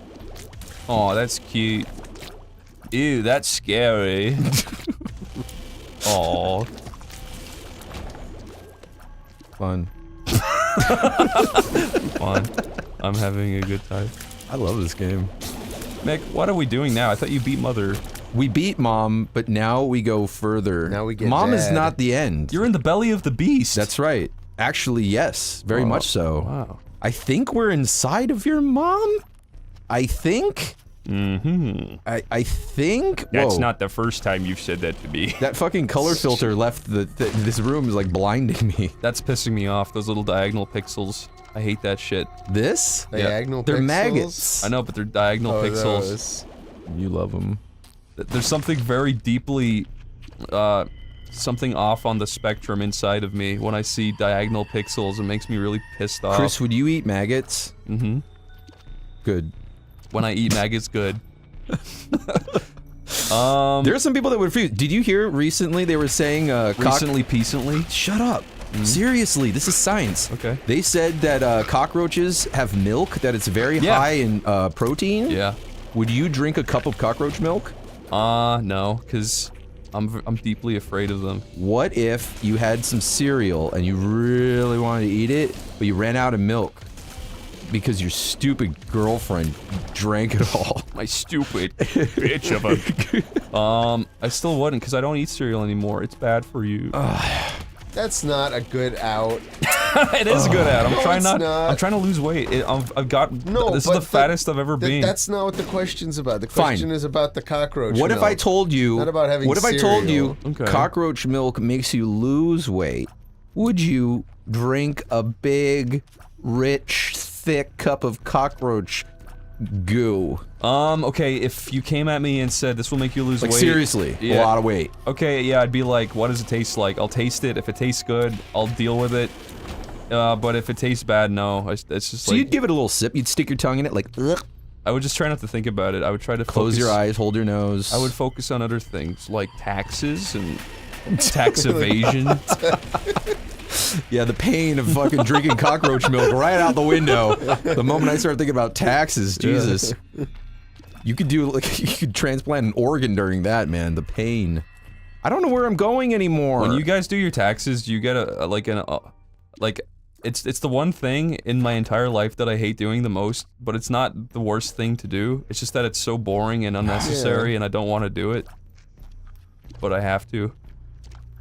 S2: Oh, that's cute. Ew, that's scary. Oh.
S23: Fun.
S2: Fun. I'm having a good time.
S23: I love this game.
S2: Mick, what are we doing now? I thought you beat Mother.
S23: We beat Mom, but now we go further.
S22: Now we get
S23: Mom
S22: Dad.
S23: is not the end.
S2: You're in the belly of the beast.
S23: That's right. Actually, yes. Very much so.
S2: Wow.
S23: I think we're inside of your mom? I think?
S2: Mm-hmm.
S23: I think?
S2: That's
S23: Whoa.
S2: not the first time you've said that to me.
S23: That fucking color filter left this room is like blinding me.
S2: That's pissing me off, those little diagonal pixels. I hate that shit.
S23: This?
S22: Diagonal
S23: They're
S22: pixels?
S23: maggots.
S2: I know, but they're diagonal pixels.
S23: You love them.
S2: There's something very deeply, something off on the spectrum inside of me when I see diagonal pixels. It makes me really pissed off.
S23: Chris, would you eat maggots?
S2: Mm-hmm.
S23: Good.
S2: When I eat maggots, good.
S23: There are some people that would refuse. Did you hear recently they were saying,
S2: Recently?
S23: Shut up. Seriously, this is science.
S2: Okay.
S23: They said that cockroaches have milk, that it's very high in protein.
S2: Yeah.
S23: Would you drink a cup of cockroach milk?
S2: No, because I'm deeply afraid of them.
S23: What if you had some cereal and you really wanted to eat it, but you ran out of milk? Because your stupid girlfriend drank it all.
S2: My stupid bitch of a... I still wouldn't, because I don't eat cereal anymore. It's bad for you.
S22: That's not a good out.
S2: It is a good out.
S22: No, it's not.
S2: I'm trying to lose weight. I've got...
S22: No,
S2: this is the fattest I've ever been.
S22: That's not what the question's about. The question is about the cockroach
S23: What
S22: milk.
S23: if I told you...
S22: Not about having
S23: What if I told you
S2: Okay.
S23: cockroach milk makes you lose weight? Would you drink a big, rich, thick cup of cockroach goo?
S2: Okay, if you came at me and said this will make you lose
S23: Like
S2: weight...
S23: seriously, a lot of weight.
S2: Okay, yeah, I'd be like, what does it taste like? I'll taste it. If it tastes good, I'll deal with it. But if it tastes bad, no. It's just
S23: So
S2: like...
S23: you'd give it a little sip, you'd stick your tongue in it like, ugh.
S2: I would just try not to think about it. I would try to
S23: Close your eyes, hold your nose.
S2: I would focus on other things, like taxes and tax evasion.
S23: Yeah, the pain of fucking drinking cockroach milk right out the window. The moment I start thinking about taxes, Jesus. You could do, like, you could transplant an organ during that, man. The pain. I don't know where I'm going anymore.
S2: When you guys do your taxes, you get it's the one thing in my entire life that I hate doing the most, but it's not the worst thing to do. It's just that it's so boring and unnecessary and I don't want to do it. But I have to.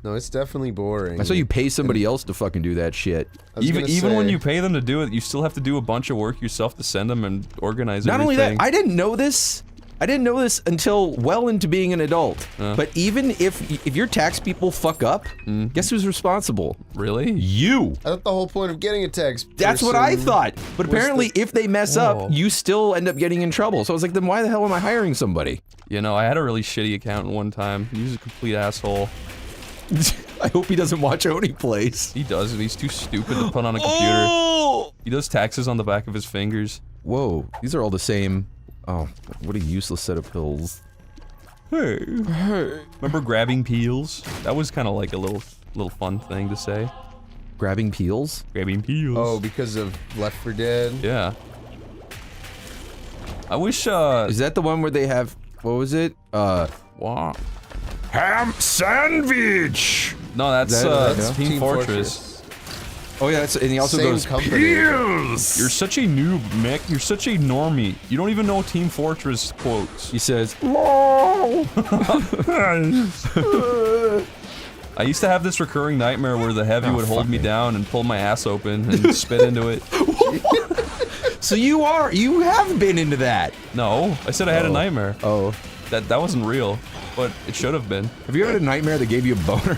S22: No, it's definitely boring.
S23: I saw you pay somebody else to fucking do that shit.
S2: Even when you pay them to do it, you still have to do a bunch of work yourself to send them and organize everything.
S23: Not only that, I didn't know this. I didn't know this until well into being an adult. But even if your tax people fuck up, guess who's responsible?
S2: Really?
S23: You.
S22: I thought the whole point of getting a tax
S23: That's what I
S22: person
S23: thought. But
S22: was
S23: apparently,
S22: the-
S23: if they mess up, you still end up getting in trouble. So I was like, then why the hell am I hiring somebody?
S2: You know, I had a really shitty accountant one time. He was a complete asshole.
S23: I hope he doesn't watch OneyPlays.
S2: He does, and he's too stupid to put on a computer.
S23: Oh!
S2: He does taxes on the back of his fingers.
S23: Whoa, these are all the same. Oh, what a useless set of pills.
S2: Hey. Remember grabbing peels? That was kind of like a little fun thing to say.
S23: Grabbing peels?
S2: Grabbing peels.
S22: Oh, because of Left 4 Dead?
S2: Yeah. I wish,
S23: Is that the one where they have, what was it?
S2: Wow.
S12: Ham sandwich!
S2: No, that's
S22: That's
S2: Team Fortress.
S23: Oh yeah, and he also
S22: Same
S23: goes,
S22: company.
S2: Yes! You're such a noob, Mick. You're such a normie. You don't even know Team Fortress quotes.
S23: He says,
S2: LOL! I used to have this recurring nightmare where the heavy would hold me down and pull my ass open and spit into it.
S23: So you have been into that?
S2: No, I said I had a nightmare.
S23: Oh.
S2: That wasn't real, but it should have been.
S23: Have you ever had a nightmare that gave you a boner?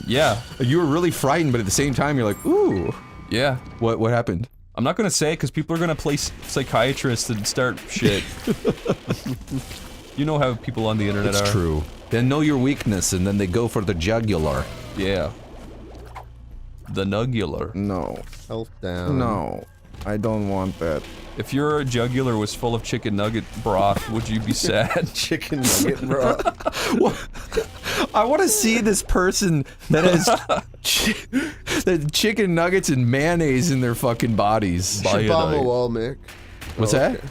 S2: Yeah.
S23: You were really frightened, but at the same time you're like, ooh.
S2: Yeah.
S23: What happened?
S2: I'm not gonna say it because people are gonna play psychiatrists and start shit. You know how people on the internet are.
S23: It's true. They know your weakness and then they go for the jugular.
S2: Yeah. The nugular.
S23: No.
S22: Health down.
S23: No. I don't want that.
S2: If your jugular was full of chicken nugget broth, would you be sad?
S22: Chicken nugget broth.
S23: I want to see this person that has chicken nuggets and mayonnaise in their fucking bodies.
S22: You should bomb a wall, Mick.
S23: What's that?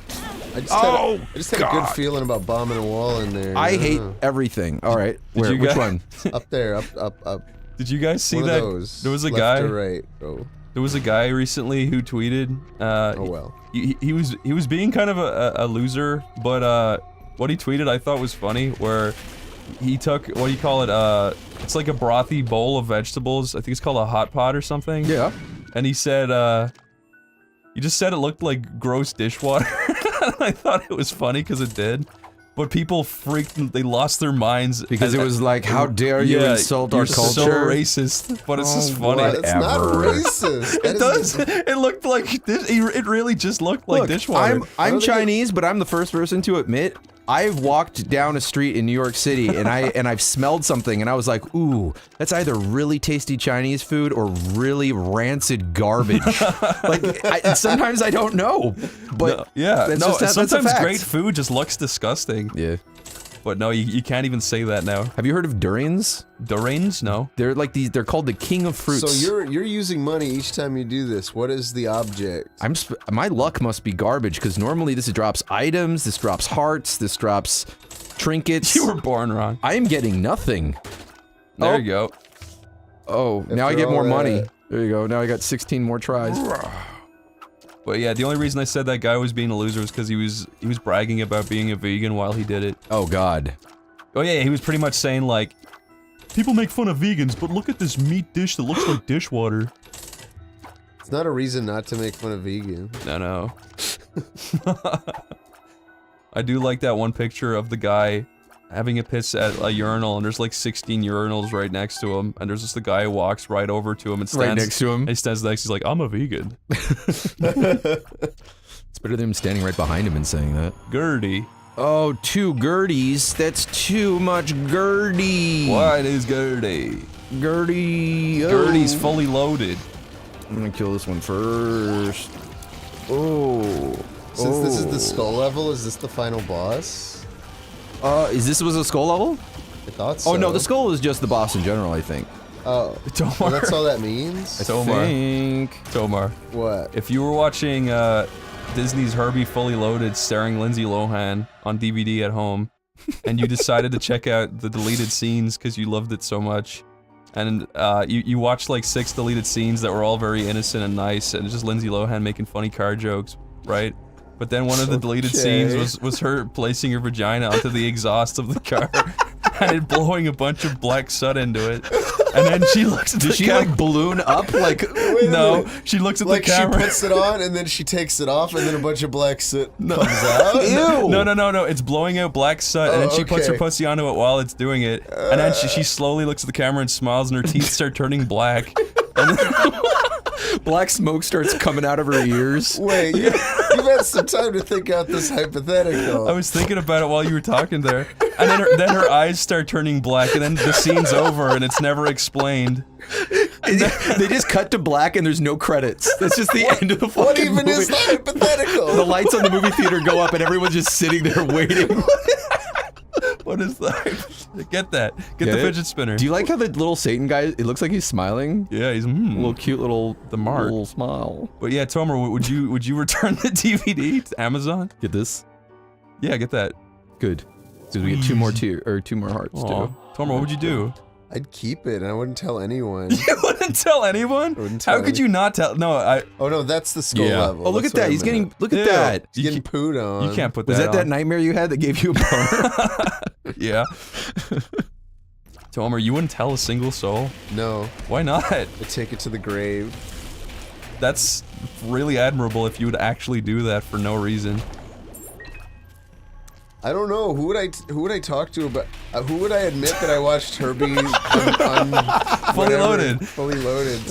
S22: I just had a good feeling about bombing a wall in there.
S23: I hate everything. All right. Which one?
S22: Up there, up.
S2: Did you guys see
S22: One
S2: that?
S22: of those.
S2: There was a
S22: Left
S2: guy.
S22: or right, bro.
S2: There was a guy recently who tweeted.
S22: Oh well.
S2: He was being kind of a loser, but what he tweeted I thought was funny. Where he took, what do you call it? It's like a brothy bowl of vegetables. I think it's called a hot pot or something.
S23: Yeah.
S2: And he said, he just said it looked like gross dishwater. I thought it was funny because it did. But people they lost their minds.
S23: Because it was like, how dare you insult our culture?
S2: You're so racist, but it's just funny.
S22: It's not racist.
S2: It does. It looked like, it really just looked like dishwater.
S23: I'm Chinese, but I'm the first person to admit, I've walked down a street in New York City and I've smelled something and I was like, ooh, that's either really tasty Chinese food or really rancid garbage. Sometimes I don't know, but
S2: sometimes great food just looks disgusting.
S23: Yeah.
S2: But no, you can't even say that now.
S23: Have you heard of durians?
S2: Durians? No.
S23: They're like they're called the king of fruits.
S22: So you're using money each time you do this. What is the object?
S23: My luck must be garbage because normally this drops items, this drops hearts, this drops trinkets.
S2: You were born wrong.
S23: I am getting nothing.
S2: There you go.
S23: Oh, now I get more money. There you go. Now I got 16 more tries.
S2: But yeah, the only reason I said that guy was being a loser was because he was bragging about being a vegan while he did it.
S23: Oh god.
S2: Oh yeah, he was pretty much saying like, people make fun of vegans, but look at this meat dish that looks like dishwater.
S22: It's not a reason not to make fun of vegan.
S2: No. I do like that one picture of the guy having a piss at a urinal, and there's like 16 urinals right next to him, and there's just the guy who walks right over to him and stands
S23: right next to him.
S2: He stands next. He's like, "I'm a vegan."
S23: It's better than him standing right behind him and saying that.
S2: Gertie.
S23: Oh, 2 Gerties. That's too much Gertie.
S2: What is Gertie?
S23: Gertie.
S2: Gertie's fully loaded.
S23: I'm gonna kill this one first. Oh.
S22: Since this is the skull level, is this the final boss?
S23: This was a skull level?
S22: I thought so.
S23: Oh no, the skull is just the boss in general, I think.
S22: Oh.
S2: Tomar.
S22: Well, that's all that means?
S2: Tomar.
S22: What?
S2: If you were watching Disney's Herbie Fully Loaded starring Lindsay Lohan on DVD at home, and you decided to check out the deleted scenes because you loved it so much, and you watched like 6 deleted scenes that were all very innocent and nice, and it's just Lindsay Lohan making funny car jokes, right? But then one of the deleted scenes was her placing her vagina onto the exhaust of the car and it blowing a bunch of black soot into it. And then she looks at the camera.
S23: Did she like balloon up? Like,
S2: no, she looks at the camera.
S22: Like she puts it on and then she takes it off and then a bunch of black soot comes out?
S23: Ew!
S2: No, it's blowing out black soot and then she puts her pussy onto it while it's doing it. And then she slowly looks at the camera and smiles and her teeth start turning black. And then
S23: black smoke starts coming out of her ears.
S22: Wait, you've had some time to think out this hypothetical.
S2: I was thinking about it while you were talking there. And then her eyes start turning black and then the scene's over and it's never explained.
S23: They just cut to black and there's no credits. That's just the end of the fucking
S22: What even
S23: movie.
S22: is the hypothetical?
S23: The lights on the movie theater go up and everyone's just sitting there waiting.
S2: What is that? Get that. Get the fidget spinner.
S23: Do you like how the little Satan guy, it looks like he's smiling?
S2: Yeah, he's
S23: little cute little
S2: little
S23: smile.
S2: But yeah, Tomer, would you return the DVD to Amazon?
S23: Get this?
S2: Yeah, get that.
S23: Good. So we get 2 more hearts too.
S2: Tomer, what would you do?
S22: I'd keep it, and I wouldn't tell anyone.
S2: You wouldn't tell anyone? How could you not tell? No, I.
S22: Oh no, that's the skull level.
S23: Oh, look at that. He's getting. Look at that.
S22: He's getting pooed on.
S2: You can't put that.
S23: Was that
S2: on.
S23: that nightmare you had that gave you a boner?
S2: Yeah. Tomer, you wouldn't tell a single soul?
S22: No.
S2: Why not?
S22: I'd take it to the grave.
S2: That's really admirable if you would actually do that for no reason.
S22: I don't know. Who would I talk to about? Who would I admit that I watched Herbie
S2: fully loaded?
S22: Fully loaded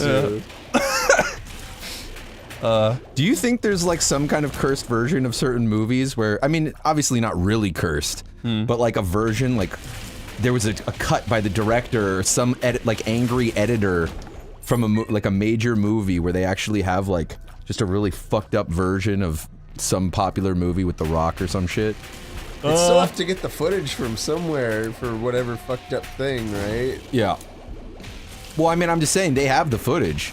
S22: to.
S23: Do you think there's like some kind of cursed version of certain movies where, I mean, obviously not really cursed, but like a version, like there was a cut by the director or some like angry editor from like a major movie where they actually have like just a really fucked up version of some popular movie with The Rock or some shit?
S22: It's still have to get the footage from somewhere for whatever fucked up thing, right?
S23: Yeah. Well, I mean, I'm just saying they have the footage.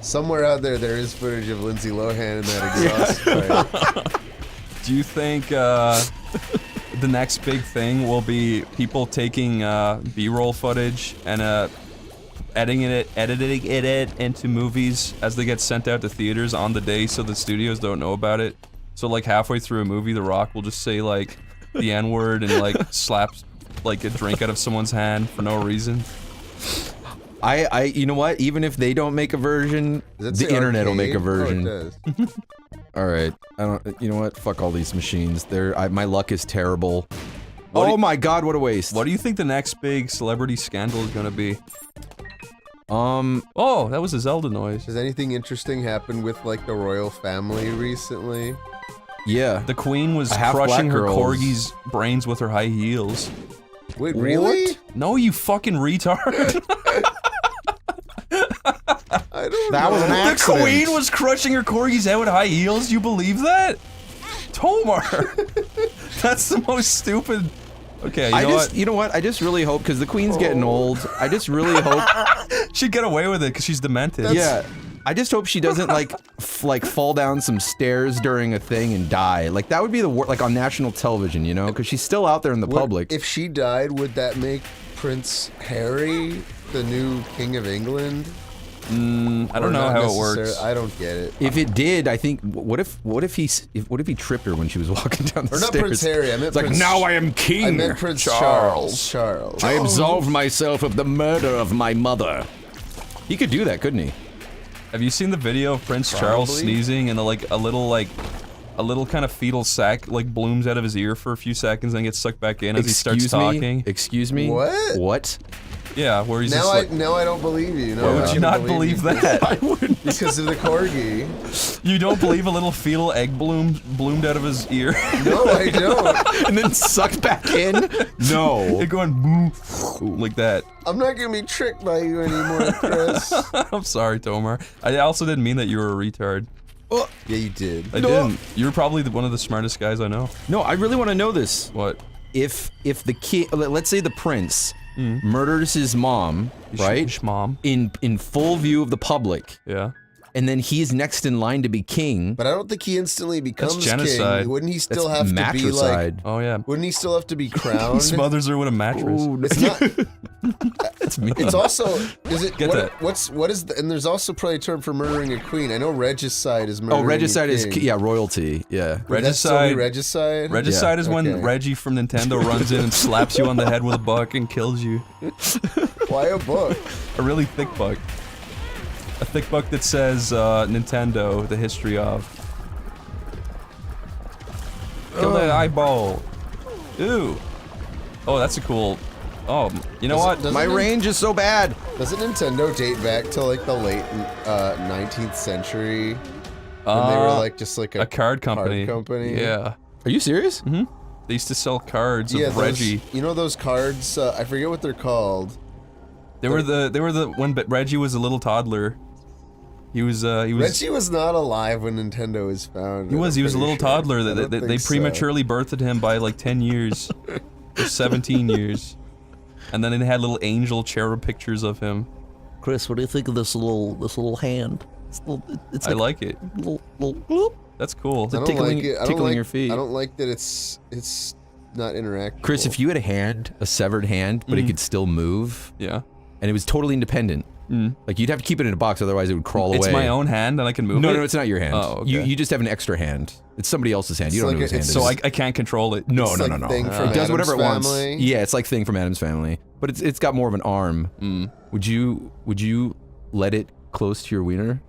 S22: Somewhere out there is footage of Lindsay Lohan in that exhaust pipe.
S2: Do you think the next big thing will be people taking B-roll footage and editing it into movies as they get sent out to theaters on the day so the studios don't know about it? So like halfway through a movie, The Rock will just say like the N-word and like slaps like a drink out of someone's hand for no reason.
S23: You know what? Even if they don't make a version, the internet will make a version.
S22: Oh, it does.
S23: All right, you know what? Fuck all these machines. My luck is terrible. Oh my god, what a waste!
S2: What do you think the next big celebrity scandal is gonna be? Oh, that was a Zelda noise.
S22: Has anything interesting happened with like the royal family recently?
S23: Yeah.
S2: The queen was crushing her corgi's brains with her high heels.
S22: Wait, really?
S2: What? No, you fucking retard.
S22: I don't
S4: That
S22: know.
S4: was an accident.
S2: The queen was crushing her corgi's head with high heels? You believe that? Tomar! That's the most stupid... Okay,
S23: you know what? I just really hope, because the queen's getting old, I just really hope...
S2: She'd get away with it, because she's demented.
S23: Yeah. I just hope she doesn't, like, fall down some stairs during a thing and die. Like, that would be the worst, like, on national television, you know? Because she's still out there in the public.
S22: If she died, would that make Prince Harry the new King of England?
S2: I don't know how it works.
S22: I don't get it.
S23: If it did, I think, what if he tripped her when she was walking down the
S22: Or
S23: stairs?
S22: not Prince Harry, I meant
S23: It's like,
S22: Prince...
S23: now I am king,
S22: I meant Prince Charles.
S23: I absolve myself of the murder of my mother. He could do that, couldn't he?
S2: Have you seen the video of Prince Charles sneezing and a little kind of fetal sac like blooms out of his ear for a few seconds and then gets sucked back in as he starts talking?
S23: Excuse me?
S22: What?
S23: What?
S2: Yeah, where he's
S22: now
S2: just like...
S22: Now I don't believe you. No,
S2: Why would you not believe that?
S23: I wouldn't.
S22: Because of the corgi.
S2: You don't believe a little fetal egg bloomed out of his ear?
S22: No, I don't.
S23: And then sucked back in? No.
S2: It going boo, like that.
S22: I'm not gonna be tricked by you anymore, Chris.
S2: I'm sorry, Tomar. I also didn't mean that you were a retard.
S22: Oh. Yeah, you did.
S2: I didn't. You're probably one of the smartest guys I know.
S23: No, I really want to know this.
S2: What?
S23: If the kid, let's say the prince murders his mom, right?
S2: His mom.
S23: In full view of the public.
S2: Yeah.
S23: And then he's next in line to be king.
S22: But I don't think he instantly becomes
S2: genocide.
S22: king. Wouldn't he still
S23: That's
S22: have to be like?
S23: matricide.
S2: Oh yeah.
S22: Wouldn't he still have to be crowned?
S2: He smothers her with a mattress.
S23: Ooh,
S22: It's not.
S23: that's me.
S22: It's also. Is it?
S2: Get that.
S22: What is? And there's also probably a term for murdering a queen. I know regicide is murdering.
S23: Oh, regicide
S22: a
S23: is
S22: king.
S23: yeah, royalty. Yeah.
S22: Would that still be regicide.
S2: Regicide is when
S22: Okay.
S2: Reggie from Nintendo runs in and slaps you on the head with a book and kills you.
S22: Why a book?
S2: A really thick book. A thick book that says Nintendo, the history of. Kill that eyeball. Ooh. Oh, that's a cool. Oh, you know what?
S23: My range is so bad.
S22: Doesn't Nintendo date back to like the late 19th century? When they were like just like
S2: a card company.
S22: Yeah.
S23: Are you serious?
S2: Mm-hmm. They used to sell cards of Reggie.
S22: You know those cards? I forget what they're called.
S2: They were the when Reggie was a little toddler. He was
S22: Reggie was not alive when Nintendo was founded.
S2: He was a little
S22: sure.
S2: toddler.
S22: I don't
S2: They
S22: think so.
S2: prematurely birthed him by like 10 years, or 17 years, and then they had little angel cherub pictures of him.
S17: Chris, what do you think of this little hand? It's
S2: I like it.
S17: Little bloop.
S2: That's cool.
S22: I don't
S23: tickling,
S22: like it.
S23: tickling your feet.
S22: I don't like that it's not interact.
S23: Chris, if you had a severed hand, but it could still move.
S2: Yeah.
S23: And it was totally independent. Like, you'd have to keep it in a box, otherwise it would crawl away.
S2: It's my own hand and I can move it?
S23: No, it's not your hand.
S2: Oh, okay.
S23: You just have an extra hand. It's somebody else's hand. You don't know whose hand it is.
S2: So I can't control it?
S23: No.
S22: Thing from
S23: It does whatever it
S22: Addams
S23: wants.
S22: Family.
S23: Yeah, it's like Thing from Addams Family. But it's got more of an arm. Would you let it close to your wiener?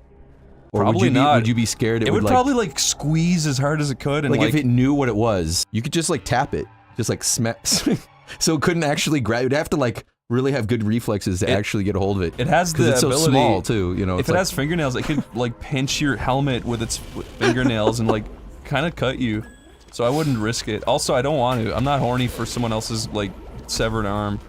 S23: Or
S2: Probably
S23: would
S2: not.
S23: Would you be scared
S2: it would probably like squeeze as hard as it could and
S23: like if it knew what it was, you could just like tap it. Just like smack. So it couldn't actually grab. You'd have to like really have good reflexes to actually get a hold of it.
S2: It has the
S23: it's
S2: ability.
S23: so small too, you know.
S2: If it has fingernails, it could like pinch your helmet with its fingernails and like kind of cut you. So I wouldn't risk it. Also, I don't want to. I'm not horny for someone else's like severed arm.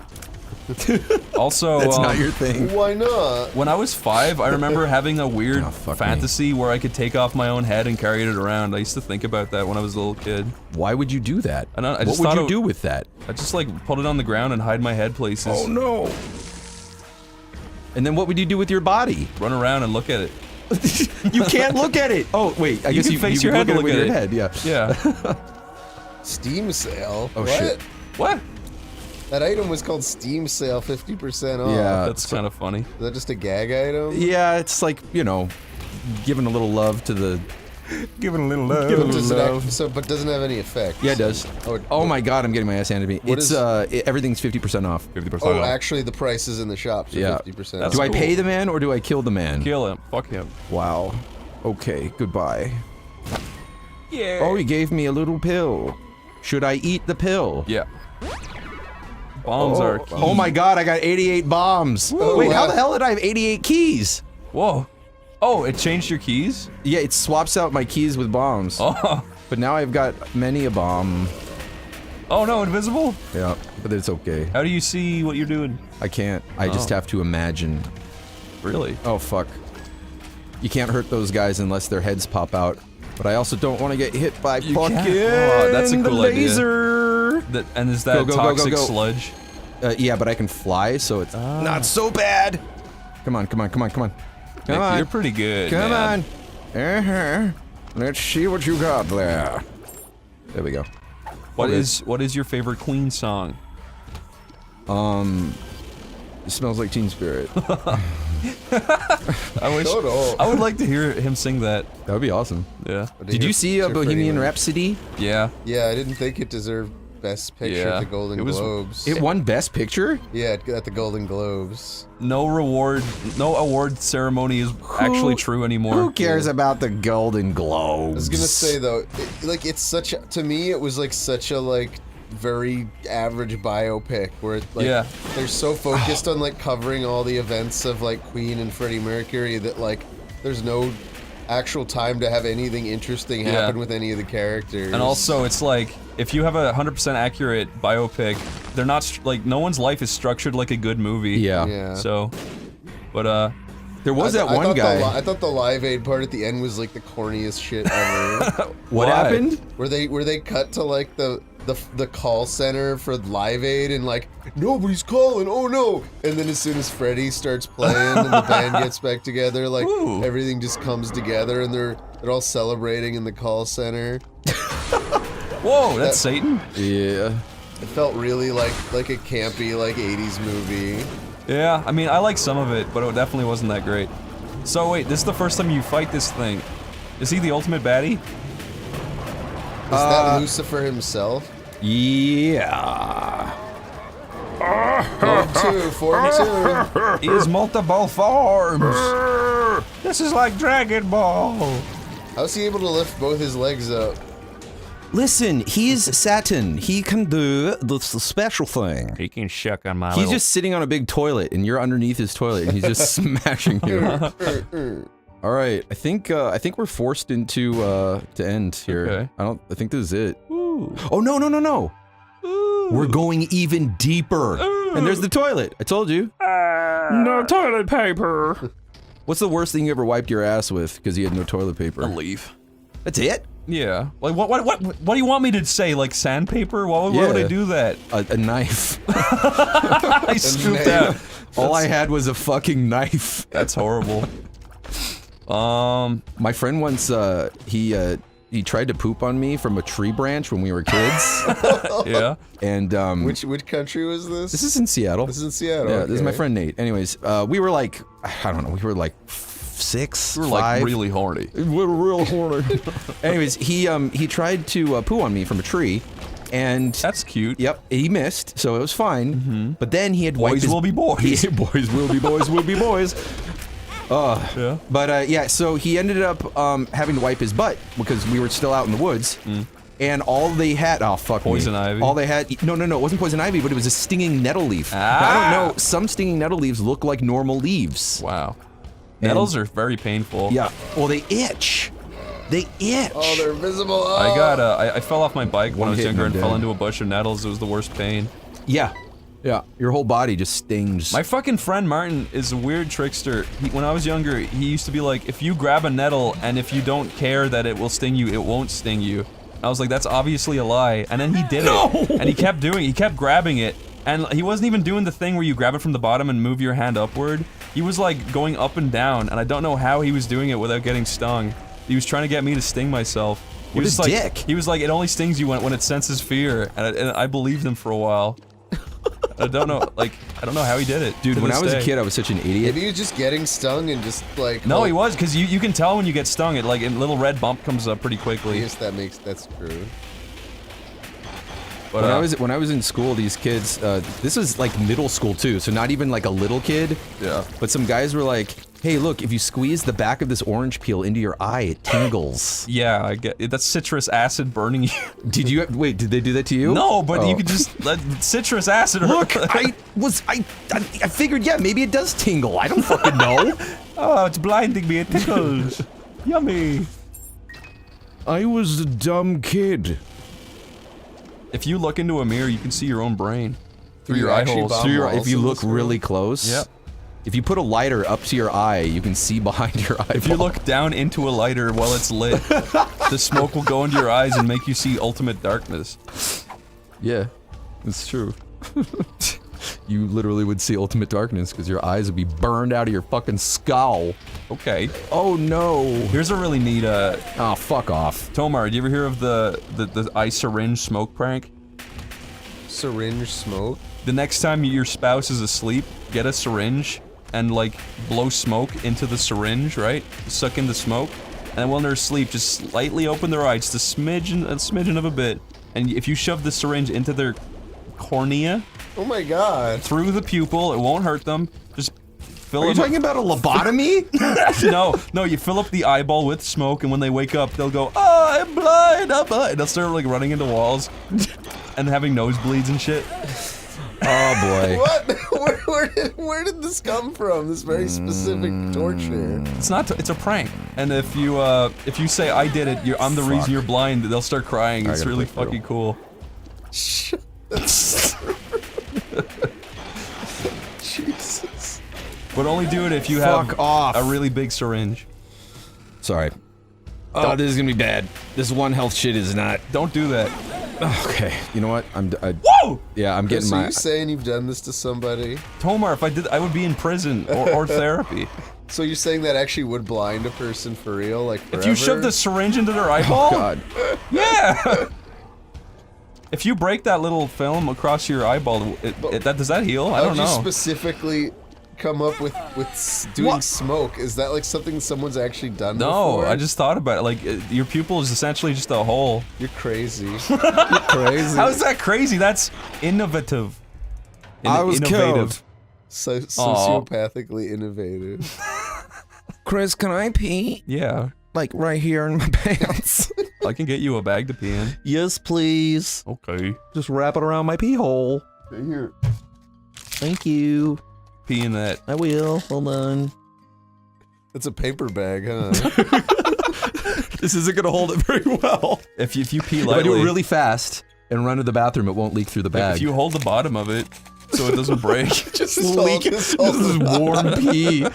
S2: Also,
S23: that's not your thing.
S22: Why not?
S2: When I was 5, I remember having a weird fantasy where I could take off my own head and carry it around. I used to think about that when I was a little kid.
S23: Why would you do that?
S2: I don't, I
S23: what
S2: just
S23: would
S2: thought
S23: you do with that?
S2: I just like put it on the ground and hide my head places.
S23: Oh no! And then what would you do with your body?
S2: Run around and look at it.
S23: You can't look at it. Oh wait, I guess you
S2: face
S23: you
S2: your head
S23: could
S2: to
S23: look
S2: look
S23: at
S2: at
S23: your
S2: it.
S23: head. Yeah.
S2: Yeah.
S22: Steam sale.
S23: Oh
S22: what?
S23: shit.
S2: What?
S22: That item was called Steam Sale 50% off.
S23: Yeah,
S2: that's kind of funny.
S22: Is that just a gag item?
S23: Yeah, it's like, you know, giving a little love to the.
S2: Giving a little love.
S22: But doesn't have any effect.
S23: Yeah, it does. Oh my god, I'm getting my ass handed to me.
S22: What
S23: It's
S22: is-
S23: everything's 50% off.
S2: 50%
S22: Oh, actually, the price is in the shop, so
S23: Yeah.
S22: 50%
S2: That's
S23: Do I
S2: cool.
S23: pay the man or do I kill the man?
S2: Kill him. Fuck him.
S23: Wow. Okay, goodbye.
S2: Yeah.
S23: Oh, he gave me a little pill. Should I eat the pill?
S2: Yeah. Bombs are key.
S23: Oh my god, I got 88 bombs.
S22: Whoa,
S23: Wait,
S22: wow.
S23: how the hell did I have 88 keys?
S2: Whoa. Oh, it changed your keys?
S23: Yeah, it swaps out my keys with bombs.
S2: Oh.
S23: But now I've got many a bomb.
S2: Oh no, invisible?
S23: Yeah, but it's okay.
S2: How do you see what you're doing?
S23: I can't. I just have to imagine.
S2: Really?
S23: Oh, fuck. You can't hurt those guys unless their heads pop out. But I also don't want to get hit by fucking
S2: Oh, that's a cool
S23: laser.
S2: Idea. And is that toxic sludge?
S23: Yeah, but I can fly, so it's not so bad. Come on, come on, come on, come on. Come on.
S2: You're pretty good,
S23: Come
S2: man.
S23: on. Let's see what you got there. There we go.
S2: What is your favorite Queen song?
S23: It smells like Teen Spirit.
S2: I would like to hear him sing that.
S23: That would be awesome.
S2: Yeah.
S23: Did you see Bohemian Rhapsody?
S2: Yeah.
S22: Yeah, I didn't think it deserved Best Picture at the Golden Globes.
S23: It won Best Picture?
S22: Yeah, at the Golden Globes.
S2: No award ceremony is actually true anymore.
S23: Who cares about the Golden Globes?
S22: I was gonna say though, it's such a, to me it was like such a like very average biopic where like they're so focused on like covering all the events of like Queen and Freddie Mercury that like there's no actual time to have anything interesting happen with any of the characters.
S2: And also, it's like if you have a 100% accurate biopic, they're not like no one's life is structured like a good movie.
S23: Yeah.
S2: So, but
S23: there was that one guy.
S22: I thought the Live Aid part at the end was like the corniest shit ever.
S23: What happened?
S22: Where they cut to like the call center for Live Aid and like nobody's calling, oh no, and then as soon as Freddie starts playing and the band gets back together, like everything just comes together and they're all celebrating in the call center.
S2: Whoa, that's Satan?
S23: Yeah.
S22: It felt really like a campy like 80s movie.
S2: Yeah, I mean I like some of it, but it definitely wasn't that great. So wait, this is the first time you fight this thing. Is he the ultimate baddie?
S22: Is that Lucifer himself?
S23: Yeah.
S22: Form 2.
S2: He has multiple forms. This is like Dragon Ball.
S22: How's he able to lift both his legs up?
S23: Listen, he's Saturn. He can do the special thing.
S2: He can shuck on my
S23: He's just sitting on a big toilet, and you're underneath his toilet, and he's just smashing you. All right, I think we're forced into to end here.
S2: Okay.
S23: I think this is it.
S2: Ooh.
S23: Oh no! Ooh. We're going even deeper.
S2: Ooh.
S23: And there's the toilet. I told you.
S2: No toilet paper.
S23: What's the worst thing you ever wiped your ass with because you had no toilet paper?
S2: A leaf.
S23: That's it?
S2: Yeah. Like what do you want me to say? Like sandpaper? Why would I do that?
S23: A knife.
S2: I scooped out.
S23: All I had was a fucking knife.
S2: That's horrible.
S23: My friend once he he tried to poop on me from a tree branch when we were kids.
S2: Yeah.
S23: And
S22: which country was this?
S23: This is in Seattle.
S22: This is in Seattle.
S23: Yeah,
S22: okay.
S23: this is my friend Nate. Anyways, we were like, I don't know, we were like 6,
S2: We were
S23: 5.
S2: like really horny.
S23: We were real horny. Anyways, he tried to poo on me from a tree. And
S2: that's cute.
S23: Yep, he missed, so it was fine. But then he had wiped
S2: Boys
S23: his,
S2: will be boys.
S23: boys will be boys will be boys.
S2: Yeah.
S23: But yeah, so he ended up having to wipe his butt because we were still out in the woods. And all they had, oh fuck
S2: Poison ivy.
S23: All they had, no, it wasn't poison ivy, but it was a stinging nettle leaf. Now, I don't know, some stinging nettle leaves look like normal leaves.
S2: Wow. Nettles are very painful.
S23: Yeah, well they itch. They itch.
S22: Oh, they're visible. Oh.
S2: I got I fell off my bike when I was
S23: hit and
S2: younger
S23: I'm
S2: and fell
S23: dead.
S2: into a bush of nettles. It was the worst pain.
S23: Yeah. Yeah, your whole body just stings.
S2: My fucking friend Martin is a weird trickster. When I was younger, he used to be like, if you grab a nettle and if you don't care that it will sting you, it won't sting you. I was like, that's obviously a lie. And then he did it. And he kept grabbing it. And he wasn't even doing the thing where you grab it from the bottom and move your hand upward. He was like going up and down, and I don't know how he was doing it without getting stung. He was trying to get me to sting myself. He
S23: What
S2: was
S23: a
S2: like,
S23: dick.
S2: He was like, it only stings you when it senses fear, and I believed him for a while. I don't know how he did it.
S23: Dude,
S2: to
S23: when I
S2: this
S23: was a
S2: day.
S23: kid, I was such an idiot.
S22: Maybe he was just getting stung and just like.
S2: No, he was, because you can tell when you get stung. It like a little red bump comes up pretty quickly.
S22: Yes, that's true.
S2: But,
S23: when I was in school, these kids, this was like middle school too, so not even like a little kid.
S2: Yeah.
S23: But some guys were like, "Hey, look, if you squeeze the back of this orange peel into your eye, it tingles."
S2: Yeah, I get it. That's citrus acid burning you.
S23: Wait, did they do that to you?
S2: No, but
S23: Oh.
S2: you could just let citrus acid.
S23: Look, I figured, yeah, maybe it does tingle. I don't fucking know.
S2: Oh, it's blinding me. It tickles. Yummy.
S23: I was a dumb kid.
S2: If you look into a mirror, you can see your own brain through
S22: You
S2: your eye
S22: actually
S2: holes.
S22: bomb walls
S23: If you
S22: in
S23: look
S22: this world?
S23: really close.
S2: Yep.
S23: If you put a lighter up to your eye, you can see behind your eyeball.
S2: If you look down into a lighter while it's lit, the smoke will go into your eyes and make you see ultimate darkness.
S23: Yeah, it's true. You literally would see ultimate darkness because your eyes would be burned out of your fucking skull.
S2: Okay.
S23: Oh no.
S2: Here's a really neat
S23: oh, fuck off.
S2: Tomar, do you ever hear of the eye syringe smoke prank?
S22: Syringe smoke?
S2: The next time your spouse is asleep, get a syringe and like blow smoke into the syringe, right? Suck in the smoke, and when they're asleep, just slightly open their eyes, just a smidgen of a bit, and if you shove the syringe into their cornea,
S22: oh my god,
S2: through the pupil, it won't hurt them. Just fill
S23: Are you
S2: them
S23: talking about a lobotomy?
S2: No, you fill up the eyeball with smoke, and when they wake up, they'll go, "Oh, I'm blind, I'm blind." And they'll start like running into walls and having nosebleeds and shit.
S23: Oh boy.
S22: What? Where did this come from? This very specific torture.
S2: It's not. It's a prank. And if you say I did it, I'm the reason you're blind, they'll start crying. It's really fucking cool.
S22: Jesus.
S2: But only do it if you
S23: Fuck
S2: have
S23: off.
S2: a really big syringe.
S23: Sorry. Oh, this is gonna be bad. This one health shit is not.
S2: Don't do that.
S23: Okay, you know what?
S2: Whoa!
S23: Yeah, I'm getting
S22: So
S23: my.
S22: you saying you've done this to somebody?
S2: Tomar, if I did, I would be in prison or therapy.
S22: So you're saying that actually would blind a person for real, like forever?
S2: If you shove the syringe into their eyeball,
S23: Oh god.
S2: yeah. If you break that little film across your eyeball, does that heal? I don't know.
S22: How'd you specifically come up with doing
S2: What?
S22: smoke? Is that like something someone's actually done
S2: No,
S22: before?
S2: I just thought about it. Like, your pupil is essentially just a hole.
S22: You're crazy. You're crazy.
S2: How is that crazy? That's innovative.
S23: I was killed.
S22: So sociopathically innovative.
S23: Chris, can I pee?
S2: Yeah.
S23: Like right here in my pants.
S2: I can get you a bag to pee in.
S23: Yes, please.
S2: Okay.
S23: Just wrap it around my pee hole.
S22: Here.
S23: Thank you.
S2: Pee in that.
S23: I will. Hold on.
S22: It's a paper bag, huh?
S23: This isn't gonna hold it very well.
S2: If you pee
S23: If I
S2: lightly,
S23: do it really fast and run to the bathroom, it won't leak through the bag.
S2: if you hold the bottom of it so it doesn't break,
S22: Just
S23: leak it. This is warm pee.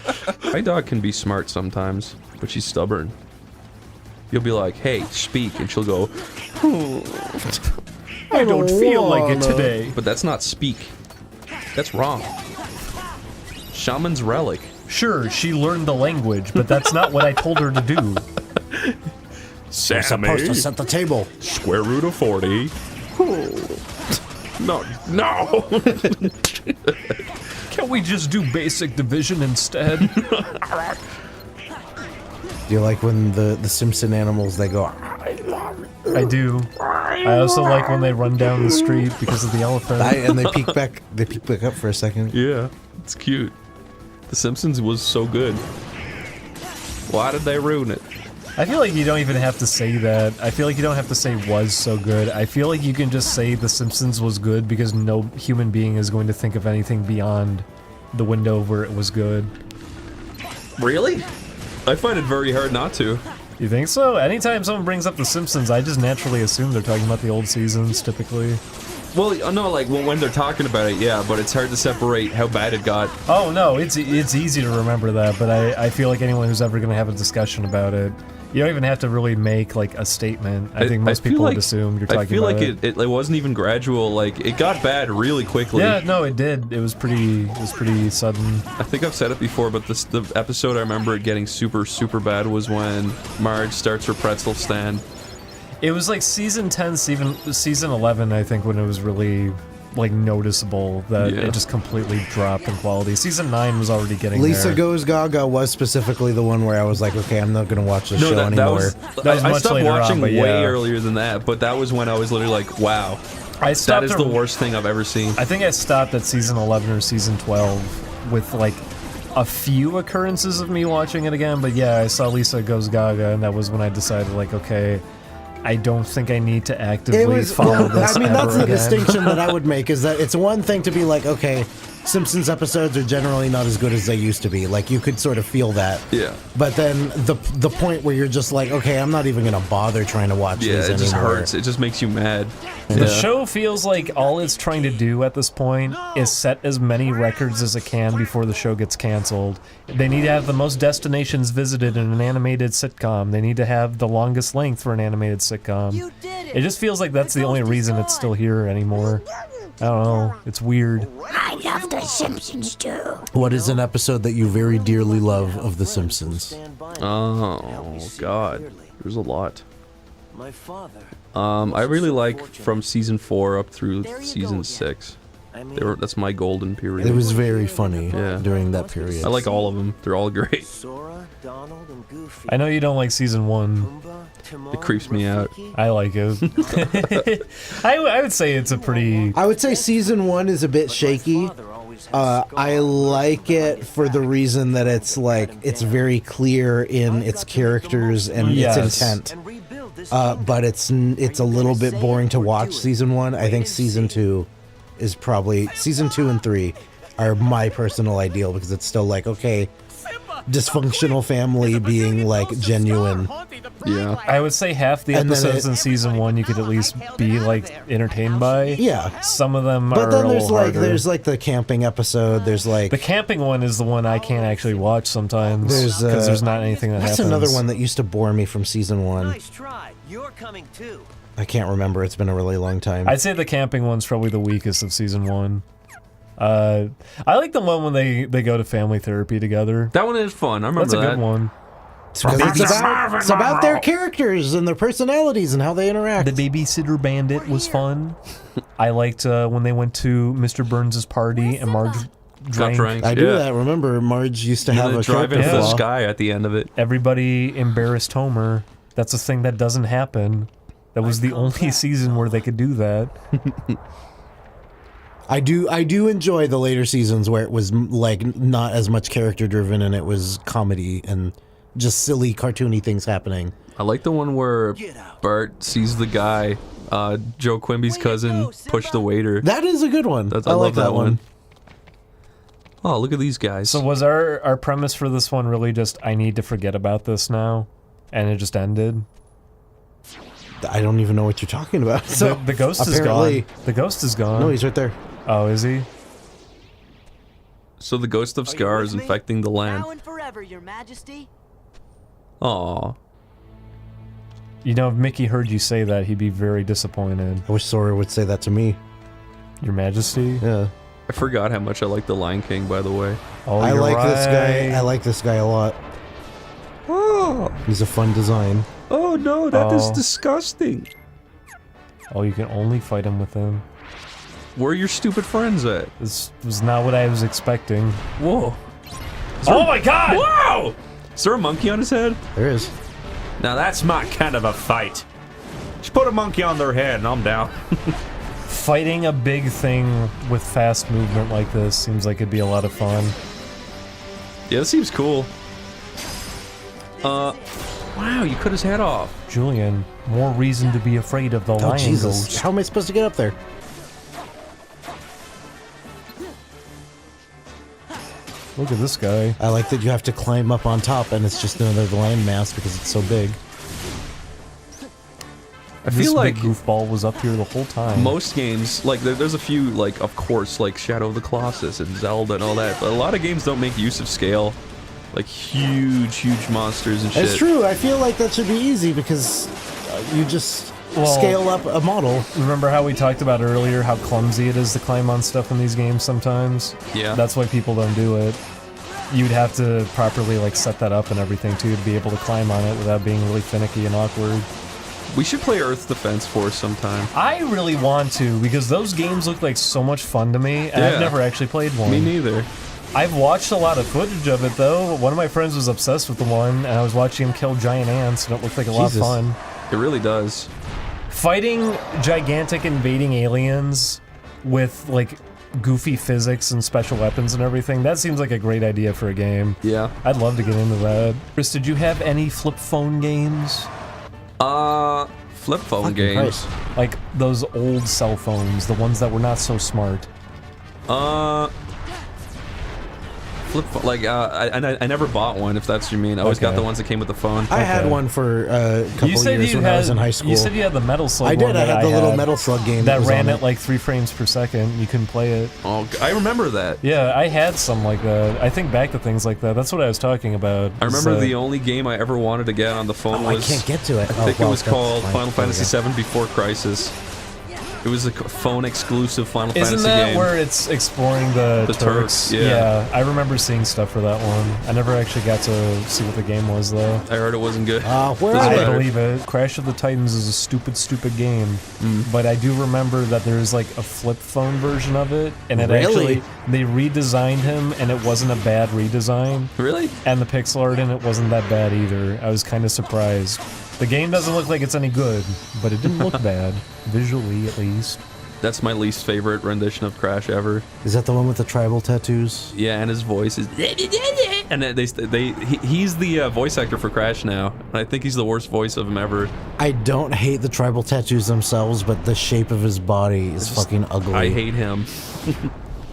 S2: My dog can be smart sometimes, but she's stubborn. You'll be like, "Hey, speak," and she'll go,
S3: I don't feel like it today.
S2: but that's not speak. That's wrong. Shaman's relic.
S3: Sure, she learned the language, but that's not what I told her to do.
S12: Sammy.
S4: We're supposed to set the table.
S12: Square root of 40. No.
S3: Can't we just do basic division instead?
S4: Do you like when the Simpson animals, they go,
S3: I do. I also like when they run down the street because of the elephant.
S4: and they peek back up for a second.
S2: Yeah, it's cute. The Simpsons was so good. Why did they ruin it?
S3: I feel like you don't even have to say that. I feel like you don't have to say was so good. I feel like you can just say The Simpsons was good because no human being is going to think of anything beyond the window where it was good.
S2: Really? I find it very hard not to.
S3: You think so? Anytime someone brings up The Simpsons, I just naturally assume they're talking about the old seasons, typically.
S2: Well, no, like when they're talking about it, yeah, but it's hard to separate how bad it got.
S3: Oh no, it's easy to remember that, but I feel like anyone who's ever going to have a discussion about it, you don't even have to really make like a statement. I think most people would assume you're talking about it.
S2: I feel like it wasn't even gradual. Like it got bad really quickly.
S3: Yeah, no, it did. It was pretty sudden.
S2: I think I've said it before, but the episode I remember it getting super bad was when Marge starts her pretzel stand.
S3: It was like season 10, season 11, I think, when it was really like noticeable that it just completely dropped in quality. Season 9 was already getting
S4: Lisa
S3: there.
S4: Goes Gaga was specifically the one where I was like, okay, I'm not gonna watch this show anymore.
S2: I stopped watching way earlier than that, but that was when I was literally like, wow, that is the worst thing I've ever seen.
S3: I think I stopped at season 11 or season 12 with like a few occurrences of me watching it again, but yeah, I saw Lisa Goes Gaga, and that was when I decided like, okay, I don't think I need to actively follow this.
S4: I mean, that's the
S3: again.
S4: distinction that I would make, is that it's one thing to be like, okay, Simpsons episodes are generally not as good as they used to be. Like, you could sort of feel that.
S2: Yeah.
S4: But then the point where you're just like, okay, I'm not even gonna bother trying to watch these anymore.
S2: Yeah, it just hurts. It just makes you mad.
S3: The show feels like all it's trying to do at this point is set as many records as it can before the show gets canceled. They need to have the most destinations visited in an animated sitcom. They need to have the longest length for an animated sitcom. It just feels like that's the only reason it's still here anymore. I don't know. It's weird.
S8: I love The Simpsons too.
S4: What is an episode that you very dearly love of The Simpsons?
S2: Oh, God. There's a lot. I really like from season 4 up through season 6. That's my golden period.
S4: It was very funny during that period.
S2: I like all of them. They're all great.
S3: I know you don't like season 1.
S2: It creeps me out.
S3: I like it. I would say it's a pretty...
S4: I would say season 1 is a bit shaky. I like it for the reason that it's like, it's very clear in its characters and its intent. But it's a little bit boring to watch season 1. I think season 2 is probably... Season 2 and 3 are my personal ideal, because it's still like, okay, dysfunctional family being like genuine.
S2: Yeah.
S3: I would say half the episodes in season 1 you could at least be like entertained by.
S4: Yeah.
S3: Some of them
S4: but
S3: are
S4: then
S3: a little harder.
S4: There's like the camping episode. There's like
S3: the camping one is the one I can't actually watch sometimes because there's not anything that happens.
S4: That's another one that used to bore me from season 1.
S6: Nice try. You're coming too.
S4: I can't remember. It's been a really long time.
S3: I'd say the camping one's probably the weakest of season 1. I like the one when they go to family therapy together.
S2: That one is fun. I remember
S3: That's a good one.
S4: It's about their characters and their personalities and how they interact.
S3: The Babysitter Bandit was fun. I liked when they went to Mr. Burns' party and Marge drank.
S4: I do that. Remember, Marge used to have a
S2: drive into
S4: character
S2: the
S4: flaw.
S2: sky at the end of it.
S3: Everybody embarrassed Homer. That's a thing that doesn't happen. That was the only season where they could do that.
S4: I do enjoy the later seasons where it was like not as much character driven and it was comedy and just silly cartoony things happening.
S2: I like the one where Bart sees the guy, Joe Quimby's cousin, push the waiter.
S4: That is a good one.
S2: I love that one. Oh, look at these guys.
S3: So was our premise for this one really just, I need to forget about this now? And it just ended?
S4: I don't even know what you're talking about. So
S3: the ghost is gone. The ghost is gone.
S4: No, he's right there.
S3: Oh, is he?
S2: So the ghost of Scar is infecting the land.
S6: Now and forever, Your Majesty.
S2: Aww.
S3: You know, if Mickey heard you say that, he'd be very disappointed.
S4: I wish Sora would say that to me.
S3: Your Majesty?
S4: Yeah.
S2: I forgot how much I like the Lion King, by the way.
S3: Oh,
S4: I like this guy. I like this guy a lot.
S2: Oh. Oh.
S4: He's a fun design.
S2: Oh no, that is disgusting.
S3: Oh, you can only fight him with him.
S2: Where are your stupid friends at?
S3: This was not what I was expecting.
S2: Whoa.
S3: Oh my god!
S2: Wow! Is there a monkey on his head?
S4: There is.
S7: Now that's my kind of a fight. Just put a monkey on their head and I'm down.
S3: Fighting a big thing with fast movement like this seems like it'd be a lot of fun.
S2: Yeah, this seems cool. Wow, you cut his head off.
S3: Julian, more reason to be afraid of the lion
S4: Jesus.
S3: ghost.
S4: How am I supposed to get up there?
S3: Look at this guy.
S4: I like that you have to climb up on top and it's just another landmass because it's so big.
S2: I feel like
S3: big goofball was up here the whole time.
S2: Most games, like there's a few, like of course, like Shadow of the Colossus and Zelda and all that, but a lot of games don't make use of scale, like huge monsters and shit.
S4: It's true. I feel like that should be easy because you just scale up a model.
S3: Remember how we talked about earlier how clumsy it is to climb on stuff in these games sometimes?
S2: Yeah.
S3: That's why people don't do it. You'd have to properly like set that up and everything too to be able to climb on it without being really finicky and awkward.
S2: We should play Earth Defense Force sometime.
S3: I really want to because those games look like so much fun to me and I've never actually played one.
S2: Me neither.
S3: I've watched a lot of footage of it though. One of my friends was obsessed with the one and I was watching him kill giant ants and it looked like a lot of fun.
S2: It really does.
S3: Fighting gigantic invading aliens with like goofy physics and special weapons and everything, that seems like a great idea for a game.
S2: Yeah.
S3: I'd love to get into that. Chris, did you have any flip phone games?
S2: Flip phone games.
S3: Like those old cell phones, the ones that were not so smart.
S2: Flip phone, like, I never bought one, if that's what you mean. I always got the ones that came with the phone.
S4: I had one for a couple years when I was in high school.
S3: You said you had the Metal Slug
S4: I did.
S3: one
S4: I
S3: that
S4: had the little Metal Slug game
S3: that
S4: was
S3: ran
S4: on
S3: at like 3 frames per second. You couldn't play it.
S2: Oh, I remember that.
S3: Yeah, I had some like that. I think back to things like that. That's what I was talking about.
S2: I remember the only game I ever wanted to get on the phone was...
S4: I can't get to it.
S2: I think it was called Final Fantasy VII Before Crisis. It was a phone-exclusive Final Fantasy game.
S3: Isn't that where it's exploring the
S2: Turks?
S3: Yeah, I remember seeing stuff for that one. I never actually got to see what the game was, though.
S2: I heard it wasn't good.
S4: Where
S3: I believe it. Crash of the Titans is a stupid game. But I do remember that there's like a flip phone version of it, and it actually they redesigned him, and it wasn't a bad redesign.
S2: Really?
S3: And the pixel art in it wasn't that bad either. I was kind of surprised. The game doesn't look like it's any good, but it didn't look bad, visually at least.
S2: That's my least favorite rendition of Crash ever.
S4: Is that the one with the tribal tattoos?
S2: Yeah, and his voice is... And he's the voice actor for Crash now. And I think he's the worst voice of him ever.
S4: I don't hate the tribal tattoos themselves, but the shape of his body is fucking ugly.
S2: I hate him.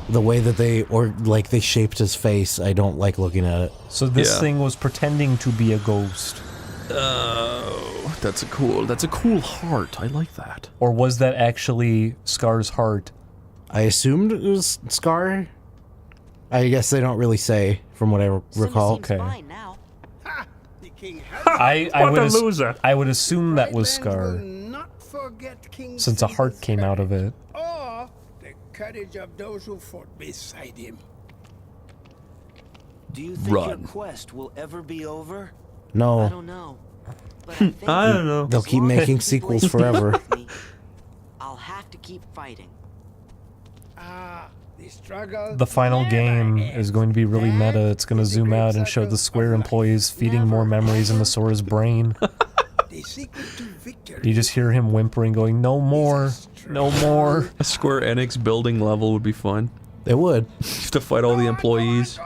S4: The way that they shaped his face, I don't like looking at it.
S3: So this thing was pretending to be a ghost.
S2: Oh, that's a cool heart. I like that.
S3: Or was that actually Scar's heart?
S4: I assumed it was Scar. I guess they don't really say, from what I recall.
S3: Okay. I would assume that was Scar, since a heart came out of it.
S11: Or the courage of those who fought beside him.
S14: Do you think your quest will ever be over?
S4: No.
S14: I don't know. But I think
S2: I don't know.
S4: They'll keep making sequels forever.
S1: I'll have to keep fighting.
S3: The final game is going to be really meta. It's going to zoom out and show the Square employees feeding more memories into Sora's brain. You just hear him whimpering, going, "No more, no more."
S2: A Square Enix building level would be fun.
S4: It would.
S2: You have to fight all the employees.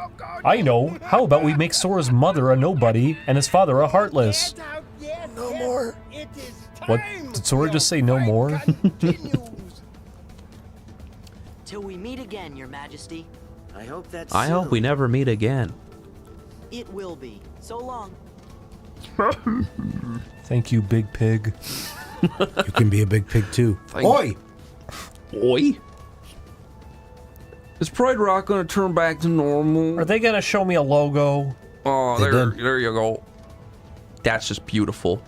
S3: I know. How about we make Sora's mother a nobody and his father a heartless?
S11: No more.
S3: What? Did Sora just say no more?
S1: Till we meet again, Your Majesty.
S14: I hope that's
S2: I hope we never meet again.
S1: It will be. So long.
S3: Thank you, Big Pig.
S4: You can be a big pig too. Oi!
S2: Oi? Is Pride Rock gonna turn back to normal?
S3: Are they gonna show me a logo?
S2: Oh, there you go. That's just beautiful.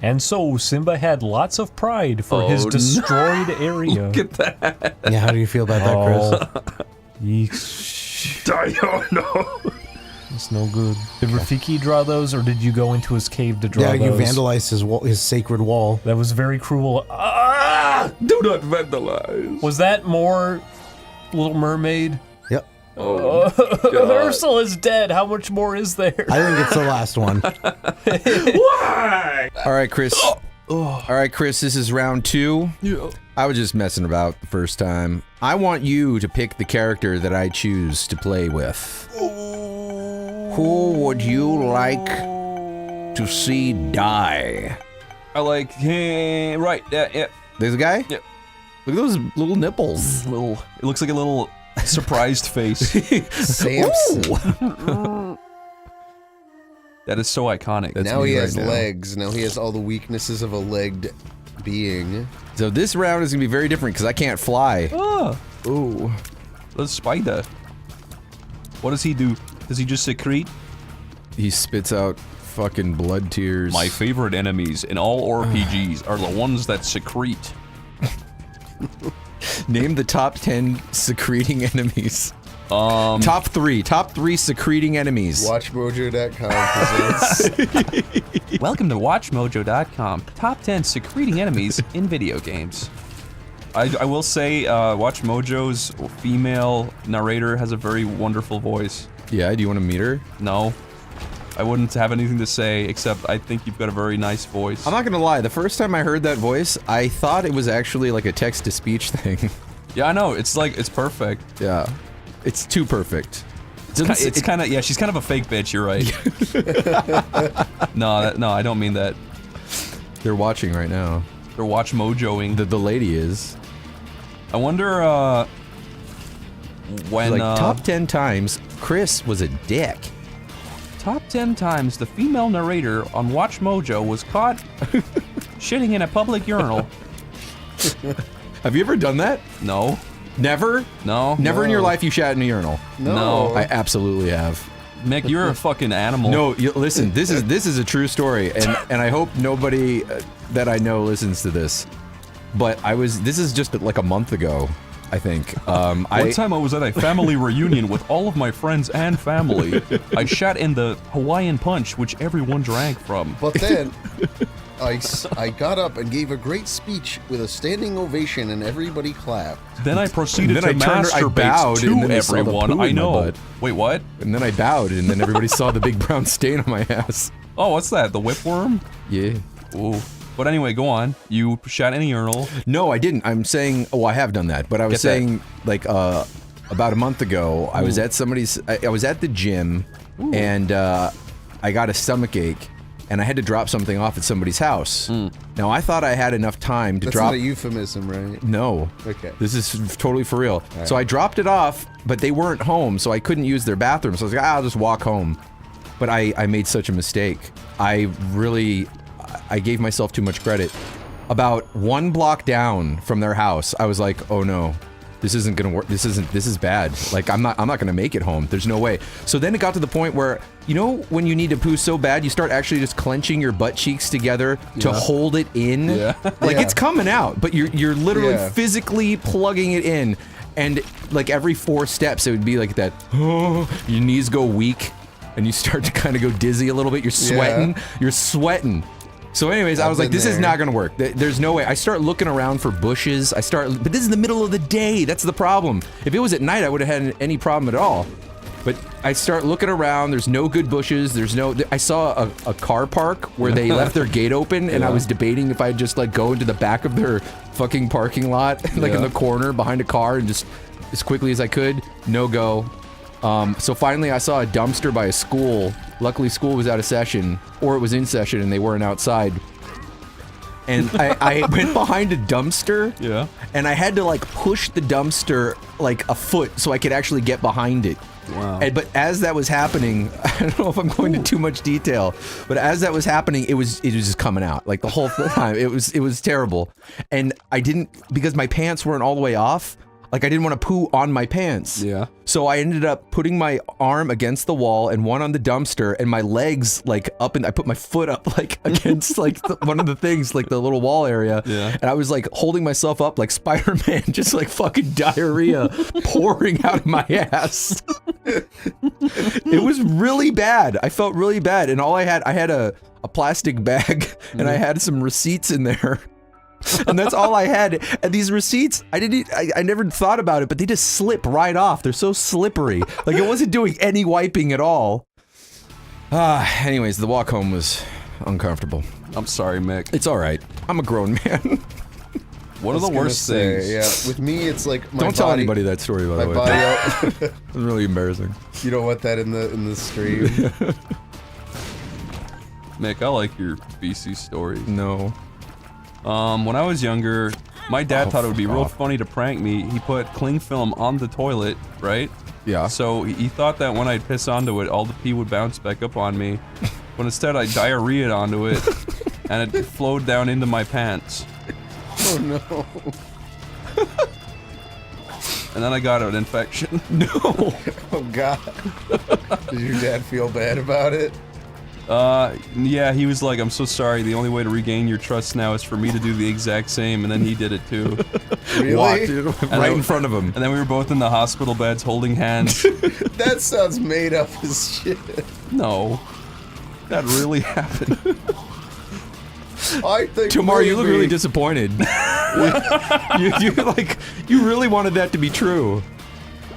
S3: And so Simba had lots of pride for his destroyed area.
S2: Look at that.
S4: Yeah, how do you feel about that, Chris?
S3: Yeesh.
S12: I don't know.
S3: It's no good. Did Rafiki draw those, or did you go into his cave to draw those?
S4: Yeah, you vandalized his sacred wall.
S3: That was very cruel.
S12: Do not vandalize.
S3: Was that more Little Mermaid?
S4: Yep.
S12: Oh,
S3: Ursula's dead. How much more is there?
S4: I think it's the last one.
S12: Why?
S23: All right, Chris. All right, Chris, this is round 2.
S12: Yeah.
S23: I was just messing about the first time. I want you to pick the character that I choose to play with. Who would you like to see die?
S2: I like him. Right, yeah.
S23: There's a guy?
S2: Yeah.
S23: Look at those little nipples.
S2: It looks like a little surprised face.
S22: Samson.
S2: That is so iconic.
S23: That's
S22: now
S23: me
S22: he
S23: right
S22: has
S23: now.
S22: legs. Now he has all the weaknesses of a legged being.
S23: So this round is gonna be very different because I can't fly.
S2: Oh.
S23: Ooh.
S2: The spider. What does he do? Does he just secrete?
S23: He spits out fucking blood tears.
S2: My favorite enemies in all RPGs are the ones that secrete.
S23: Name the top 10 secreting enemies.
S2: Top
S23: 3 secreting enemies.
S22: WatchMojo.com presents.
S2: Welcome to WatchMojo.com. Top 10 secreting enemies in video games. I will say, WatchMojo's female narrator has a very wonderful voice.
S23: Yeah, do you want to meet her?
S2: No. I wouldn't have anything to say, except I think you've got a very nice voice.
S23: I'm not gonna lie, the first time I heard that voice, I thought it was actually like a text-to-speech thing.
S2: Yeah, I know. It's like, it's perfect.
S23: Yeah. It's too perfect.
S2: It's kind of, yeah, she's kind of a fake bitch, you're right. No, I don't mean that.
S23: They're watching right now.
S2: They're watch mojoing.
S23: The lady is.
S2: I wonder, when,
S23: like, top 10 times, Chris was a dick.
S2: Top 10 times the female narrator on Watch Mojo was caught shitting in a public urinal.
S23: Have you ever done that?
S2: No.
S23: Never?
S2: No.
S23: Never in your life you shat in a urinal?
S2: No.
S23: I absolutely have.
S2: Mick, you're a fucking animal.
S23: No, listen, this is a true story, and I hope nobody that I know listens to this. But this is just like a month ago, I think.
S2: One time I was at a family reunion with all of my friends and family. I shat in the Hawaiian Punch, which everyone drank from.
S22: But then, I got up and gave a great speech with a standing ovation and everybody clapped.
S2: Then I proceeded to
S23: I
S2: masturbate
S23: bowed,
S2: to
S23: and then I saw the
S2: everyone.
S23: poo
S2: I
S23: in my
S2: know.
S23: butt.
S2: Wait, what?
S23: And then I bowed, and then everybody saw the big brown stain on my ass.
S2: Oh, what's that? The whipworm?
S23: Yeah.
S2: Ooh. But anyway, go on. You shat in a urinal.
S23: No, I didn't. I'm saying, oh, I have done that, but I was saying, like, about a month ago, I was at I was at the gym, and I got a stomach ache, and I had to drop something off at somebody's house. Now, I thought I had enough time to drop-
S22: That's not a euphemism, right?
S23: No.
S22: Okay.
S23: This is totally for real.
S22: Right.
S23: So I dropped it off, but they weren't home, so I couldn't use their bathroom, so I was like, I'll just walk home. But I made such a mistake. I gave myself too much credit. About 1 block down from their house, I was like, oh no, this isn't gonna work. This is bad. Like, I'm not gonna make it home. There's no way. So then it got to the point where, you know, when you need to poo so bad, you start actually just clenching your butt cheeks together to hold it in.
S2: Yeah.
S23: Like, it's coming out, but you're literally
S22: Yeah.
S23: physically plugging it in. And like every 4 steps, it would be like that, your knees go weak, and you start to kind of go dizzy a little bit. You're sweating.
S22: Yeah.
S23: You're sweating. So anyways, I was like, this is not gonna work. There's no way. I start looking around for bushes. But this is the middle of the day. That's the problem. If it was at night, I would have had any problem at all. But I start looking around. There's no good bushes. I saw a car park where they left their gate open, and I was debating if I'd just like go into the back of their fucking parking lot, like in the corner behind a car, and just as quickly as I could. No go. So finally I saw a dumpster by a school. Luckily school was out of session, or it was in session and they weren't outside. And I went behind a dumpster, and I had to like push the dumpster like a foot so I could actually get behind it.
S2: Wow.
S23: But as that was happening, I don't know if I'm going into too much detail, but as that was happening, it was just coming out like the whole time. It was terrible. And I didn't, because my pants weren't all the way off, like I didn't want to poo on my pants.
S2: Yeah.
S23: So I ended up putting my arm against the wall and one on the dumpster, and my legs like up, and I put my foot up like against like one of the things, like the little wall area.
S2: Yeah.
S23: And I was like holding myself up like Spider-Man, just like fucking diarrhea pouring out of my ass. It was really bad. I felt really bad, and all I had a plastic bag, and I had some receipts in there. And that's all I had. And these receipts, I never thought about it, but they just slip right off. They're so slippery. Like, it wasn't doing any wiping at all. Anyways, the walk home was uncomfortable.
S2: I'm sorry, Mick.
S23: It's alright. I'm a grown man.
S2: One of the worst things.
S22: Yeah, with me, it's like my
S23: Don't tell anybody that story, by the way. It's really embarrassing.
S22: You don't want that in the stream.
S2: Mick, I like your BC stories.
S23: No.
S2: When I was younger, my dad thought it would be real funny to prank me. He put cling film on the toilet, right?
S23: Yeah.
S2: So he thought that when I'd piss onto it, all the pee would bounce back up on me. But instead, I diarrheaed onto it, and it flowed down into my pants.
S22: Oh no.
S2: And then I got an infection.
S23: No.
S22: Oh god. Did your dad feel bad about it?
S2: Yeah, he was like, I'm so sorry, the only way to regain your trust now is for me to do the exact same, and then he did it too.
S22: Really?
S23: What? Right in front of him.
S2: And then we were both in the hospital beds holding hands.
S22: That sounds made up as shit.
S2: No. That really happened.
S22: I think
S23: Tomar, you look really disappointed. you really wanted that to be true.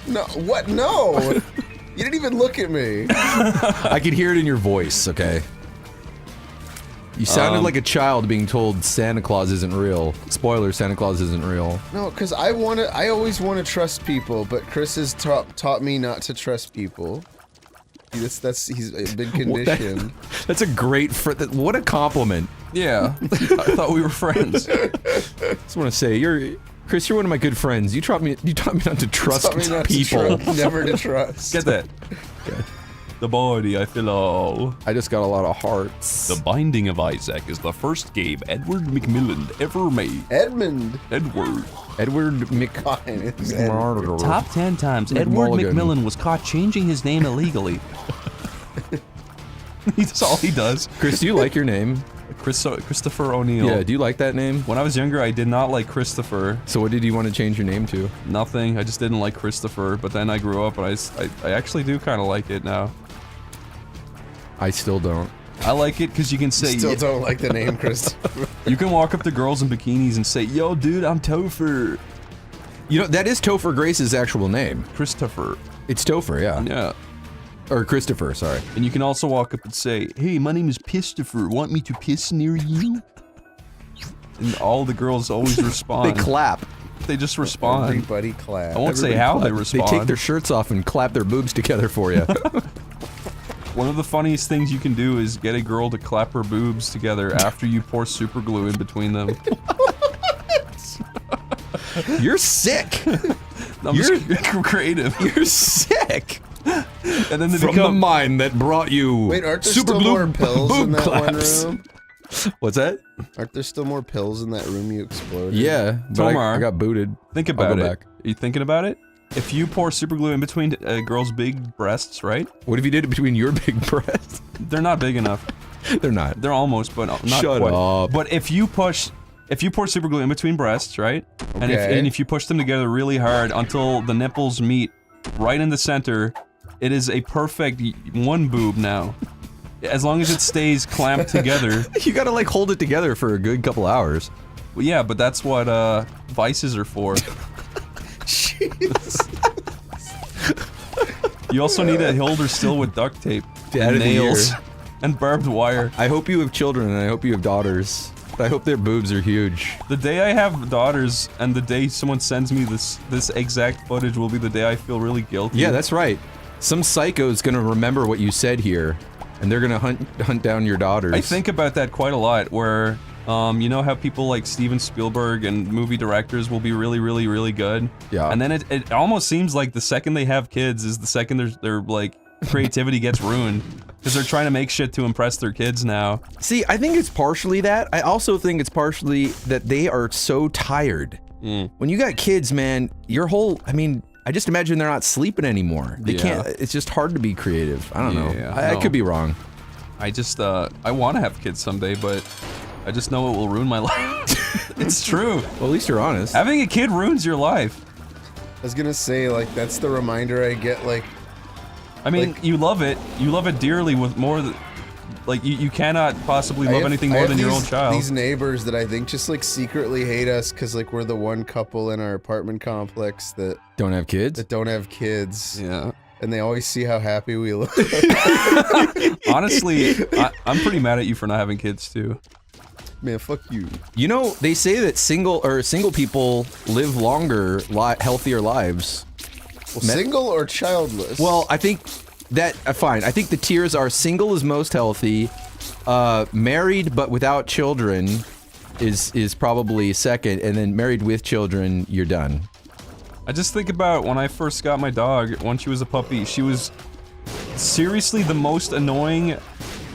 S22: No, what? No! You didn't even look at me.
S23: I could hear it in your voice, okay? You sounded like a child being told Santa Claus isn't real. Spoiler, Santa Claus isn't real.
S22: No, because I always want to trust people, but Chris has taught me not to trust people. He's been conditioned.
S23: That's a great what a compliment.
S2: Yeah, I thought we were friends.
S23: Just want to say, Chris, you're one of my good friends. You taught me not to trust people.
S22: Never to trust.
S2: Get that.
S23: Okay.
S2: The body I feel all.
S23: I just got a lot of hearts.
S12: The Binding of Isaac is the first game Edward McMillan ever made.
S22: Edward
S23: McMillan.
S2: Top 10 times Edward McMillan was caught changing his name illegally. That's all he does.
S23: Chris, do you like your name?
S2: Christopher O'Neill.
S23: Yeah, do you like that name?
S2: When I was younger, I did not like Christopher.
S23: So what did you want to change your name to?
S2: Nothing, I just didn't like Christopher, but then I grew up and I actually do kind of like it now.
S23: I still don't.
S2: I like it because you can say-
S22: Still don't like the name Christopher.
S2: You can walk up to girls in bikinis and say, yo dude, I'm Topher.
S23: You know, that is Topher Grace's actual name.
S2: Christopher.
S23: It's Topher, yeah.
S2: Yeah.
S23: Or Christopher, sorry.
S2: And you can also walk up and say, hey, my name is Pistopher, want me to piss near you? And all the girls always respond.
S23: They clap.
S2: They just respond.
S22: Everybody clap.
S2: I won't say how they respond.
S23: They take their shirts off and clap their boobs together for you.
S2: One of the funniest things you can do is get a girl to clap her boobs together after you pour super glue in between them.
S23: You're sick.
S2: You're creative.
S23: You're sick.
S2: And then they
S23: From the mind that brought you.
S22: Wait, aren't there
S23: super
S22: still
S23: blue
S22: more pills in that
S23: claps.
S22: one room?
S23: What's that?
S22: Aren't there still more pills in that room you exploded?
S23: Yeah, but
S2: Tomar,
S23: I got booted.
S2: Think about it. Are you thinking about it? If you pour super glue in between a girl's big breasts, right?
S23: What if you did it between your big breasts?
S2: They're not big enough.
S23: They're not.
S2: They're almost, but not
S23: Shut
S2: quite.
S23: up.
S2: But if you pour super glue in between breasts, right? And if you push them together really hard until the nipples meet right in the center, it is a perfect one boob now. As long as it stays clamped together.
S23: You gotta like hold it together for a good couple hours.
S2: Well, yeah, but that's what vices are for.
S22: Jeez.
S2: You also need to hold her still with duct tape,
S23: and
S2: nails, and barbed wire.
S23: I hope you have children and I hope you have daughters. But I hope their boobs are huge.
S2: The day I have daughters and the day someone sends me this exact footage will be the day I feel really guilty.
S23: Yeah, that's right. Some psycho's gonna remember what you said here, and they're gonna hunt down your daughters.
S2: I think about that quite a lot, where, you know how people like Steven Spielberg and movie directors will be really, really, really good?
S23: Yeah.
S2: And then it almost seems like the second they have kids is the second their like, creativity gets ruined. Because they're trying to make shit to impress their kids now.
S23: See, I think it's partially that. I also think it's partially that they are so tired. When you got kids, man, your whole, I just imagine they're not sleeping anymore. They can't, it's just hard to be creative. I don't know. I could be wrong.
S2: I just, I want to have kids someday, but I just know it will ruin my life. It's true.
S23: Well, at least you're honest.
S2: Having a kid ruins your life.
S22: I was gonna say, like, that's the reminder I get, like,
S2: I mean, you love it. You love it dearly with more than... Like, you cannot possibly love anything more than your own child.
S22: These neighbors that I think just, like, secretly hate us because, like, we're the one couple in our apartment complex that...
S23: Don't have kids?
S22: That don't have kids.
S2: Yeah.
S22: And they always see how happy we look.
S2: Honestly, I'm pretty mad at you for not having kids, too.
S22: Man, fuck you.
S23: You know, they say that single people live longer, healthier lives.
S22: Well, single or childless?
S23: Well, I think that fine. I think the tiers are single is most healthy, married but without children is probably second, and then married with children, you're done.
S2: I just think about when I first got my dog, when she was a puppy, she was seriously the most annoying,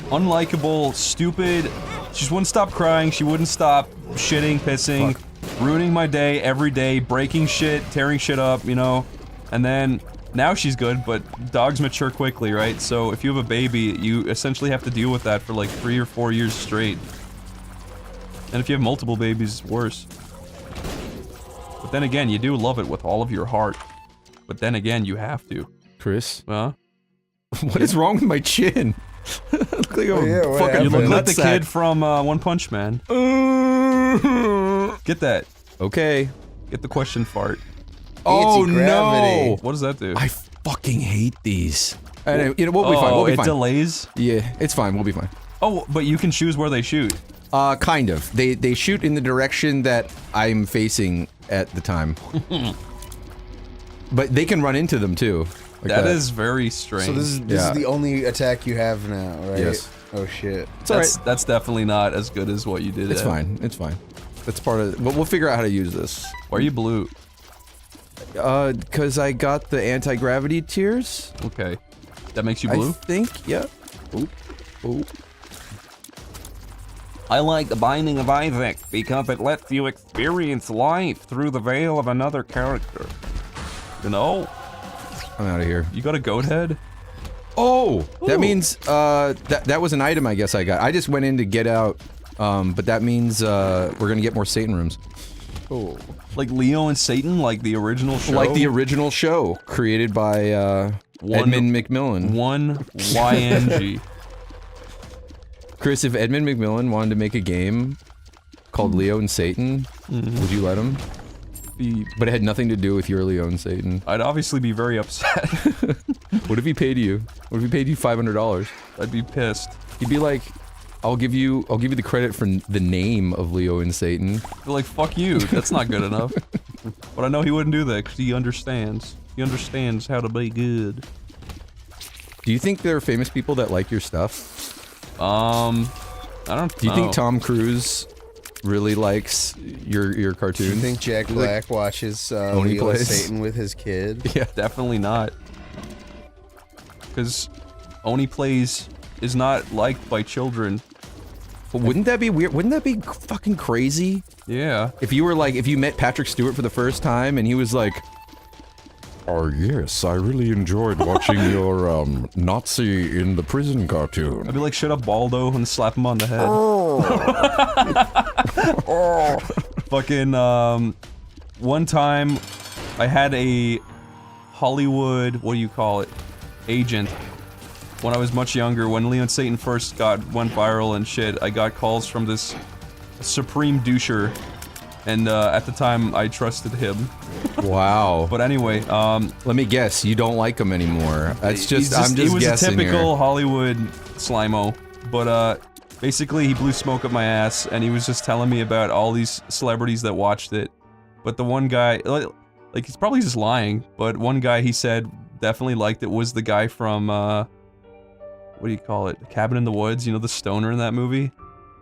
S2: unlikable, stupid. She just wouldn't stop crying, she wouldn't stop shitting, pissing, ruining my day every day, breaking shit, tearing shit up, you know? And then, now she's good, but dogs mature quickly, right? So if you have a baby, you essentially have to deal with that for like 3 or 4 years straight. And if you have multiple babies, it's worse. But then again, you do love it with all of your heart. But then again, you have to.
S23: Chris?
S2: Huh?
S23: What is wrong with my chin? Look like
S2: You look like the kid from One Punch Man. Get that.
S23: Okay.
S2: Get the question fart.
S23: Oh no!
S2: What does that do?
S23: I fucking hate these. And you know, we'll be fine. We'll be fine.
S2: It delays?
S23: Yeah, it's fine. We'll be fine.
S2: Oh, but you can choose where they shoot.
S23: Kind of. They shoot in the direction that I'm facing at the time. But they can run into them too. Like
S2: that is very strange.
S22: So this is the only attack you have now, right?
S23: Yes.
S22: Oh shit.
S2: That's definitely not as good as what you did.
S23: It's fine. It's fine. That's part of. We'll figure out how to use this.
S2: Why are you blue?
S23: Cause I got the anti-gravity tiers.
S2: Okay. That makes you blue?
S23: I think. Yeah. Oop. Oop.
S5: I like The Binding of Isaac because it lets you experience life through the veil of another character.
S2: You know?
S23: I'm out of here.
S2: You got a goat head?
S23: Oh!
S2: Ooh.
S23: That means, that was an item I guess I got. I just went in to get out, but that means, we're gonna get more Satan rooms.
S2: Oh. Like Leo and Satan? Like the original show?
S23: Like the original show, created by, Edmund McMillan.
S2: One YNG.
S23: Chris, if Edmund McMillan wanted to make a game called Leo and Satan, would you let him? But it had nothing to do with your Leo and Satan.
S2: I'd obviously be very upset.
S23: What if he paid you? What if he paid you $500?
S2: I'd be pissed.
S23: He'd be like, I'll give you the credit for the name of Leo and Satan.
S2: Be like, fuck you, that's not good enough. But I know he wouldn't do that because he understands. He understands how to be good.
S23: Do you think there are famous people that like your stuff?
S2: I don't know.
S23: Do you think Tom Cruise really likes your cartoons?
S22: Do you think Jack Black watches Leo and Satan with his kid?
S2: Yeah, definitely not. Because OneyPlays is not liked by children.
S23: But wouldn't that be weird? Wouldn't that be fucking crazy?
S2: Yeah.
S23: If you were like, if you met Patrick Stewart for the first time and he was like, "Oh yes, I really enjoyed watching your Nazi in the prison cartoon."
S2: I'd be like, "Shut up, Baldo," and slap him on the head.
S23: Oh.
S2: Fucking one time, I had a Hollywood, what do you call it, agent. When I was much younger, when Leo and Satan first went viral and shit, I got calls from this supreme doucher. And at the time, I trusted him.
S23: Wow.
S2: But anyway,
S23: let me guess, you don't like him anymore. That's just, I'm just guessing.
S2: He was a typical
S23: here.
S2: Hollywood slimo. But basically, he blew smoke up my ass, and he was just telling me about all these celebrities that watched it. But the one guy, like he's probably just lying, but one guy he said definitely liked it was the guy from, what do you call it? The Cabin in the Woods, you know, the stoner in that movie?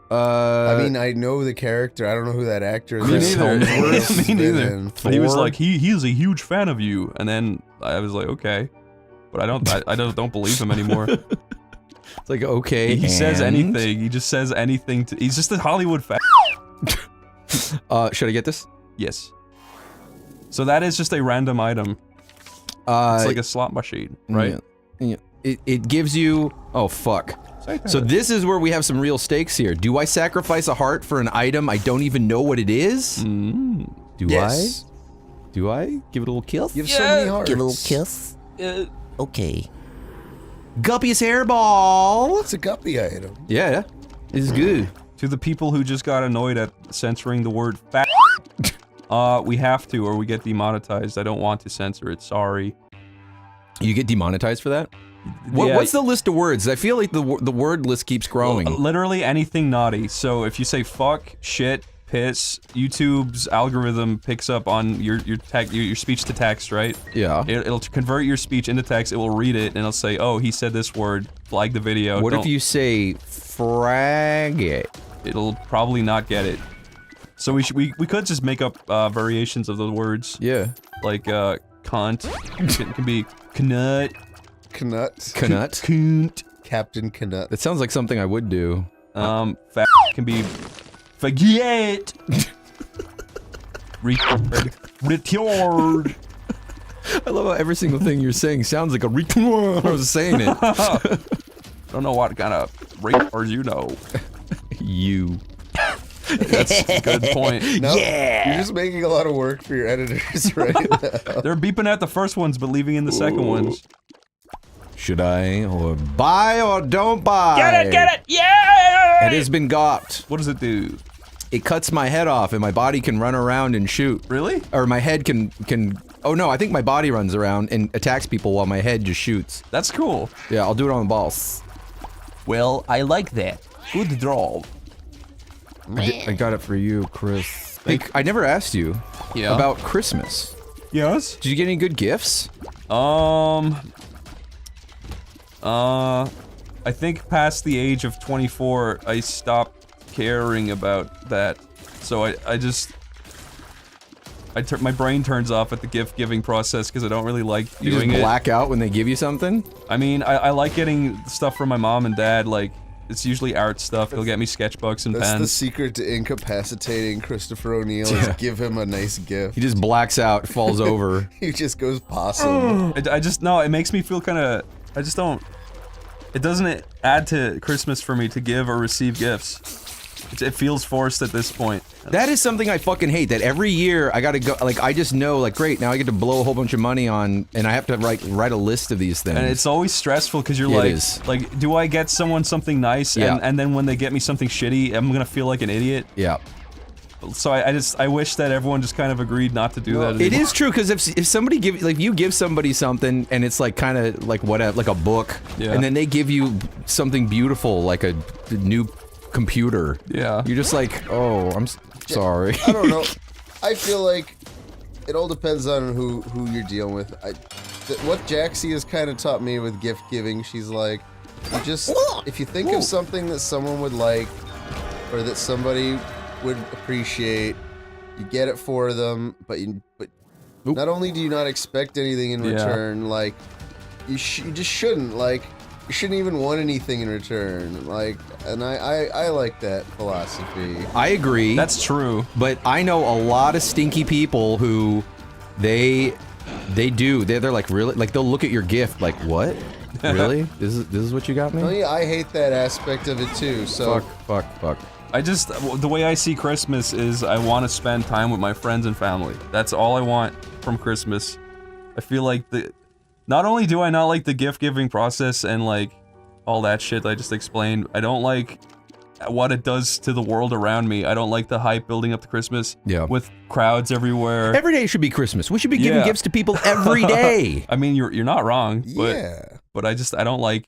S22: I mean, I know the character. I don't know who that actor is.
S2: Me neither. Me neither. But he was like, he is a huge fan of you, and then I was like, okay, but I don't believe him anymore.
S23: It's like, okay,
S2: he says anything. He just says anything. He's just a Hollywood fan.
S23: Should I get this?
S2: Yes. So that is just a random item. It's like a slot machine, right?
S23: Yeah. It gives you. Oh fuck. So this is where we have some real stakes here. Do I sacrifice a heart for an item I don't even know what it is? Do
S22: Yes.
S23: I? Do I? Give it a little kiss?
S22: You have so many hearts.
S17: Give a little kiss? Okay.
S23: Guppy's hairball.
S22: It's a guppy item.
S23: Yeah, it's good.
S2: To the people who just got annoyed at censoring the word fat, we have to, or we get demonetized. I don't want to censor it. Sorry.
S23: You get demonetized for that? What's the list of words? I feel like the word list keeps growing.
S2: Literally anything naughty. So if you say fuck, shit, piss, YouTube's algorithm picks up on your speech to text, right?
S23: Yeah.
S2: It'll convert your speech into text. It will read it and it'll say, "Oh, he said this word. Flag the video."
S23: What if you say fraggot?
S2: It'll probably not get it. So we could just make up variations of the words.
S23: Yeah.
S2: Like cunt. It can be knut.
S22: Knut.
S23: Knut.
S2: Cunt.
S22: Captain Knut.
S23: That sounds like something I would do.
S2: Fat can be forget. Retard.
S23: I love how every single thing you're saying sounds like a retard. I was saying it.
S2: Don't know what kind of retard you know.
S23: You.
S2: That's a good point.
S22: No, you're just making a lot of work for your editors right now.
S2: They're beeping at the first ones, but leaving in the second ones.
S23: Should I or buy or don't buy?
S20: Get it, yeah!
S23: It has been got.
S2: What does it do?
S23: It cuts my head off and my body can run around and shoot.
S2: Really?
S23: Or my head can oh no, I think my body runs around and attacks people while my head just shoots.
S2: That's cool.
S23: Yeah, I'll do it on the balls.
S2: Well, I like that. Good draw.
S23: I got it for you, Chris. Hey, I never asked you about Christmas.
S2: Yes?
S23: Did you get any good gifts?
S2: I think past the age of 24, I stopped caring about that. So my brain turns off at the gift giving process because I don't really like doing it.
S23: You just black out when they give you something?
S2: I mean, I like getting stuff from my mom and dad, like, it's usually art stuff. They'll get me sketchbooks and
S22: That's
S2: pens.
S22: the secret to incapacitating Christopher O'Neill is give him a nice gift.
S23: He just blacks out, falls over.
S22: He just goes possum.
S2: It makes me feel kind of, it doesn't add to Christmas for me to give or receive gifts. It feels forced at this point.
S23: That is something I fucking hate, that every year I gotta go, like, I just know, like, great, now I get to blow a whole bunch of money on, and I have to write a list of these things.
S2: And it's always stressful because you're like, do I get someone something nice, and then when they get me something shitty, I'm gonna feel like an idiot?
S23: Yeah.
S2: So I wish that everyone just kind of agreed not to do that anymore.
S23: It is true, because if somebody you give somebody something, and it's like kind of like like a book, and then they give you something beautiful, like a new computer.
S2: Yeah.
S23: You're just like, oh, I'm sorry.
S22: I don't know. I feel like it all depends on who you're dealing with. What Jaxie has kind of taught me with gift giving, she's like, if you think of something that someone would like, or that somebody would appreciate, you get it for them, but not only do you not expect anything in return, like, you just shouldn't, like, you shouldn't even want anything in return, like, and I like that philosophy.
S23: I agree.
S2: That's true.
S23: But I know a lot of stinky people who, they're like, really, like, they'll look at your gift like, what? Really? This is what you got me?
S22: Oh yeah, I hate that aspect of it too, so.
S23: Fuck.
S2: The way I see Christmas is I want to spend time with my friends and family. That's all I want from Christmas. I feel like not only do I not like the gift-giving process and, like, all that shit I just explained, I don't like what it does to the world around me. I don't like the hype building up to Christmas with crowds everywhere.
S23: Every day should be Christmas. We should be giving gifts to people every day.
S2: I mean, you're not wrong, but I don't like...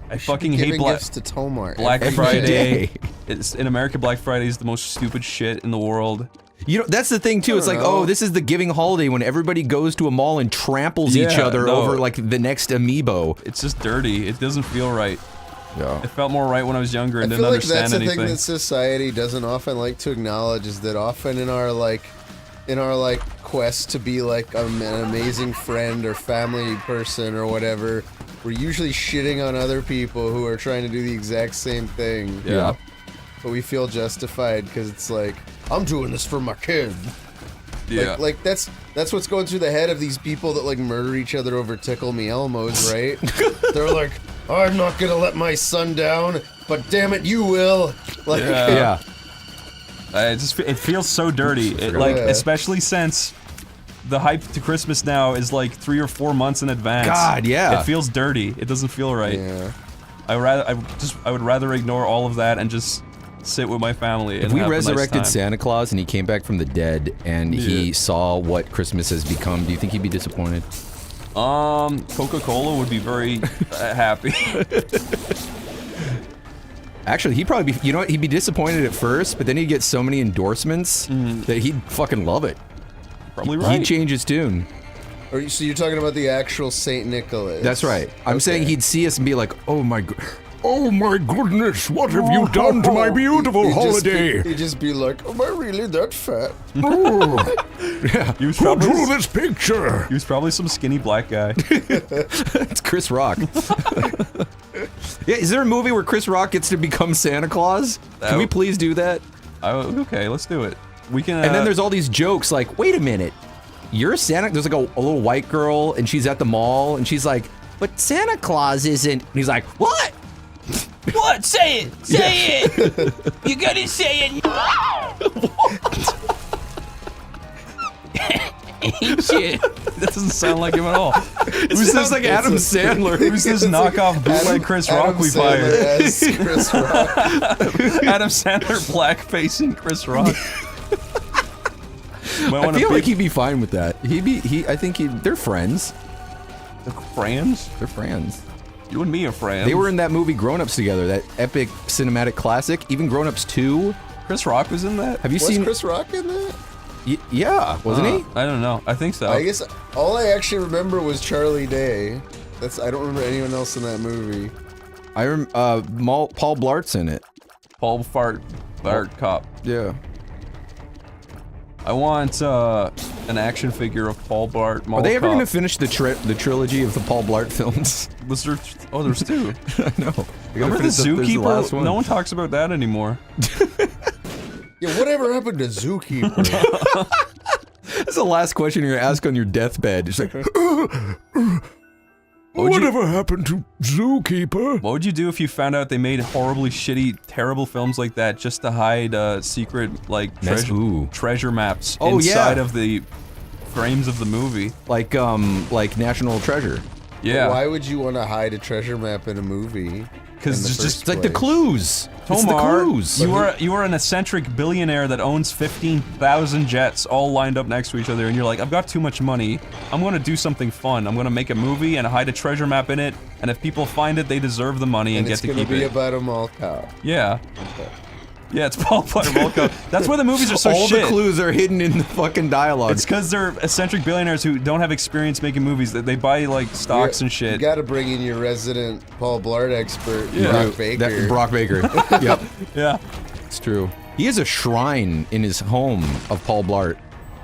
S2: I fucking hate
S22: gifts to Tomar
S2: Black
S23: every
S2: Friday.
S23: day.
S2: In America, Black Friday is the most stupid shit in the world.
S23: You know, that's the thing too. It's like, oh, this is the giving holiday when everybody goes to a mall and tramples each other over like the next amiibo.
S2: It's just dirty. It doesn't feel right.
S23: Yeah.
S2: It felt more right when I was younger and
S22: I
S2: didn't
S22: feel like
S2: understand anything.
S22: that's the thing that society doesn't often like to acknowledge, is that often in our quest to be like an amazing friend or family person or whatever, we're usually shitting on other people who are trying to do the exact same thing.
S23: Yeah.
S22: But we feel justified because it's like, I'm doing this for my kid.
S2: Yeah.
S22: Like that's what's going through the head of these people that like murder each other over Tickle Me Elmos, right? They're like, I'm not gonna let my son down, but damn it, you will. Like,
S23: yeah.
S2: It feels so dirty. Like, especially since the hype to Christmas now is like 3 or 4 months in advance.
S23: God, yeah.
S2: It feels dirty. It doesn't feel right.
S22: Yeah.
S2: I would rather ignore all of that and just sit with my family.
S23: If
S2: and
S23: we
S2: have a nice
S23: resurrected
S2: time.
S23: Santa Claus and he came back from the dead and he saw what Christmas has become, do you think he'd be disappointed?
S2: Coca-Cola would be very happy.
S23: Actually, he'd probably be, you know what, he'd be disappointed at first, but then he'd get so many endorsements that he'd fucking love it.
S2: Probably right.
S23: He'd change his tune.
S22: So you're talking about the actual Saint Nicholas?
S23: That's right. I'm saying he'd see us and be like, oh my
S12: goodness, what have you done to my beautiful holiday?
S22: He'd just be like, am I really that fat?
S23: Yeah.
S2: He was
S12: Who
S2: probably
S12: drew this picture?
S2: He was probably some skinny black guy.
S23: It's Chris Rock. Yeah, is there a movie where Chris Rock gets to become Santa Claus? Can we please do that?
S2: Okay, let's do it. We can.
S23: And then there's all these jokes like, wait a minute, you're Santa. There's like a little white girl, and she's at the mall, and she's like, but Santa Claus isn't. And he's like, what?
S20: What? Say it! Say it! You gotta say it!
S2: Shit. That doesn't sound like him at all.
S23: It sounds like Adam Sandler.
S2: Who's this knockoff bootleg Chris Rock we fired?
S22: As Chris Rock.
S2: Adam Sandler blackfacing Chris Rock.
S23: I feel like he'd be fine with that. I think they're friends.
S2: They're friends?
S23: They're friends.
S2: You and me are friends.
S23: They were in that movie Grown Ups together, that epic cinematic classic. Even Grown Ups 2.
S2: Chris Rock was in that?
S23: Have you seen
S22: Chris Rock in that?
S23: Yeah, wasn't he?
S2: I don't know. I think so.
S22: I guess all I actually remember was Charlie Day. I don't remember anyone else in that movie.
S23: Paul Blart's in it.
S2: Paul Blart Cop.
S23: Yeah.
S2: I want an action figure of Paul Blart.
S23: Are they ever going to finish the trilogy of the Paul Blart films?
S2: Was there? Oh, there's 2.
S23: I know.
S2: Remember the Zookeeper? No one talks about that anymore.
S22: Yeah, whatever happened to Zookeeper?
S23: That's the last question you're gonna ask on your deathbed. It's like,
S12: whatever happened to Zookeeper?
S2: What would you do if you found out they made horribly shitty, terrible films like that just to hide secret, like, treasure maps inside of the frames of the movie?
S23: Like National Treasure.
S2: Yeah.
S22: But why would you want to hide a treasure map in a movie?
S2: Because it's just
S23: like the clues.
S2: Tomar,
S23: it's the clues.
S2: You are an eccentric billionaire that owns 15,000 jets all lined up next to each other, and you're like, I've got too much money. I'm gonna do something fun. I'm gonna make a movie and hide a treasure map in it, and if people find it, they deserve the money and get to keep it.
S22: It's gonna be about a mall cop.
S2: Yeah. Yeah, it's Paul Blart Mall Cop. That's why the movies are so
S23: All
S2: shit.
S23: the clues are hidden in the fucking dialogue.
S2: It's because they're eccentric billionaires who don't have experience making movies. They buy, like, stocks and shit.
S22: You gotta bring in your resident Paul Blart expert, Brock Baker.
S23: Brock Baker. Yep.
S2: Yeah.
S23: It's true. He has a shrine in his home of Paul Blart.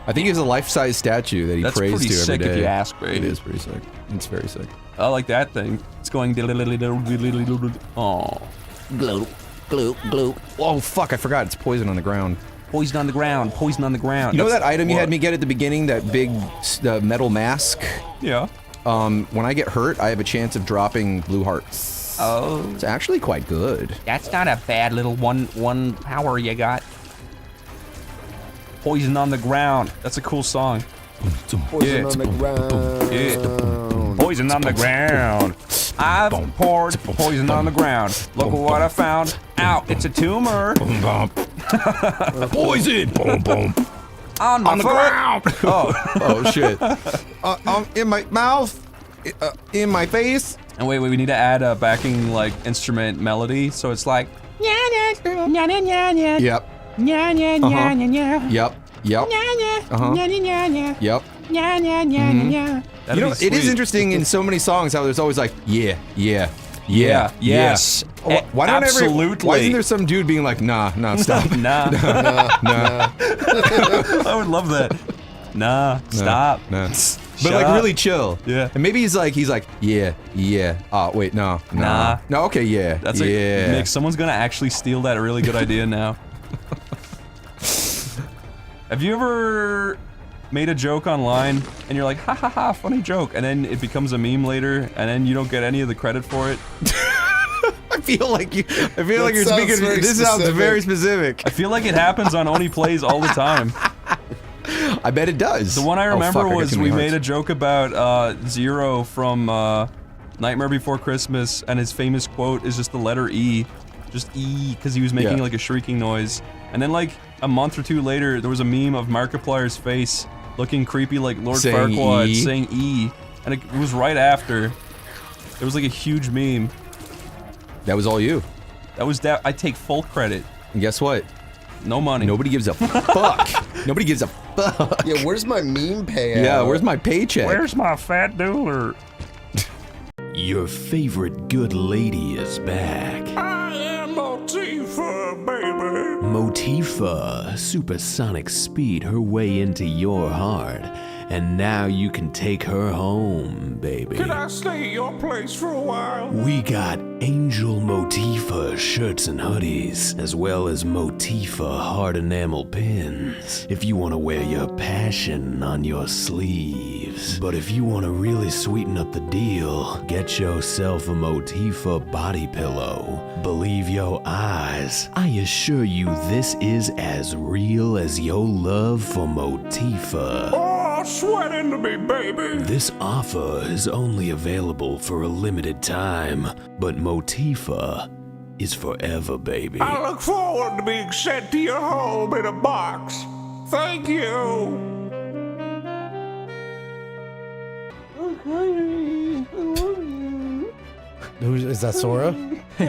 S23: I think he has a life-size statue that he prays to every day.
S2: That's pretty sick if you ask me.
S23: It is pretty sick. It's very sick.
S2: I like that thing. It's going oh.
S23: Gloop, gloop, gloop. Oh, fuck, I forgot. It's poison on the ground.
S2: Poison on the ground. Poison on the ground.
S23: You know that item you had me get at the beginning? That big metal mask?
S2: Yeah.
S23: When I get hurt, I have a chance of dropping blue hearts.
S2: Oh.
S23: It's actually quite good.
S2: That's not a bad little one power you got. Poison on the ground. That's a cool song.
S22: Poison on the ground.
S2: Yeah. Poison on the ground. I've poured poison on the ground. Look what I found. Ow, it's a tumor.
S23: Poison!
S2: On my
S23: ground!
S2: Oh
S23: shit. In my mouth? In my face?
S2: And wait, we need to add a backing, like, instrument melody, so it's like...
S23: Yep.
S2: Yep.
S23: Yep. Yep. Yep. You know, it is interesting in so many songs how there's always like, yes. Why don't
S2: absolutely.
S23: Why isn't there some dude being like, nah, stop.
S2: nah. I would love that. Nah, stop.
S23: Nah.
S2: Shut
S23: But like
S2: up.
S23: really chill.
S2: Yeah.
S23: And maybe he's like, yeah. Oh, wait, no.
S2: Nah.
S23: No, okay, yeah.
S2: That's
S23: yeah.
S2: Nick, someone's gonna actually steal that really good idea now. Have you ever made a joke online and you're like, ha ha ha, funny joke, and then it becomes a meme later and then you don't get any of the credit for it?
S23: I feel like you're speaking. This sounds very specific.
S2: I feel like it happens on OneyPlays all the time.
S23: I bet it does.
S2: The one I remember
S23: fuck, I got
S2: was
S23: too
S2: we
S23: many
S2: made a
S23: hearts.
S2: joke about Zero from Nightmare Before Christmas, and his famous quote is just the letter E. Just E, because he was making like a shrieking noise. And then like a month or two later, there was a meme of Markiplier's face looking creepy like Lord
S23: Saying
S2: Farquaad
S23: E?
S2: saying E. And it was right after. It was like a huge meme.
S23: That was all you.
S2: That was that. I take full credit.
S23: And guess what?
S2: No money.
S23: Nobody gives a fuck. Nobody gives a fuck.
S22: Yeah, where's my meme payout?
S23: Yeah, where's my paycheck?
S7: Where's my fat doodler?
S9: Your favorite good lady is back.
S11: I am Motifa, baby.
S9: Motifa supersonic speed her way into your heart, and now you can take her home, baby.
S11: Can I stay at your place for a while?
S9: We got Angel Motifa shirts and hoodies, as well as Motifa hard enamel pins, if you want to wear your passion on your sleeves. But if you want to really sweeten up the deal, get yourself a Motifa body pillow. Believe your eyes. I assure you this is as real as your love for Motifa.
S11: Oh, sweat into me, baby.
S9: This offer is only available for a limited time, but Motifa is forever, baby.
S11: I look forward to being sent to your home in a box. Thank you.
S4: Is that Sora?
S2: I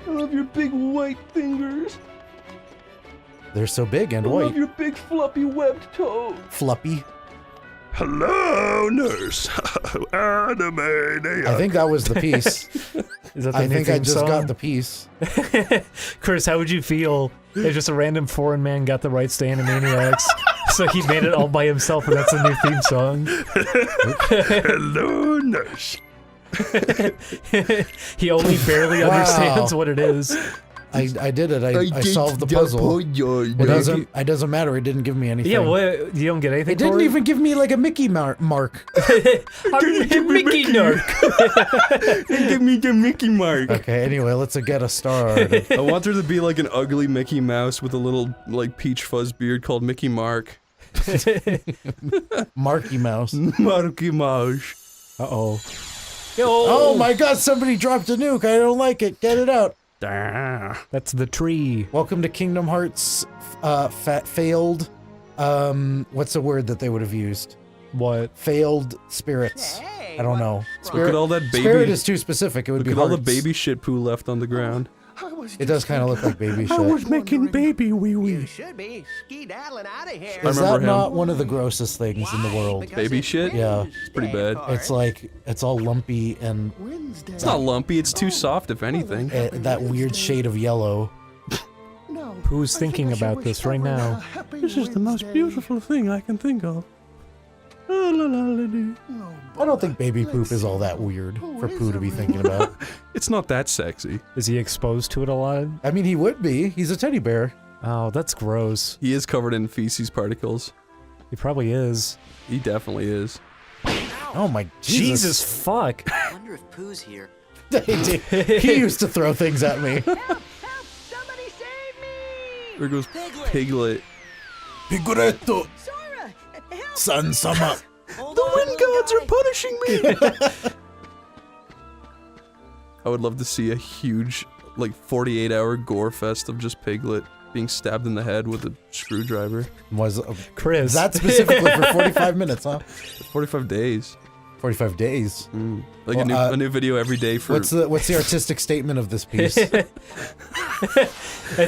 S2: love your big white fingers.
S4: They're so big and
S2: I
S4: white.
S2: love your big floppy webbed toe.
S4: Floppy.
S12: Hello, nurse. Anime.
S4: I think that was the piece.
S3: Is that the
S4: I
S3: new
S4: think I
S3: theme
S4: just
S3: song?
S4: got the piece.
S3: Chris, how would you feel if just a random foreign man got the rights to Animaniacs? So he made it all by himself, and that's a new theme song.
S12: Hello, nurse.
S3: He only barely understands what it is.
S4: I did it. I solved the puzzle. It doesn't matter. It didn't give me anything.
S3: Yeah, what? You don't get anything.
S4: It didn't even give me like a Mickey mark.
S3: Mickey narc.
S2: Give me the Mickey mark.
S4: Okay. Anyway, let's get a star.
S2: I want there to be like an ugly Mickey Mouse with a little like peach fuzz beard called Mickey Mark.
S4: Marky Mouse.
S2: Marky Mouse.
S3: Uh-oh.
S4: Oh my God! Somebody dropped a nuke. I don't like it. Get it out.
S3: That's the tree.
S4: Welcome to Kingdom Hearts. Failed. What's the word that they would have used?
S3: What?
S4: Failed spirits. I don't know.
S2: Look at all that baby.
S4: Spirit is too specific. It would
S2: Look
S4: be
S2: at all the
S4: hearts.
S2: baby shit poo left on the ground.
S4: It does kind of look like baby shit.
S11: I was making baby wee wee.
S6: You should be skedaddling out of here.
S4: Is that not one of the grossest things in the world?
S2: Baby shit?
S4: Yeah.
S2: It's pretty bad.
S4: It's like, it's all lumpy and...
S2: It's not lumpy, it's too soft, if anything.
S4: That weird shade of yellow.
S3: Who's thinking about this right now?
S2: This is the most beautiful thing I can think of.
S4: I don't think baby poop is all that weird for Pooh to be thinking about.
S2: It's not that sexy.
S3: Is he exposed to it a lot?
S4: I mean, he would be. He's a teddy bear.
S3: Oh, that's gross.
S2: He is covered in feces particles.
S3: He probably is.
S2: He definitely is.
S4: Oh my
S3: Jesus fuck.
S1: I wonder if Pooh's here.
S4: He used to throw things at me.
S2: There goes Piglet.
S4: Pigletto. Sun summer.
S2: The wind gods are punishing me! I would love to see a huge, like, 48-hour gore fest of just Piglet being stabbed in the head with a screwdriver.
S4: Was
S3: Chris.
S4: That specifically for 45 minutes, huh?
S2: 45 days.
S4: 45 days.
S2: Like
S4: Well,
S2: a new video every day for.
S4: What's the artistic statement of this piece?
S3: It's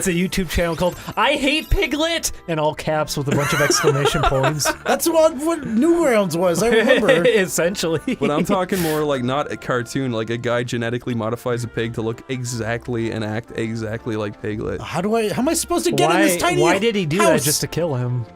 S3: a YouTube channel called I Hate Piglet! In all caps with a bunch of exclamation points.
S4: That's what Newgrounds was, I remember.
S3: Essentially.
S2: But I'm talking more like not a cartoon, like a guy genetically modifies a pig to look exactly and act exactly like Piglet.
S4: How am I supposed to get in this tiny
S3: Why did he do
S4: house?
S3: that just to kill him?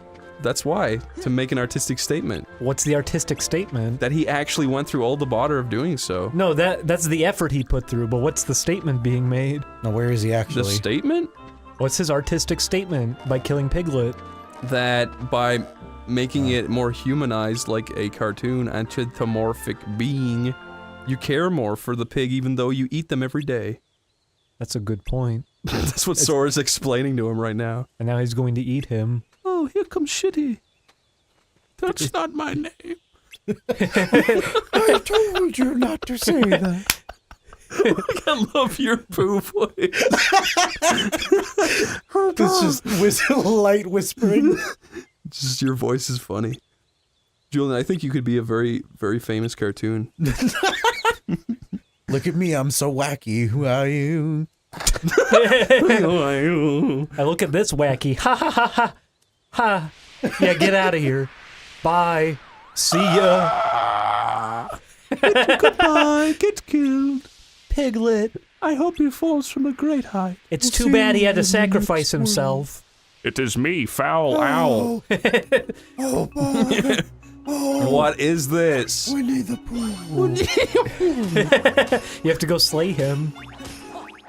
S2: That's why, to make an artistic statement.
S3: What's the artistic statement?
S2: That he actually went through all the bother of doing so.
S3: No, that's the effort he put through, but what's the statement being made?
S4: No, where is he actually?
S2: The statement?
S3: What's his artistic statement by killing Piglet?
S2: That by making it more humanized like a cartoon anthropomorphic being, You care more for the pig even though you eat them every day.
S3: That's a good point.
S2: That's what Sora's explaining to him right now.
S3: And now he's going to eat him.
S2: Oh, here comes Shitty.
S11: That's not my name.
S4: I told you not to say that.
S2: I love your poo voice.
S4: It's just light whispering.
S2: Just your voice is funny. Julian, I think you could be a very, very famous cartoon.
S4: Look at me, I'm so wacky. Who are you?
S2: Who are you?
S3: I look at this wacky. Ha ha ha ha. Ha. Yeah, get out of here. Bye. See ya.
S11: Goodbye. Get killed.
S3: Piglet.
S11: I hope he falls from a great height.
S3: It's too bad he had to sacrifice himself.
S12: It is me, Foul Owl.
S4: Oh, boy. Oh,
S2: what is this?
S4: Winnie the Pooh.
S3: You have to go slay him.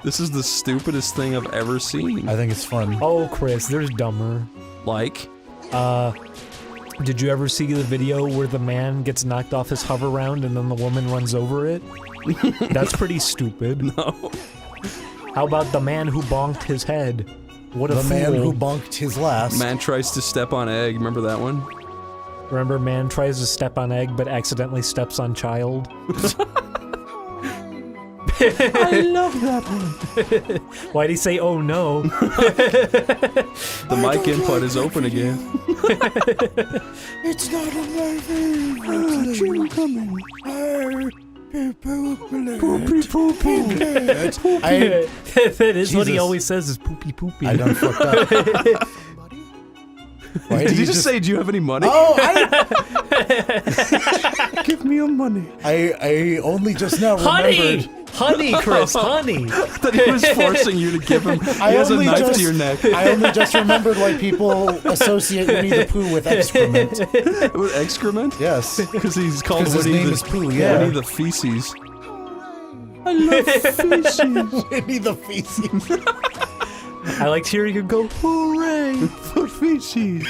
S2: This is the stupidest thing I've ever seen.
S4: I think it's fun.
S3: Oh, Chris, there's dumber.
S2: Like?
S3: Did you ever see the video where the man gets knocked off his hover round and then the woman runs over it? That's pretty stupid.
S2: No.
S3: How about the man who bonked his head? What a
S4: The
S3: fool.
S4: man who bonked his last.
S2: Man tries to step on egg. Remember that one?
S3: Remember, man tries to step on egg but accidentally steps on child?
S11: I love that one.
S3: Why'd he say, oh no?
S2: The mic input is open again.
S4: It's not on my favorite.
S11: Jim coming.
S4: Poopy poopy.
S3: That is what he
S4: Jesus.
S3: always says is poopy poopy.
S4: I done fucked up. Why
S2: Did you just say, do you have any money?
S4: Oh,
S11: Give me your money.
S4: I only just now remembered.
S3: Honey, Chris, honey.
S2: That he was forcing you to give him. He has a knife to your neck.
S4: I only just remembered why people associate Winnie the Pooh with excrement.
S2: With excrement?
S4: Yes.
S2: Because he's called
S4: Because his
S2: Winnie
S4: name
S2: the,
S4: is Pooh, yeah.
S2: Winnie the Feces.
S11: I love feces.
S4: Winnie the Feces.
S3: I liked hearing you go, hooray
S11: for feces.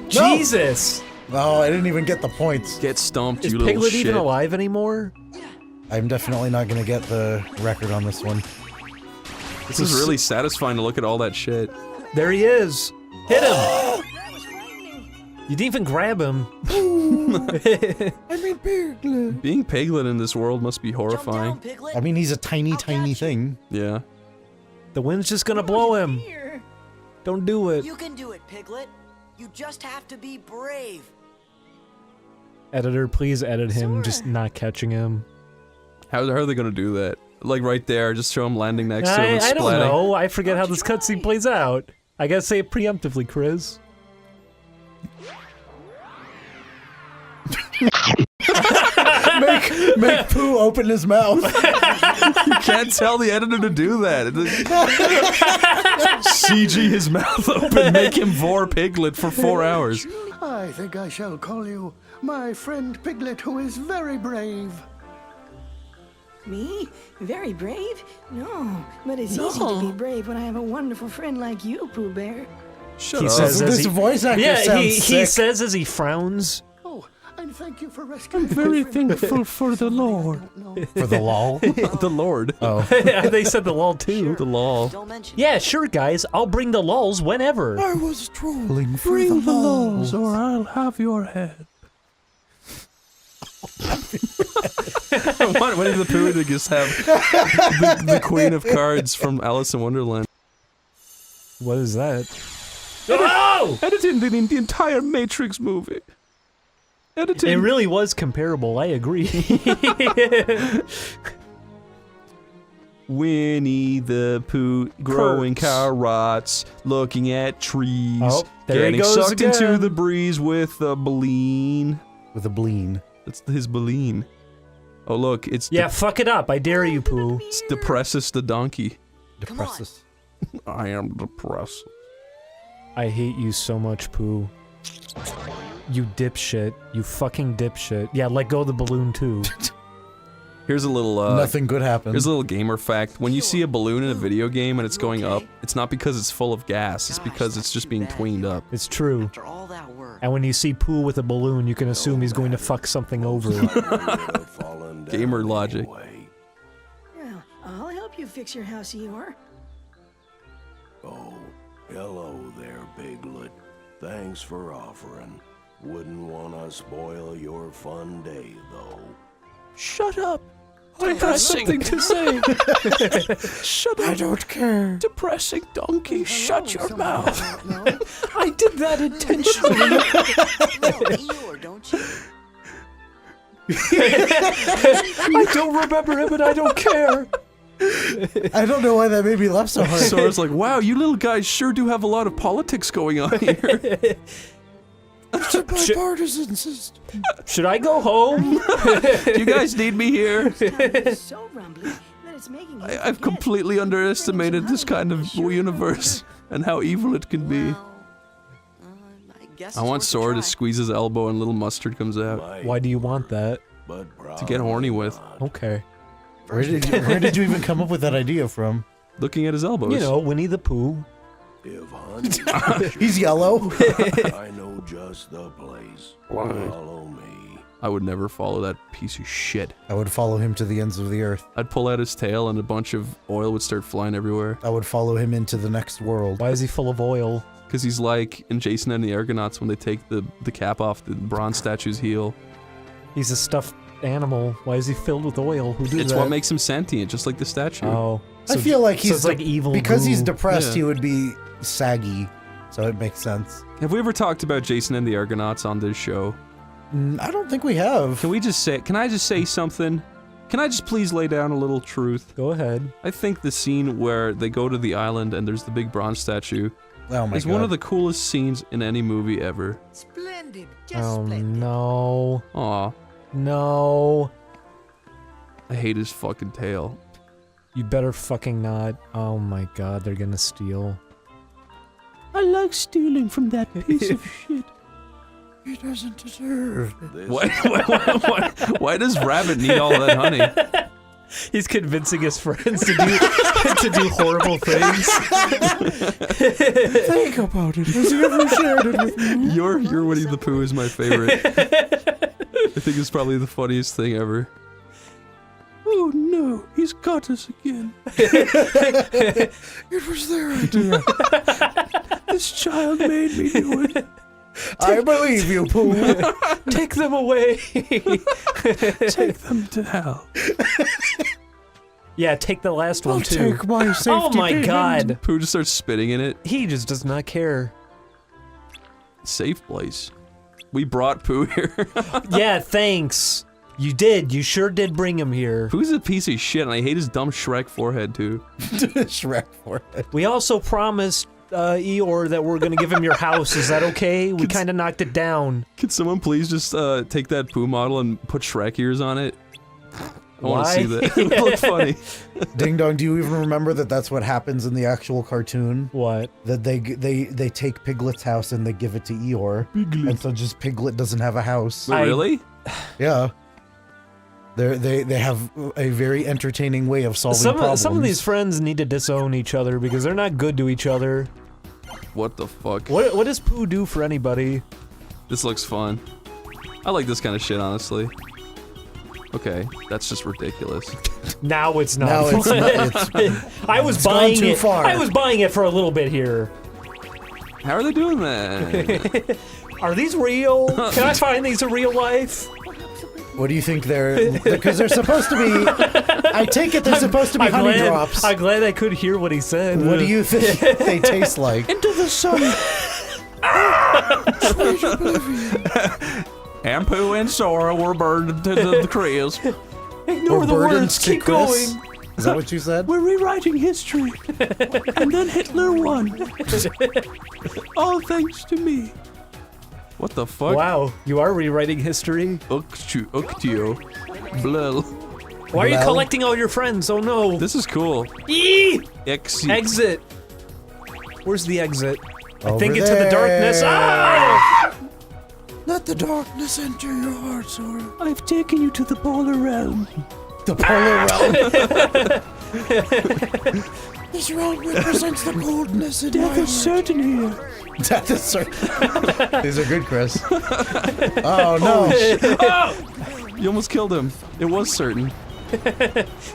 S3: Jesus!
S4: No, I didn't even get the points.
S2: Get stomped,
S3: Is
S2: you little
S3: Piglet
S2: shit.
S3: even alive anymore?
S4: I'm definitely not gonna get the record on this one.
S2: This is really satisfying to look at all that shit.
S3: There he is! Hit him! You didn't even grab him.
S4: I mean Piglet.
S2: Being Piglet in this world must be horrifying.
S4: I mean, he's a tiny, tiny thing.
S2: Yeah.
S3: The wind's just gonna blow him. Don't do it.
S1: You can do it, Piglet. You just have to be brave.
S3: Editor, please edit him just not catching him.
S2: How are they gonna do that? Like right there, just show him landing next to him and
S3: I don't
S2: splatting.
S3: know. I forget how this cutscene plays out. I gotta say it preemptively, Chris.
S4: Make Pooh open his mouth.
S2: You can't tell the editor to do that. CG his mouth open, make him vor Piglet for 4 hours.
S11: I think I shall call you my friend Piglet, who is very brave.
S6: Me? Very brave? No, but it's easy to be brave when I have a wonderful friend like you, Pooh Bear.
S2: Shut
S3: He
S2: up.
S3: says as
S4: This
S3: he,
S4: voice actor
S3: yeah,
S4: sounds
S3: he
S4: sick.
S3: says as he frowns.
S11: Oh, and thank you for rescuing me. I'm very thankful for the Lord.
S4: For the lol?
S2: The Lord.
S4: Oh.
S3: They said the lol too.
S2: The lol.
S1: Don't mention
S3: Yeah, sure, guys. I'll bring the lols whenever.
S4: I was trolling for
S11: Bring the
S4: lols.
S11: laws, or I'll have your head.
S2: I want Winnie the Pooh to just have the Queen of Cards from Alice in Wonderland.
S3: What is that?
S11: Oh! Editing the entire Matrix movie. Editing.
S3: It really was comparable, I agree.
S2: Winnie the Pooh growing carrots, looking at trees,
S3: Oh, there he
S2: getting
S3: goes
S2: sucked into
S3: again.
S2: the breeze with a baleen.
S4: With a bleen.
S2: That's his baleen. Oh look, it's
S3: Yeah, fuck it up. I dare you, Pooh.
S2: it's Depressus the donkey.
S4: Depressus.
S2: I am depressed.
S3: I hate you so much, Pooh. You dipshit. You fucking dipshit. Yeah, let go of the balloon, too.
S2: Here's a little
S4: Nothing good happens.
S2: Here's a little gamer fact. When you see a balloon in a video game and it's going up, it's not because it's full of gas, it's because it's just being tweened up.
S3: It's true.
S1: After all that work.
S3: And when you see Pooh with a balloon, you can assume he's going to fuck something over.
S2: Gamer logic.
S6: Well, I'll help you fix your house, Eeyore.
S13: Oh, hello there, Piglet. Thanks for offering. Wouldn't want to spoil your fun day, though.
S20: Shut up! I have something to say. Shut up!
S4: I don't care.
S20: Depressing donkey, shut your mouth. I did that intentionally.
S1: Eeyore, don't you?
S20: I don't remember it, but I don't care.
S4: I don't know why that made me laugh so hard.
S2: Sora's like, wow, you little guys sure do have a lot of politics going on here.
S4: It's a bipartisan system.
S3: Should I go home?
S2: Do you guys need me here?
S6: So rumbly that it's making you
S2: I've completely underestimated this kind of universe and how evil it can be. I want Sora to squeeze his elbow and little mustard comes out.
S3: Why do you want that?
S2: To get horny with.
S3: Okay.
S4: Where did you even come up with that idea from?
S2: Looking at his elbows.
S3: You know, Winnie the Pooh.
S4: He's yellow.
S13: I know just the place.
S2: Why?
S13: Follow me.
S2: I would never follow that piece of shit.
S4: I would follow him to the ends of the earth.
S2: I'd pull out his tail and a bunch of oil would start flying everywhere.
S4: I would follow him into the next world.
S3: Why is he full of oil?
S2: Because he's like in Jason and the Argonauts when they take the cap off the bronze statue's heel.
S3: He's a stuffed animal. Why is he filled with oil? Who did that?
S2: It's what makes him sentient, just like the statue.
S3: Oh.
S4: I feel like he's
S3: like evil
S4: because he's
S3: goo.
S4: depressed.
S2: Yeah.
S4: He would be saggy, so it makes sense.
S2: Have we ever talked about Jason and the Argonauts on this show?
S4: I don't think we have.
S2: Can I just say something? Can I just please lay down a little truth?
S3: Go ahead.
S2: I think the scene where they go to the island and there's the big bronze statue is one of the coolest scenes in any movie ever.
S8: Splendid.
S3: Oh no.
S2: Aw.
S3: No.
S2: I hate his fucking tail.
S3: You better fucking not. Oh my god, they're gonna steal.
S20: I like stealing from that piece of shit.
S4: He doesn't deserve.
S2: Why does Rabbit need all that honey?
S3: He's convincing his friends to do to do horrible things.
S4: Think about it. Has he ever shared it with you?
S2: Your Winnie the Pooh is my favorite. I think it's probably the funniest thing ever.
S20: Oh no, he's got us again.
S4: It was their idea.
S20: This child made me do it.
S4: I believe you, Pooh.
S3: Take them away.
S20: Take them to hell.
S3: Yeah, take the last one too.
S4: Take my safety
S3: Oh my
S4: pin.
S3: god.
S2: Pooh just starts spitting in it.
S3: He just does not care.
S2: Safe place. We brought Pooh here.
S3: Yeah, thanks. You did. You sure did bring him here.
S2: Pooh's a piece of shit, and I hate his dumb Shrek forehead too.
S4: Shrek forehead.
S3: We also promised Eeyore that we're gonna give him your house. Is that okay? We kind of knocked it down.
S2: Could someone please just take that Pooh model and put Shrek ears on it? I want to see that. It would look funny.
S4: Ding dong, do you even remember that that's what happens in the actual cartoon?
S3: What?
S4: That they take Piglet's house and they give it to Eeyore. Piglet. And so just Piglet doesn't have a house.
S2: Wait, really?
S4: Yeah. They have a very entertaining way of solving problems.
S3: Some of these friends need to disown each other because they're not good to each other.
S2: What the fuck?
S3: What does Pooh do for anybody?
S2: This looks fun. I like this kind of shit, honestly. Okay, that's just ridiculous.
S3: Now it's not.
S4: Now it's not.
S3: I was
S4: It's
S3: buying
S4: gone too
S3: it.
S4: far.
S3: I was buying it for a little bit here.
S2: How are they doing that?
S3: Are these real? Can I find these in real life?
S4: What do you think they're... Because they're supposed to be... I take it they're supposed to be honey drops.
S3: I'm glad I could hear what he said.
S4: What do you think they taste like?
S20: Into the sun.
S7: And Pooh and Sora were burned to the crisp.
S20: Ignore the words. Keep going.
S4: Is that what you said?
S20: We're rewriting history. And then Hitler won. All thanks to me.
S2: What the fuck?
S3: Wow, you are rewriting history.
S2: Uktio. Blel.
S3: Why are you collecting all your friends? Oh no.
S2: This is cool.
S3: Exit. Where's the exit? I
S4: Over
S3: think it's in the darkness.
S4: there.
S3: Ah!
S20: Let the darkness enter your heart, Sora. I've taken you to the polar realm.
S4: The polar realm.
S20: This realm represents the coldness in Death is certain here.
S4: Death is certain. These are good, Chris. Oh no!
S2: Oh! You almost killed him. It was certain.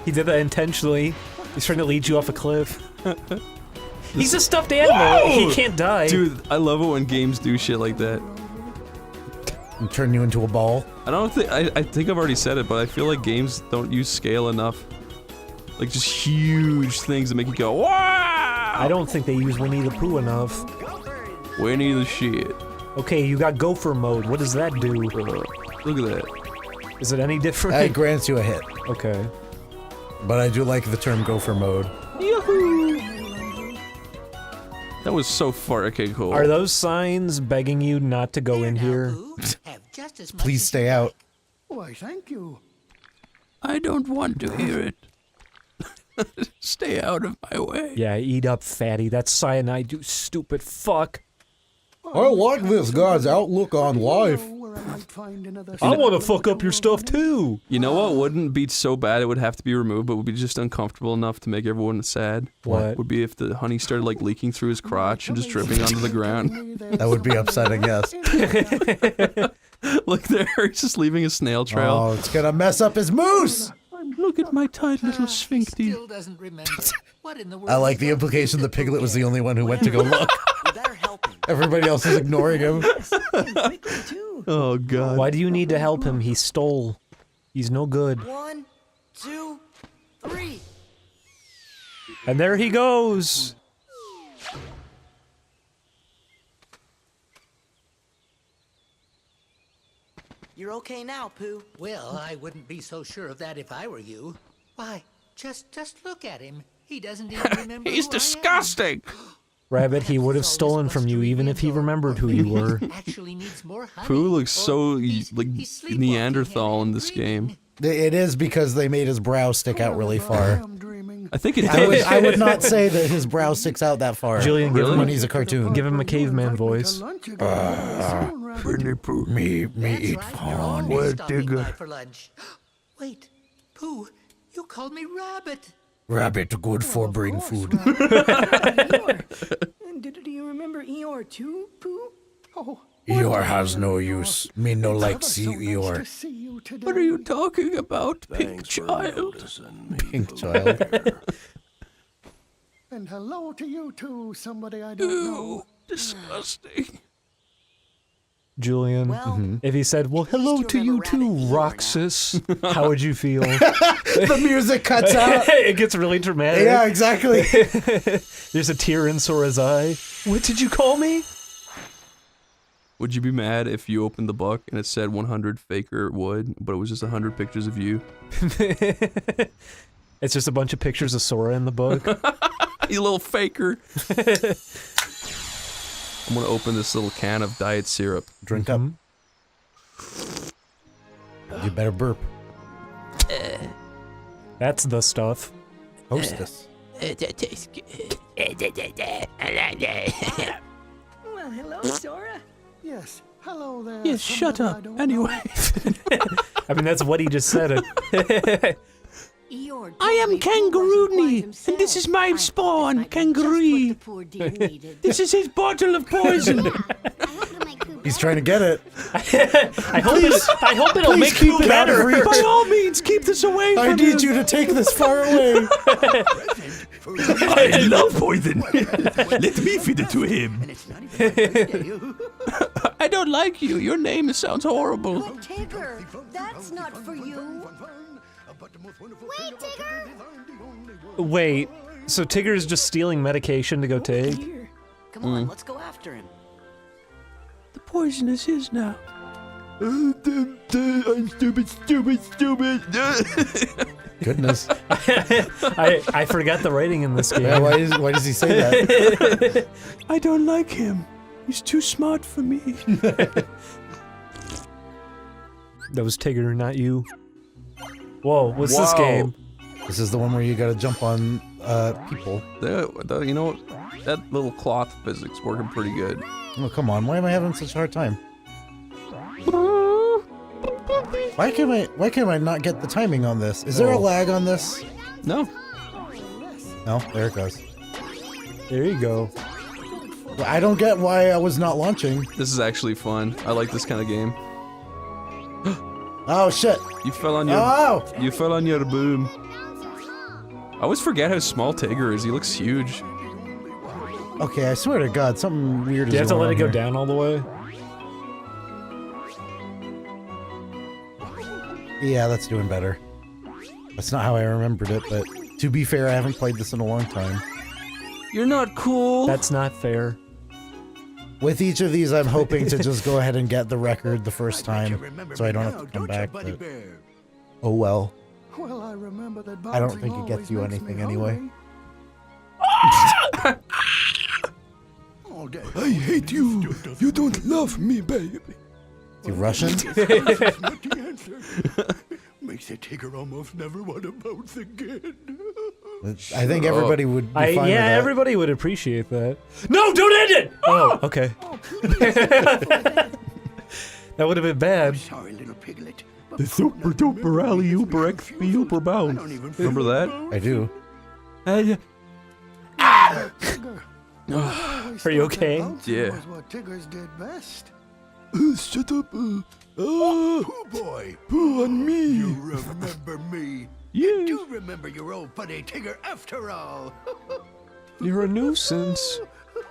S3: He did that intentionally. He's trying to lead you off a cliff. He's a stuffed animal.
S2: Whoa!
S3: He can't die.
S2: Dude, I love it when games do shit like that.
S4: And turn you into a ball.
S2: I think I've already said it, but I feel like games don't use scale enough. Like just huge things that make you go, wow!
S3: I don't think they use Winnie the Pooh enough.
S2: Winnie the shit.
S3: Okay, you got gopher mode. What does that do?
S2: Look at that.
S3: Is it any different?
S4: It grants you a hit.
S3: Okay.
S4: But I do like the term gopher mode.
S2: Yahoo! That was so fucking cool.
S3: Are those signs begging you not to go in here?
S4: Please stay out.
S10: Why, thank you.
S20: I don't want to hear it. Stay out of my way.
S3: Yeah, eat up, fatty. That's cyanide, you stupid fuck.
S4: I like this guy's outlook on life.
S3: I want to fuck up your stuff too.
S2: You know what wouldn't be so bad? It would have to be removed, but would be just uncomfortable enough to make everyone sad.
S3: What?
S2: Would be if the honey started like leaking through his crotch and just dripping onto the ground.
S4: That would be upsetting, yes.
S2: Look there, he's just leaving a snail trail.
S4: Oh, it's gonna mess up his moose!
S20: Look at my tight little sphincty.
S4: I like the implication the piglet was the only one who went to go look. Everybody else is ignoring him.
S2: Oh god.
S3: Why do you need to help him? He stole. He's no good.
S1: 1, 2, 3.
S3: And there he goes.
S1: You're okay now, Pooh.
S16: Well, I wouldn't be so sure of that if I were you. Why, just look at him. He doesn't even remember
S20: He's
S16: who
S20: disgusting.
S3: Rabbit, he would have stolen from you even if he remembered who you were.
S16: Actually needs more honey.
S2: Pooh looks so like Neanderthal in this game.
S4: It is because they made his brow stick out really far.
S2: I think it does.
S4: I would not say that his brow sticks out that far.
S3: Julian, give him
S4: when he's a cartoon.
S3: Give him a caveman voice.
S4: Me eat fawn.
S16: Digger. For lunch. Wait, Pooh, you called me Rabbit.
S4: Rabbit, good for bring food.
S6: Do you remember Eeyore too, Pooh? Oh.
S4: Eeyore has no use. Me no like see Eeyore.
S20: What are you talking about, pink child?
S4: Pink child.
S10: And hello to you too, somebody I don't know.
S20: Disgusting.
S3: Julian, if he said, well, hello to you too, Roxas, how would you feel?
S4: The music cuts out.
S3: It gets really dramatic.
S4: Yeah, exactly.
S3: There's a tear in Sora's eye. What did you call me?
S2: Would you be mad if you opened the book and it said 100 faker wood, but it was just 100 pictures of you?
S3: It's just a bunch of pictures of Sora in the book.
S2: You little faker. I'm gonna open this little can of diet syrup.
S4: Drink up. You better burp.
S3: That's the stuff.
S4: Hostess.
S16: That tastes good.
S6: Well, hello, Sora.
S10: Yes, hello there.
S20: Yes, shut up. Anyway.
S3: I mean, that's what he just said.
S20: I am Kangaroony, and this is my spawn, Kangaroo. This is his bottle of poison.
S4: He's trying to get it.
S3: I hope it'll make you better.
S20: By all means, keep this away from
S4: I need you to take this far away.
S12: I love poison. Let me feed it to him.
S20: I don't like you. Your name sounds horrible.
S18: Tigger, that's not for you. Wait, Tigger!
S3: Wait, so Tigger's just stealing medication to go take?
S1: Come on, let's go after him.
S20: The poison is his now.
S12: I'm stupid.
S4: Goodness.
S3: I forgot the writing in this game.
S4: Yeah, why does he say that?
S20: I don't like him. He's too smart for me.
S3: That was Tigger, not you. Whoa, what's this game?
S4: This is the one where you gotta jump on people.
S2: You know, that little cloth physics working pretty good.
S4: Oh, come on, why am I having such a hard time? Why can I not get the timing on this? Is there a lag on this?
S2: No.
S4: No, there it goes.
S3: There you go.
S4: I don't get why I was not launching.
S2: This is actually fun. I like this kind of game.
S4: Oh shit!
S2: You fell on your.
S4: Oh!
S2: You fell on your boom. I always forget how small Tigger is. He looks huge.
S4: Okay, I swear to God, something weird is
S3: Do you have to
S4: going
S3: let
S4: on
S3: it go
S4: here.
S3: down all the way?
S4: Yeah, that's doing better. That's not how I remembered it, but to be fair, I haven't played this in a long time.
S2: You're not cool.
S3: That's not fair.
S4: With each of these, I'm hoping to just go ahead and get the record the first time, so I don't have to come back, but... Oh well.
S10: Well, I remember that
S4: I don't think it gets you anything anyway.
S12: I hate you. You don't love me, baby.
S4: You Russian?
S10: Makes a Tigger almost never want to bounce again.
S4: I think everybody would be fine with
S3: yeah,
S4: that.
S3: everybody would appreciate that. No, don't end it! Oh, okay. That would have been bad.
S10: Sorry, little piglet.
S2: The super duper alley ooper XP ooper bound. Remember that?
S4: I do.
S3: Are you okay?
S2: Yeah.
S10: Was what Tiggers did best.
S12: Shut up.
S10: Pooh boy.
S12: Pooh on me.
S10: You remember me.
S2: Yeah.
S10: You do remember your old buddy Tigger after all.
S3: You're a nuisance.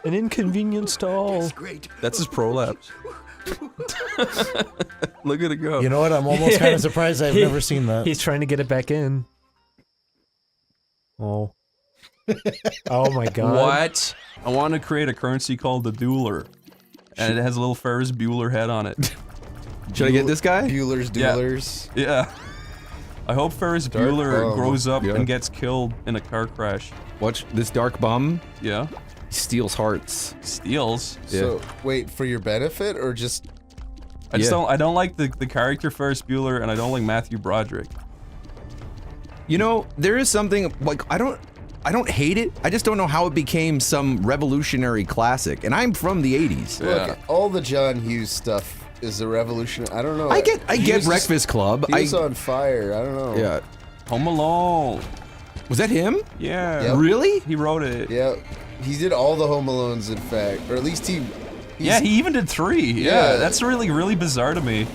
S3: An inconvenience to all.
S10: That's great.
S2: That's his prolapse. Look at it go.
S4: You know what? I'm almost kind of surprised I've never seen that.
S3: He's trying to get it back in. Oh. Oh my god.
S2: What? I want to create a currency called the Dueler. And it has a little Ferris Bueller head on it.
S23: Should I get this guy?
S22: Bueller's Duelers.
S2: Yeah. I hope Ferris
S22: Dark
S2: Bueller
S22: bum.
S2: grows up
S23: Yeah.
S2: and gets killed in a car crash.
S23: Watch this dark bum.
S2: Yeah.
S23: He steals hearts.
S2: Steals?
S22: So, wait, for your benefit or just...
S2: I just don't like the character Ferris Bueller, and I don't like Matthew Broderick.
S23: You know, there is something, like, I don't hate it, I just don't know how it became some revolutionary classic, and I'm from the 80s.
S22: Look, all the John Hughes stuff is a revolution. I don't know.
S23: I get
S22: He was
S23: Breakfast Club.
S22: He was on fire. I don't know.
S23: Yeah.
S2: Home Alone.
S23: Was that him?
S2: Yeah.
S22: Yep.
S23: Really?
S2: He wrote it.
S22: Yeah. He did all the Home Alones, in fact. Or at least
S2: Yeah, he even did 3. Yeah, that's really bizarre to me.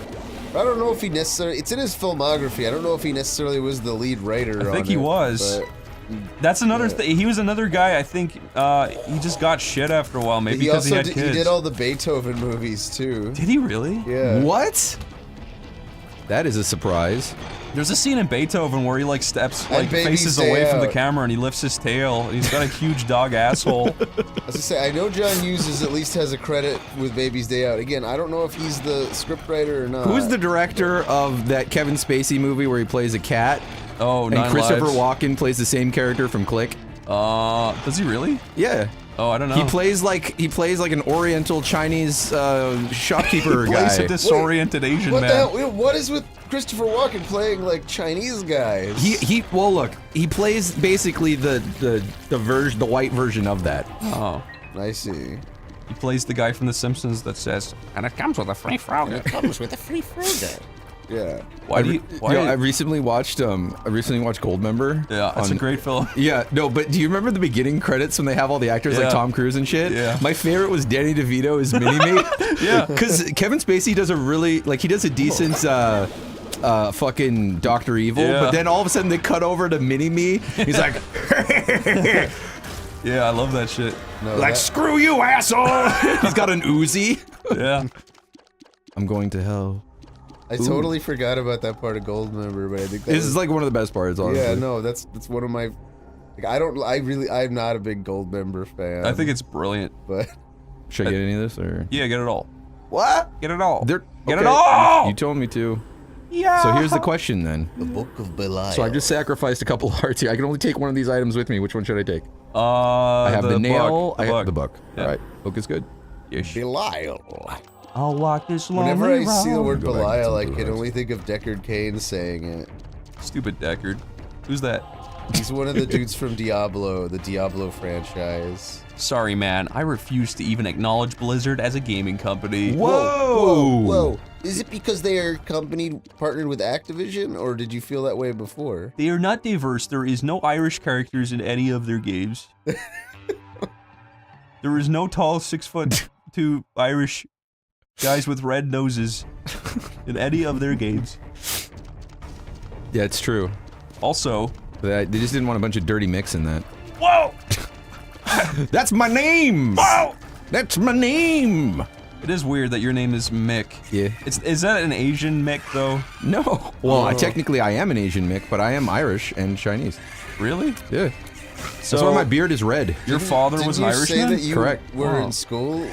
S22: I don't know if he necessarily... It's in his filmography. I don't know if he necessarily was the lead writer on it.
S2: I think he was.
S22: But,
S2: that's another thing. He was another guy, I think, he just got shit after a while, maybe because he had kids.
S22: He did all the Beethoven movies, too.
S2: Did he really?
S22: Yeah.
S23: What? That is a surprise.
S2: There's a scene in Beethoven where he like steps,
S22: And
S2: like
S22: Baby's
S2: faces
S22: Day
S2: away from the
S22: Out.
S2: camera and he lifts his tail and he's got a huge dog asshole.
S22: I was gonna say, I know John Hughes at least has a credit with Baby's Day Out. Again, I don't know if he's the scriptwriter or not.
S23: Who's the director of that Kevin Spacey movie where he plays a cat?
S2: Oh,
S23: and
S2: Nine
S23: Christopher
S2: Lives.
S23: Walken plays the same character from Click.
S2: Does he really?
S23: Yeah.
S2: Oh, I don't know.
S23: He plays like an Oriental Chinese shopkeeper
S2: He plays
S23: guy.
S2: a disoriented Asian
S22: What
S2: man.
S22: the hell? What is with Christopher Walken playing like Chinese guys?
S23: Well, look, he plays basically the white version of that.
S2: Oh,
S22: I see.
S2: He plays the guy from The Simpsons that says, "And it comes with a free frog."
S22: It comes with a free frog. Yeah.
S23: I recently watched Goldmember.
S2: Yeah, it's a great film.
S23: Yeah, no, but do you remember the beginning credits when they have all the actors like
S2: Yeah.
S23: Tom Cruise and shit?
S2: Yeah.
S23: My favorite was Danny DeVito as Mini-Me.
S2: Yeah.
S23: Because Kevin Spacey does a decent fucking Dr. Evil,
S2: Yeah.
S23: but then all of a sudden they cut over to Mini-Me. He's like,
S2: Yeah, I love that shit.
S23: like, screw you, asshole! He's got an Uzi.
S2: Yeah.
S23: I'm going to hell.
S22: I totally forgot about that part of Goldmember, but I think that
S23: This is like one of the best parts, honestly.
S22: Yeah, no, that's one of my. Like, I'm not a big Goldmember fan.
S2: I think it's brilliant.
S22: But
S23: should I get any of this or?
S2: Yeah, get it all.
S22: What?
S2: Get it all.
S23: Get
S2: it all.
S23: You told me to.
S2: Yeah.
S23: So here's the question then.
S22: The Book of Belial.
S23: So I just sacrificed a couple hearts here. I can only take one of these items with me. Which one should I take?
S2: I
S23: have the nail. I have the
S2: book.
S23: book.
S2: Yeah.
S23: All right, book is good.
S2: Yes.
S22: Belial.
S2: I'll walk this
S22: Whenever I see the word
S23: Go back
S22: Belial, I
S23: into
S22: can
S23: the
S22: only think of Deckard Cain saying it.
S2: Stupid Deckard. Who's that?
S22: He's one of the dudes from Diablo, the Diablo franchise.
S2: Sorry, man. I refuse to even acknowledge Blizzard as a gaming company.
S22: Whoa! Is it because they are partnered with Activision, or did you feel that way before?
S2: They are not diverse. There is no Irish characters in any of their games. There is no tall 6'2" Irish guys with red noses in any of their games.
S23: Yeah, it's true.
S2: Also,
S23: they just didn't want a bunch of dirty mix in that.
S2: Whoa!
S23: That's my name!
S2: Whoa!
S23: That's my name!
S2: It is weird that your name is Mick.
S23: Yeah.
S2: Is that an Asian Mick, though?
S23: No. Well, technically I am an Asian Mick, but I am Irish and Chinese.
S2: Really?
S23: Yeah.
S2: So
S23: that's why my beard is red.
S2: Your father was Irish
S22: say
S2: then?
S22: that you
S23: Correct.
S22: were in school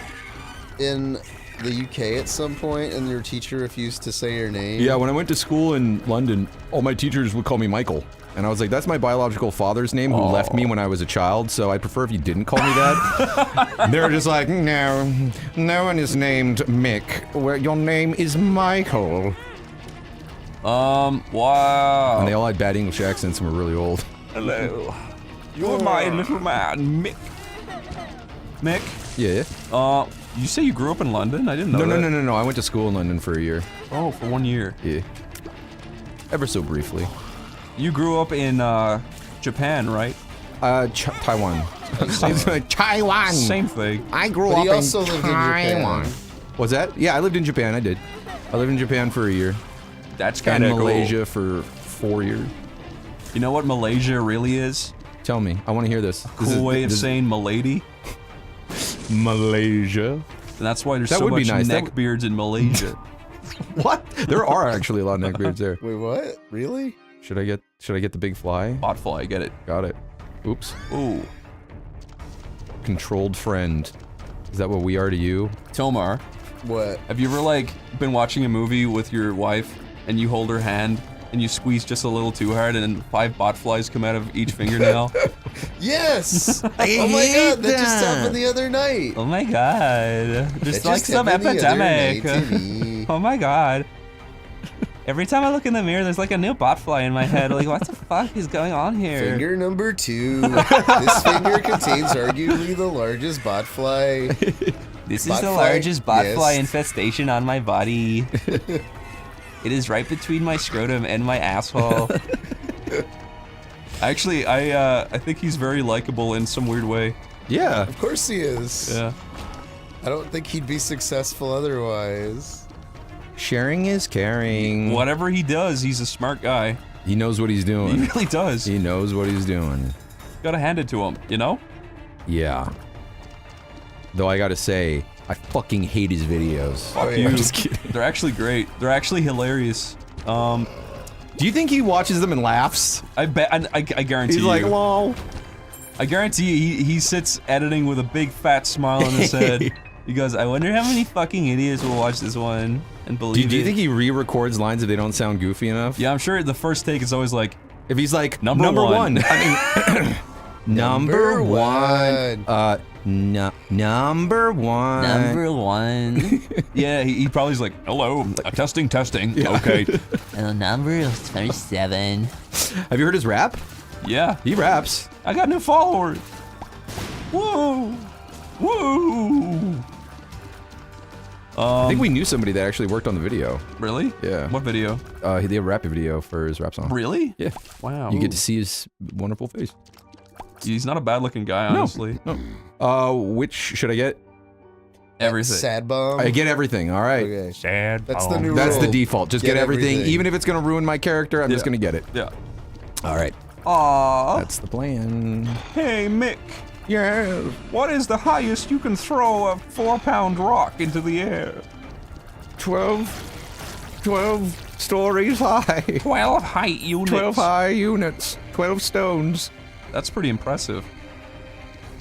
S22: in the UK at some point and your teacher refused to say your name?
S23: Yeah, when I went to school in London, all my teachers would call me Michael. And I was like, that's my biological father's name who left me when I was a child, so I'd prefer if you didn't call me that. And they were just like, no, no one is named Mick. Your name is Michael.
S2: Wow.
S23: And they all had bad English accents and were really old.
S2: Hello. You're my little man, Mick. Mick?
S23: Yeah.
S2: You say you grew up in London? I didn't know that.
S23: No. I went to school in London for a year.
S2: Oh, for 1 year.
S23: Yeah. Ever so briefly.
S2: You grew up in, Japan, right?
S23: Taiwan. Taiwan!
S2: Same thing.
S23: I grew
S22: But
S23: up
S22: he also
S23: in
S22: lived in
S23: Taiwan.
S22: Japan.
S23: What's that? Yeah, I lived in Japan, I did. I lived in Japan for a year.
S2: That's
S23: And
S2: kind of
S23: Malaysia for 4 years.
S2: You know what Malaysia really is?
S23: Tell me, I want to hear this.
S2: Cool way of saying milady.
S23: Malaysia.
S2: And that's why there's
S23: That
S2: so
S23: would be
S2: much
S23: nice.
S2: neckbeards in Malaysia.
S23: What? There are actually a lot of neckbeards there.
S22: Wait, what? Really?
S23: Should I get the big fly?
S2: Botfly, get it.
S23: Got it. Oops.
S2: Ooh.
S23: Controlled friend. Is that what we are to you?
S2: Tomar.
S22: What?
S2: Have you ever, like, been watching a movie with your wife, and you hold her hand, and you squeeze just a little too hard, and then 5 botflies come out of each fingernail?
S22: Yes! Oh my god, that just happened the other night!
S2: Oh my god. Just
S22: That
S2: like
S22: just
S2: some
S22: happened the other
S2: epidemic.
S22: night to me.
S2: Oh my god. Every time I look in the mirror, there's like a new botfly in my head. Like, what the fuck is going on here?
S22: Finger number 2. This finger contains arguably the largest botfly.
S2: This is the largest botfly infestation on my body. It is right between my scrotum and my asshole. Actually, I think he's very likable in some weird way.
S23: Yeah.
S22: Of course he is.
S2: Yeah.
S22: I don't think he'd be successful otherwise.
S23: Sharing is caring.
S2: Whatever he does, he's a smart guy.
S23: He knows what he's doing.
S2: He really does.
S23: He knows what he's doing.
S2: Gotta hand it to him, you know?
S23: Yeah. Though I gotta say, I fucking hate his videos.
S2: Fuck you. I'm just kidding. They're actually great. They're actually hilarious.
S23: Do you think he watches them and laughs?
S2: I bet. I guarantee
S23: He's
S2: you.
S23: like, lol.
S2: I guarantee you, he sits editing with a big fat smile on his head. He goes, I wonder how many fucking idiots will watch this one and believe it.
S23: Do you think he re-records lines if they don't sound goofy enough?
S2: Yeah, I'm sure the first take is always like,
S23: if he's like,
S2: number one.
S23: I mean, number one. Number one.
S2: Number one. Yeah, he probably is like, hello, testing.
S23: Yeah.
S2: Okay.
S15: Number 37.
S23: Have you heard his rap?
S2: Yeah.
S23: He raps.
S2: I got new followers. Whoa. Whoa.
S23: I think we knew somebody that actually worked on the video.
S2: Really?
S23: Yeah.
S2: What video?
S23: He did a rap video for his rap song.
S2: Really?
S23: Yeah.
S2: Wow.
S23: You get to see his wonderful face.
S2: He's not a bad-looking guy, honestly.
S23: No. Which should I get?
S2: Everything.
S22: Sad bomb.
S23: I get everything. All right.
S22: Okay.
S2: Sad.
S22: That's the new
S23: That's
S22: rule.
S23: the default. Just get everything. Even if it's gonna ruin my character, I'm just gonna get it.
S2: Yeah.
S23: All right.
S2: Aww.
S23: That's the plan.
S2: Hey, Mick.
S23: Yeah.
S2: What is the highest you can throw a 4-pound rock into the air?
S23: 12 stories high.
S2: 12 height units.
S23: 12 high units. 12 stones.
S2: That's pretty impressive.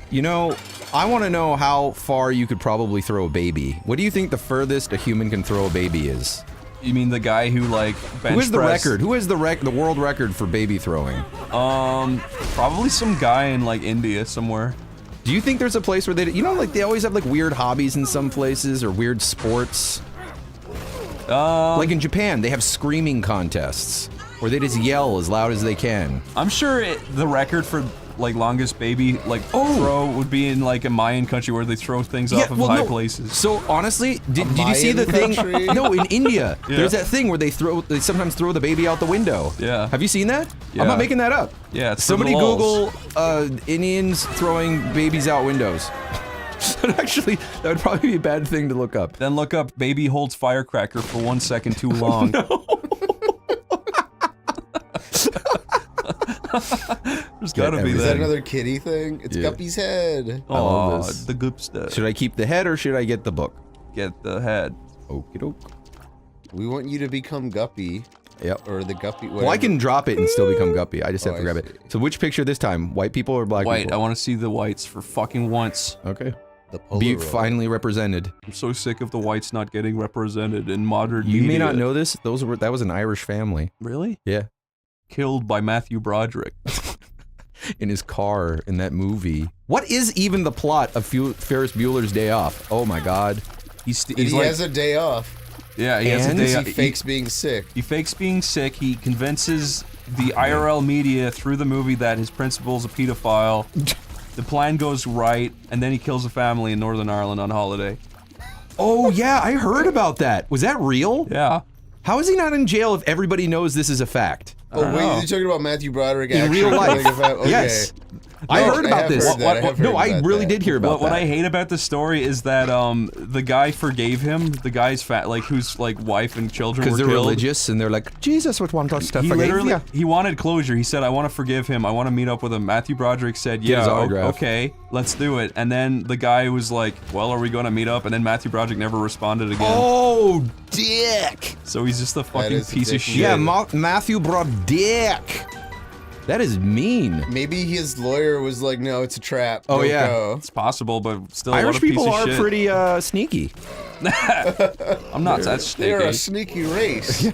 S23: You know, I want to know how far you could probably throw a baby. What do you think the furthest a human can throw a baby is?
S2: You mean the guy who, like, bench
S23: Who is the
S2: pressed-
S23: record? Who is the world record for baby throwing?
S2: Probably some guy in, like, India somewhere.
S23: Do you think there's a place where they, you know, like they always have like weird hobbies in some places or weird sports? Like in Japan, they have screaming contests where they just yell as loud as they can.
S2: I'm sure the record for, like, longest baby, like, throw would be in, like, a Mayan country where they throw things off of high places.
S23: So, honestly, did you see the thing? No, in India,
S2: Yeah.
S23: there's that thing where they sometimes throw the baby out the window.
S2: Yeah.
S23: Have you seen that?
S2: Yeah.
S23: I'm not making that up.
S2: Yeah, it's for the
S23: Somebody
S2: lulz.
S23: Google Indians throwing babies out windows. Actually, that would probably be a bad thing to look up.
S2: Then look up baby holds firecracker for 1 second too long. There's gotta be
S22: Is
S2: that.
S22: that another kitty thing? It's Guppy's head.
S2: Oh, the goop stuff.
S23: Should I keep the head or should I get the book?
S2: Get the head.
S23: Okie doke.
S22: We want you to become Guppy.
S23: Yep.
S22: Or the Guppy.
S23: Well, I can drop it and still become Guppy. I just have to grab
S22: I
S23: it. So which picture this time? White people or black
S2: White.
S23: people?
S2: I want to see the whites for fucking once.
S23: Okay.
S22: The
S23: Be
S22: Polaroid.
S23: finally represented.
S2: I'm so sick of the whites not getting represented in modern
S23: You
S2: media.
S23: may not know this. That was an Irish family.
S2: Really?
S23: Yeah.
S2: Killed by Matthew Broderick.
S23: In his car in that movie. What is even the plot of Ferris Bueller's Day Off? Oh my god.
S22: He has a day off.
S2: Yeah, he has a day off.
S22: He fakes being sick.
S2: He fakes being sick. He convinces the IRL media through the movie that his principal's a pedophile. The plan goes right, and then he kills a family in Northern Ireland on holiday.
S23: Oh yeah, I heard about that. Was that real?
S2: Yeah.
S23: How is he not in jail if everybody knows this is a fact?
S22: Oh wait, you're talking about Matthew Broderick
S23: In
S22: actually
S23: real life.
S22: killing a okay.
S23: Yes. I heard about this. I really
S22: that.
S23: did hear about
S2: What
S23: that.
S2: I hate about the story is that the guy forgave him. The guy's whose like wife and children were
S23: Because they're
S2: killed.
S23: religious and they're like, Jesus would want us to
S2: He
S23: forgive
S2: literally
S23: you.
S2: he wanted closure. He said, "I want to forgive him. I want to meet up with him." Matthew Broderick said,
S23: Get his
S2: "Yeah,
S23: autograph.
S2: okay, let's do it." And then the guy was like, "Well, are we going to meet up?" And then Matthew Broderick never responded again.
S23: Oh, dick!
S2: So he's just a fucking
S22: is a
S2: piece of
S22: dick
S2: shit.
S23: Yeah, Matthew Broderick. That is mean.
S22: Maybe his lawyer was like, "No, it's a trap."
S23: Oh,
S22: Don't
S23: yeah.
S22: go."
S2: It's possible, but still, a lot
S23: Irish
S2: of piece
S23: people
S2: of
S23: are
S2: shit.
S23: pretty sneaky.
S2: I'm not that
S22: They're a
S2: sneaky.
S22: sneaky race.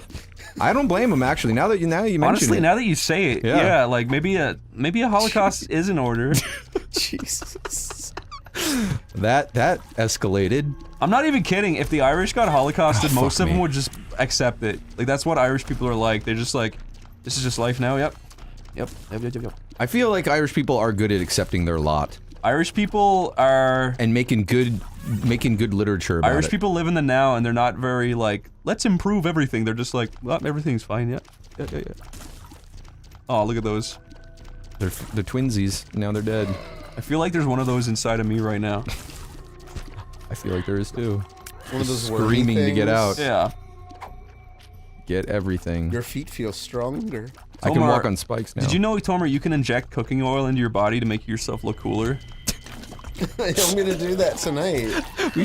S23: I don't blame them actually. Now that you mention
S2: Honestly,
S23: it.
S2: now that you say it,
S23: Yeah.
S2: yeah, like maybe a Holocaust is in order.
S22: Jesus.
S23: that escalated.
S2: I'm not even kidding. If the Irish got Holocausted,
S23: Oh,
S2: most
S23: fuck
S2: of them
S23: me.
S2: would just accept it. Like that's what Irish people are like. They're just like, this is just life now. Yep.
S23: I feel like Irish people are good at accepting their lot
S2: Irish people are
S23: and making good literature about
S2: Irish
S23: it.
S2: people live in the now, and they're not very like, let's improve everything. They're just like, well, everything's fine. Yeah. Oh, look at those.
S23: They're twinsies. Now they're dead.
S2: I feel like there's one of those inside of me right now.
S23: I feel like there is too.
S22: One of those wormy
S23: Screaming to get
S22: things.
S23: out.
S2: Yeah.
S23: Get everything.
S22: Your feet feel stronger.
S23: I can
S2: Tomar,
S23: walk on spikes now.
S2: Did you know, Tomer, you can inject cooking oil into your body to make yourself look cooler?
S22: I'm gonna do that tonight.
S23: You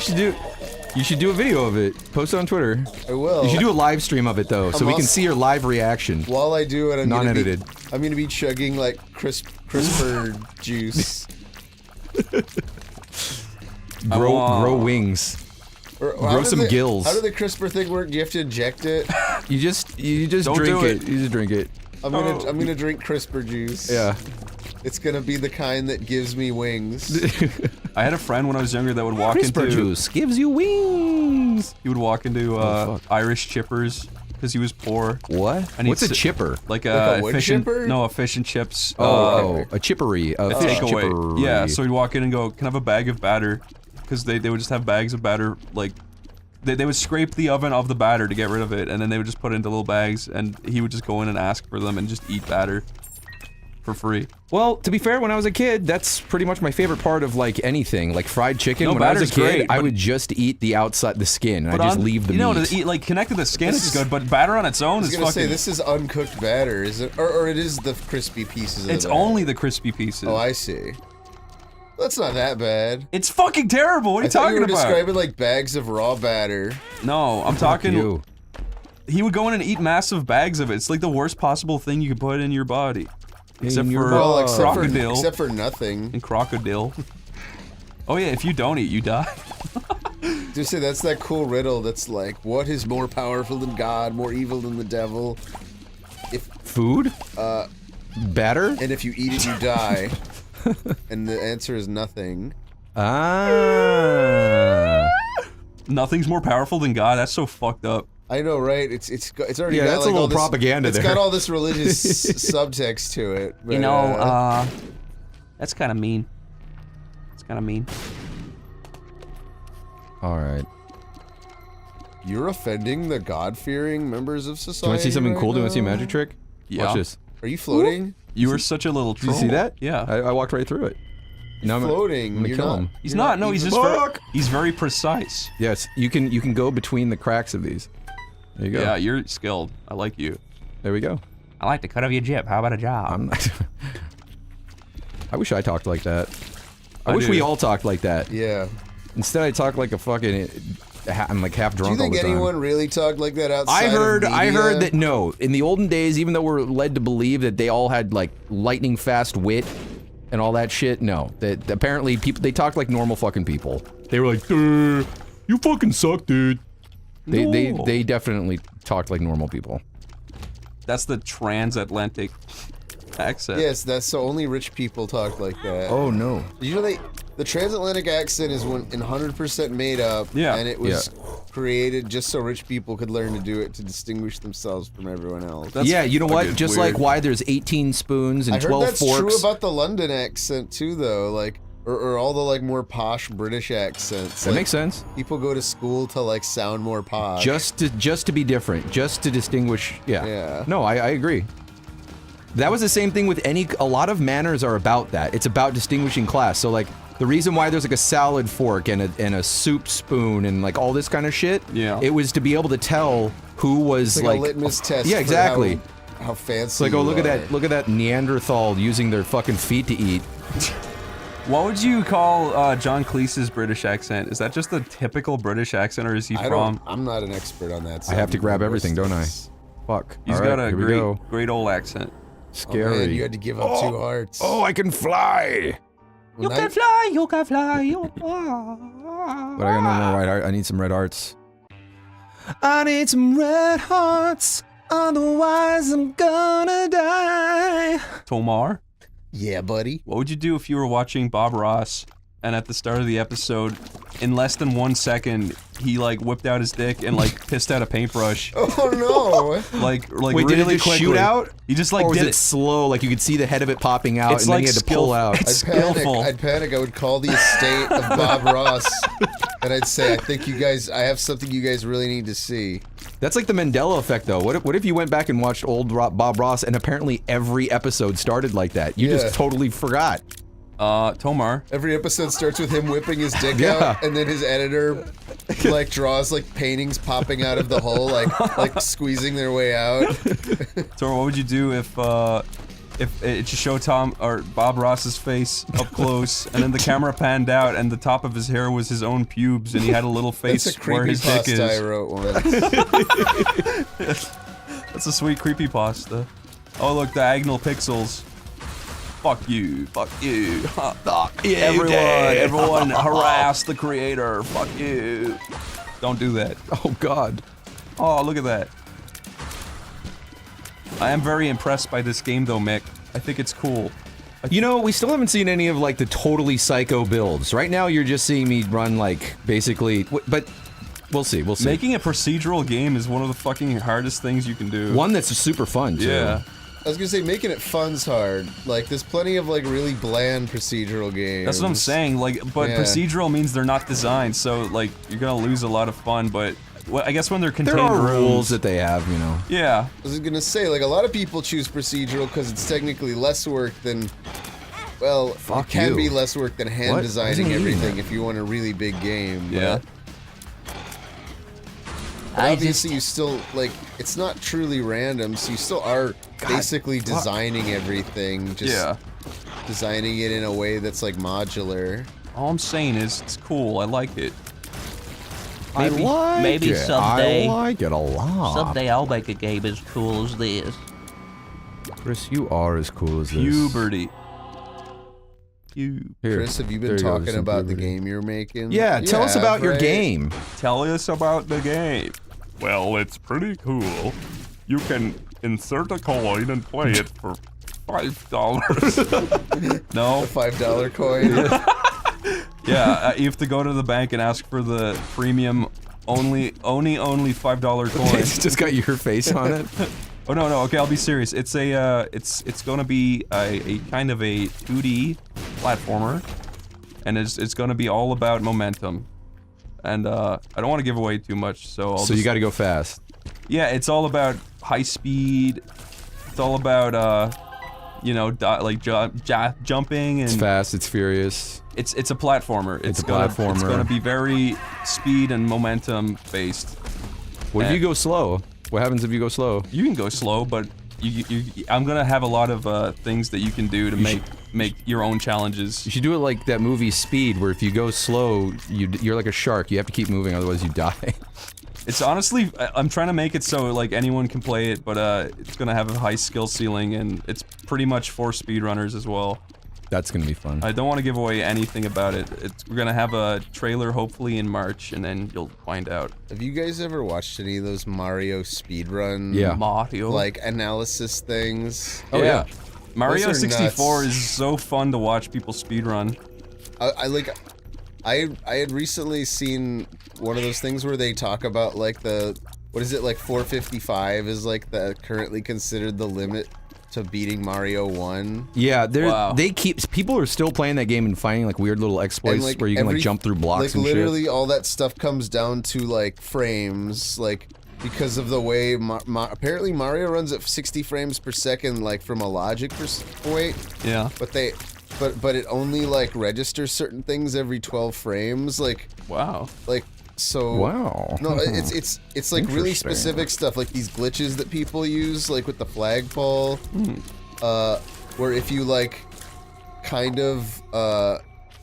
S23: should do a video of it. Post it on Twitter.
S22: I will.
S23: You should do a live stream of it though, so we can
S22: also-
S23: see your live reaction.
S22: While I do it, I'm
S23: Non-edited.
S22: gonna be chugging like CRISPR juice.
S23: Grow wings.
S22: Or
S23: Grow
S22: how does
S23: some
S22: the-
S23: gills.
S22: How does the CRISPR thing work? Do you have to inject it?
S23: You just
S2: Don't
S23: drink
S2: do
S23: it.
S2: it.
S23: You just drink it.
S22: I'm gonna drink CRISPR juice.
S23: Yeah.
S22: It's gonna be the kind that gives me wings.
S2: I had a friend when I was younger that would walk
S23: CRISPR
S2: into
S23: juice gives you wings.
S2: He would walk into Irish chippers because he was poor.
S23: What?
S2: And
S23: What's
S2: he'd
S23: a chipper?
S2: Like
S22: a
S2: a
S22: wood
S2: fish
S22: chipper?
S2: No, a fish and chips.
S23: A chippery. A fish
S2: takeaway.
S23: chippery.
S2: Yeah, so he'd walk in and go, "Can I have a bag of batter?" Because they would just have bags of batter, like they would scrape the oven of the batter to get rid of it, and then they would just put it into little bags, and he would just go in and ask for them and just eat batter for free.
S23: Well, to be fair, when I was a kid, that's pretty much my favorite part of like anything, like fried chicken.
S2: No,
S23: when I was a
S2: batter's
S23: kid,
S2: great,
S23: I
S2: but-
S23: would just eat the outside, the skin, and
S2: But
S23: I just
S2: on-
S23: leave the
S2: you know,
S23: meat.
S2: to eat like connected to the skin
S22: This
S2: is
S22: is-
S2: good, but batter on its own
S22: I was
S2: is
S22: gonna
S2: fucking.
S22: say this is uncooked batter, is it? Or it is the crispy pieces. Of
S2: It's
S22: the batter.
S2: only the crispy pieces.
S22: Oh, I see. That's not that bad.
S2: It's fucking terrible. What are you
S22: I thought
S2: talking
S22: you were
S2: about?
S22: describing like bags of raw batter.
S2: No, I'm
S23: Fuck
S2: talking.
S23: you.
S2: He would go in and eat massive bags of it. It's like the worst possible thing you could put in your body. Except
S23: your
S2: for
S23: body.
S22: Well,
S2: crocodile.
S22: except for nothing.
S2: And crocodile. Oh yeah, if you don't eat, you die.
S22: Just say that's that cool riddle that's like, what is more powerful than God, more evil than the devil? If
S23: Food? Batter?
S22: and if you eat it, you die. And the answer is nothing.
S23: Ah.
S2: Nothing's more powerful than God. That's so fucked up.
S22: I know, right? It's already
S23: Yeah,
S22: got
S23: that's
S22: like
S23: a little
S22: all this,
S23: propaganda
S22: It's
S23: there.
S22: got all this religious subtext to it. But,
S2: That's kind of mean. It's kind of mean.
S23: All right.
S22: you're offending the God-fearing members of
S23: Do you
S22: society.
S23: want to see something
S22: right
S23: cool? Do you want to see a
S22: now.
S23: magic trick?
S2: Yeah.
S23: Watch this.
S22: Are you floating?
S2: You were such a little
S23: Did you
S2: troll.
S23: see that?
S2: Yeah.
S23: I walked right through it. No, I'm
S22: floating.
S23: gonna
S22: You're
S23: kill
S22: not-
S23: him.
S7: He's not. No, he's just he's very precise.
S23: Yes, you can go between the cracks of these. There you go.
S7: Yeah, you're skilled. I like you.
S23: There we go.
S7: I like to cut off your jib. How about a job?
S23: I'm not. I wish I talked like that. I wish
S7: do.
S23: we all talked like that.
S22: Yeah.
S23: Instead, I talk like a fucking. I'm like half
S22: Do you
S23: drunk all
S22: think
S23: the time.
S22: anyone really talked like that outside
S23: I heard
S22: of
S23: that no. In the olden days, even though we're led to believe that they all had like lightning fast wit and all that shit, no. That apparently people they talked like normal fucking people. They were like, "You fucking suck, dude." They definitely talked like normal people.
S7: That's the transatlantic accent.
S22: Yes, that's so only rich people talk like that.
S23: Oh no.
S22: Usually, the transatlantic accent is 100% made up,
S7: Yeah.
S22: and it was created just so rich people could learn to do it to distinguish themselves from everyone else.
S23: Yeah, you know what? Just like why there's 18 spoons and
S22: I heard
S23: 12
S22: that's
S23: forks.
S22: true about the London accent too, though. Like, or all the like more posh British accents.
S23: That makes sense.
S22: People go to school to like sound more posh.
S23: Just to be different, just to distinguish. Yeah.
S22: Yeah.
S23: No, I agree. That was the same thing with a lot of manners are about that. It's about distinguishing class. So like the reason why there's like a salad fork and a soup spoon and like all this kind of shit.
S7: Yeah.
S23: It was to be able to tell who was
S22: It's like a litmus test.
S23: Yeah,
S22: for
S23: exactly.
S22: How fancy.
S23: It's like, oh, look at that Neanderthal using their fucking feet to eat.
S7: What would you call John Cleese's British accent? Is that just a typical British accent, or is he from?
S22: I'm not an expert on that. So
S23: I have to grab everything, don't I? Fuck.
S7: He's
S23: All
S7: got
S23: right,
S7: a
S23: here we go.
S7: great old accent.
S23: Scary.
S22: Oh man, you had to give up 2 hearts.
S23: Oh, I can fly.
S22: When
S7: You can fly. You can fly.
S23: But I got no more white heart. I need some red hearts. I need some red hearts, otherwise I'm gonna die.
S7: Tomar?
S22: Yeah, buddy.
S7: What would you do if you were watching Bob Ross and at the start of the episode, in less than 1 second, he like whipped out his dick and like pissed out a paintbrush?
S22: Oh no!
S7: like
S23: Wait,
S7: really
S23: did it just
S7: quickly.
S23: shoot out?
S7: He just like
S23: or was
S7: did
S23: it slow, like you could see the head of it popping out,
S7: It's
S23: and
S7: like
S23: then you had to pull out?
S7: It's
S22: I'd panic.
S7: skillful.
S22: I'd panic. I would call the estate of Bob Ross, and I'd say, "I think you guys. I have something you guys really need to see."
S23: That's like the Mandela effect, though. What if you went back and watched old Bob Ross, and apparently every episode started like that? You just totally forgot.
S7: Tomar.
S22: Every episode starts with him whipping his dick
S23: Yeah.
S22: out, and then his editor like draws like paintings popping out of the hole, like squeezing their way out.
S7: Tomar, what would you do if it just showed Tom or Bob Ross's face up close, and then the camera panned out, and the top of his hair was his own pubes, and he had a little face
S22: That's a
S7: where his dick is.
S22: creepypasta I wrote once.
S7: That's a sweet creepypasta. Oh look, diagonal pixels. Fuck you, fuck you. Everyone harass the creator. Fuck you. Don't do that.
S23: Oh god.
S7: Oh, look at that. I am very impressed by this game though, Mick. I think it's cool.
S23: You know, we still haven't seen any of like the totally psycho builds. Right now, you're just seeing me run like basically, but we'll see. We'll see.
S7: Making a procedural game is one of the fucking hardest things you can do.
S23: One that's super fun too.
S7: Yeah.
S22: I was gonna say making it fun's hard. Like, there's plenty of like really bland procedural games.
S7: That's what I'm saying. Like, but
S22: Yeah.
S7: procedural means they're not designed, so like you're gonna lose a lot of fun. But well, I guess when they're contained
S23: There are
S7: rooms,
S23: rules that they have, you know.
S7: Yeah.
S22: I was gonna say, like, a lot of people choose procedural because it's technically less work than. Well,
S23: Fuck
S22: it can
S23: you.
S22: be less work than hand
S23: What?
S22: designing
S23: Isn't he eating
S22: everything
S23: that?
S22: if you want a really big game. but-
S7: Yeah.
S22: But obviously, you still like it's not truly random, so you still are basically designing everything. Just designing it in a way that's like modular.
S7: All I'm saying is it's cool. I like it.
S15: Maybe,
S23: I like
S15: maybe
S23: it.
S15: someday.
S23: I like it a lot.
S15: Someday I'll make a game as cool as this.
S23: Chris, you are as cool as this.
S7: Puberty.
S23: Here,
S22: Chris, have you been
S23: there you go,
S22: talking
S23: some
S22: about the
S23: puberty.
S22: game you're making?
S23: Yeah,
S22: You
S23: tell us
S22: have,
S23: about your
S22: right?
S23: game.
S7: Tell us about the game.
S12: Well, it's pretty cool. You can insert a coin and play it for $5.
S7: No.
S22: A $5 coin.
S7: Yeah, you have to go to the bank and ask for the premium only $5 coin.
S23: It's just got your face on it.
S7: Oh no, okay, I'll be serious. It's a it's gonna be a kind of a 2D platformer, and it's gonna be all about momentum. And I don't want to give away too much, so
S23: So you got to go fast.
S7: Yeah, it's all about high speed. It's all about you know, jumping and
S23: It's fast, it's furious.
S7: It's a platformer.
S23: It's a platformer.
S7: It's gonna be very speed and momentum based.
S23: What if you go slow? What happens if you go slow?
S7: You can go slow, but I'm gonna have a lot of things that you can do to make your own challenges.
S23: You should do it like that movie Speed, where if you go slow, you're like a shark. You have to keep moving, otherwise you die.
S7: It's honestly, I'm trying to make it so like anyone can play it, but it's gonna have a high skill ceiling, and it's pretty much for speedrunners as well.
S23: That's gonna be fun.
S7: I don't want to give away anything about it. We're gonna have a trailer hopefully in March, and then you'll find out.
S22: Have you guys ever watched any of those Mario speedrun?
S23: Yeah.
S7: Mario.
S22: Like analysis things?
S7: Oh yeah. Mario
S22: Those are
S7: 64
S22: nuts.
S7: is so fun to watch people speedrun.
S22: I had recently seen one of those things where they talk about like what is it, like 455 is like currently considered the limit to beating Mario 1.
S23: Yeah, people are still playing that game and finding like weird little exploits
S22: like,
S23: where you can like jump through blocks and
S22: literally
S23: shit.
S22: all that stuff comes down to like frames, like because of the way apparently Mario runs at 60 frames per second, like from a logic point.
S7: Yeah.
S22: But it only like registers certain things every 12 frames. Like
S7: wow.
S22: Like so.
S23: Wow.
S22: No, it's like really specific stuff, like these glitches that people use, like with the flagpole, where if you like kind of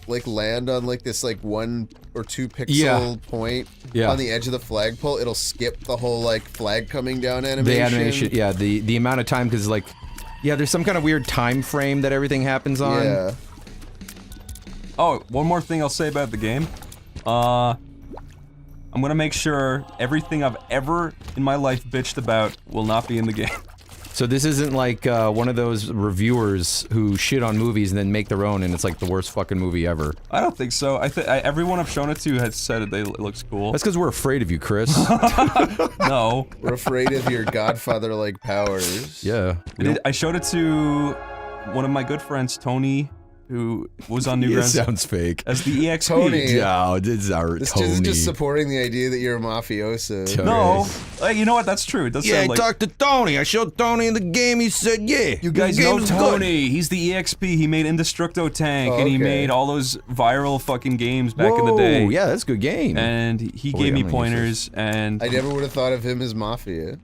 S22: like land on like this like 1 or 2 pixel point on the edge of the flagpole, it'll skip the whole like flag coming down animation.
S23: The animation, yeah, the amount of time, because like, yeah, there's some kind of weird time frame that everything happens on.
S22: Yeah.
S7: Oh, one more thing I'll say about the game. I'm gonna make sure everything I've ever in my life bitched about will not be in the game.
S23: So this isn't like one of those reviewers who shit on movies and then make their own, and it's like the worst fucking movie ever.
S7: I don't think so. Everyone I've shown it to has said it looks cool.
S23: That's because we're afraid of you, Chris.
S7: No.
S22: We're afraid of your Godfather-like powers.
S23: Yeah.
S7: I showed it to one of my good friends, Tony, who was on Newgrounds.
S23: It sounds fake.
S7: As the EXP.
S22: Tony.
S23: Yeah, this is our
S22: This
S23: Tony.
S22: is just supporting the idea that you're a mafioso.
S23: Tony.
S7: No. You know what? That's true. It does
S23: Yeah,
S7: sound
S23: I
S7: like...
S23: talked to Tony. I showed Tony in the game. He said, yeah.
S7: You guys know Tony. He's the EXP. He made Indestructo Tank, and he made all those viral fucking games back in the day.
S23: Yeah, that's a good game.
S7: And he gave me pointers, and...
S22: I never would have thought of him as mafia.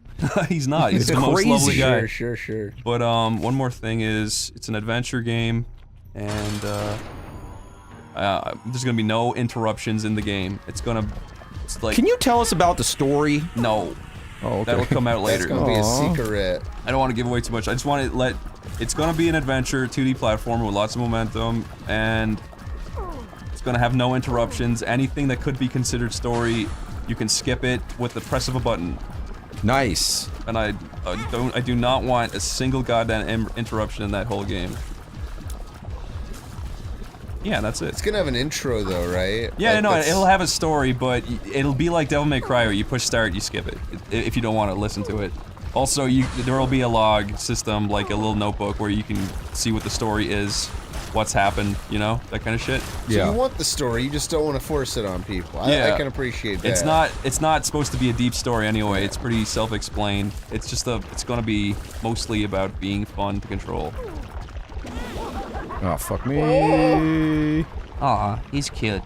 S7: He's not. He's the most lovely guy.
S22: Sure.
S7: But one more thing is, it's an adventure game, and there's gonna be no interruptions in the game. It's like.
S23: Can you tell us about the story?
S7: No.
S23: Oh, okay.
S7: That'll come out later.
S22: That's gonna be a secret. I
S7: I don't want to give away too much. I just want to it's gonna be an adventure 2D platformer with lots of momentum, and it's gonna have no interruptions. Anything that could be considered story, you can skip it with the press of a button.
S23: Nice.
S7: And I do not want a single goddamn interruption in that whole game. Yeah, that's it.
S22: It's gonna have an intro though, right?
S7: Yeah,
S22: like
S7: no, it'll have a story, but it'll be like Devil May Cry where you push start, you skip it, if you don't want to listen to it. Also, there will be a log system, like a little notebook where you can see what the story is, what's happened, you know, that kind of shit.
S22: So you want the story, you just don't want to force it on people. I can appreciate that.
S7: It's not supposed to be a deep story anyway. It's pretty self-explained. It's just it's gonna be mostly about being fun to control.
S23: Oh, fuck me.
S15: Aw, he's cute.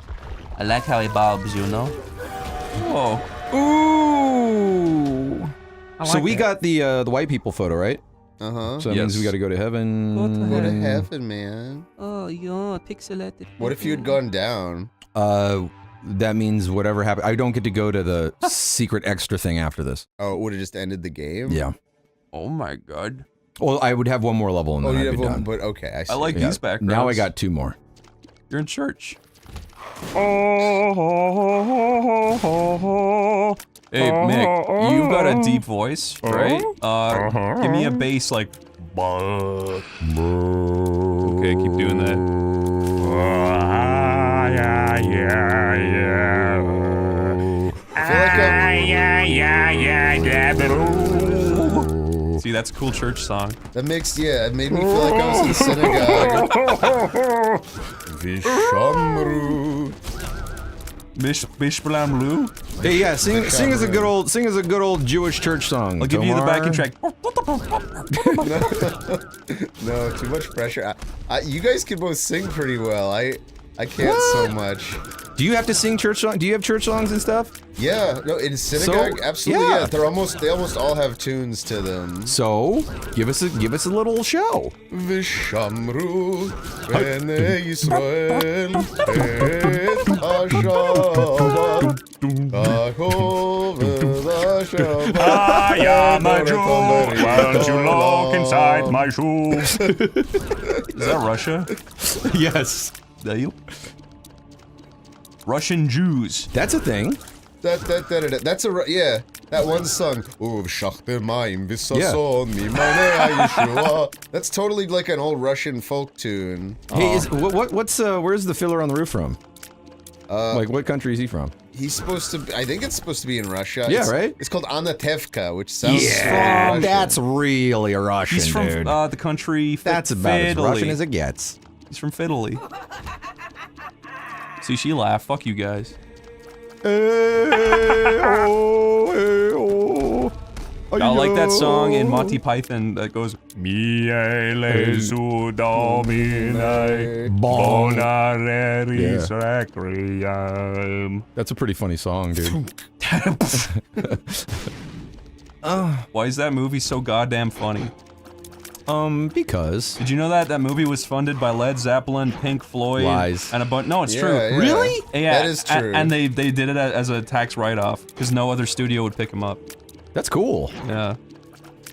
S15: I like how he bobs, you know?
S7: Whoa.
S23: Ooh. So
S15: like
S23: we
S15: it.
S23: got the white people photo, right?
S22: Uh-huh.
S23: So that means we gotta go to heaven.
S22: Go to heaven, man.
S15: Oh, yeah, pixelated.
S22: What if you had gone down?
S23: That means whatever happened. I don't get to go to the secret extra thing after this.
S22: Oh, it would have just ended the game?
S23: Yeah.
S7: Oh my god.
S23: Well, I would have one more level and then I'd be done.
S22: But okay, I see.
S7: I like these backgrounds.
S23: Now I got 2 more.
S7: You're in church. Hey, Mick, you've got a deep voice, right? Give me a bass like... Okay, keep doing that. See, that's a cool church song.
S22: That makes, it made me feel like I was in synagogue. Vishamru.
S7: Bishbalam Lou?
S23: Hey, yeah, sing us a good old Jewish church song.
S7: I'll give you the backing track.
S22: No, too much pressure. You guys can both sing pretty well. I can't so much.
S23: Do you have to sing church songs? Do you have church songs and stuff?
S22: Yeah, no, in synagogue, absolutely. Yeah, they almost all have tunes to them.
S23: So, give us a little show.
S22: V'shamru b'nei Yisrael et ha-Shabbat Yaakov v'ha-Shabbat.
S7: I am a Jew, why don't you look inside my shoes? Is that Russia?
S23: Yes.
S7: That you? Russian Jews.
S23: That's a thing.
S22: That's yeah. That one song. That's totally like an old Russian folk tune.
S23: Hey, where's the filler on the roof from? Like, what country is he from?
S22: He's supposed to. I think it's supposed to be in Russia.
S23: Yeah, right.
S22: It's called Anatevka, which sounds.
S23: Yeah,
S22: Russian.
S23: that's really a Russian.
S7: He's from
S23: dude.
S7: the country.
S23: That's about as Russian as it gets.
S7: He's from Fiddly. See, she laughed. Fuck you guys. I like that song in Monty Python that goes Miele su domine bonareris requiem.
S23: That's a pretty funny song, dude.
S7: Why is that movie so goddamn funny?
S23: Because.
S7: Did you know that movie was funded by Led Zeppelin, Pink Floyd,
S23: Lies.
S7: and a bunch? No, it's true.
S22: Yeah.
S23: Really?
S7: Yeah,
S22: that is true.
S7: And they did it as a tax write-off because no other studio would pick them up.
S23: That's cool.
S7: Yeah,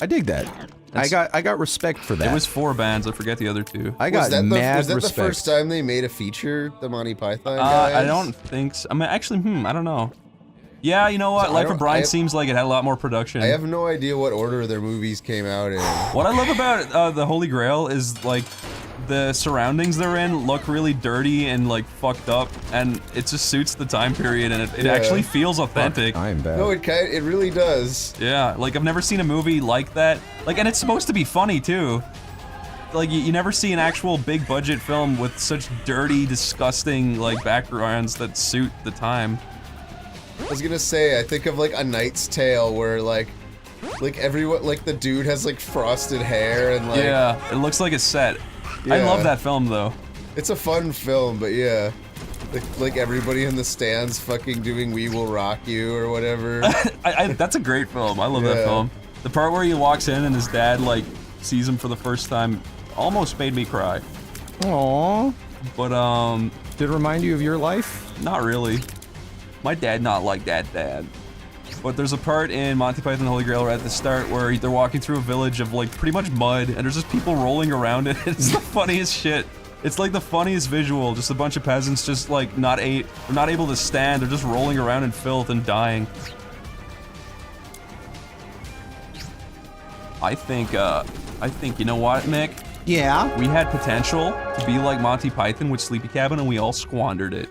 S23: I dig that. I got respect for that.
S7: it was 4 bands. I forget the other 2.
S23: I got mad
S22: Was that
S23: respect.
S22: the first time they made a feature, the Monty Python guys?
S7: I don't think so. I mean, actually, I don't know. Yeah, you know what? Life of Brian seems like it had a lot more production.
S22: I have no idea what order their movies came out in.
S7: What I love about the Holy Grail is like the surroundings they're in look really dirty and like fucked up, and it just suits the time period, and it actually feels authentic.
S23: I'm bad.
S22: No, it really does.
S7: Yeah, like I've never seen a movie like that. Like, and it's supposed to be funny too. Like you never see an actual big budget film with such dirty, disgusting like backgrounds that suit the time.
S22: I was gonna say, I think of like A Knight's Tale where like everyone, like the dude has like frosted hair and like.
S7: Yeah, it looks like a set. I love that film though.
S22: It's a fun film, but yeah. Like everybody in the stands fucking doing We Will Rock You or whatever.
S7: That's a great film. I love that film. The part where he walks in and his dad like sees him for the first time almost made me cry.
S23: Aww.
S7: But
S23: did it remind you of your life?
S7: Not really. My dad not like that dad. But there's a part in Monty Python and the Holy Grail right at the start where they're walking through a village of like pretty much mud, and there's just people rolling around it. It's the funniest shit. It's like the funniest visual, just a bunch of peasants just like not able to stand, they're just rolling around in filth and dying. I think, you know what, Mick?
S23: Yeah?
S7: We had potential to be like Monty Python with Sleepy Cabin, and we all squandered it.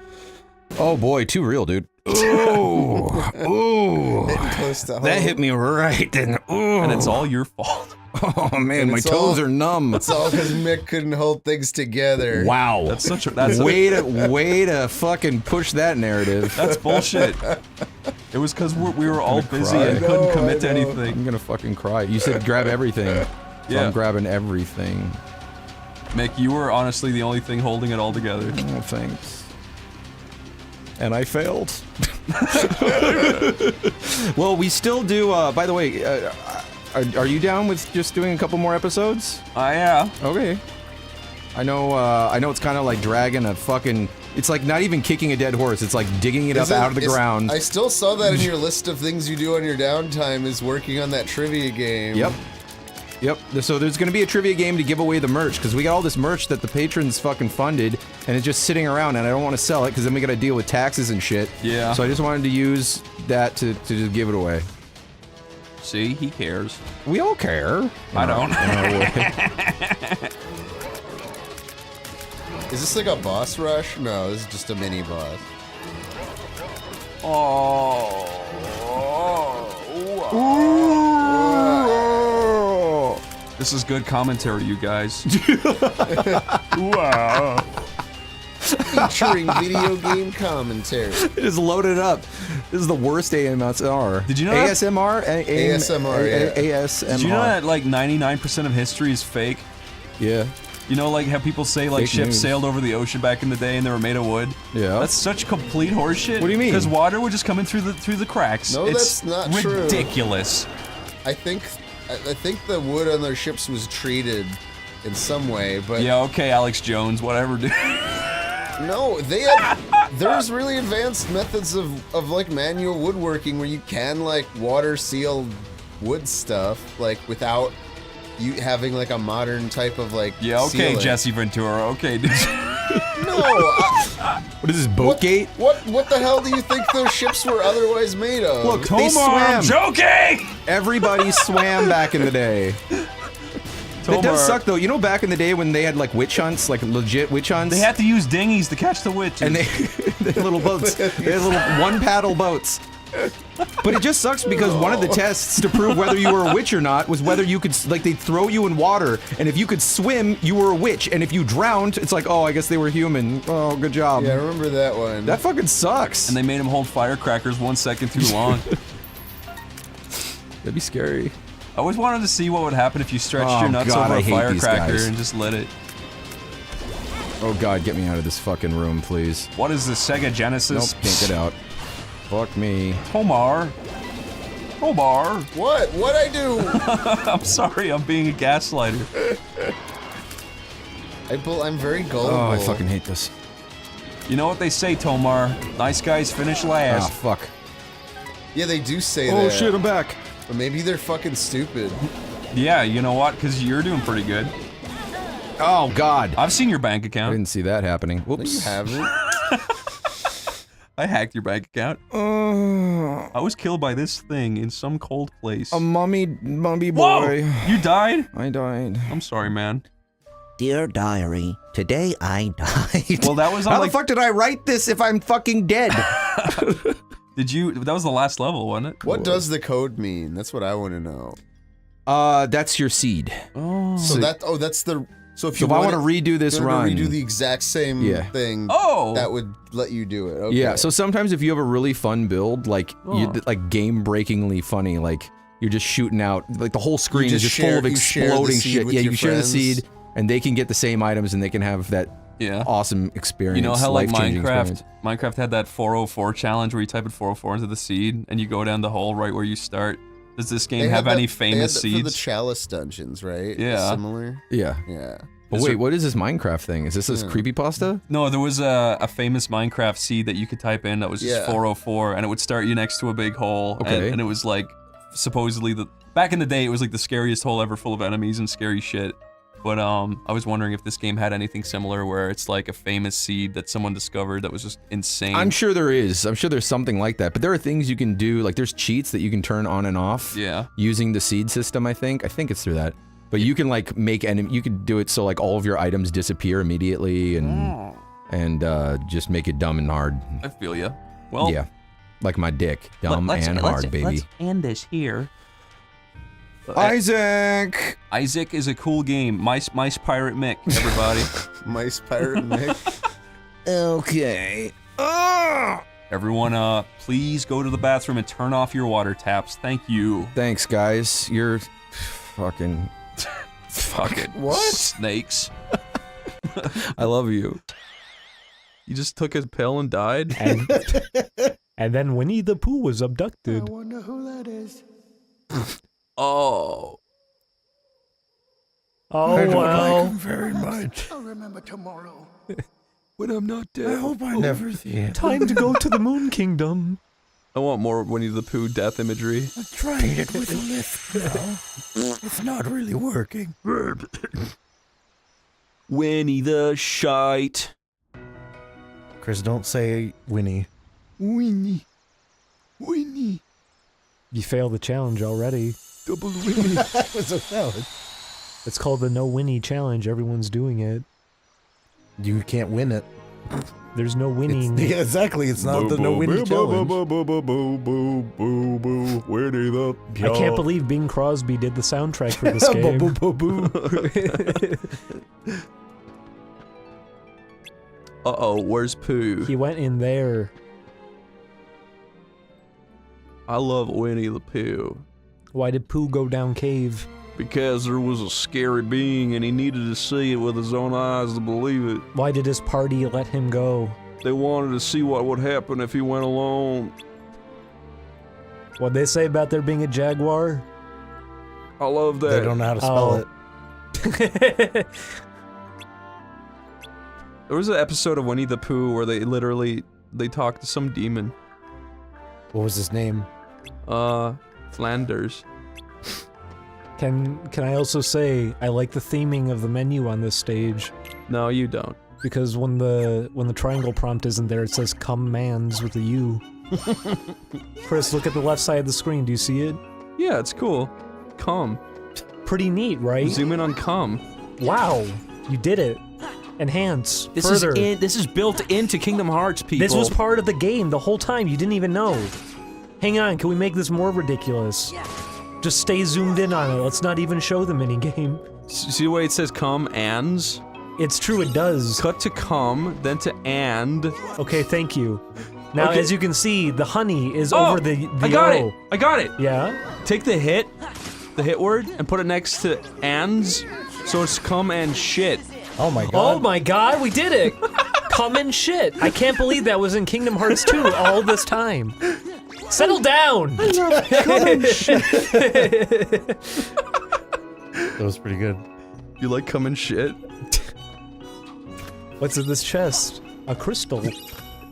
S23: Oh boy, too real, dude. Ooh, ooh. That hit me right, and ooh.
S7: And it's all your fault.
S23: Oh man, my toes are numb.
S22: It's all because Mick couldn't hold things together.
S23: Wow.
S7: That's such a
S23: way to fucking push that narrative.
S7: That's bullshit. It was because we were all busy and couldn't commit to anything.
S23: I'm gonna fucking cry. You said grab everything. So I'm grabbing everything.
S7: Mick, you were honestly the only thing holding it all together.
S23: Oh, thanks. And I failed. Well, we still do, by the way, are you down with just doing a couple more episodes?
S7: Yeah.
S23: Okay. I know it's kind of like dragging a fucking, it's like not even kicking a dead horse, it's like digging it up out of the ground.
S22: I still saw that in your list of things you do on your downtime is working on that trivia game.
S23: Yep. Yep, so there's gonna be a trivia game to give away the merch, because we got all this merch that the patrons fucking funded, and it's just sitting around, and I don't want to sell it, because then we gotta deal with taxes and shit.
S7: Yeah.
S23: So I just wanted to use that to just give it away.
S7: See, he cares.
S23: We all care.
S7: I don't.
S22: Is this like a boss rush? No, this is just a mini boss.
S7: This is good commentary, you guys.
S23: Wow.
S22: Featuring video game commentary.
S23: Just load it up. This is the worst ASMR.
S7: Did you know that?
S23: ASMR?
S22: ASMR, yeah.
S23: ASMR.
S7: Did you know that like 99% of history is fake?
S23: Yeah.
S7: You know, like how people say like
S23: Fake
S7: ships
S23: news.
S7: sailed over the ocean back in the day and they were made of wood.
S23: Yeah.
S7: That's such complete horseshit.
S23: What do you mean?
S7: Because water would just come in through the cracks.
S22: No,
S7: it's
S22: that's not true.
S7: ridiculous.
S22: I think the wood on their ships was treated in some way, but
S7: Yeah, okay, Alex Jones, whatever, dude.
S22: no, there's really advanced methods of like manual woodworking where you can like water seal wood stuff like without you having like a modern type of like
S7: Yeah, okay,
S22: sealant.
S7: Jesse Ventura, okay, dude.
S22: No,
S23: what is this, Boatgate?
S22: What the hell do you think those ships were otherwise made of?
S23: Look, they swam.
S7: Joking!
S23: Everybody swam back in the day. It does suck though. You know, back in the day when they had like witch hunts, like legit witch hunts.
S7: They had to use dinghies to catch the witches.
S23: And they had little boats. They had little one-paddle boats. But it just sucks because one of the tests to prove whether you were a witch or not was whether you could, like, they'd throw you in water, and if you could swim, you were a witch, and if you drowned, it's like, oh, I guess they were human. Oh, good job.
S22: Yeah, I remember that one.
S23: That fucking sucks.
S7: And they made him hold firecrackers 1 second too long.
S23: That'd be scary.
S7: I always wanted to see what would happen if you stretched your nuts
S23: God,
S7: over
S23: I
S7: a
S23: hate these
S7: firecracker
S23: guys.
S7: and just lit it.
S23: Oh god, get me out of this fucking room, please.
S7: What is the Sega Genesis?
S23: Nope, can't get out. Fuck me.
S7: Tomar.
S22: What? What'd I do?
S7: I'm sorry, I'm being a gaslighter.
S22: I'm very gullible.
S23: Oh, I fucking hate this.
S7: You know what they say, Tomar? Nice guys finish
S23: Ah,
S7: last.
S23: fuck.
S22: Yeah, they do say
S23: Oh
S22: that.
S23: shit, I'm back.
S22: But maybe they're fucking stupid.
S7: Yeah, you know what? Because you're doing pretty good.
S23: Oh god.
S7: I've seen your bank
S23: I
S7: account.
S23: didn't see that happening.
S22: No,
S23: Whoops.
S22: you haven't.
S7: I hacked your bank account. I was killed by this thing in some cold place.
S23: A mummy boy.
S7: Whoa! You died?
S23: I died.
S7: I'm sorry, man.
S17: Dear diary, today I died.
S7: Well, that was on
S23: How
S7: like...
S23: the fuck did I write this if I'm fucking dead?
S7: Did you... That was the last level, wasn't it?
S22: What does the code mean? That's what I want to know.
S23: That's your seed.
S7: Oh.
S22: So that's the... So if
S23: So
S22: you
S23: if I
S22: want
S23: want to redo this run,
S22: redo the exact same thing, that would let you do it. Okay.
S23: Yeah, so sometimes if you have a really fun build, like like game-breakingly funny, like you're just shooting out, like the whole screen is just full of exploding shit. Yeah, you share the seed, and they can get the same items, and they can have that awesome experience.
S7: You know how like
S23: life-changing
S7: Minecraft had that 404 challenge where you type in 404 into the seed, and you go down the hole right where you start. Does this game have any famous
S22: they had that for the
S7: seeds?
S22: chalice dungeons, right?
S7: Yeah.
S22: Similar?
S23: Yeah.
S22: Yeah.
S23: But wait, what is this Minecraft thing? Is this creepypasta?
S7: No, there was a famous Minecraft seed that you could type in that was just 404, and it would start you next to a big hole.
S23: Okay.
S7: And it was like, supposedly, back in the day, it was like the scariest hole ever full of enemies and scary shit. But I was wondering if this game had anything similar where it's like a famous seed that someone discovered that was just insane.
S23: I'm sure there is. I'm sure there's something like that. But there are things you can do, like there's cheats that you can turn on and off.
S7: Yeah.
S23: Using the seed system, I think. I think it's through that. But you can like make you could do it so like all of your items disappear immediately and just make it dumb and hard.
S7: I feel ya. Well,
S23: yeah, like my dick, dumb and hard, baby.
S15: Let's end this here.
S23: Isaac!
S7: Isaac is a cool game. Mice Pirate Mick, everybody.
S22: Mice Pirate Mick.
S17: Okay.
S7: Everyone, please go to the bathroom and turn off your water taps. Thank you.
S23: Thanks, guys. You're fucking...
S7: Fuck it.
S22: What?
S7: Snakes.
S23: I love you.
S2: You just took his pill and died?
S3: And then Winnie the Pooh was abducted.
S6: I wonder who that is.
S2: Oh.
S3: Oh,
S10: I don't
S3: well.
S10: like him very much.
S6: I'll remember tomorrow.
S2: When I'm not dead.
S10: I hope I never see him.
S3: Time to go to the Moon Kingdom.
S2: I want more Winnie the Pooh death imagery.
S10: I'm trying it with a lift now. It's not really working.
S2: Winnie the Shite.
S4: Chris, don't say Winnie.
S10: Winnie. Winnie.
S3: You failed the challenge already.
S10: Double Winnie.
S4: That was a salad.
S3: It's called the No Winnie Challenge. Everyone's doing it.
S4: You can't win it.
S3: There's no winning.
S4: Yeah, exactly. It's not the No Winnie Challenge.
S2: Winnie the
S3: I can't believe Bing Crosby did the soundtrack for this game.
S2: Uh-oh, where's Pooh?
S3: He went in there.
S2: I love Winnie the Pooh.
S3: Why did Pooh go down cave?
S2: Because there was a scary being and he needed to see it with his own eyes to believe it.
S3: Why did his party let him go?
S2: They wanted to see what would happen if he went alone.
S3: What'd they say about there being a jaguar?
S2: I love that.
S4: They don't know how to spell it.
S2: There was an episode of Winnie the Pooh where they talked to some demon.
S4: What was his name?
S2: Flanders.
S3: Can I also say I like the theming of the menu on this stage?
S2: No, you don't.
S3: Because when the triangle prompt isn't there, it says commands with a U. Chris, look at the left side of the screen. Do you see it?
S2: Yeah, it's cool. Come.
S3: Pretty neat, right?
S2: Zoom in on come.
S3: Wow, you did it. Enhance.
S2: This
S3: further.
S2: This is built into Kingdom Hearts, people.
S3: This was part of the game the whole time. You didn't even know. Hang on, can we make this more ridiculous? Just stay zoomed in on it. Let's not even show the minigame.
S2: See the way it says come ands?
S3: It's true, it does.
S2: Cut to come, then to and.
S3: Okay, thank you. Now,
S2: Okay.
S3: as you can see, the honey is over the
S2: I got
S3: O.
S2: it! I got it!
S3: Yeah?
S2: Take the hit word, and put it next to ands, so it's come and shit.
S4: Oh my god.
S3: Oh my god, we did it! Come and shit. I can't believe that was in Kingdom Hearts 2 all this time. Settle down!
S4: I love come and shit. That was pretty good.
S2: You like come and shit?
S3: What's in this chest? A crystal.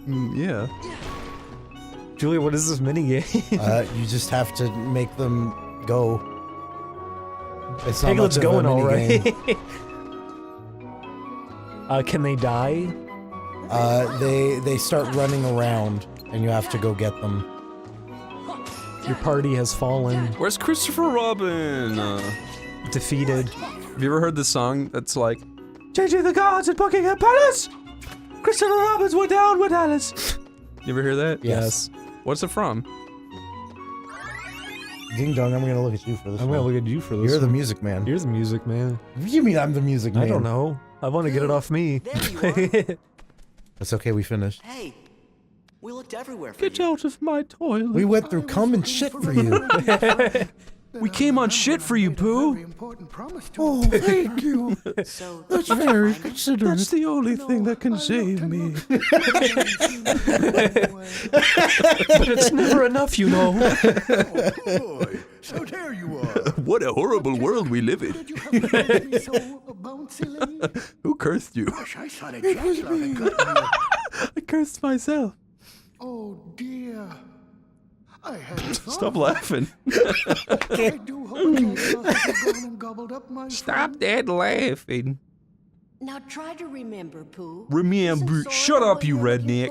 S2: Yeah.
S3: Julia, what is this minigame?
S4: You just have to make them go. It's not
S3: Piglet's
S4: much of a
S3: going alright.
S4: minigame.
S3: Can they die?
S4: They start running around, and you have to go get them.
S3: Your party has fallen.
S2: Where's Christopher Robin?
S3: Defeated.
S2: Have you ever heard the song that's like,
S20: Changing the guards at Buckingham Palace! Christopher Robbins went down with Alice!
S2: You ever hear that?
S3: Yes.
S2: What's it from?
S4: Ding dong, I'm gonna look at you for this.
S3: I'm gonna look at you for this.
S4: You're the
S3: one.
S4: music man.
S3: You're the music man.
S4: What do you mean I'm the music man?
S3: I don't know. I want to get it off me.
S4: That's okay, we finished.
S1: Hey, we looked everywhere for
S20: Get
S1: you.
S20: out of my toilet.
S4: We went through cum and shit for you.
S2: We came on shit for you, Pooh.
S20: Oh, thank you.
S1: So,
S20: That's very considerate. That's the only thing that can save me.
S3: But it's never enough, you know.
S10: Boy, so there you are.
S2: What a horrible world we live in. Who cursed you?
S10: I thought exactly like
S20: I cursed myself.
S10: Oh dear. I hadn't thought.
S2: Stop laughing.
S10: I do hope you have gone and gobbled up my
S5: Stop that laughing.
S18: Now try to remember, Pooh.
S2: Remember, shut up, you redneck.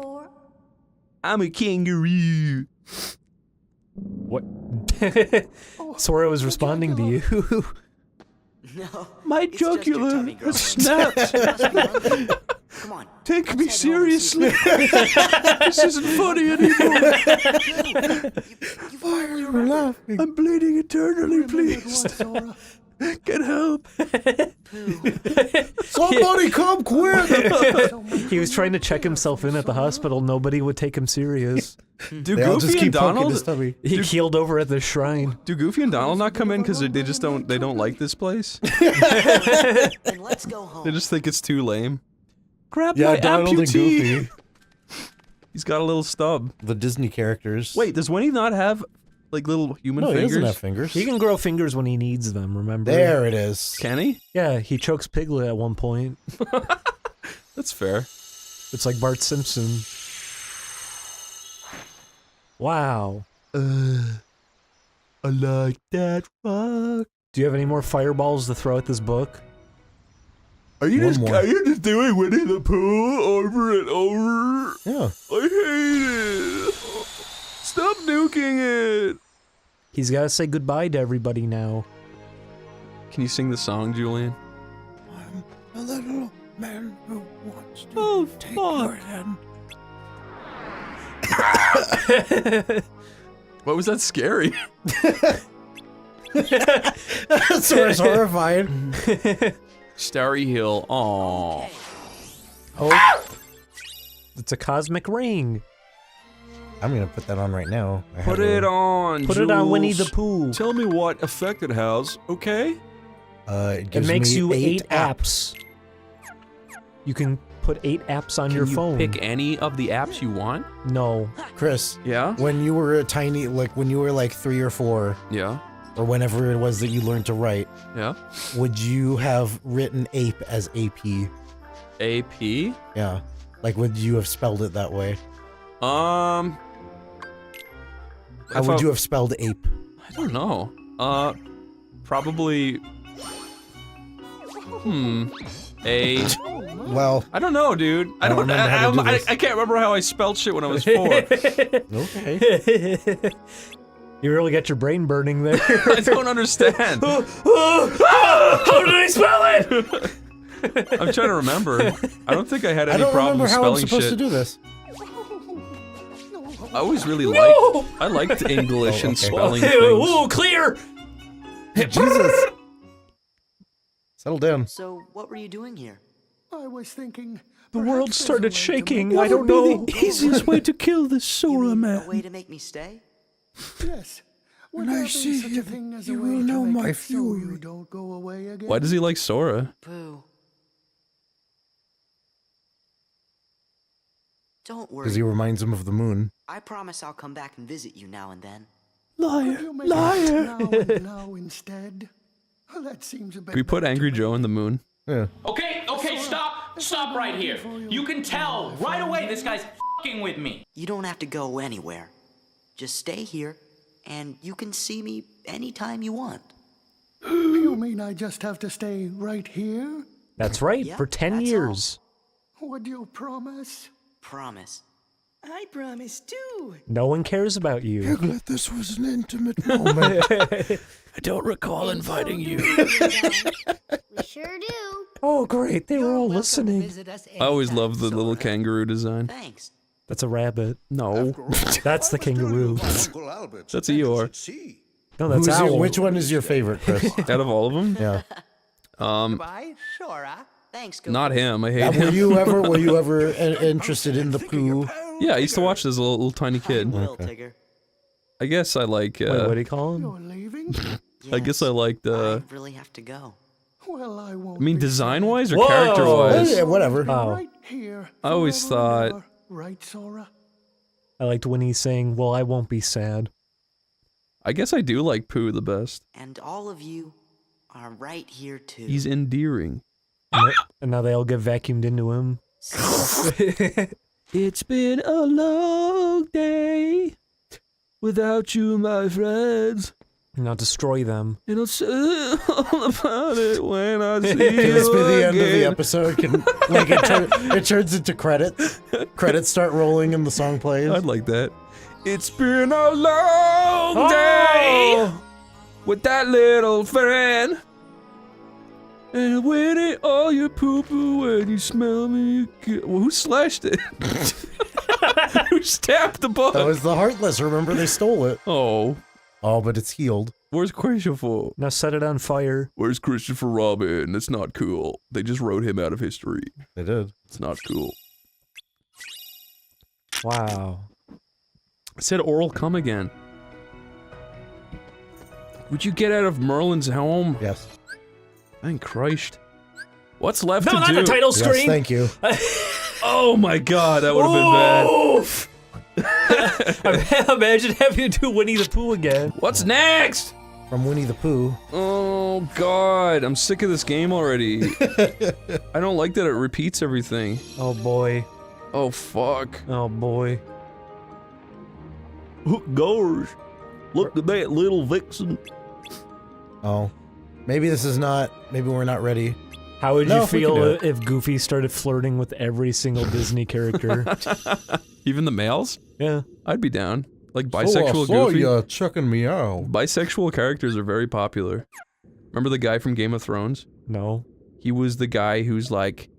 S2: I'm a kangaroo.
S3: What? Sora was responding to you.
S1: no.
S20: My
S1: it's just your
S20: jugular
S1: tummy growing.
S20: has snapped.
S1: Come on.
S20: Take me seriously. This isn't funny anymore.
S4: Why are you laughing?
S20: I'm bleeding eternally, please. Get help.
S4: Somebody come quick!
S3: He was trying to check himself in at the hospital. Nobody would take him serious.
S2: Do
S4: They all just
S2: Goofy and
S4: keep poking his
S2: Donald?
S4: tummy.
S3: He keeled over at the shrine.
S2: Do Goofy and Donald not come in because they just don't like this place?
S1: And let's go home.
S2: They just think it's too lame.
S20: Grab
S4: Yeah,
S20: my
S4: Donald and
S20: amputee.
S4: Goofy.
S2: He's got a little stub.
S4: The Disney characters.
S2: Wait, does Winnie not have like little human
S4: no, he
S2: fingers?
S4: doesn't have fingers.
S3: He can grow fingers when he needs them, remember?
S4: There it is.
S2: Can he?
S3: Yeah, he chokes Piglet at one point.
S2: That's fair.
S3: It's like Bart Simpson. Wow.
S20: I like that rock.
S3: Do you have any more fireballs to throw at this book?
S2: Are you
S4: One more.
S2: doing Winnie the Pooh over and over?
S4: Yeah.
S2: I hate it. Stop nuking it.
S3: He's got to say goodbye to everybody now.
S2: Can you sing the song, Julian?
S20: A little man who wants to take your hand.
S2: What was that scary?
S4: Sora's horrified.
S2: Starry Hill. Aww.
S4: Oh.
S3: It's a cosmic ring.
S4: I'm gonna put that on right now.
S2: Put it on,
S3: Put it on Winnie the Pooh.
S2: Tell me what effect it has, okay?
S4: It
S3: makes
S4: me
S3: you 8
S4: apps.
S3: apps. You can put 8 apps on your phone.
S2: Can you pick any of the apps you want?
S3: No.
S4: Chris.
S2: Yeah?
S4: When you were a tiny, like when you were like 3 or 4.
S2: Yeah.
S4: Or whenever it was that you learned to write.
S2: Yeah.
S4: Would you have written ape as AP?
S2: AP?
S4: Yeah. Like, would you have spelled it that way?
S2: How
S4: would you have spelled ape?
S2: I don't know. Probably...
S4: Well...
S2: I don't know, dude. I don't
S4: remember how to do this.
S2: I can't remember how I spelled shit when I was 4.
S4: Okay.
S3: You really got your brain burning there.
S2: I don't understand.
S3: How did I spell it?
S2: I'm trying to remember. I don't think I had
S4: I
S2: any
S4: don't
S2: problem
S4: remember how I'm
S2: spelling
S4: supposed
S2: shit.
S4: to do this.
S2: I always really liked English and spelling things.
S3: Ooh, clear!
S4: Jesus! Settle down.
S1: So, what were you doing here?
S6: I was thinking.
S3: The world started shaking.
S20: What
S3: I don't
S20: would
S3: know.
S20: be the easiest way to kill this Sora
S1: A
S20: man?
S1: way to make me stay?
S6: Yes.
S20: When I see him, you will know my fury.
S6: Don't go away again.
S2: Why does he like Sora?
S1: Pooh. Don't worry.
S4: Because he reminds him of the moon.
S1: I promise I'll come back and visit you now and then.
S20: Liar,
S6: You make
S20: liar.
S6: it now instead. That seems a bit.
S2: Can we put Angry Joe in the moon?
S4: Yeah.
S14: Okay, stop right here. You can tell right away this guy's f***ing with me.
S1: You don't have to go anywhere. Just stay here, and you can see me anytime you want.
S6: You mean I just have to stay right here?
S3: That's right,
S1: Yep,
S3: for 10
S1: that's
S3: years.
S6: Would you promise?
S1: Promise.
S6: I promise too.
S3: No one cares about you.
S20: Piglet, this was an intimate moment. I don't recall inviting you.
S19: We sure do.
S3: Oh, great, they were all listening.
S2: I always loved the little kangaroo design.
S1: Thanks.
S3: That's a rabbit.
S2: No.
S3: That's the kangaroo.
S2: That's Eeyore.
S3: No, that's Owl.
S4: Which one is your favorite, Chris?
S2: Out of all of them?
S4: Yeah.
S1: Bye, Sora. Thanks,
S2: Not him. I hate him.
S4: Were you ever interested in the Pooh?
S2: Yeah, I used to watch this as a little tiny kid.
S1: Tigger.
S2: I guess I like.
S3: Wait, what do you call him?
S6: You're leaving?
S2: I guess I liked.
S1: I really have to go.
S6: Well, I won't.
S2: I mean, design-wise or
S3: Whoa!
S2: character-wise?
S4: Yeah, whatever.
S3: Oh.
S6: Right here.
S2: I always thought.
S6: Forever. Right, Sora?
S3: I liked when he's saying, well, I won't be sad.
S2: I guess I do like Pooh the best.
S1: And all of you are right here too.
S2: He's endearing.
S3: And now they all get vacuumed into him.
S20: It's been a long day without you, my friends.
S3: Now destroy them.
S20: And I'll say all about it when I see
S4: Can
S20: you
S4: this be the end of the
S20: again.
S4: episode? It turns into credits. Credits start rolling and the song plays.
S2: I'd like that.
S20: It's been a long day with that little friend. And when it all your poo-poo when you smell me again.
S2: Well, who slashed it? Who stabbed the book?
S4: That was the Heartless. Remember, they stole it.
S2: Oh.
S4: Oh, but it's healed.
S2: Where's Christopher?
S3: Now set it on fire.
S2: Where's Christopher Robin? That's not cool. They just wrote him out of history.
S4: They did.
S2: It's not cool.
S3: Wow.
S2: I said oral come again. Would you get out of Merlin's home?
S4: Yes.
S2: Thank Christ. What's left to do?
S3: No, not the title screen!
S4: Yes, thank you.
S2: Oh my god, that would have been bad.
S3: Imagine having to do Winnie the Pooh again.
S2: What's next?
S4: From Winnie the Pooh.
S2: Oh god, I'm sick of this game already. I don't like that it repeats everything.
S3: Oh boy.
S2: Oh fuck.
S3: Oh boy.
S20: Gosh, look at that little vixen.
S4: Oh. Maybe this is not. Maybe we're not ready.
S3: How would
S4: No,
S3: you
S4: if we can
S3: feel
S4: do it.
S3: if Goofy started flirting with every single Disney character?
S2: Even the males?
S3: Yeah.
S2: I'd be down. Like bisexual
S4: So
S2: Goofy.
S4: you're chucking me out.
S2: Bisexual characters are very popular. Remember the guy from Game of Thrones?
S3: No.
S2: He was the guy who's like,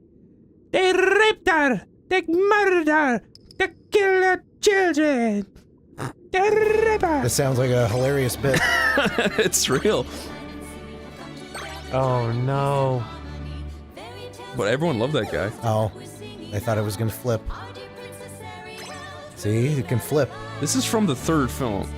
S2: they raped her, they murdered her, they killed her children. They raped her.
S4: This sounds like a hilarious bit.
S2: It's real.
S3: Oh no.
S2: But everyone loved that guy.
S4: Oh. I thought I was gonna flip. See, you can flip.
S2: This is from the third film.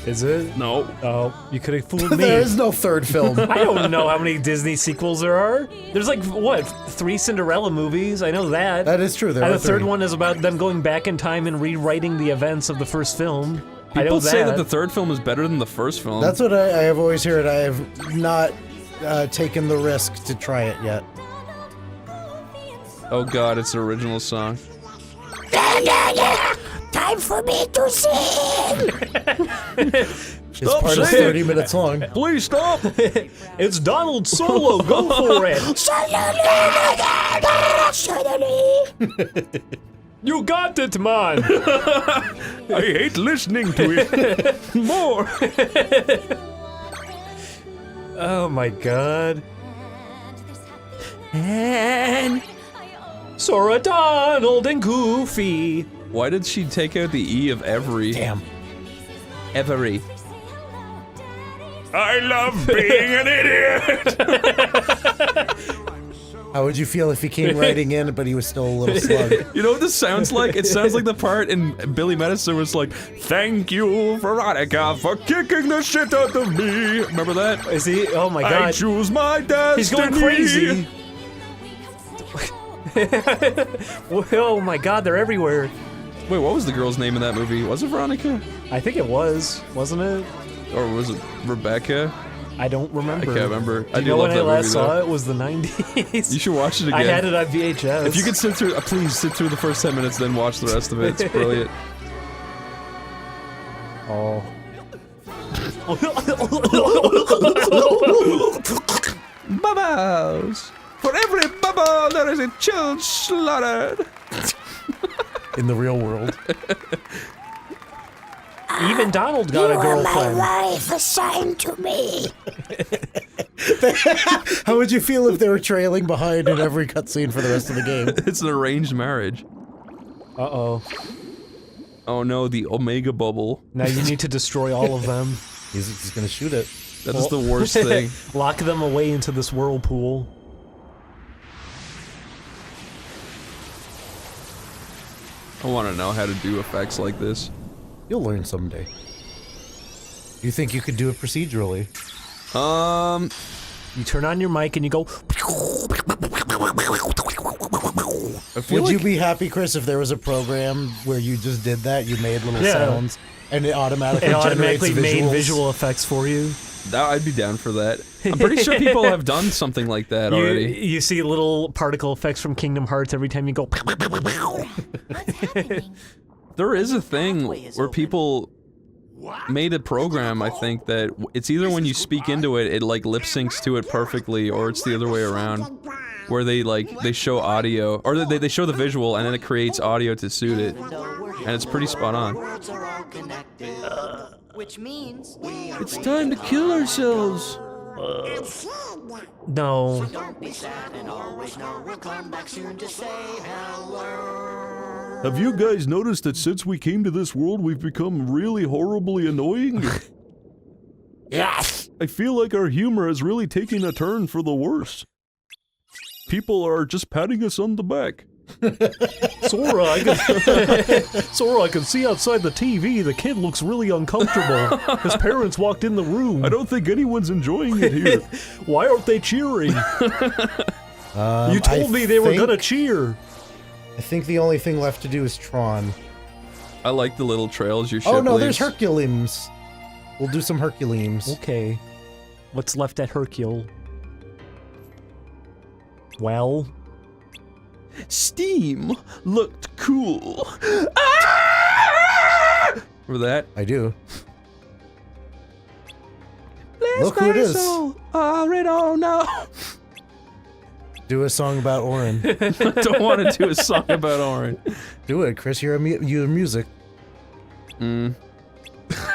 S3: Is it?
S2: No.
S3: Oh, you could have fooled me.
S4: There is no third film.
S3: I don't know how many Disney sequels there are. There's like, what, 3 Cinderella movies? I know that.
S4: That is true. There
S3: and
S4: are
S3: the third
S4: 3.
S3: one is about them going back in time and rewriting the events of the first film. I know
S2: People
S3: that.
S2: say that the third film is better than the first film.
S4: That's what I have always heard. I have not taken the risk to try it yet.
S2: Oh god, it's an original song.
S8: Time for me to sing!
S4: It's part of 30 minutes long.
S2: Please stop!
S3: It's Donald Solo, go for it! You got it, man!
S12: I hate listening to it. More!
S3: Oh my god. And Sora, Donald, and Goofy.
S2: Why did she take out the E of every?
S4: Damn.
S2: Every.
S12: I love being an idiot!
S4: How would you feel if he came writing in, but he was still a little slug?
S2: You know what this sounds like? It sounds like the part in Billy Madison was like, "Thank you, Veronica, for kicking the shit out of me." Remember that?
S3: Is he? Oh my god.
S12: I choose my destiny.
S3: He's going crazy. Oh my god, they're everywhere.
S2: Wait, what was the girl's name in that movie? Was it Veronica?
S3: I think it was, wasn't it?
S2: Or was it Rebecca?
S3: I don't remember.
S2: I can't remember. I
S3: You
S2: do
S3: know
S2: love
S3: when I
S2: that
S3: last
S2: movie
S3: saw
S2: though.
S3: it was the 90s.
S2: You should watch it again.
S3: I had it on VHS.
S2: If you could sit through, please sit through the first 10 minutes, then watch the rest of it. It's brilliant.
S3: Oh.
S2: Bubbles! For every bubble, there is a child slaughtered.
S4: In the real world.
S3: Even Donald got a girlfriend.
S8: My life assigned to me.
S4: How would you feel if they were trailing behind in every cutscene for the rest of the game?
S2: It's an arranged marriage.
S3: Uh-oh.
S2: Oh no, the Omega bubble.
S3: Now you need to destroy all of them.
S4: He's gonna shoot it.
S2: That is the worst thing.
S3: Lock them away into this whirlpool.
S2: I want to know how to do effects like this.
S4: You'll learn someday. You think you could do it procedurally?
S3: You turn on your mic and you go.
S4: Would you be happy, Chris, if there was a program where you just did that? You made little sounds, and it automatically
S3: made
S4: visuals?
S3: visual effects for you.
S2: I'd be down for that. I'm pretty sure people have done something like that already.
S3: You see little particle effects from Kingdom Hearts every time you go.
S2: There is a thing where people made a program, I think, that it's either when you speak into it, it like lip syncs to it perfectly, or it's the other way around, where they show audio, or they show the visual and then it creates audio to suit it, and it's pretty spot on.
S1: Which means
S2: It's time to kill ourselves.
S3: No.
S1: don't be sad and always know we'll come back soon to say hello.
S12: Have you guys noticed that since we came to this world, we've become really horribly annoying?
S8: Yes!
S12: I feel like our humor has really taken a turn for the worse. People are just patting us on the back.
S3: Sora, I can see outside the TV. The kid looks really uncomfortable. His parents walked in the room.
S12: I don't think anyone's enjoying it here.
S3: Why aren't they cheering? You told me they were gonna cheer.
S4: I think the only thing left to do is Tron.
S2: I like the little trails your ship
S4: Oh no,
S2: leaves.
S4: there's Hercules. We'll do some Hercules.
S3: Okay. What's left at Hercule? Well...
S2: Steam looked cool. Ah! Remember that?
S4: I do.
S2: Bless
S4: Look who it is.
S2: No.
S4: Do a song about Orin.
S2: I don't want to do a song about Orin.
S4: Do it, Chris. You're music.
S2: I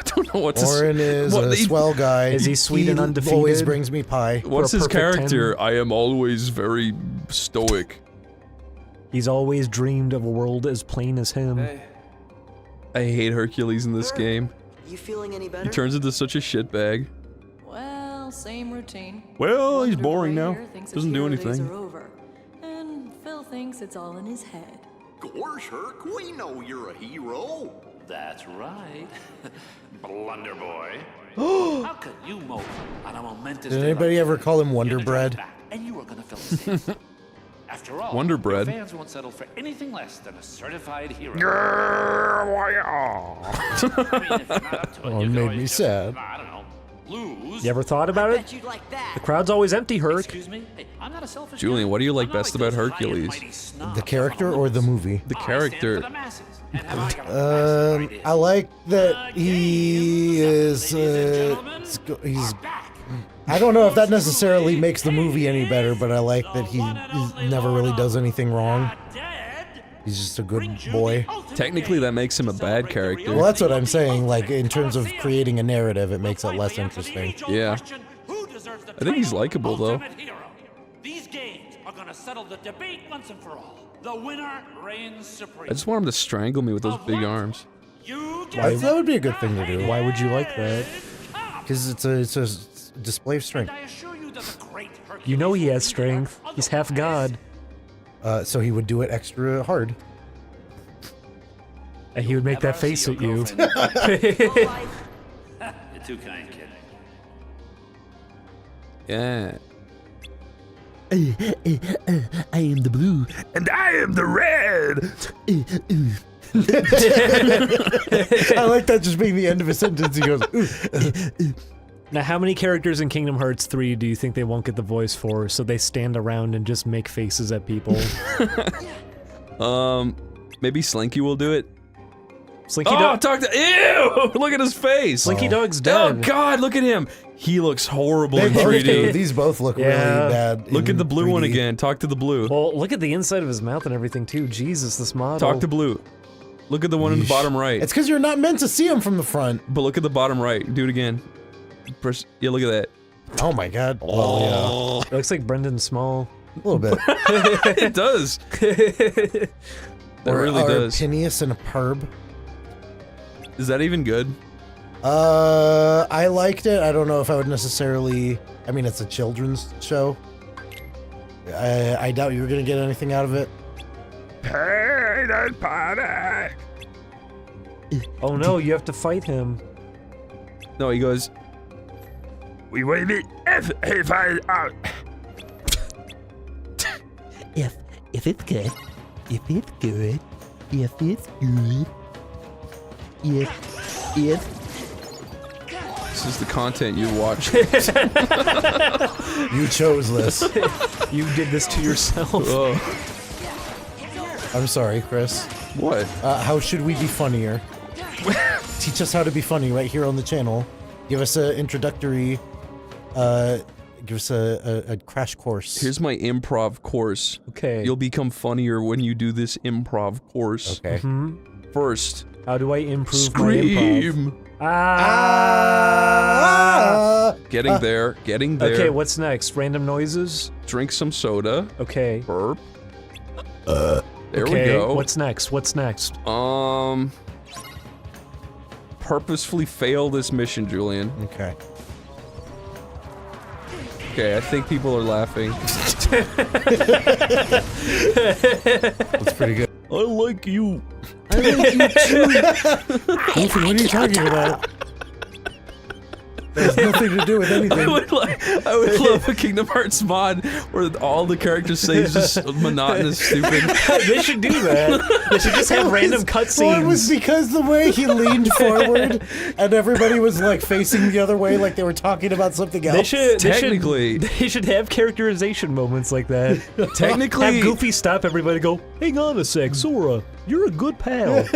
S2: don't know what to say.
S4: Orin is a swell guy.
S3: Is he sweet and undefeated?
S4: Always brings me pie.
S2: What's his character?
S12: 10. I am always very stoic.
S3: He's always dreamed of a world as plain as him.
S2: I hate Hercules in this game.
S1: You feeling any better?
S2: He turns into such a shitbag.
S9: Well, same routine.
S12: Well, he's boring now.
S9: Thinks
S12: Doesn't
S9: his
S12: do
S9: hero days
S12: anything.
S9: are over. And Phil thinks it's all in his head.
S8: course, Herc. We know you're a hero.
S11: That's right. Blunder boy. How could you mope on a momentous
S4: Did anybody ever call him Wonder Bread?
S11: and you are gonna fill the stage. After all,
S2: Wonder Bread.
S11: fans won't settle for anything less than a certified hero.
S4: Oh, it made me sad.
S11: Lose.
S3: You ever thought about it? The crowd's always empty, Herc.
S11: Excuse me? Hey, I'm not a selfish
S2: Julian, what do you like best about Hercules?
S4: The character or the movie?
S2: The character.
S4: I like that he is. He's. I don't know if that necessarily makes the movie any better, but I like that he never really does anything wrong. He's just a good boy.
S2: Technically, that makes him a bad character.
S4: Well, that's what I'm saying. Like, in terms of creating a narrative, it makes it less interesting.
S2: Yeah. I think he's likable, though.
S11: These games are gonna settle the debate once and for all. The winner reigns supreme.
S2: I just want him to strangle me with those big arms.
S4: That would be a good thing to do.
S3: Why would you like that?
S4: Because it's a display of strength.
S3: You know he has strength. He's half god.
S4: So he would do it extra hard.
S3: And he would make that face at you.
S11: You're too kind, kid.
S2: Yeah.
S17: I am the blue.
S12: And I am the red.
S4: I like that just being the end of a sentence. He goes, ooh.
S3: Now, how many characters in Kingdom Hearts 3 do you think they won't get the voice for, so they stand around and just make faces at people?
S2: Maybe Slinky will do it.
S3: Slinky
S2: Dog. Talk to. Ew! Look at his face.
S3: Slinky Dog's dead.
S2: Oh God! Look at him. He looks horrible in
S4: both
S2: 3D.
S4: do. These both look really bad.
S2: Look
S4: in
S2: at the blue
S4: 3D.
S2: one again. Talk to the blue.
S3: Well, look at the inside of his mouth and everything too. Jesus, this model.
S2: Talk to blue. Look at the one in the bottom right.
S4: It's because you're not meant to see him from the front.
S2: But look at the bottom right. Do it again. Press. Yeah, look at that.
S4: Oh my God.
S2: Oh,
S3: It looks like Brendan Small.
S4: A little bit.
S2: It does. That really does.
S4: Phineas and Herb.
S2: Is that even good?
S4: I liked it. I don't know if I would necessarily. I mean, it's a children's show. I doubt you were gonna get anything out of it.
S12: Pain and panic.
S3: Oh no, you have to fight him.
S2: No, he goes.
S12: We will be if I out.
S17: If it's good, if it's good, if it's good, if.
S2: This is the content you watch.
S4: You chose this.
S3: You did this to yourself.
S2: Oh.
S4: I'm sorry, Chris.
S2: What?
S4: How should we be funnier? Teach us how to be funny right here on the channel. Give us an introductory. Give us a crash course.
S2: Here's my improv course.
S3: Okay.
S2: You'll become funnier when you do this improv course.
S4: Okay.
S2: First.
S3: How do I improve
S2: Scream.
S3: my improv?
S2: Getting there. Getting there.
S3: Okay, what's next? Random noises?
S2: Drink some soda.
S3: Okay.
S2: Burp. There we go.
S3: What's next? What's next?
S2: Purposefully fail this mission, Julian.
S4: Okay.
S2: Okay, I think people are laughing.
S4: That's pretty good.
S2: I like you.
S4: I like you too. Goofy, what are you talking about? That has nothing to do with anything.
S2: I would love a Kingdom Hearts mod where all the characters say just monotonous, stupid.
S3: They should do that. They should just have random cutscenes.
S4: Well, it was because the way he leaned forward and everybody was like facing the other way, like they were talking about something else.
S3: They should have characterization moments like that.
S2: Technically,
S3: have Goofy stop everybody. Go, hang on a sec, Sora. You're a good pal.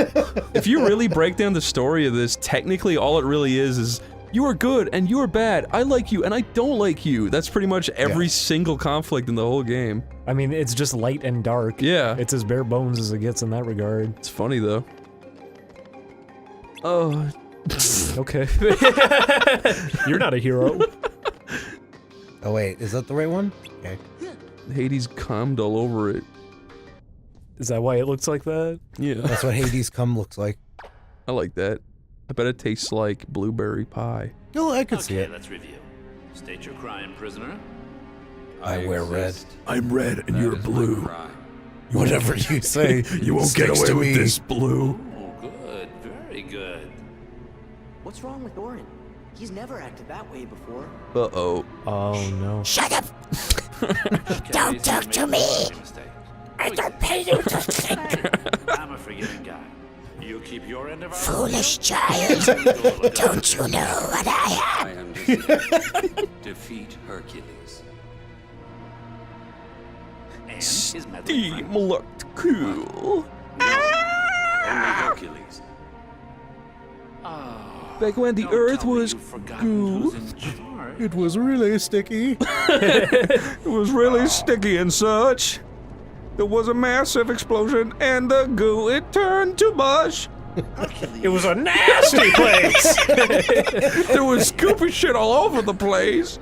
S2: If you really break down the story of this, technically all it really is you are good and you are bad. I like you and I don't like you. That's pretty much every single conflict in the whole game.
S3: I mean, it's just light and dark.
S2: Yeah.
S3: It's as bare bones as it gets in that regard.
S2: It's funny though. Oh.
S3: Okay. You're not a hero.
S4: Oh wait, is that the right one? Okay.
S2: Hades cummed all over it.
S3: Is that why it looks like that?
S2: Yeah.
S4: That's what Hades cum looks like.
S2: I like that. I bet it tastes like blueberry pie.
S4: No, I could see it.
S11: Let's review. State your crime, prisoner.
S4: I wear red.
S12: I'm red and you're blue.
S4: Whatever you say,
S12: You won't get
S4: sticks
S12: away
S4: to
S12: with
S4: me.
S12: this, Blue.
S11: Oh, good. Very good.
S1: What's wrong with Orin? He's never acted that way before.
S2: Uh-oh.
S3: Oh no.
S19: Shut up! Don't talk to me! I don't pay you to think!
S11: I'm a forgiving guy. You keep your end of our
S19: Foolish child! Don't you know what I am?
S11: I am defeat Hercules. And his meddling friend.
S2: Steam looked cool.
S11: Only Hercules.
S2: Back when the Earth was goo.
S4: It was really sticky.
S2: It was really sticky and such. There was a massive explosion and the goo, it turned to mush.
S3: It was a nasty place.
S2: There was scoopy shit all over the place.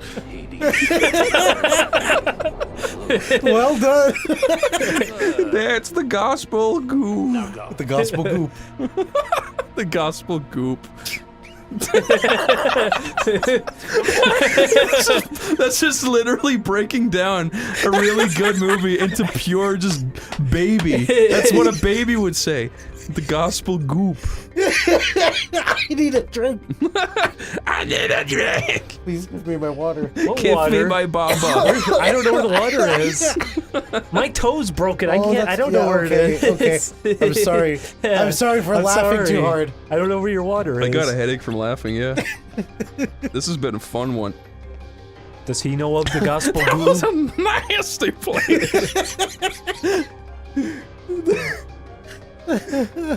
S4: Well done.
S2: That's the gospel goo.
S4: The gospel goop.
S2: The gospel goop. That's just literally breaking down a really good movie into pure just baby. That's what a baby would say. The gospel goop.
S4: I need a drink.
S2: I need a drink.
S4: Please give me my water.
S3: What
S2: Give
S3: water?
S2: me my baba.
S3: I don't know where the water is. My toe's broken. I can't. I don't know where it is.
S4: Okay. I'm sorry. I'm sorry for laughing too hard.
S3: I don't know where your water is.
S2: I got a headache from laughing, yeah. This has been a fun one.
S3: Does he know of the gospel
S2: That
S3: goo?
S2: was a nasty place.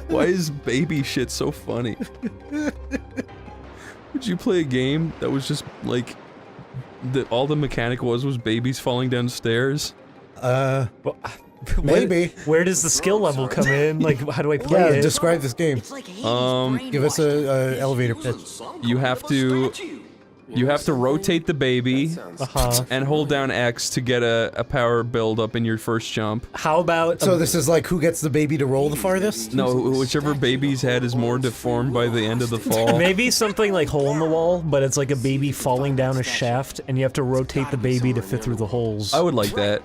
S2: Why is baby shit so funny? Would you play a game that was just like all the mechanic was babies falling downstairs?
S4: Maybe.
S3: Where does the skill level come in? Like, how do I play it?
S4: Describe this game. Give us a elevator pitch.
S2: You have to rotate the baby and hold down X to get a power build up in your first jump.
S3: How about
S4: So this is like who gets the baby to roll the farthest?
S2: No, whichever baby's head is more deformed by the end of the fall.
S3: maybe something like hole in the wall, but it's like a baby falling down a shaft, and you have to rotate the baby to fit through the holes.
S2: I would like that.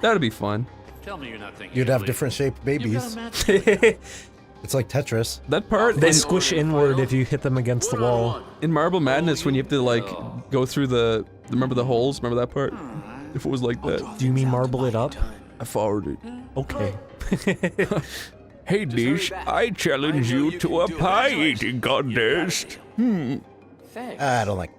S2: That'd be fun.
S11: Tell me you're not thinking.
S4: You'd have different shaped babies. It's like Tetris.
S2: That part
S3: They squish inward if you hit them against the wall.
S2: in Marble Madness when you have to like go through the remember the holes? Remember that part? If it was like that.
S3: Do you mean marble it up?
S2: I followed it.
S3: Okay.
S12: Hey Nish, I challenge you to a pie eating contest.
S4: I don't like.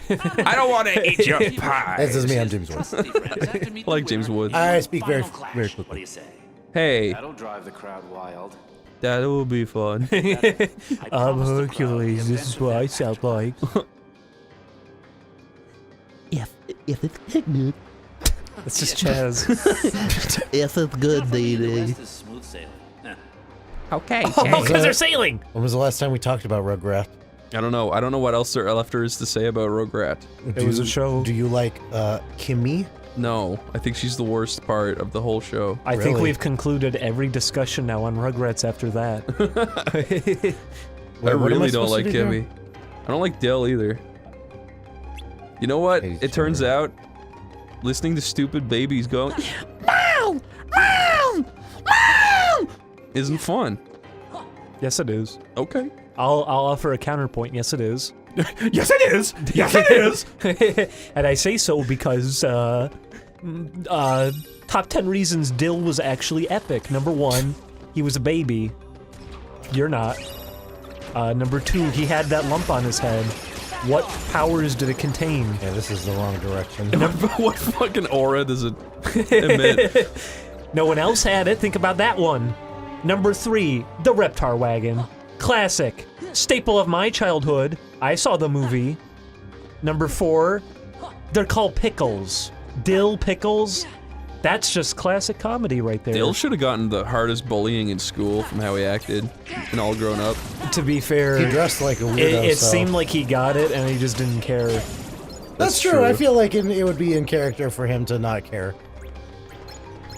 S12: I don't want to eat your pie.
S4: This is me. I'm James Woods.
S2: I like James Woods.
S4: I speak very quickly.
S11: What do you say?
S2: Hey,
S11: That'll drive the crowd wild.
S2: that will be fun.
S3: I'm Hercules, this is what I sound like.
S17: If it's good.
S3: It's just Chaz.
S17: If it's good,
S11: The
S17: baby.
S11: rest is smooth sailing.
S17: Okay.
S3: Oh, because they're sailing!
S4: When was the last time we talked about Rugrat?
S2: I don't know. I don't know what else there left there is to say about Rograt.
S3: It was a show.
S4: Do you like Kimmy?
S2: No, I think she's the worst part of the whole show.
S3: I think we've concluded every discussion now on Rugrats after that.
S2: I really don't like Kimmy. I don't like Dell either. You know what? It turns out, listening to stupid babies going meow, meow, meow isn't fun.
S3: Yes, it is.
S2: Okay.
S3: I'll offer a counterpoint. Yes, it is.
S12: Yes, it is. Yes, it is.
S3: And I say so because top 10 reasons Dill was actually epic. Number 1, he was a baby. You're not. Number 2, he had that lump on his head. What powers did it contain?
S4: Yeah, this is the wrong direction.
S2: What fucking aura does it emit?
S3: No one else had it. Think about that one. Number 3, the Reptar Wagon. Classic. Staple of my childhood. I saw the movie. Number 4, they're called pickles. Dill pickles. That's just classic comedy right there.
S2: Dill should have gotten the hardest bullying in school from how he acted and all grown up.
S3: To be fair,
S4: He dressed like a weirdo.
S3: it
S4: so.
S3: seemed like he got it and he just didn't care.
S4: That's true. I feel like it would be in character for him to not care.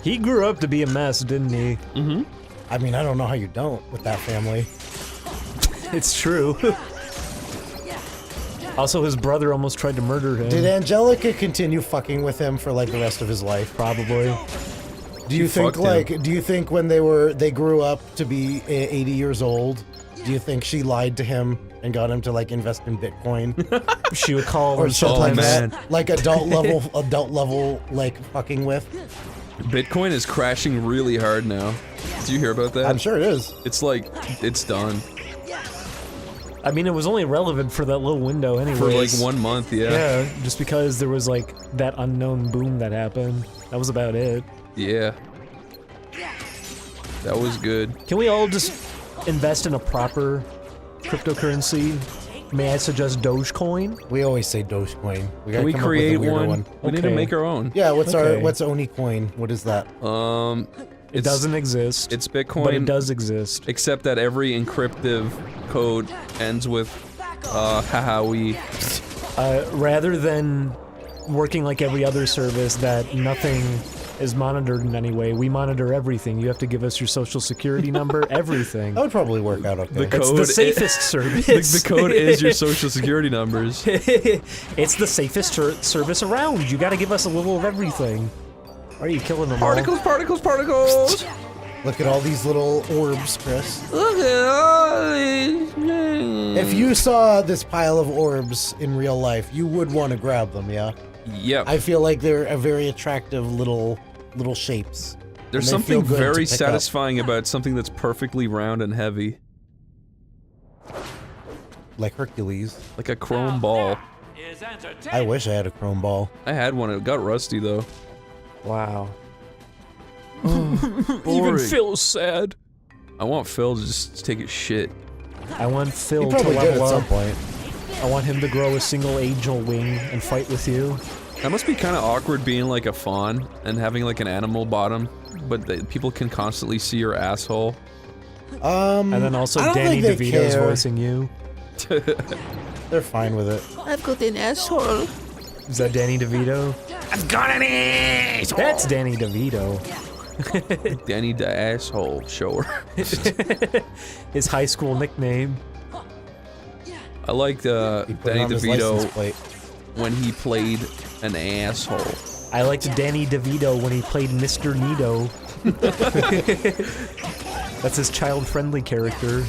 S3: He grew up to be a mess, didn't he?
S2: Mm-hmm.
S4: I mean, I don't know how you don't with that family.
S3: It's true. Also, his brother almost tried to murder him.
S4: Did Angelica continue fucking with him for like the rest of his life?
S3: Probably.
S4: Do you think do you think when they grew up to be 80 years old, do you think she lied to him and got him to like invest in Bitcoin?
S3: She would call
S4: or
S3: him
S4: shit like
S3: sometimes.
S4: that, like adult level like fucking with.
S2: Bitcoin is crashing really hard now. Did you hear about that?
S4: I'm sure it is.
S2: It's like, it's done.
S3: I mean, it was only relevant for that little window anyway.
S2: For like 1 month, yeah.
S3: Yeah, just because there was like that unknown boom that happened. That was about it.
S2: Yeah. That was good.
S3: Can we all just invest in a proper cryptocurrency? May I suggest Dogecoin?
S4: We always say Dogecoin. We
S2: Can we create one? We need to make our own.
S4: Yeah, what's OneyCoin? What is that?
S3: It doesn't exist.
S2: It's Bitcoin.
S3: But it does exist.
S2: Except that every encryptive code ends with, haha-we.
S3: Rather than working like every other service that nothing is monitored in any way, we monitor everything. You have to give us your social security number, everything.
S4: That would probably work out okay.
S3: It's the safest service.
S2: The code is your social security numbers.
S3: It's the safest service around. You gotta give us a little of everything. Why are you killing them
S2: Particles, particles, particles!
S4: Look at all these little orbs, Chris.
S2: Look at all these.
S4: If you saw this pile of orbs in real life, you would want to grab them, yeah?
S2: Yep.
S4: I feel like they're a very attractive little shapes.
S2: There's something very satisfying about something that's perfectly round and heavy.
S4: Like Hercules.
S2: Like a chrome ball.
S4: I wish I had a chrome ball.
S2: I had one, it got rusty though.
S3: Wow.
S2: Even Phil's sad. I want Phil to just take his shit.
S3: I want Phil
S4: He
S3: to
S4: probably did
S3: level
S4: at
S3: up.
S4: some point.
S3: I want him to grow a single angel wing and fight with you.
S2: That must be kind of awkward being like a fawn and having like an animal bottom, but people can constantly see your asshole.
S3: And then also
S4: I don't
S3: Danny
S4: think they
S3: DeVito's
S4: care.
S3: voicing you.
S4: They're fine with it.
S17: I've got an asshole.
S3: Is that Danny DeVito?
S17: I've got an asshole.
S3: That's Danny DeVito.
S2: Danny the asshole shower.
S3: His high school nickname.
S2: I liked Danny
S4: it on his license
S2: DeVito
S4: plate.
S2: when he played an asshole.
S3: I liked Danny DeVito when he played Mr. Nito. That's his child-friendly character.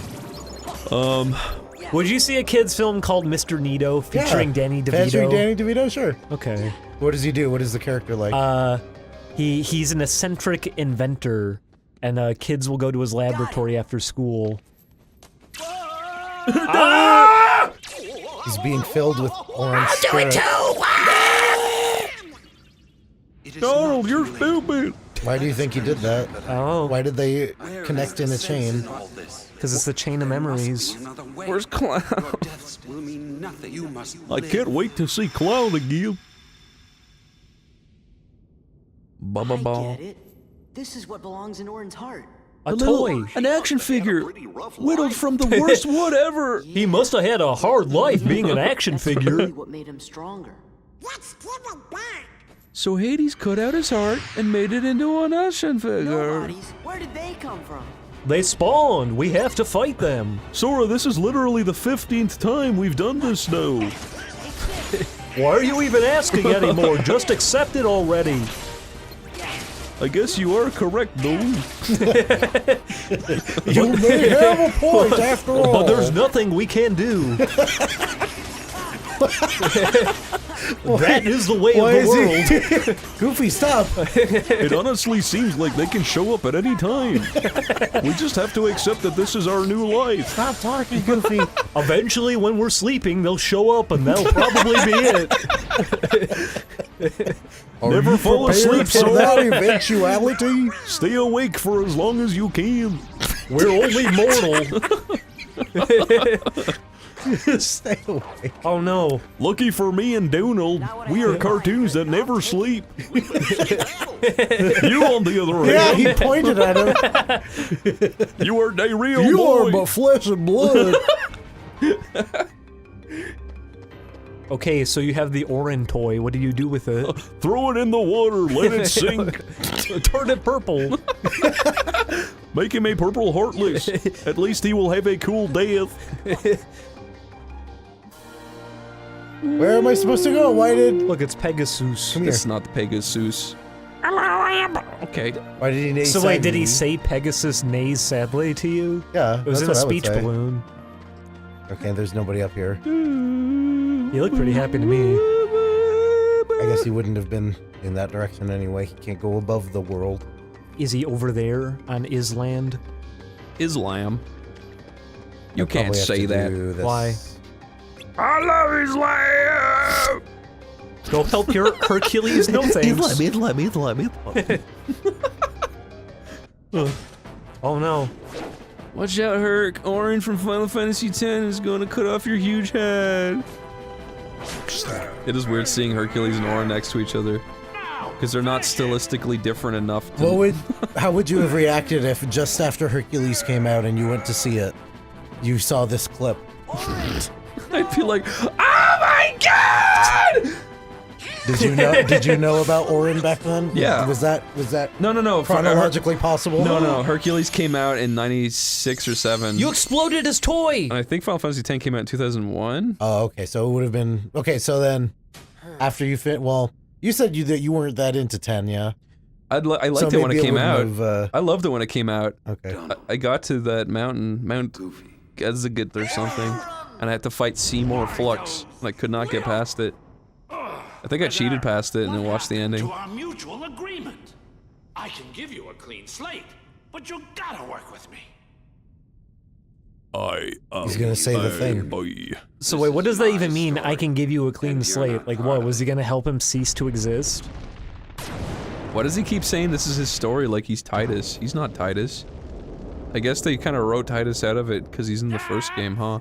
S3: Would you see a kid's film called Mr. Nito featuring Danny DeVito?
S4: Featuring Danny DeVito, sure.
S3: Okay.
S4: What does he do? What is the character like?
S3: He's an eccentric inventor, and kids will go to his laboratory after school.
S4: He's being filled with orange spirit.
S2: Donald, you're stupid!
S4: Why do you think he did that?
S3: Oh.
S4: Why did they connect in a chain?
S3: Because it's the chain of memories.
S2: Where's Clown?
S12: I can't wait to see Clown again.
S2: Bubba Ball.
S1: Get it? This is what belongs in Orin's heart.
S3: A toy.
S2: An action figure. Whittled from the worst wood ever.
S3: He must have had a hard life being an action figure.
S1: Really what made him stronger.
S8: Let's give it back.
S2: So Hades cut out his heart and made it into an action figure.
S1: Nobodies. Where did they come from?
S3: They spawned. We have to fight them.
S12: Sora, this is literally the 15th time we've done this now.
S3: Why are you even asking anymore? Just accept it already.
S12: I guess you are correct, though.
S4: You may have a point after all.
S3: But there's nothing we can do. That is the way of the world.
S4: Goofy, stop.
S12: It honestly seems like they can show up at any time. We just have to accept that this is our new life.
S4: Stop talking, Goofy.
S3: Eventually, when we're sleeping, they'll show up and that'll probably be it.
S12: Never fall asleep,
S4: for
S12: Sora.
S4: that eventuality.
S12: Stay awake for as long as you can.
S3: We're only mortal.
S4: Stay awake.
S3: Oh no.
S12: Lucky for me and Donald, we are cartoons that never sleep. You, on the other
S4: Yeah,
S12: hand,
S4: he pointed at him.
S12: you are a real
S4: You
S12: boy.
S4: are but flesh and blood.
S3: Okay, so you have the Orin toy. What do you do with it?
S12: Throw it in the water, let it sink.
S3: Turn it purple.
S12: Make him a purple heartless. At least he will have a cool death.
S4: Where am I supposed to go? Why did...
S3: Look, it's Pegasus.
S4: Come here.
S2: It's not the Pegasus. Okay.
S4: Why did he neigh
S3: So wait, did he
S4: sadly?
S3: say Pegasus neighs sadly to you?
S4: Yeah,
S3: It was
S4: that's
S3: in a
S4: what I would
S3: speech
S4: say.
S3: balloon.
S4: Okay, there's nobody up here.
S3: You look pretty happy to me.
S4: I guess he wouldn't have been in that direction anyway. He can't go above the world.
S3: Is he over there on Island?
S2: Islam. You
S4: I'll
S2: can't
S4: probably have
S2: say
S4: to
S2: that.
S4: do this.
S3: Why?
S12: I love Islam!
S3: Go help your Hercules? No thanks.
S17: Islam.
S3: Oh no.
S2: Watch out, Herc. Orin from Final Fantasy X is going to cut off your huge head. It is weird seeing Hercules and Orin next to each other. Because they're not stylistically different enough to...
S4: How would you have reacted if just after Hercules came out and you went to see it, you saw this clip?
S2: I'd be like, oh my god!
S4: Did you know about Orin back then?
S2: Yeah.
S4: Was that
S2: No.
S4: chronologically possible?
S2: No. Hercules came out in 96 or 7.
S3: You exploded his toy!
S2: And I think Final Fantasy X came out in 2001.
S4: Oh, okay. So it would have been okay. So then, after you fit, well, you said that you weren't that into 10, yeah.
S2: I liked
S4: So
S2: it when
S4: maybe
S2: it came out.
S4: wouldn't
S2: I loved it when it came out.
S4: Okay.
S2: I got to that mountain, Mount Geziget or something, and I had to fight Seymour Flux, and I could not get past it. I think I cheated past it and then watched the ending.
S11: To our mutual agreement. I can give you a clean slate, but you gotta work with me.
S4: He's gonna say the thing.
S12: Boy.
S3: So wait, what does that even mean? I can give you a clean slate. Like what? Was he gonna help him cease to exist?
S2: Why does he keep saying this is his story like he's Titus? He's not Titus. I guess they kind of wrote Titus out of it because he's in the first game, huh?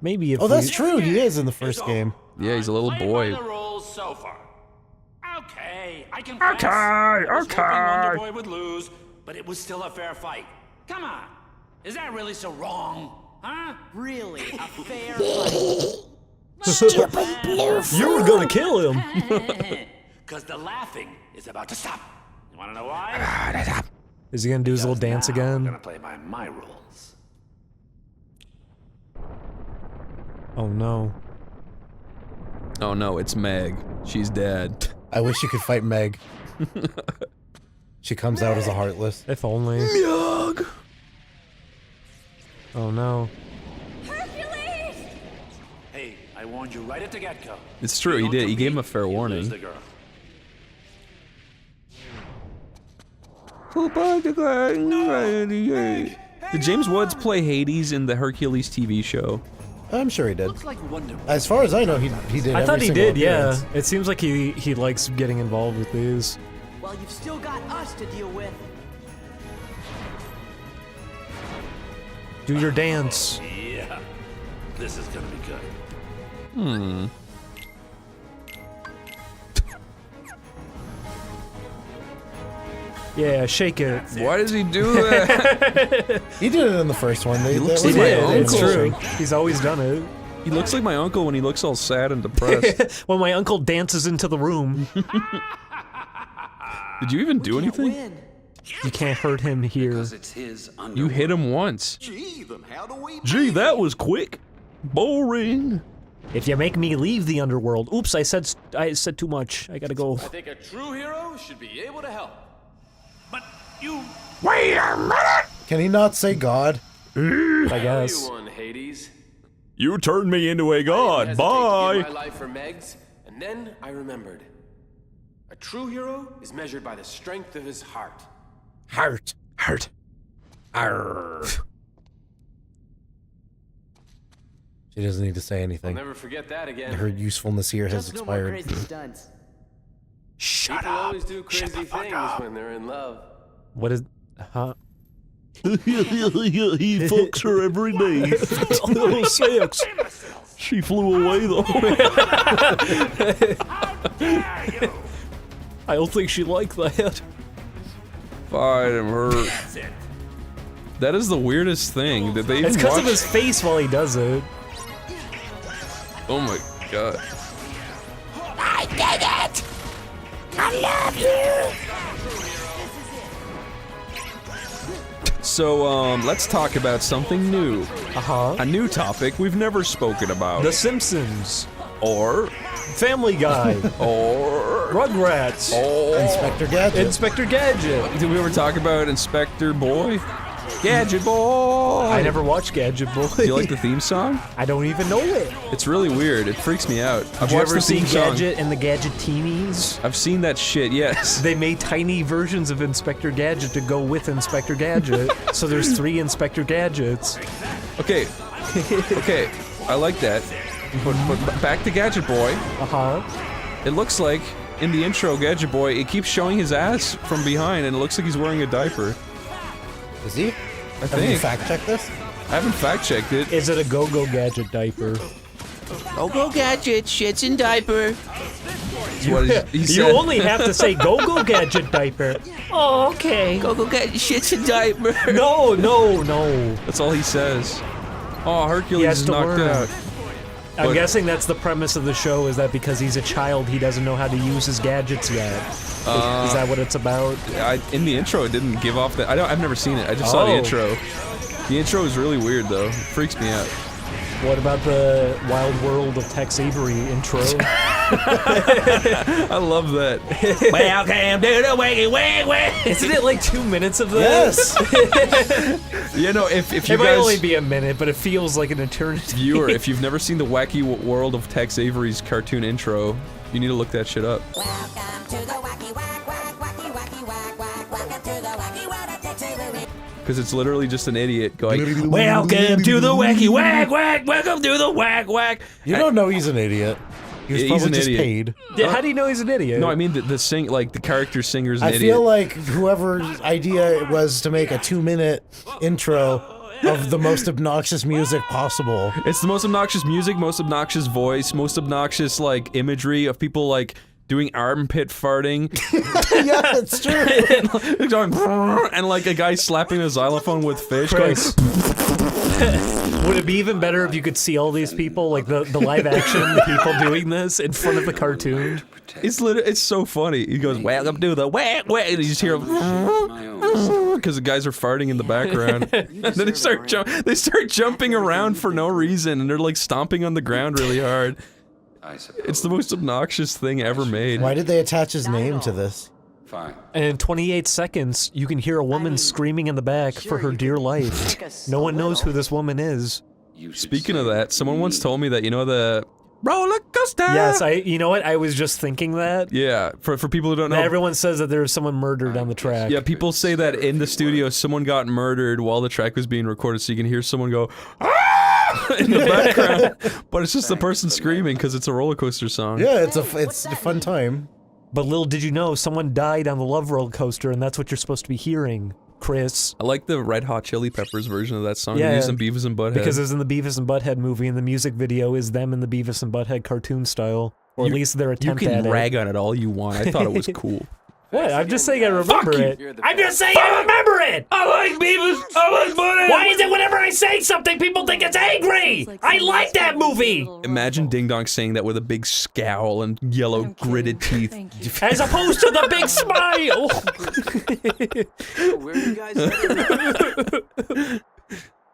S3: Maybe if
S4: Oh, that's true. He is in the first game.
S2: Yeah, he's a little boy.
S11: The rules so far. Okay, I can. Okay. I was hoping Wonder Boy would lose, but it was still a fair fight. Come on, is that really so wrong? Huh?
S1: Really, a fair fight.
S3: Stupid blue fool. You were gonna kill him.
S11: Cause the laughing is about to stop. You wanna know why?
S3: Is he gonna do his little dance
S11: I'm
S3: again?
S11: gonna play by my rules.
S3: Oh no.
S2: Oh no, it's Meg. She's dead.
S4: I wish you could fight Meg. She comes out as a Heartless.
S3: If only.
S2: Meg.
S3: Oh no.
S11: Hey, I warned you right at the get-go.
S2: It's true, he did. He gave him a fair
S11: Lose
S2: warning.
S11: the girl.
S2: Did James Woods play Hades in the Hercules TV show?
S4: I'm sure he did.
S11: Looks like Wonder Boy.
S4: As far as I know, he did.
S3: I thought
S4: every
S3: he
S4: single
S3: did, yeah.
S4: appearance.
S3: It seems like he likes getting involved with these.
S1: Well, you've still got us to deal with.
S3: Do your dance.
S11: Yeah, this is gonna be good.
S2: Hmm.
S3: Yeah, shake it.
S2: Why does he do that?
S4: He did it in the first one.
S2: He looks
S4: that
S2: like
S4: was
S2: my
S4: it.
S2: uncle.
S3: It's true. He's always done it.
S2: He looks like my uncle when he looks all sad and depressed.
S3: When my uncle dances into the room.
S2: Did you even do anything?
S3: You can't hurt him here.
S11: It's his
S2: You hit him once.
S8: Gee, then how do we
S2: Gee, that was quick. Boring.
S3: If you make me leave the underworld. Oops, I said too much. I gotta go.
S11: I think a true hero should be able to help. But you.
S12: Wait a minute!
S4: Can he not say God?
S3: I guess.
S11: You won, Hades.
S12: You turned me into a god.
S11: I
S12: Bye.
S11: gave my life for Meg's, and then I remembered. A true hero is measured by the strength of his heart.
S4: Heart.
S12: Arr.
S4: She doesn't need to say
S11: I'll
S4: anything.
S11: never forget that again.
S4: Her usefulness here has
S1: Just no more
S4: expired.
S1: crazy stunts.
S11: People always do crazy things when they're in love.
S3: What is... Huh?
S12: He fucks her every day.
S3: Oh, sex.
S12: She flew away though.
S3: I don't think she liked that.
S2: Fight him, hurt. That is the weirdest thing. Did they even
S3: It's because of
S2: watch-
S3: his face while he does it.
S2: Oh my god.
S19: I did it! I love you!
S2: So, let's talk about something new.
S3: Uh-huh.
S2: A new topic we've never spoken about.
S3: The Simpsons.
S2: Or
S3: Family Guy.
S2: or
S3: Rugrats.
S2: Oh.
S4: Inspector Gadget.
S3: Inspector Gadget.
S2: Did we ever talk about Inspector Boy? Gadget Boy!
S3: I never watched Gadget Boy.
S2: Do you like the theme song?
S3: I don't even know it.
S2: It's really weird. It freaks me out.
S3: Did you ever see Gadget and the Gadgetinis?
S2: I've seen that shit, yes.
S3: They made tiny versions of Inspector Gadget to go with Inspector Gadget. So there's 3 Inspector Gadgets.
S2: Okay. Okay. I like that. But back to Gadget Boy.
S3: Uh-huh.
S2: It looks like, in the intro, Gadget Boy, it keeps showing his ass from behind, and it looks like he's wearing a diaper.
S4: Is he?
S2: I
S4: Have you fact-checked this?
S2: I haven't fact-checked it.
S3: Is it a Go-Go Gadget diaper?
S15: Go-Go Gadget, shits in diaper.
S2: He
S3: You
S2: said.
S3: only have to say Go-Go Gadget diaper. Oh, okay.
S15: Go-Go Gadget, shits in diaper.
S3: No, no, no.
S2: That's all he says. Oh,
S3: He
S2: Hercules
S3: has
S2: is
S3: to
S2: knocked
S3: learn.
S2: out.
S3: I'm
S2: But-
S3: guessing that's the premise of the show, is that because he's a child, he doesn't know how to use his gadgets yet. Is that what it's about?
S2: In the intro, it didn't give off that. I've never seen it. I just saw the intro. The intro is really weird, though. It freaks me out.
S3: What about the Wild World of Tex Avery intro?
S2: I love that.
S15: Welcome to the Wiggy Wig Wig.
S3: Isn't it like 2 minutes of this?
S2: Yes. You know, if you
S3: It might
S2: guys,
S3: only be a minute, but it feels like an eternity.
S2: viewer, if you've never seen the Wacky World of Tex Avery's cartoon intro, you need to look that shit up.
S8: Welcome to the wacky whack whack wacky wacky whack whack. Welcome to the wacky whack of Tex Avery.
S2: Because it's literally just an idiot going,
S15: Welcome to the Wacky Whack Whack. Welcome to the Whack Whack.
S4: You don't know he's an idiot. He was
S2: He's
S4: probably
S2: an
S4: just
S2: idiot.
S4: paid.
S3: Yeah, how do you know he's an idiot?
S2: No, I mean the character singer's an
S4: I
S2: idiot.
S4: feel like whoever's idea it was to make a 2-minute intro of the most obnoxious music possible.
S2: It's the most obnoxious music, most obnoxious voice, most obnoxious, like, imagery of people, like, doing armpit farting.
S4: Yeah, it's true.
S2: and, going, and, like, a guy slapping a xylophone with fish.
S3: Chris. Would it be even better if you could see all these people, like the live action people doing this in front of the cartoon?
S2: It's so funny. He goes, welcome to the whack whack, and you just hear because the guys are farting in the background. And then they start jumping around for no reason, and they're like stomping on the ground really hard. It's the most obnoxious thing ever made.
S4: Why did they attach his name to this?
S12: Fine.
S3: And in 28 seconds, you can hear a woman screaming in the back for her dear life. No one knows who this woman is.
S2: Speaking of that, someone once told me that, you know, the roller coaster.
S3: Yes, you know what? I was just thinking that.
S2: Yeah, for people who don't know.
S3: Everyone says that there's someone murdered on the track.
S2: Yeah, people say that in the studio someone got murdered while the track was being recorded, so you can hear someone go, "Ah!" in the background. But it's just the person screaming because it's a roller coaster song.
S4: Yeah, it's a fun time.
S3: But little did you know, someone died on the Love roller coaster, and that's what you're supposed to be hearing, Chris.
S2: I like the Red Hot Chili Peppers version of that song.
S3: Yeah,
S2: They use in Beavis and Butthead.
S3: because it's in the Beavis and Butthead movie, and the music video is them in the Beavis and Butthead cartoon style, or at least their attempt
S2: you
S3: at
S2: can
S3: it.
S2: rag on it all you want. I thought it was cool.
S3: What? I'm just saying I remember it.
S14: I'm just saying I remember it! I like Beavis, I like Butthead! Why is it whenever I say something, people think it's angry? I like that movie!
S2: Imagine Ding Dong saying that with a big scowl and yellow gritted teeth.
S3: As opposed to the big smile!
S1: Where are you guys?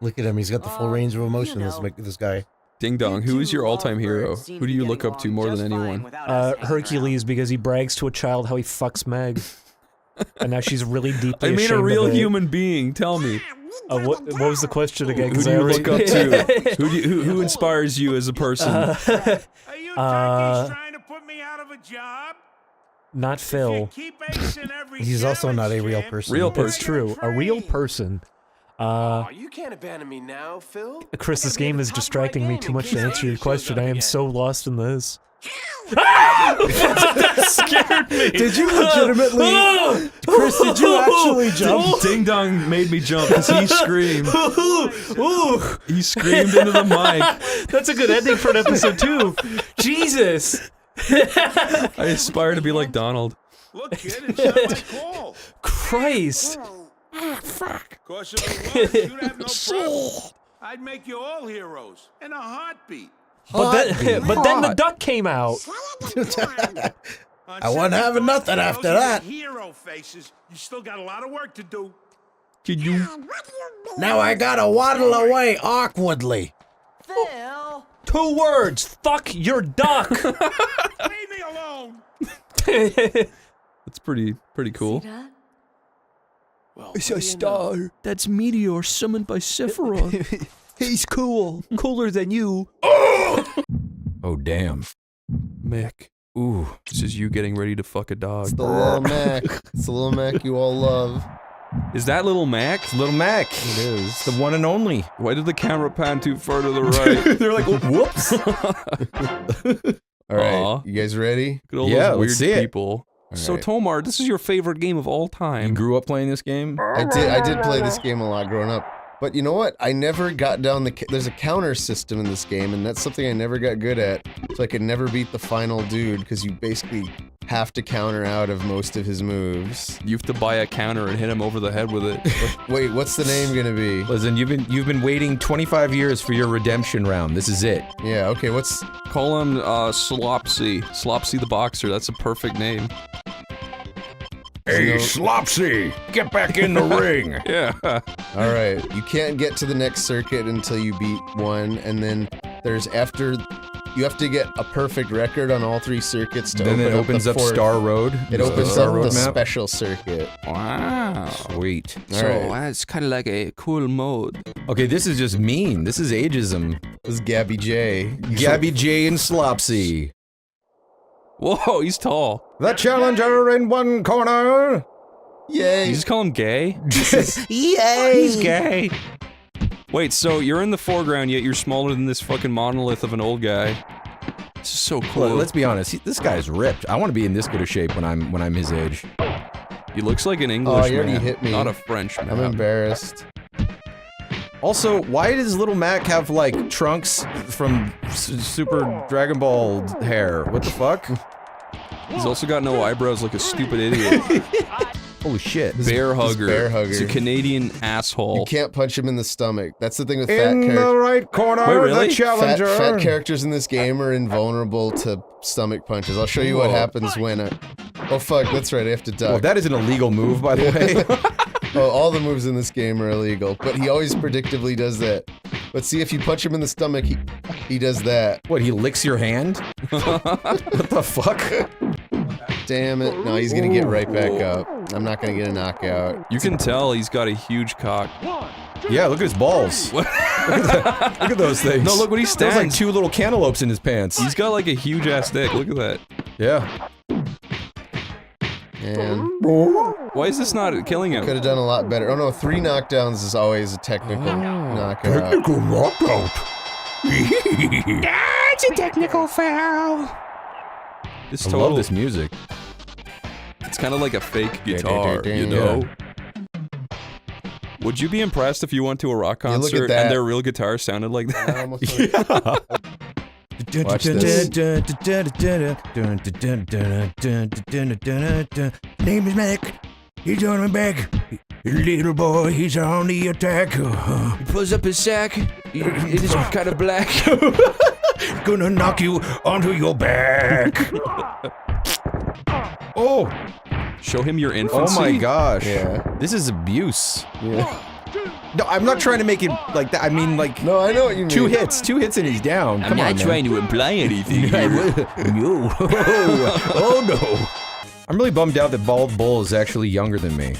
S4: Look at him, he's got the full range of emotion, this guy.
S2: Ding Dong, who is your all-time hero? Who do you look up to more than anyone?
S3: Hercules, because he brags to a child how he fucks Meg. And now she's really deeply
S2: I mean a
S3: ashamed
S2: real
S3: of it.
S2: human being, tell me.
S3: What was the question again?
S2: Who do you look up to? Who inspires you as a person?
S3: Not Phil.
S4: He's also not a real person.
S2: Real person.
S3: It's true. A real person.
S13: You can't abandon me now, Phil.
S3: Chris, this game is distracting me too much to answer your question. I am so lost in this.
S14: That scared me!
S4: Did you legitimately... Chris, did you actually jump?
S2: Ding Dong made me jump because he screamed. He screamed into the mic.
S3: That's a good ending for an episode 2. Jesus!
S2: I aspire to be like Donald.
S11: Look, kid, it's not my call.
S3: Christ!
S11: Ah, fuck. Cause if it was, you'd have no problem. I'd make you all heroes in a heartbeat.
S3: But then the duck came out.
S4: I wasn't having nothing after that.
S11: Hero faces. You still got a lot of work to do.
S2: Did you?
S4: Now I gotta waddle away awkwardly.
S18: Phil!
S3: 2 words. Fuck your duck.
S11: Leave me alone.
S2: That's pretty cool.
S20: It's a star. That's Meteor summoned by Sephiroth. He's cool. Cooler than you.
S23: Oh, damn.
S2: Mick.
S23: Ooh.
S2: This is you getting ready to fuck a dog.
S16: It's the little Mac. It's the little Mac you all love.
S2: Is that Little Mac?
S23: It's Little Mac.
S16: It is.
S23: It's the one and only.
S2: Why did the camera pan too far to the right?
S23: They're like, whoops.
S16: All right, you guys ready?
S2: Look at all
S23: Yeah,
S2: those
S23: let's
S2: weird
S23: see it.
S2: people. So
S16: right.
S2: Tomar, this is your favorite game of all time.
S23: You grew up playing this game?
S16: I did play this game a lot growing up. But you know what? I never got down there's a counter system in this game, and that's something I never got good at. So I could never beat the final dude, because you basically have to counter out of most of his moves.
S2: You have to buy a counter and hit him over the head with it.
S16: Wait, what's the name gonna be?
S23: Listen, you've been waiting 25 years for your redemption round. This is it.
S16: Yeah, okay, what's...
S2: Call him, Slopsy. Slopsy the Boxer, that's a perfect name.
S12: Hey, Slopsy, get back in the ring.
S2: Yeah.
S16: All right, you can't get to the next circuit until you beat one, and then there's you have to get a perfect record on all 3 circuits to
S23: Then
S16: open
S23: it opens
S16: the
S23: up
S16: fourth.
S23: Star Road.
S16: It opens
S23: Star
S16: up
S23: Road
S16: the
S23: map.
S16: special circuit.
S2: Wow.
S23: Sweet.
S2: So that's kind of like a cool mode.
S23: Okay, this is just mean. This is ageism.
S16: This is Gabby J.
S23: Gabby J and Slopsy.
S2: Whoa, he's tall.
S23: The challenger in one corner.
S16: Yay.
S2: You just call him gay?
S23: Yay.
S2: He's gay. Wait, so you're in the foreground, yet you're smaller than this fucking monolith of an old guy. This is so cool.
S23: Well, let's be honest. This guy's ripped. I want to be in this good a shape when I'm his age.
S2: He looks like an Englishman,
S16: you already hit me.
S2: not a Frenchman.
S16: I'm embarrassed.
S23: Also, why does Little Mac have, like, trunks from Super Dragon Ball hair? What the fuck?
S2: He's also got no eyebrows like a stupid idiot.
S23: Holy shit.
S2: Bear hugger.
S16: Bear hugger.
S2: He's a Canadian asshole.
S16: You can't punch him in the stomach. That's the thing with
S23: In
S16: fat
S23: the
S16: characters.
S23: right corner,
S2: Wait, really?
S23: the challenger.
S16: Fat characters in this game are invulnerable to stomach punches. I'll show you what happens when oh fuck, that's right, I have to duck.
S23: Well, that is an illegal move, by the way.
S16: Oh, all the moves in this game are illegal, but he always predictably does that. But see, if you punch him in the stomach, he does that.
S23: What, he licks your hand? What the fuck?
S16: Damn it. No, he's gonna get right back up. I'm not gonna get a knockout.
S2: You can tell he's got a huge cock.
S23: Yeah, look at his balls. Look at those things.
S2: No, look what he stands.
S23: There's like 2 little cantaloupes in his pants.
S2: He's got like a huge ass dick. Look at that.
S23: Yeah.
S16: And
S2: why is this not killing him?
S16: could have done a lot better. Oh no, 3 knockdowns is always a technical knockout.
S12: Technical knockout.
S14: That's a technical foul.
S2: This
S23: I
S2: total,
S23: love this music.
S2: It's kind of like a fake guitar, you know? Would you be impressed if you went to a rock
S16: look at
S2: concert
S16: that.
S2: and their real guitar sounded like that?
S16: Watch this.
S17: Name is Mac. He's on my back. Little boy, he's on the attack.
S20: He pulls up his sack. It is kind of black.
S17: Gonna knock you onto your back.
S23: Oh!
S2: Show him your infancy.
S23: Oh my gosh.
S16: Yeah.
S23: This is abuse.
S16: Yeah.
S23: No, I'm not trying to make it like that. I mean, like...
S16: No, I know what you mean.
S23: 2 hits and he's down.
S20: I'm
S23: Come
S20: not
S23: on,
S20: trying to imply anything.
S23: No. Oh no. I'm really bummed out that Bald Bull is actually younger than me.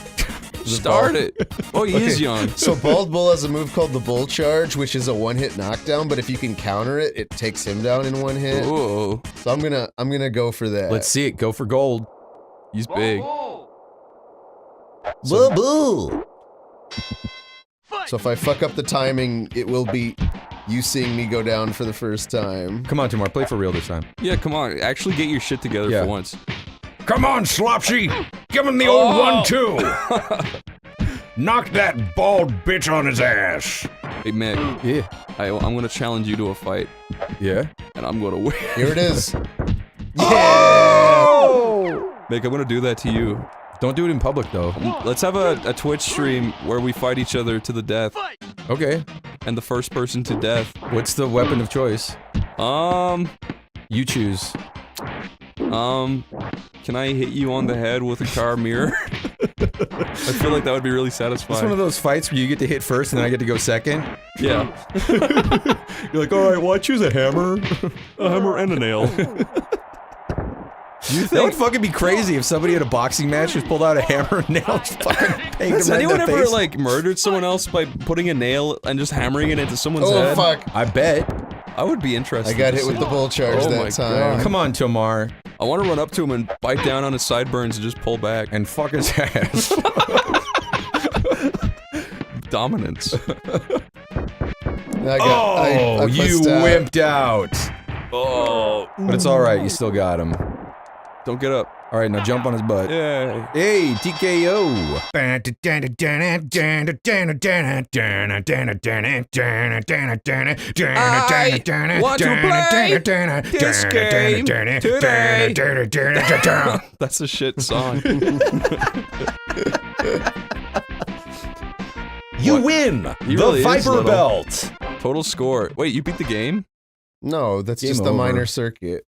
S2: Start it. Oh, he is young.
S16: So Bald Bull has a move called the Bull Charge, which is a 1-hit knockdown, but if you can counter it, it takes him down in 1 hit.
S2: Whoa.
S16: So I'm gonna go for that.
S23: Let's see it. Go for gold.
S2: He's big.
S23: Bull.
S16: So if I fuck up the timing, it will be you seeing me go down for the first time.
S23: Come on, Tamar. Play for real this time.
S2: Yeah, come on. Actually get your shit together for once.
S12: Come on, Slopsy! Give him the old 1-2! Knock that bald bitch on his ass!
S2: Hey, Mick.
S23: Yeah.
S2: I'm gonna challenge you to a fight.
S23: Yeah?
S2: And I'm gonna win.
S16: Here it is.
S23: Oh!
S2: Mick, I'm gonna do that to you.
S23: Don't do it in public, though.
S2: Let's have a Twitch stream where we fight each other to the death.
S23: Okay.
S2: And the first person to death.
S23: What's the weapon of choice?
S2: You choose. Can I hit you on the head with a car mirror? I feel like that would be really satisfying.
S23: It's one of those fights where you get to hit first and then I get to go second.
S2: Yeah. You're like, alright, well, I choose a hammer. A hammer and a nail.
S23: That would fucking be crazy if somebody at a boxing match just pulled out a hammer and nail just fucking pinged
S2: Has
S23: him right in
S2: anyone
S23: the
S2: ever
S23: face.
S2: like murdered someone else by putting a nail and just hammering it into someone's
S16: Oh
S2: head?
S16: fuck!
S23: I bet.
S2: I would be interested.
S16: I got
S2: to
S16: hit with
S2: see.
S16: the bull charge
S2: Oh
S16: that
S2: my
S16: time.
S2: God.
S23: Come on, Tomar.
S2: I want to run up to him and bite down on his sideburns and just pull back.
S23: And fuck his ass.
S2: Dominance.
S23: I you wimped out.
S2: Oh.
S23: But it's alright, you still got him.
S2: Don't get up.
S23: Alright, now jump on his butt.
S2: Yeah.
S23: Hey, TKO.
S2: I want to play this game today. That's a shit song.
S23: You win
S2: He
S23: the
S2: really is
S23: Viper
S2: little.
S23: Belt.
S2: Total score. Wait, you beat the game?
S16: No, that's
S23: Game
S16: just a
S23: over.
S16: minor circuit.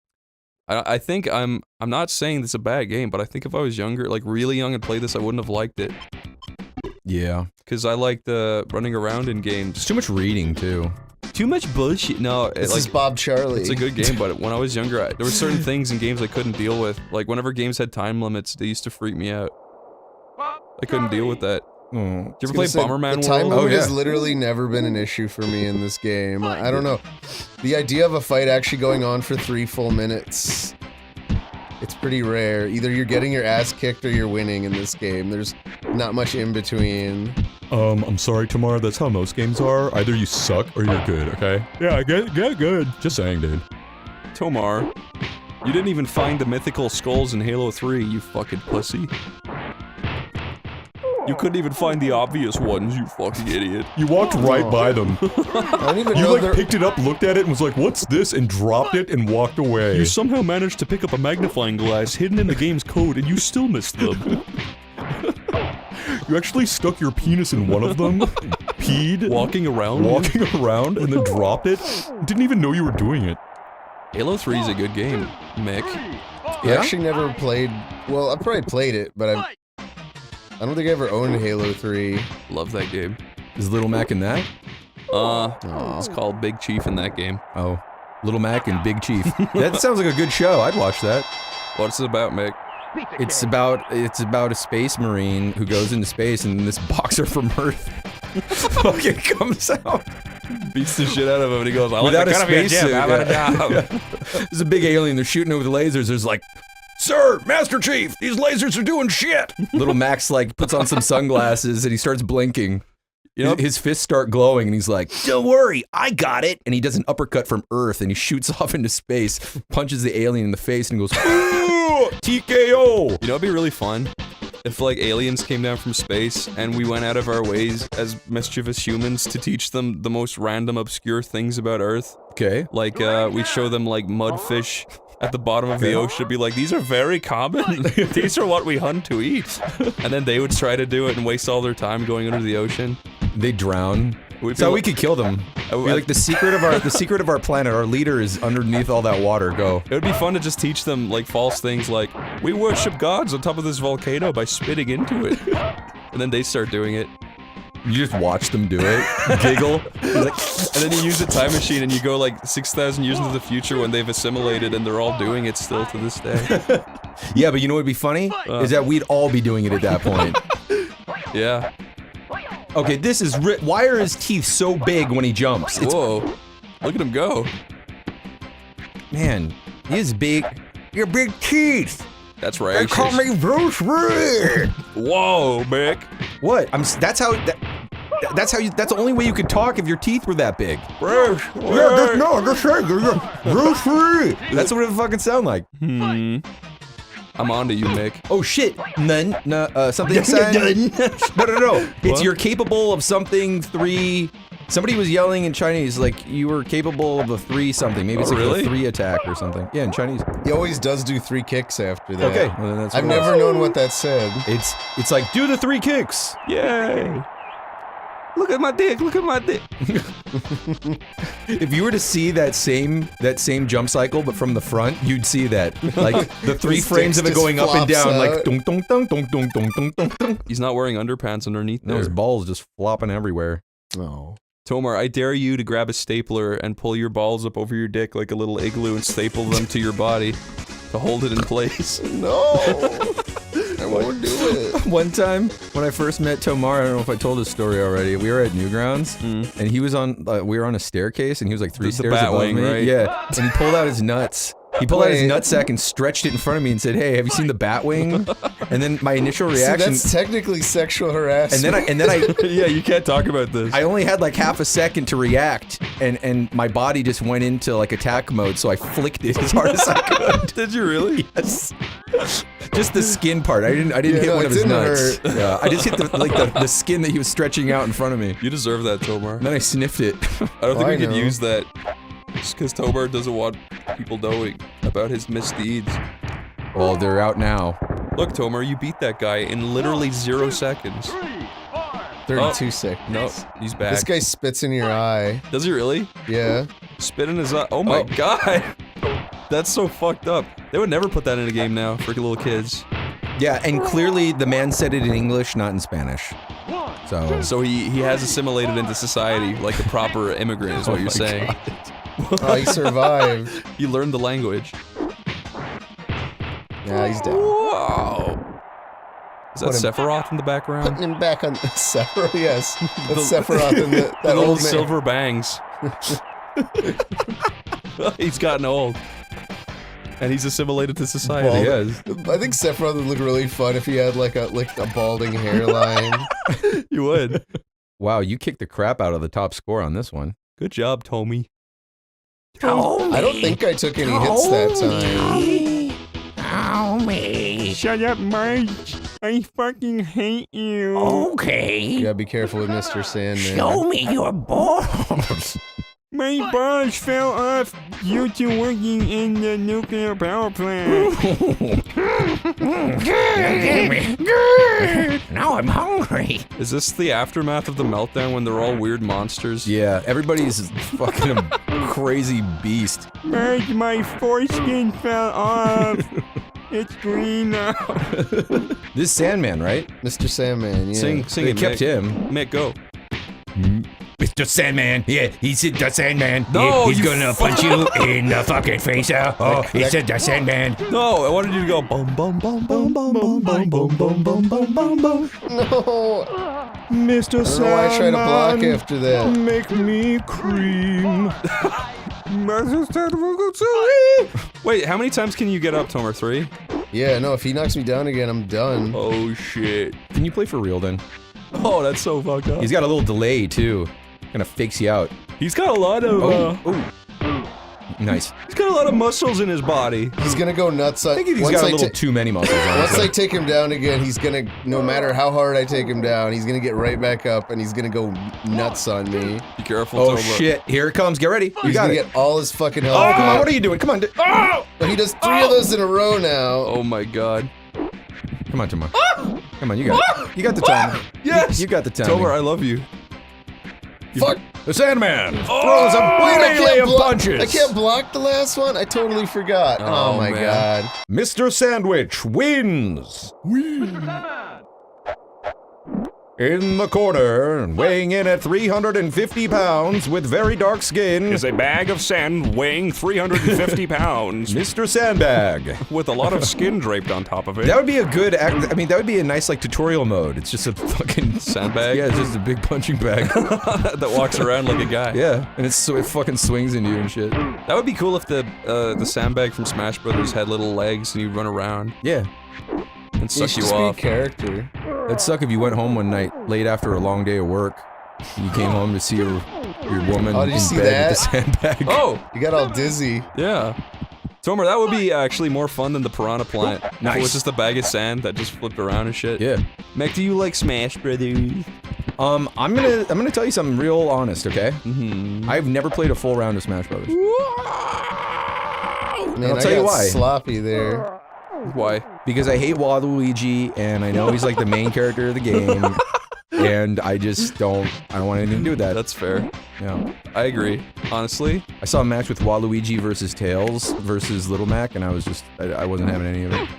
S2: I think I'm not saying this is a bad game, but I think if I was younger, like really young and played this, I wouldn't have liked it.
S23: Yeah.
S2: Because I like the running around in games.
S23: It's too much reading, too.
S2: Too much bullshit. No,
S16: This is Bob Charlie.
S2: It's a good game, but when I was younger, there were certain things in games I couldn't deal with. Like whenever games had time limits, they used to freak me out. I couldn't deal with that. Did you ever play Bomberman
S16: The time
S2: World?
S16: limit has literally never been an issue for me in this game. I don't know. The idea of a fight actually going on for 3 full minutes, it's pretty rare. Either you're getting your ass kicked or you're winning in this game. There's not much in between.
S12: I'm sorry, Tamar, that's how most games are. Either you suck or you're good, okay? Yeah, get good. Just saying, dude.
S2: Tomar, you didn't even find the mythical skulls in Halo 3, you fucking pussy. You couldn't even find the obvious ones, you fucking idiot.
S12: You walked right by them.
S16: I don't even
S12: You
S16: know
S12: like picked it up, looked at it, and was like, what's this? And dropped it and walked away.
S2: You somehow managed to pick up a magnifying glass hidden in the game's code and you still missed them.
S12: You actually stuck your penis in one of them, peed,
S2: Walking around,
S12: and then dropped it. Didn't even know you were doing it.
S2: Halo 3 is a good game, Mick.
S16: I actually never played. Well, I probably played it, but I don't think I ever owned Halo 3.
S2: Love that game.
S23: Is Little Mac in that?
S2: It's called Big Chief in that game.
S23: Oh. Little Mac and Big Chief. That sounds like a good show. I'd watch that.
S2: What's it about, Mick?
S23: It's about a space marine who goes into space and this boxer from Earth fucking comes out.
S2: Beats the shit out of him and he goes, I
S23: Without a
S2: gotta be a
S23: spacesuit.
S2: gym, how about a job?
S23: There's a big alien, they're shooting it with lasers, there's like, Sir, Master Chief, these lasers are doing shit! Little Max like puts on some sunglasses and he starts blinking. You know, his fists start glowing and he's like, don't worry, I got it! And he does an uppercut from Earth and he shoots off into space, punches the alien in the face and goes, ooh, TKO!
S2: You know, it'd be really fun if, like, aliens came down from space and we went out of our ways as mischievous humans to teach them the most random, obscure things about Earth.
S23: Okay.
S2: Like, we'd show them, like, mudfish at the bottom of the ocean, be like, these are very common. These are what we hunt to eat. And then they would try to do it and waste all their time going under the ocean.
S23: They drown. So we could kill them. We're like the secret of our planet. Our leader is underneath all that water. Go.
S2: It would be fun to just teach them like false things, like we worship gods on top of this volcano by spitting into it, and then they start doing it.
S23: You just watch them do it, giggle,
S2: and then you use a time machine and you go like 6,000 years into the future when they've assimilated and they're all doing it still to this day.
S23: Yeah, but you know what'd be funny is that we'd all be doing it at that point.
S2: Yeah.
S23: Okay, this is why are his teeth so big when he jumps?
S2: Whoa. Look at him go.
S23: Man, he is big. Your big teeth.
S2: That's right.
S23: They call me Bruce Lee.
S2: Whoa, Mick.
S23: What? That's the only way you could talk if your teeth were that big.
S2: Bruce.
S23: Just say Bruce Lee. That's what it would fucking sound like.
S2: I'm on to you, Mick.
S23: Oh shit! Something sign. No. It's you're capable of something 3. Somebody was yelling in Chinese like you were capable of a 3 something. Maybe it's like a 3 attack or something. Yeah, in Chinese.
S16: He always does do 3 kicks after that.
S23: Okay, well, then that's
S16: I've
S23: what it
S16: never
S23: was.
S16: known what that said.
S23: It's like do the 3 kicks.
S2: Yay! Look at my dick. Look at my dick.
S23: If you were to see that same jump cycle, but from the front, you'd see that like the 3 frames of it going up and down, like dong dong dong dong dong dong dong dong dong.
S2: He's not wearing underpants underneath there.
S23: His balls just flopping everywhere.
S16: Oh.
S2: Tomar, I dare you to grab a stapler and pull your balls up over your dick like a little igloo and staple them to your body. To hold it in place.
S16: No! I won't do it.
S23: One time, when I first met Tomar, I don't know if I told this story already, we were at Newgrounds, and he was on, we were on a staircase, and he was like 3 stairs above me.
S2: Right?
S23: Yeah, and he pulled out his nuts. He pulled out his nutsack and stretched it in front of me and said, "Hey, have you seen the Batwing?" And then my initial reaction.
S16: See, that's technically sexual harassment.
S23: And then I.
S2: Yeah, you can't talk about this.
S23: I only had like half a second to react, and my body just went into like attack mode, so I flicked it as hard as I could.
S2: Did you really?
S23: Yes. Just the skin part. I didn't hit one of his nuts. Yeah, I just hit the skin that he was stretching out in front of me.
S2: You deserve that, Tomar.
S23: And then I sniffed it.
S2: I don't think we could use that. Just because Tomar doesn't want people knowing about his misdeeds.
S23: Well, they're out now.
S2: Look, Tomar, you beat that guy in literally 0 seconds.
S16: 32 seconds.
S2: No, he's back.
S16: This guy spits in your eye.
S2: Does he really?
S16: Yeah.
S2: Spit in his eye. Oh my god. That's so fucked up. They would never put that in a game now for little kids.
S23: Yeah, and clearly the man said it in English, not in Spanish.
S2: So he has assimilated into society like a proper immigrant is what you're saying.
S16: Oh, he survived.
S2: You learned the language.
S16: Yeah, he's dead.
S2: Whoa. Is that Sephiroth in the background?
S16: Putting him back on Sephiroth, yes. That's Sephiroth in that
S2: the
S16: old
S2: old
S16: man.
S2: silver bangs. He's gotten old. And he's assimilated to society.
S23: Yes.
S16: I think Sephiroth would look really fun if he had like a balding hairline.
S2: You would.
S23: Wow, you kicked the crap out of the top score on this one.
S2: Good job, Tommy.
S16: I don't think I took any hits that time.
S19: Tommy.
S12: Shut up, Mike. I fucking hate you.
S19: Okay.
S16: You gotta be careful with Mr. Sandman.
S19: Show me your balls.
S12: My balls fell off due to working in the nuclear power plant.
S19: Now I'm hungry.
S2: Is this the aftermath of the meltdown when they're all weird monsters?
S23: Yeah, everybody's fucking a crazy beast.
S12: Mike, my foreskin fell off. It's green now.
S23: This is Sandman, right?
S16: Mr. Sandman, yeah.
S2: Sing
S23: They
S2: it,
S23: kept
S2: Mick.
S23: him.
S2: Mick, go.
S17: Mr. Sandman, yeah, he said the Sandman.
S2: No,
S17: he's
S2: you
S17: gonna punch you in the fucking face. Oh, he said the Sandman.
S2: No, I wanted you to go bum bum bum bum bum bum bum bum bum bum bum bum bum.
S16: No.
S12: Mr.
S16: I don't know why I tried to block
S12: Sandman,
S16: after that.
S12: make me cream.
S2: Wait, how many times can you get up, Tomar? 3?
S16: Yeah, no, if he knocks me down again, I'm done.
S2: Oh shit.
S23: Can you play for real then?
S2: Oh, that's so fucked up.
S23: He's got a little delay too. Kind of fakes you out.
S2: He's got a lot of
S23: Nice.
S2: he's got a lot of muscles in his body.
S16: He's gonna go nuts on.
S23: I think he's got a little too many muscles.
S16: Once
S23: honestly.
S16: I take him down again, he's gonna, no matter how hard I take him down, he's gonna get right back up and he's gonna go nuts on me.
S2: Be careful,
S23: Oh
S2: Tomar.
S23: shit! Here it comes. Get ready. You
S16: He's
S23: got
S16: gonna
S23: it.
S16: get all his fucking health.
S23: Oh, come on!
S16: back.
S23: What are you doing? Come on!
S16: But he does 3 of those in a row now.
S2: Oh my god.
S23: Come on, Tomar. Come on, you got it. You got the time.
S2: Yes!
S23: You got the time.
S2: Tomar, I love you.
S16: Fuck!
S17: The Sandman throws
S16: Wait,
S17: a melee of
S16: I
S17: punches.
S16: can't block the last one? I totally forgot. Oh, my
S2: man.
S16: god.
S17: Mr. Sandwich wins. In the corner, weighing in at 350 pounds with very dark skin,
S12: Is a bag of sand weighing 350 pounds
S17: Mr. Sandbag.
S12: with a lot of skin draped on top of it.
S23: That would be a good act. I mean, that would be a nice like tutorial mode. It's just a fucking
S2: Sandbag?
S23: Yeah, it's just a big punching bag.
S2: That walks around like a guy.
S23: Yeah, and it fucking swings into you and shit.
S2: That would be cool if the sandbag from Smash Brothers had little legs and you'd run around
S23: Yeah.
S2: and suck you
S16: Just be a
S2: off.
S16: character.
S23: That'd suck if you went home one night late after a long day of work. And you came home to see your woman
S16: Oh, did you
S23: in
S16: see
S23: bed
S16: that?
S23: with the sandbag.
S2: Oh!
S16: You got all dizzy.
S2: Yeah. Tomar, that would be actually more fun than the Piranha Plant.
S23: Nice.
S2: It was just a bag of sand that just flipped around and shit.
S23: Yeah.
S2: Mac, do you like Smash Brothers?
S23: I'm gonna tell you something real honest, okay?
S2: Mm-hmm.
S23: I've never played a full round of Smash Brothers.
S16: Man,
S23: I'll tell you
S16: got
S23: why.
S16: sloppy there.
S2: Why?
S23: Because I hate Waluigi, and I know he's like the main character of the game, and I don't want anything to do with that.
S2: That's fair.
S23: Yeah.
S2: I agree. Honestly.
S23: I saw a match with Waluigi versus Tails versus Little Mac, and I wasn't having any of it.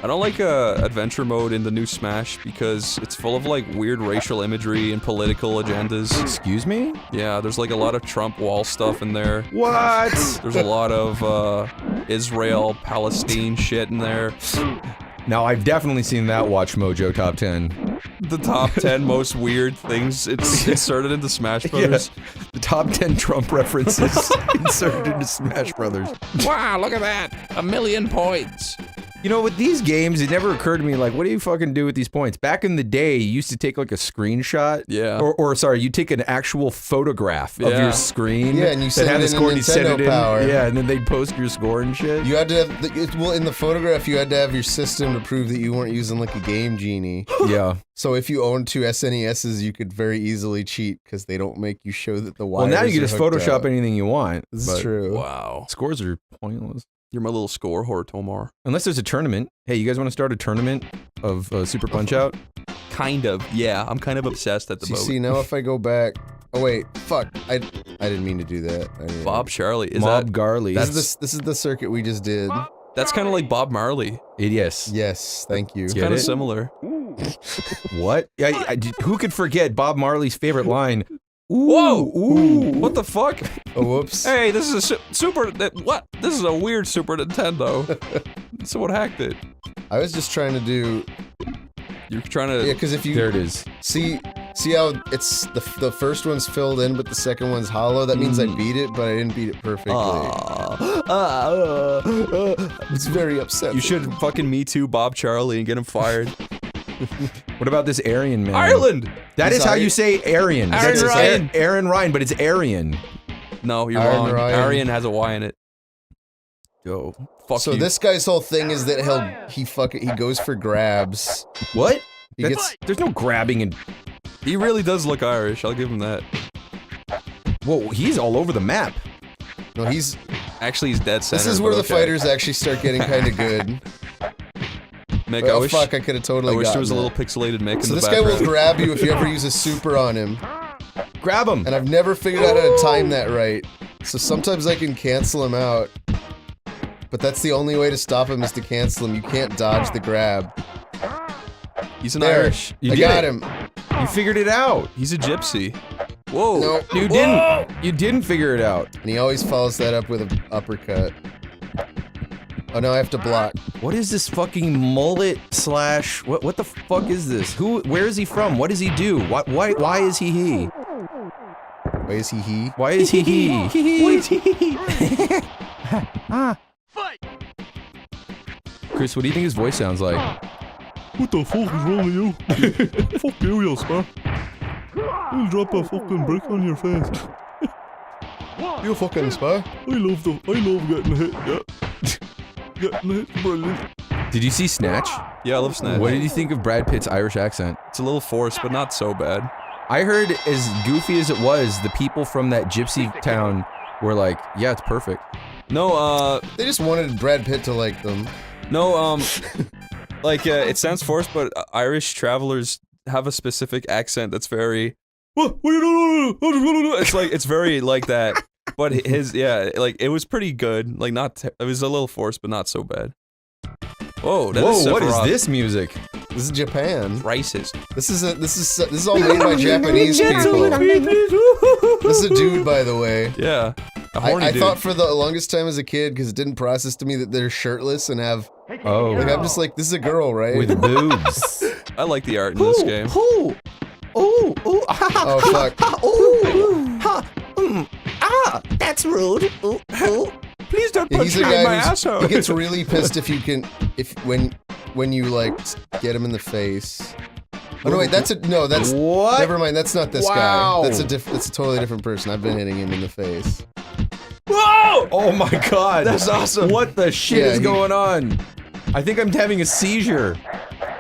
S2: I don't like adventure mode in the new Smash because it's full of like weird racial imagery and political agendas.
S23: Excuse me?
S2: Yeah, there's like a lot of Trump wall stuff in there.
S23: What?
S2: There's a lot of Israel, Palestine shit in there.
S23: Now, I've definitely seen that Watch Mojo top 10.
S2: The top 10 most weird things it's inserted into Smash Brothers.
S23: Yeah. The top 10 Trump references inserted into Smash Brothers.
S12: Wow, look at that! 1,000,000 points!
S23: You know, with these games, it never occurred to me, like, what do you fucking do with these points? Back in the day, you used to take, like, a screenshot.
S2: Yeah.
S23: Or sorry, you take an actual photograph of your screen.
S16: Yeah, and you send it in
S23: score, and you send it in.
S16: power.
S23: Yeah, and then they'd post your score and shit.
S16: You had to have, well, in the photograph, you had to have your system to prove that you weren't using, like, a Game Genie.
S23: Yeah.
S16: So if you own 2 SNESs, you could very easily cheat, because they don't make you show that the wires
S23: Well, now you can
S16: are
S23: just
S16: hooked
S23: Photoshop
S16: up.
S23: anything you want.
S16: This is true.
S2: Wow.
S23: Scores are pointless.
S2: You're my little score whore, Tomar.
S23: Unless there's a tournament. Hey, you guys want to start a tournament of Super Punch-Out?
S2: Kind of, yeah. I'm kind of obsessed at the moment.
S16: See, now if I go back... Oh, wait. Fuck. I didn't mean to do that.
S2: Bob Charlie. Is
S23: Mob
S2: that...
S23: Garley.
S16: This is the circuit we just did.
S2: That's kind of like Bob Marley.
S23: Yes.
S16: Yes, thank you.
S2: It's kind of similar.
S23: What? Who could forget Bob Marley's favorite line? Ooh,
S2: Whoa!
S23: Ooh.
S2: What the fuck?
S16: Oh, whoops.
S2: Hey, this is a what? This is a weird Super Nintendo. Someone hacked it.
S16: I was just trying to do...
S2: You're trying to...
S16: Yeah, because if you...
S23: There it is.
S16: See how it's the first one's filled in, but the second one's hollow? That means I beat it, but I didn't beat it perfectly. It's very upsetting.
S2: You should fucking Me Too Bob Charlie and get him fired.
S23: What about this Aryan man?
S2: Ireland!
S23: That is how you say Aryan.
S2: Aaron
S23: That's
S2: Ryan.
S23: Aaron Ryan, but it's Aryan.
S2: No, you're
S16: Aaron
S2: wrong.
S16: Ryan.
S2: Aryan has a Y in it.
S23: Yo.
S2: Fuck
S16: So
S2: you.
S16: this guy's whole thing is that he goes for grabs.
S23: What?
S16: He gets...
S23: There's no grabbing and...
S2: He really does look Irish, I'll give him that.
S23: Whoa, he's all over the map.
S16: No, he's...
S2: Actually, he's dead center.
S16: This is where
S2: but
S16: the
S2: okay.
S16: fighters actually start getting kind of good.
S2: Mick,
S16: Oh,
S2: I wish,
S16: fuck, I could have totally
S2: I wish there
S16: gotten
S2: was a
S16: that.
S2: little pixelated Mick
S16: So
S2: in the
S16: this guy
S2: background.
S16: will grab you if you ever use a super on him.
S23: Grab him.
S16: And I've never figured out how to time that right. So sometimes I can cancel him out. But that's the only way to stop him is to cancel him. You can't dodge the grab.
S2: He's an
S16: There.
S2: Irish.
S16: I got him.
S23: You figured it out.
S2: He's a gypsy. Whoa.
S16: No.
S23: You didn't. You didn't figure it out.
S16: And he always follows that up with an uppercut. Oh, no, I have to block.
S23: What is this fucking mullet slash... What the fuck is this? Where is he from? What does he do? Why is he he?
S16: Why is he he?
S23: Why is he he? What is he? Chris, what do you think his voice sounds like?
S12: What the fuck is wrong with you? Fuck you spar. You'll drop a fucking brick on your face.
S16: You fucking spy.
S12: I love getting hit, yeah. Getting hit's brilliant.
S23: Did you see Snatch?
S2: Yeah, I love Snatch.
S23: What did you think of Brad Pitt's Irish accent?
S2: It's a little forced, but not so bad.
S23: I heard, as goofy as it was, the people from that gypsy town were like, yeah, it's perfect.
S2: No,
S16: They just wanted Brad Pitt to like them.
S2: No, like, it sounds forced, but Irish travelers have a specific accent that's very... What are you doing? It's like, it's very like that. But his, yeah, like, it was pretty good. Like, it was a little forced, but not so bad. Whoa, that is
S23: what is
S2: Sephiroth.
S23: this music?
S16: This is Japan.
S2: Racist.
S16: This is all made by Japanese people. This is a dude, by the way.
S2: Yeah. A horny
S16: I
S2: dude.
S16: thought for the longest time as a kid, because it didn't process to me that they're shirtless and have...
S23: Oh.
S16: Like, I'm just like, this is a girl, right?
S23: With boobs.
S2: I like the art in this game.
S16: Oh, fuck.
S17: That's rude.
S2: Please don't
S16: Yeah,
S2: punch
S16: he's a
S2: me in my
S16: guy who's,
S2: asshole.
S16: he gets really pissed when you like get him in the face. Oh no, wait, that's
S23: What?
S16: Never mind, that's not this
S23: Wow.
S16: guy. That's a totally different person. I've been hitting him in the face.
S23: Whoa! Oh my god.
S2: That's awesome.
S23: What the shit
S16: Yeah,
S23: is going on? I think I'm having a seizure.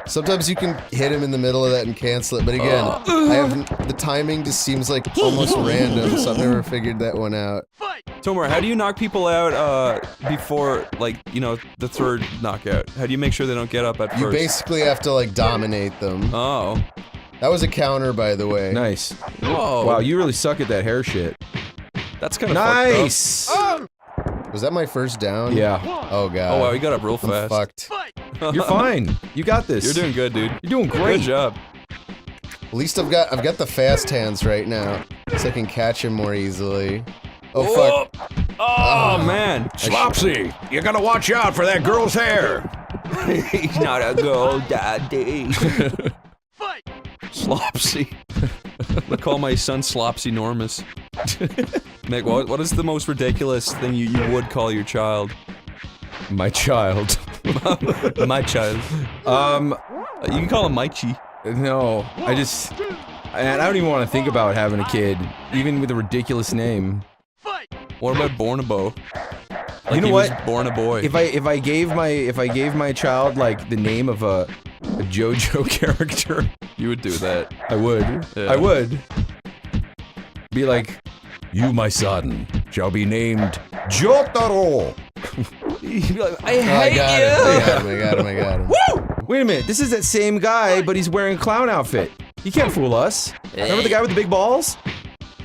S16: Sometimes you can hit him in the middle of that and cancel it, but again, the timing just seems like almost random, so I've never figured that one out.
S2: Tomar, how do you knock people out before, like, you know, the third knockout? How do you make sure they don't get up at
S16: You
S2: first?
S16: basically have to like dominate them.
S2: Oh.
S16: That was a counter, by the way.
S23: Nice.
S2: Whoa.
S23: Wow, you really suck at that hair shit.
S2: That's kind of
S23: Nice!
S16: Was that my first down?
S23: Yeah.
S16: Oh god.
S2: Oh wow, you got up real
S16: I'm
S2: fast.
S16: fucked.
S23: You're fine. You got this.
S2: You're doing good, dude.
S23: You're doing great.
S2: Good job.
S16: At least I've got the fast hands right now, so I can catch him more easily. Oh fuck.
S20: Oh, man. Slopsy, you gotta watch out for that girl's hair.
S15: He's not a girl, Daddy.
S2: Slopsy. I call my son Slopsy Normus. Nick, what is the most ridiculous thing you would call your child?
S23: My child.
S2: My child. You can call him Maichi.
S23: No, I don't even want to think about having a kid, even with a ridiculous name.
S2: What about Bornabo? Like
S23: you know
S2: he
S23: what?
S2: Was born a boy.
S23: If I gave my child like the name of a JoJo character,
S2: you would do that.
S23: I would.
S2: Yeah.
S23: I would. Be like, you, my son, shall be named Jotaro.
S2: I hate you.
S16: I got him.
S23: Woo! Wait a minute, this is that same guy, but he's wearing a clown outfit. He can't fool us. Remember the guy with the big balls?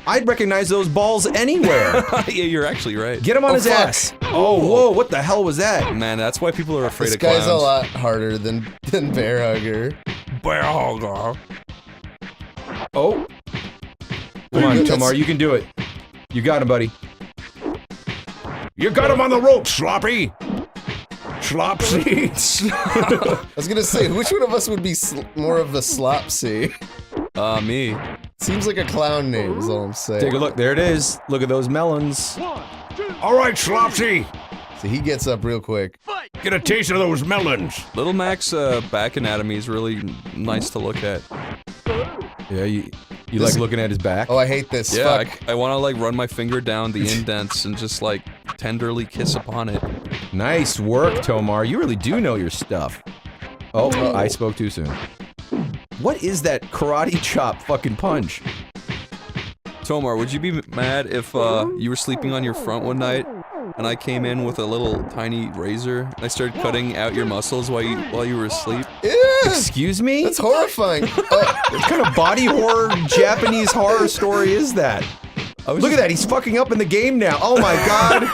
S23: I'd recognize those balls anywhere.
S2: Yeah, you're actually right.
S23: Get him on his ass. Oh, whoa, what the hell was that?
S2: Man, that's why people are afraid
S16: This
S2: of clowns.
S16: guy's a lot harder than Bear Hugger.
S20: Bear Hugger.
S23: Oh. Come on, Tomar, you can do it. You got him, buddy.
S20: You got him on the rope, Sloppy. Slopsy.
S16: I was gonna say, which one of us would be more of a Slopsy?
S2: Me.
S16: Seems like a clown name, is all I'm saying.
S23: Take a look, there it is. Look at those melons.
S20: All right, Slopsy.
S16: So he gets up real quick.
S20: Get a taste of those melons.
S2: Little Mac's back anatomy is really nice to look at.
S23: Yeah, you like looking at his back?
S16: Oh, I hate this.
S2: Yeah,
S16: Fuck.
S2: I want to like run my finger down the indents and just like tenderly kiss upon it.
S23: Nice work, Tomar. You really do know your stuff. Oh, I spoke too soon. What is that karate chop fucking punch?
S2: Tomar, would you be mad if you were sleeping on your front one night and I came in with a little tiny razor and I started cutting out your muscles while you were asleep?
S23: Excuse me?
S16: That's horrifying.
S23: What kind of body horror Japanese horror story is that? Look at that, he's fucking up in the game now. Oh my god.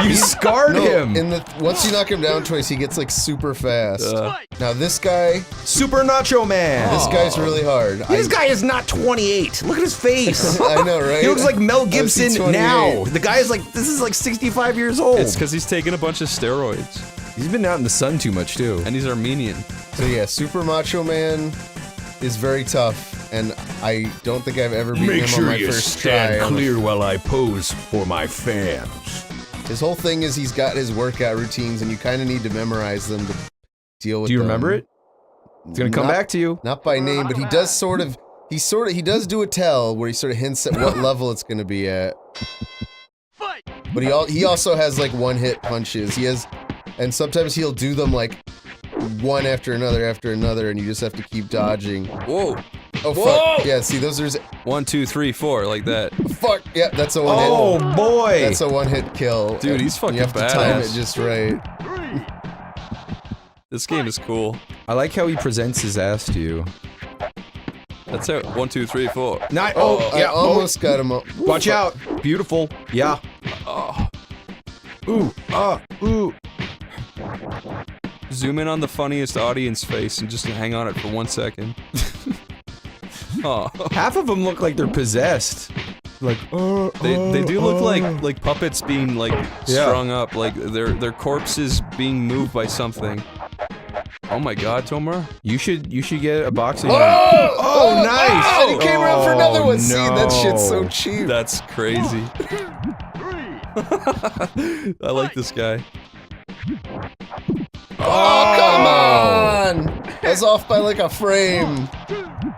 S23: You scarred him.
S16: Once you knock him down twice, he gets like super fast. Now this guy,
S23: Super Nacho Man.
S16: this guy's really hard.
S23: This guy is not 28. Look at his face.
S16: I know, right?
S23: He looks like Mel
S16: I see
S23: Gibson
S16: 28.
S23: now. The guy is like, this is like 65 years old.
S2: It's because he's taking a bunch of steroids.
S23: He's been out in the sun too much too.
S2: And he's Armenian.
S16: So yeah, Super Macho Man is very tough, and I don't think I've ever beaten
S20: Make
S16: him
S20: sure
S16: on my
S20: you
S16: first
S20: stand
S16: try.
S20: clear while I pose for my fans.
S16: His whole thing is he's got his workout routines, and you kind of need to memorize them to deal with them.
S23: Do you remember it? It's gonna come back to you.
S16: Not by name, but he does he does do a tell where he sort of hints at what level it's gonna be at. But he also has like one-hit punches. He has, and sometimes he'll do them like one after another, and you just have to keep dodging.
S2: Whoa.
S16: Oh
S2: Whoa!
S16: fuck! Yeah, see those are
S2: 1, 2, 3, 4, like that.
S16: fuck. Yeah, that's a one-hit.
S23: Oh boy!
S16: That's a one-hit kill.
S2: Dude, he's fucking
S16: You have to time it
S2: badass.
S16: just right.
S2: This game is cool.
S23: I like how he presents his ass to you.
S2: That's it. 1, 2, 3, 4.
S23: Not.
S16: I almost got him up.
S23: Watch out! Beautiful. Yeah. Ooh. Ooh.
S2: Zoom in on the funniest audience face and just hang on it for 1 second. Oh.
S23: Half of them look like they're possessed. Like,
S2: They do look like puppets being like strung up, like their corpses being moved by something. Oh my god, Tomar.
S23: You should get a boxing.
S16: Oh,
S23: nice!
S16: Oh, and he came around for another one.
S23: no.
S16: See, that shit's so cheap.
S2: That's crazy. I like this guy.
S16: Oh, come on! That's off by like a frame.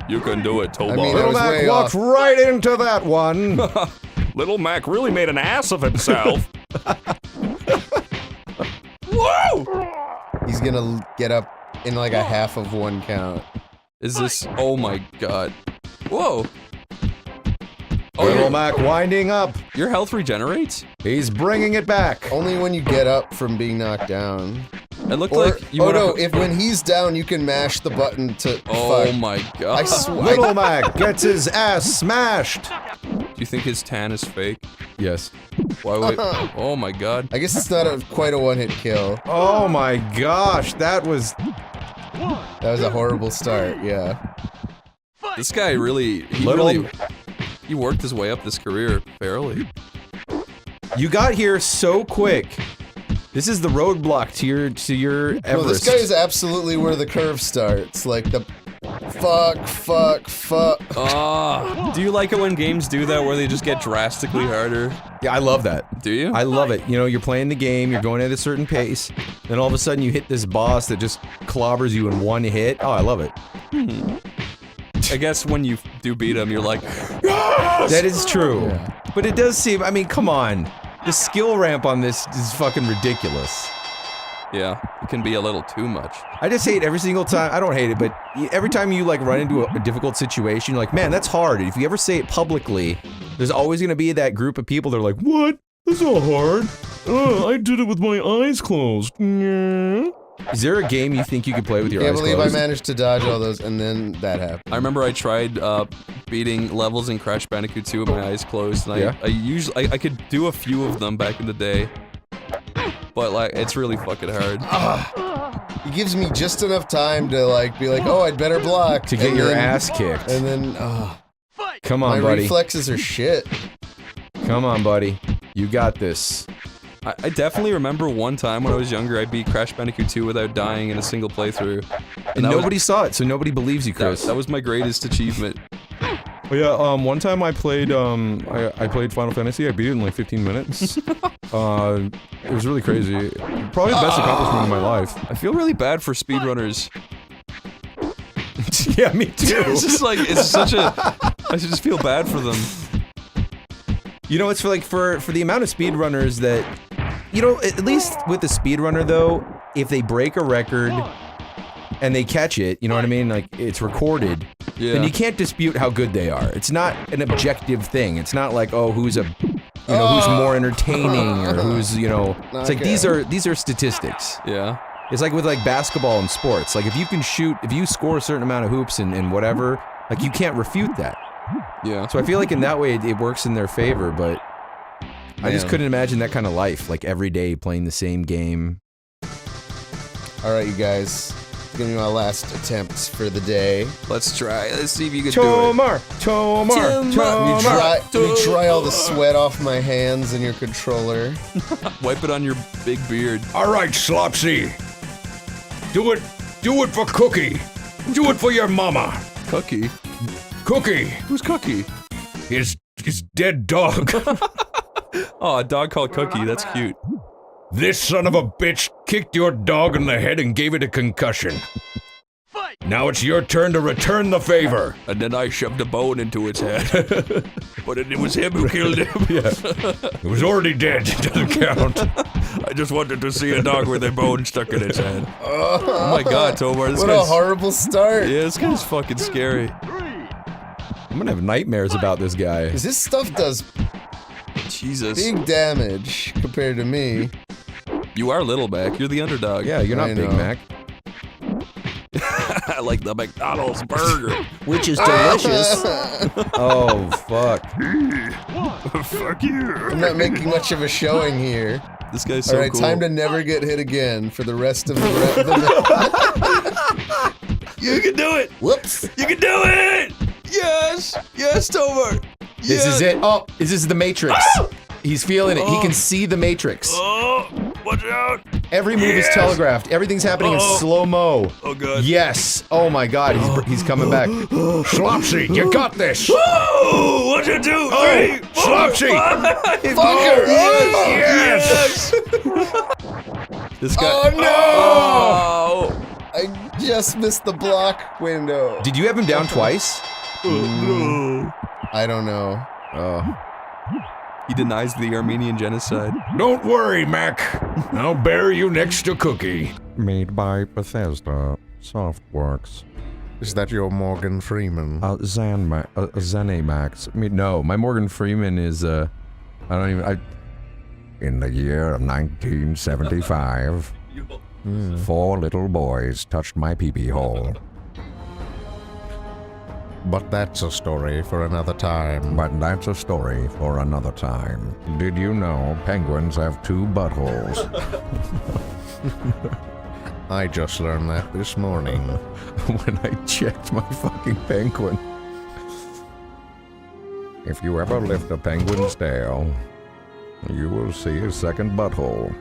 S2: You can do it, Tomar.
S16: I mean,
S23: Little
S16: was
S23: Mac
S16: way
S23: walked
S16: off.
S23: right into that one.
S20: Little Mac really made an ass of himself.
S2: Whoa!
S16: He's gonna get up in like a half of one count.
S2: Is this? Oh my god! Whoa!
S23: Oh, Little Mac winding up.
S2: Your health regenerates?
S23: He's bringing it back.
S16: Only when you get up from being knocked down.
S2: It looked
S16: Or,
S2: like you
S16: oh
S2: went
S16: no,
S2: up-
S16: if when he's down, you can mash the button to.
S2: Oh
S16: fuck.
S2: my god!
S16: I swear.
S23: Little Mac gets his ass smashed.
S2: Do you think his tan is fake?
S23: Yes.
S2: Why would? Oh my god!
S16: I guess it's not quite a one-hit kill.
S23: Oh my gosh, that was
S16: a horrible start. Yeah.
S2: This guy really, he worked his way up this career fairly.
S23: You got here so quick. This is the roadblock to your Everest.
S16: Well, this guy is absolutely where the curve starts. Like the fuck.
S2: Do you like it when games do that where they just get drastically harder?
S23: Yeah, I love that.
S2: Do you?
S23: I love it. You know, you're playing the game, you're going at a certain pace, then all of a sudden you hit this boss that just clobbers you in one hit. Oh, I love it.
S2: I guess when you do beat him, you're like, yes!
S23: That is true. Yeah. But it does seem, I mean, come on. The skill ramp on this is fucking ridiculous.
S2: Yeah, it can be a little too much.
S23: I just hate every single time, I don't hate it, but every time you like run into a difficult situation, you're like, man, that's hard. And if you ever say it publicly, there's always gonna be that group of people that are like, what? That's not hard. I did it with my eyes closed. Is there a game you think you could play with your eyes closed?
S16: Can't believe I managed to dodge all those, and then that happened.
S2: I remember I tried beating levels in Crash Bandicoot 2 with my eyes closed, and
S23: Yeah.
S2: I could do a few of them back in the day, but like it's really fucking hard.
S16: He gives me just enough time to like be like, oh, I'd better block
S23: To get your ass kicked.
S16: and then
S23: Come on,
S16: my
S23: buddy.
S16: reflexes are shit.
S23: Come on, buddy. You got this.
S2: I definitely remember one time when I was younger, I beat Crash Bandicoot 2 without dying in a single playthrough.
S23: And nobody saw it, so nobody believes you, Chris.
S2: That was my greatest achievement.
S23: Oh yeah, one time I played Final Fantasy, I beat it in like 15 minutes. It was really crazy. Probably the best accomplishment of my life.
S2: I feel really bad for speedrunners.
S23: Yeah, me too.
S2: It's just like, it's such a... I should just feel bad for them.
S23: You know, it's for the amount of speedrunners that... You know, at least with the speedrunner though, if they break a record and they catch it, you know what I mean? Like, it's recorded, then you can't dispute how good they are. It's not an objective thing. It's not like, oh, who's who's more entertaining or who's, you know... It's like, these are statistics.
S2: Yeah.
S23: It's like with like basketball and sports. Like if you can shoot, if you score a certain amount of hoops and whatever, like you can't refute that.
S2: Yeah.
S23: So I feel like in that way it works in their favor, but I just couldn't imagine that kind of life, like every day playing the same game.
S16: Alright, you guys. It's gonna be my last attempt for the day.
S2: Let's try. Let's see if you can
S23: Tomar!
S16: Let me dry all the sweat off my hands and your controller.
S2: Wipe it on your big beard.
S12: Alright, Slopsy. Do it for Cookie. Do it for your mama.
S2: Cookie?
S12: Cookie.
S2: Who's Cookie?
S12: His dead dog.
S2: Oh, a dog called Cookie. That's cute.
S12: This son of a bitch kicked your dog in the head and gave it a concussion. Now it's your turn to return the favor.
S2: And then I shoved a bone into its head. But it was him who killed him.
S12: Yeah. It was already dead. It doesn't count.
S2: I just wanted to see a dog with a bone stuck in its head. Oh my god, Tomar. This
S16: What a horrible start.
S2: Yeah, this guy's fucking scary.
S23: I'm gonna have nightmares about this guy.
S16: Because this stuff does
S2: Jesus.
S16: big damage compared to me.
S2: You are Little Mac. You're the underdog.
S23: Yeah, you're not Big Mac.
S2: I like the McDonald's burger.
S1: Which is delicious.
S23: Oh, fuck.
S2: Fuck you.
S16: I'm not making much of a showing here.
S2: This guy's so
S16: Alright,
S2: cool.
S16: time to never get hit again for the rest of the
S2: You can do it!
S16: Whoops!
S2: You can do it! Yes! Yes, Tomar!
S23: This is it. Oh, this is the Matrix. He's feeling it. He can see the Matrix.
S2: Oh, watch out!
S23: Every move is telegraphed. Everything's happening in slow-mo.
S2: Oh, God.
S23: Yes. Oh, my God. He's coming back.
S12: Slopsy, you got this.
S2: Woo! 1, 2, 3, 4,
S12: Slopsy!
S2: 5.
S16: Fucker!
S12: Yes!
S2: This guy.
S16: Oh, no!
S2: Oh.
S16: I just missed the block window.
S23: Did you have him down twice?
S16: I don't know.
S23: Oh.
S2: He denies the Armenian genocide.
S12: Don't worry, Mac. I'll bury you next to Cookie.
S7: Made by Bethesda Softworks.
S10: Is that your Morgan Freeman?
S23: ZeniMax. No, my Morgan Freeman is, in
S7: the year of 1975, 4 little boys touched my pee-pee hole.
S10: But that's a story for another time.
S7: But that's a story for another time. Did you know penguins have 2 buttholes?
S10: I just learned that this morning.
S23: When I checked my fucking penguin.
S7: If you ever lift a penguin's tail, You will see a second butthole.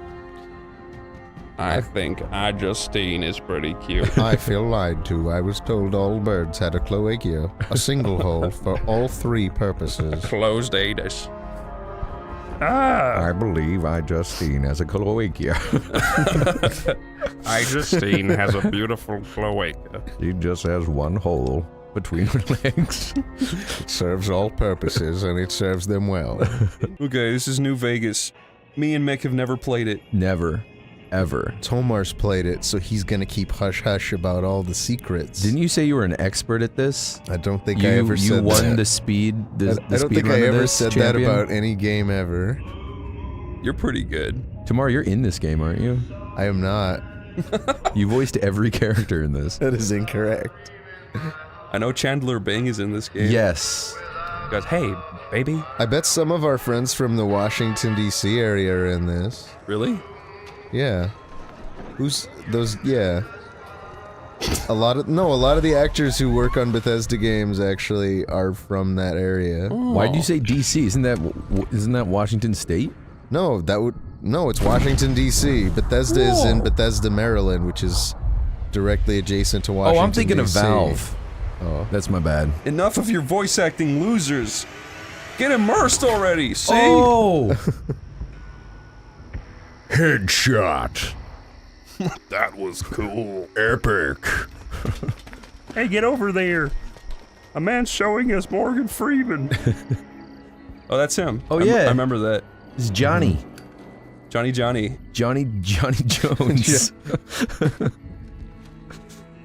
S20: I think Justine is pretty cute.
S16: I feel lied to. I was told all birds had a cloacia, a single hole for all three purposes.
S20: Closed anus.
S7: I believe Justine has a cloacia.
S20: Justine has a beautiful cloaca.
S7: She just has one hole between her legs.
S16: It serves all purposes, and it serves them well.
S2: Okay, this is New Vegas. Me and Mick have never played it.
S23: Never. Ever.
S16: Tomar's played it, so he's gonna keep hush-hush about all the secrets.
S23: Didn't you say you were an expert at this?
S16: I don't think I ever said that.
S23: You won the speed, the
S16: I don't think I ever said that about any game ever.
S2: You're pretty good.
S23: Tomorrow, you're in this game, aren't you?
S16: I am not.
S23: You voiced every character in this.
S16: That is incorrect.
S2: I know Chandler Bing is in this game.
S23: Yes.
S2: He goes, hey, baby.
S16: I bet some of our friends from the Washington, D.C. area are in this.
S2: Really?
S16: Yeah. Who's those? Yeah. A lot of the actors who work on Bethesda games actually are from that area.
S23: Oh. Why'd you say DC? Isn't that Washington State?
S16: No, it's Washington D.C. Bethesda is in Bethesda, Maryland, which is directly adjacent to Washington.
S23: Oh, I'm thinking
S16: DC.
S23: of Valve.
S16: Oh,
S23: that's my bad.
S2: Enough of your voice acting, losers. Get immersed already. See?
S23: Oh.
S12: Headshot. That was cool. Epic.
S20: Hey, get over there. A man showing us Morgan Freeman.
S2: Oh, that's him.
S23: Oh, yeah.
S2: I remember that.
S23: It's Johnny.
S2: Johnny
S23: Jones.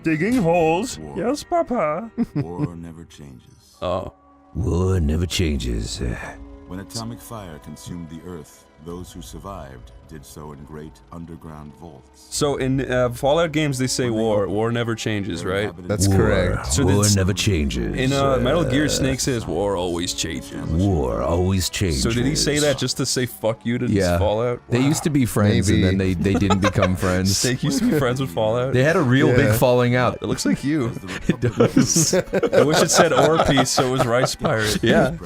S20: Digging holes. Yes, Papa.
S5: War never changes.
S2: Oh.
S17: War never changes.
S5: When atomic fire consumed the Earth, those who survived did so in great underground vaults.
S2: So in Fallout games, they say war never changes, right?
S16: That's correct.
S2: So
S17: war never changes.
S2: In Metal Gear, Snake says war always changes.
S17: War always changes.
S2: So did he say that just to say fuck you to Fallout?
S23: They used to be friends,
S16: Maybe.
S23: and then they didn't become friends.
S2: Snake used to be friends with Fallout?
S23: They had a real big falling out.
S2: It looks like you.
S23: It does.
S2: I wish it said Ore Piece, so it was Rice Pirate.
S23: Yeah.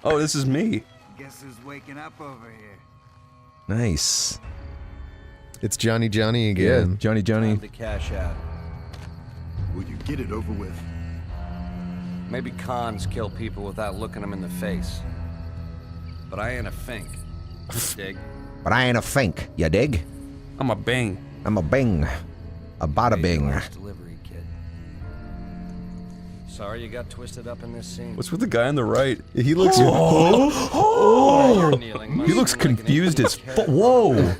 S2: Oh, this is me.
S5: Guess who's waking up over here?
S23: Nice.
S16: It's Johnny again.
S23: Yeah, Johnny.
S5: The cash out. Will you get it over with?
S21: Maybe cons kill people without looking them in the face. But I ain't a fink. Dig?
S7: But I ain't a fink, you dig?
S2: I'm a bing.
S7: I'm a bing. A bada bing.
S21: Delivery kid. Sorry you got twisted up in this scene.
S2: What's with the guy on the right?
S16: He looks.
S23: He looks confused as fuck. Whoa.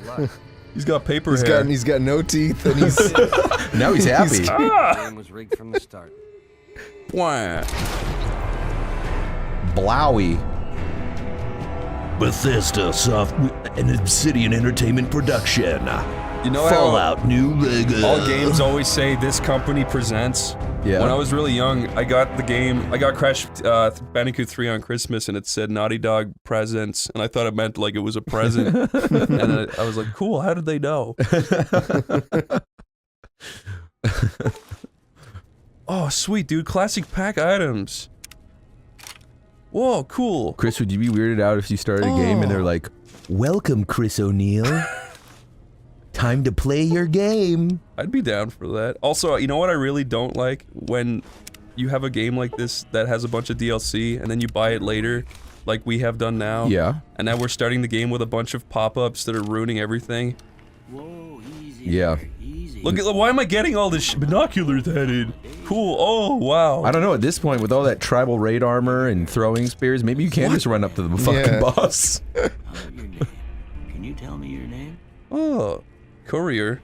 S2: He's got paper hair.
S16: He's got no teeth, and he's
S23: now he's happy.
S21: The game was rigged from the start.
S23: Blowy.
S17: Bethesda Soft and Obsidian Entertainment production.
S2: You know
S17: Fallout New Vegas.
S2: All games always say this company presents.
S23: Yeah.
S2: When I was really young, I got Crash Bandicoot 3 on Christmas, and it said Naughty Dog Presents, and I thought it meant like it was a present. And I was like, cool, how did they know? Oh, sweet, dude. Classic pack items. Whoa, cool.
S23: Chris, would you be weirded out if you started a game and they're like, "Welcome, Chris O'Neill. Time to play your game."
S2: I'd be down for that. Also, you know what I really don't like? When you have a game like this that has a bunch of DLC and then you buy it later, like we have done now.
S23: Yeah.
S2: And now we're starting the game with a bunch of pop-ups that are ruining everything.
S5: Whoa, easy.
S23: Yeah.
S5: Easy.
S2: Look at, why am I getting all this binoculars headed? Cool. Oh, wow.
S23: I don't know, at this point, with all that tribal raid armor and throwing spears, maybe you can just run up to the fucking boss.
S5: Your name. Can you tell me your name?
S2: Oh, Courier.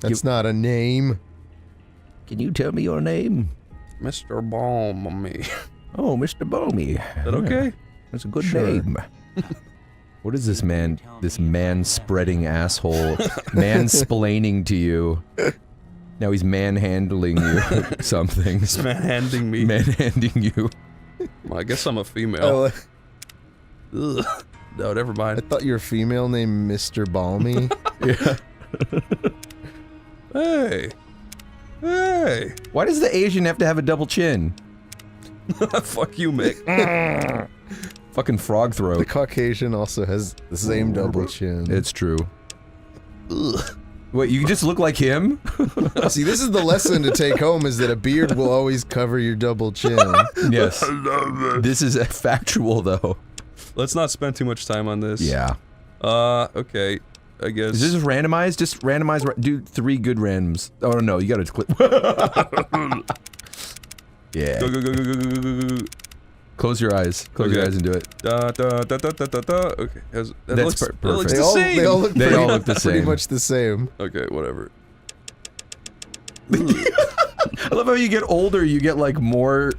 S16: That's not a name.
S17: Can you tell me your name?
S2: Mr. Balmy.
S17: Oh, Mr. Balmy.
S2: Is that okay?
S17: That's a good name.
S23: What is this man-spreading asshole mansplaining to you? Now he's manhandling you something.
S2: He's manhanding me.
S23: Manhanding you.
S2: Well, I guess I'm a female. Ugh. No, never mind.
S16: I thought you were a female named Mr. Balmy.
S23: Yeah.
S2: Hey. Hey.
S23: Why does the Asian have to have a double chin?
S2: Fuck you, Mick.
S23: Fucking frog throat.
S16: The Caucasian also has the same double chin.
S23: It's true. Ugh. Wait, you just look like him?
S16: See, this is the lesson to take home, is that a beard will always cover your double chin.
S23: Yes. I love it. This is factual, though.
S2: Let's not spend too much time on this.
S23: Yeah.
S2: Okay. I guess.
S23: Is this just randomized? Just randomize. Do 3 good randoms. Oh no, you gotta click. Yeah.
S2: Go, go, go, go, go, go, go, go.
S23: Close your eyes. Close your eyes and do it.
S2: Okay.
S23: That's perfect.
S2: It looks the same.
S16: They all look
S23: the same.
S16: Pretty much the same.
S2: Okay, whatever.
S23: I love how you get older, you get like more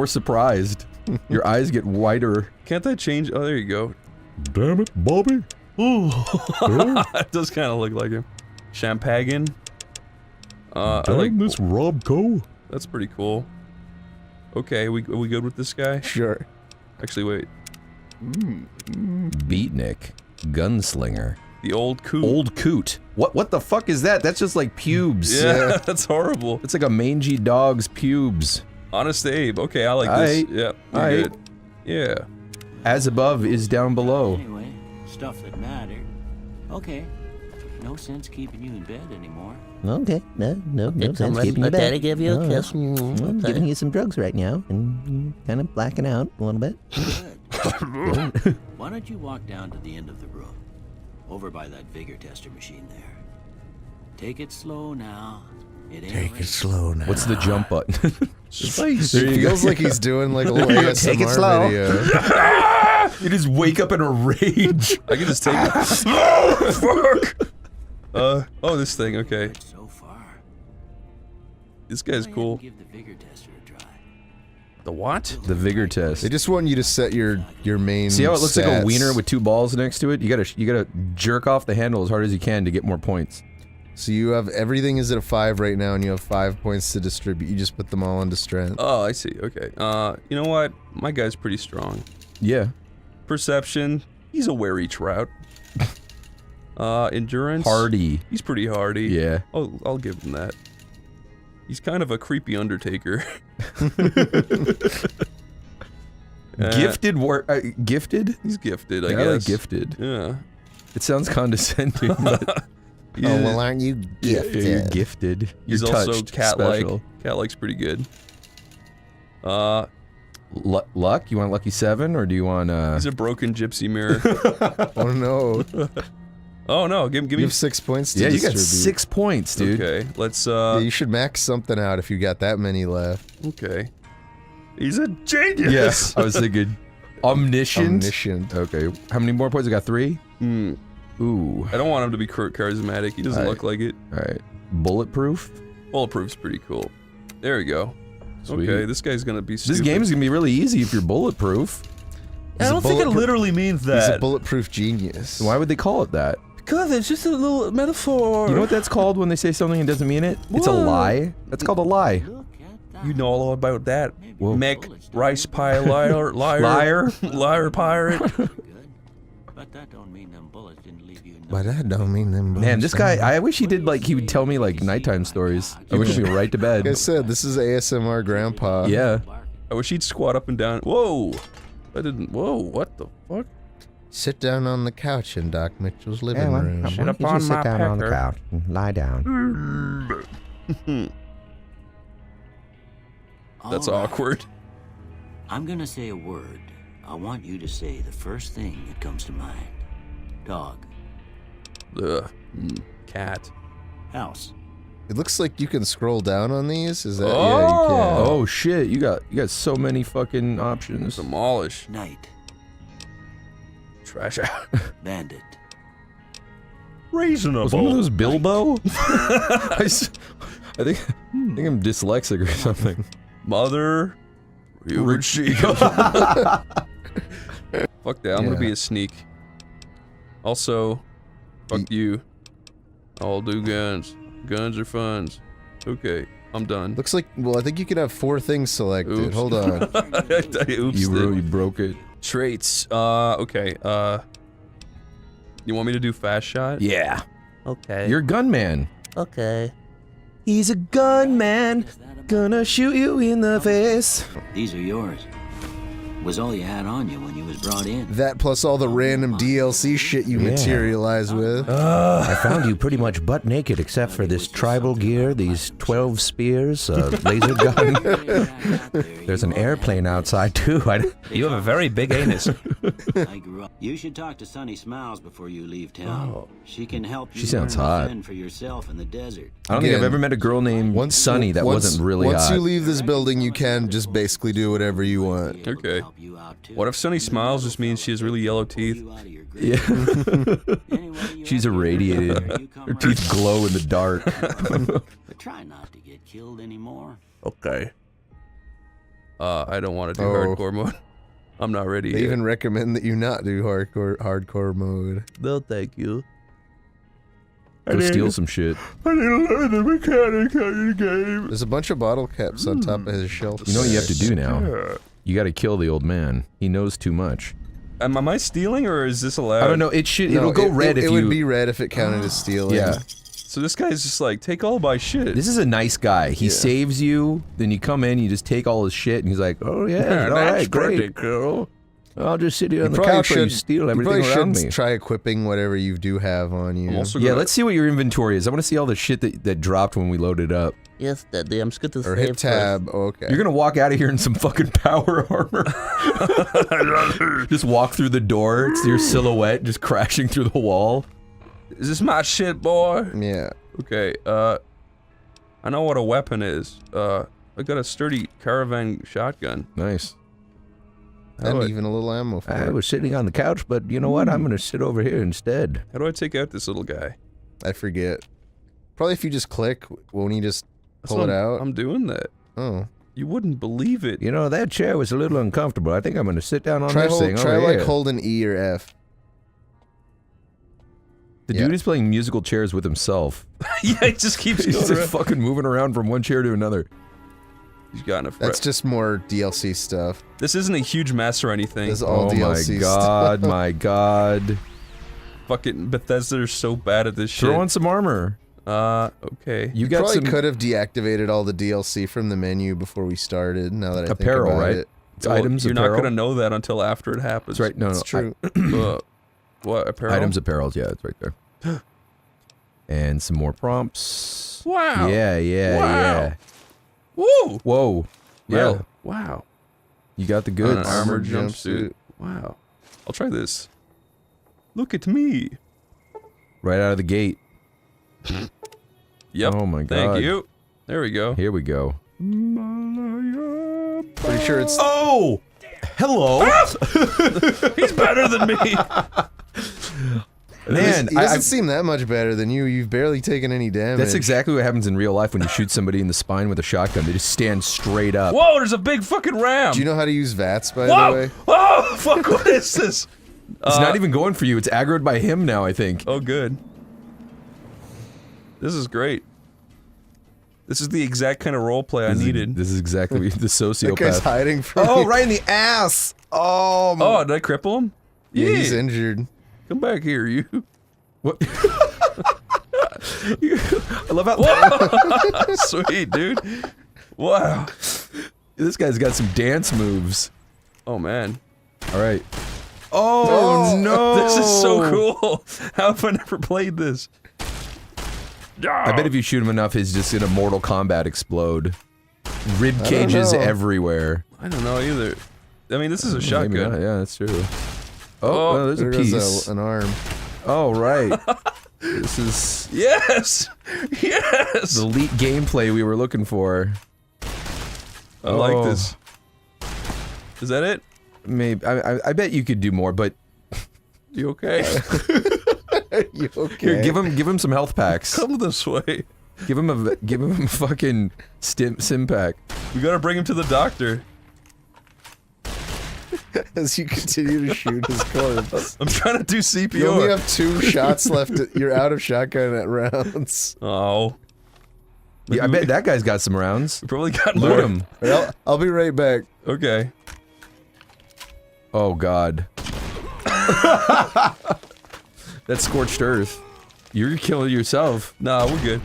S23: surprised. Your eyes get wider.
S2: Can't I change? Oh, there you go.
S23: Damn it, Bobby.
S2: It does kind of look like him. Champagne. I like
S23: this Robco.
S2: That's pretty cool. Okay, are we good with this guy?
S16: Sure.
S2: Actually, wait.
S23: Beatnik. Gunslinger.
S2: The old coot.
S23: Old coot. What the fuck is that? That's just like pubes.
S2: Yeah, that's horrible.
S23: It's like a mangy dog's pubes.
S2: Honest Abe. Okay, I like this. Yep. Good. Yeah.
S23: As above is down below.
S6: Anyway, stuff that mattered. Okay. No sense keeping you in bed anymore.
S17: Okay, no sense keeping you back. Daddy give you a kiss. I'm giving you some drugs right now, and you're kind of blacking out a little bit.
S6: Good. Why don't you walk down to the end of the room, over by that vigor tester machine there. Take it slow now. It ain't
S4: Take it slow now.
S23: What's the jump button?
S16: Space. It feels like he's doing like a little ASMR
S23: Take it slow.
S16: video.
S23: You just wake up in a rage.
S2: I can just take it. Oh, fuck! Oh, this thing, okay.
S6: So far.
S2: This guy's cool.
S6: Give the vigor tester a try.
S2: The what?
S23: The vigor test.
S16: They just want you to set your main.
S23: See how it looks like a
S16: stats.
S23: wiener with 2 balls next to it? You gotta jerk off the handle as hard as you can to get more points.
S16: So you have everything is at a 5 right now, and you have 5 points to distribute. You just put them all into strength.
S2: Oh, I see. Okay. You know what? My guy's pretty strong.
S23: Yeah.
S2: Perception. He's a wary trout. Endurance.
S23: Hardy.
S2: He's pretty hardy.
S23: Yeah.
S2: I'll give him that. He's kind of a creepy Undertaker.
S23: Gifted gifted?
S2: He's gifted, I
S23: Yeah,
S2: guess.
S23: I like gifted.
S2: Yeah.
S23: It sounds condescending, but...
S4: Oh, well, aren't you gifted?
S23: Yeah, you're gifted.
S2: He's
S23: You're
S2: also
S23: touched,
S2: cat-like.
S23: special.
S2: Cat-like's pretty good.
S23: Luck? You want Lucky 7, or do you want,
S2: He's a broken gypsy mirror.
S16: Oh no.
S2: Oh no, give me...
S16: You have 6 points to
S23: Yeah, you
S16: distribute.
S23: got 6 points, dude.
S2: Okay, let's,
S16: Yeah, you should max something out if you got that many left.
S2: Okay. He's a genius!
S23: Yes, I was thinking... Omniscient?
S16: Omniscient.
S23: Okay, how many more points? I got 3?
S2: Hmm.
S23: Ooh.
S2: I don't want him to be charismatic. He doesn't look like it.
S23: Alright. Bulletproof?
S2: Bulletproof's pretty cool. There we go.
S23: Sweet.
S2: Okay, this guy's gonna be stupid.
S23: This game's gonna be really easy if you're bulletproof.
S2: I don't think it literally means that.
S16: He's a bulletproof genius.
S23: Why would they call it that?
S2: Because it's just a little metaphor.
S23: You know what that's called when they say something and doesn't mean it? It's a lie. That's called a lie.
S2: You know all about that.
S23: Whoa.
S2: Mech, rice pie, liar, liar pirate.
S6: But that don't mean them bullets didn't leave you.
S4: But that don't mean them.
S23: Man, this guy, I wish he did like, he would tell me like nighttime stories. I wish he'd go right to bed.
S16: Like I said, this is ASMR grandpa.
S23: Yeah.
S2: I wish he'd squat up and down. Whoa! I didn't. Whoa! What the fuck?
S4: Sit down on the couch in Doc Mitchell's living room.
S2: Sit
S4: Why
S2: up
S4: don't you
S2: on
S4: just
S2: my
S4: sit down on the
S2: pecker.
S4: couch and lie down.
S2: That's
S6: All right.
S2: awkward.
S6: I'm gonna say a word. I want you to say the first thing that comes to mind. Dog.
S2: Ugh. Cat.
S6: House.
S16: It looks like you can scroll down on these. Is that?
S2: Oh!
S16: Yeah, you can.
S23: Oh shit, you got so many fucking options.
S2: Demolish.
S6: Night.
S2: Trash out.
S6: Bandit.
S2: Reasonable.
S23: Was one of those Bilbo? I think I'm dyslexic or something.
S2: Mother. You would see. Fuck that. I'm gonna be a sneak. Also, fuck you. I'll do guns. Guns are funs. Okay, I'm done.
S16: Looks like. Well, I think you can have 4 things selected.
S2: Oops.
S16: Hold on.
S2: Oops.
S23: You broke it.
S2: Traits. Okay. You want me to do fast shot?
S23: Yeah.
S17: Okay.
S23: You're a gunman.
S17: Okay. He's a gunman, gonna shoot you in the face.
S6: These are yours. Was all you had on you when you was brought in.
S16: That plus all the random DLC shit you materialize with.
S23: I found you pretty much butt naked except for this tribal gear, these 12 spears, a laser gun. There's an airplane outside too.
S20: You have a very big anus.
S6: I grew up. You should talk to Sunny Smiles before you leave town. She can help you
S23: She sounds
S6: learn to
S23: hot.
S6: fend for yourself in the desert.
S23: I don't think I've ever met a girl named Sunny that wasn't really
S16: Once
S23: hot.
S16: you leave this building, you can just basically do whatever you want.
S20: Okay. What if Sunny Smiles just means she has really yellow teeth?
S23: Yeah. She's irradiated. Her teeth glow in the dark.
S6: But try not to get killed anymore.
S20: Okay. I don't want to do hardcore mode. I'm not ready
S16: They
S20: yet.
S16: even recommend that you not do hardcore mode.
S20: No, thank you.
S23: Go steal some shit.
S20: I need to learn the mechanic of the game.
S16: There's a bunch of bottle caps on top of his shelf.
S23: You know what you have to do now? You gotta kill the old man. He knows too much.
S20: Am I stealing or is this allowed?
S23: I don't know. It'll go red if
S16: it
S23: you...
S16: would be red if it counted as stealing.
S23: Yeah.
S20: So this guy's just like, take all my shit.
S23: This is a nice guy. He saves you, then you come in, you just take all his shit, and he's like, oh yeah, all right, great.
S20: Girl.
S23: I'll just sit here on the
S16: probably
S23: couch while you
S16: should-
S23: steal everything
S16: you probably
S23: around
S16: should
S23: me.
S16: try equipping whatever you do have on you.
S23: Yeah, let's see what your inventory is. I want to see all the shit that dropped when we loaded up.
S17: Yes, Daddy, I'm just going to
S16: Or hit tab. Oh, okay.
S23: You're gonna walk out of here in some fucking power armor. Just walk through the door. It's your silhouette just crashing through the wall.
S20: Is this my shit, boy?
S16: Yeah.
S20: Okay, I know what a weapon is. I got a sturdy caravan shotgun.
S23: Nice.
S16: And even a little ammo for
S23: I
S16: it.
S23: was sitting on the couch, but you know what? I'm gonna sit over here instead.
S20: How do I take out this little guy?
S16: I forget. Probably if you just click, won't he just pull
S20: That's
S16: it
S20: what
S16: out?
S20: I'm doing that.
S16: Oh.
S20: You wouldn't believe it.
S23: You know, that chair was a little uncomfortable. I think I'm gonna sit down on
S16: Try,
S23: this thing
S16: try
S23: over
S16: like
S23: here.
S16: holding E or F.
S23: The dude is playing musical chairs with himself.
S20: Yeah, he just keeps
S23: He's
S20: going
S23: just
S20: around.
S23: fucking moving around from one chair to another.
S20: He's gotten a
S16: That's just more DLC stuff.
S20: This isn't a huge mess or anything.
S16: This is all
S23: Oh
S16: DLC
S23: my god,
S16: stuff.
S23: my god.
S20: Fucking Bethesda are so bad at this shit.
S23: Throw on some armor.
S20: Okay.
S23: You got
S16: Probably
S23: some
S16: could have deactivated all the DLC from the menu before we started. Now that I
S23: apparel,
S16: think about
S23: right?
S16: it.
S23: It's
S20: Well,
S23: items,
S20: You're
S23: apparel.
S20: not gonna know that until after it happens.
S23: That's right. No,
S16: It's
S23: no.
S16: true.
S20: What apparel?
S23: Items, apparel. Yeah, it's right there. And some more prompts.
S20: Wow.
S23: Yeah, yeah,
S20: Wow.
S23: yeah.
S20: Woo!
S23: Whoa. Yeah.
S20: Well, wow.
S23: You got the
S20: An
S23: goods.
S20: armored
S16: jumpsuit.
S20: jumpsuit. Wow. I'll try this. Look at me.
S23: Right out of the gate.
S20: Yep.
S23: Oh my god.
S20: Thank you. There we go.
S23: Here we go.
S16: Pretty sure it's.
S23: Oh! Hello!
S20: He's better than me.
S23: Man,
S16: he doesn't seem that much better than you. You've barely taken any damage.
S23: that's exactly what happens in real life when you shoot somebody in the spine with a shotgun. They just stand straight up.
S20: Whoa, there's a big fucking ram.
S16: Do you know how to use VATS, by
S20: Whoa!
S16: the way?
S20: Oh, fuck, what is this?
S23: It's not even going for you. It's aggroed by him now, I think.
S20: Oh, good. This is great. This is the exact kind of roleplay I needed.
S23: This is exactly the
S16: That guy's
S23: sociopath.
S16: hiding from
S23: Oh,
S16: you.
S23: right in the ass! Oh,
S20: Oh, did I cripple him?
S16: Yeah, he's injured.
S20: Come back here, you.
S23: What? I love how.
S20: Whoa! Sweet, dude. Wow.
S23: This guy's got some dance moves.
S20: Oh, man.
S23: All right. Oh, no!
S20: This is so cool. How have I never played this?
S23: I bet if you shoot him enough, he's just gonna Mortal Kombat explode. Rib cages
S16: know.
S23: everywhere.
S20: I don't know either. I mean, this is a
S23: Maybe
S20: shotgun.
S23: not. Yeah, that's true.
S20: Oh,
S23: Oh, there's a
S16: There goes
S23: piece.
S16: an arm.
S23: Oh, right. This is
S20: Yes! Yes!
S23: the elite gameplay we were looking for.
S20: I like this. Is that it?
S23: Maybe. I bet you could do more, but
S20: You okay?
S16: You okay?
S23: here, give him some health packs.
S20: Come this way.
S23: Give him a fucking sim pack.
S20: We gotta bring him to the doctor.
S16: As you continue to shoot his corpse.
S20: I'm trying to do CPR.
S16: You only have 2 shots left. You're out of shotgun at rounds.
S20: Oh.
S23: Yeah, I bet that guy's got some rounds.
S20: We probably got
S23: Loot
S20: more.
S23: him.
S16: Well, I'll be right back.
S20: Okay.
S23: Oh god. That's scorched earth. You're killing yourself.
S20: Nah, we're good.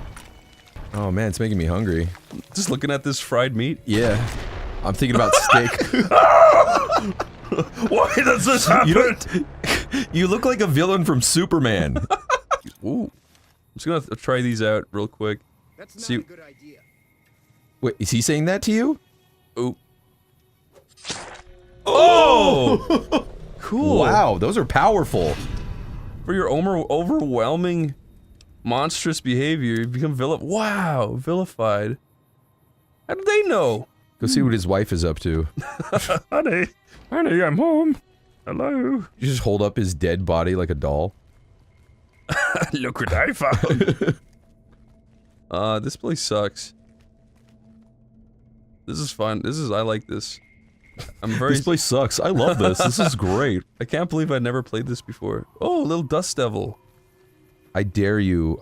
S23: Oh man, it's making me hungry.
S20: Just looking at this fried meat.
S23: Yeah. I'm thinking about steak.
S12: Why does this happen?
S23: You look like a villain from Superman.
S2: Ooh. I'm just gonna try these out real quick.
S8: That's not
S2: See.
S8: a good idea.
S23: Wait, is he saying that to you?
S2: Ooh. Oh! Cool.
S23: Wow, those are powerful.
S2: For your overwhelming, monstrous behavior, you become Wow, vilified. How did they know?
S23: Go see what his wife is up to.
S12: Honey, I'm home. Hello.
S23: You just hold up his dead body like a doll.
S12: Look what I found.
S2: This place sucks. This is fun. I like this.
S23: This place sucks. I love this. This is great.
S2: I can't believe I never played this before. Oh, little dust devil.
S23: I dare you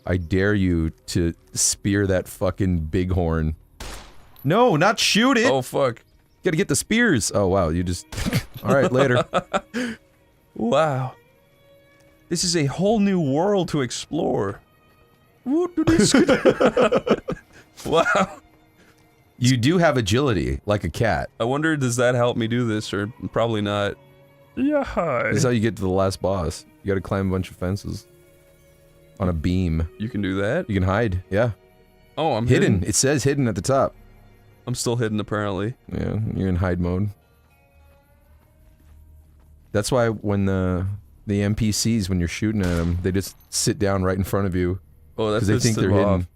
S23: to spear that fucking bighorn. No, not shoot it!
S2: Oh, fuck.
S23: Gotta get the spears. Oh, wow, you just... Alright, later.
S2: Wow. This is a whole new world to explore. Wow.
S23: You do have agility, like a cat.
S2: I wonder, does that help me do this, or probably not?
S12: Yeah.
S23: This is how you get to the last boss. You gotta climb a bunch of fences. On a beam.
S2: You can do that?
S23: You can hide, yeah.
S2: Oh, I'm
S23: hidden.
S2: hidden.
S23: It says hidden at the top.
S2: I'm still hidden, apparently.
S23: Yeah, you're in hide mode. That's why when the NPCs, when you're shooting at them, they just sit down right in front of you.
S2: Oh, that's
S23: because they think they're hidden.
S2: off.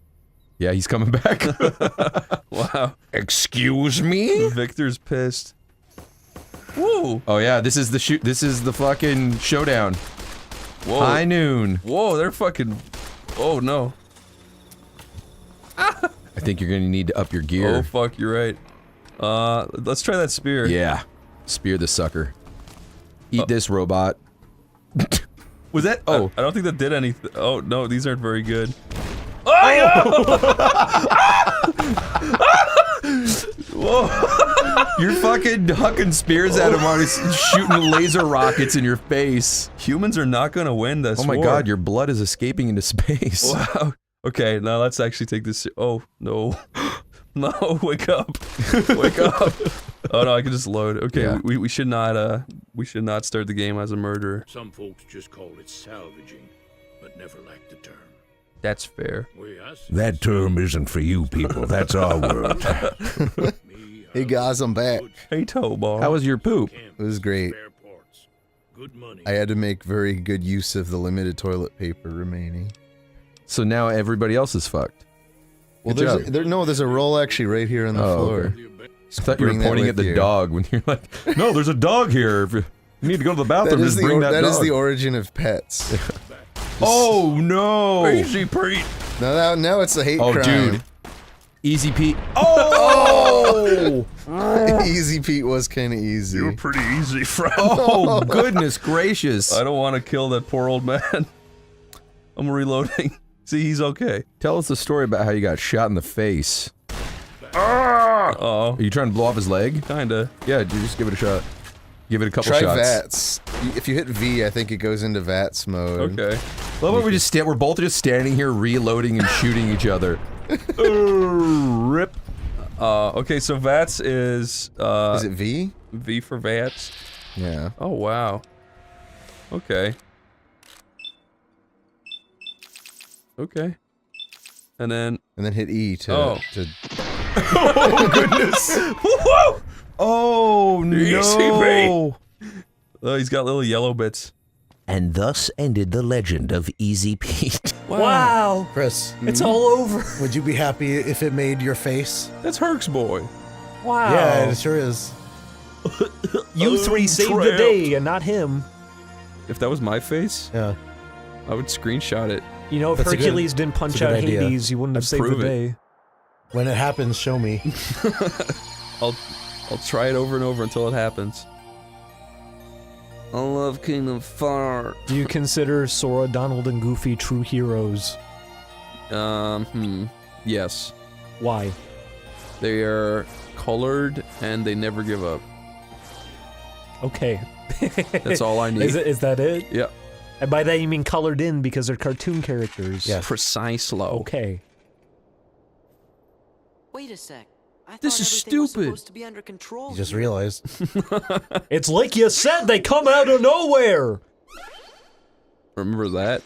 S23: Yeah, he's coming back.
S2: Wow.
S23: Excuse me?
S2: Victor's pissed. Woo!
S23: Oh yeah, this is the this is the fucking showdown.
S2: Whoa.
S23: High noon.
S2: Whoa, they're fucking... Oh, no.
S23: I think you're gonna need to up your gear.
S2: Oh, fuck, you're right. Let's try that spear.
S23: Yeah. Spear the sucker. Eat this, robot.
S2: Was that... Oh. I don't think that did anything. Oh, no, these aren't very good.
S23: Whoa. You're fucking hucking spears at him while he's shooting laser rockets in your face.
S2: Humans are not gonna win this
S23: war. Oh my
S2: war.
S23: god, your blood is escaping into space.
S2: Wow. Okay, now let's actually take this. Oh, no. No, wake up. Wake up. Oh no, I can just load. Okay,
S23: Yeah.
S2: we should not start the game as a murderer.
S11: Some folks just call it salvaging, but never like the term.
S2: That's fair.
S10: That term isn't for you people. That's our word.
S16: Hey guys, I'm back.
S2: Hey Towbar.
S23: How was your poop?
S16: It was great. I had to make very good use of the limited toilet paper remaining.
S23: So now everybody else is fucked.
S16: Well,
S23: Good
S16: there's a roll actually right here on the floor.
S23: Okay. I thought you were pointing at the dog when you're like, no, there's a dog here. If you need to go to the bathroom, just bring that dog.
S16: That is the origin of pets.
S23: Oh no!
S2: Easy Pete.
S16: Now it's a hate crime.
S23: Oh dude. Easy Pete. Oh!
S16: Easy Pete was kind of easy.
S12: You were pretty easy, friend.
S23: Oh goodness gracious!
S2: I don't want to kill that poor old man. I'm reloading. See, he's okay.
S23: Tell us the story about how you got shot in the face.
S2: Uh-oh.
S23: Are you trying to blow off his leg?
S2: Kinda.
S23: Yeah, dude, just give it a shot. Give it a couple
S16: Try
S23: shots.
S16: VATS. If you hit V, I think it goes into VATS mode.
S2: Okay.
S23: Well, we're both just standing here reloading and shooting each other. Rip.
S2: Okay, so VATS is
S16: it V?
S2: V for VATS?
S16: Yeah.
S2: Oh, wow. Okay. Okay. And then
S16: hit E to...
S2: Oh.
S23: Oh, goodness. Woo! Oh, no.
S2: Oh, he's got little yellow bits.
S17: And thus ended the legend of Easy Pete.
S3: Wow.
S4: Chris.
S3: It's all over.
S4: Would you be happy if it made your face?
S2: That's Herc's boy.
S3: Wow.
S4: Yeah, it sure is.
S3: You three saved the day and not him.
S2: If that was my face,
S4: yeah,
S2: I would screenshot it.
S3: You know, if Hercules didn't punch out Hades, you wouldn't have saved the day.
S4: When it happens, show me.
S2: I'll try it over and over until it happens. I love Kingdom Fire.
S3: Do you consider Sora, Donald, and Goofy true heroes?
S2: Yes.
S3: Why?
S2: They are colored and they never give up.
S3: Okay.
S2: That's all I need.
S3: Is that it?
S2: Yeah.
S3: And by that you mean colored in because they're cartoon characters.
S2: Yeah. Precisely.
S3: Okay.
S1: Wait a sec.
S20: This is stupid.
S4: You just realized.
S3: It's like you said, they come out of nowhere!
S20: Remember that?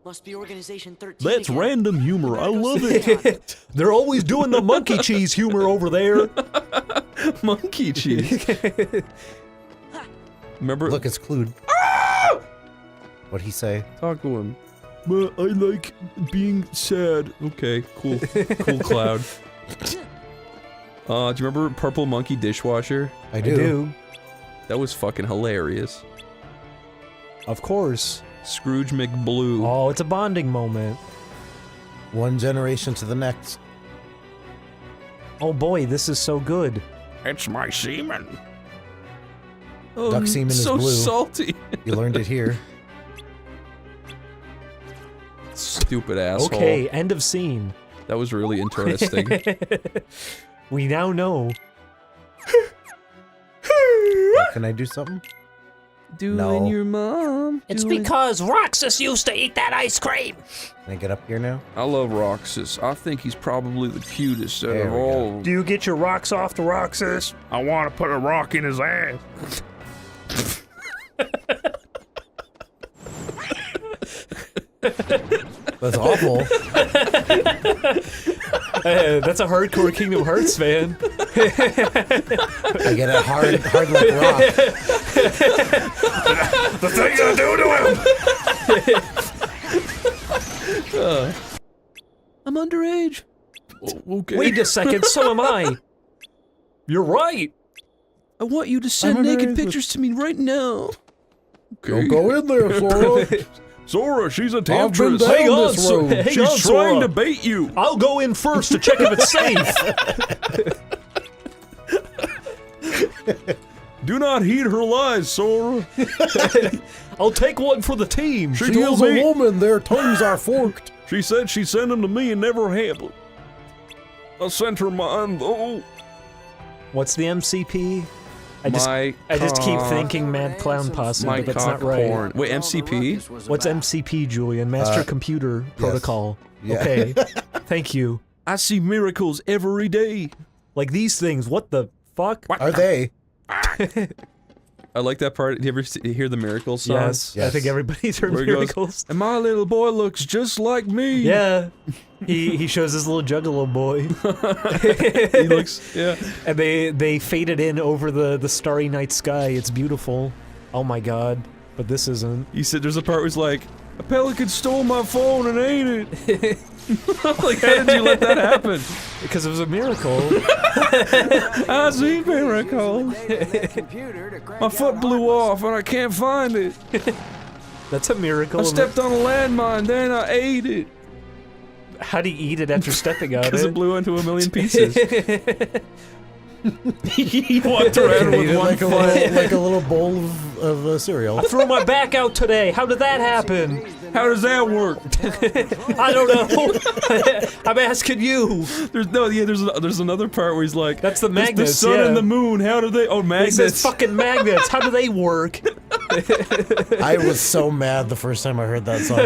S1: Must be Organization 13.
S3: That's random humor, I love it! They're always doing the monkey cheese humor over there.
S20: Monkey cheese. Remember?
S4: Look, it's Clued. What'd he say?
S20: Talk to him. But I like being sad. Okay, cool. Cool Cloud. Do you remember Purple Monkey Dishwasher?
S4: I do.
S20: That was fucking hilarious.
S3: Of course.
S20: Scrooge McBlue.
S3: Oh, it's a bonding moment.
S4: One generation to the next.
S3: Oh boy, this is so good.
S12: It's my semen.
S20: Oh,
S4: Duck semen is
S20: so
S4: blue.
S20: salty.
S4: You learned it here.
S20: Stupid asshole.
S3: Okay, end of scene.
S20: That was really interesting.
S3: We now know.
S4: Can I do something?
S20: Doing your mom.
S14: It's because Roxas used to eat that ice cream.
S4: Can I get up here now?
S20: I love Roxas. I think he's probably the cutest out
S4: There
S20: of
S4: we go.
S20: all.
S3: Do you get your rocks off to Roxas?
S12: I want to put a rock in his ass.
S4: That's awful.
S3: That's a hardcore Kingdom Hearts fan.
S4: I get a hard like rock.
S12: The things I do to him.
S20: I'm underage. Oh, okay.
S3: Wait a second, so am I. You're right.
S20: I want you to send naked pictures to me right now.
S4: Don't go in there, Sora.
S20: Sora, she's a
S4: I've been
S20: temptress.
S4: down
S3: Hang on,
S4: this road.
S3: hang
S20: She's
S3: on,
S20: trying
S3: Sora.
S20: to bait you.
S3: I'll go in first to check if it's safe.
S20: Do not heed her lies, Sora.
S3: I'll take one for the team.
S20: She
S4: She
S20: told
S4: is a
S20: me.
S4: woman. Their tongues are forked.
S20: She said she'd send them to me and never have. I sent her mine, though.
S3: What's the MCP? I just keep thinking Mad Clown Posse,
S20: My
S3: but that's not
S20: cock
S3: right.
S20: porn. Wait, MCP?
S3: What's MCP, Julian? Master Computer Protocol.
S4: Yeah.
S3: Okay. Thank you.
S20: I see miracles every day.
S3: Like these things. What the fuck?
S4: Are they?
S20: I like that part. Do you ever hear the Miracles song?
S3: Yes. I think everybody's heard
S20: Where he goes,
S3: Miracles.
S20: and my little boy looks just like me.
S3: Yeah. He shows his little juggalo boy.
S20: He looks, yeah.
S3: And they fade it in over the starry night sky. It's beautiful. Oh my god. But this isn't.
S20: He said there's a part where he's like, a pelican stole my phone and ate it. Like, how did you let that happen?
S3: Because it was a miracle.
S20: I see miracles. My foot blew off and I can't find it.
S3: That's a miracle.
S20: I stepped on a landmine, then I ate it.
S3: How'd he eat it after stepping on it?
S20: Because it blew into a million pieces. He walked around with one
S4: like
S20: foot.
S4: like a little bowl of cereal.
S3: I threw my back out today. How did that happen?
S20: How does that work?
S3: I don't know. I'm asking you.
S20: There's another part where he's like,
S3: that's the magnets.
S20: The sun and the moon. How do they? Oh, magnets.
S3: He says fucking magnets. How do they work?
S4: I was so mad the first time I heard that song.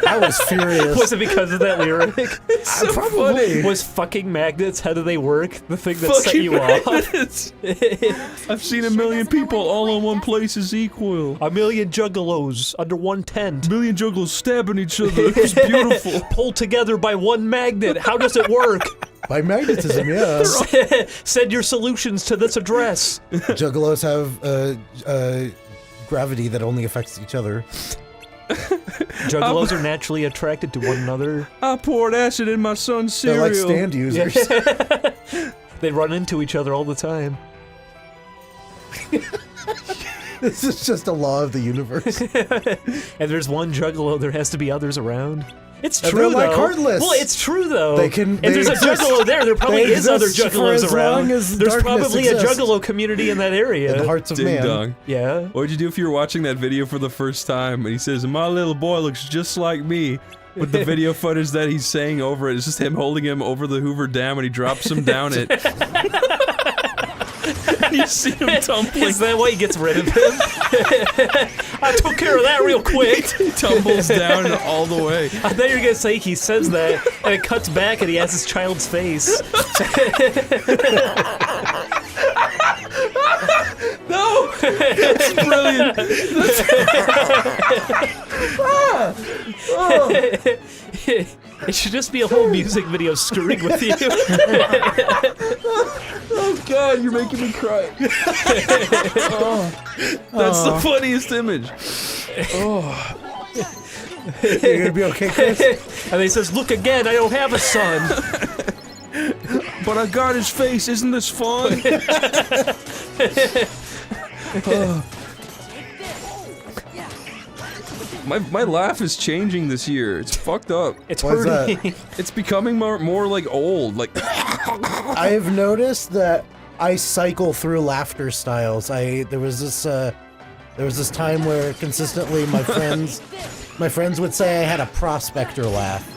S4: I was furious.
S3: Was it because of that lyric?
S20: It's so
S4: Probably.
S20: funny.
S3: Was fucking magnets? How do they work? The thing that
S20: Fucking
S3: set you
S20: magnets.
S3: off.
S20: I've seen a million people all in one place is equal.
S3: A million juggalos under one tent.
S20: A million juggalos stabbing each other. It was beautiful.
S3: Pulled together by one magnet. How does it work?
S4: By magnetism, yeah.
S3: Send your solutions to this address.
S4: Juggalos have gravity that only affects each other.
S3: Juggalos are naturally attracted to one another.
S20: I poured acid in my son's cereal.
S4: They're like stand users.
S3: They run into each other all the time.
S4: This is just a law of the universe.
S3: And there's one juggalo, there has to be others around. It's
S4: And
S3: true,
S4: they're
S3: though.
S4: like heartless.
S3: Well, it's true, though.
S4: They can-
S3: If
S4: they
S3: there's a
S4: exist.
S3: juggalo there probably
S4: They
S3: is other
S4: exist for
S3: juggalos
S4: as
S3: around.
S4: long as
S3: There's
S4: darkness
S3: probably
S4: exists.
S3: a juggalo community in that area.
S4: In the hearts of
S20: Ding
S4: man.
S20: dong.
S3: Yeah.
S20: What would you do if you were watching that video for the first time and he says, my little boy looks just like me? With the video footage that he's saying over it, it's just him holding him over the Hoover Dam and he drops him down it.
S2: And you see him tumbling.
S3: Is that why he gets rid of him? I took care of that real quick.
S2: He tumbles down all the way.
S3: I thought you were gonna say he says that, and it cuts back, and he has his child's face.
S2: No! That's brilliant!
S3: It should just be a whole music video screwing with you.
S2: Oh god, you're making me cry. That's the funniest image.
S4: You're gonna be okay, Chris?
S3: And he says, look again, I don't have a son.
S2: But I got his face, isn't this fun? My laugh is changing this year. It's fucked up.
S3: It's
S4: Why's
S3: hurting.
S4: that?
S2: It's becoming more like old. Like
S4: I've noticed that I cycle through laughter styles. There was this time where consistently my friends would say I had a prospector laugh.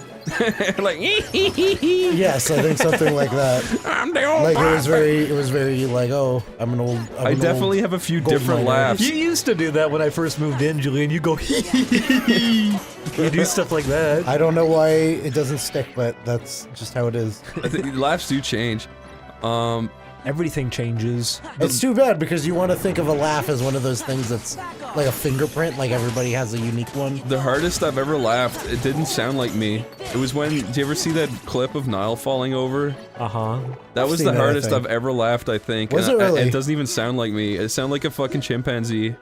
S2: like
S4: Yes, I think something like that.
S2: I'm the old
S4: Like
S2: prospector.
S4: it was very like, oh, I'm an old.
S2: I definitely have a few
S4: gold
S2: different
S4: miner.
S2: laughs.
S3: You used to do that when I first moved in, Julian. You go, you do stuff like that.
S4: I don't know why it doesn't stick, but that's just how it is.
S2: I think laughs do change.
S3: Everything changes.
S4: It's too bad because you want to think of a laugh as one of those things that's like a fingerprint, like everybody has a unique one.
S2: The hardest I've ever laughed, it didn't sound like me. It was when, did you ever see that clip of Niall falling over?
S3: Uh-huh.
S2: That was the hardest I've ever laughed, I think.
S4: Was
S2: and
S4: it really?
S2: It doesn't even sound like me. It sounded like a fucking chimpanzee.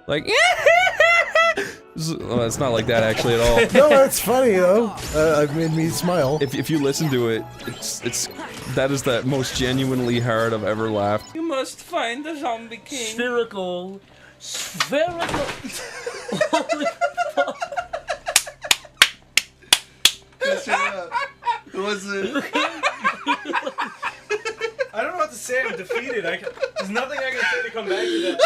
S2: Like, well, it's not like that actually at all.
S4: No, it's funny though. It made me smile.
S2: If you listen to it, that is the most genuinely hard I've ever laughed.
S19: You must find the zombie king.
S14: Spherical.
S13: Was it? I don't know what to say. I'm defeated. There's nothing I can say to come back to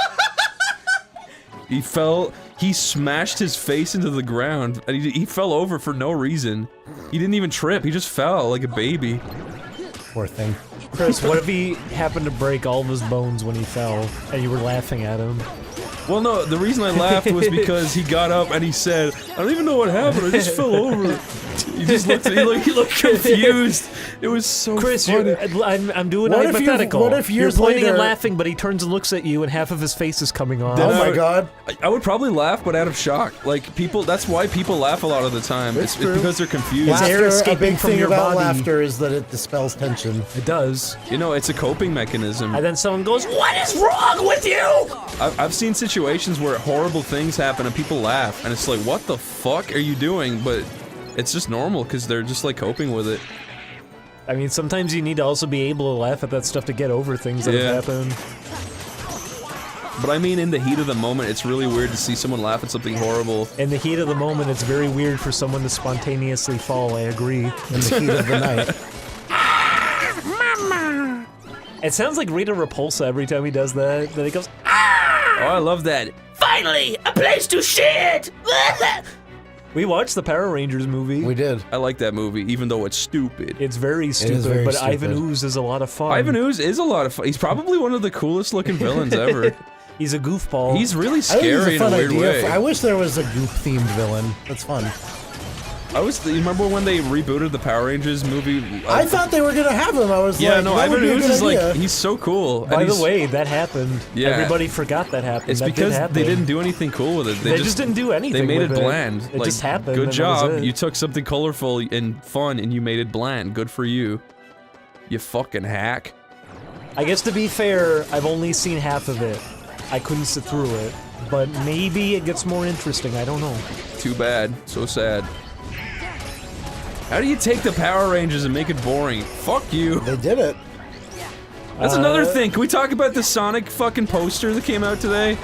S13: that.
S2: He smashed his face into the ground, and he fell over for no reason. He didn't even trip, he just fell like a baby.
S4: Poor thing.
S3: Chris, what if he happened to break all of his bones when he fell, and you were laughing at him?
S2: Well, no, the reason I laughed was because he got up and he said, I don't even know what happened, I just fell over. He just looked at me, he looked confused. It was so
S3: Chris,
S2: funny.
S3: I'm doing a
S4: What if
S3: hypothetical.
S4: what if years
S3: You're pointing
S4: later-
S3: and laughing, but he turns and looks at you, and half of his face is coming off.
S4: Oh my god.
S2: I would probably laugh, but out of shock. Like, that's why people laugh a lot of the time. It's because they're confused.
S3: air
S4: Laughter, a
S3: escaping
S4: big
S3: from
S4: thing
S3: your
S4: about
S3: body.
S4: laughter is that it dispels tension.
S3: It does.
S2: You know, it's a coping mechanism.
S3: And then someone goes, what is wrong with you?
S2: I've seen situations where horrible things happen and people laugh, and it's like, what the fuck are you doing? But it's just normal, because they're just like coping with it.
S3: I mean, sometimes you need to also be able to laugh at that stuff to get over things that have happened.
S2: But I mean, in the heat of the moment, it's really weird to see someone laugh at something horrible.
S3: In the heat of the moment, it's very weird for someone to spontaneously fall, I agree.
S4: In the heat of the night.
S3: It sounds like Rita Repulsa every time he does that. Then he goes,
S2: Oh, I love that.
S14: Finally, a place to shit!
S3: We watched the Power Rangers movie.
S4: We did.
S2: I like that movie, even though it's stupid.
S3: It's very stupid,
S4: very
S3: but
S4: stupid.
S3: Ivan Ooze is a lot of fun.
S2: Ivan Ooze is a lot of fun. He's probably one of the coolest looking villains ever.
S3: He's a goofball.
S2: He's really
S4: I think it's
S2: scary
S4: a
S2: in a
S4: fun
S2: weird
S4: idea.
S2: way.
S4: I wish there was a goop-themed villain. That's fun.
S2: You remember when they rebooted the Power Rangers movie?
S4: I thought they were gonna have him. I was
S2: Yeah,
S4: like,
S2: no,
S4: that would
S2: Ivan
S4: be a
S2: Ooze
S4: good
S2: is
S4: idea.
S2: like, he's so cool.
S3: By
S2: and
S3: the
S2: he's-
S3: way, that happened.
S2: Yeah.
S3: Everybody forgot that happened.
S2: It's
S3: That did
S2: because
S3: happen.
S2: they didn't do anything cool with it.
S3: They just didn't do anything
S2: They made
S3: with
S2: it
S3: it.
S2: bland.
S3: It
S2: Like,
S3: just happened,
S2: Good
S3: and that was
S2: job.
S3: it.
S2: You took something colorful and fun and you made it bland. Good for you. You fucking hack.
S3: I guess to be fair, I've only seen half of it. I couldn't sit through it. But maybe it gets more interesting, I don't know.
S2: Too bad. So sad. How do you take the Power Rangers and make it boring? Fuck you.
S4: They did it.
S2: That's another thing. Can we talk about the Sonic fucking poster that came out today?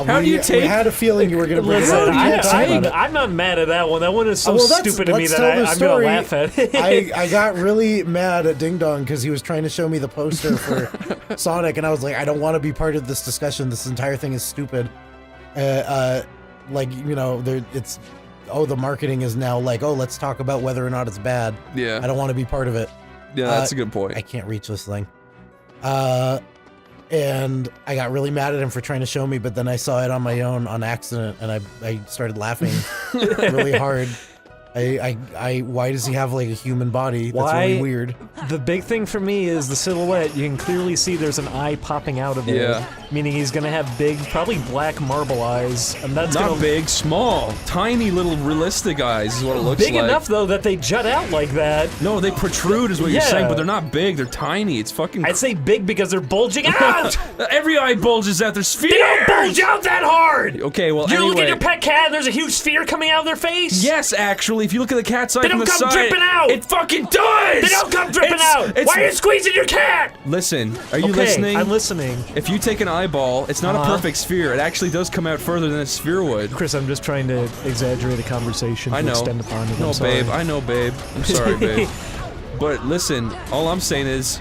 S2: How do you
S4: We
S2: take...
S4: had a feeling you were gonna bring it
S3: Listen,
S4: up. We can't talk about it.
S3: I'm not mad at that one. That one is so
S4: Well, that's-
S3: stupid to me
S4: let's
S3: that
S4: tell the
S3: I'm
S4: story.
S3: gonna laugh at it.
S4: I got really mad at Ding Dong because he was trying to show me the poster for Sonic, and I was like, I don't want to be part of this discussion. This entire thing is stupid. Like, you know, it's... Oh, the marketing is now like, oh, let's talk about whether or not it's bad.
S2: Yeah.
S4: I don't want to be part of it.
S2: Yeah, that's a good point.
S4: I can't reach this thing. and I got really mad at him for trying to show me, but then I saw it on my own on accident, and I started laughing really hard. Why does he have like a human body? That's really weird.
S3: The big thing for me is the silhouette. You can clearly see there's an eye popping out of it.
S2: Yeah.
S3: Meaning he's gonna have big, probably black marble eyes, and that's
S2: Not
S3: gonna
S2: big, small, tiny little realistic eyes is what it looks like.
S3: big enough though that they jut out like that.
S2: No, they protrude is what you're saying, but they're not big. They're tiny. It's fucking.
S3: I'd say big because they're bulging out.
S2: Every eye bulges out. They're spheres.
S3: They don't bulge out that hard.
S2: Okay, well,
S3: You
S2: anyway.
S3: look at your pet cat, and there's a huge sphere coming out of their face.
S2: Yes, actually, if you look at the cat's eye
S3: They
S2: from
S3: don't
S2: the
S3: come
S2: side,
S3: dripping out.
S2: it fucking does.
S3: They don't come dripping out. Why are you squeezing your cat?
S2: Listen, are you
S3: Okay,
S2: listening?
S3: I'm listening.
S2: If you take an eyeball, it's not a perfect sphere. It actually does come out further than a sphere would.
S3: Chris, I'm just trying to exaggerate a conversation.
S2: I
S3: to
S2: know.
S3: Extend upon it.
S2: No,
S3: I'm sorry.
S2: babe. I know, babe. I'm sorry, babe. But listen, all I'm saying is.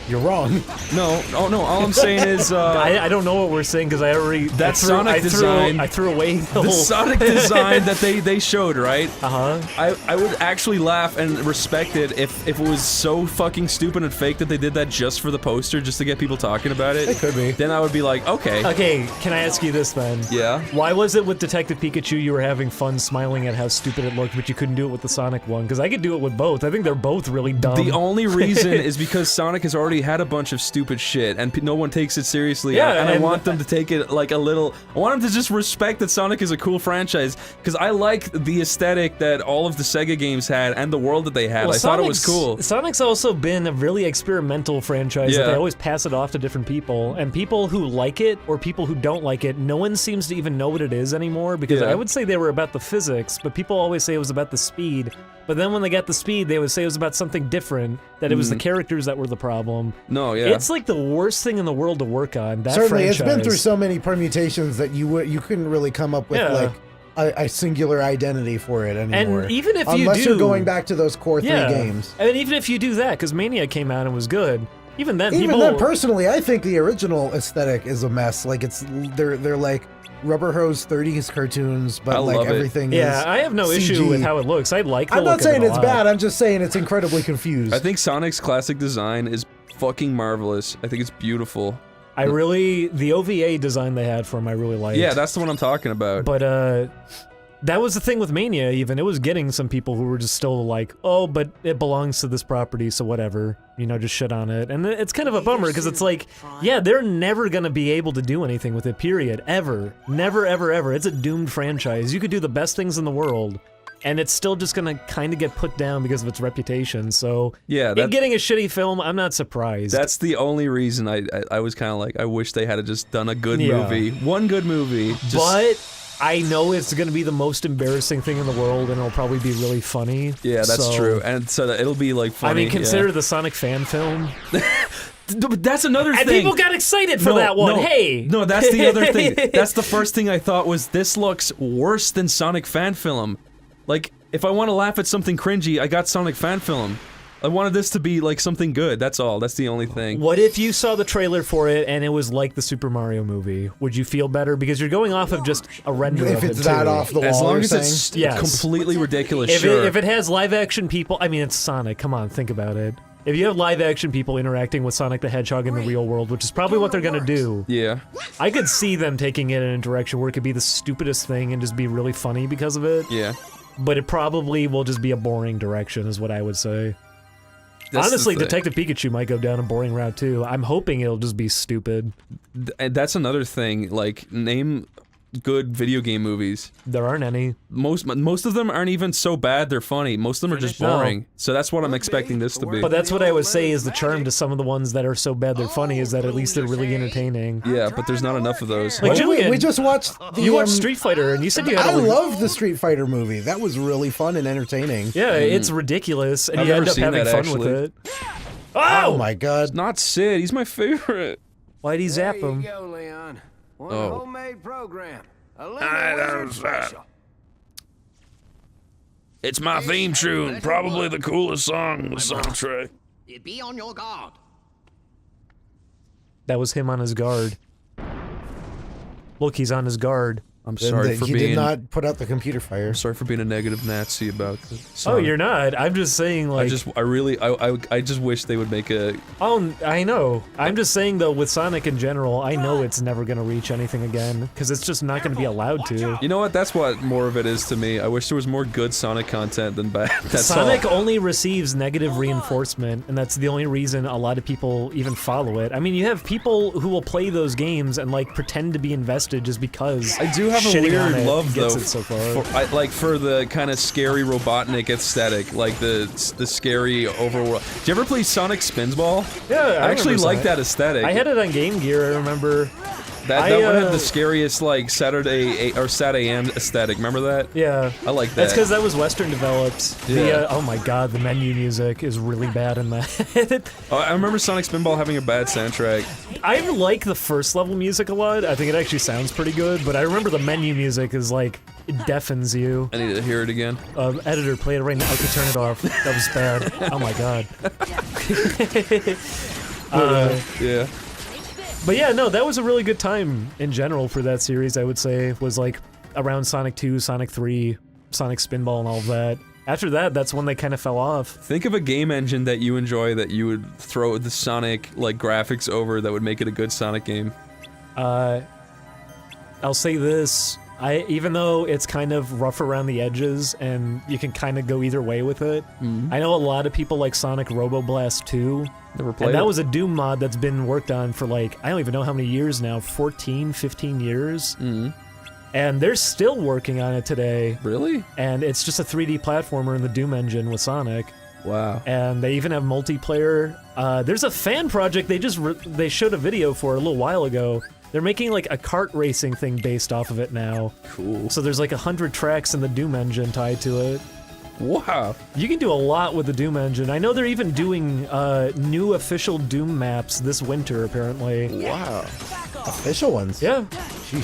S4: You're wrong.
S2: No, oh no, all I'm saying is,
S3: I don't know what we're saying because I already.
S2: That Sonic design.
S3: I threw away the whole
S2: Sonic design that they showed, right? I would actually laugh and respect it if it was so fucking stupid and fake that they did that just for the poster, just to get people talking about it.
S4: It could be.
S2: Then I would be like, okay.
S3: Okay, can I ask you this then?
S2: Yeah.
S3: Why was it with Detective Pikachu you were having fun smiling at how stupid it looked, but you couldn't do it with the Sonic one? Because I could do it with both. I think they're both really dumb.
S2: The only reason is because Sonic has already had a bunch of stupid shit, and no one takes it seriously.
S3: Yeah,
S2: and I want them to take it like a little. I want them to just respect that Sonic is a cool franchise, because I like the aesthetic that all of the Sega games had and the world that they had.
S3: Well,
S2: I thought it was cool.
S3: Sonic's also been a really experimental franchise that they always pass it off to different people, and people who like it or people who don't like it, no one seems to even know what it is anymore, because I would say they were about the physics, but people always say it was about the speed. But then when they got the speed, they would say it was about something different, that it was the characters that were the problem.
S2: No, yeah.
S3: It's like the worst thing in the world to work on, that
S4: Certainly,
S3: franchise.
S4: it's been through so many permutations that you couldn't really come up with like a singular identity for it anymore.
S3: And even if you
S4: unless
S3: do,
S4: you're going back to those core 3 games.
S3: And even if you do that, because Mania came out and was good, even then,
S4: personally, I think the original aesthetic is a mess. Like they're like Rubber Hose 30s cartoons, but like everything is
S3: Yeah, I have no
S4: CG.
S3: issue with how it looks. I like the
S4: I'm
S3: look
S4: not saying
S3: of it a
S4: it's
S3: lot.
S4: bad, I'm just saying it's incredibly confused.
S2: I think Sonic's classic design is fucking marvelous. I think it's beautiful.
S3: The OVA design they had for him, I really liked.
S2: Yeah, that's the one I'm talking about.
S3: But, that was the thing with Mania, even. It was getting some people who were just still like, oh, but it belongs to this property, so whatever. You know, just shit on it. And it's kind of a bummer, because it's like, yeah, they're never gonna be able to do anything with it, period. Ever. Never, ever, ever. It's a doomed franchise. You could do the best things in the world, and it's still just gonna kind of get put down because of its reputation, so...
S2: Yeah,
S3: it getting a shitty film, I'm not surprised.
S2: That's the only reason I was kind of like, I wish they had just done a good movie. One good movie.
S3: But I know it's gonna be the most embarrassing thing in the world, and it'll probably be really funny.
S2: Yeah, that's true. And so it'll be like funny.
S3: I mean, consider the Sonic fan film.
S2: But that's another thing.
S3: And people got excited for that one. Hey!
S2: No, that's the other thing. That's the first thing I thought was, this looks worse than Sonic fan film. Like, if I want to laugh at something cringy, I got Sonic fan film. I wanted this to be like something good, that's all. That's the only thing.
S3: What if you saw the trailer for it and it was like the Super Mario movie? Would you feel better? Because you're going off of just a render of it,
S4: If it's that
S3: too.
S4: off the wall,
S2: As long
S4: you're
S2: as it's
S4: saying?
S2: completely ridiculous,
S3: If it has live action people, I mean, it's Sonic, come on, think about it. If you have live action people interacting with Sonic the Hedgehog in the real world, which is probably what they're gonna do.
S2: Yeah.
S3: I could see them taking it in a direction where it could be the stupidest thing and just be really funny because of it.
S2: Yeah.
S3: But it probably will just be a boring direction, is what I would say.
S2: That's
S3: Honestly,
S2: the thing.
S3: Detective Pikachu might go down a boring route too. I'm hoping it'll just be stupid.
S2: And that's another thing, like, name good video game movies.
S3: There aren't any.
S2: Most of them aren't even so bad they're funny. Most of them are just boring. So that's what I'm expecting this to be.
S3: But that's what I would say is the charm to some of the ones that are so bad they're funny, is that at least they're really entertaining.
S2: Yeah, but there's not enough of those.
S3: Like Julian,
S4: we just watched the,
S3: you watched Street Fighter and you said you had
S4: I love the Street Fighter movie. That was really fun and entertaining.
S3: Yeah, it's ridiculous, and
S2: I've
S3: you end
S2: never
S3: up
S2: seen
S3: having
S2: that,
S3: fun
S2: actually.
S3: with it.
S4: Oh my god.
S2: Not Sid, he's my favorite.
S3: Why'd he zap him?
S21: There you go, Leon. One
S2: Oh.
S21: homemade program. A little
S12: that was
S21: special.
S12: It's my theme tune, probably the coolest song on the soundtrack.
S19: Be on your guard.
S3: That was him on his guard. Look, he's on his guard.
S2: I'm sorry for
S4: he
S2: being.
S4: did not put out the computer fire.
S2: I'm sorry for being a negative Nazi about the
S3: Oh,
S2: Sonic.
S3: you're not. I'm just saying, like.
S2: I just wish they would make a.
S3: Oh, I know. I'm just saying though, with Sonic in general, I know it's never gonna reach anything again because it's just not gonna be allowed to.
S2: You know what? That's what more of it is to me. I wish there was more good Sonic content than bad. That's
S3: Sonic
S2: all.
S3: only receives negative reinforcement, and that's the only reason a lot of people even follow it. I mean, you have people who will play those games and like pretend to be invested just because.
S2: I do have a
S3: shitting on
S2: weird
S3: it
S2: love
S3: gets
S2: though,
S3: it so far.
S2: for the kind of scary Robotnik aesthetic, like the scary overworld. Did you ever play Sonic Spinball?
S3: Yeah,
S2: I actually
S3: remember
S2: like
S3: Sonic.
S2: that aesthetic.
S3: I had it on Game Gear. I remember.
S2: That one had the scariest like Saturday or Sat AM aesthetic. Remember that?
S3: Yeah,
S2: I like that.
S3: That's because that was Western developed.
S2: Yeah.
S3: Oh my god, the menu music is really bad in that.
S2: I remember Sonic Spinball having a bad soundtrack.
S3: I like the first level music a lot. I think it actually sounds pretty good, but I remember the menu music is like, it deafens you.
S2: I need to hear it again.
S3: Editor, play it right now. Okay, turn it off. That was bad. Oh my god.
S2: Yeah.
S3: But yeah, no, that was a really good time in general for that series, I would say. Was like around Sonic 2, Sonic 3, Sonic Spinball and all of that. After that, that's when they kind of fell off.
S2: Think of a game engine that you enjoy that you would throw the Sonic like graphics over that would make it a good Sonic game.
S3: I'll say this. Even though it's kind of rough around the edges and you can kind of go either way with it, I know a lot of people like Sonic Robo Blast 2.
S2: Never played
S3: and that
S2: it.
S3: was a Doom mod that's been worked on for like, I don't even know how many years now, 14, 15 years. And they're still working on it today.
S2: Really?
S3: And it's just a 3D platformer in the Doom engine with Sonic.
S2: Wow.
S3: And they even have multiplayer. There's a fan project they showed a video for a little while ago. They're making like a kart racing thing based off of it now.
S2: Cool.
S3: So there's like 100 tracks in the Doom engine tied to it.
S2: Wow.
S3: You can do a lot with the Doom engine. I know they're even doing new official Doom maps this winter, apparently.
S4: Wow. Official ones?
S3: Yeah.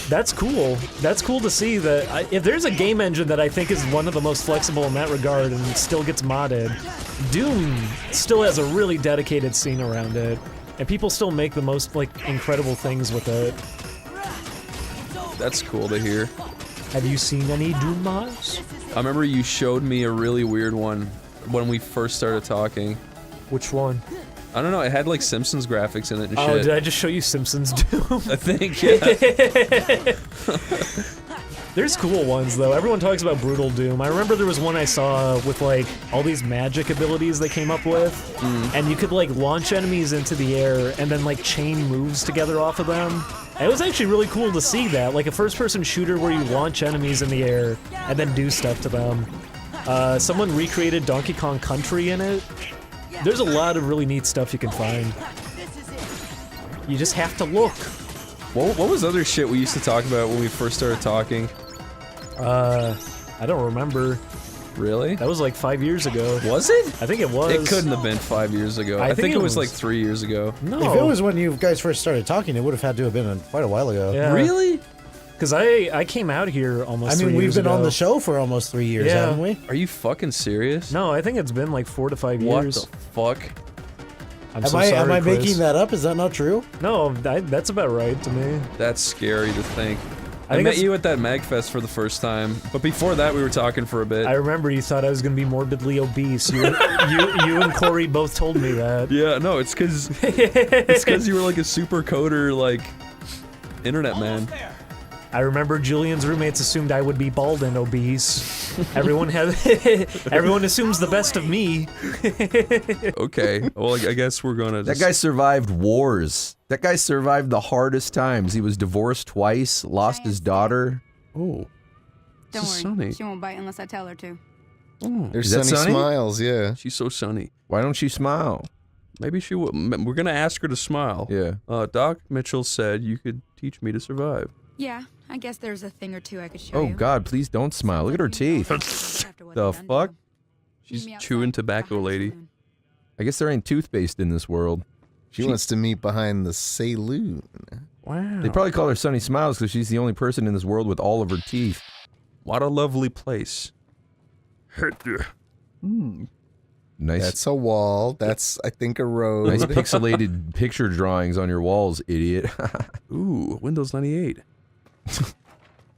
S3: That's cool. That's cool to see that. If there's a game engine that I think is one of the most flexible in that regard and still gets modded, Doom still has a really dedicated scene around it. And people still make the most, like, incredible things with it.
S2: That's cool to hear.
S3: Have you seen any Doom mods?
S2: I remember you showed me a really weird one when we first started talking.
S3: Which one?
S2: I don't know, it had like Simpsons graphics in it and shit.
S3: Oh, did I just show you Simpsons Doom?
S2: I think, yeah.
S3: There's cool ones, though. Everyone talks about Brutal Doom. I remember there was one I saw with, like, all these magic abilities they came up with. And you could, like, launch enemies into the air and then, like, chain moves together off of them. It was actually really cool to see that. Like, a first-person shooter where you launch enemies in the air and then do stuff to them. Someone recreated Donkey Kong Country in it. There's a lot of really neat stuff you can find. You just have to look.
S2: What was other shit we used to talk about when we first started talking?
S3: I don't remember.
S2: Really?
S3: That was like 5 years ago.
S2: Was it?
S3: I think it was.
S2: It couldn't have been 5 years ago. I think it was like 3 years ago.
S3: No.
S4: If it was when you guys first started talking, it would have had to have been quite a while ago.
S3: Yeah.
S2: Really?
S3: Because I came out here almost 3 years ago.
S4: we've been on the show for almost 3 years, haven't we?
S2: Are you fucking serious?
S3: No, I think it's been like 4 to 5 years.
S2: What the fuck?
S3: Am
S4: I making that up? Is that not true?
S3: No, that's about right to me.
S2: That's scary to think. I
S3: think
S2: met
S3: it's-
S2: you at that MagFest for the first time, but before that we were talking for a bit.
S3: I remember you thought I was going to be morbidly obese. You and Corey both told me that.
S2: Yeah, no, it's because you were like a super coder, like, internet man.
S3: I remember Julian's roommates assumed I would be bald and obese. Everyone assumes the best of me.
S2: Okay, well, I guess we're gonna.
S23: That guy survived wars. That guy survived the hardest times. He was divorced twice, lost his daughter.
S2: Oh.
S8: Don't worry,
S2: Sunny.
S8: she won't bite unless I tell her to.
S2: Oh.
S16: There's
S23: Is that
S16: Sunny
S23: Sunny?
S16: Smiles, yeah.
S2: She's so sunny.
S23: Why don't she smile?
S2: Maybe she will. We're gonna ask her to smile.
S23: Yeah.
S2: Doc Mitchell said you could teach me to survive.
S8: Yeah, I guess there's a thing or two I could show
S23: Oh
S8: you.
S23: God, please don't smile. Look at her teeth.
S2: The fuck? She's chewing tobacco, lady.
S23: I guess there ain't toothpaste in this world.
S16: She wants to meet behind the saloon.
S2: Wow.
S23: They probably call her Sunny Smiles because she's the only person in this world with all of her teeth.
S2: What a lovely place.
S23: Nice.
S16: That's a wall. That's, I think, a road.
S23: Nice pixelated picture drawings on your walls, idiot.
S2: Ooh, Windows 98.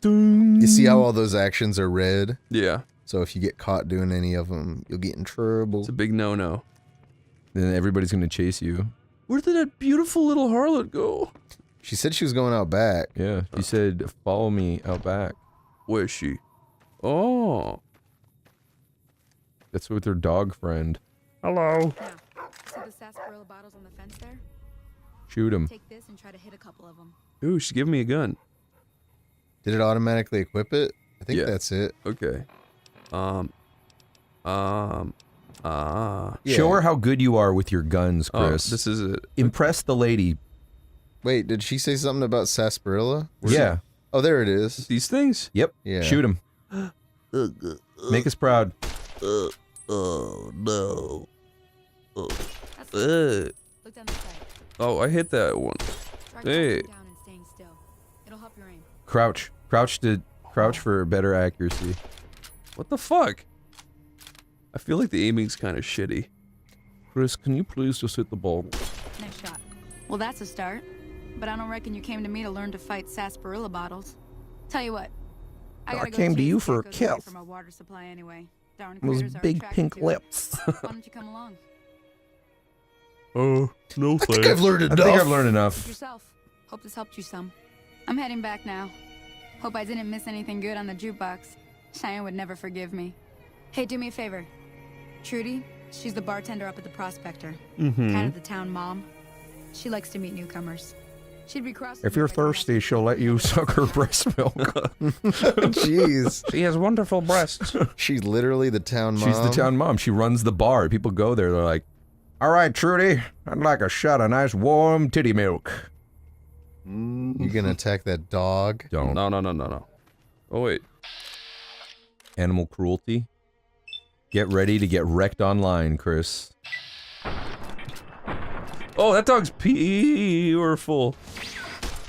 S16: You see how all those actions are red?
S2: Yeah.
S16: So if you get caught doing any of them, you'll get in trouble.
S2: It's a big no-no.
S23: Then everybody's gonna chase you.
S2: Where did that beautiful little harlot go?
S16: She said she was going out back.
S23: Yeah, she said, follow me out back.
S2: Where is she? Oh.
S23: That's with her dog friend.
S2: Hello.
S8: See the sarsaparilla bottles on the fence there?
S23: Shoot him.
S8: Take this and try to hit a couple of them.
S2: Ooh, she's giving me a gun.
S16: Did it automatically equip it? I think that's it.
S2: Okay.
S23: Show her how good you are with your guns, Chris.
S2: Oh, this is it.
S23: Impress the lady.
S16: Wait, did she say something about sarsaparilla?
S23: Yeah.
S16: Oh, there it is.
S2: These things?
S23: Yep.
S16: Yeah.
S23: Shoot him. Make us proud.
S8: Oh no.
S2: Oh, I hit that one. Hey.
S23: Crouch. Crouch for better accuracy.
S2: What the fuck? I feel like the aiming's kind of shitty.
S20: Chris, can you please just hit the ball?
S8: Next shot. Well, that's a start. But I don't reckon you came to me to learn to fight sarsaparilla bottles. Tell you what.
S17: I came to you for a kiss.
S8: For my water supply anyway. Darn
S17: Those
S8: critters are
S17: big
S8: attracted
S17: pink
S8: to it.
S17: lips.
S8: Why don't you come along?
S20: No thanks.
S16: I think I've learned enough.
S23: I think I've learned enough.
S8: Yourself. Hope this helped you some. I'm heading back now. Hope I didn't miss anything good on the jukebox. Cheyenne would never forgive me. Hey, do me a favor. Trudy, she's the bartender up at the Prospector. Kind of the town mom. She likes to meet newcomers. She'd be cross.
S17: If you're thirsty, she'll let you suck her breast milk.
S16: Jeez.
S2: She has wonderful breasts.
S16: She's literally the town mom.
S23: She's the town mom. She runs the bar. People go there. They're like, all right, Trudy, I'd like a shot of nice warm titty milk.
S16: You gonna attack that dog?
S23: Don't.
S2: No. Oh, wait.
S23: Animal cruelty. Get ready to get wrecked online, Chris.
S2: Oh, that dog's powerful.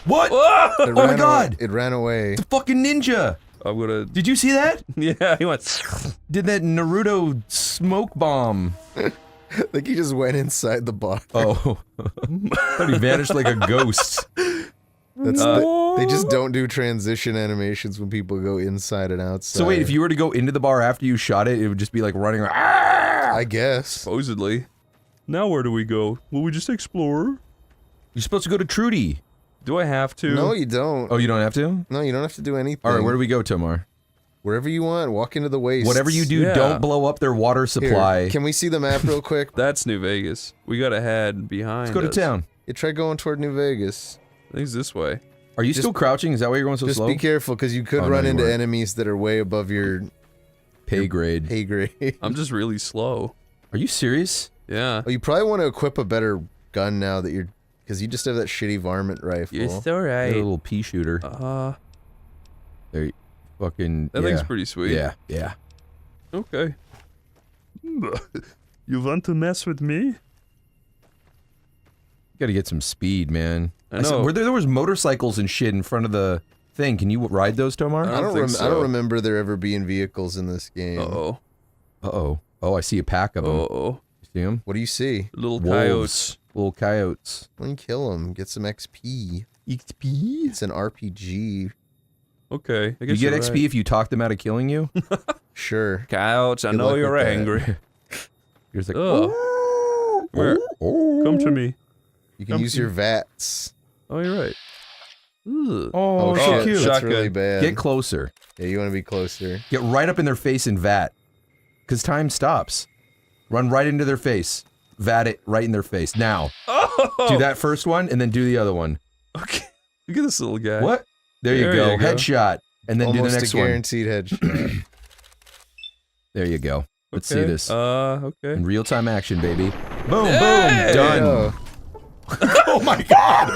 S23: What?
S16: It
S23: Oh my
S16: ran
S23: god!
S16: It ran away.
S23: It's a fucking ninja!
S2: I'm gonna...
S23: Did you see that?
S2: Yeah, he went...
S23: Did that Naruto smoke bomb.
S16: I think he just went inside the bar.
S23: Oh. Thought he vanished like a ghost.
S16: That's they just don't do transition animations when people go inside and outside.
S23: So wait, if you were to go into the bar after you shot it, it would just be like running around. Ah!
S16: I guess.
S2: Supposedly.
S20: Now where do we go? Will we just explore?
S23: You're supposed to go to Trudy.
S2: Do I have to?
S16: No, you don't.
S23: Oh, you don't have to?
S16: No, you don't have to do anything.
S23: Alright, where do we go, Tomar?
S16: Wherever you want. Walk into the waste.
S23: Whatever you do, don't blow up their water supply.
S16: Here, can we see the map real quick?
S2: That's New Vegas. We gotta head behind
S23: Let's go to
S2: us.
S23: town.
S16: You try going toward New Vegas.
S2: I think it's this way.
S23: Are you still crouching? Is that why you're going so
S16: just
S23: slow?
S16: Just be careful, because you could run into enemies that are way above your...
S23: Pay grade.
S16: Pay grade.
S2: I'm just really slow.
S23: Are you serious?
S2: Yeah.
S16: Oh, you probably want to equip a better gun now that you're... Because you just have that shitty varmint rifle.
S2: It's alright.
S23: A little pea shooter. There you fucking...
S2: That thing's pretty sweet.
S23: Yeah.
S2: Okay.
S20: You want to mess with me?
S23: Gotta get some speed, man.
S2: I know.
S23: There was motorcycles and shit in front of the thing. Can you ride those, Tomar?
S16: I don't remember there ever being vehicles in this game.
S2: Uh-oh.
S23: Uh-oh. Oh, I see a pack of them.
S2: Uh-oh.
S23: You see them?
S16: What do you see?
S2: Little
S23: Wolves.
S2: coyotes.
S23: Little coyotes.
S16: Why don't you kill them? Get some XP.
S23: XP?
S16: It's an RPG.
S2: Okay. I
S23: You
S2: guess
S23: get
S2: you're
S23: XP
S2: right.
S23: if you talk them out of killing you?
S16: Sure.
S2: Coyotes, I
S16: Good
S2: know
S16: luck
S2: you're
S16: with that.
S2: angry.
S23: You're just like,
S2: Ugh. Where?
S20: Come to me.
S16: You can use your VATS.
S2: Oh, you're right. Ugh.
S23: Oh, so
S16: shit.
S23: cute.
S16: That's
S2: Shotgun.
S16: really bad.
S23: Get closer.
S16: Yeah, you want to be closer.
S23: Get right up in their face and vat. Because time stops. Run right into their face. Vat it right in their face. Now.
S2: Oh!
S23: Do that first one, and then do the other one.
S2: Okay. Look at this little guy.
S23: What? There you go. Headshot. And then
S16: Almost
S23: do the next
S16: a guaranteed headshot.
S23: There you go. Let's see
S2: Okay.
S23: this.
S2: Okay.
S23: In real-time action, baby. Boom,
S2: Hey!
S23: boom, done.
S16: Oh.
S23: Oh my god!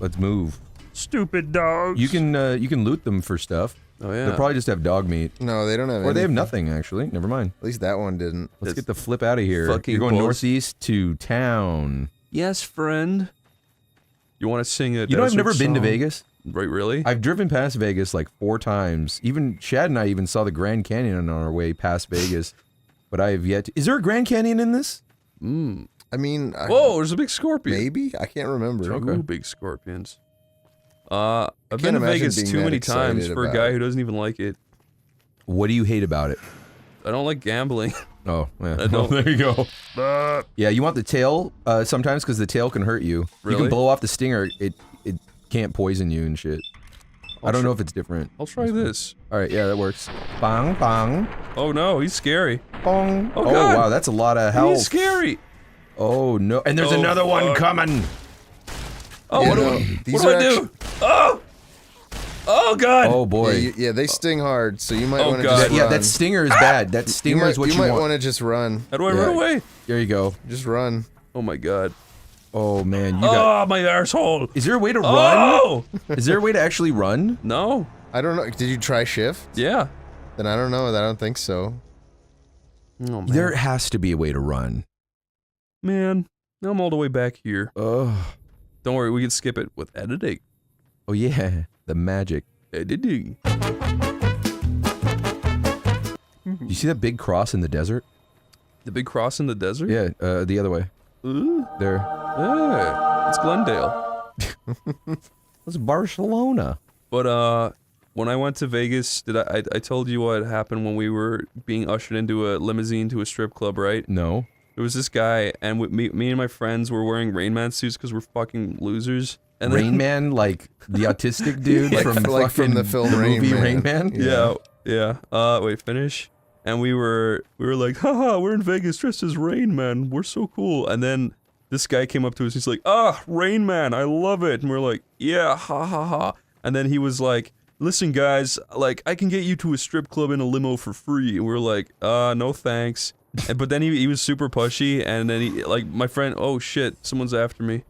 S23: Let's move.
S20: Stupid dogs.
S23: You can loot them for stuff.
S2: Oh yeah.
S23: They'll probably just have dog meat.
S16: No, they don't have
S23: Or they have
S16: anything.
S23: nothing, actually. Never mind.
S16: At least that one didn't.
S23: Let's get the flip out of here.
S2: fucking
S23: You're going
S2: balls.
S23: northeast to town.
S2: Yes, friend. You want to sing a
S23: You know, I've
S2: desert
S23: never been to
S2: song?
S23: Vegas.
S2: Right, really?
S23: I've driven past Vegas like 4 times. Even Shad and I even saw the Grand Canyon on our way past Vegas. But I have yet to... Is there a Grand Canyon in this?
S16: I mean...
S2: Whoa, there's a big scorpion.
S16: Maybe? I can't remember.
S2: Two big scorpions. I've been to Vegas too many times for a guy who doesn't even like it.
S23: What do you hate about it?
S2: I don't like gambling.
S23: Oh, yeah.
S2: I don't.
S23: There you go. Yeah, you want the tail sometimes because the tail can hurt you.
S2: Really?
S23: You can blow off the stinger. It can't poison you and shit. I don't know if it's different.
S2: I'll try this.
S23: All right, yeah, that works. Bong, bong.
S2: Oh no, he's scary.
S23: Bong.
S2: Oh,
S23: Oh,
S2: God.
S23: wow, that's a lot of health.
S2: He's scary.
S23: Oh no, and there's another one coming.
S2: Oh,
S16: Yeah,
S2: what
S16: no,
S2: do I do? Oh! Oh God!
S23: Oh boy.
S16: Yeah, they sting hard, so you might
S2: Oh,
S16: want to
S2: God.
S16: just run.
S23: Yeah, that stinger is bad. That stinger is what you
S16: might
S23: want.
S16: want to just run.
S2: How do I run away?
S23: There you go.
S16: Just run.
S2: Oh my God.
S23: Oh man, you got.
S2: Oh, my arsehole.
S23: Is there a way to
S2: Oh!
S23: run? Is there a way to actually run?
S2: No.
S16: I don't know. Did you try shift?
S2: Yeah.
S16: Then I don't know. I don't think so.
S2: Oh man.
S23: There has to be a way to run.
S2: Man, now I'm all the way back here.
S23: Ugh.
S2: Don't worry, we can skip it with editing.
S23: Oh yeah, the magic.
S2: Editing.
S23: You see that big cross in the desert?
S2: The big cross in the desert?
S23: Yeah, the other way.
S2: Ooh.
S23: There.
S2: Hey, it's Glendale.
S23: That's Barcelona.
S2: But when I went to Vegas, I told you what happened when we were being ushered into a limousine to a strip club, right?
S23: No.
S2: There was this guy, and me and my friends were wearing Rain Man suits because we're fucking losers. And
S23: Rain Man, like the autistic dude
S16: Like
S23: from
S16: the film
S23: movie
S16: Rain Man.
S23: Rain Man?
S2: Yeah. Wait, finish. And we were like, haha, we're in Vegas dressed as Rain Man. We're so cool. And then this guy came up to us. He's like, Rain Man, I love it. And we're like, yeah, ha ha ha. And then he was like, listen, guys, like, I can get you to a strip club in a limo for free. And we're like, no thanks. But then he was super pushy. And then he, like, my friend, oh shit, someone's after me.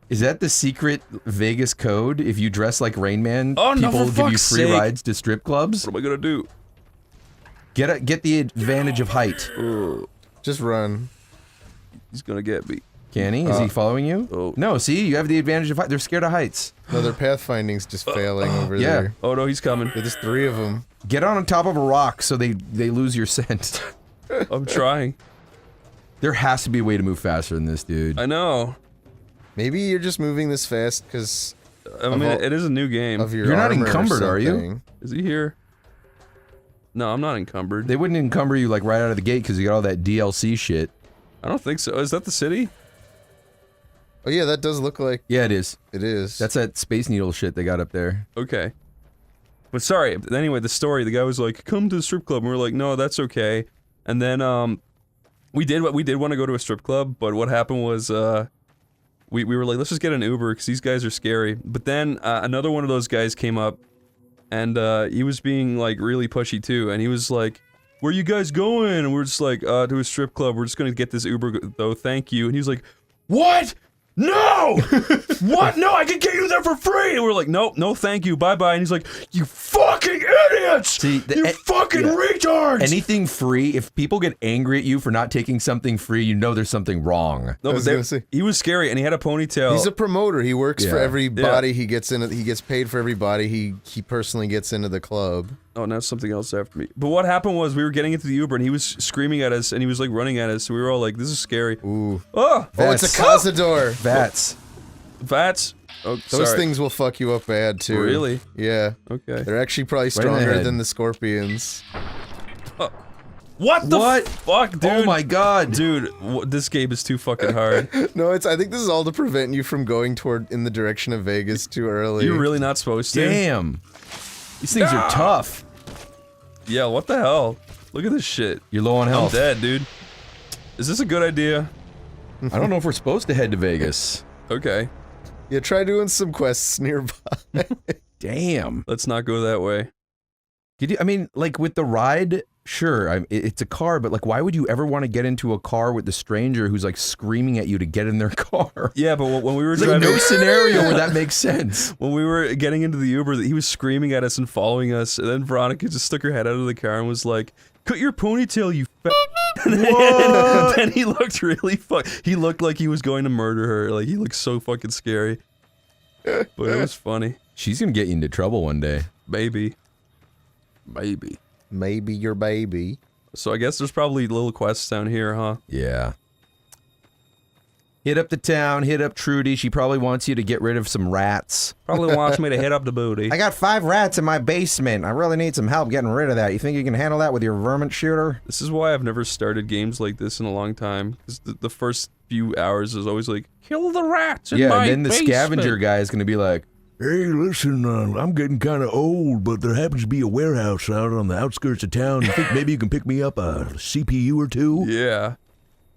S23: Is that the secret Vegas code? If you dress like Rain Man,
S2: Oh, no,
S23: people
S2: for
S23: give you
S2: fuck's
S23: free
S2: sake.
S23: rides to strip clubs?
S2: What am I gonna do?
S23: Get the advantage of height.
S16: Just run.
S2: He's gonna get me.
S23: Can he? Is he following you?
S2: Oh.
S23: No, see, you have the advantage of height. They're scared of heights.
S16: No, their pathfinding's just failing over
S23: yeah.
S16: there.
S2: Oh no, he's coming.
S16: There's 3 of them.
S23: Get on top of a rock so they lose your scent.
S2: I'm trying.
S23: There has to be a way to move faster than this, dude.
S2: I know.
S16: Maybe you're just moving this fast because
S2: I mean, it is a new game.
S23: You're not encumbered, are you?
S2: Is he here? No, I'm not encumbered.
S23: They wouldn't encumber you like right out of the gate because you got all that DLC shit.
S2: I don't think so. Is that the city?
S16: Oh yeah, that does look like...
S23: Yeah, it is.
S16: It is.
S23: That's that Space Needle shit they got up there.
S2: Okay. But sorry, anyway, the story, the guy was like, come to the strip club, and we were like, no, that's okay. And then, we did want to go to a strip club, but what happened was, we were like, let's just get an Uber, because these guys are scary. But then, another one of those guys came up, and, he was being, like, really pushy, too, and he was like, where you guys going? And we're just like, to a strip club, we're just gonna get this Uber, though, thank you. And he was like, what? No! What? No, I can get you there for free! And we're like, nope, no thank you, bye-bye. And he's like, you fucking idiots!
S23: See,
S2: you fucking retards!
S23: Anything free, if people get angry at you for not taking something free, you know there's something wrong.
S2: No, but he was scary, and he had a ponytail.
S16: He's a promoter. He works for
S23: Yeah.
S16: every body he gets in. He gets paid for every body he personally gets into the club.
S2: Oh, now something else after me. But what happened was, we were getting into the Uber, and he was screaming at us, and he was, like, running at us, so we were all like, this is scary.
S16: Ooh.
S2: Oh!
S16: Oh, it's a Cazador!
S23: Vats.
S2: Vats? Oh,
S16: Those
S2: sorry.
S16: things will fuck you up bad, too.
S2: Really?
S16: Yeah.
S2: Okay.
S16: They're actually probably
S23: in the
S16: stronger
S23: head.
S16: than the scorpions.
S2: What the
S23: What?
S2: fuck, dude?
S23: Oh my god.
S2: Dude, this game is too fucking hard.
S16: No, I think this is all to prevent you from going in the direction of Vegas too early.
S2: You're really not supposed to.
S23: Damn. These things are tough.
S2: Yeah, what the hell? Look at this shit.
S23: You're low on health.
S2: I'm dead, dude. Is this a good idea?
S23: I don't know if we're supposed to head to Vegas.
S2: Okay.
S16: Yeah, try doing some quests nearby.
S23: Damn.
S2: Let's not go that way.
S23: I mean, like with the ride, sure, it's a car, but like, why would you ever want to get into a car with the stranger who's like screaming at you to get in their car?
S2: Yeah, but when we were
S23: There's
S2: driving,
S23: no scenario where that makes sense.
S2: When we were getting into the Uber, he was screaming at us and following us, and then Veronica just stuck her head out of the car and was like, "Cut your ponytail, you fat." And then he looked really he looked like he was going to murder her. Like, he looked so fucking scary. But it was funny.
S23: She's gonna get you into trouble one day.
S2: Maybe. Maybe.
S16: Maybe your baby.
S2: So I guess there's probably little quests down here, huh?
S23: Yeah. Hit up the town, hit up Trudy. She probably wants you to get rid of some rats.
S2: Probably wants me to hit up the booty.
S23: I got 5 rats in my basement. I really need some help getting rid of that. You think you can handle that with your vermin shooter?
S2: This is why I've never started games like this in a long time. Because the first few hours is always like, kill the rats in my
S23: Yeah, and then the
S2: basement.
S23: scavenger guy is going to be like,
S9: Hey, listen, I'm getting kind of old, but there happens to be a warehouse out on the outskirts of town. You think maybe you can pick me up a CPU or two?
S2: Yeah.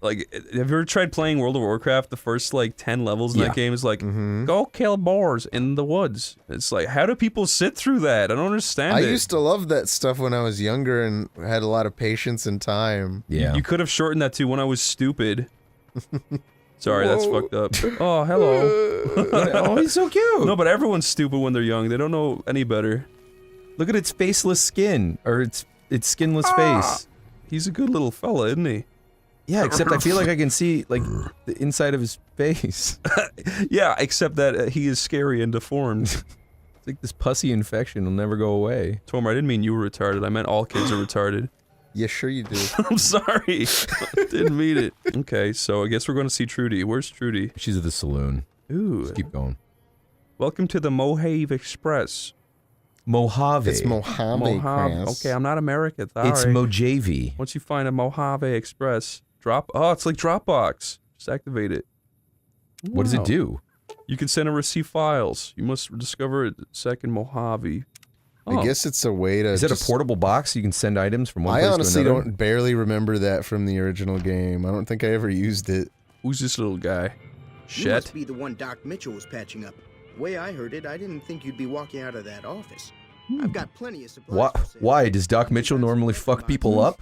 S2: Like, have you ever tried playing World of Warcraft? The first, like, 10 levels in that game is like, go kill boars in the woods. It's like, how do people sit through that? I don't understand
S16: I
S2: it.
S16: used to love that stuff when I was younger and had a lot of patience and time.
S23: Yeah.
S2: You could have shortened that too when I was stupid. Sorry, that's fucked up. Oh, hello.
S23: oh, he's so cute.
S2: No, but everyone's stupid when they're young. They don't know any better.
S23: Look at its faceless skin, or its skinless face.
S2: He's a good little fella, isn't he?
S23: Yeah, except I feel like I can see, like, the inside of his face.
S2: Yeah, except that he is scary and deformed.
S23: It's like this pussy infection will never go away.
S2: Tomer, I didn't mean you were retarded. I meant all kids are retarded.
S16: Yeah, sure you do.
S2: I'm sorry. Didn't mean it. Okay, so I guess we're going to see Trudy. Where's Trudy?
S23: She's at the saloon.
S2: Ooh.
S23: Let's keep going.
S2: Welcome to the Mojave Express.
S23: Mojave.
S16: It's Mojave, Chris.
S2: Okay, I'm not American. Sorry.
S23: It's Mojave.
S2: Once you find a Mojave Express, oh, it's like Dropbox. Just activate it.
S23: What does it do?
S2: You can send and receive files. You must discover a second Mojave.
S16: I guess it's a way to.
S23: Is it a portable box you can send items from one place to another?
S16: I honestly don't barely remember that from the original game. I don't think I ever used it.
S2: Who's this little guy?
S18: You must be the one Doc Mitchell was patching up. The way I heard it, I didn't think you'd be walking out of that office. I've got plenty of supplies.
S23: Why? Does Doc Mitchell normally fuck people up?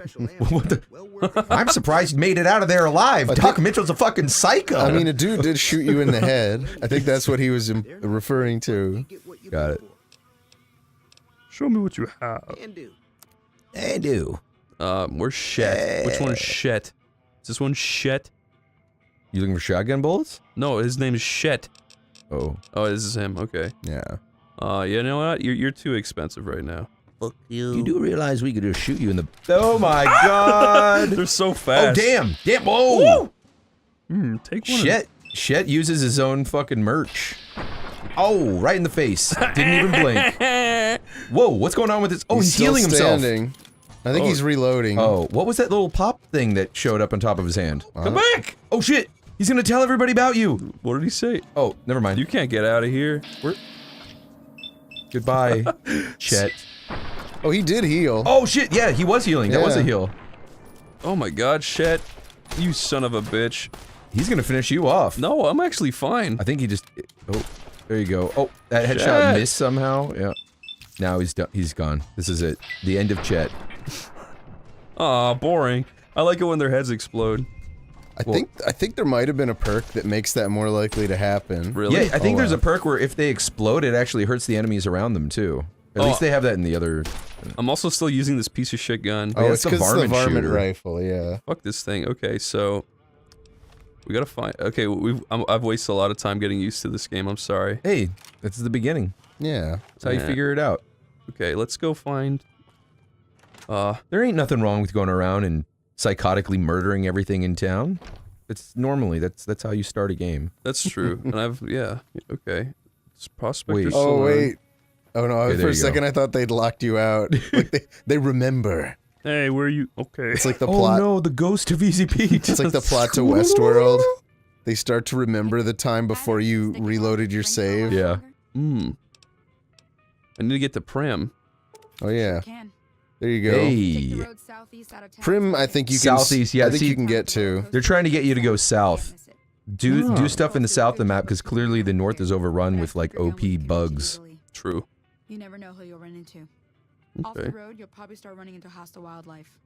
S23: What the? I'm surprised you made it out of there alive. Doc Mitchell's a fucking psycho.
S16: I mean, a dude did shoot you in the head. I think that's what he was referring to.
S23: Got it.
S2: Show me what you have.
S23: I do.
S2: Where's Shet? Which one's Shet? Is this one Shet?
S23: You looking for shotgun bullets?
S2: No, his name is Shet.
S23: Oh.
S2: Oh, this is him. Okay.
S16: Yeah.
S2: You know what? You're too expensive right now.
S23: Fuck you. You do realize we could just shoot you in the... Oh my god!
S2: They're so fast.
S23: Oh, damn! Damn! Whoa!
S2: Take one.
S23: Shet uses his own fucking merch. Oh, right in the face. Didn't even blink. Whoa, what's going on with this? Oh, he's healing himself.
S16: I think he's reloading.
S23: Oh, what was that little pop thing that showed up on top of his hand? Come back! Oh shit! He's gonna tell everybody about you!
S2: What did he say?
S23: Oh, never mind.
S2: You can't get out of here.
S23: Goodbye, Chet.
S16: Oh, he did heal.
S23: Oh shit, yeah, he was healing. That was a heal.
S2: Oh my god, Chet. You son of a bitch.
S23: He's gonna finish you off.
S2: No, I'm actually fine.
S23: I think he just... Oh, there you go. Oh, that headshot missed somehow. Yeah. Now he's done. He's gone. This is it. The end of Chet.
S2: Aw, boring. I like it when their heads explode.
S16: I think there might have been a perk that makes that more likely to happen.
S2: Really?
S23: Yeah, I think there's a perk where if they explode, it actually hurts the enemies around them too. At least they have that in the other...
S2: I'm also still using this piece of shit gun.
S16: Oh, it's because the varmint rifle, yeah.
S2: Fuck this thing. Okay, so... We gotta find... Okay, I've wasted a lot of time getting used to this game, I'm sorry.
S23: Hey, that's the beginning.
S16: Yeah.
S23: That's how you figure it out.
S2: Okay, let's go find...
S23: There ain't nothing wrong with going around and psychotically murdering everything in town. It's normally, that's how you start a game.
S2: That's true. And yeah, okay. It's Prospector
S23: Wait.
S16: Oh,
S2: Saloon.
S16: wait. Oh no,
S23: Okay,
S16: for a second I thought they'd locked you out. Like they remember.
S2: Hey, where are you? Okay.
S16: It's like the plot.
S23: Oh no, the ghost of Easy Pete.
S16: It's like the plot to Westworld. They start to remember the time before you reloaded your save.
S23: Yeah.
S2: I need to get to Prim.
S16: Oh yeah. There you go.
S23: Hey.
S16: Prim, I think you can.
S23: Southeast, yeah.
S16: I think you can get to.
S23: They're trying to get you to go south. Do stuff in the south of the map because clearly the north is overrun with like OP bugs.
S2: True.
S8: You never know who you'll run into. Off
S2: Okay.
S8: the road, you'll probably start running into hostile wildlife.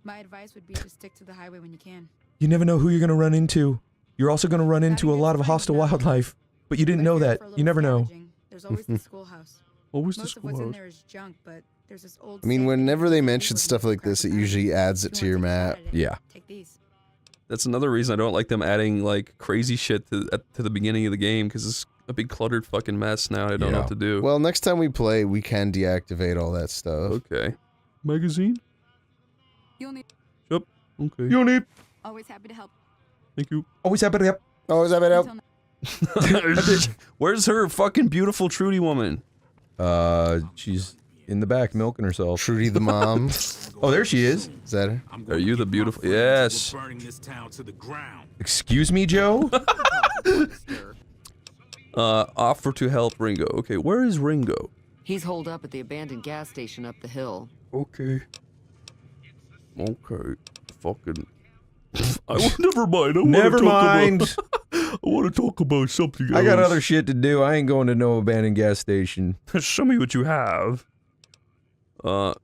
S8: My advice would be to stick to the highway when you can.
S23: You never know who you're gonna run into. You're also gonna run into a lot of hostile wildlife, but you didn't know that. You never know.
S8: There's always the schoolhouse.
S2: What was the
S8: Most of what's in
S2: schoolhouse?
S8: there is junk, but there's this old.
S16: I mean, whenever they mention stuff like this, it usually adds it to your map.
S23: Yeah.
S8: Take these.
S2: That's another reason I don't like them adding like crazy shit to the beginning of the game because it's a big cluttered fucking mess now. I don't know what to do.
S16: Well, next time we play, we can deactivate all that stuff.
S2: Okay. Magazine?
S8: You'll need.
S2: Yep. Okay.
S23: You need.
S8: Always happy to help.
S2: Thank you.
S23: Always happy to help.
S16: Oh, is that it?
S2: Where's her fucking beautiful Trudy woman?
S23: She's in the back milking herself.
S16: Trudy the mom.
S23: Oh, there she is.
S16: Is that her?
S2: Are you the beautiful? Yes.
S23: Excuse me, Joe?
S2: Offer to help Ringo. Okay, where is Ringo?
S7: He's holed up at the abandoned gas station up the hill.
S2: Okay. Okay. Fucking. Never mind.
S23: Never mind.
S2: I want to talk about something else.
S23: I got other shit to do. I ain't going to no abandoned gas station.
S2: Show me what you have. Okay,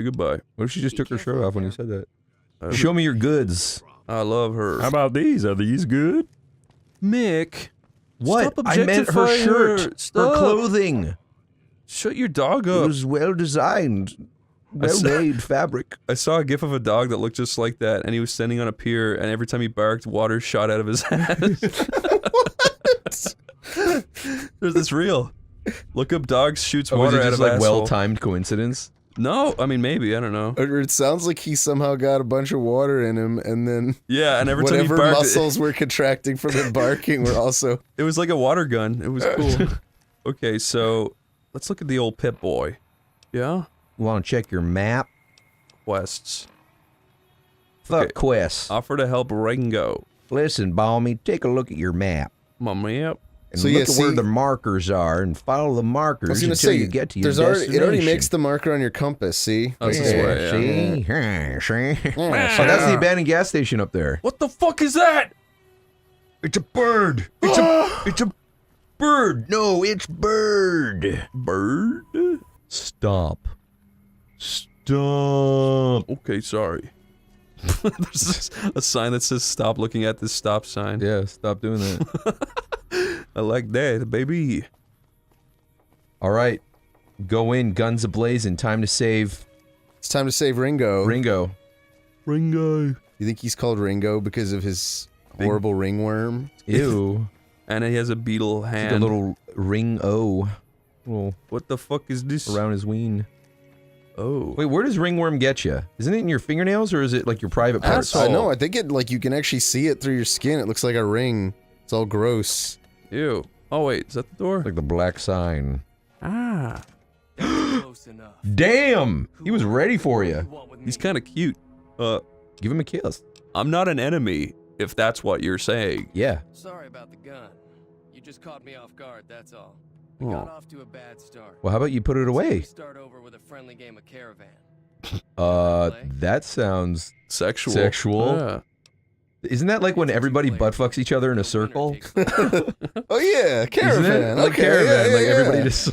S2: goodbye.
S23: What if she just took her shirt off when you said that? Show me your goods.
S2: I love her.
S20: How about these? Are these good?
S2: Mick.
S23: What?
S2: Stop
S23: I meant her
S2: objectifying
S23: shirt.
S2: her.
S23: Her
S2: Stop.
S23: clothing.
S2: Shut your dog
S23: It
S2: up.
S23: was well designed. Well-made fabric.
S2: I saw a gif of a dog that looked just like that, and he was standing on a pier, and every time he barked, water shot out of his ass. What? There's this reel. Look up dogs shoots
S23: Oh, was
S2: water
S23: it
S2: out
S23: just
S2: of
S23: like
S2: asshole.
S23: well-timed coincidence?
S2: No, I mean maybe, I don't know.
S16: Or it sounds like he somehow got a bunch of water in him, and then
S2: Yeah, and every time he
S16: whatever
S2: barked,
S16: muscles were contracting from the barking were also.
S2: it was like a water gun. It was cool. Okay, so let's look at the old Pip Boy. Yeah?
S23: Want to check your map?
S2: Quests.
S23: Fuck quests.
S2: Offer to help Ringo.
S23: Listen, Balmy, take a look at your map.
S2: My map.
S23: And
S16: So,
S23: look
S16: yeah,
S23: at where
S16: see-
S23: the markers are and follow the
S16: I
S23: markers
S16: was gonna
S23: until
S16: say,
S23: you get to your
S16: there's
S23: destination.
S16: it already makes the marker on your compass. See?
S2: That's this way,
S23: See? Oh, that's the abandoned gas station up there.
S2: What the fuck is that?
S23: It's a bird. It's a bird. No, it's bird.
S2: Bird?
S23: Stop. Stop.
S2: Okay, sorry. There's a sign that says stop looking at this stop sign.
S23: Yeah, stop doing that.
S2: I like that, baby.
S23: All right. Go in, guns ablazing. Time to save.
S16: It's time to save Ringo.
S23: Ringo.
S2: Ringo.
S16: You think he's called Ringo because of his horrible ringworm?
S23: Ew.
S2: And he has a beetle
S23: Like
S2: hand.
S23: a little ring O. Little
S2: What the fuck is this?
S23: around his ween.
S2: Oh.
S23: Wait, where does ringworm get you? Isn't it in your fingernails or is it like your private parts?
S16: I know. I think it like you can actually see it through your skin. It looks like a ring. It's all gross.
S2: Ew. Oh wait, is that the door?
S23: Like the black sign.
S2: Ah.
S23: Damn! He was ready for you.
S2: He's kind of cute.
S23: Give him a kiss.
S2: I'm not an enemy, if that's what you're saying.
S23: Yeah.
S15: Sorry about the gun. You just caught me off guard, that's all. We got off to a bad start.
S23: Well, how about you put it away?
S15: Start over with a friendly game of caravan.
S23: That sounds
S2: sexual.
S23: Yeah. Isn't that like when everybody butt fucks each other in a circle?
S16: Oh yeah, caravan.
S23: Isn't it? Like
S16: Okay,
S23: caravan,
S16: yeah,
S23: like
S16: yeah,
S23: everybody
S16: yeah.
S23: just.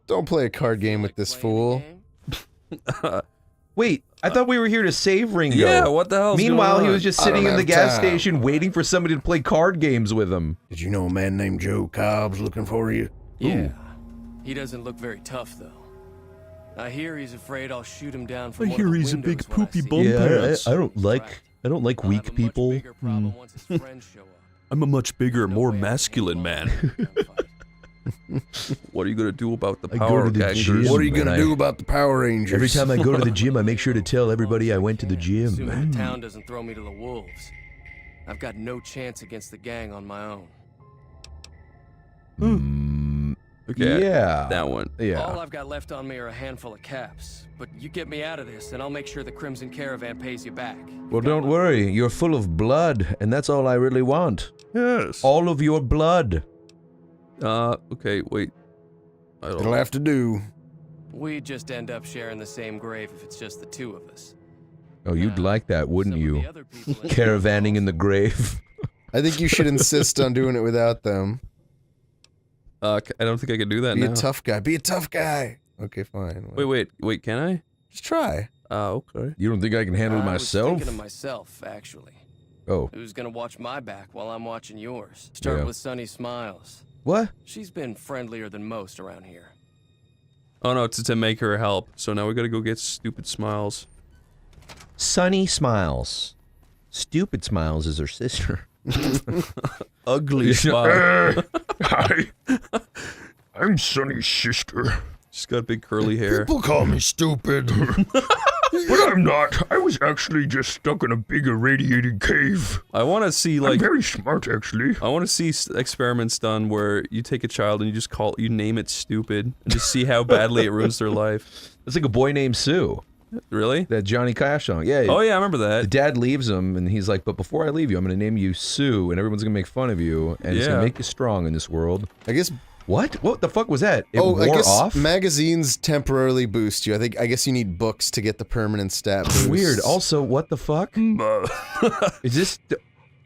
S16: Don't play a card game with this fool.
S23: Wait, I thought we were here to save Ringo.
S2: Yeah, what the hell's
S23: Meanwhile,
S2: going
S23: he
S2: on?
S23: was just
S16: I
S23: sitting
S16: don't
S23: in the
S16: have
S23: gas
S16: time.
S23: station waiting for somebody to play card games with him.
S10: Did you know a man named Joe Cobb's looking for you?
S15: Yeah. He doesn't look very tough, though. I hear he's afraid I'll shoot him down from one of the windows when I see him.
S23: Yeah, I don't like weak people.
S2: I'm a much bigger, more masculine man. What are you gonna do about the
S23: I
S2: Power
S23: go to the
S2: Gangers?
S23: gym.
S10: What are you
S23: and
S10: gonna do about the Power Rangers?
S23: Every time I go to the gym, I make sure to tell everybody I went to the gym.
S15: Assuming the town doesn't throw me to the wolves. I've got no chance against the gang on my own.
S2: Okay,
S23: Yeah.
S2: that one.
S15: All
S23: Yeah.
S15: I've got left on me are a handful of caps. But you get me out of this, and I'll make sure the Crimson Caravan pays you back.
S23: Well, don't worry. You're full of blood, and that's all I really want.
S2: Yes.
S23: All of your blood.
S2: Okay, wait. I don't
S10: It'll have to do.
S15: We'd just end up sharing the same grave if it's just the two of us.
S23: Oh, you'd like that, wouldn't
S15: Some of
S23: you?
S15: the other people in
S23: Caravanning in the grave.
S16: I think you should insist on doing it without them.
S2: I don't think I can do that
S16: Be
S2: now.
S16: a tough guy. Be a tough guy. Okay, fine.
S2: Wait, can I?
S16: Just try.
S2: Okay.
S23: You don't think I can handle it
S15: I was
S23: myself?
S15: thinking of myself, actually.
S23: Oh.
S15: Who's gonna watch my back while I'm watching yours? Start
S23: Yeah.
S15: with Sunny Smiles.
S23: What?
S15: She's been friendlier than most around here.
S2: Oh no, it's to make her help. So now we gotta go get Stupid Smiles.
S23: Sunny Smiles. Stupid Smiles is her sister.
S2: Ugly Smile.
S9: Hi. I'm Sonny's sister.
S2: She's got big curly hair.
S10: People call me stupid.
S12: But I'm not. I was actually just stuck in a big irradiated cave.
S2: I want to see like
S12: I'm very smart, actually.
S2: I want to see experiments done where you take a child and you name it stupid and just see how badly it ruins their life.
S23: It's like A Boy Named Sue.
S2: Really?
S23: That Johnny Cash song. Yeah.
S2: Oh yeah, I remember that.
S23: The dad leaves him and he's like, but before I leave you, I'm going to name you Sue and everyone's going to make fun of you and it's going to make you strong in this world.
S16: I guess...
S23: What? What the fuck was that? It
S16: I guess
S23: off?
S16: magazines temporarily boost you. I guess you need books to get the permanent stat boost.
S23: Weird. Also, what the fuck? Is this...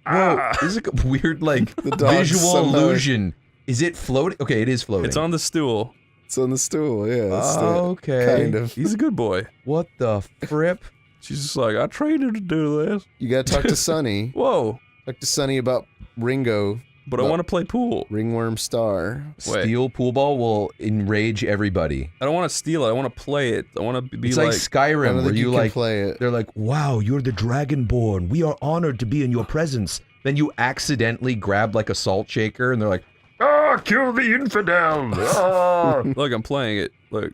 S23: Whoa, this is a weird, like, visual illusion. Is it floating? Okay, it is floating.
S2: It's on the stool.
S16: It's on the stool, yeah.
S23: Okay.
S16: Kind of.
S2: He's a good boy.
S23: What the fripp?
S2: She's just like, I trained her to do this.
S16: You gotta talk to Sonny.
S2: Whoa.
S16: Talk to Sonny about Ringo.
S2: But I want to play pool.
S16: Ringworm Star.
S23: Steal pool ball will enrage everybody.
S2: I don't want to steal it. I want to play it. I want to be
S23: it's like Skyrim, where you like
S16: play it.
S23: They're like, "Wow, you're the Dragonborn. We are honored to be in your presence." Then you accidentally grab like a salt shaker, and they're like,
S12: "Ah, kill the infidel!" Ah.
S2: Look, I'm playing it. Look,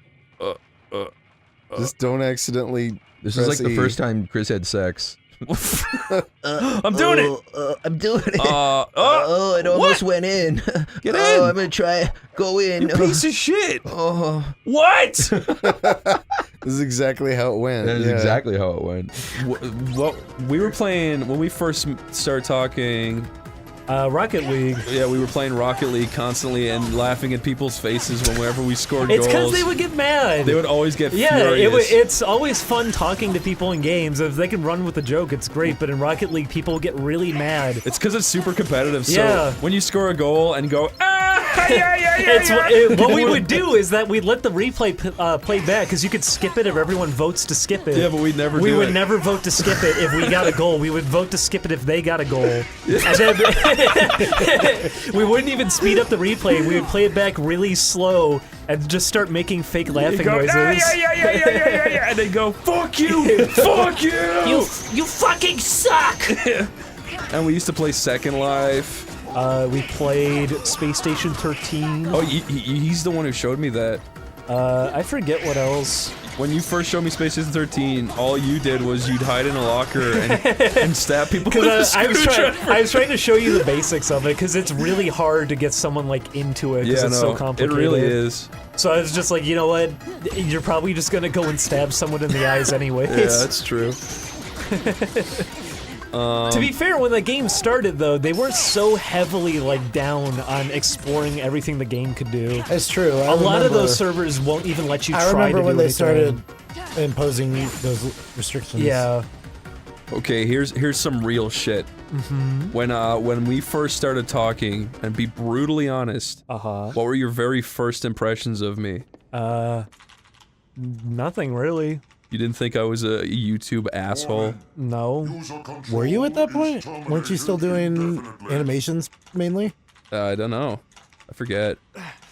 S16: just don't accidentally.
S23: This is like the first time Chris had sex.
S2: I'm doing it.
S17: I'm doing it.
S2: Oh,
S17: it almost went in.
S2: Get in.
S17: I'm gonna try. Go in.
S2: You piece of shit.
S17: Oh.
S2: What?
S16: This is exactly how it went.
S23: That is exactly how it went.
S2: What we were playing when we first started talking.
S3: Rocket League.
S2: Yeah, we were playing Rocket League constantly and laughing at people's faces whenever we scored goals.
S3: It's because they would get mad.
S2: They would always get
S3: furious. It's always fun talking to people in games. If they can run with a joke, it's great. But in Rocket League, people get really mad.
S2: It's because it's super competitive.
S3: Yeah.
S2: So when you score a goal and go,
S3: what we would do is that we'd let the replay play back because you could skip it if everyone votes to skip it.
S2: Yeah, but we'd never.
S3: We would never vote to skip it if we got a goal. We would vote to skip it if they got a goal. And then we wouldn't even speed up the replay. We would play it back really slow and just start making fake laughing noises.
S2: And they go, "Fuck you, fuck you,
S14: you fucking suck."
S2: And we used to play Second Life.
S3: We played Space Station 13.
S2: Oh, he's the one who showed me that.
S3: I forget what else.
S2: When you first showed me Space Station 13, all you did was you'd hide in a locker and stab people with a screwdriver.
S3: I was trying to show you the basics of it because it's really hard to get someone like into it because it's so complicated.
S2: It really is.
S3: So I was just like, you know what? You're probably just gonna go and stab someone in the eyes anyways.
S2: Yeah, that's true.
S3: To be fair, when the game started, though, they weren't so heavily like down on exploring everything the game could do.
S4: It's true.
S3: A lot of those servers won't even let you try to do anything.
S4: I remember when they started imposing those restrictions.
S3: Yeah.
S2: Okay, here's some real shit. When we first started talking, and be brutally honest, what were your very first impressions of me?
S3: Nothing really.
S2: You didn't think I was a YouTube asshole?
S3: No.
S4: Were you at that point? Weren't you still doing animations mainly?
S2: I don't know. I forget.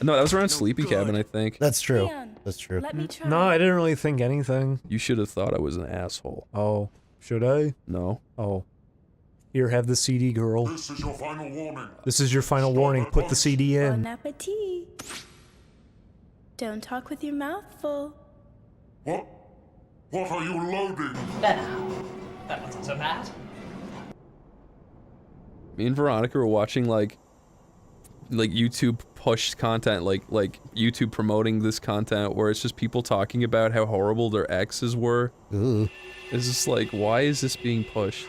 S2: No, that was around Sleepy Cabin, I think.
S4: That's true. That's true.
S3: No, I didn't really think anything.
S2: You should have thought I was an asshole.
S3: Oh, should I?
S2: No.
S3: Oh. Here, have the CD, girl.
S10: This is your final warning.
S3: This is your final warning. Put the CD in.
S5: Bon appetit. Don't talk with your mouth full.
S10: What? What are you loading?
S14: That wasn't so bad.
S2: Me and Veronica were watching like YouTube pushed content, like YouTube promoting this content where it's just people talking about how horrible their exes were.
S4: Ooh.
S2: It's just like, why is this being pushed?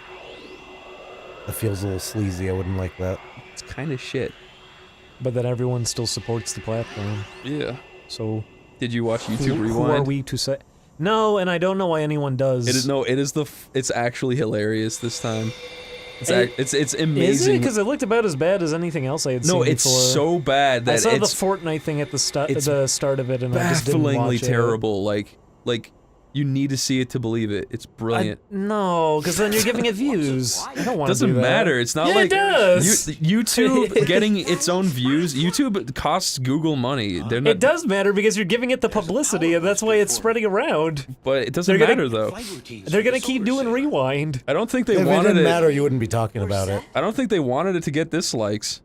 S4: That feels a little sleazy. I wouldn't like that.
S2: It's kind of shit.
S3: But then everyone still supports the platform.
S2: Yeah.
S3: So.
S2: Did you watch YouTube Rewind?
S3: Who are we to say? No, and I don't know why anyone does.
S2: It's actually hilarious this time. It's amazing.
S3: Is it? Because it looked about as bad as anything else I had seen.
S2: No, it's
S3: before.
S2: so bad that
S3: I saw the Fortnite thing at the start of it, and I just didn't watch it.
S2: Bafflingly terrible. Like you need to see it to believe it. It's brilliant.
S3: No, because then you're giving it views. I don't want to do that.
S2: Doesn't matter. It's not like
S3: it does.
S2: YouTube getting its own views. YouTube costs Google money.
S3: It does matter because you're giving it the publicity, and that's why it's spreading around.
S2: But it doesn't matter though.
S3: They're gonna keep doing Rewind.
S2: I don't think they
S4: wanted it. If it didn't matter, you wouldn't be talking about it.
S2: I don't think they wanted it to get dislikes.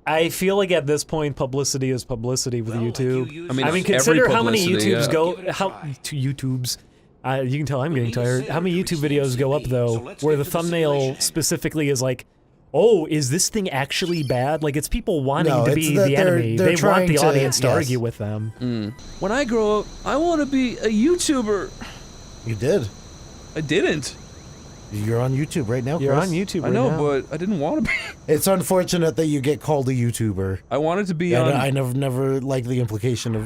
S3: I feel like at this point, publicity is publicity with YouTube.
S2: I mean,
S3: consider how many YouTubes
S2: yeah.
S3: go, how to YouTubes, You can tell I'm getting tired. How many YouTube videos go up, though, where the thumbnail specifically is like, oh, is this thing actually bad? Like, it's people wanting to be the enemy. They want the audience to argue with them.
S20: When I grow up, I want to be a YouTuber.
S4: You did.
S20: I didn't.
S4: You're on YouTube right now, Chris.
S3: You're on YouTube right now.
S20: I know, but I didn't want to be.
S4: It's unfortunate that you get called a YouTuber.
S20: I wanted to be
S4: on...
S20: I
S4: never liked the implication of...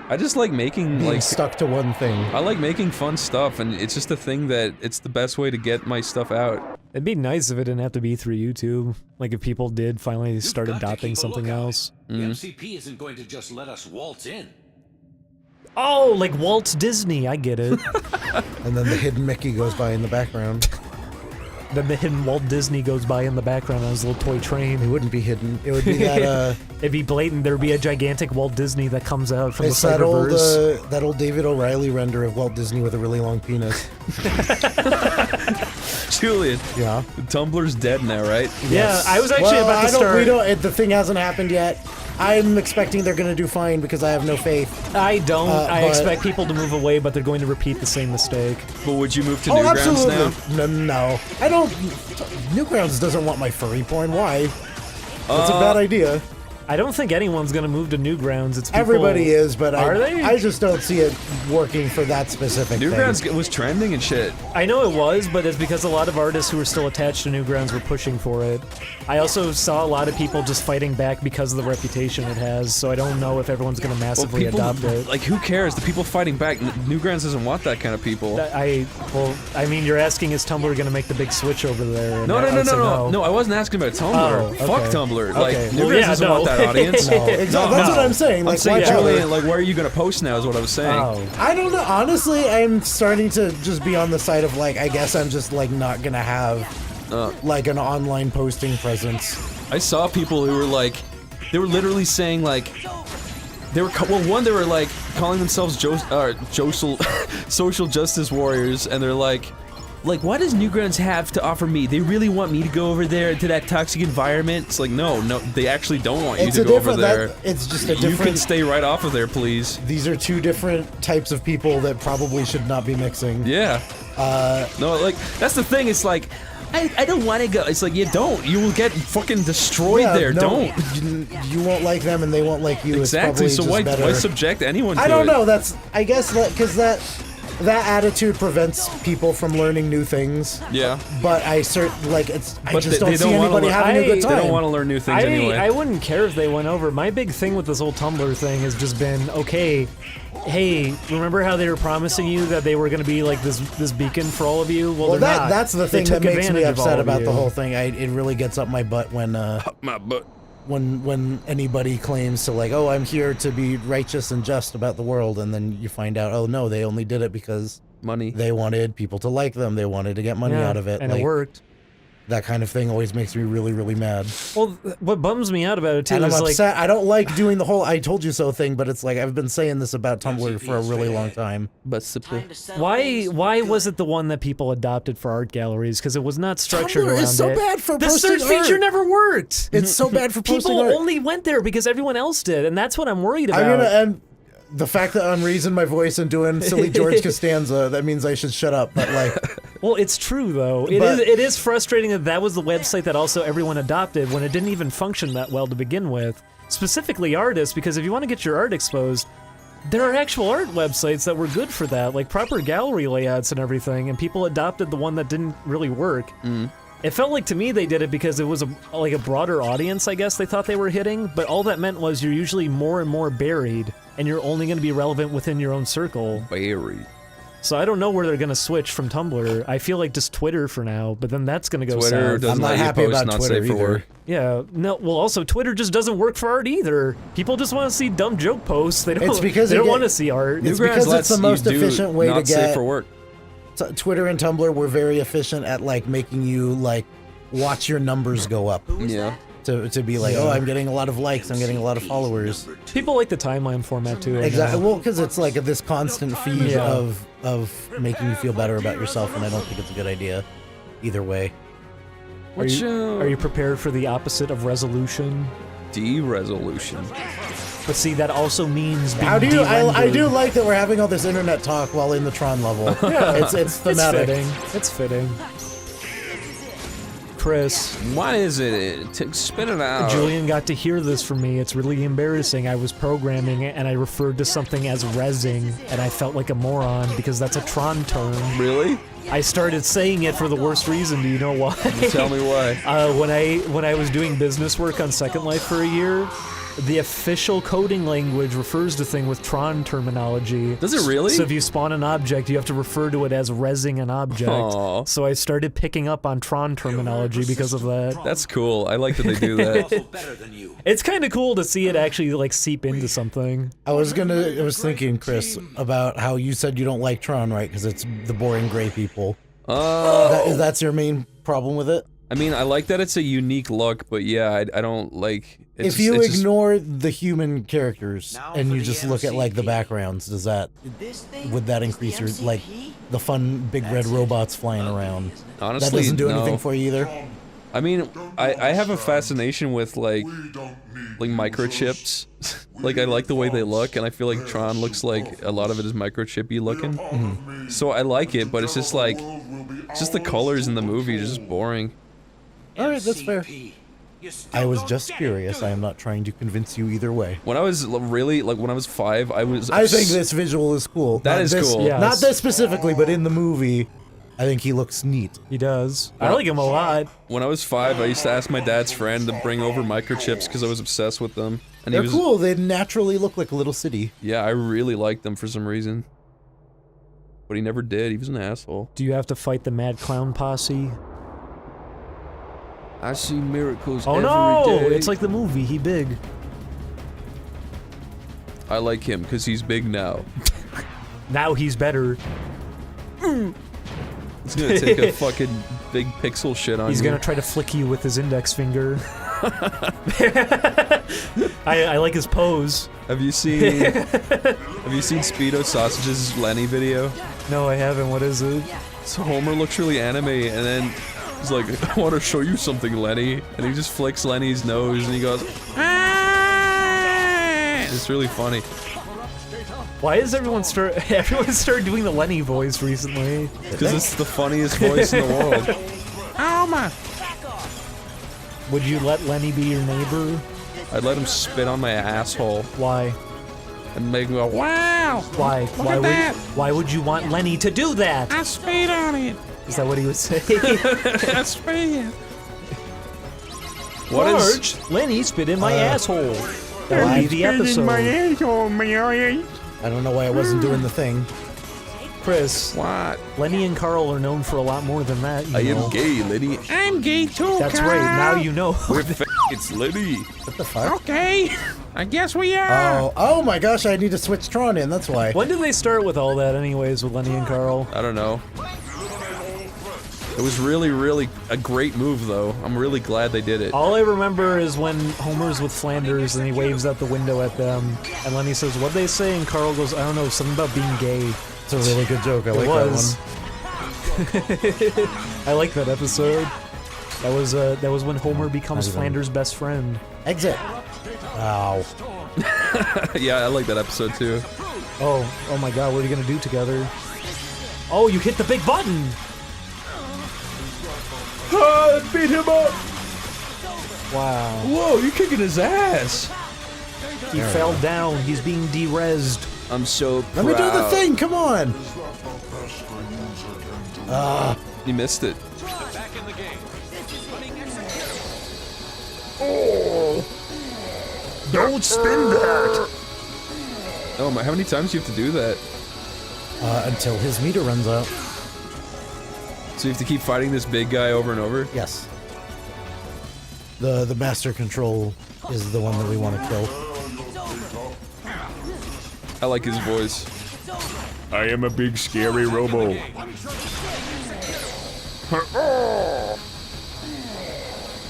S20: I just like making,
S4: being stuck to one thing.
S20: I like making fun stuff, and it's just a thing that it's the best way to get my stuff out.
S3: It'd be nice if it didn't have to be through YouTube. Like, if people did finally start adopting something else.
S6: The MCP isn't going to just let us waltz in.
S3: Oh, like Walt Disney, I get it.
S4: And then the hidden Mickey goes by in the background.
S3: Then the hidden Walt Disney goes by in the background on his little toy train.
S4: It wouldn't be hidden. It would be that,
S3: It'd be blatant. There'd be a gigantic Walt Disney that comes out from
S4: it's
S3: the Cyberverse.
S4: that old David O'Reilly render of Walt Disney with a really long penis.
S20: Julian.
S4: Yeah.
S20: Tumblr's dead now, right?
S3: Yeah, I was actually about to start.
S4: The thing hasn't happened yet. I'm expecting they're going to do fine because I have no faith.
S3: I don't. I expect people to move away, but they're going to repeat the same mistake.
S20: But would you move to Newgrounds now?
S4: No. I don't... Newgrounds doesn't want my furry porn. Why? That's a bad idea.
S3: I don't think anyone's going to move to Newgrounds. It's people...
S4: Everybody is, but
S3: they?
S4: I just don't see it working for that specific
S20: Newgrounds
S4: thing.
S20: was trending and shit.
S3: I know it was, but it's because a lot of artists who were still attached to Newgrounds were pushing for it. I also saw a lot of people just fighting back because of the reputation it has, so I don't know if everyone's going to massively adopt it.
S20: Like, who cares? The people fighting back, Newgrounds doesn't want that kind of people.
S3: I mean, you're asking is Tumblr going to make the big switch over there?
S20: No, I wasn't asking about Tumblr.
S3: Oh, okay.
S20: Fuck Tumblr.
S3: Okay.
S20: Like, Newgrounds doesn't want that audience.
S4: Exactly. That's what I'm saying. Like,
S20: Julian, like, where are you gonna post now? Is what I was saying.
S4: I don't know. Honestly, I'm starting to just be on the side of like, I guess I'm just like not gonna have like an online posting presence.
S20: I saw people who were like, they were literally saying like, they were they were like calling themselves social justice warriors, and they're like, what does Newgrounds have to offer me? They really want me to go over there into that toxic environment? It's like, no, they actually don't want you to go over there.
S4: It's just a different...
S20: You can stay right off of there, please.
S4: These are two different types of people that probably should not be mixing.
S20: Yeah. No, like, that's the thing, it's like, I don't want to go. It's like, you don't. You will get fucking destroyed there.
S4: No,
S20: don't.
S4: You won't like them and they won't like you.
S20: Exactly,
S4: it's
S20: so
S4: why
S20: subject anyone to it?
S4: I don't know, I guess because that attitude prevents people from learning new things.
S20: Yeah.
S4: But I just don't see anybody having a good time.
S20: They don't want to learn new things anyway.
S3: I wouldn't care if they went over. My big thing with this whole Tumblr thing has just been, okay, hey, remember how they were promising you that they were going to be like this beacon for all of you? Well, they're not.
S4: That's the thing that makes me upset about the whole thing. It really gets up my butt when when anybody claims to like, oh, I'm here to be righteous and just about the world, and then you find out, oh no, they only did it because
S20: money.
S4: They wanted people to like them. They wanted to get money out of it.
S3: And it worked.
S4: That kind of thing always makes me really, really mad.
S3: Well, what bums me out about it too
S4: is
S3: I'm
S4: upset.
S3: like,
S4: I don't like doing the whole "I told you so" thing, but it's like I've been saying this about Tumblr for a really long time.
S20: But
S3: why was it the one that people adopted for art galleries? Because it was not structured
S4: Tumblr
S3: around
S4: is so
S3: it.
S4: bad for
S3: the
S4: posting
S3: search feature
S4: art.
S3: never worked.
S4: It's so bad for posting
S3: people
S4: art.
S3: only went there because everyone else did, and that's what I'm worried about.
S4: And the fact that I'm raising my voice and doing silly George Costanza, that means I should shut up. But like,
S3: well, it's true though. It is frustrating that was the website that also everyone adopted when it didn't even function that well to begin with. Specifically artists, because if you want to get your art exposed, there are actual art websites that were good for that, like proper gallery layouts and everything, and people adopted the one that didn't really work. It felt like to me they did it because it was like a broader audience, I guess they thought they were hitting, but all that meant was you're usually more and more buried, and you're only going to be relevant within your own circle.
S20: Buried.
S3: So I don't know where they're going to switch from Tumblr. I feel like just Twitter for now, but then that's going to go
S20: Twitter
S3: south.
S20: doesn't let you post not safe for work.
S3: Yeah, no, well also Twitter just doesn't work for art either. People just want to see dumb joke posts. They don't want to see art.
S4: It's because it's the most efficient way to get...
S20: safe for work.
S4: Twitter and Tumblr were very efficient at like making you like watch your numbers go up.
S20: Yeah.
S4: To be like, oh, I'm getting a lot of likes, I'm getting a lot of followers.
S3: People like the timeline format too.
S4: Exactly. Well, because it's like this constant feed of making you feel better about yourself, and I don't think it's a good idea either way.
S3: Are you prepared for the opposite of resolution?
S20: De-resolution.
S3: But see, that also means being
S4: I do
S3: de-rendered.
S4: like that we're having all this internet talk while in the Tron level.
S3: Yeah,
S4: it's thematic.
S3: It's fitting. Chris.
S20: What is it? Spit it out.
S3: Julian got to hear this from me. It's really embarrassing. I was programming it and I referred to something as rezzing, and I felt like a moron because that's a Tron term.
S20: Really?
S3: I started saying it for the worst reason. Do you know why?
S20: Tell me why.
S3: When I was doing business work on Second Life for a year, the official coding language refers to things with Tron terminology.
S20: Does it really?
S3: So if you spawn an object, you have to refer to it as rezzing an object.
S20: Aww.
S3: So I started picking up on Tron terminology because of that.
S20: That's cool. I like that they do that.
S3: It's kind of cool to see it actually like seep into something.
S4: I was thinking, Chris, about how you said you don't like Tron, right? Because it's the boring gray people. That's your main problem with it?
S20: I mean, I like that it's a unique look, but yeah, I don't like...
S4: If you ignore the human characters and you just look at like the backgrounds, would that increase your like the fun big red robots flying around?
S20: Honestly,
S4: that doesn't do
S20: no.
S4: anything for you either.
S20: I mean, I have a fascination with like microchips. Like I like the way they look, and I feel like Tron looks like a lot of it is microchippy looking. So I like it, but it's just like, the colors in the movie are just boring.
S4: All right, that's fair. I was just curious. I am not trying to convince you either way.
S20: When I was when I was 5, I
S4: think this visual is cool.
S20: That is cool.
S3: Yes.
S4: Not this specifically, but in the movie, I think he looks neat.
S3: He does. I like him a lot.
S20: When I was 5, I used to ask my dad's friend to bring over microchips because I was obsessed with them. And
S4: They're cool. They naturally look like a little city.
S20: Yeah, I really liked them for some reason. But he never did. He was an asshole.
S3: Do you have to fight the Mad Clown Posse?
S20: I see miracles
S3: every day. It's like the movie. He big.
S20: I like him because he's big now.
S3: Now he's better.
S20: He's gonna take a fucking big pixel shit on you.
S3: He's gonna try to flick you with his index finger. I like his pose.
S20: Have you seen Speedo Sausage's Lenny video?
S3: No, I haven't. What is it?
S20: So Homer looks really anime, and then he's like, I want to show you something, Lenny. And he just flicks Lenny's nose, and he goes, ah! It's really funny.
S3: Why does everyone start doing the Lenny voice recently?
S20: Because it's the funniest voice in the world.
S3: Alma! Would you let Lenny be your neighbor?
S20: I'd let him spit on my asshole.
S3: Why?
S20: And make me go, wow!
S3: Why? Why would you want Lenny to do that?
S20: I spit on it.
S3: Is that what he would say?
S20: I spit.
S3: Marge, Lenny spit in my asshole. That would be the episode.
S4: I don't know why I wasn't doing the thing.
S3: Chris.
S20: What?
S3: Lenny and Carl are known for a lot more than that.
S20: I am gay, Lenny. I'm gay too,
S3: That's right, now you know.
S20: It's Lenny.
S4: What the fuck?
S20: Okay, I guess we are.
S4: Oh my gosh, I need to switch Tron in, that's why.
S3: When did they start with all that anyways, with Lenny and Carl?
S20: I don't know. It was really, really a great move, though. I'm really glad they did it.
S3: All I remember is when Homer's with Flanders and he waves out the window at them, and Lenny says, "What'd they say?" And Carl goes, "I don't know, something about being gay."
S4: It's a really good joke. I like that one.
S3: I like that episode. That was when Homer becomes Flanders' best friend.
S4: Exit. Wow.
S20: Yeah, I like that episode too.
S3: Oh my God, what are you gonna do together? Oh, you hit the big button.
S20: Beat him up!
S3: Wow.
S20: Whoa, you're kicking his ass!
S3: He fell down. He's being de-rezzed.
S20: I'm so proud.
S4: Let me do the thing, come on!
S20: You missed it.
S4: Oh! Don't spin that!
S20: Oh my, how many times do you have to do that?
S4: Until his meter runs out.
S20: So you have to keep fighting this big guy over and over?
S4: Yes. The master control is the one that we want to kill.
S20: I like his voice.
S12: I am a big scary robo.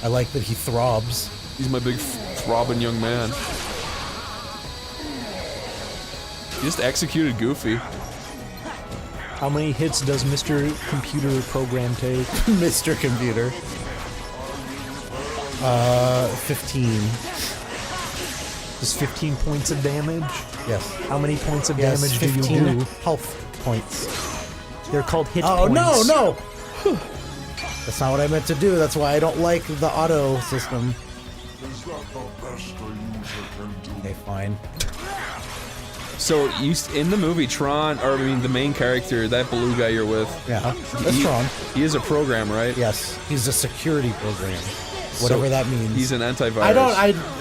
S4: I like that he throbs.
S20: He's my big throbbing young man. He just executed Goofy.
S3: How many hits does Mr. Computer Program take?
S4: Mr. Computer. 15.
S3: Just 15 points of damage?
S4: Yes.
S3: How many points of
S4: Yes,
S3: damage do you
S4: 15
S3: do?
S4: health points.
S3: They're called hit
S4: Oh,
S3: points.
S4: no! That's not what I meant to do. That's why I don't like the auto system. Okay, fine.
S2: So in the movie Tron, or I mean the main character, that blue guy you're with.
S4: Yeah, that's Tron.
S2: He is a program, right?
S4: Yes, he's a security program. Whatever that means.
S2: He's an antivirus.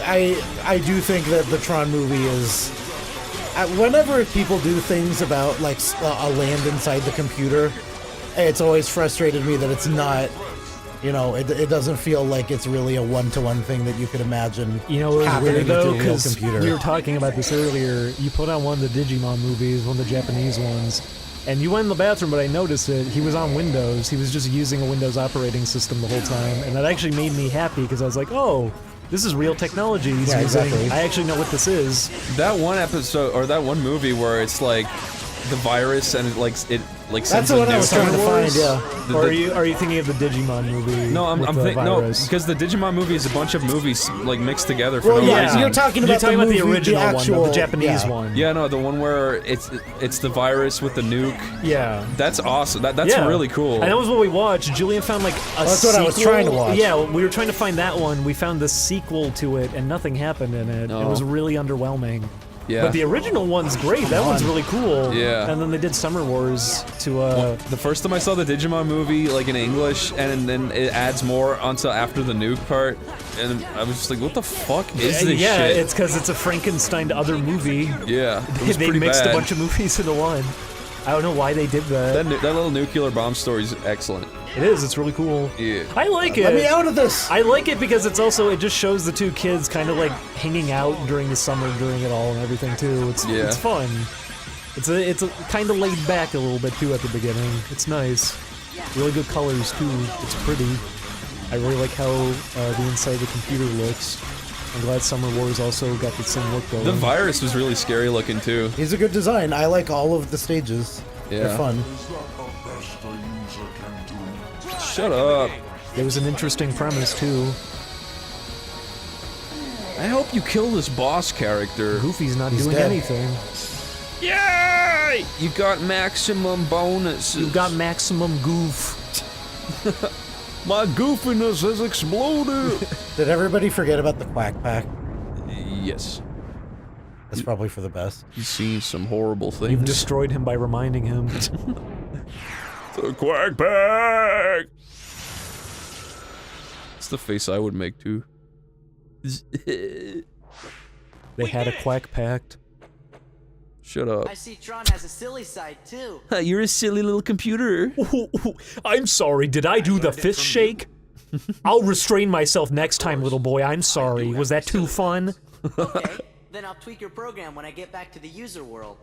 S4: I do think that the Tron movie is. Whenever people do things about like a land inside the computer, it's always frustrated me that it's not. You know, it doesn't feel like it's really a one-to-one thing that you could imagine.
S3: You know, it was
S4: happening
S3: weird though,
S4: with a real
S3: because
S4: computer.
S3: we were talking about this earlier. You put on one of the Digimon movies, one of the Japanese ones, and you went in the bathroom, but I noticed it. He was on Windows. He was just using a Windows operating system the whole time, and that actually made me happy because I was like, oh, this is real technology he's using.
S4: Exactly.
S3: I actually know what this is.
S2: That one episode, or that one movie where it's like the virus and it
S4: That's what I was trying to find, yeah.
S3: Or are you thinking of the Digimon movie?
S2: No, I'm thinking no, because the Digimon movie is a bunch of movies like mixed together for no reason.
S4: You're talking about the
S3: original
S4: actual,
S3: one, the Japanese one.
S2: Yeah, no, the one where it's the virus with the nuke.
S3: Yeah,
S2: that's awesome. That's really cool.
S3: And that was what we watched. Julian found like a
S4: that's
S3: sequel.
S4: what I was trying to watch.
S3: Yeah, we were trying to find that one. We found the sequel to it, and nothing happened in it. It was really underwhelming.
S2: Yeah.
S3: But the original one's great. That one's really cool.
S2: Yeah.
S3: And then they did Summer Wars to
S2: Well, the first time I saw the Digimon movie, like in English, and then it adds more until after the nuke part, and I was just like, what the fuck is this
S3: yeah,
S2: shit?
S3: it's because it's a Frankenstein other movie.
S2: Yeah, it was
S3: they
S2: pretty
S3: mixed
S2: bad.
S3: a bunch of movies into one. I don't know why they did that.
S2: That little nuclear bomb story is excellent.
S3: It is. It's really cool.
S2: Yeah.
S3: I like it.
S4: Let me out of this.
S3: I like it because it just shows the two kids kind of like hanging out during the summer during it all and everything too. It's fun. It's a kind of laid back a little bit too at the beginning. It's nice. Really good colors too. It's pretty. I really like how the inside of the computer looks. I'm glad Summer Wars also got the same look going.
S2: The virus was really scary looking too.
S4: He's a good design. I like all of the stages.
S2: Yeah.
S4: They're fun.
S2: Shut up.
S3: It was an interesting premise too.
S2: I hope you kill this boss character.
S3: Goofy's not
S4: He's
S3: doing
S4: dead.
S3: anything.
S2: Yay! You got maximum bonuses.
S3: You got maximum goof.
S2: My goofiness has exploded.
S4: Did everybody forget about the Quack Pack?
S2: Yes.
S4: That's probably for the best.
S2: He's seen some horrible things.
S3: You've destroyed him by reminding him.
S2: The Quack Pack! It's the face I would make too.
S3: They had a Quack Pact.
S2: Shut up.
S1: I see Tron has a silly side too.
S2: You're a silly little computer.
S3: I'm sorry, did I do the fist shake? I'll restrain myself next time, little boy. I'm sorry. Was that too fun?
S1: Okay, then I'll tweak your program when I get back to the user world.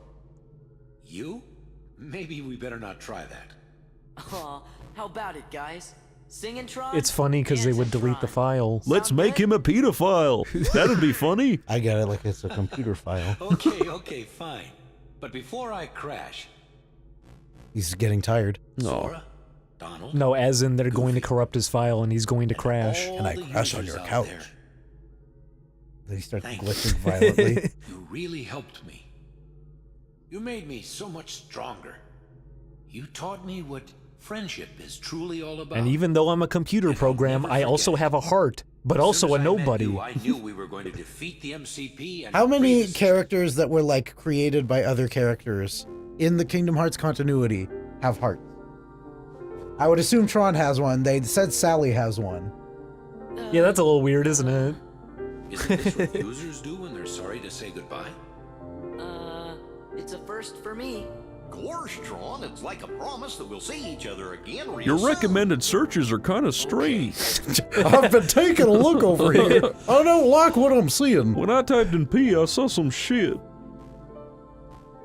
S6: You? Maybe we better not try that.
S1: Aw, how about it, guys? Singing Tron?
S3: It's funny because they would delete the file.
S9: Let's make him a pedophile. That'd be funny.
S4: I get it like it's a computer file.
S6: Okay, fine. But before I crash,
S4: He's getting tired.
S6: Zora, Donald,
S3: No, as in they're going to corrupt his file and he's going to crash.
S4: And I crash on your
S6: out
S4: couch.
S6: there.
S4: Then he starts
S6: Thank
S4: glitching violently.
S6: you really helped me. You made me so much stronger. You taught me what friendship is truly all about.
S3: And even though I'm a computer program, I also have a heart, but also a nobody.
S6: I knew we were going to defeat the MCP and
S4: How many characters that were like created by other characters in the Kingdom Hearts continuity have hearts? I would assume Tron has one. They said Sally has one.
S3: Yeah, that's a little weird, isn't it?
S6: Isn't this what users do when they're sorry to say goodbye?
S1: It's a first for me.
S11: Gosh, Tron, it's like a promise that we'll see each other again real
S9: Your
S11: soon.
S9: recommended searches are kind of strange.
S4: I've been taking a look over here. I don't like what I'm seeing.
S9: When I typed in P, I saw some shit.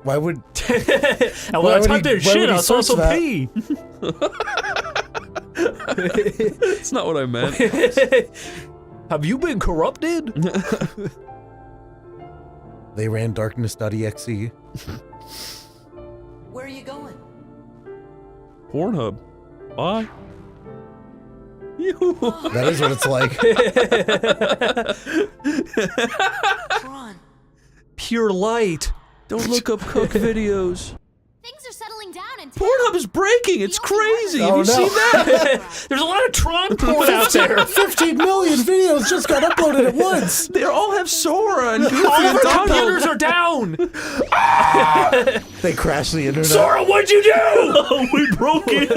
S4: Why would...
S3: And when I typed in shit, I saw some pee.
S2: That's not what I meant.
S3: Have you been corrupted?
S4: They ran darkness.exe.
S1: Where are you going?
S9: Pornhub. Bye.
S4: That is what it's like.
S1: Tron,
S3: pure light.
S2: Don't look up cook videos.
S19: Things are settling down and
S2: Pornhub is breaking. It's crazy. Have
S4: Oh,
S2: you
S4: no.
S2: seen that?
S3: There's a lot of Tron porn out there.
S4: 15 million videos just got uploaded at once.
S2: They all have Sora and Goofy
S3: All of
S2: and
S3: our
S2: Donald.
S3: computers are down.
S4: They crashed the internet.
S3: Sora, what'd you do?
S2: We broke it.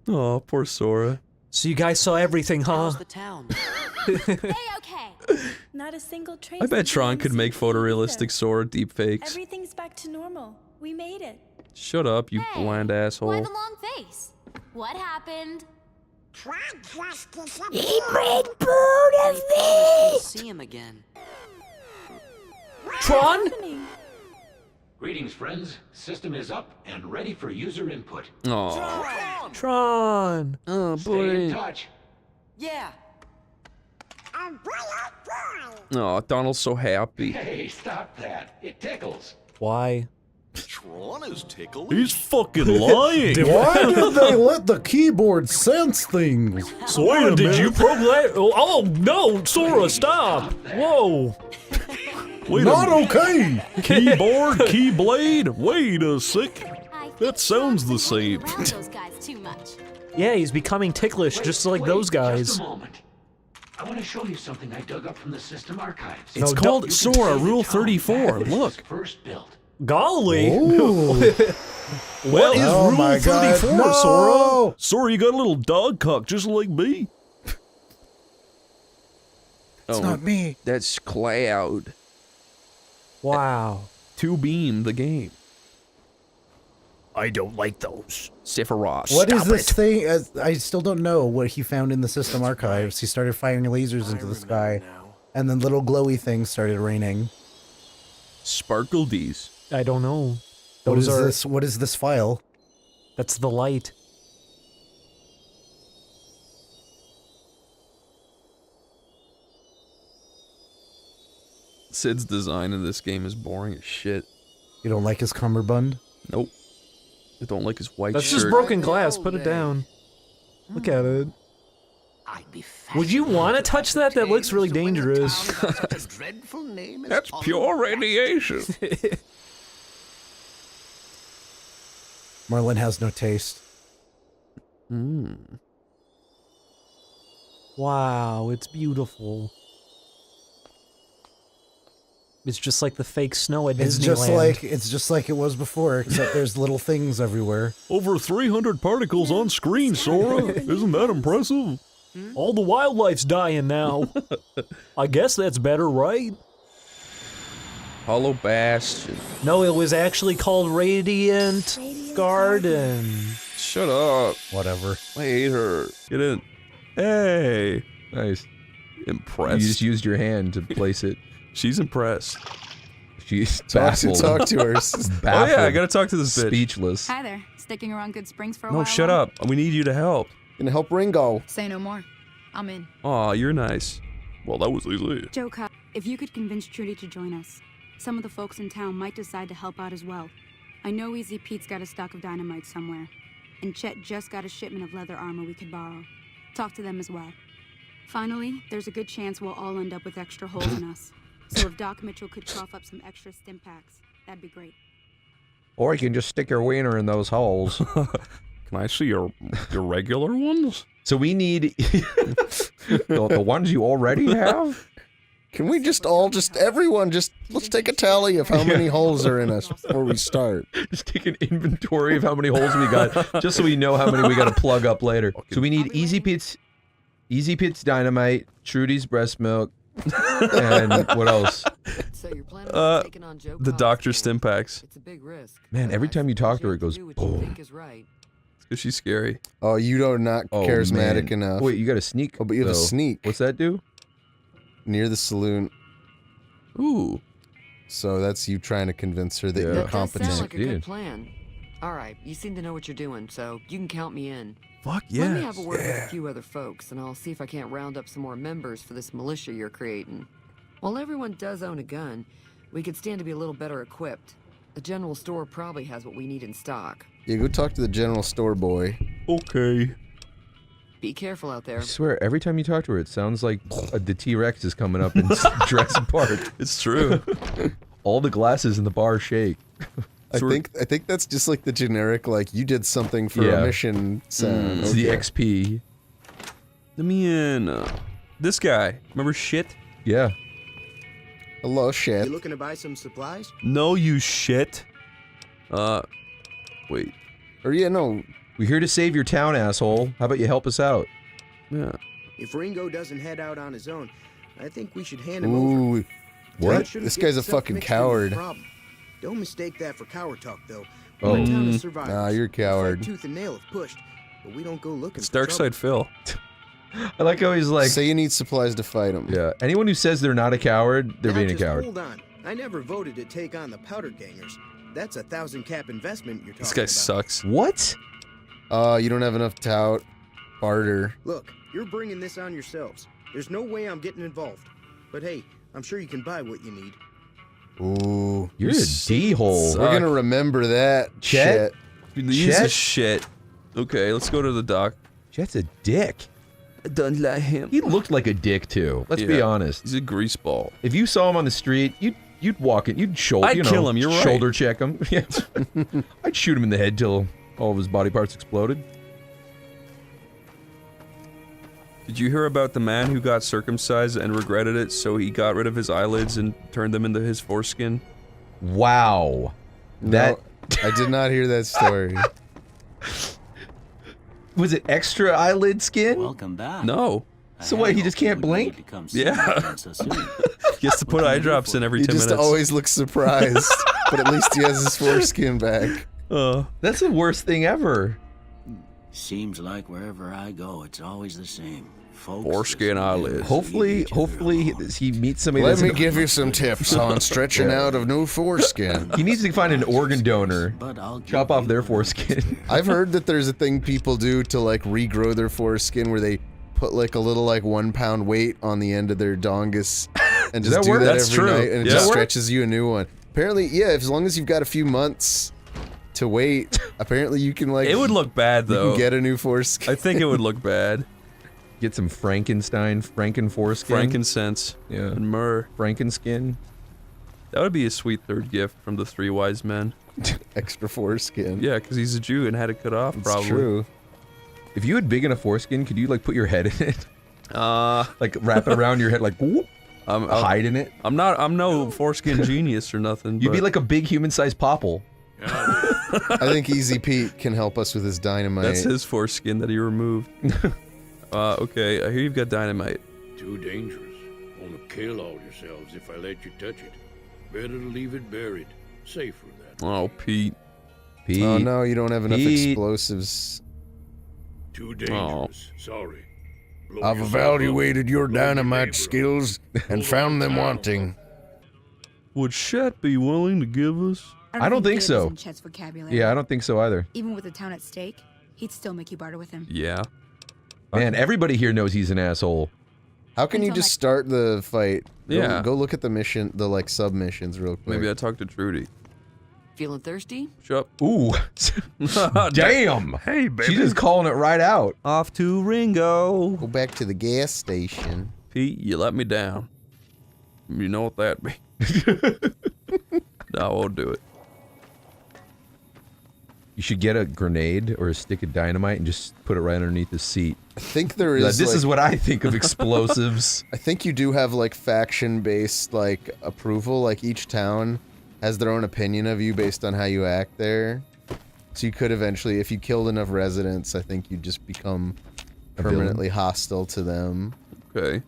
S2: Oh, poor Sora.
S3: So you guys saw everything, huh?
S1: The town.
S5: Not a single trace.
S2: I bet
S5: of
S2: Tron could make photorealistic Sora deepfakes.
S5: Everything's back to normal. We made it.
S2: Shut up, you blind asshole.
S19: Why the long face? What happened?
S5: He made food of me.
S1: See him again.
S3: Tron?
S6: Greetings, friends. System is up and ready for user input.
S2: Aw.
S3: Tron.
S2: Oh,
S6: Stay in
S2: boy.
S6: touch.
S1: Yeah.
S2: Oh, Donald's so happy.
S6: Hey, stop that. It tickles.
S3: Why?
S11: Tron is tickling.
S20: He's fucking lying.
S4: Why did they let the keyboard sense things?
S3: Sora, did you program? Oh no, Sora, stop! Whoa!
S4: Not okay.
S20: Keyboard, keyblade. Wait a sec. That sounds the same.
S19: Those guys too much.
S3: Yeah, he's becoming ticklish, just like those guys.
S6: Just a moment. I want to show you something I dug up from the system archives.
S2: It's called Sora Rule 34. Look.
S6: First built.
S3: Golly!
S20: What is
S4: Oh
S20: Rule
S4: my
S20: 34,
S4: God, no!
S20: Sora? Sora, you got a little dog cock just like me.
S4: It's not me.
S2: That's Cloud.
S3: Wow.
S2: 2Beam, the game.
S20: I don't like those.
S2: Sephiroth.
S4: What is this thing? I still don't know what he found in the system archives. He started firing lasers into the sky, and then little glowy things started raining.
S2: Sparkle-D's.
S3: I don't know.
S4: What is
S3: Those are.
S4: this? What is this file?
S3: That's the light.
S2: Sid's design in this game is boring as shit.
S4: You don't like his cummerbund?
S2: Nope. I don't like his white
S3: That's
S2: shirt.
S3: just broken glass. Put it down. Look at it. Would you want to touch that? That looks really dangerous.
S12: That's pure radiation.
S4: Marlin has no taste.
S3: Wow, it's beautiful. It's just like the fake snow at Disneyland.
S4: It's just like it was before, except there's little things everywhere.
S20: Over 300 particles on screen, Sora. Isn't that impressive?
S3: All the wildlife's dying now. I guess that's better, right?
S2: Hollow Bastion.
S3: No, it was actually called Radiant Garden.
S2: Shut up.
S4: Whatever.
S2: I hate her. Get in. Hey.
S23: Nice.
S2: Impressed.
S23: You just used your hand to place it.
S2: She's impressed.
S23: She's baffled.
S16: Talk to her.
S23: Baffled.
S2: Oh yeah, I gotta talk to this bitch.
S23: Speechless.
S8: Hi there. Sticking around Good Springs for a
S2: No,
S8: while?
S2: shut up. We need you to help.
S16: Gonna help Ringo.
S8: Say no more. I'm in.
S2: Aw, you're nice.
S20: Well, that was easy.
S8: Joe Cup, if you could convince Trudy to join us, some of the folks in town might decide to help out as well. I know Easy Pete's got a stock of dynamite somewhere, and Chet just got a shipment of leather armor we could borrow. Talk to them as well. Finally, there's a good chance we'll all end up with extra holes in us. So if Doc Mitchell could cough up some extra stim packs, that'd be great.
S23: Or you can just stick your wiener in those holes.
S20: Can I see your regular ones?
S23: So we need the ones you already have?
S16: Can we just everyone let's take a tally of how many holes are in us before we start.
S23: Just take an inventory of how many holes we got, just so we know how many we gotta plug up later. So we need Easy Pete's dynamite, Trudy's breast milk, and what else?
S7: So you're planning on taking on Joe
S2: The
S7: Cobb's
S2: Dr.
S7: gang.
S2: Stim Packs.
S7: It's a big risk.
S23: Man, every time you talk to her, it goes
S7: Do what you
S23: boom.
S7: think is right.
S2: Because she's scary.
S16: Oh, you are not charismatic
S23: man.
S16: enough.
S23: Wait, you got a sneak?
S16: Oh, but you have a
S23: though.
S16: sneak.
S23: What's that do?
S16: Near the saloon.
S2: Ooh.
S16: So that's you trying to convince her that you're
S7: That does
S16: competent.
S7: sound like a good plan. All right, you seem to know what you're doing, so you can count me in.
S2: Fuck
S7: Let me
S2: yes.
S7: have a word with a few other folks, and I'll see if I can't round up some more members for this militia you're creating. While everyone does own a gun, we could stand to be a little better equipped. The general store probably has what we need in stock.
S16: Yeah, go talk to the general store boy.
S20: Okay.
S7: Be careful out there.
S23: I swear, every time you talk to her, it sounds like the T-Rex is coming up in Jurassic Park.
S2: It's true.
S23: All the glasses in the bar shake.
S16: I think that's just like the generic, like, you did something for a mission sound.
S23: It's the XP.
S2: Let me in. This guy. Remember shit?
S23: Yeah.
S16: Hello, shit.
S18: You looking to buy some supplies?
S2: No, you shit. Wait.
S16: Or yeah, no.
S23: We're here to save your town, asshole. How about you help us out?
S2: Yeah.
S18: If Ringo doesn't head out on his own, I think we should hand him over.
S16: Ooh. What? This guy's a fucking coward.
S18: Don't mistake that for coward talk, though.
S23: Oh.
S18: We're a town of survivors.
S16: Nah, you're a coward.
S18: We fight tooth and nail if pushed, but we don't go looking
S2: It's
S18: for trouble.
S2: Darkside Phil.
S23: I like how he's like...
S16: Say you need supplies to fight him.
S23: Yeah. Anyone who says they're not a coward, they're
S18: Now
S23: being a
S18: just
S23: coward.
S18: Hold on. I never voted to take on the powder gangers. That's a 1,000 cap investment you're talking
S2: This guy
S18: about.
S2: sucks.
S23: What?
S16: You don't have enough tout. Barter.
S18: Look, you're bringing this on yourselves. There's no way I'm getting involved. But hey, I'm sure you can buy what you need.
S16: Ooh.
S23: You're a D-hole.
S16: We're gonna remember that.
S23: Chet?
S2: He's a shit. Okay, let's go to the dock.
S23: Chet's a dick.
S2: Don't let him.
S23: He looked like a dick, too. Let's be honest.
S2: He's a greaseball.
S23: If you saw him on the street, you'd walk it. You'd shoulder.
S2: I'd kill him, you're right.
S23: Shoulder check him. Yeah. I'd shoot him in the head till all of his body parts exploded.
S2: Did you hear about the man who got circumcised and regretted it, so he got rid of his eyelids and turned them into his foreskin?
S23: Wow.
S16: No, I did not hear that story.
S23: Was it extra eyelid skin?
S1: Welcome back.
S2: No.
S23: So what, he just can't blink?
S2: Yeah. He has to put eye drops in every 10 minutes.
S16: He just always looks surprised, but at least he has his foreskin back.
S23: That's the worst thing ever.
S13: Seems like wherever I go, it's always the same. Folks,
S2: foreskin eyelids.
S23: Hopefully he meets somebody.
S16: Let me give you some tips on stretching out of new foreskin.
S23: He needs to find an organ donor. Chop off their foreskin.
S16: I've heard that there's a thing people do to like regrow their foreskin where they put like a little like 1 pound weight on the end of their dongus and just do that every night and it just stretches you a new one. Apparently, yeah, as long as you've got a few months to wait, apparently you can like...
S2: It would look bad though.
S16: You can get a new foreskin.
S2: I think it would look bad.
S23: Get some Franken foreskin.
S2: Frankincense.
S23: Yeah.
S2: And myrrh.
S23: Frankenskin.
S2: That would be a sweet third gift from the 3 wise men.
S16: Extra foreskin.
S2: Yeah, because he's a Jew and had it cut off, probably.
S23: It's true. If you had big enough foreskin, could you like put your head in it? Like wrap it around your head, like whoop, hide in it?
S2: I'm no foreskin genius or nothing.
S23: You'd be like a big human-sized popple.
S16: I think Easy Pete can help us with his dynamite.
S2: That's his foreskin that he removed. Okay, I hear you've got dynamite.
S6: Too dangerous. Wanna kill all yourselves if I let you touch it. Better to leave it buried. Safer that.
S2: Oh, Pete.
S16: Oh no, you don't have enough explosives.
S6: Too dangerous. Sorry.
S10: I've evaluated your dynamite skills and found them wanting.
S2: Would Chet be willing to give us?
S23: I don't think so.
S8: Chet's vocabulary.
S23: Yeah, I don't think so either.
S8: Even with the town at stake, he'd still make you barter with him.
S2: Yeah.
S23: Man, everybody here knows he's an asshole.
S16: How can you just start the fight?
S2: Yeah.
S16: Go look at the mission, the like submissions real quick.
S2: Maybe I talk to Trudy.
S7: Feeling thirsty?
S2: Shut up.
S23: Ooh. Damn.
S2: Hey, baby.
S23: She's just calling it right out.
S2: Off to Ringo.
S16: Go back to the gas station.
S2: Pete, you let me down. You know what that means. No, I won't do it.
S23: You should get a grenade or a stick of dynamite and just put it right underneath the seat.
S16: I think there is.
S23: This
S16: like,
S23: is what I think of explosives.
S16: I think you do have like faction-based like approval. Like each town has their own opinion of you based on how you act there. So you could eventually, if you killed enough residents, I think you'd just become permanently hostile to them.
S2: Okay.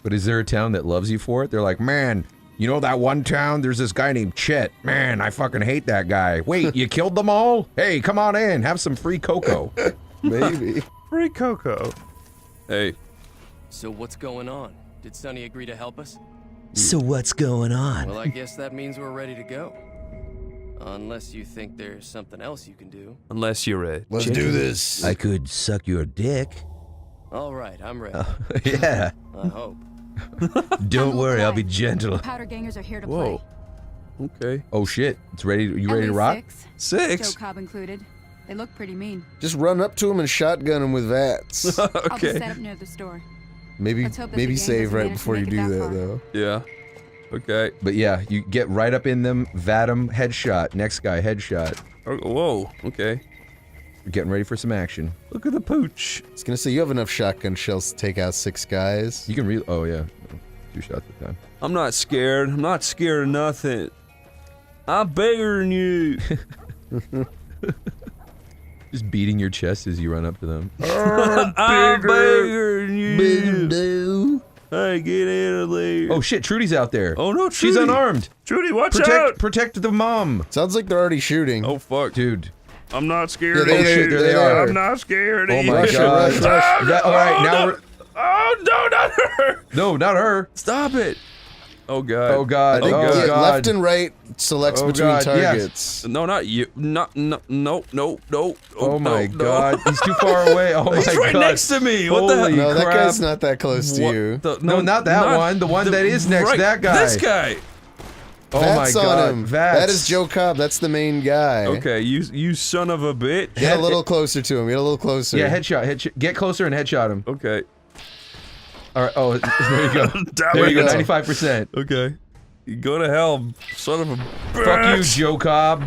S23: But is there a town that loves you for it? They're like, man, you know that one town? There's this guy named Chet. Man, I fucking hate that guy. Wait, you killed them all? Hey, come on in. Have some free cocoa.
S16: Maybe.
S2: Free cocoa. Hey.
S15: So what's going on? Did Sonny agree to help us?
S17: So what's going on?
S15: Well, I guess that means we're ready to go. Unless you think there's something else you can do.
S2: Unless you're ready.
S10: Let's do this.
S17: I could suck your dick.
S15: All right, I'm ready.
S23: Yeah.
S15: I hope.
S23: Don't worry, I'll be gentle.
S8: Powder gangers are here to
S2: Whoa.
S8: play.
S2: Okay.
S23: Oh shit, it's ready. You ready to rock?
S8: 6?
S2: Joe
S8: Cobb included. They look pretty mean.
S16: Just run up to him and shotgun him with VATS.
S8: I'll just set up near the store.
S16: Maybe
S8: Let's hope that the gang
S16: save
S8: doesn't
S16: right
S8: manage to
S16: before you
S8: make it
S16: do
S8: that
S16: that,
S8: far.
S16: though.
S2: Yeah. Okay.
S23: But yeah, you get right up in them, vat them, headshot. Next guy, headshot.
S2: Oh, whoa. Okay.
S23: You're getting ready for some action.
S2: Look at the pooch.
S16: I was gonna say, you have enough shotgun shells to take out 6 guys.
S23: You can oh yeah. 2 shots at a time.
S2: I'm not scared. I'm not scared of nothing. I'm bigger than you.
S23: Just beating your chest as you run up to them.
S2: I'm bigger than you.
S23: Big
S2: Hey, get in of there.
S23: Oh shit, Trudy's out there.
S2: Oh no, Trudy.
S23: She's unarmed.
S2: Trudy, watch out.
S23: Protect the mom.
S16: Sounds like they're already shooting.
S2: Oh fuck.
S23: Dude.
S2: I'm not scared.
S16: Yeah,
S23: Oh shit, there they are.
S2: I'm not scared.
S23: Oh my
S16: Rush her,
S23: god.
S16: rush, rush.
S23: Alright, now we're...
S2: Oh no, not her.
S23: No, not her.
S2: Stop it. Oh god.
S23: Oh god.
S16: I think
S23: Oh god.
S16: left and right selects between
S23: God,
S16: targets.
S2: No, not you. No.
S23: Oh my god. He's too far away. Oh my god.
S2: He's right next to me. What the hell?
S23: Holy
S16: No, that
S23: crap.
S16: guy's not that close to you.
S23: No, not that one. The one that is next to that guy.
S2: This guy.
S23: Oh
S16: VATS
S23: my god.
S16: on him.
S23: VATS.
S16: That is Joe Cobb. That's the main guy.
S2: Okay, you son of a bitch.
S16: Get a little closer to him. Get a little closer.
S23: Yeah, headshot. Get closer and headshot him.
S2: Okay.
S23: Alright, oh, there you go.
S2: Damn
S23: There
S2: it.
S23: you go, 95%.
S2: Okay. You go to hell, son of a bitch.
S23: Fuck you, Joe Cobb.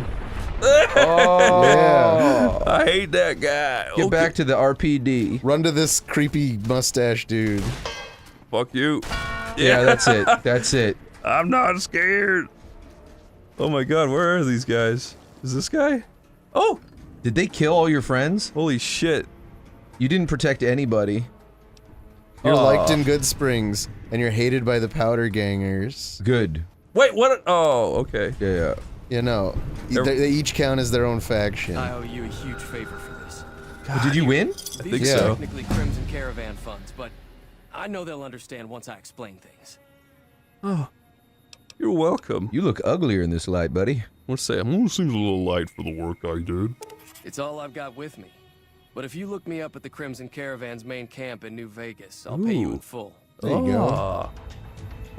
S2: Oh,
S16: Yeah.
S2: I hate that guy.
S23: Get back to the RPD.
S16: Run to this creepy mustache dude.
S2: Fuck you.
S23: Yeah, that's it. That's it.
S2: I'm not scared. Oh my god, where are these guys? Is this guy? Oh!
S23: Did they kill all your friends?
S2: Holy shit.
S23: You didn't protect anybody.
S16: You're liked in Good Springs, and you're hated by the powder gangers.
S23: Good.
S2: Wait, what? Oh, okay.
S23: Yeah.
S16: You know, they each count as their own faction.
S15: I owe you a huge favor for this.
S23: Did you win?
S2: I think
S15: These
S2: so.
S15: are technically Crimson Caravan funds, but I know they'll understand once I explain things.
S2: Oh. You're welcome.
S23: You look uglier in this light, buddy.
S2: What's that? Seems a little light for the work I did.
S15: It's all I've got with me. But if you look me up at the Crimson Caravan's main camp in New Vegas, I'll pay you in full.
S16: There you go.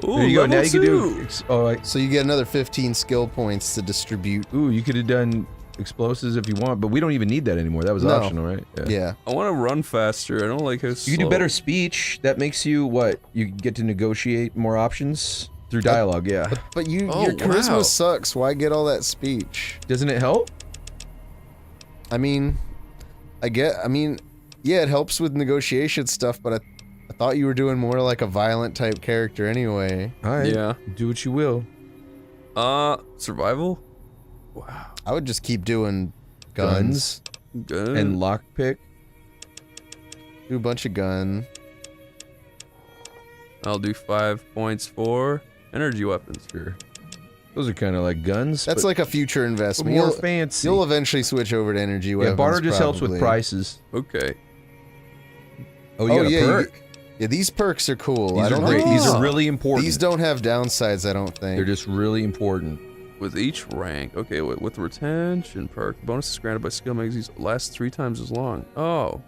S2: Ooh,
S23: There you go. Now you can
S2: level
S23: do.
S16: So you get another 15 skill points to distribute.
S23: Ooh, you could have done explosives if you want, but we don't even need that anymore. That was
S16: No.
S23: optional, right?
S16: Yeah.
S2: I want to run faster. I don't like how
S23: You
S2: slow.
S23: can do better speech. That makes you what? You get to negotiate more options through dialogue. Yeah.
S16: But your
S2: Oh,
S16: charisma
S2: wow.
S16: sucks. Why get all that speech?
S23: Doesn't it help?
S16: I mean, yeah, it helps with negotiation stuff, but I thought you were doing more like a violent type character anyway.
S23: All right.
S2: Yeah.
S23: Do what you will.
S2: Survival? Wow.
S16: I would just keep doing guns.
S2: Gun.
S23: And lockpick.
S16: Do a bunch of gun.
S2: I'll do 5 points for energy weapons.
S23: Sure. Those are kind of like guns.
S16: That's
S23: but
S16: like a future investment.
S23: more
S16: You'll-
S23: fancy.
S16: You'll eventually switch over to energy weapons.
S23: Yeah, barter just helps with
S16: probably.
S23: prices.
S2: Okay.
S23: Oh, you got
S16: yeah,
S23: a perk?
S16: yeah, these perks are cool.
S23: These
S16: I
S23: are
S16: don't
S23: great.
S16: think
S23: These are really important.
S16: These don't have downsides, I don't think.
S23: They're just really important.
S2: With each rank. Okay, with retention perk, bonuses granted by skill magazines last 3 times as long. Oh.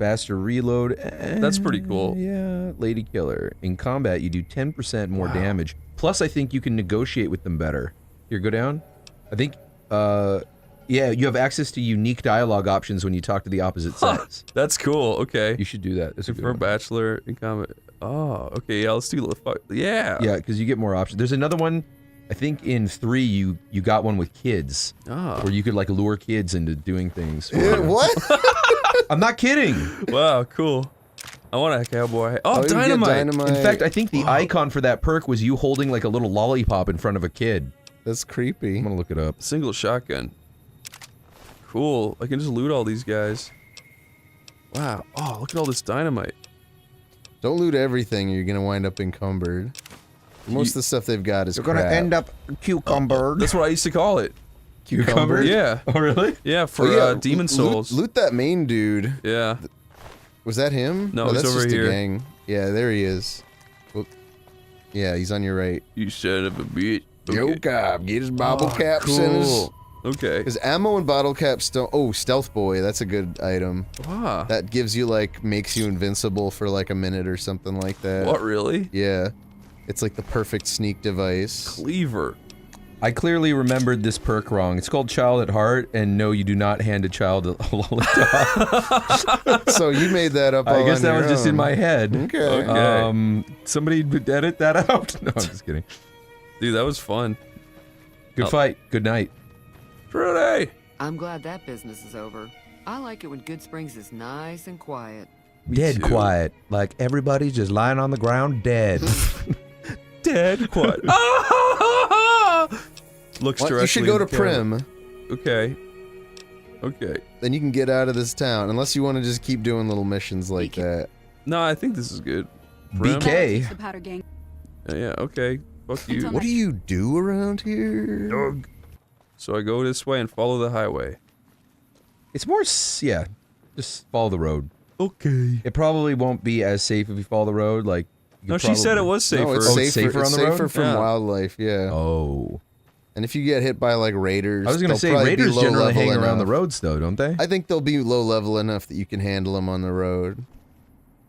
S23: Faster reload.
S2: That's pretty cool.
S23: Yeah, Lady Killer. In combat, you do 10% more damage. Plus, I think you can negotiate with them better. Here, go down. I think, yeah, you have access to unique dialogue options when you talk to the opposite sex.
S2: That's cool. Okay.
S23: You should do that. That's a good
S2: For
S23: one.
S2: bachelor in combat. Oh, okay. Yeah, let's do. Yeah.
S23: Yeah, because you get more options. There's another one. I think in 3 you got one with kids, where you could like lure kids into doing things.
S16: What?
S23: I'm not kidding.
S2: Wow, cool. I want a cowboy. Oh,
S16: you get
S2: dynamite.
S16: dynamite.
S23: In fact, I think the icon for that perk was you holding like a little lollipop in front of a kid.
S16: That's creepy.
S23: I'm gonna look it up.
S2: Single shotgun. Cool. I can just loot all these guys. Wow. Oh, look at all this dynamite.
S16: Don't loot everything, or you're gonna wind up encumbered. Most of the stuff they've got is crap.
S23: up cucumbered.
S2: That's what I used to call it.
S23: Cucumber?
S2: Yeah.
S23: Oh, really?
S2: Yeah, for demon souls.
S16: Loot that main dude.
S2: Yeah.
S16: Was that him?
S2: No,
S16: oh,
S2: he's
S16: that's
S2: over
S16: just
S2: here.
S16: A gang. Yeah, there he is. Whoop. Yeah, he's on your right.
S2: You son of a bitch.
S16: Yo, Cobb, get his bottle caps and his...
S2: Cool. Okay.
S16: His ammo and bottle caps don't... Oh, Stealth Boy, that's a good item.
S2: Wow.
S16: That gives you, like, makes you invincible for, like, a minute or something like that.
S2: What, really?
S16: Yeah. It's like the perfect sneak device.
S2: Cleaver.
S23: I clearly remembered this perk wrong. It's called Child at Heart, and no, you do not hand a child a lollipop.
S16: So you made that up.
S23: I
S16: all
S23: guess
S16: on
S23: that
S16: your
S23: was just in
S16: own.
S23: my head.
S16: Okay.
S23: Somebody edit that out. No, I'm just kidding.
S2: Dude, that was fun.
S23: Good fight. Good night.
S2: Trudy!
S7: I'm glad that business is over. I like it when Good Springs is nice and quiet.
S23: Dead quiet. Like everybody's just lying on the ground dead.
S2: Dead quiet. Looks
S16: What?
S2: directly.
S16: You should go to
S2: at the camera.
S16: Prim.
S2: Okay. Okay.
S16: Then you can get out of this town, unless you want to just keep doing little missions like that.
S2: No, I think this is good. Prim?
S23: BK.
S8: The powder gang.
S2: Yeah, okay. Fuck you.
S16: What do you do around here?
S2: Dog. So I go this way and follow the highway.
S23: It's more, yeah, just follow the road.
S2: Okay.
S23: It probably won't be as safe if you follow the road. Like, you
S2: No,
S23: could
S2: she said
S23: probably-
S2: it was safer.
S16: No, it's
S23: Oh,
S16: safer,
S23: it's safer on the road?
S16: safer from
S2: Yeah.
S16: wildlife, yeah.
S23: Oh.
S16: And if you get hit by like raiders,
S23: I was gonna
S16: they'll
S23: say
S16: probably be
S23: raiders
S16: low
S23: generally
S16: level
S23: hang around the
S16: enough.
S23: roads, though, don't they?
S16: I think they'll be low level enough that you can handle them on the road.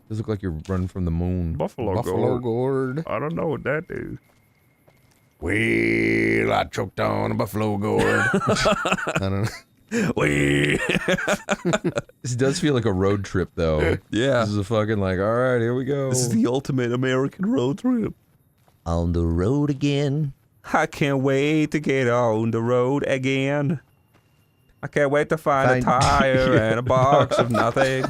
S23: Those look like you're running from the moon.
S2: Buffalo
S16: gourd.
S2: I don't know what that is.
S16: Well, I choked on a buffalo gourd. I don't know.
S23: This does feel like a road trip, though.
S2: Yeah.
S23: This is a fucking like, all right, here we go.
S2: This is the ultimate American road trip.
S17: On the road again.
S2: I can't wait to get on the road again. I can't wait to find a tire and a box of nothing.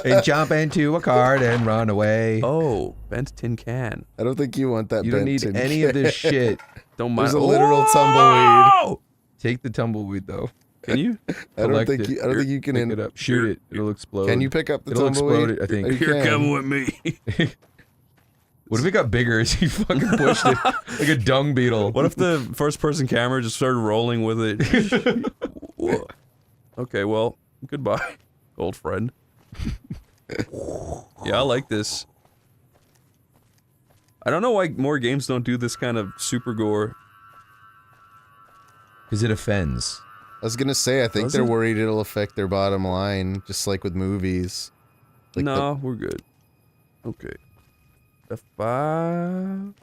S23: And jump into a cart and run away.
S2: Oh, bent tin can.
S16: I don't think you want that.
S23: You don't
S16: bent
S23: need
S16: tin
S23: any
S16: can.
S23: of this shit.
S2: Don't mind.
S16: There's a literal tumbleweed.
S23: Take the tumbleweed, though.
S2: Can you?
S16: I don't
S23: Collect
S16: think
S23: it.
S16: you. I don't think you can.
S23: Pick it up. Shoot it. It'll explode.
S16: Can you pick up the
S23: It'll
S16: tumbleweed?
S23: explode, I think.
S16: You
S2: Here,
S16: can.
S2: come with me.
S23: What if it got bigger as he fucking pushed it? Like a dung beetle.
S2: What if the first-person camera just started rolling with it? Whoa. Okay, well, goodbye, old friend. Yeah, I like this. I don't know why more games don't do this kind of super gore.
S23: Because it offends.
S16: I was gonna say, I think
S2: Does
S16: they're
S2: it?
S16: worried it'll affect their bottom line, just like with movies. Like
S2: No, we're good. Okay. F5.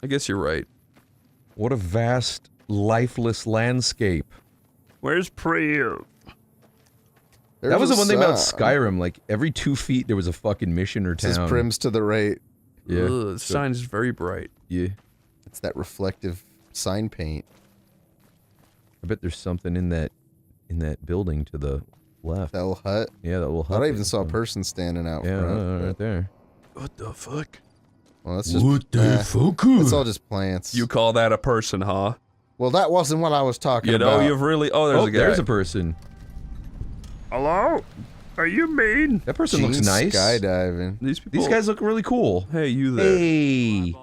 S2: I guess you're right.
S23: What a vast, lifeless landscape.
S2: Where's Priv?
S23: That was the one thing about Skyrim. Like, every 2 feet there was a fucking mission or
S16: It says
S23: town.
S16: Prim's to the right.
S23: Yeah.
S2: Ugh, the sign is very bright.
S23: Yeah.
S16: It's that reflective sign paint.
S23: I bet there's something in that building to the left.
S16: That little hut?
S23: Yeah, that little hut.
S16: I even saw a person standing out
S23: Yeah,
S16: front.
S23: right there.
S2: What the fuck?
S16: Well, that's just
S23: What the fuck?
S16: It's all just plants.
S2: You call that a person, huh?
S16: Well, that wasn't what I was talking
S2: You know,
S16: about.
S2: you've really... Oh, there's a guy.
S23: There's a person.
S2: Hello? Are you mean?
S23: That person looks
S16: Gene's
S23: nice.
S16: skydiving.
S2: These people...
S23: These guys look really cool.
S2: Hey, you there.
S23: Hey.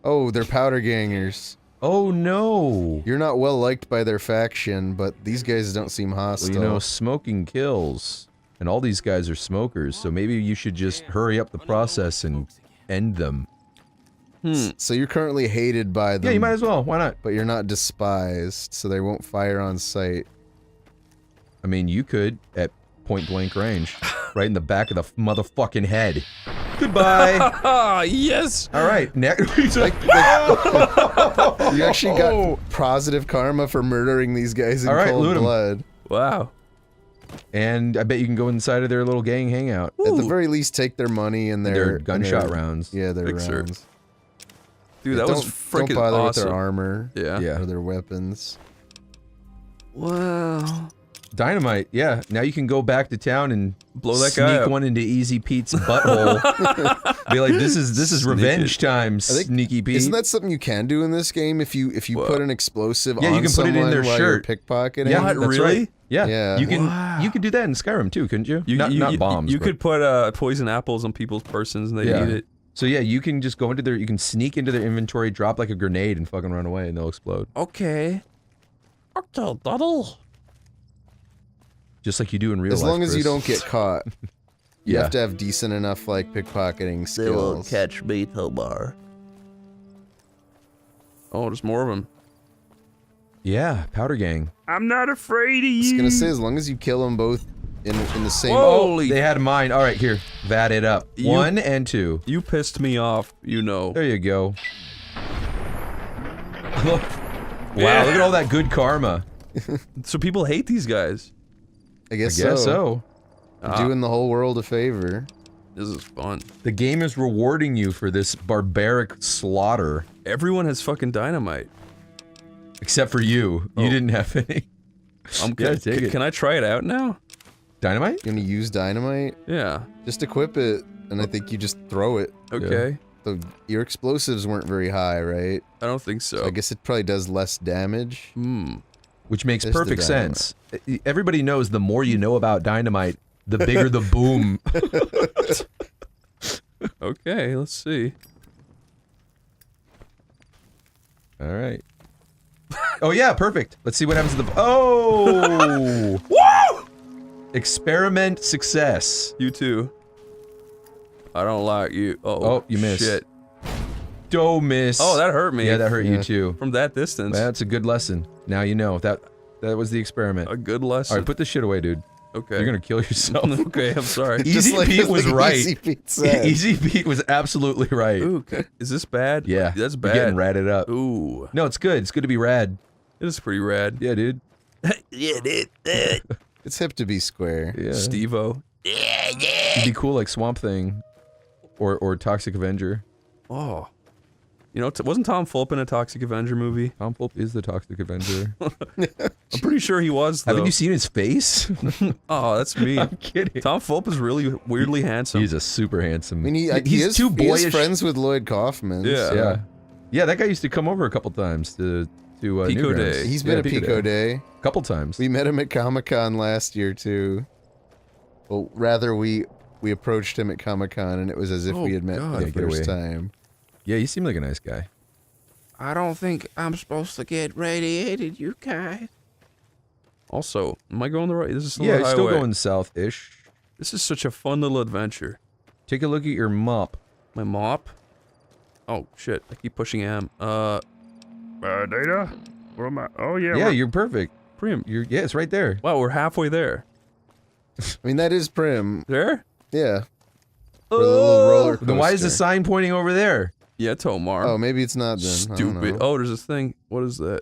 S16: Oh, they're powder gangers.
S23: Oh no.
S16: You're not well liked by their faction, but these guys don't seem hostile.
S23: Well, you know, smoking kills. And all these guys are smokers, so maybe you should just hurry up the process and end them.
S16: So you're currently hated by them.
S23: Yeah, you might as well. Why not?
S16: But you're not despised, so they won't fire on sight.
S23: I mean, you could at point blank range. Right in the back of the motherfucking head. Goodbye.
S2: Yes.
S23: All right, next.
S16: You actually got positive karma for murdering these guys in
S23: All right,
S16: cold
S23: loot 'em.
S16: blood.
S2: Wow.
S23: And I bet you can go inside of their little gang hangout.
S16: At the very least, take their money and
S23: Their gunshot rounds.
S16: Yeah, their
S2: Fixer.
S16: rounds.
S2: Dude,
S16: Yeah,
S2: that was
S16: don't
S2: freaking
S16: bother
S2: awesome.
S16: with their armor.
S2: Yeah.
S16: Or their weapons.
S2: Wow.
S23: Dynamite, yeah. Now you can go back to town and
S2: Blow that
S23: sneak
S2: guy up.
S23: one into Easy Pete's butthole. Be like, this is
S2: Sneak
S23: revenge
S2: it.
S23: time,
S16: I think-
S23: Sneaky Pete.
S16: Isn't that something you can do in this game if you put an explosive
S23: Yeah,
S16: on
S23: you can put it in
S16: someone
S23: their
S16: while
S23: shirt.
S16: you're pickpocketing?
S23: Yeah,
S2: What,
S23: that's
S2: really?
S23: right. Yeah.
S16: Yeah.
S23: You could do that in Skyrim too, couldn't you? Not bombs.
S2: You
S23: but-
S2: could put poison apples on people's persons and they eat it.
S23: So yeah, you can just go into you can sneak into their inventory, drop like a grenade, and fucking run away, and they'll explode.
S2: Okay. Okay, Doddle.
S23: Just like you do in real life.
S16: As long as you
S23: Chris.
S16: don't get caught. You
S23: Yeah.
S16: have to have decent enough, like, pickpocketing skills.
S17: They won't catch me, Tomar.
S2: Oh, there's more of them.
S23: Yeah, Powder Gang.
S2: I'm not afraid of
S16: I was
S2: you.
S16: gonna say, as long as you kill them both in the same...
S2: Holy-
S23: They had mine. All right, here. Vat it up.
S2: You-
S23: 1 and 2.
S2: You pissed me off, you know.
S23: There you go. Wow, look at all that good karma.
S2: So people hate these guys.
S16: I guess
S23: so.
S16: You're doing the whole world a favor.
S2: This is fun.
S23: The game is rewarding you for this barbaric slaughter.
S2: Everyone has fucking dynamite.
S23: Except for you. You didn't have any.
S2: Yeah, take it. Can I try it out now?
S23: Dynamite?
S16: You gonna use dynamite?
S2: Yeah.
S16: Just equip it, and I think you just throw it.
S2: Okay.
S16: So your explosives weren't very high, right?
S2: I don't think so.
S16: I guess it probably does less damage.
S23: Which makes
S16: Just the
S23: perfect
S16: dynamite.
S23: sense. Everybody knows the more you know about dynamite, the bigger the boom.
S2: Okay, let's see.
S23: Alright. Oh yeah, perfect. Let's see what happens to the- Oh!
S2: Woo!
S23: Experiment success.
S2: You too. I don't like you.
S23: Oh, you missed.
S2: Shit.
S23: Don't miss.
S2: Oh, that hurt me.
S23: Yeah, that hurt you too.
S2: From that distance.
S23: That's a good lesson. Now you know. That was the experiment.
S2: A good lesson.
S23: Alright, put this shit away, dude.
S2: Okay.
S23: You're gonna kill yourself.
S2: Okay, I'm sorry.
S23: Easy
S16: like
S23: Pete was right.
S16: Easy Pete said.
S23: Easy Pete was absolutely right.
S2: Ooh, is this bad?
S23: Yeah.
S2: That's
S23: You're
S2: bad.
S23: getting ratted up.
S2: Ooh.
S23: No, it's good. It's good to be rad.
S2: It is pretty rad.
S23: Yeah, dude.
S1: Yeah, dude.
S16: It's hip to be square.
S23: Yeah.
S2: Steve-O.
S23: It'd be cool like Swamp Thing. Or Toxic Avenger.
S2: Oh. You know, wasn't Tom Fulp in a Toxic Avenger movie?
S23: Tom Fulp is the Toxic Avenger.
S2: I'm pretty sure he was, though.
S23: Haven't you seen his face?
S2: Oh, that's me.
S23: I'm kidding.
S2: Tom Fulp is really weirdly handsome.
S23: He's a super handsome.
S16: I mean,
S23: he's too boyish.
S16: He is friends with Lloyd Kaufman.
S2: Yeah.
S16: so-
S23: Yeah. Yeah, that guy used to come over a couple times to
S2: Pico
S23: Newgrounds.
S2: Day.
S16: He's been
S23: Yeah,
S16: at Pico Day.
S23: Couple times.
S16: We met him at Comic-Con last year, too. Well, rather, we approached him at Comic-Con, and it was as if we had met
S2: God.
S16: for
S23: Yeah,
S16: the
S23: get
S16: first
S23: away.
S16: time.
S23: Yeah, you seem like a nice guy.
S20: I don't think I'm supposed to get radiated, you guys.
S2: Also, am I going the right? This is still
S23: Yeah,
S2: the
S23: he's still
S2: highway.
S23: going south-ish.
S2: This is such a fun little adventure.
S23: Take a look at your mop.
S2: My mop? Oh, shit. I keep pushing M.
S12: Data? Where am I? Oh, yeah.
S23: Yeah, you're perfect.
S2: Prim.
S23: Yeah, it's right there.
S2: Wow, we're halfway there.
S16: I mean, that is Prim.
S2: There?
S16: Yeah. For the little roller coaster.
S23: Then why is the sign pointing over there?
S2: Yeah, Tomar.
S16: Oh, maybe it's not then. I don't
S2: Stupid.
S16: know.
S2: Oh, there's this thing. What is that?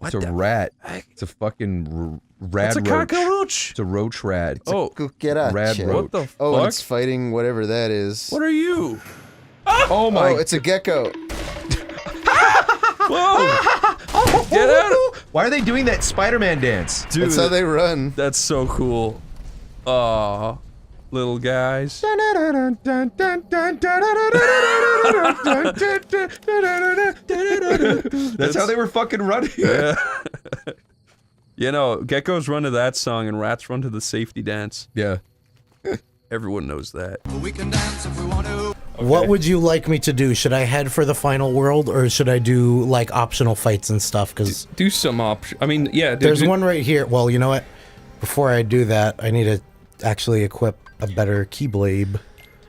S23: It's a rat. It's a fucking rad
S2: It's a
S23: roach.
S2: cockroach.
S23: It's a roach rat.
S2: Oh,
S16: Cucaracha.
S23: Rad roach.
S2: what the fuck?
S16: Oh, and it's fighting whatever that is.
S2: What are you?
S23: Oh my!
S16: Oh, it's a gecko.
S2: Whoa! Get out!
S23: Why are they doing that Spider-Man dance?
S2: Dude,
S16: That's how they run.
S2: that's so cool. Aw, little guys.
S23: That's how they were fucking running.
S2: Yeah. You know, geckos run to that song and rats run to the safety dance.
S23: Yeah.
S2: Everyone knows that.
S10: We can dance if we want to.
S4: What would you like me to do? Should I head for the final world, or should I do like optional fights and stuff? Because
S20: Do some option. I mean, yeah.
S4: there's one right here. Well, you know what? Before I do that, I need to actually equip a better Keyblade.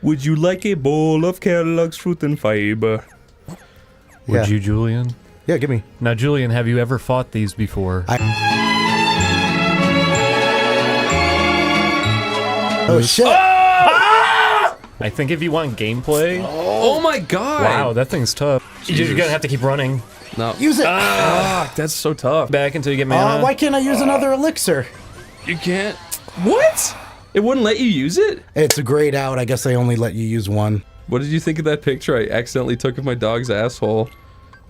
S20: Would you like a bowl of Kellogg's fruit and fiber?
S3: Would
S4: Yeah.
S3: you, Julian?
S4: Yeah, give me.
S3: Now, Julian, have you ever fought these before?
S4: Oh shit!
S3: I think if you want gameplay...
S20: Oh my god!
S3: Wow, that thing's tough. You're gonna have to keep running.
S2: No.
S4: Use it!
S2: That's so tough.
S3: Back until you get mana.
S4: Why can't I use another elixir?
S20: You can't. What? It wouldn't let you use it?
S4: It's grayed out. I guess they only let you use one.
S2: What did you think of that picture I accidentally took of my dog's asshole?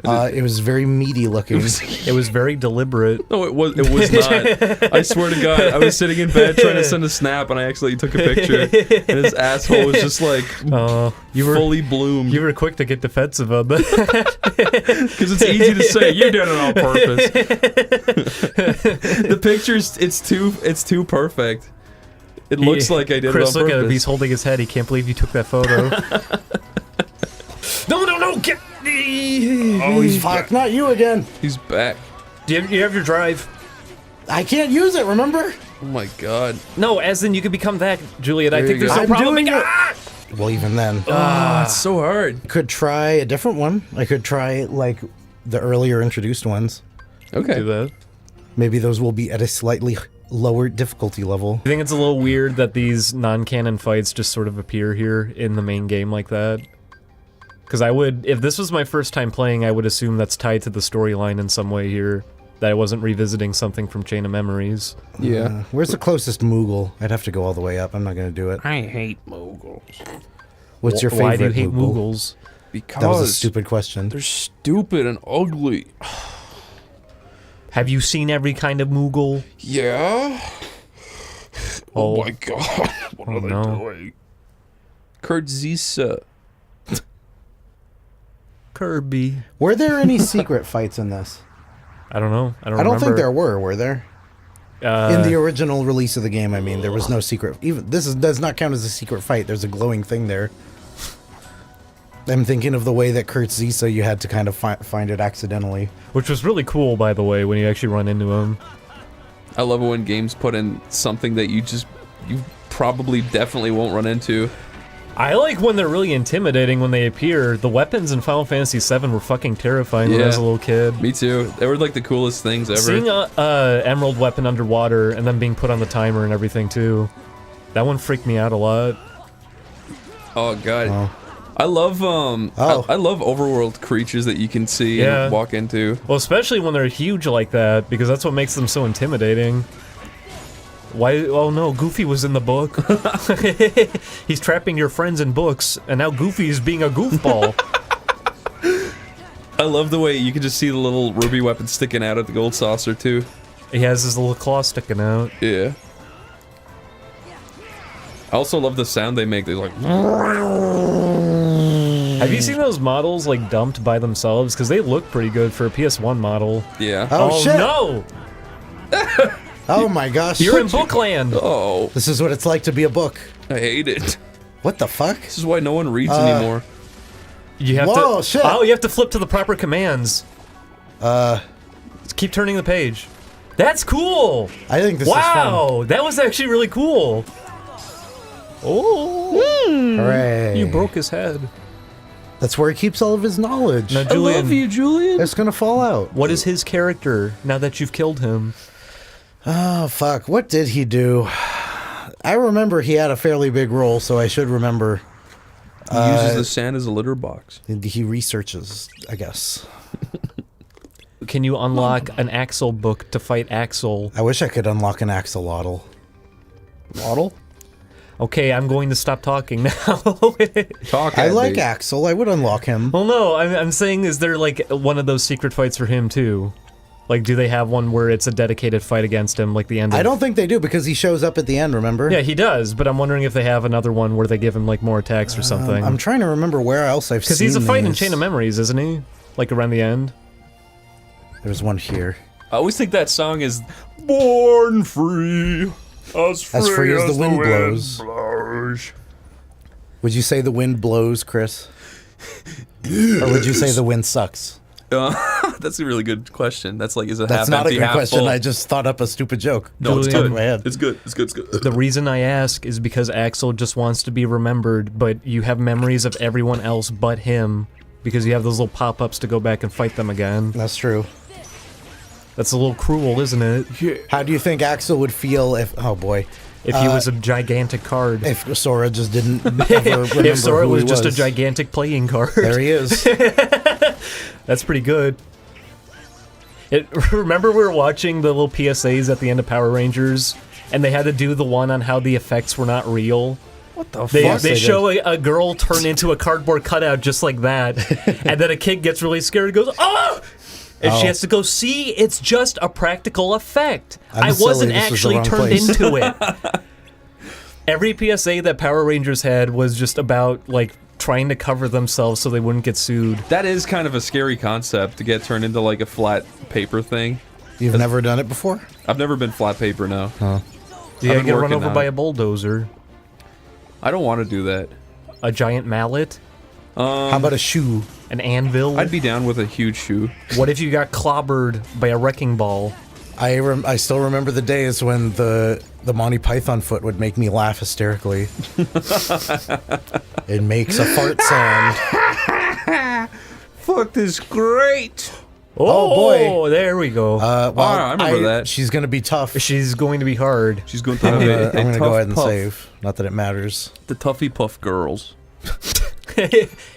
S4: It was very meaty looking.
S3: It was very deliberate.
S2: No, it was not. I swear to God, I was sitting in bed trying to send a snap, and I accidentally took a picture, and his asshole was just like
S3: you were
S2: fully bloomed.
S3: You were quick to get defensive of it.
S2: Because it's easy to say you did it on purpose. The picture's it's too perfect. It looks like I did
S3: Chris,
S2: it on
S3: look
S2: purpose.
S3: at him. He's holding his head. He can't believe you took that photo. No! Get!
S2: Oh, he's
S4: Fuck, not you again.
S2: He's back.
S3: Do you have your drive?
S4: I can't use it, remember?
S2: Oh my God.
S3: No, as in you could become that, Juliet. I
S2: There
S3: think
S2: you
S3: there's
S2: go.
S3: no
S4: I'm
S3: problem.
S4: doing it. Well, even then.
S2: It's so hard.
S4: Could try a different one. I could try, like, the earlier introduced ones.
S2: Okay.
S3: Do that.
S4: Maybe those will be at a slightly lower difficulty level.
S3: I think it's a little weird that these non-canon fights just sort of appear here in the main game like that. Because I would, if this was my first time playing, I would assume that's tied to the storyline in some way here. That I wasn't revisiting something from Chain of Memories.
S2: Yeah.
S4: Where's the closest Moogle? I'd have to go all the way up. I'm not going to do it.
S20: I hate Moogles.
S4: What's your favorite
S3: Why do you hate
S4: Moogle?
S3: Moogles?
S20: Because
S4: that was a stupid question.
S20: They're stupid and ugly.
S3: Have you seen every kind of Moogle?
S20: Yeah. Oh my god. What are they doing? Kurtzisa.
S3: Kirby.
S4: Were there any secret fights in this?
S3: I don't know. I don't
S4: think
S3: remember.
S4: there were there? In the original release of the game, I mean, there was no secret. Even does not count as a secret fight. There's a glowing thing there. I'm thinking of the way that Kurtzisa, you had to kind of find it accidentally.
S3: Which was really cool, by the way, when you actually run into him.
S2: I love it when games put in something that you probably definitely won't run into.
S3: I like when they're really intimidating when they appear. The weapons in Final Fantasy VII were fucking terrifying when I was a little kid.
S2: Me too. They were like the coolest things ever.
S3: Seeing a emerald weapon underwater and then being put on the timer and everything too. That one freaked me out a lot.
S2: Oh god. I love I love overworld creatures that you can see and walk into.
S3: Well, especially when they're huge like that, because that's what makes them so intimidating. Why? Oh no, Goofy was in the book. He's trapping your friends in books, and now Goofy is being a goofball.
S2: I love the way you can just see the little ruby weapon sticking out of the gold saucer too.
S3: He has his little claw sticking out.
S2: Yeah. I also love the sound they make. They're like.
S3: Have you seen those models like dumped by themselves? Because they look pretty good for a PS1 model.
S2: Yeah.
S4: Oh shit!
S3: No!
S4: Oh my gosh!
S3: You're in Bookland.
S2: Oh.
S4: This is what it's like to be a book.
S2: I hate it.
S4: What the fuck?
S2: This is why no one reads anymore.
S3: You have
S4: Whoa,
S3: to.
S4: shit.
S3: Oh, you have to flip to the proper commands. Just keep turning the page. That's cool.
S4: I think this is fun.
S3: Wow, that was actually really cool. Oh,
S4: Hooray.
S3: You broke his head.
S4: That's where he keeps all of his knowledge.
S3: Now, Julian,
S2: I love you, Julian.
S4: It's gonna fall out.
S3: What is his character now that you've killed him?
S4: Oh fuck! What did he do? I remember he had a fairly big role, so I should remember.
S2: He uses the sand as a litter box.
S4: He researches, I guess.
S3: Can you unlock an Axel book to fight Axel?
S4: I wish I could unlock an axolotl.
S3: Waddle? Okay, I'm going to stop talking now.
S2: Talk.
S4: I like Axel. I would unlock him.
S3: Well, no, I'm saying, is there like one of those secret fights for him too? Like, do they have one where it's a dedicated fight against him, like the end of...
S4: I don't think they do, because he shows up at the end, remember?
S3: Yeah, he does, but I'm wondering if they have another one where they give him, like, more attacks or something.
S4: I'm trying to remember where else I've seen
S3: because he's a fight in
S4: these.
S3: Chain of Memories, isn't he? Like, around the end?
S4: There's one here.
S2: I always think that song is Born Free. As free
S4: as the wind blows. Would you say the wind blows, Chris? Or would you say the wind sucks?
S2: That's a really good question. That's like, is it
S4: That's
S2: half
S4: not
S2: empty,
S4: a good
S2: half
S4: question.
S2: full?
S4: I just thought up a stupid joke.
S2: No, it's
S3: Julian,
S2: good.
S4: My head.
S2: It's good. It's good. It's good.
S3: The reason I ask is because Axel just wants to be remembered, but you have memories of everyone else but him, because you have those little pop-ups to go back and fight them again.
S4: That's true.
S3: That's a little cruel, isn't it?
S2: Yeah.
S4: How do you think Axel would feel if... Oh, boy.
S3: If he was a gigantic card.
S4: If Sora just didn't ever remember
S3: If Sora
S4: who
S3: was
S4: he
S3: just a gigantic playing card.
S4: There he is.
S3: That's pretty good. Remember we were watching the little PSAs at the end of Power Rangers, and they had to do the one on how the effects were not real?
S4: What the fuck?
S3: They show a girl turn into a cardboard cutout just like that, and then a kid gets really scared and goes, "Oh!" And she has to go, see, it's just a practical effect. I wasn't actually turned into it. Every PSA that Power Rangers had was just about, like, trying to cover themselves so they wouldn't get sued.
S2: That is kind of a scary concept, to get turned into like a flat paper thing.
S4: You've never done it before?
S2: I've never been flat paper, no.
S4: Huh.
S3: You gotta get run over by a bulldozer.
S2: I don't want to do that.
S3: A giant mallet?
S4: How about a shoe?
S3: An anvil?
S2: I'd be down with a huge shoe.
S3: What if you got clobbered by a wrecking ball?
S4: I still remember the days when the Monty Python foot would make me laugh hysterically. It makes a fart sound.
S20: Fuck this great.
S4: Oh boy!
S3: There we go.
S4: Well,
S2: I remember that.
S4: She's gonna be tough.
S3: She's going to be hard.
S2: She's going to have a
S4: I'm gonna
S2: tough
S4: go ahead and
S2: puff.
S4: save. Not that it matters.
S2: The Tuffy Puff Girls.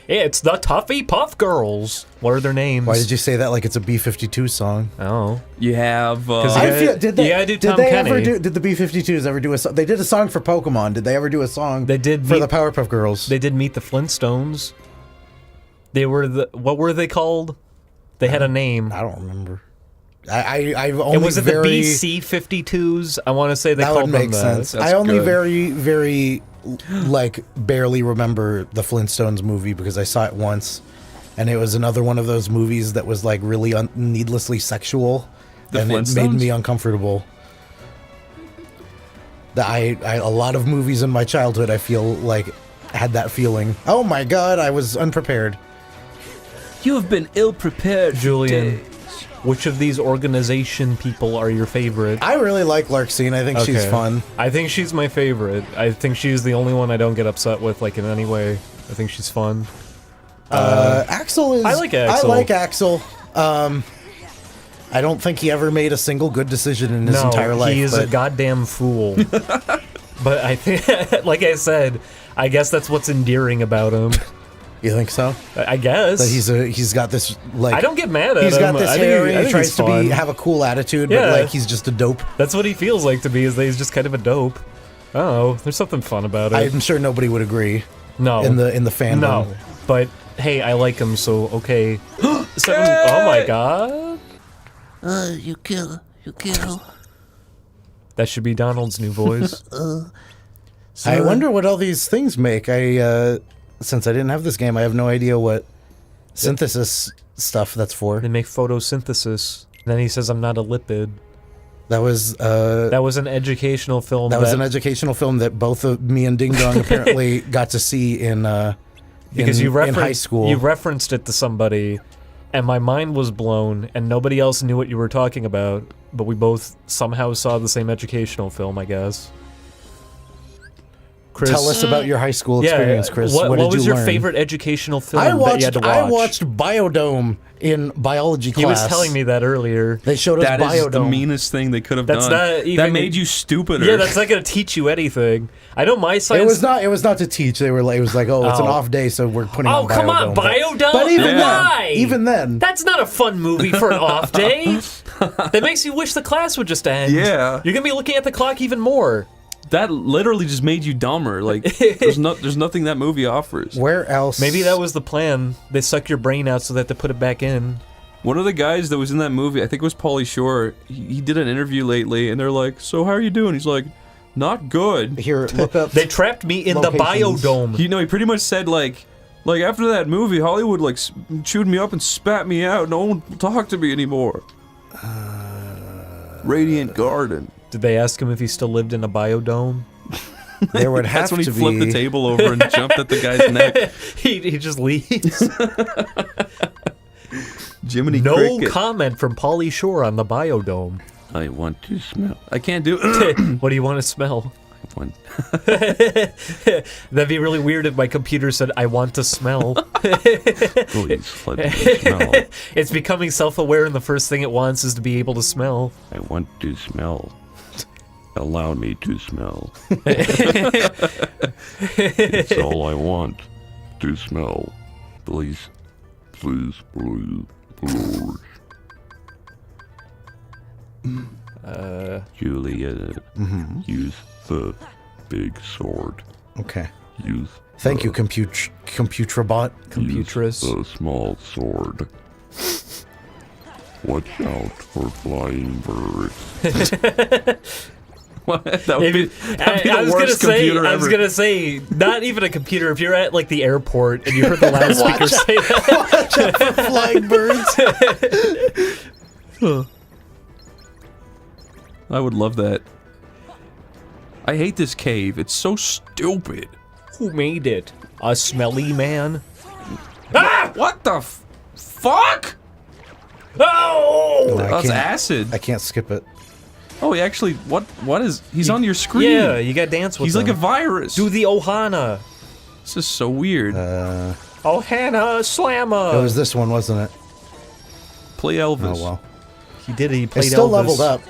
S3: It's the Tuffy Puff Girls. What are their names?
S4: Why did you say that like it's a B-52 song?
S3: Oh.
S20: You have...
S4: Did they
S3: ever
S4: do? Did the B-52s ever do a song? They did a song for Pokemon. Did they ever do a song?
S3: They did
S4: for the Powerpuff Girls.
S3: They did Meet the Flintstones. They were what were they called? They had a name.
S4: I don't remember. I've only
S3: was it the BC-52s? I want to say they
S4: that
S3: called
S4: would make
S3: them that.
S4: sense. I only very like barely remember the Flintstones movie because I saw it once, and it was another one of those movies that was like really needlessly sexual, and it made me uncomfortable. A lot of movies in my childhood I feel like had that feeling. Oh my god, I was unprepared.
S20: You have been ill-prepared,
S3: Julian. Which of these organization people are your favorite?
S4: I really like Larxene. I think she's fun.
S3: I think she's my favorite. I think she's the only one I don't get upset with, like, in any way. I think she's fun.
S4: Axel is...
S3: I like Axel.
S4: I like Axel. I don't think he ever made a single good decision in his entire life.
S3: He is a goddamn fool. But I think, like I said, I guess that's what's endearing about him.
S4: You think so?
S3: I guess
S4: that he's got this like.
S3: I don't get mad at him.
S4: He's got this hair. He tries to
S3: have
S4: a cool attitude, but like he's just a dope.
S3: That's what he feels like to me. Is that he's just kind of a dope. Oh, there's something fun about it.
S4: I'm sure nobody would agree.
S3: No,
S4: in the fandom.
S3: No, but hey, I like him, so okay. Oh my god.
S19: You kill.
S3: That should be Donald's new voice.
S4: I wonder what all these things make. Since I didn't have this game, I have no idea what synthesis stuff that's for.
S3: They make photosynthesis. And then he says, "I'm not a lipid."
S4: That was
S3: an educational film.
S4: That was an educational film that both of me and Ding Dong apparently got to see in
S3: because
S4: in high school.
S3: You referenced it to somebody, and my mind was blown, and nobody else knew what you were talking about. But we both somehow saw the same educational film, I guess. Chris,
S4: tell us about your high school experience, Chris. What
S3: was your favorite educational film that you had to watch?
S4: I watched Biodome in biology class.
S3: He was telling me that earlier.
S4: They showed us Biodome.
S20: That is the meanest thing they could have done. That made you stupider.
S3: Yeah, that's not going to teach you anything. I know my science...
S4: It was not to teach. It was like, oh, it's an off day, so we're putting on Biodome.
S3: Oh, come on, Biodome?
S4: But
S3: Why?
S4: Even then.
S3: That's not a fun movie for an off day. That makes you wish the class would just end.
S20: Yeah.
S3: You're going to be looking at the clock even more.
S20: That literally just made you dumber. Like, there's nothing that movie offers.
S4: Where else?
S3: Maybe that was the plan. They suck your brain out so they have to put it back in.
S20: One of the guys that was in that movie, I think it was Pauly Shore, he did an interview lately, and they're like, "So how are you doing?" He's like, "Not good."
S4: Here, look up.
S3: They trapped me in the Biodome.
S20: You know, he pretty much said like after that movie, Hollywood like chewed me up and spat me out. No one will talk to me anymore. Radiant Garden.
S3: Did they ask him if he still lived in a biodome?
S4: There would have
S20: That's when
S4: to
S20: he flipped
S4: be...
S20: the table over and jumped at the guy's neck.
S3: He just leaves.
S20: Jiminy
S3: No
S20: Cricket.
S3: comment from Pauly Shore on the biodome.
S20: I want to smell. I can't do it.
S3: What do you want to smell?
S20: I want...
S3: That'd be really weird if my computer said, "I want to smell."
S20: Please let me smell.
S3: It's becoming self-aware, and the first thing it wants is to be able to smell.
S12: I want to smell. Allow me to smell. It's all I want to smell. Please. Please, please, please. Julia, use the big sword.
S4: Okay.
S12: Use.
S4: Thank you, Computrabot.
S3: Computress.
S12: Use the small sword. Watch out for flying birds.
S20: What? That would be
S3: I was gonna say, not even a computer. If you're at like the airport and you heard the loudspeaker say that,
S4: watch out for flying birds.
S20: I would love that. I hate this cave. It's so stupid.
S3: Who made it? A smelly man?
S20: Ah! What the fuck?
S3: Oh!
S20: That's acid.
S4: I can't skip it.
S20: Oh, he actually, what is, he's on your screen.
S3: Yeah, you gotta dance with him.
S20: He's like a virus.
S3: Do the Ohana.
S20: This is so weird.
S3: Ohana Slammer.
S4: It was this one, wasn't it?
S20: Play Elvis.
S4: Oh, well.
S3: He did it, he played
S4: It's still
S3: Elvis.
S4: leveled up.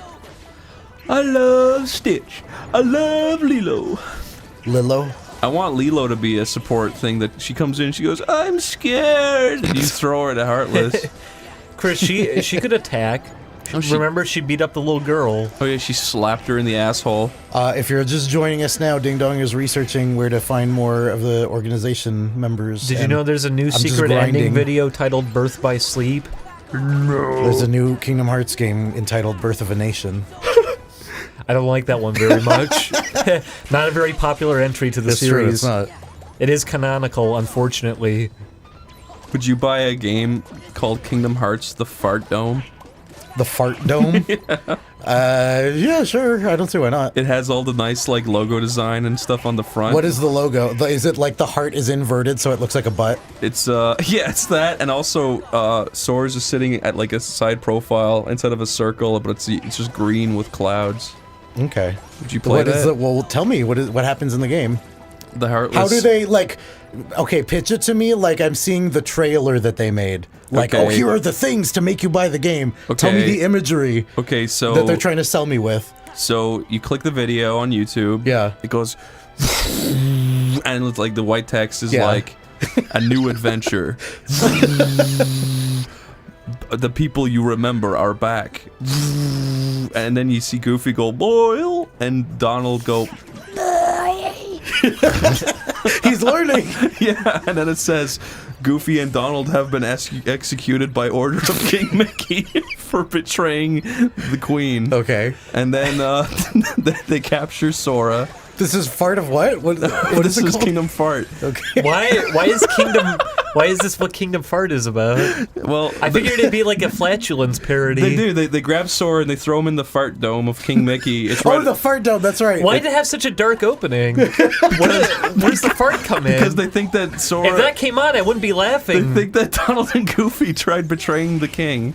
S20: I love Stitch. I love Lilo.
S4: Lilo?
S2: I want Lilo to be a support thing that she comes in, she goes, I'm scared, and you throw her to Heartless.
S3: Chris, she could attack. Remember, she beat up the little girl.
S2: Oh yeah, she slapped her in the asshole.
S4: If you're just joining us now, Ding Dong is researching where to find more of the organization members.
S3: Did you know there's a new secret ending video titled Birth by Sleep?
S4: No. There's a new Kingdom Hearts game entitled Birth of a Nation.
S3: I don't like that one very much. Not a very popular entry to the series.
S4: True, it's not.
S3: It is canonical, unfortunately.
S2: Would you buy a game called Kingdom Hearts: The Fart Dome?
S4: The Fart Dome? Yeah, sure. I don't see why not.
S2: It has all the nice like logo design and stuff on the front.
S4: What is the logo? Is it like the heart is inverted so it looks like a butt?
S2: It's yeah, it's that, and also Sora's is sitting at like a side profile instead of a circle, but it's just green with clouds.
S4: Okay.
S2: Would you play that?
S4: Well, tell me what happens in the game.
S2: The Heartless.
S4: How do they like? Okay, pitch it to me like I'm seeing the trailer that they made. Like,
S2: Okay.
S4: oh, here are the things to make you buy the game. Tell me the imagery.
S2: Okay, so
S4: that they're trying to sell me with.
S2: So you click the video on YouTube.
S4: Yeah.
S2: It goes, and it's like the white text is like a new adventure. The people you remember are back. And then you see Goofy go boil and Donald go.
S4: He's learning.
S2: Yeah, and then it says Goofy and Donald have been executed by order of King Mickey for betraying the Queen.
S4: Okay.
S2: And then they capture Sora.
S4: This is Fart of what? What
S2: this
S4: is it
S2: is
S4: called?
S2: Kingdom Fart.
S4: Okay.
S3: Why is this what Kingdom Fart is about?
S2: Well,
S3: I figured it'd be like a flatulence parody.
S2: They do. They grab Sora and they throw him in the fart dome of King Mickey. It's
S4: Oh, the Fart Dome. That's right.
S3: Why did it have such a dark opening? Where's the fart come in?
S2: Because they think that Sora.
S3: If that came on, I wouldn't be laughing.
S2: They think that Donald and Goofy tried betraying the king.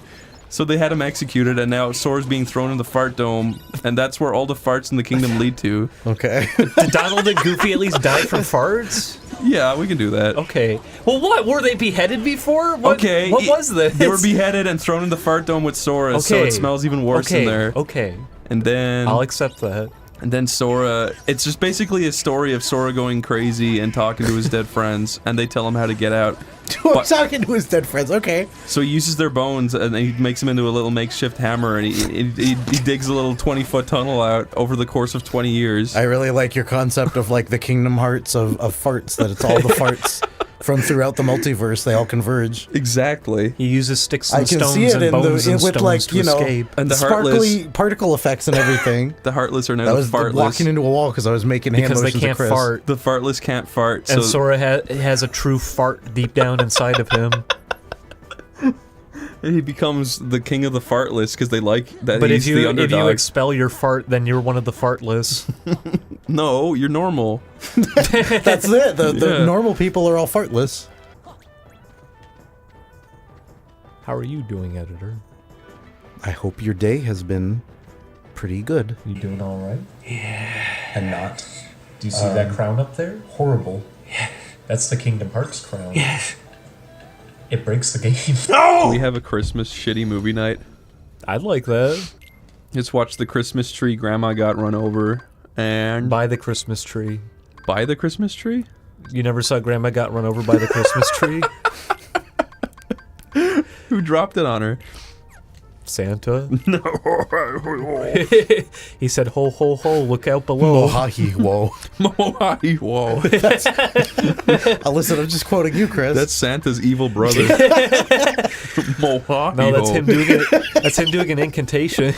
S2: So they had him executed, and now Sora's being thrown in the fart dome, and that's where all the farts in the kingdom lead to.
S4: Okay.
S3: Did Donald and Goofy at least die from farts?
S2: Yeah, we can do that.
S3: Okay. Well, what? Were they beheaded before? What was this?
S2: They were beheaded and thrown in the fart dome with Sora, so
S3: Okay.
S2: it smells even worse in there.
S3: Okay.
S2: And then...
S3: I'll accept that.
S2: And then Sora... It's just basically a story of Sora going crazy and talking to his dead friends, and they tell him how to get out.
S4: Talking to his dead friends, okay.
S2: So he uses their bones, and he makes them into a little makeshift hammer, and he digs a little 20-foot tunnel out over the course of 20 years.
S4: I really like your concept of like the Kingdom Hearts of farts, that it's all the farts from throughout the multiverse, they all converge.
S2: Exactly.
S3: He uses sticks and
S4: I can
S3: stones
S4: see it
S3: and
S4: in
S3: bones and
S4: with
S3: stones
S4: like,
S3: to
S4: you know,
S3: escape.
S2: And the
S4: sparkly particle effects and everything.
S2: The Heartless are now
S4: That
S2: the
S4: was
S2: Fartless.
S4: walking into a wall because I was making hand
S3: Because they
S4: motions
S3: can't
S4: at Chris.
S3: fart.
S2: The Fartless can't fart.
S3: And
S2: so
S3: Sora has a true fart deep down inside of him.
S2: he becomes the king of the Fartless because they like that
S3: But
S2: he's the
S3: if
S2: underdog.
S3: you expel your fart, then you're one of the fartless.
S2: No, you're normal.
S4: That's it. The
S2: Yeah.
S4: normal people are all fartless.
S3: How are you doing, editor?
S4: I hope your day has been pretty good.
S3: You doing all right? Yeah. And not? Do you see that crown up there? Horrible. Yeah. That's the Kingdom Hearts crown.
S19: Yes.
S3: It breaks the game.
S2: Do we have a Christmas shitty movie night?
S3: I'd like that.
S2: Let's watch the Christmas tree Grandma got run over and...
S3: Buy the Christmas tree.
S2: Buy the Christmas tree?
S3: You never saw Grandma got run over by the Christmas tree?
S2: Who dropped it on her?
S3: Santa.
S2: No.
S3: He said, ho, ho, ho, look out below.
S4: Mohahi, whoa.
S2: Mohahi, whoa.
S4: Listen, I'm just quoting you, Chris.
S2: That's Santa's evil brother. Mohahi,
S3: No, that's
S2: whoa.
S3: him doing it. That's him doing an incantation.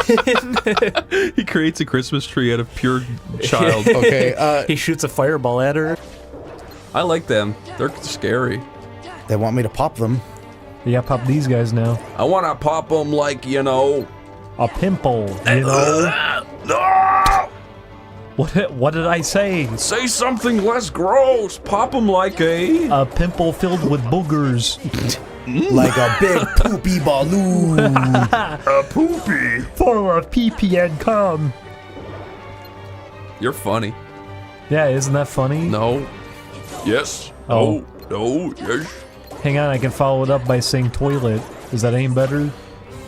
S2: He creates a Christmas tree out of pure child.
S4: Okay,
S3: he shoots a fireball at her.
S2: I like them. They're scary.
S4: They want me to pop them.
S3: Yeah, pop these guys now.
S2: I want to pop them like, you know...
S3: A pimple, you know? What did I say?
S2: Say something less gross. Pop them like a...
S3: A pimple filled with boogers.
S4: Like a big poopy balloon.
S2: A poopy.
S3: Full of pee-pee and cum.
S2: You're funny.
S3: Yeah, isn't that funny?
S2: No. Yes.
S3: Oh.
S2: No. Yes.
S3: Hang on, I can follow it up by saying toilet. Is that any better?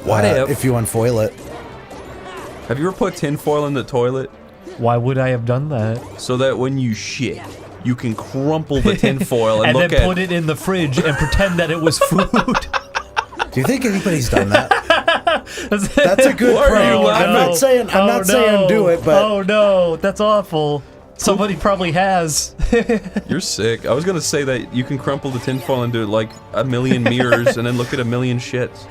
S2: What
S4: if you unfoil it?
S2: Have you ever put tinfoil in the toilet?
S3: Why would I have done that?
S2: So that when you shit, you can crumple the tinfoil and,
S3: and
S2: look
S3: then
S2: at
S3: put it in the fridge and pretend that it was food.
S4: Do you think anybody's done that? That's a good
S2: Why are you
S4: pro.
S2: laughing?
S4: I'm not saying saying do it, but
S3: oh no, that's awful. Somebody probably has.
S2: You're sick. I was gonna say that you can crumple the tinfoil into like a million mirrors and then look at a million shits.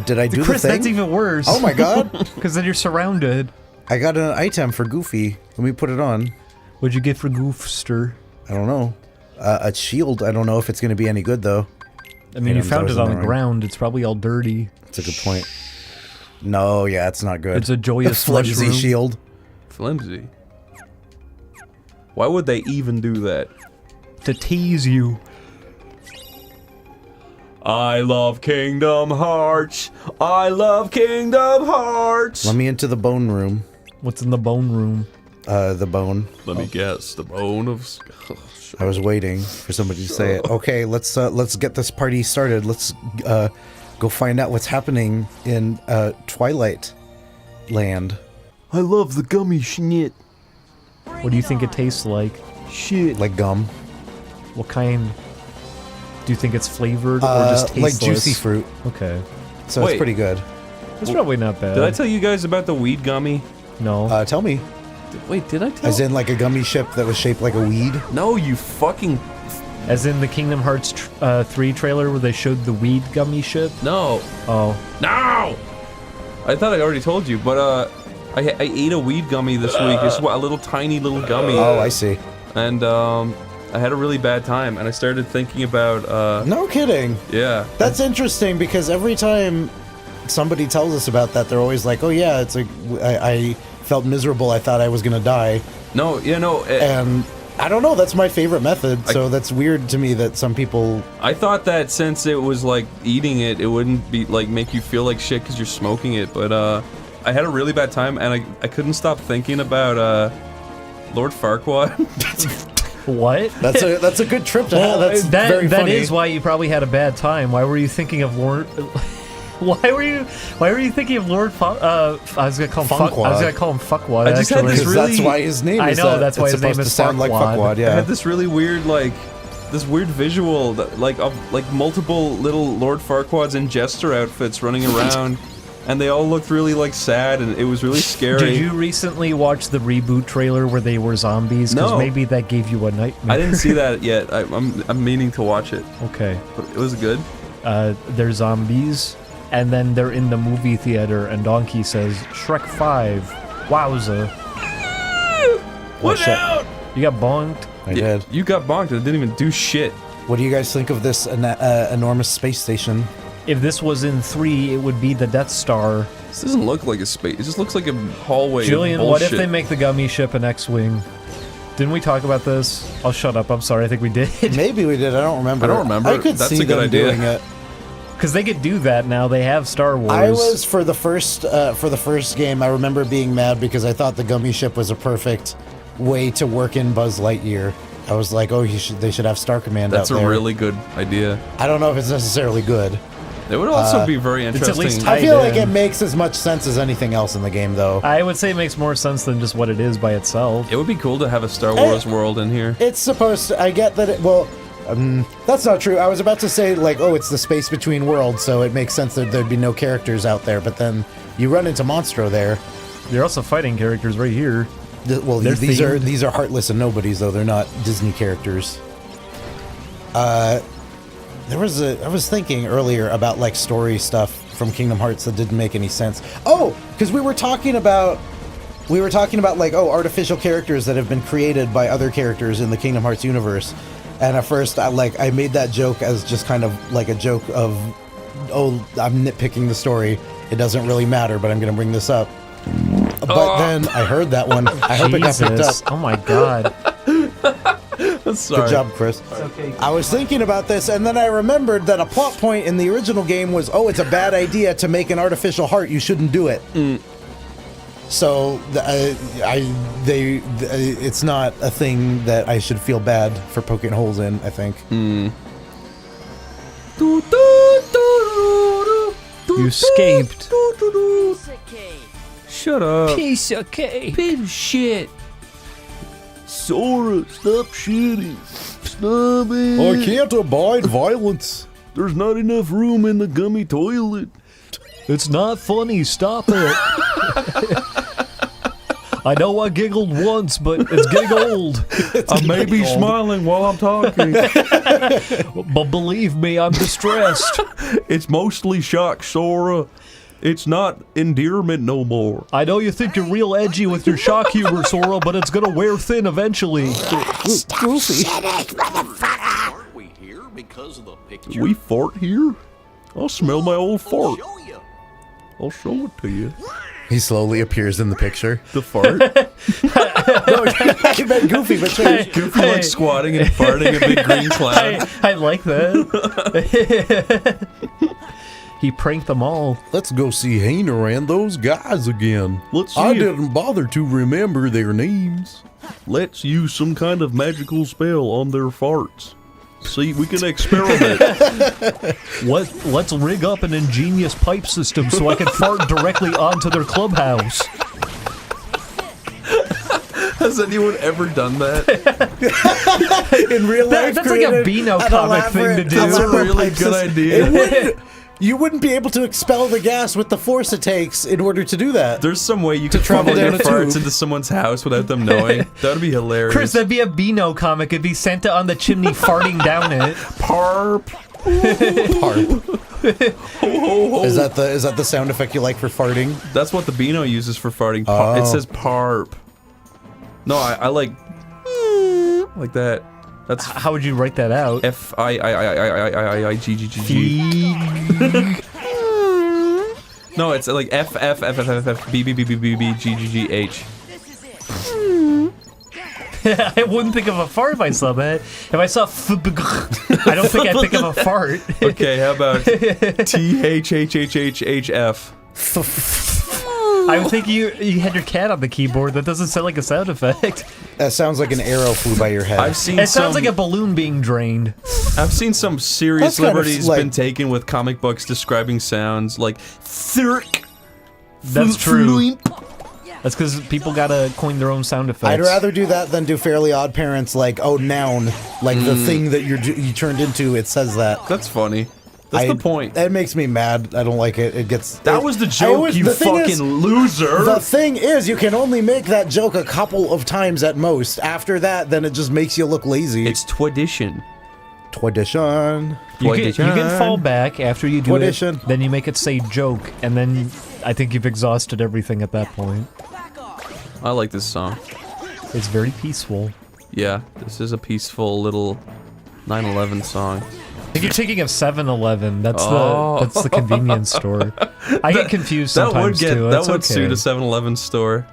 S4: Did I do
S3: Chris,
S4: the thing?
S3: that's even worse.
S4: Oh my god.
S3: Because then you're surrounded.
S4: I got an item for Goofy. Let me put it on.
S3: What'd you get for Goofster?
S4: I don't know. A shield. I don't know if it's going to be any good though.
S3: I mean, you found it on the ground. It's probably all dirty.
S4: That's a good point. No, yeah, it's not good.
S3: It's a joyous
S4: flimsy
S3: mushroom.
S4: shield.
S2: Flimsy. Why would they even do that?
S3: To tease you.
S2: I love Kingdom Hearts. I love Kingdom Hearts.
S4: Let me into the bone room.
S3: What's in the bone room?
S4: The bone.
S2: Let me guess. The bone of.
S4: I was waiting for somebody to say it. Okay, let's get this party started. Let's go find out what's happening in Twilight Land.
S20: I love the gummy schnit.
S3: What do you think it tastes like?
S20: Shit.
S4: Like gum.
S3: What kind? Do you think it's flavored or just tasteless?
S4: Like juicy fruit.
S3: Okay.
S4: So it's pretty good.
S3: It's probably not bad.
S2: Did I tell you guys about the weed gummy?
S3: No.
S4: Tell me.
S2: Wait, did I tell?
S4: As in like a gummy ship that was shaped like a weed?
S2: No, you fucking.
S3: As in the Kingdom Hearts 3 trailer where they showed the weed gummy ship?
S2: No.
S3: Oh.
S2: No! I thought I already told you, but I ate a weed gummy this week. It's a little tiny little gummy.
S4: Oh, I see.
S2: And I had a really bad time, and I started thinking about
S4: No kidding.
S2: Yeah.
S4: That's interesting because every time somebody tells us about that, they're always like, "Oh yeah, it's like I felt miserable. I thought I was gonna die."
S2: No, yeah, no.
S4: And I don't know. That's my favorite method. So that's weird to me that some people.
S2: I thought that since it was like eating it, it wouldn't be like make you feel like shit because you're smoking it. But I had a really bad time, and I couldn't stop thinking about Lord Farquaad.
S3: What?
S4: That's a good trip to have. That's very
S3: that
S4: funny.
S3: is why you probably had a bad time. Why were you thinking of Lord? Why were you thinking of Lord? I was gonna call him
S4: Funkwad.
S3: I was gonna call him Fuckwad.
S2: I just had this really.
S4: That's why his name.
S3: I
S4: is
S3: know
S4: that.
S3: that's why
S4: It's
S3: his name
S4: supposed
S3: is
S4: to sound like Fuckwad.
S2: I
S4: Yeah.
S2: had this really weird this weird visual that, of multiple little Lord Farquaad's in jester outfits running around. And they all looked really sad, and it was really scary.
S3: Did you recently watch the reboot trailer where they were zombies? Because
S2: No.
S3: maybe that gave you a nightmare.
S2: I didn't see that yet. I'm meaning to watch it.
S3: Okay.
S2: But it was good.
S3: They're zombies, and then they're in the movie theater, and Donkey says, "Shrek 5, wowza."
S2: Watch out!
S3: You got bonked?
S4: I did.
S2: You got bonked and it didn't even do shit.
S4: What do you guys think of this enormous space station?
S3: If this was in 3, it would be the Death Star.
S2: This doesn't look like a space. It just looks like a hallway.
S3: Julian,
S2: of
S3: what if
S2: bullshit.
S3: they make the gummy ship an X-Wing? Didn't we talk about this? I'll shut up. I'm sorry. I think we did.
S4: Maybe we did. I don't remember.
S2: I don't remember.
S4: I could
S2: That's
S4: see
S2: a good
S4: them
S2: idea.
S4: doing it.
S3: Because they could do that now. They have Star Wars.
S4: I was for the first game. I remember being mad because I thought the gummy ship was a perfect way to work in Buzz Lightyear. I was like, oh, they should have Star Command
S2: That's
S4: out
S2: a
S4: there.
S2: really good idea.
S4: I don't know if it's necessarily good.
S2: It would also be very
S3: It's at
S2: interesting.
S3: least
S4: I feel
S3: tied
S4: like
S3: in.
S4: it makes as much sense as anything else in the game, though.
S3: I would say it makes more sense than just what it is by itself.
S2: It would be cool to have a Star Wars world in here.
S4: It's supposed to. I get that. That's not true. I was about to say like, oh, it's the space between worlds, so it makes sense that there'd be no characters out there. But then you run into Monstro there.
S3: You're also fighting characters right here.
S4: Well,
S3: They're
S4: these
S3: themed.
S4: are Heartless and Nobodies, though they're not Disney characters. I was thinking earlier about like story stuff from Kingdom Hearts that didn't make any sense. Oh, because we were talking about like, oh, artificial characters that have been created by other characters in the Kingdom Hearts universe. And at first I made that joke as just kind of like a joke of, oh, I'm nitpicking the story. It doesn't really matter, but I'm going to bring this up. But then I heard that one. I hope it got picked up.
S3: Oh my god.
S2: Sorry.
S4: Good job, Chris.
S3: Okay.
S4: I was thinking about this, and then I remembered that a plot point in the original game was, oh, it's a bad idea to make an artificial heart. You shouldn't do it. So it's not a thing that I should feel bad for poking holes in, I think.
S3: You escaped.
S2: Shut up.
S3: Piece of cake.
S2: Piece of shit.
S9: Sora, stop shitting. Stop it.
S4: I can't abide violence.
S9: There's not enough room in the gummy toilet.
S3: It's not funny, stop it. I know I giggled once, but it's getting old.
S20: I may be smiling while I'm talking.
S3: But believe me, I'm distressed.
S20: It's mostly shock, Sora. It's not endearment no more.
S3: I know you think you're real edgy with your shock humor, Sora, but it's gonna wear thin eventually.
S19: Goofy.
S11: Aren't we here because of the picture?
S20: We fart here? I'll smell my old fart. I'll show it to you.
S4: He slowly appears in the picture.
S20: The fart?
S4: No, I meant Goofy, but change.
S20: Goofy like squatting and farting a big green cloud.
S3: I like that. He pranked them all.
S9: Let's go see Hainer and those guys again.
S20: Let's see
S9: I
S20: if-
S9: didn't bother to remember their names.
S20: Let's use some kind of magical spell on their farts. See, we can experiment.
S3: Let's rig up an ingenious pipe system so I can fart directly onto their clubhouse.
S2: Has anyone ever done that?
S4: In real life,
S3: That's like a Beano comic thing to do.
S2: That's a really good idea.
S4: You wouldn't be able to expel the gas with the force it takes in order to do that.
S2: There's some way you could
S4: travel
S2: funnel your
S4: down a
S2: farts
S4: tube.
S2: into someone's house without them knowing. That would be hilarious.
S3: Chris, that'd be a Beano comic. It'd be Santa on the chimney farting down it.
S2: Parp.
S4: Parp. Is that the sound effect you like for farting?
S2: That's what the Beano uses for farting.
S4: Oh.
S2: It says parp. No, I like that. That's
S3: how would you write that out?
S2: F-I-I-I-I-I-I-I-G-G-G. No, it's like F-F-F-F-F-B-B-B-B-B-G-G-G-H.
S3: I wouldn't think of a fart if I saw that. If I saw I don't think I'd think of a fart.
S2: Okay, how about T-H-H-H-H-H-F?
S3: I would think you had your cat on the keyboard. That doesn't sound like a sound effect.
S4: That sounds like an arrow flew by your head.
S2: I've seen
S3: It sounds like a balloon being drained.
S2: I've seen some serious
S4: That's kind of
S2: liberties
S4: like-
S2: been taken with comic books describing sounds like thirk.
S3: That's true. That's because people gotta coin their own sound effects.
S4: I'd rather do that than do Fairly Odd Parents, like, oh, noun. Like the thing that you turned into, it says that.
S2: That's funny. That's the point.
S4: That makes me mad. I don't like it. It gets...
S2: That was the joke, you fucking loser.
S4: The thing is, you can only make that joke a couple of times at most. After that, then it just makes you look lazy.
S2: It's tradition.
S4: Tradition.
S3: You can fall back after you do
S4: Tradition.
S3: it, then you make it say joke, and then I think you've exhausted everything at that point.
S2: I like this song.
S3: It's very peaceful.
S2: Yeah, this is a peaceful little 9/11 song.
S3: If you're thinking of 7-Eleven, that's
S2: Oh.
S3: the convenience store. I get confused sometimes too.
S2: That
S3: That's
S2: would
S3: okay.
S2: suit a 7-Eleven store.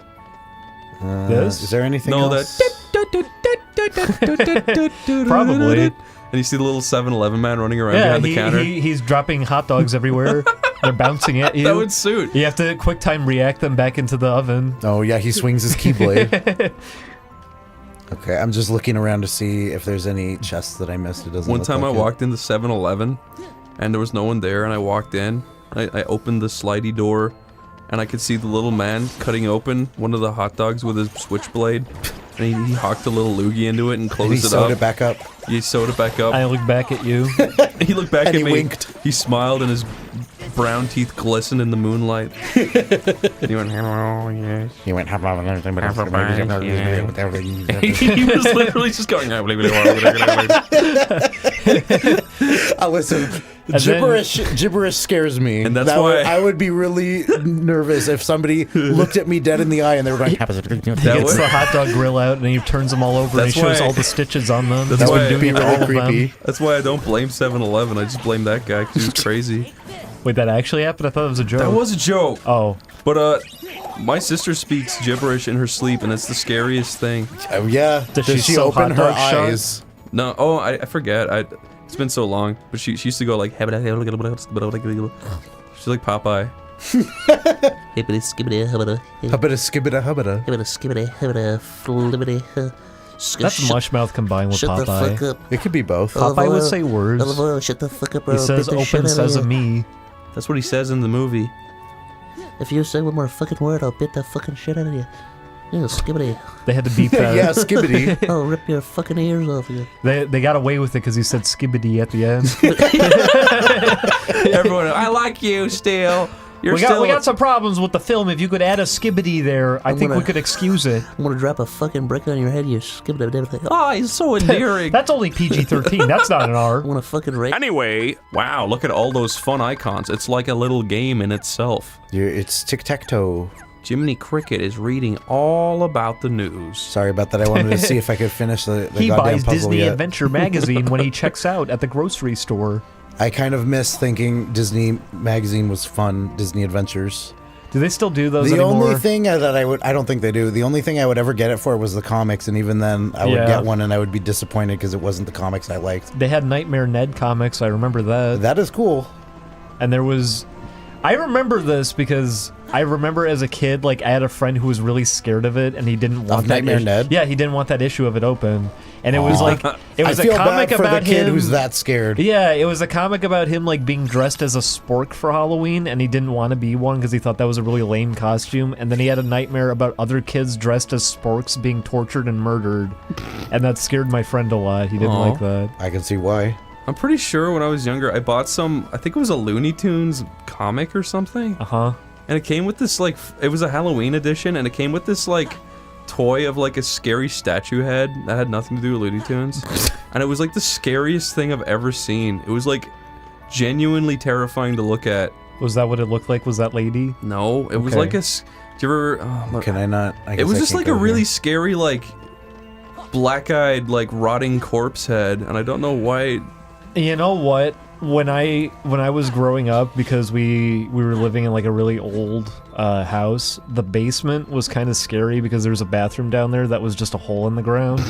S3: This?
S4: Is there anything
S2: No,
S4: else?
S3: Probably.
S2: And you see the little 7-Eleven man running around
S3: Yeah,
S2: behind the counter.
S3: he's dropping hot dogs everywhere. They're bouncing at you.
S2: That would suit.
S3: You have to quick time react them back into the oven.
S4: Oh, yeah, he swings his keyblade. Okay, I'm just looking around to see if there's any chests that I missed. It doesn't
S2: One
S4: look
S2: time
S4: like
S2: I
S4: it.
S2: walked into 7-Eleven and there was no one there, and I walked in. I opened the slidey door and I could see the little man cutting open one of the hot dogs with his switchblade. And he hocked a little loogie into it and closed
S4: And he
S2: it
S4: sewed
S2: up.
S4: it back up.
S2: He sewed it back up.
S3: I looked back at you.
S2: He looked back
S4: And
S2: at
S4: he
S2: me.
S4: winked.
S2: He smiled and his brown teeth glistened in the moonlight. And he went, hello, yes.
S4: He went,
S2: He was literally just going,
S4: listen,
S3: And
S4: gibberish scares me.
S2: And that's
S4: That would-
S2: why-
S4: I would be really nervous if somebody looked at me dead in the eye and they were going,
S3: He gets the hot dog grill out and he turns them all over and he shows all the stitches on them.
S2: That's
S3: He's
S2: why
S3: been doing it all of them.
S2: That's why I don't blame 7-Eleven. I just blame that guy because he was crazy.
S3: Wait, that actually happened? I thought it was a joke.
S2: That was a joke.
S3: Oh.
S2: But my sister speaks gibberish in her sleep, and it's the scariest thing.
S4: Oh yeah.
S3: Does
S4: Does she
S3: sew
S4: open
S3: hot
S4: her
S3: dog shot?
S4: eyes?
S2: No, oh, I forget. It's been so long. But she used to go like, she's like Popeye.
S17: Hibbity skibbity hubbada.
S4: Hubbada skibbida hubbada.
S17: Hibbity skibbity hubbada flibbity.
S3: That's Mushmouth combined with
S17: Shut
S3: Popeye.
S17: the fuck up.
S4: It could be both.
S3: Popeye would say words.
S17: Shut the fuck up, bro.
S3: He says
S17: Beat the shit
S3: open
S17: out of you.
S3: sesame.
S2: That's what he says in the movie.
S17: If you say one more fucking word, I'll bit the fucking shit out of you. Yeah, skibbity.
S3: They had to beep that.
S4: Yeah, skibbity.
S17: I'll rip your fucking ears off you.
S3: They got away with it because he said skibbity at the end.
S20: Everyone, I like you still. You're
S3: we got some problems with the film. If you could add a skibbity there, I think we could excuse it.
S17: I'm gonna drop a fucking brick on your head, you skibbity.
S20: Oh, he's so endearing.
S3: That's only PG-13. That's not an R.
S17: I'm gonna fucking rape.
S20: Anyway, wow, look at all those fun icons. It's like a little game in itself.
S4: It's tic-tac-toe.
S20: Jiminy Cricket is reading all about the news.
S4: Sorry about that. I wanted to see if I could finish the
S3: He
S4: goddamn
S3: buys
S4: puzzle
S3: Disney
S4: yet.
S3: Adventure magazine when he checks out at the grocery store.
S4: I kind of miss thinking Disney magazine was fun. Disney Adventures.
S3: Do they still do those
S4: The
S3: anymore?
S4: only thing that I don't think they do. The only thing I would ever get it for was the comics, and even then, I would get one and I would be disappointed because it wasn't the comics I liked.
S3: They had Nightmare Ned comics. I remember that.
S4: That is cool.
S3: And there was... I remember this because I remember as a kid, like, I had a friend who was really scared of it, and he didn't want that
S4: Nightmare Ned?
S3: Yeah, he didn't want that issue of it open. And it was like... It was
S4: I feel
S3: a comic
S4: bad for
S3: about
S4: the kid
S3: him...
S4: who's that scared.
S3: Yeah, it was a comic about him, like, being dressed as a spork for Halloween, and he didn't want to be one because he thought that was a really lame costume. And then he had a nightmare about other kids dressed as sporks being tortured and murdered. And that scared my friend a lot. He didn't like that.
S4: I can see why.
S20: I'm pretty sure when I was younger, I bought some, I think it was a Looney Tunes comic or something.
S3: Uh-huh.
S20: And it came with this, like, it was a Halloween edition, and it came with this, like, toy of, like, a scary statue head that had nothing to do with Looney Tunes. And it was, like, the scariest thing I've ever seen. It was, like, genuinely terrifying to look at.
S3: Was that what it looked like? Was that lady?
S20: No, it was like a... Do you ever...
S4: Can I not?
S20: It was just, like, a really scary, like, black-eyed, like, rotting corpse head, and I don't know why...
S3: You know what? When I was growing up, because we were living in like a really old house, the basement was kind of scary because there was a bathroom down there that was just a hole in the ground.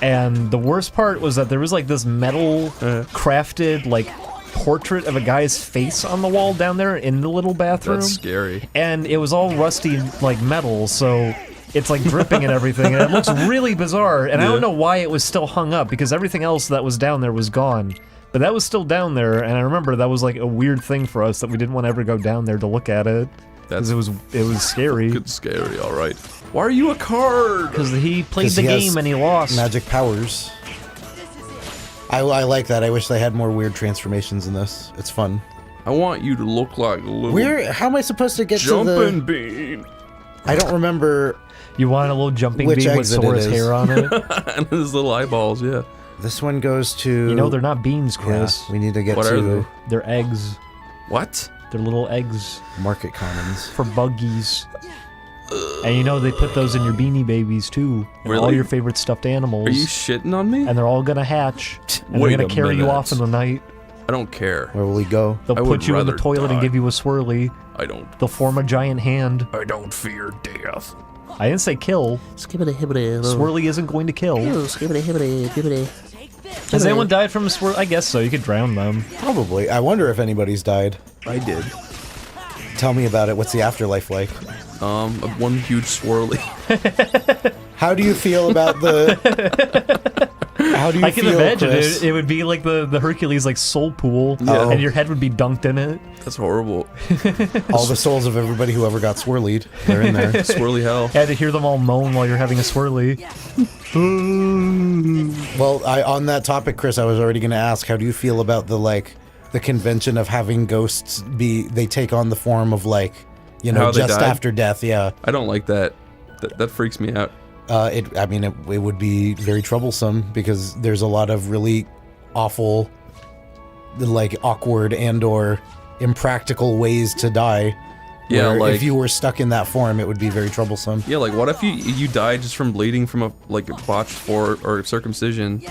S3: And the worst part was that there was like this metal crafted like portrait of a guy's face on the wall down there in the little bathroom.
S20: That's scary.
S3: And it was all rusty like metal, so it's like dripping and everything, and it looks really bizarre. And I don't know why it was still hung up, because everything else that was down there was gone. But that was still down there, and I remember that was like a weird thing for us that we didn't want to ever go down there to look at it. Because it was scary.
S20: Good scary, alright. Why are you a card?
S3: Because he played the game and he lost.
S4: Magic powers. I like that. I wish they had more weird transformations in this. It's fun.
S20: I want you to look like a little...
S4: How am I supposed to get
S20: jumping
S4: to the...
S20: bean.
S4: I don't remember...
S3: You want a little jumping
S4: which
S3: bean with Sora's hair on it?
S20: And his little eyeballs, yeah.
S4: This one goes to...
S3: You know, they're not beans, Chris.
S4: Yeah, we need to get
S20: What
S4: to...
S20: are they?
S3: They're eggs.
S20: What?
S3: They're little eggs.
S4: Market commons.
S3: For buggies. And you know, they put those in your Beanie Babies, too. And all
S20: Really?
S3: your favorite stuffed animals.
S20: Are you shitting on me?
S3: And they're all gonna hatch. And
S20: Wait
S3: they're gonna
S20: a
S3: carry you
S20: minute.
S3: off in the night.
S20: I don't care.
S4: Where will he go?
S3: They'll
S20: I would
S3: put you in the
S20: rather
S3: toilet and
S20: die.
S3: give you a swirly.
S20: I don't.
S3: They'll form a giant hand.
S20: I don't fear death.
S3: I didn't say kill.
S17: Skibbity hibbity.
S3: Swirly isn't going to kill.
S17: Skibbity hibbity hibbity.
S3: Has anyone died from a swirl? I guess so. You could drown them.
S4: Probably. I wonder if anybody's died.
S20: I did.
S4: Tell me about it. What's the afterlife like?
S20: One huge swirly.
S4: How do you feel about the... How do you
S3: I can
S4: feel,
S3: imagine
S4: Chris?
S3: it. It would be like the Hercules like soul pool,
S4: Yeah.
S3: and your head would be dunked in it.
S20: That's horrible.
S4: All the souls of everybody who ever got swirlied, they're in there.
S20: Swirly hell.
S3: I had to hear them all moan while you're having a swirly.
S4: Well, on that topic, Chris, I was already going to ask, how do you feel about the convention of having ghosts they take on the form of you know,
S20: How they
S4: just
S20: died?
S4: after death? Yeah.
S20: I don't like that. That freaks me out.
S4: It would be very troublesome because there's a lot of really awful, awkward and/or impractical ways to die.
S20: Yeah,
S4: where
S20: like
S4: if you were stuck in that form, it would be very troublesome.
S20: Yeah, like what if you died just from bleeding from a botched or circumcision?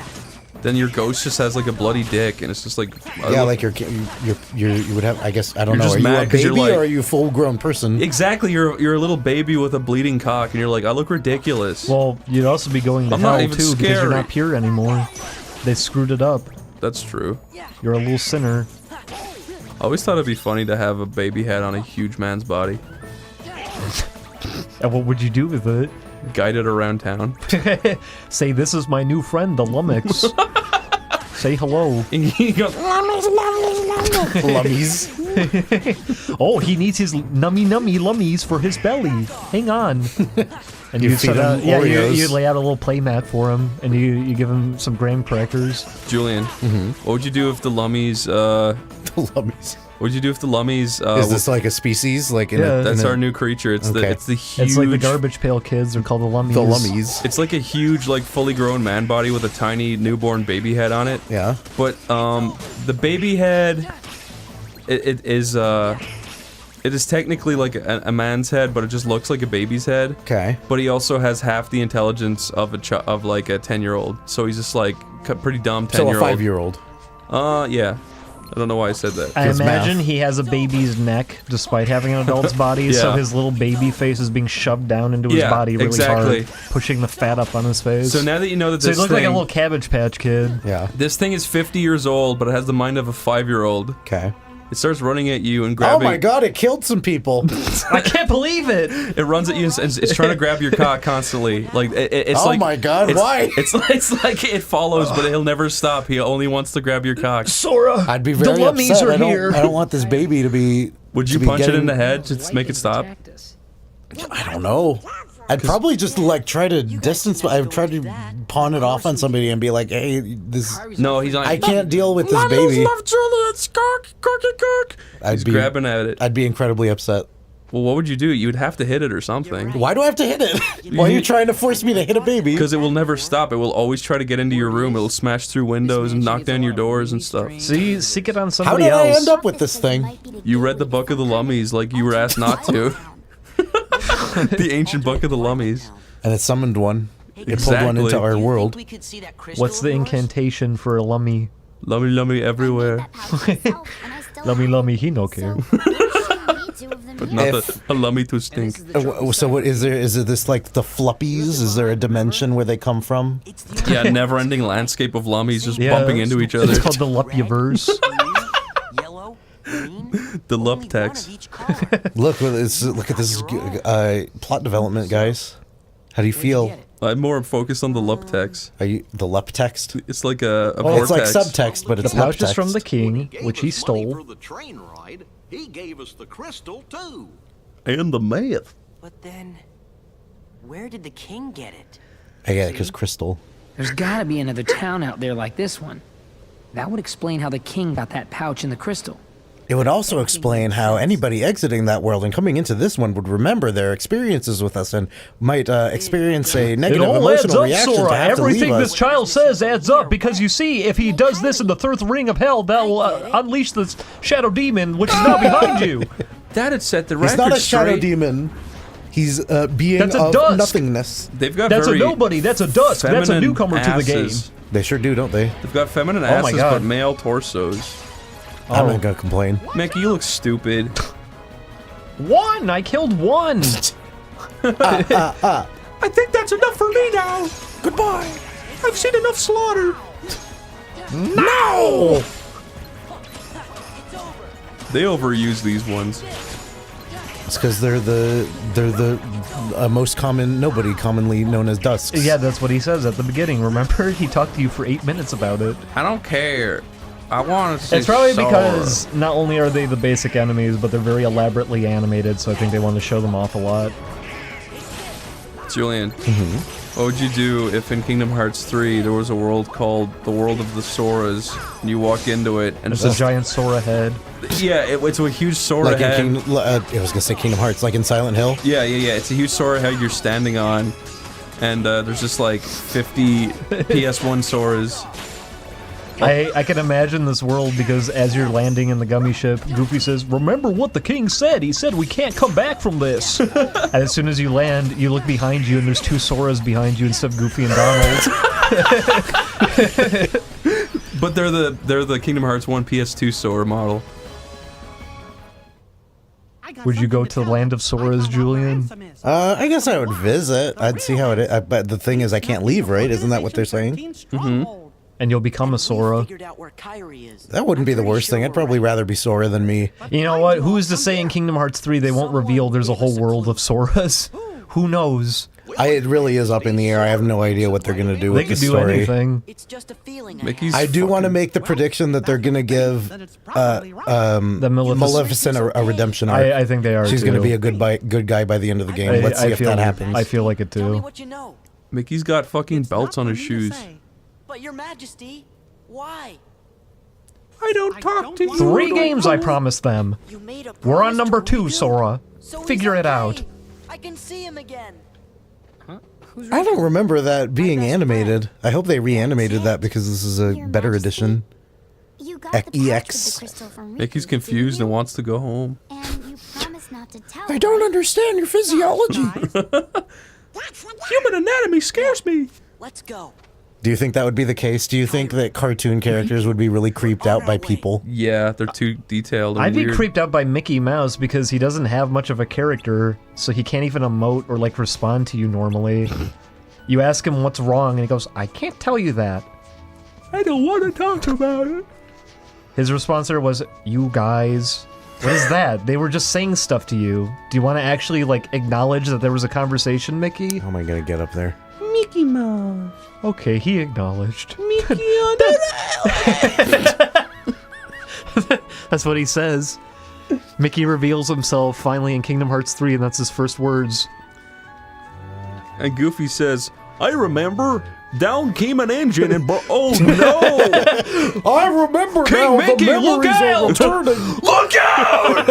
S20: Then your ghost just has like a bloody dick, and it's just like
S4: Yeah, like you would have. I guess I don't
S20: You're
S4: know.
S20: just
S4: Are you
S20: mad
S4: a
S20: 'cause you're
S4: baby
S20: like-
S4: or are you a full-grown person?
S20: Exactly, you're a little baby with a bleeding cock, and you're like, I look ridiculous.
S3: Well, you'd also be going to
S20: I'm not
S3: hell
S20: even
S3: too because you're
S20: scary.
S3: not pure anymore. They screwed it up.
S20: That's true.
S3: You're a little sinner.
S20: I always thought it'd be funny to have a baby head on a huge man's body.
S3: And what would you do with it?
S20: Guide it around town.
S3: Say, this is my new friend, the Lummox. Say hello.
S20: And he goes,
S4: Lummies.
S3: Oh, he needs his nummy lummies for his belly. Hang on. And
S4: You feed him Oreos.
S3: you lay out a little play mat for him, and you give him some graham crackers.
S2: Julian, what would you do if the lummies,
S4: The lummies.
S2: what would you do if the lummies,
S4: Is this like a species? Like in a,
S2: that's
S4: in a-
S2: our new creature. It's
S4: Okay.
S2: the huge.
S3: It's like the garbage pail kids. They're called the lummies.
S4: The lummies.
S2: It's like a huge, like fully grown man body with a tiny newborn baby head on it.
S4: Yeah.
S2: But the baby head, it is technically like a man's head, but it just looks like a baby's head.
S4: Okay.
S2: But he also has half the intelligence of like a 10-year-old. So he's just like pretty dumb 10-year-old.
S4: So a 5-year-old.
S2: Yeah. I don't know why I said that.
S3: I imagine he has a baby's neck despite having an adult's body, so
S2: Yeah.
S3: his little baby face is being shoved down into his body really
S2: exactly.
S3: hard, pushing the fat up on his face.
S2: So now that you know that
S3: so
S2: this
S3: he looked like a
S2: thing-
S3: little Cabbage Patch Kid.
S4: Yeah.
S2: This thing is 50 years old, but it has the mind of a 5-year-old.
S4: Okay.
S2: It starts running at you and
S4: Oh
S2: grabbing.
S4: my god, it killed some people.
S3: I can't believe it.
S2: It runs at you and it's trying to grab your cock constantly. Like it's
S4: Oh
S2: like.
S4: my god,
S2: it's,
S4: why?
S2: It's like it follows, but he'll never stop. He only wants to grab your cock.
S3: Sora,
S4: I'd be very upset. I don't want this baby to be.
S2: Would you
S4: to be
S2: punch it
S4: getting-
S2: in the head to make it stop?
S4: I don't know. I'd probably just like try to distance. I'd try to pawn it off on somebody and be like, "Hey, this."
S2: No, he's not.
S4: I can't deal with this baby.
S2: Juliet's cock. He's grabbing at it.
S4: I'd be incredibly upset.
S2: Well, what would you do? You'd have to hit it or something.
S4: Why do I have to hit it? Why are you trying to force me to hit a baby?
S2: Because it will never stop. It will always try to get into your room. It'll smash through windows and knock down your doors and stuff.
S3: See, seek it on
S4: How
S3: somebody
S4: did I
S3: else.
S4: end up with this thing?
S2: You read the Book of the Lummies like you were asked not to. The ancient Book of the Lummies.
S4: And it summoned one. It pulled one into our world.
S3: What's the incantation for a lummy?
S2: Lummy, lummy everywhere.
S3: Lummy, lummy, he no care.
S2: But not a lummy to stink.
S4: So what is there? Is it this like the fluppies? Is there a dimension where they come from?
S2: Yeah, never-ending landscape of lummies just
S3: Yeah,
S2: bumping into each other.
S3: It's called the Lupyaverse.
S2: The Luptex.
S4: Look at this plot development, guys. How do you feel?
S2: I'm more focused on the Luptex.
S4: Are you the Luptext?
S2: It's like a
S4: It's like
S2: vortex.
S4: subtext, but it's
S3: The pouch is
S4: Luptext.
S3: from the king, which he stole.
S11: the train ride, he gave us the crystal too.
S2: And the math.
S1: But then, where did the king get it?
S4: I get it, because Crystal.
S14: There's gotta be another town out there like this one. That would explain how the king got that pouch in the crystal.
S4: It would also explain how anybody exiting that world and coming into this one would remember their experiences with us and might experience a negative
S3: It all adds
S4: emotional
S3: up,
S4: reaction
S3: Sora.
S4: to have
S3: Everything
S4: to leave
S3: this
S4: us.
S3: child says adds up because you see, if he does this in the third ring of hell, that will unleash the shadow demon, which is now behind you.
S2: That'd set the record
S4: He's not a shadow
S2: straight.
S4: demon. He's being
S3: That's a
S4: of
S3: dusk.
S4: nothingness.
S2: They've got
S3: That's a
S2: very
S3: nobody. That's a dusk. That's a
S2: feminine
S3: newcomer to the game.
S2: asses.
S4: They sure do, don't they?
S2: They've got feminine
S3: Oh my
S2: asses,
S3: God.
S2: but male torsos.
S4: I'm not gonna complain.
S2: Mickey, you look stupid.
S3: One! I killed one!
S20: I think that's enough for me now.
S4: Goodbye.
S20: I've seen enough slaughter.
S4: No!
S2: They overuse these ones.
S4: It's because they're the most common nobody, commonly known as dusks.
S3: Yeah, that's what he says at the beginning. Remember? He talked to you for 8 minutes about it.
S2: I don't care. I want to see
S3: It's probably
S2: Sora.
S3: because not only are they the basic enemies, but they're very elaborately animated, so I think they want to show them off a lot.
S2: Julian, what would you do if in Kingdom Hearts 3 there was a world called the World of the Soras, and you walk into it, and
S3: There's a giant Sora head.
S2: Yeah, it's a huge Sora
S4: Like
S2: head.
S4: in I was gonna say Kingdom Hearts, like in Silent Hill.
S2: Yeah. It's a huge Sora head you're standing on, and there's just like 50 PS1 Soras.
S3: I can imagine this world because as you're landing in the gummy ship, Goofy says, "Remember what the king said? He said we can't come back from this." And as soon as you land, you look behind you and there's two Soras behind you instead of Goofy and Donald.
S2: But they're the Kingdom Hearts 1 PS2 Sora model.
S3: Would you go to the land of Soras, Julian?
S4: I guess I would visit. I'd see how it is. But the thing is, I can't leave, right? Isn't that what they're saying?
S3: Mm-hmm. And you'll become a Sora.
S4: That wouldn't be the worst thing. I'd probably rather be Sora than me.
S3: You know what? Who's to say in Kingdom Hearts 3 they won't reveal there's a whole world of Soras? Who knows?
S4: It really is up in the air. I have no idea what they're gonna do with the story.
S3: They could do anything.
S1: It's just a feeling.
S4: I do want to make the prediction that they're gonna give
S3: the
S4: Maleficent a redemption arc.
S3: I think they are.
S4: She's gonna be a good guy by the end of the game. Let's see if that happens.
S3: I feel like it too.
S2: Mickey's got fucking belts on his shoes.
S1: But Your Majesty, why?
S20: I don't talk to you.
S3: 3 games I promised them. We're on number 2, Sora. Figure it out.
S1: I can see him again.
S4: I don't remember that being animated. I hope they reanimated that because this is a better edition. EX.
S2: Mickey's confused and wants to go home.
S4: I don't understand your physiology.
S20: Human anatomy scares me.
S1: Let's go.
S4: Do you think that would be the case? Do you think that cartoon characters would be really creeped out by people?
S2: Yeah, they're too detailed and
S3: I'd
S2: weird.
S3: be creeped out by Mickey Mouse because he doesn't have much of a character, so he can't even emote or like respond to you normally. You ask him what's wrong and he goes, I can't tell you that.
S20: I don't want to talk about it.
S3: His response there was, you guys. What is that? They were just saying stuff to you. Do you want to actually like acknowledge that there was a conversation, Mickey?
S4: How am I gonna get up there?
S20: Mickey Mouse.
S3: Okay, he acknowledged.
S20: Mickey on the
S3: That's what he says. Mickey reveals himself finally in Kingdom Hearts 3, and that's his first words.
S2: And Goofy says, I remember, down came an engine and oh no!
S4: I remember
S2: King
S4: now
S2: Mickey,
S4: the
S2: look
S4: memories
S2: out!
S4: are returning.
S2: Look out!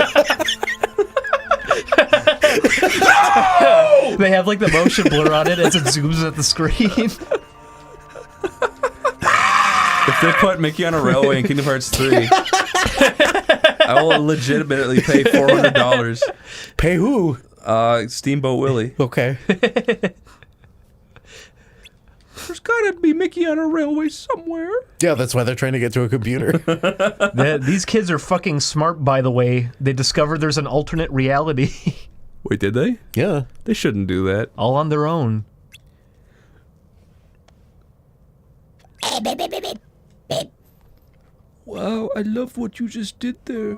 S3: No! They have like the motion blur on it as it zooms at the screen.
S2: If they put Mickey on a railway in Kingdom Hearts 3, I will legitimately pay $400.
S4: Pay who?
S2: Steamboat Willie.
S4: Okay.
S20: There's gotta be Mickey on a railway somewhere.
S4: Yeah, that's why they're trying to get to a computer.
S3: These kids are fucking smart, by the way. They discovered there's an alternate reality.
S2: Wait, did they?
S4: Yeah.
S2: They shouldn't do that.
S3: All on their own.
S20: Wow, I love what you just did there.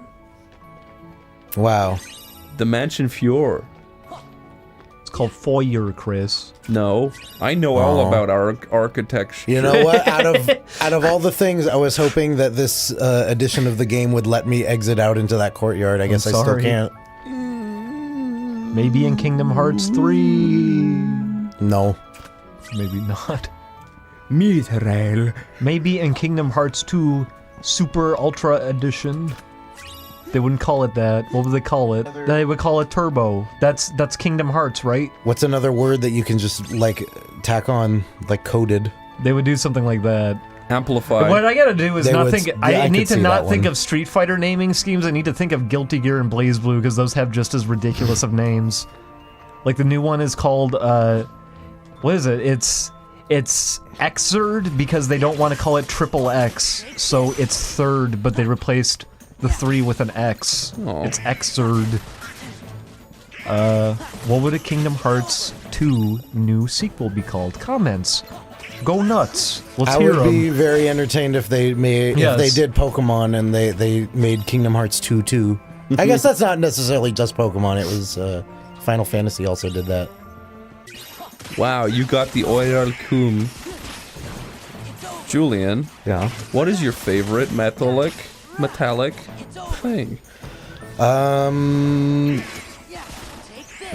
S4: Wow.
S2: The Mansion Fior.
S3: It's called Foyer, Chris.
S2: No, I know all about architecture.
S4: You know what? Out of all the things, I was hoping that this edition of the game would let me exit out into that courtyard. I guess I still can't.
S3: Maybe in Kingdom Hearts 3.
S4: No.
S3: Maybe not.
S20: Mithril.
S3: Maybe in Kingdom Hearts 2 Super Ultra Edition. They wouldn't call it that. What would they call it? They would call it Turbo. That's Kingdom Hearts, right?
S4: What's another word that you can just like tack on, like coded?
S3: They would do something like that.
S2: Amplify.
S3: What I gotta do is not think. I need to not think
S4: one.
S3: of Street Fighter naming schemes. I need to think of Guilty Gear and BlazBlue because those have just as ridiculous of names. Like the new one is called. What is it? It's Xrd because they don't want to call it Triple X, so it's third, but they replaced the 3 with an X.
S2: Aww.
S3: It's Xrd. What would a Kingdom Hearts 2 new sequel be called? Comments. Go nuts. Let's hear them.
S4: I would be very entertained if they made if they did Pokemon and they made Kingdom Hearts 2 too. I guess that's not necessarily just Pokemon. It was Final Fantasy also did that.
S2: Wow, you got the Oil Coom. Julian.
S4: Yeah.
S2: What is your favorite metallic thing?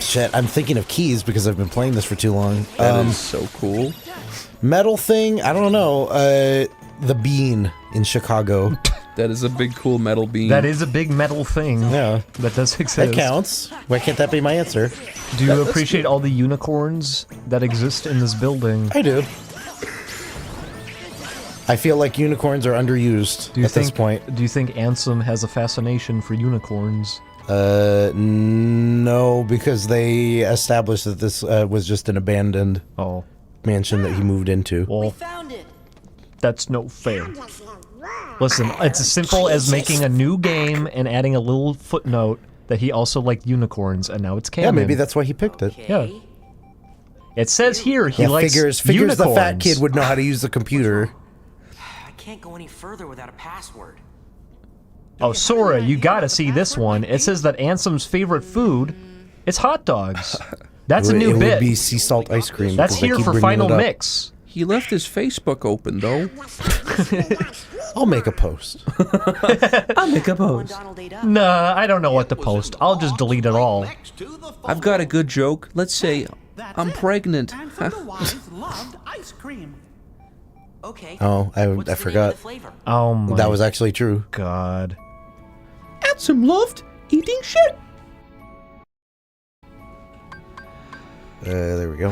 S4: Shit, I'm thinking of keys because I've been playing this for too long.
S2: That is so cool.
S4: Metal thing, I don't know. The bean in Chicago.
S2: That is a big cool metal bean.
S3: That is a big metal thing.
S4: Yeah.
S3: That does exist.
S4: That counts. Why can't that be my answer?
S3: Do you appreciate all the unicorns that exist in this building?
S4: I do. I feel like unicorns are underused at this point.
S3: Do you think Ansem has a fascination for unicorns?
S4: No, because they established that this was just an abandoned mansion that he moved into.
S3: Well, that's no fair. Listen, it's as simple as making a new game and adding a little footnote that he also liked unicorns, and now it's canon.
S4: Yeah, maybe that's why he picked it.
S3: Yeah. It says here he likes
S4: figures
S3: unicorns.
S4: the fat kid would know how to use the computer.
S1: I can't go any further without a password.
S3: Oh, Sora, you gotta see this one. It says that Ansem's favorite food is hot dogs. That's a new
S4: It
S3: bit.
S4: would be sea salt ice cream.
S3: That's
S4: because I
S3: here
S4: keep
S3: for
S4: bringing
S3: final
S4: it up.
S3: mix.
S2: He left his Facebook open though.
S4: I'll make a post.
S2: I'll make a post.
S3: Nah, I don't know what to post. I'll just delete it all.
S2: I've got a good joke. Let's say I'm pregnant.
S1: Okay.
S4: Oh, I forgot.
S3: Oh my.
S4: That was actually true.
S3: God.
S2: Add some loved eating shit.
S4: There we go.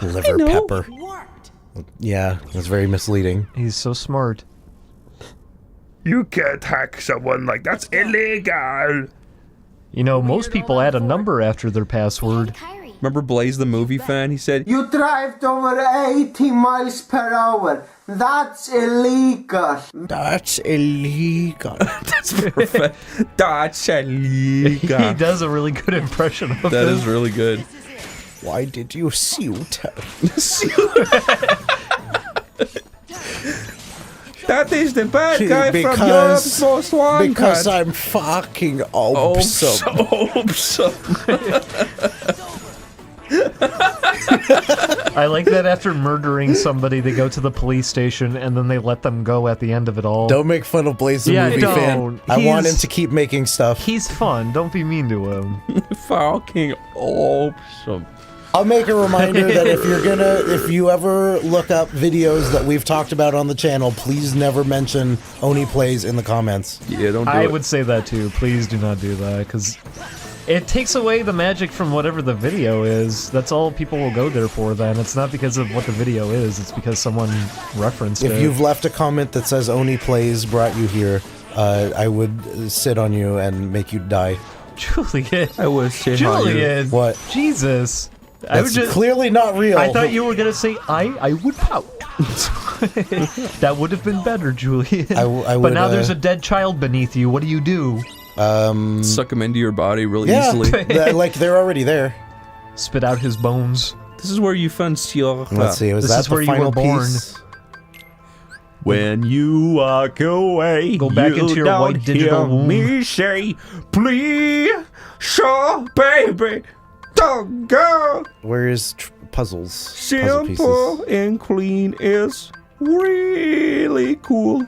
S4: Liver pepper. Yeah, that's very misleading.
S3: He's so smart.
S12: You can't hack someone like that's illegal.
S3: You know, most people add a number after their password.
S2: Remember Blaze the movie fan? He said,
S5: You drive over 80 miles per hour. That's illegal.
S4: That's illegal.
S2: That's perfect. That's illegal.
S3: He does a really good impression of
S2: That
S3: this.
S2: is really good.
S4: Why did you shoot?
S12: That is the bad guy from Europe's Most Wanted.
S4: Because I'm fucking awesome.
S3: I like that after murdering somebody, they go to the police station and then they let them go at the end of it all.
S4: Don't make fun of Blaze the movie fan. I want him to keep making stuff.
S3: He's fun. Don't be mean to him.
S2: Fucking awesome.
S4: I'll make a reminder that if you ever look up videos that we've talked about on the channel, please never mention OneyPlays in the comments.
S2: Yeah, don't do
S3: I
S2: it.
S3: would say that too. Please do not do that, because it takes away the magic from whatever the video is. That's all people will go there for then. It's not because of what the video is, it's because someone referenced it.
S4: If you've left a comment that says OneyPlays brought you here, I would sit on you and make you die.
S3: Julian.
S2: I would sit
S3: Julian.
S4: What?
S3: Jesus.
S4: That's
S3: I would just,
S4: clearly not real.
S3: I thought you were going to say, I would pout. That would have been better, Julian.
S4: I
S3: but
S4: would,
S3: now there's a dead child beneath you. What do you do?
S2: Suck him into your body really
S4: Yeah,
S2: easily.
S4: like they're already there.
S3: Spit out his bones.
S2: This is where you found Sierra.
S4: Let's see, was
S3: This
S4: that
S3: is
S4: the
S3: where you
S4: final
S3: were born.
S4: piece?
S12: When you walk away,
S3: Go back into your white digital womb.
S12: Me say, please, sure, baby, don't go.
S4: Where is puzzles? Puzzle pieces.
S12: Simple and clean is really cool.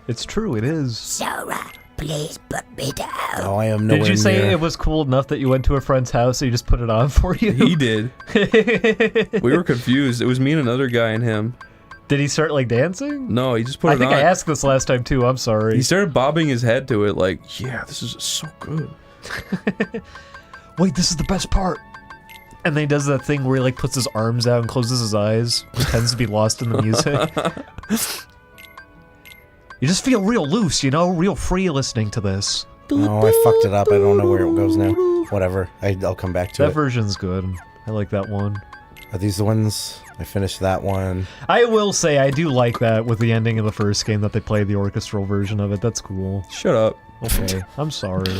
S3: It's true, it is.
S19: Sora, please put me down.
S4: Oh, I am nowhere
S3: Did you say
S4: near.
S3: it was cool enough that you went to a friend's house and you just put it on for you?
S2: He did. We were confused. It was me and another guy and him.
S3: Did he start like dancing?
S2: No, he just put
S3: I
S2: it
S3: think
S2: on.
S3: I asked this last time too, I'm sorry.
S2: He started bobbing his head to it like, yeah, this is so good.
S3: Wait, this is the best part. And then he does that thing where he like puts his arms out and closes his eyes, pretends to be lost in the music. You just feel real loose, you know, real free listening to this.
S4: Oh, I fucked it up. I don't know where it goes now. Whatever. I'll come back to
S3: That
S4: it.
S3: version's good. I like that one.
S4: Are these the ones? I finished that one.
S3: I will say I do like that with the ending of the first game that they play the orchestral version of it. That's cool.
S2: Shut up.
S3: Okay, I'm sorry.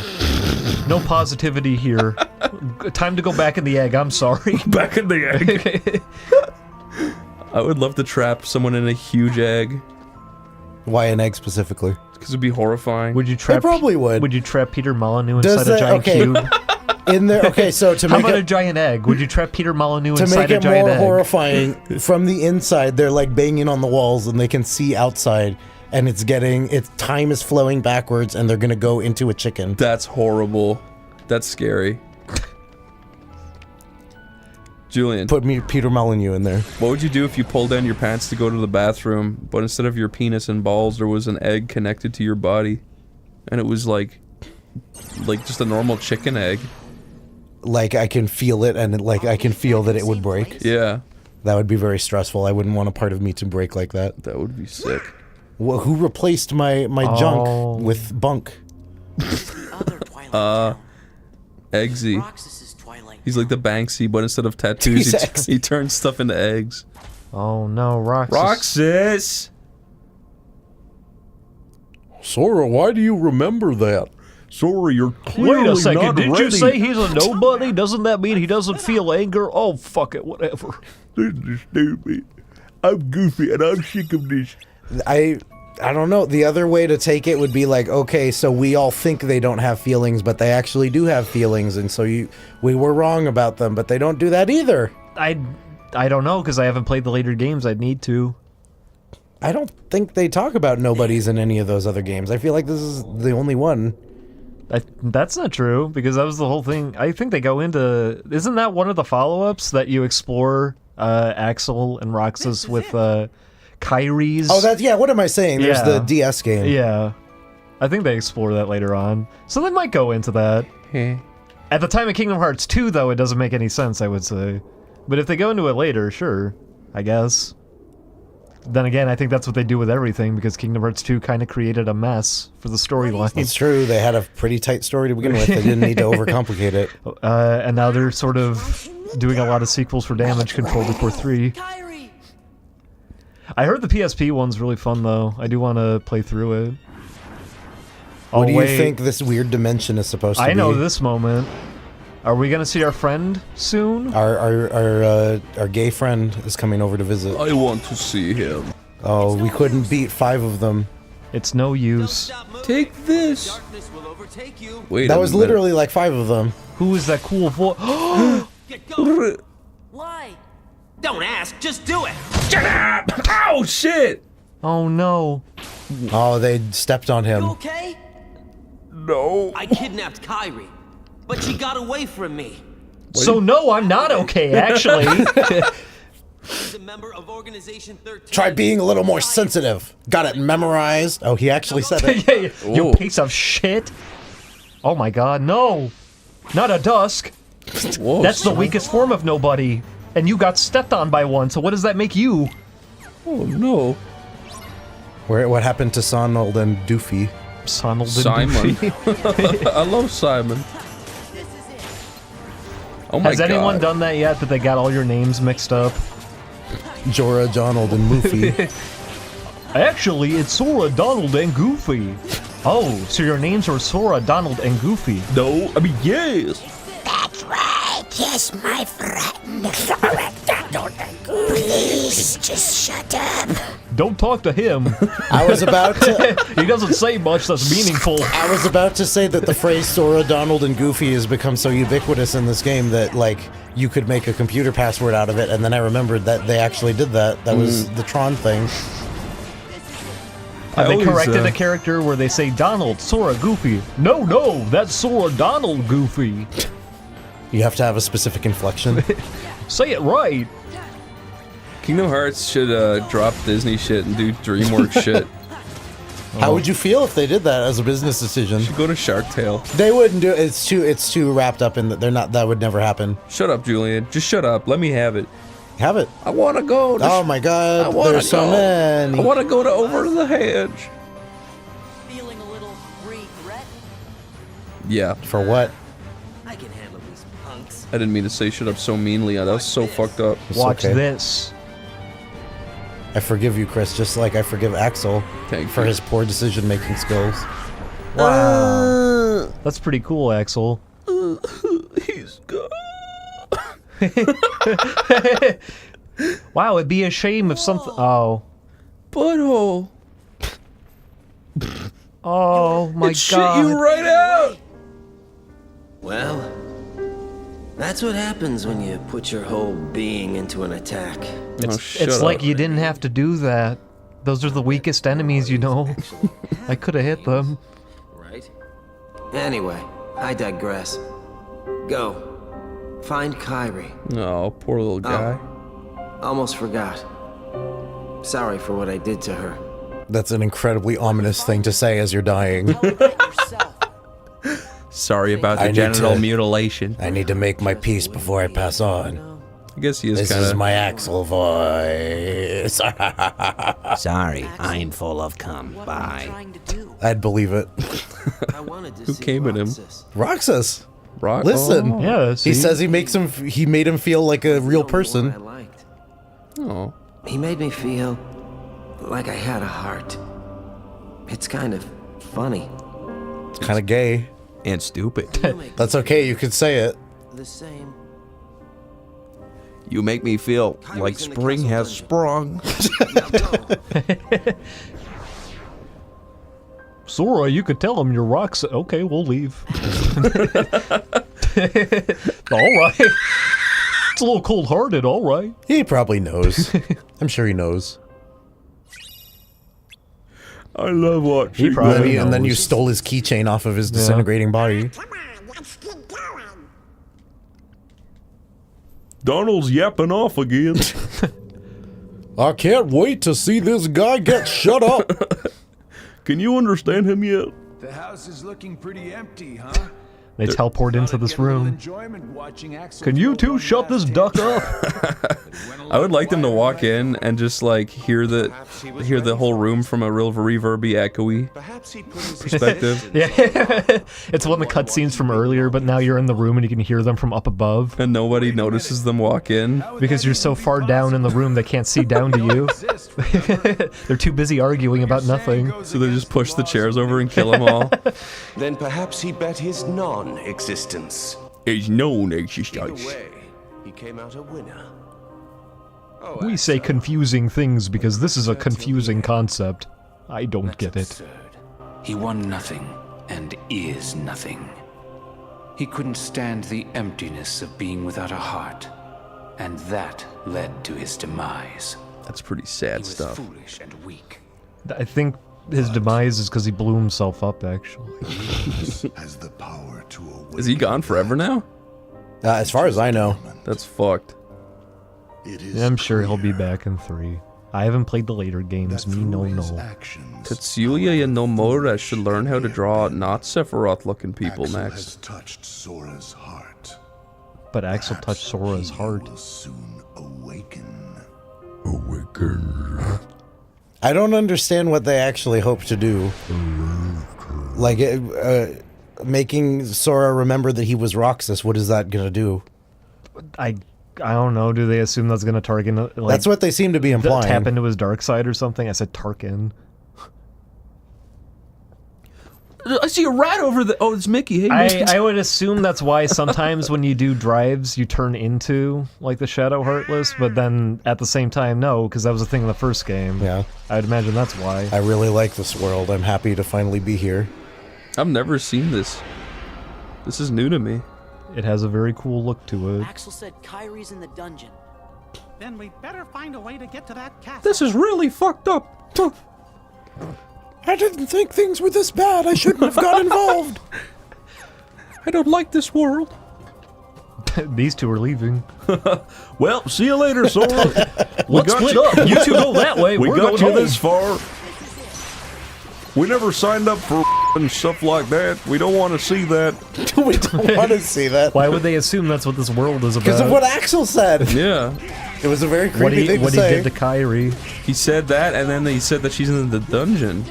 S3: No positivity here. Time to go back in the egg. I'm sorry.
S12: Back in the egg.
S2: I would love to trap someone in a huge egg.
S4: Why an egg specifically?
S2: Because it'd be horrifying.
S3: Would you trap?
S4: I probably would.
S3: Would you trap Peter Molyneux
S4: Does
S3: inside a
S4: that-
S3: giant
S4: okay.
S3: cube?
S4: In there. Okay, so to
S3: How
S4: make
S3: about
S4: it
S3: a giant egg? Would you trap Peter Molyneux
S4: to
S3: inside
S4: make
S3: a
S4: it
S3: giant
S4: more
S3: egg?
S4: horrifying, from the inside they're like banging on the walls and they can see outside, and time is flowing backwards, and they're gonna go into a chicken.
S2: That's horrible. That's scary. Julian,
S4: Put Peter Molyneux in there.
S2: what would you do if you pulled down your pants to go to the bathroom, but instead of your penis and balls, there was an egg connected to your body, and it was like just a normal chicken egg?
S4: Like I can feel it, and I can feel that it would break.
S2: Yeah,
S4: That would be very stressful. I wouldn't want a part of me to break like that.
S2: that would be sick.
S4: Well, who replaced my junk with bunk?
S2: Eggsy. He's like the Banksy, but instead of tattoos, he turns stuff into eggs.
S3: Oh no, Roxas.
S2: Roxas!
S20: Sora, why do you remember that? Sora, you're clearly
S3: Wait a second,
S20: not
S3: did
S20: ready.
S3: you say he's a nobody? Doesn't that mean he doesn't feel anger? Oh, fuck it, whatever.
S12: This is stupid. I'm goofy and I'm sick of this.
S4: I don't know. The other way to take it would be like, okay, so we all think they don't have feelings, but they actually do have feelings, and so we were wrong about them, but they don't do that either.
S3: I don't know, because I haven't played the later games. I'd need to.
S4: I don't think they talk about nobodies in any of those other games. I feel like this is the only one.
S3: That's not true, because that was the whole thing. I think they go into... Isn't that one of the follow-ups that you explore Axel and Roxas with Kyrie's?
S4: Oh, that's... Yeah, what am I saying? There's the DS game.
S3: Yeah. I think they explore that later on. So they might go into that. At the time of Kingdom Hearts 2, though, it doesn't make any sense, I would say. But if they go into it later, sure. I guess. Then again, I think that's what they do with everything, because Kingdom Hearts 2 kind of created a mess for the storyline.
S4: It's true. They had a pretty tight story to begin with. They didn't need to overcomplicate it.
S3: And now they're sort of doing a lot of sequels for Damage Control before 3. I heard the PSP one's really fun, though. I do want to play through it.
S4: What do you think this weird dimension is supposed to be?
S3: I know this moment. Are we gonna see our friend soon?
S4: Our gay friend is coming over to visit.
S20: I want to see him.
S4: Oh, we couldn't beat 5 of them.
S3: It's no use.
S20: Take this. Wait,
S4: that was literally like 5 of them.
S3: Who is that cool voice?
S1: Why? Don't ask, just do it.
S20: Shut up! Ow, shit!
S3: Oh no.
S4: Oh, they stepped on him.
S1: You okay?
S20: No.
S1: I kidnapped Kyrie, but she got away from me.
S3: So no, I'm not okay, actually.
S1: She's a member of Organization 13.
S4: Try being a little more sensitive. Got it memorized. Oh, he actually said it.
S3: You piece of shit. Oh my god, no. Not a dusk.
S20: Whoa,
S3: that's the weakest form of nobody. And you got stepped on by one, so what does that make you?
S20: Oh no.
S4: What happened to Sonald and Doofy?
S3: Sonald and
S20: Simon.
S3: Doofy.
S20: I love Simon. Oh my
S3: Has anyone
S20: God.
S3: done that yet, that they got all your names mixed up?
S4: Jorah, Donald, and Moofy.
S3: Actually, it's Sora, Donald, and Goofy. Oh, so your names are Sora, Donald, and Goofy.
S20: No, I mean, yes.
S19: That's right. Yes, my friend. Sora, Donald, and Goofy. Please just shut up.
S3: Don't talk to him.
S4: I was about to...
S3: He doesn't say much that's meaningful.
S4: I was about to say that the phrase Sora, Donald, and Goofy has become so ubiquitous in this game that, like, you could make a computer password out of it, and then I remembered that they actually did that. That was the Tron thing.
S3: Have they corrected a character where they say Donald, Sora, Goofy? No, that's Sora, Donald, Goofy.
S4: You have to have a specific inflection.
S3: Say it right.
S20: Kingdom Hearts should drop Disney shit and do DreamWorks shit.
S4: How would you feel if they did that as a business decision?
S20: Should go to Shark Tale.
S4: They wouldn't do it. It's too wrapped up in that. They're not. That would never happen.
S20: Shut up, Julian. Just shut up. Let me have it.
S4: Have it.
S20: I want to go.
S4: Oh my God! There's so many.
S20: I want to go to Over the Hedge.
S1: Feeling a little regret?
S20: Yeah.
S4: For what?
S1: I can handle these punks.
S20: I didn't mean to say shut up so meanly. That was so fucked up.
S3: Watch this.
S4: I forgive you, Chris, just like I forgive Axel for his poor decision-making skills.
S3: Wow. That's pretty cool, Axel.
S20: He's gone.
S3: Wow, it'd be a shame if something... Oh.
S20: Butthole.
S3: Oh my God.
S20: Shit you right out.
S13: Well, that's what happens when you put your whole being into an attack.
S3: It's like you didn't have to do that. Those are the weakest enemies, you know. I could have hit them.
S13: Right? Anyway, I digress. Go. Find Kyrie.
S20: Oh, poor little guy.
S13: Almost forgot. Sorry for what I did to her.
S4: That's an incredibly ominous thing to say as you're dying.
S20: Sorry about the genital mutilation.
S4: I need to make my peace before I pass on.
S20: I guess he is
S4: This
S20: kinda...
S4: is my Axel voice.
S17: Sorry, I'm full of cum. Bye.
S4: I'd believe it.
S20: Who came at him?
S4: Roxas.
S20: Rock.
S4: Listen.
S20: Oh.
S3: Yeah.
S4: He says he made him feel like a real person.
S20: Oh.
S13: He made me feel like I had a heart. It's kind of funny.
S4: It's kind of gay.
S17: And stupid.
S4: That's okay, you could say it.
S13: The same.
S17: You make me feel like spring has sprung.
S3: Sora, you could tell him your rocks. Okay, we'll leave. Alright. It's a little cold-hearted, alright.
S4: He probably knows. I'm sure he knows.
S20: I love watching.
S3: He probably knows.
S4: And then you stole his keychain off of his disintegrating body.
S20: Donald's yapping off again.
S4: I can't wait to see this guy get shut up.
S20: Can you understand him yet?
S18: The house is looking pretty empty, huh?
S3: They teleport into this room. Can you two shut this duck up?
S2: I would like them to walk in and just like hear the whole room from a real reverby, echoey perspective.
S3: Yeah, it's one of the cutscenes from earlier, but now you're in the room and you can hear them from up above.
S2: And nobody notices them walk in
S3: because you're so far down in the room they can't see down to you. They're too busy arguing about nothing.
S2: So they just push the chairs over and kill them all.
S21: Then perhaps he bet his non-existence.
S2: His non-existence.
S21: Either way, he came out a winner.
S3: We say confusing things because this is a confusing concept. I don't get it.
S6: He won nothing and is nothing. He couldn't stand the emptiness of being without a heart, and that led to his demise.
S2: That's pretty sad stuff.
S6: Foolish and weak.
S3: I think his demise is because he blew himself up, actually.
S10: Has the power to awaken.
S2: Is he gone forever now?
S4: As far as I know.
S2: That's fucked.
S3: Yeah, I'm sure he'll be back in 3. I haven't played the later games, me no.
S2: Tetsuya and Nomura should learn how to draw not Sephiroth-looking people
S10: Axel
S2: next.
S10: has touched Sora's heart.
S3: But Axel touched Sora's heart.
S10: Will soon awaken.
S4: I don't understand what they actually hope to do. Like, making Sora remember that he was Roxas, what is that gonna do?
S3: I don't know. Do they assume that's going to Tarkin? Like,
S4: That's what they seem to be implying.
S3: Tap into his dark side or something? I said Tarkin.
S2: I see a rat over the. Oh, it's Mickey. Hey,
S3: I would assume that's why sometimes when you do drives, you turn into like the Shadow Heartless, but then at the same time, no, because that was a thing in the first game.
S4: Yeah,
S3: I'd imagine that's why.
S4: I really like this world. I'm happy to finally be here.
S2: I've never seen this. This is new to me.
S3: It has a very cool look to it.
S1: Axel said Kyrie's in the dungeon.
S22: Then we better find a way to get to that castle.
S20: This is really fucked up.
S4: I didn't think things were this bad. I shouldn't have got involved.
S20: I don't like this world.
S3: These two are leaving.
S20: Well, see you later, Sora.
S3: Let's split up. You two go that way.
S20: We
S3: We're
S20: got
S3: going
S20: you
S3: home.
S20: this far. We never signed up for and stuff like that. We don't want to see that.
S4: We don't want to see that.
S3: Why would they assume that's what this world is about?
S4: Because of what Axel said.
S2: Yeah.
S4: It was a very creepy thing to say.
S3: What he did to Kyrie.
S2: He said that, and then he said that she's in the dungeon.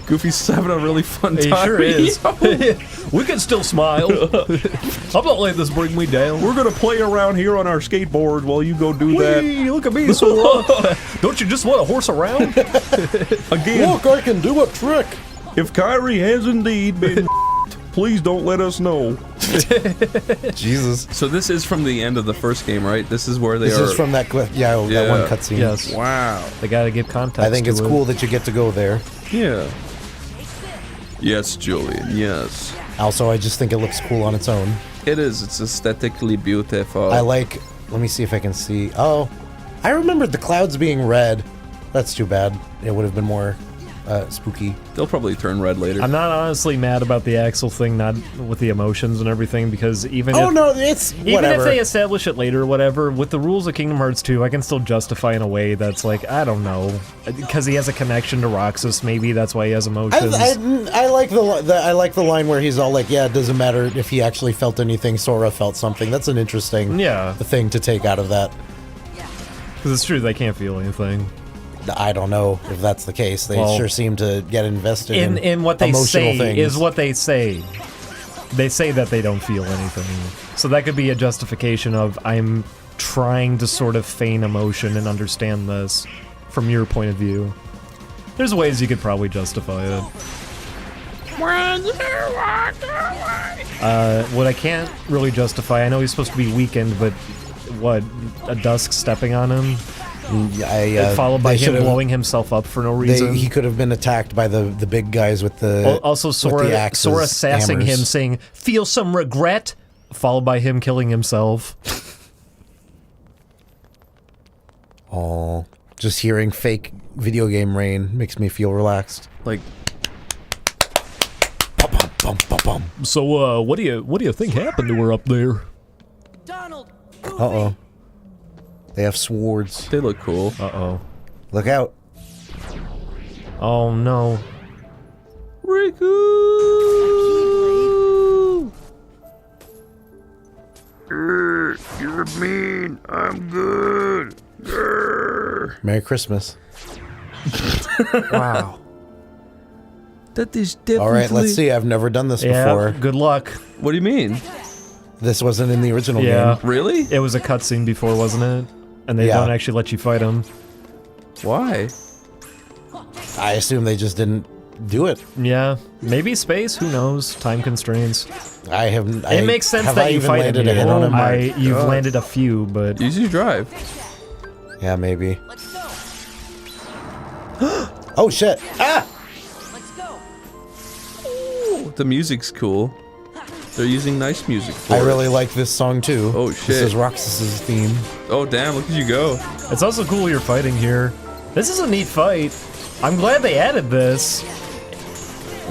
S2: Goofy's having a really fun time.
S3: He sure is. We can still smile. I'm not letting this bring me down.
S20: We're gonna play around here on our skateboard while you go do that.
S3: Look at me, Sora. Don't you just want to horse around?
S20: Again,
S4: look, I can do a trick.
S20: If Kyrie has indeed been please don't let us know.
S4: Jesus.
S2: So this is from the end of the first game, right? This is where they
S4: This
S2: are.
S4: is from that that one cutscene.
S3: Yes.
S2: Wow.
S3: They gotta give context.
S4: I think it's
S3: to it.
S4: cool that you get to go there.
S2: Yeah. Yes, Julian, yes.
S4: Also, I just think it looks cool on its own.
S2: It is. It's aesthetically beautiful.
S4: I like... Let me see if I can see... Oh, I remembered the clouds being red. That's too bad. It would have been more spooky.
S2: They'll probably turn red later.
S3: I'm not honestly mad about the Axel thing, not with the emotions and everything, because even
S4: Oh,
S3: if,
S4: no, it's
S3: even
S4: whatever.
S3: if they establish it later or whatever, with the rules of Kingdom Hearts 2, I can still justify in a way that's like, I don't know, because he has a connection to Roxas, maybe that's why he has emotions.
S4: I like I like the line where he's all like, yeah, it doesn't matter if he actually felt anything, Sora felt something. That's an interesting thing to take out of that.
S3: Because it's true, they can't feel anything.
S4: I don't know if that's the case. They sure seem to get invested
S3: in what they
S4: emotional
S3: say
S4: things.
S3: is what they say. They say that they don't feel anything. So that could be a justification of, I'm trying to sort of feign emotion and understand this from your point of view. There's ways you could probably justify it.
S19: When you walk away.
S3: What I can't really justify, I know he's supposed to be weakened, but what, a Dusk stepping on him? Followed by him blowing himself up for no reason.
S4: He could have been attacked by the big guys with the
S3: also
S4: with the axes,
S3: Sora sassing
S4: hammers.
S3: him, saying, "Feel some regret," followed by him killing himself.
S4: Oh, just hearing fake video game rain makes me feel relaxed.
S2: Like,
S3: So, what do you think happened to her up there?
S4: Uh-oh. They have swords.
S2: They look cool.
S3: Uh-oh.
S4: Look out.
S3: Oh, no.
S2: Riku!
S12: You're mean. I'm good.
S4: Merry Christmas.
S3: Wow.
S2: That is definitely...
S4: Alright, let's see. I've never done this before.
S3: Good luck.
S2: What do you mean?
S4: This wasn't in the original
S3: Yeah.
S4: game.
S2: Really?
S3: It was a cutscene before, wasn't it? And they don't actually let you fight him.
S2: Why?
S4: I assume they just didn't do it.
S3: Yeah. Maybe space, who knows? Time constraints.
S4: It
S3: makes sense that you fight him. You've landed a few, but...
S2: Use your drive.
S4: Yeah, maybe. Oh shit! Ah!
S2: The music's cool. They're using nice music for
S4: I
S2: it.
S4: really like this song too.
S2: Oh shit.
S4: This is Roxas's theme.
S2: Oh damn, look at you go.
S3: It's also cool you're fighting here. This is a neat fight. I'm glad they added this.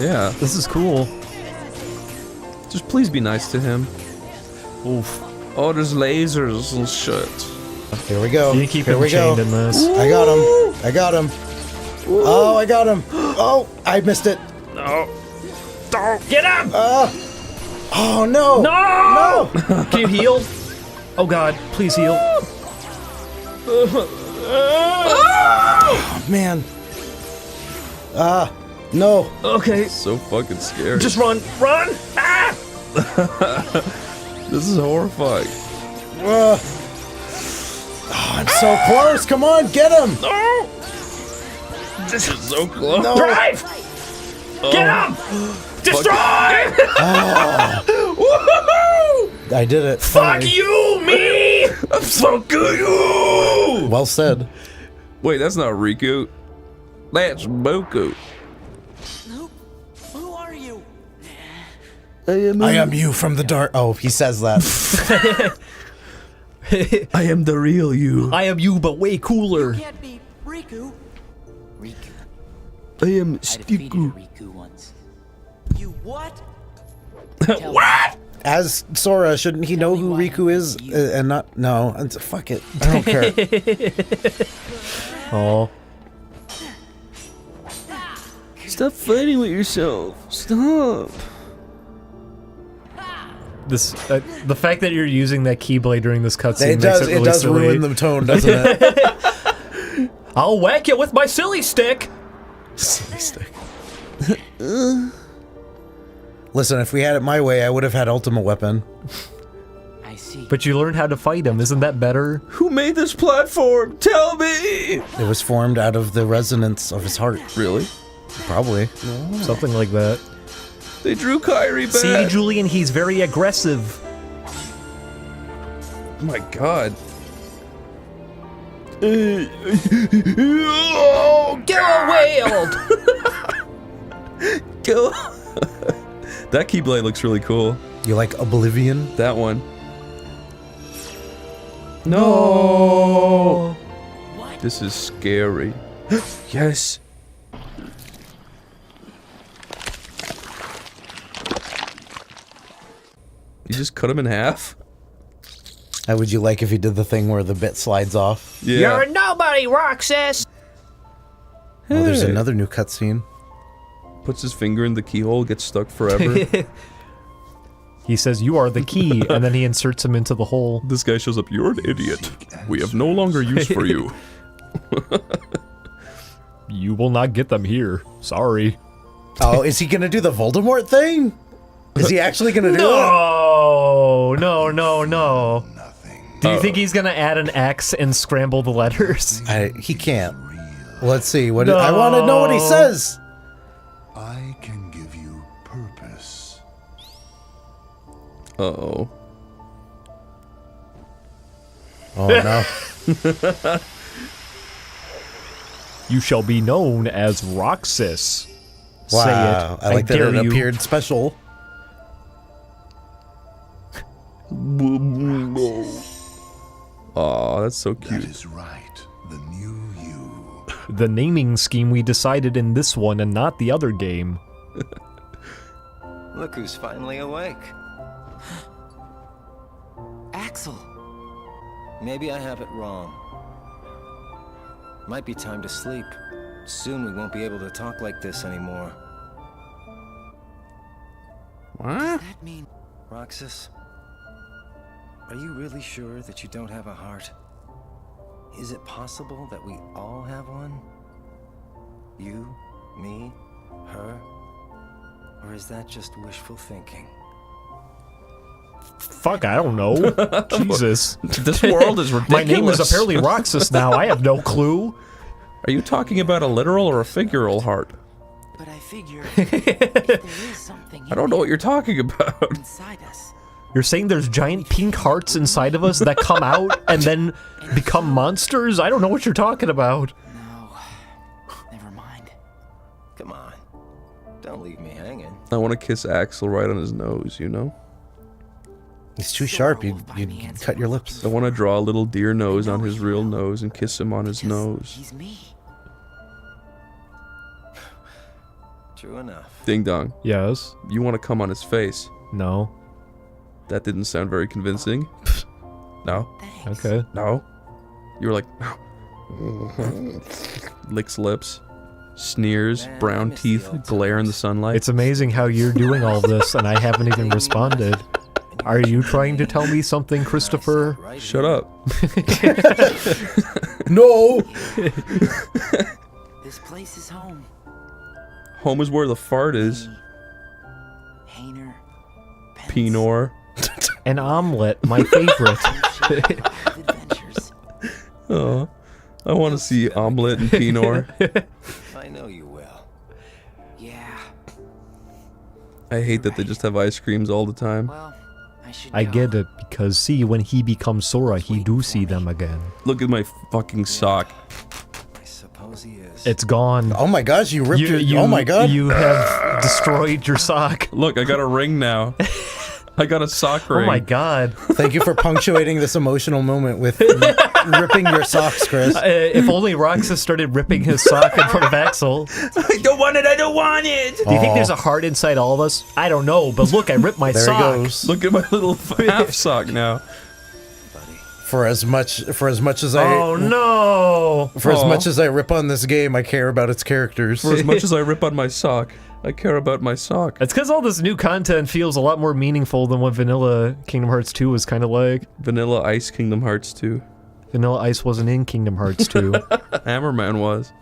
S2: Yeah.
S3: This is cool.
S2: Just please be nice to him.
S3: Oof.
S2: Oh, there's lasers and shit.
S4: Here we go.
S3: You keep
S4: Here
S3: him
S4: we go.
S3: chained in this.
S4: I got him. I got him. Oh, I got him. Oh, I missed it.
S3: No. Don't get him!
S4: Oh no!
S3: No! No! Can you heal? Oh god, please heal.
S4: Oh, man. No.
S3: Okay.
S2: So fucking scary.
S3: Just run! Run! Ah!
S2: This is horrifying.
S4: Oh, I'm so close. Come on, get him.
S3: No!
S2: This is so close.
S4: No.
S3: Drive! Get him! Destroy!
S4: Woohoo! I did it.
S3: Fuck you, me!
S2: Fuck you!
S4: Well said.
S2: Wait, that's not Riku. That's Boku.
S1: Who are you?
S4: I am you from the dark. Oh, he says that.
S2: I am the real you.
S3: I am you, but way cooler.
S1: Can't be Riku.
S2: I am
S1: I defeated
S2: Stiku.
S1: Riku once. You what?
S2: What?
S4: As Sora, shouldn't he know who Riku is and not? No, fuck it. I don't care.
S3: Oh.
S2: Stop fighting with yourself. Stop.
S3: This, the fact that you're using that Keyblade during this cutscene
S4: It does.
S3: makes it really
S4: It does
S3: silly.
S4: ruin the tone, doesn't it?
S3: I'll whack you with my silly stick.
S4: Silly stick. Listen, if we had it my way, I would have had Ultimate Weapon.
S1: I see.
S3: But you learned how to fight him. Isn't that better?
S2: Who made this platform? Tell me.
S4: It was formed out of the resonance of his heart.
S2: Really?
S4: Probably.
S3: Something like that.
S2: They drew Kyrie back.
S3: See, Julian, he's very aggressive.
S2: Oh my god.
S3: Go away, old.
S2: Go. That Keyblade looks really cool.
S4: You like Oblivion?
S2: That one. No.
S1: What?
S2: This is scary. Yes. You just cut him in half?
S4: How would you like if he did the thing where the bit slides off?
S2: Yeah.
S3: You're a nobody, Roxas.
S4: Oh, there's
S2: Hey.
S4: another new cutscene.
S2: Puts his finger in the keyhole, gets stuck forever.
S3: He says, "You are the key," and then he inserts him into the hole.
S2: This guy shows up, "You're an idiot. We have no longer use for you."
S3: You will not get them here. Sorry.
S4: Oh, is he gonna do the Voldemort thing? Is he actually gonna do it?
S3: No, no. Do you think he's gonna add an X and scramble the letters?
S4: He can't. Let's see. What I want to know what he says.
S10: I can give you purpose.
S4: Oh no.
S3: You shall be known as Roxas.
S4: Wow,
S3: Say it.
S4: I like that
S3: dare
S4: it
S3: you.
S4: appeared special.
S2: Oh, that's so cute.
S10: That is right. The new you.
S3: The naming scheme we decided in this one and not the other game.
S13: Look who's finally awake.
S1: Axel.
S13: Maybe I have it wrong. Might be time to sleep. Soon we won't be able to talk like this anymore.
S2: What?
S1: Does that mean...
S13: Roxas, are you really sure that you don't have a heart? Is it possible that we all have one? You, me, her? Or is that just wishful thinking?
S3: Fuck, I don't know. Jesus.
S2: This world is ridiculous.
S3: My name is apparently Roxas now. I have no clue.
S2: Are you talking about a literal or a figural heart?
S1: But I figure if there is something
S2: I don't know what you're talking about.
S1: inside us.
S3: You're saying there's giant pink hearts inside of us that come out and then become monsters? I don't know what you're talking about.
S1: No. Never mind.
S13: Come on. Don't leave me hanging.
S2: I want to kiss Axel right on his nose, you know?
S4: It's too sharp. You'd cut your lips.
S2: I want to draw a little deer nose on his real nose and kiss him on his nose.
S1: He's me.
S13: True enough.
S2: Ding dong.
S3: Yes.
S2: You want to come on his face?
S3: No.
S2: That didn't sound very convincing. No.
S3: Okay.
S2: No. You were like, no. Licks lips, sneers, brown teeth, glare in the sunlight.
S3: It's amazing how you're doing all this and I haven't even responded. Are you trying to tell me something, Christopher?
S2: Shut up.
S4: No!
S1: This place is home.
S2: Home is where the fart is.
S1: Hainer.
S2: Pinor.
S3: An omelet, my favorite.
S1: Adventures.
S2: Oh, I want to see omelet and Pinor.
S13: I know you will.
S1: Yeah.
S2: I hate that they just have ice creams all the time.
S1: Well,
S3: I get it, because see, when he becomes Sora, he do see them again.
S2: Look at my fucking sock.
S13: I suppose he is.
S3: It's gone.
S4: Oh my gosh, you ripped your... Oh my god.
S3: You have destroyed your sock.
S2: Look, I got a ring now. I got a sock ring.
S3: Oh my god.
S4: Thank you for punctuating this emotional moment with ripping your socks, Chris.
S3: If only Roxas started ripping his sock in front of Axel.
S20: I don't want it, I don't want it!
S3: Do you think there's a heart inside all of us? I don't know, but look, I ripped my
S4: There
S3: sock.
S4: he goes.
S2: Look at my little half sock now.
S4: For as much as I
S3: Oh no!
S4: For as much as I rip on this game, I care about its characters.
S2: For as much as I rip on my sock, I care about my sock.
S3: It's because all this new content feels a lot more meaningful than what Vanilla Kingdom Hearts 2 was kind of like.
S2: Vanilla Ice Kingdom Hearts 2.
S3: Vanilla Ice wasn't in Kingdom Hearts 2.
S2: Hammerman was.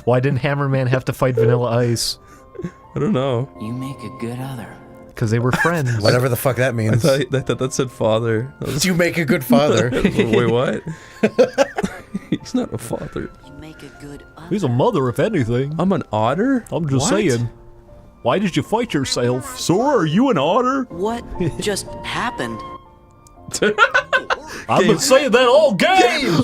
S3: Why didn't Hammerman have to fight Vanilla Ice?
S2: I don't know.
S1: You make a good other.
S3: Because they were friends.
S4: Whatever the fuck that means.
S2: I thought that said father.
S4: You make a good father.
S2: Wait, what? He's not a father.
S1: You make a good other.
S3: He's a mother, if anything.
S2: I'm an otter?
S3: I'm just
S2: What?
S3: saying. Why did you fight yourself? Sora, are you an otter?
S1: What just happened?
S3: I've been saying that all game!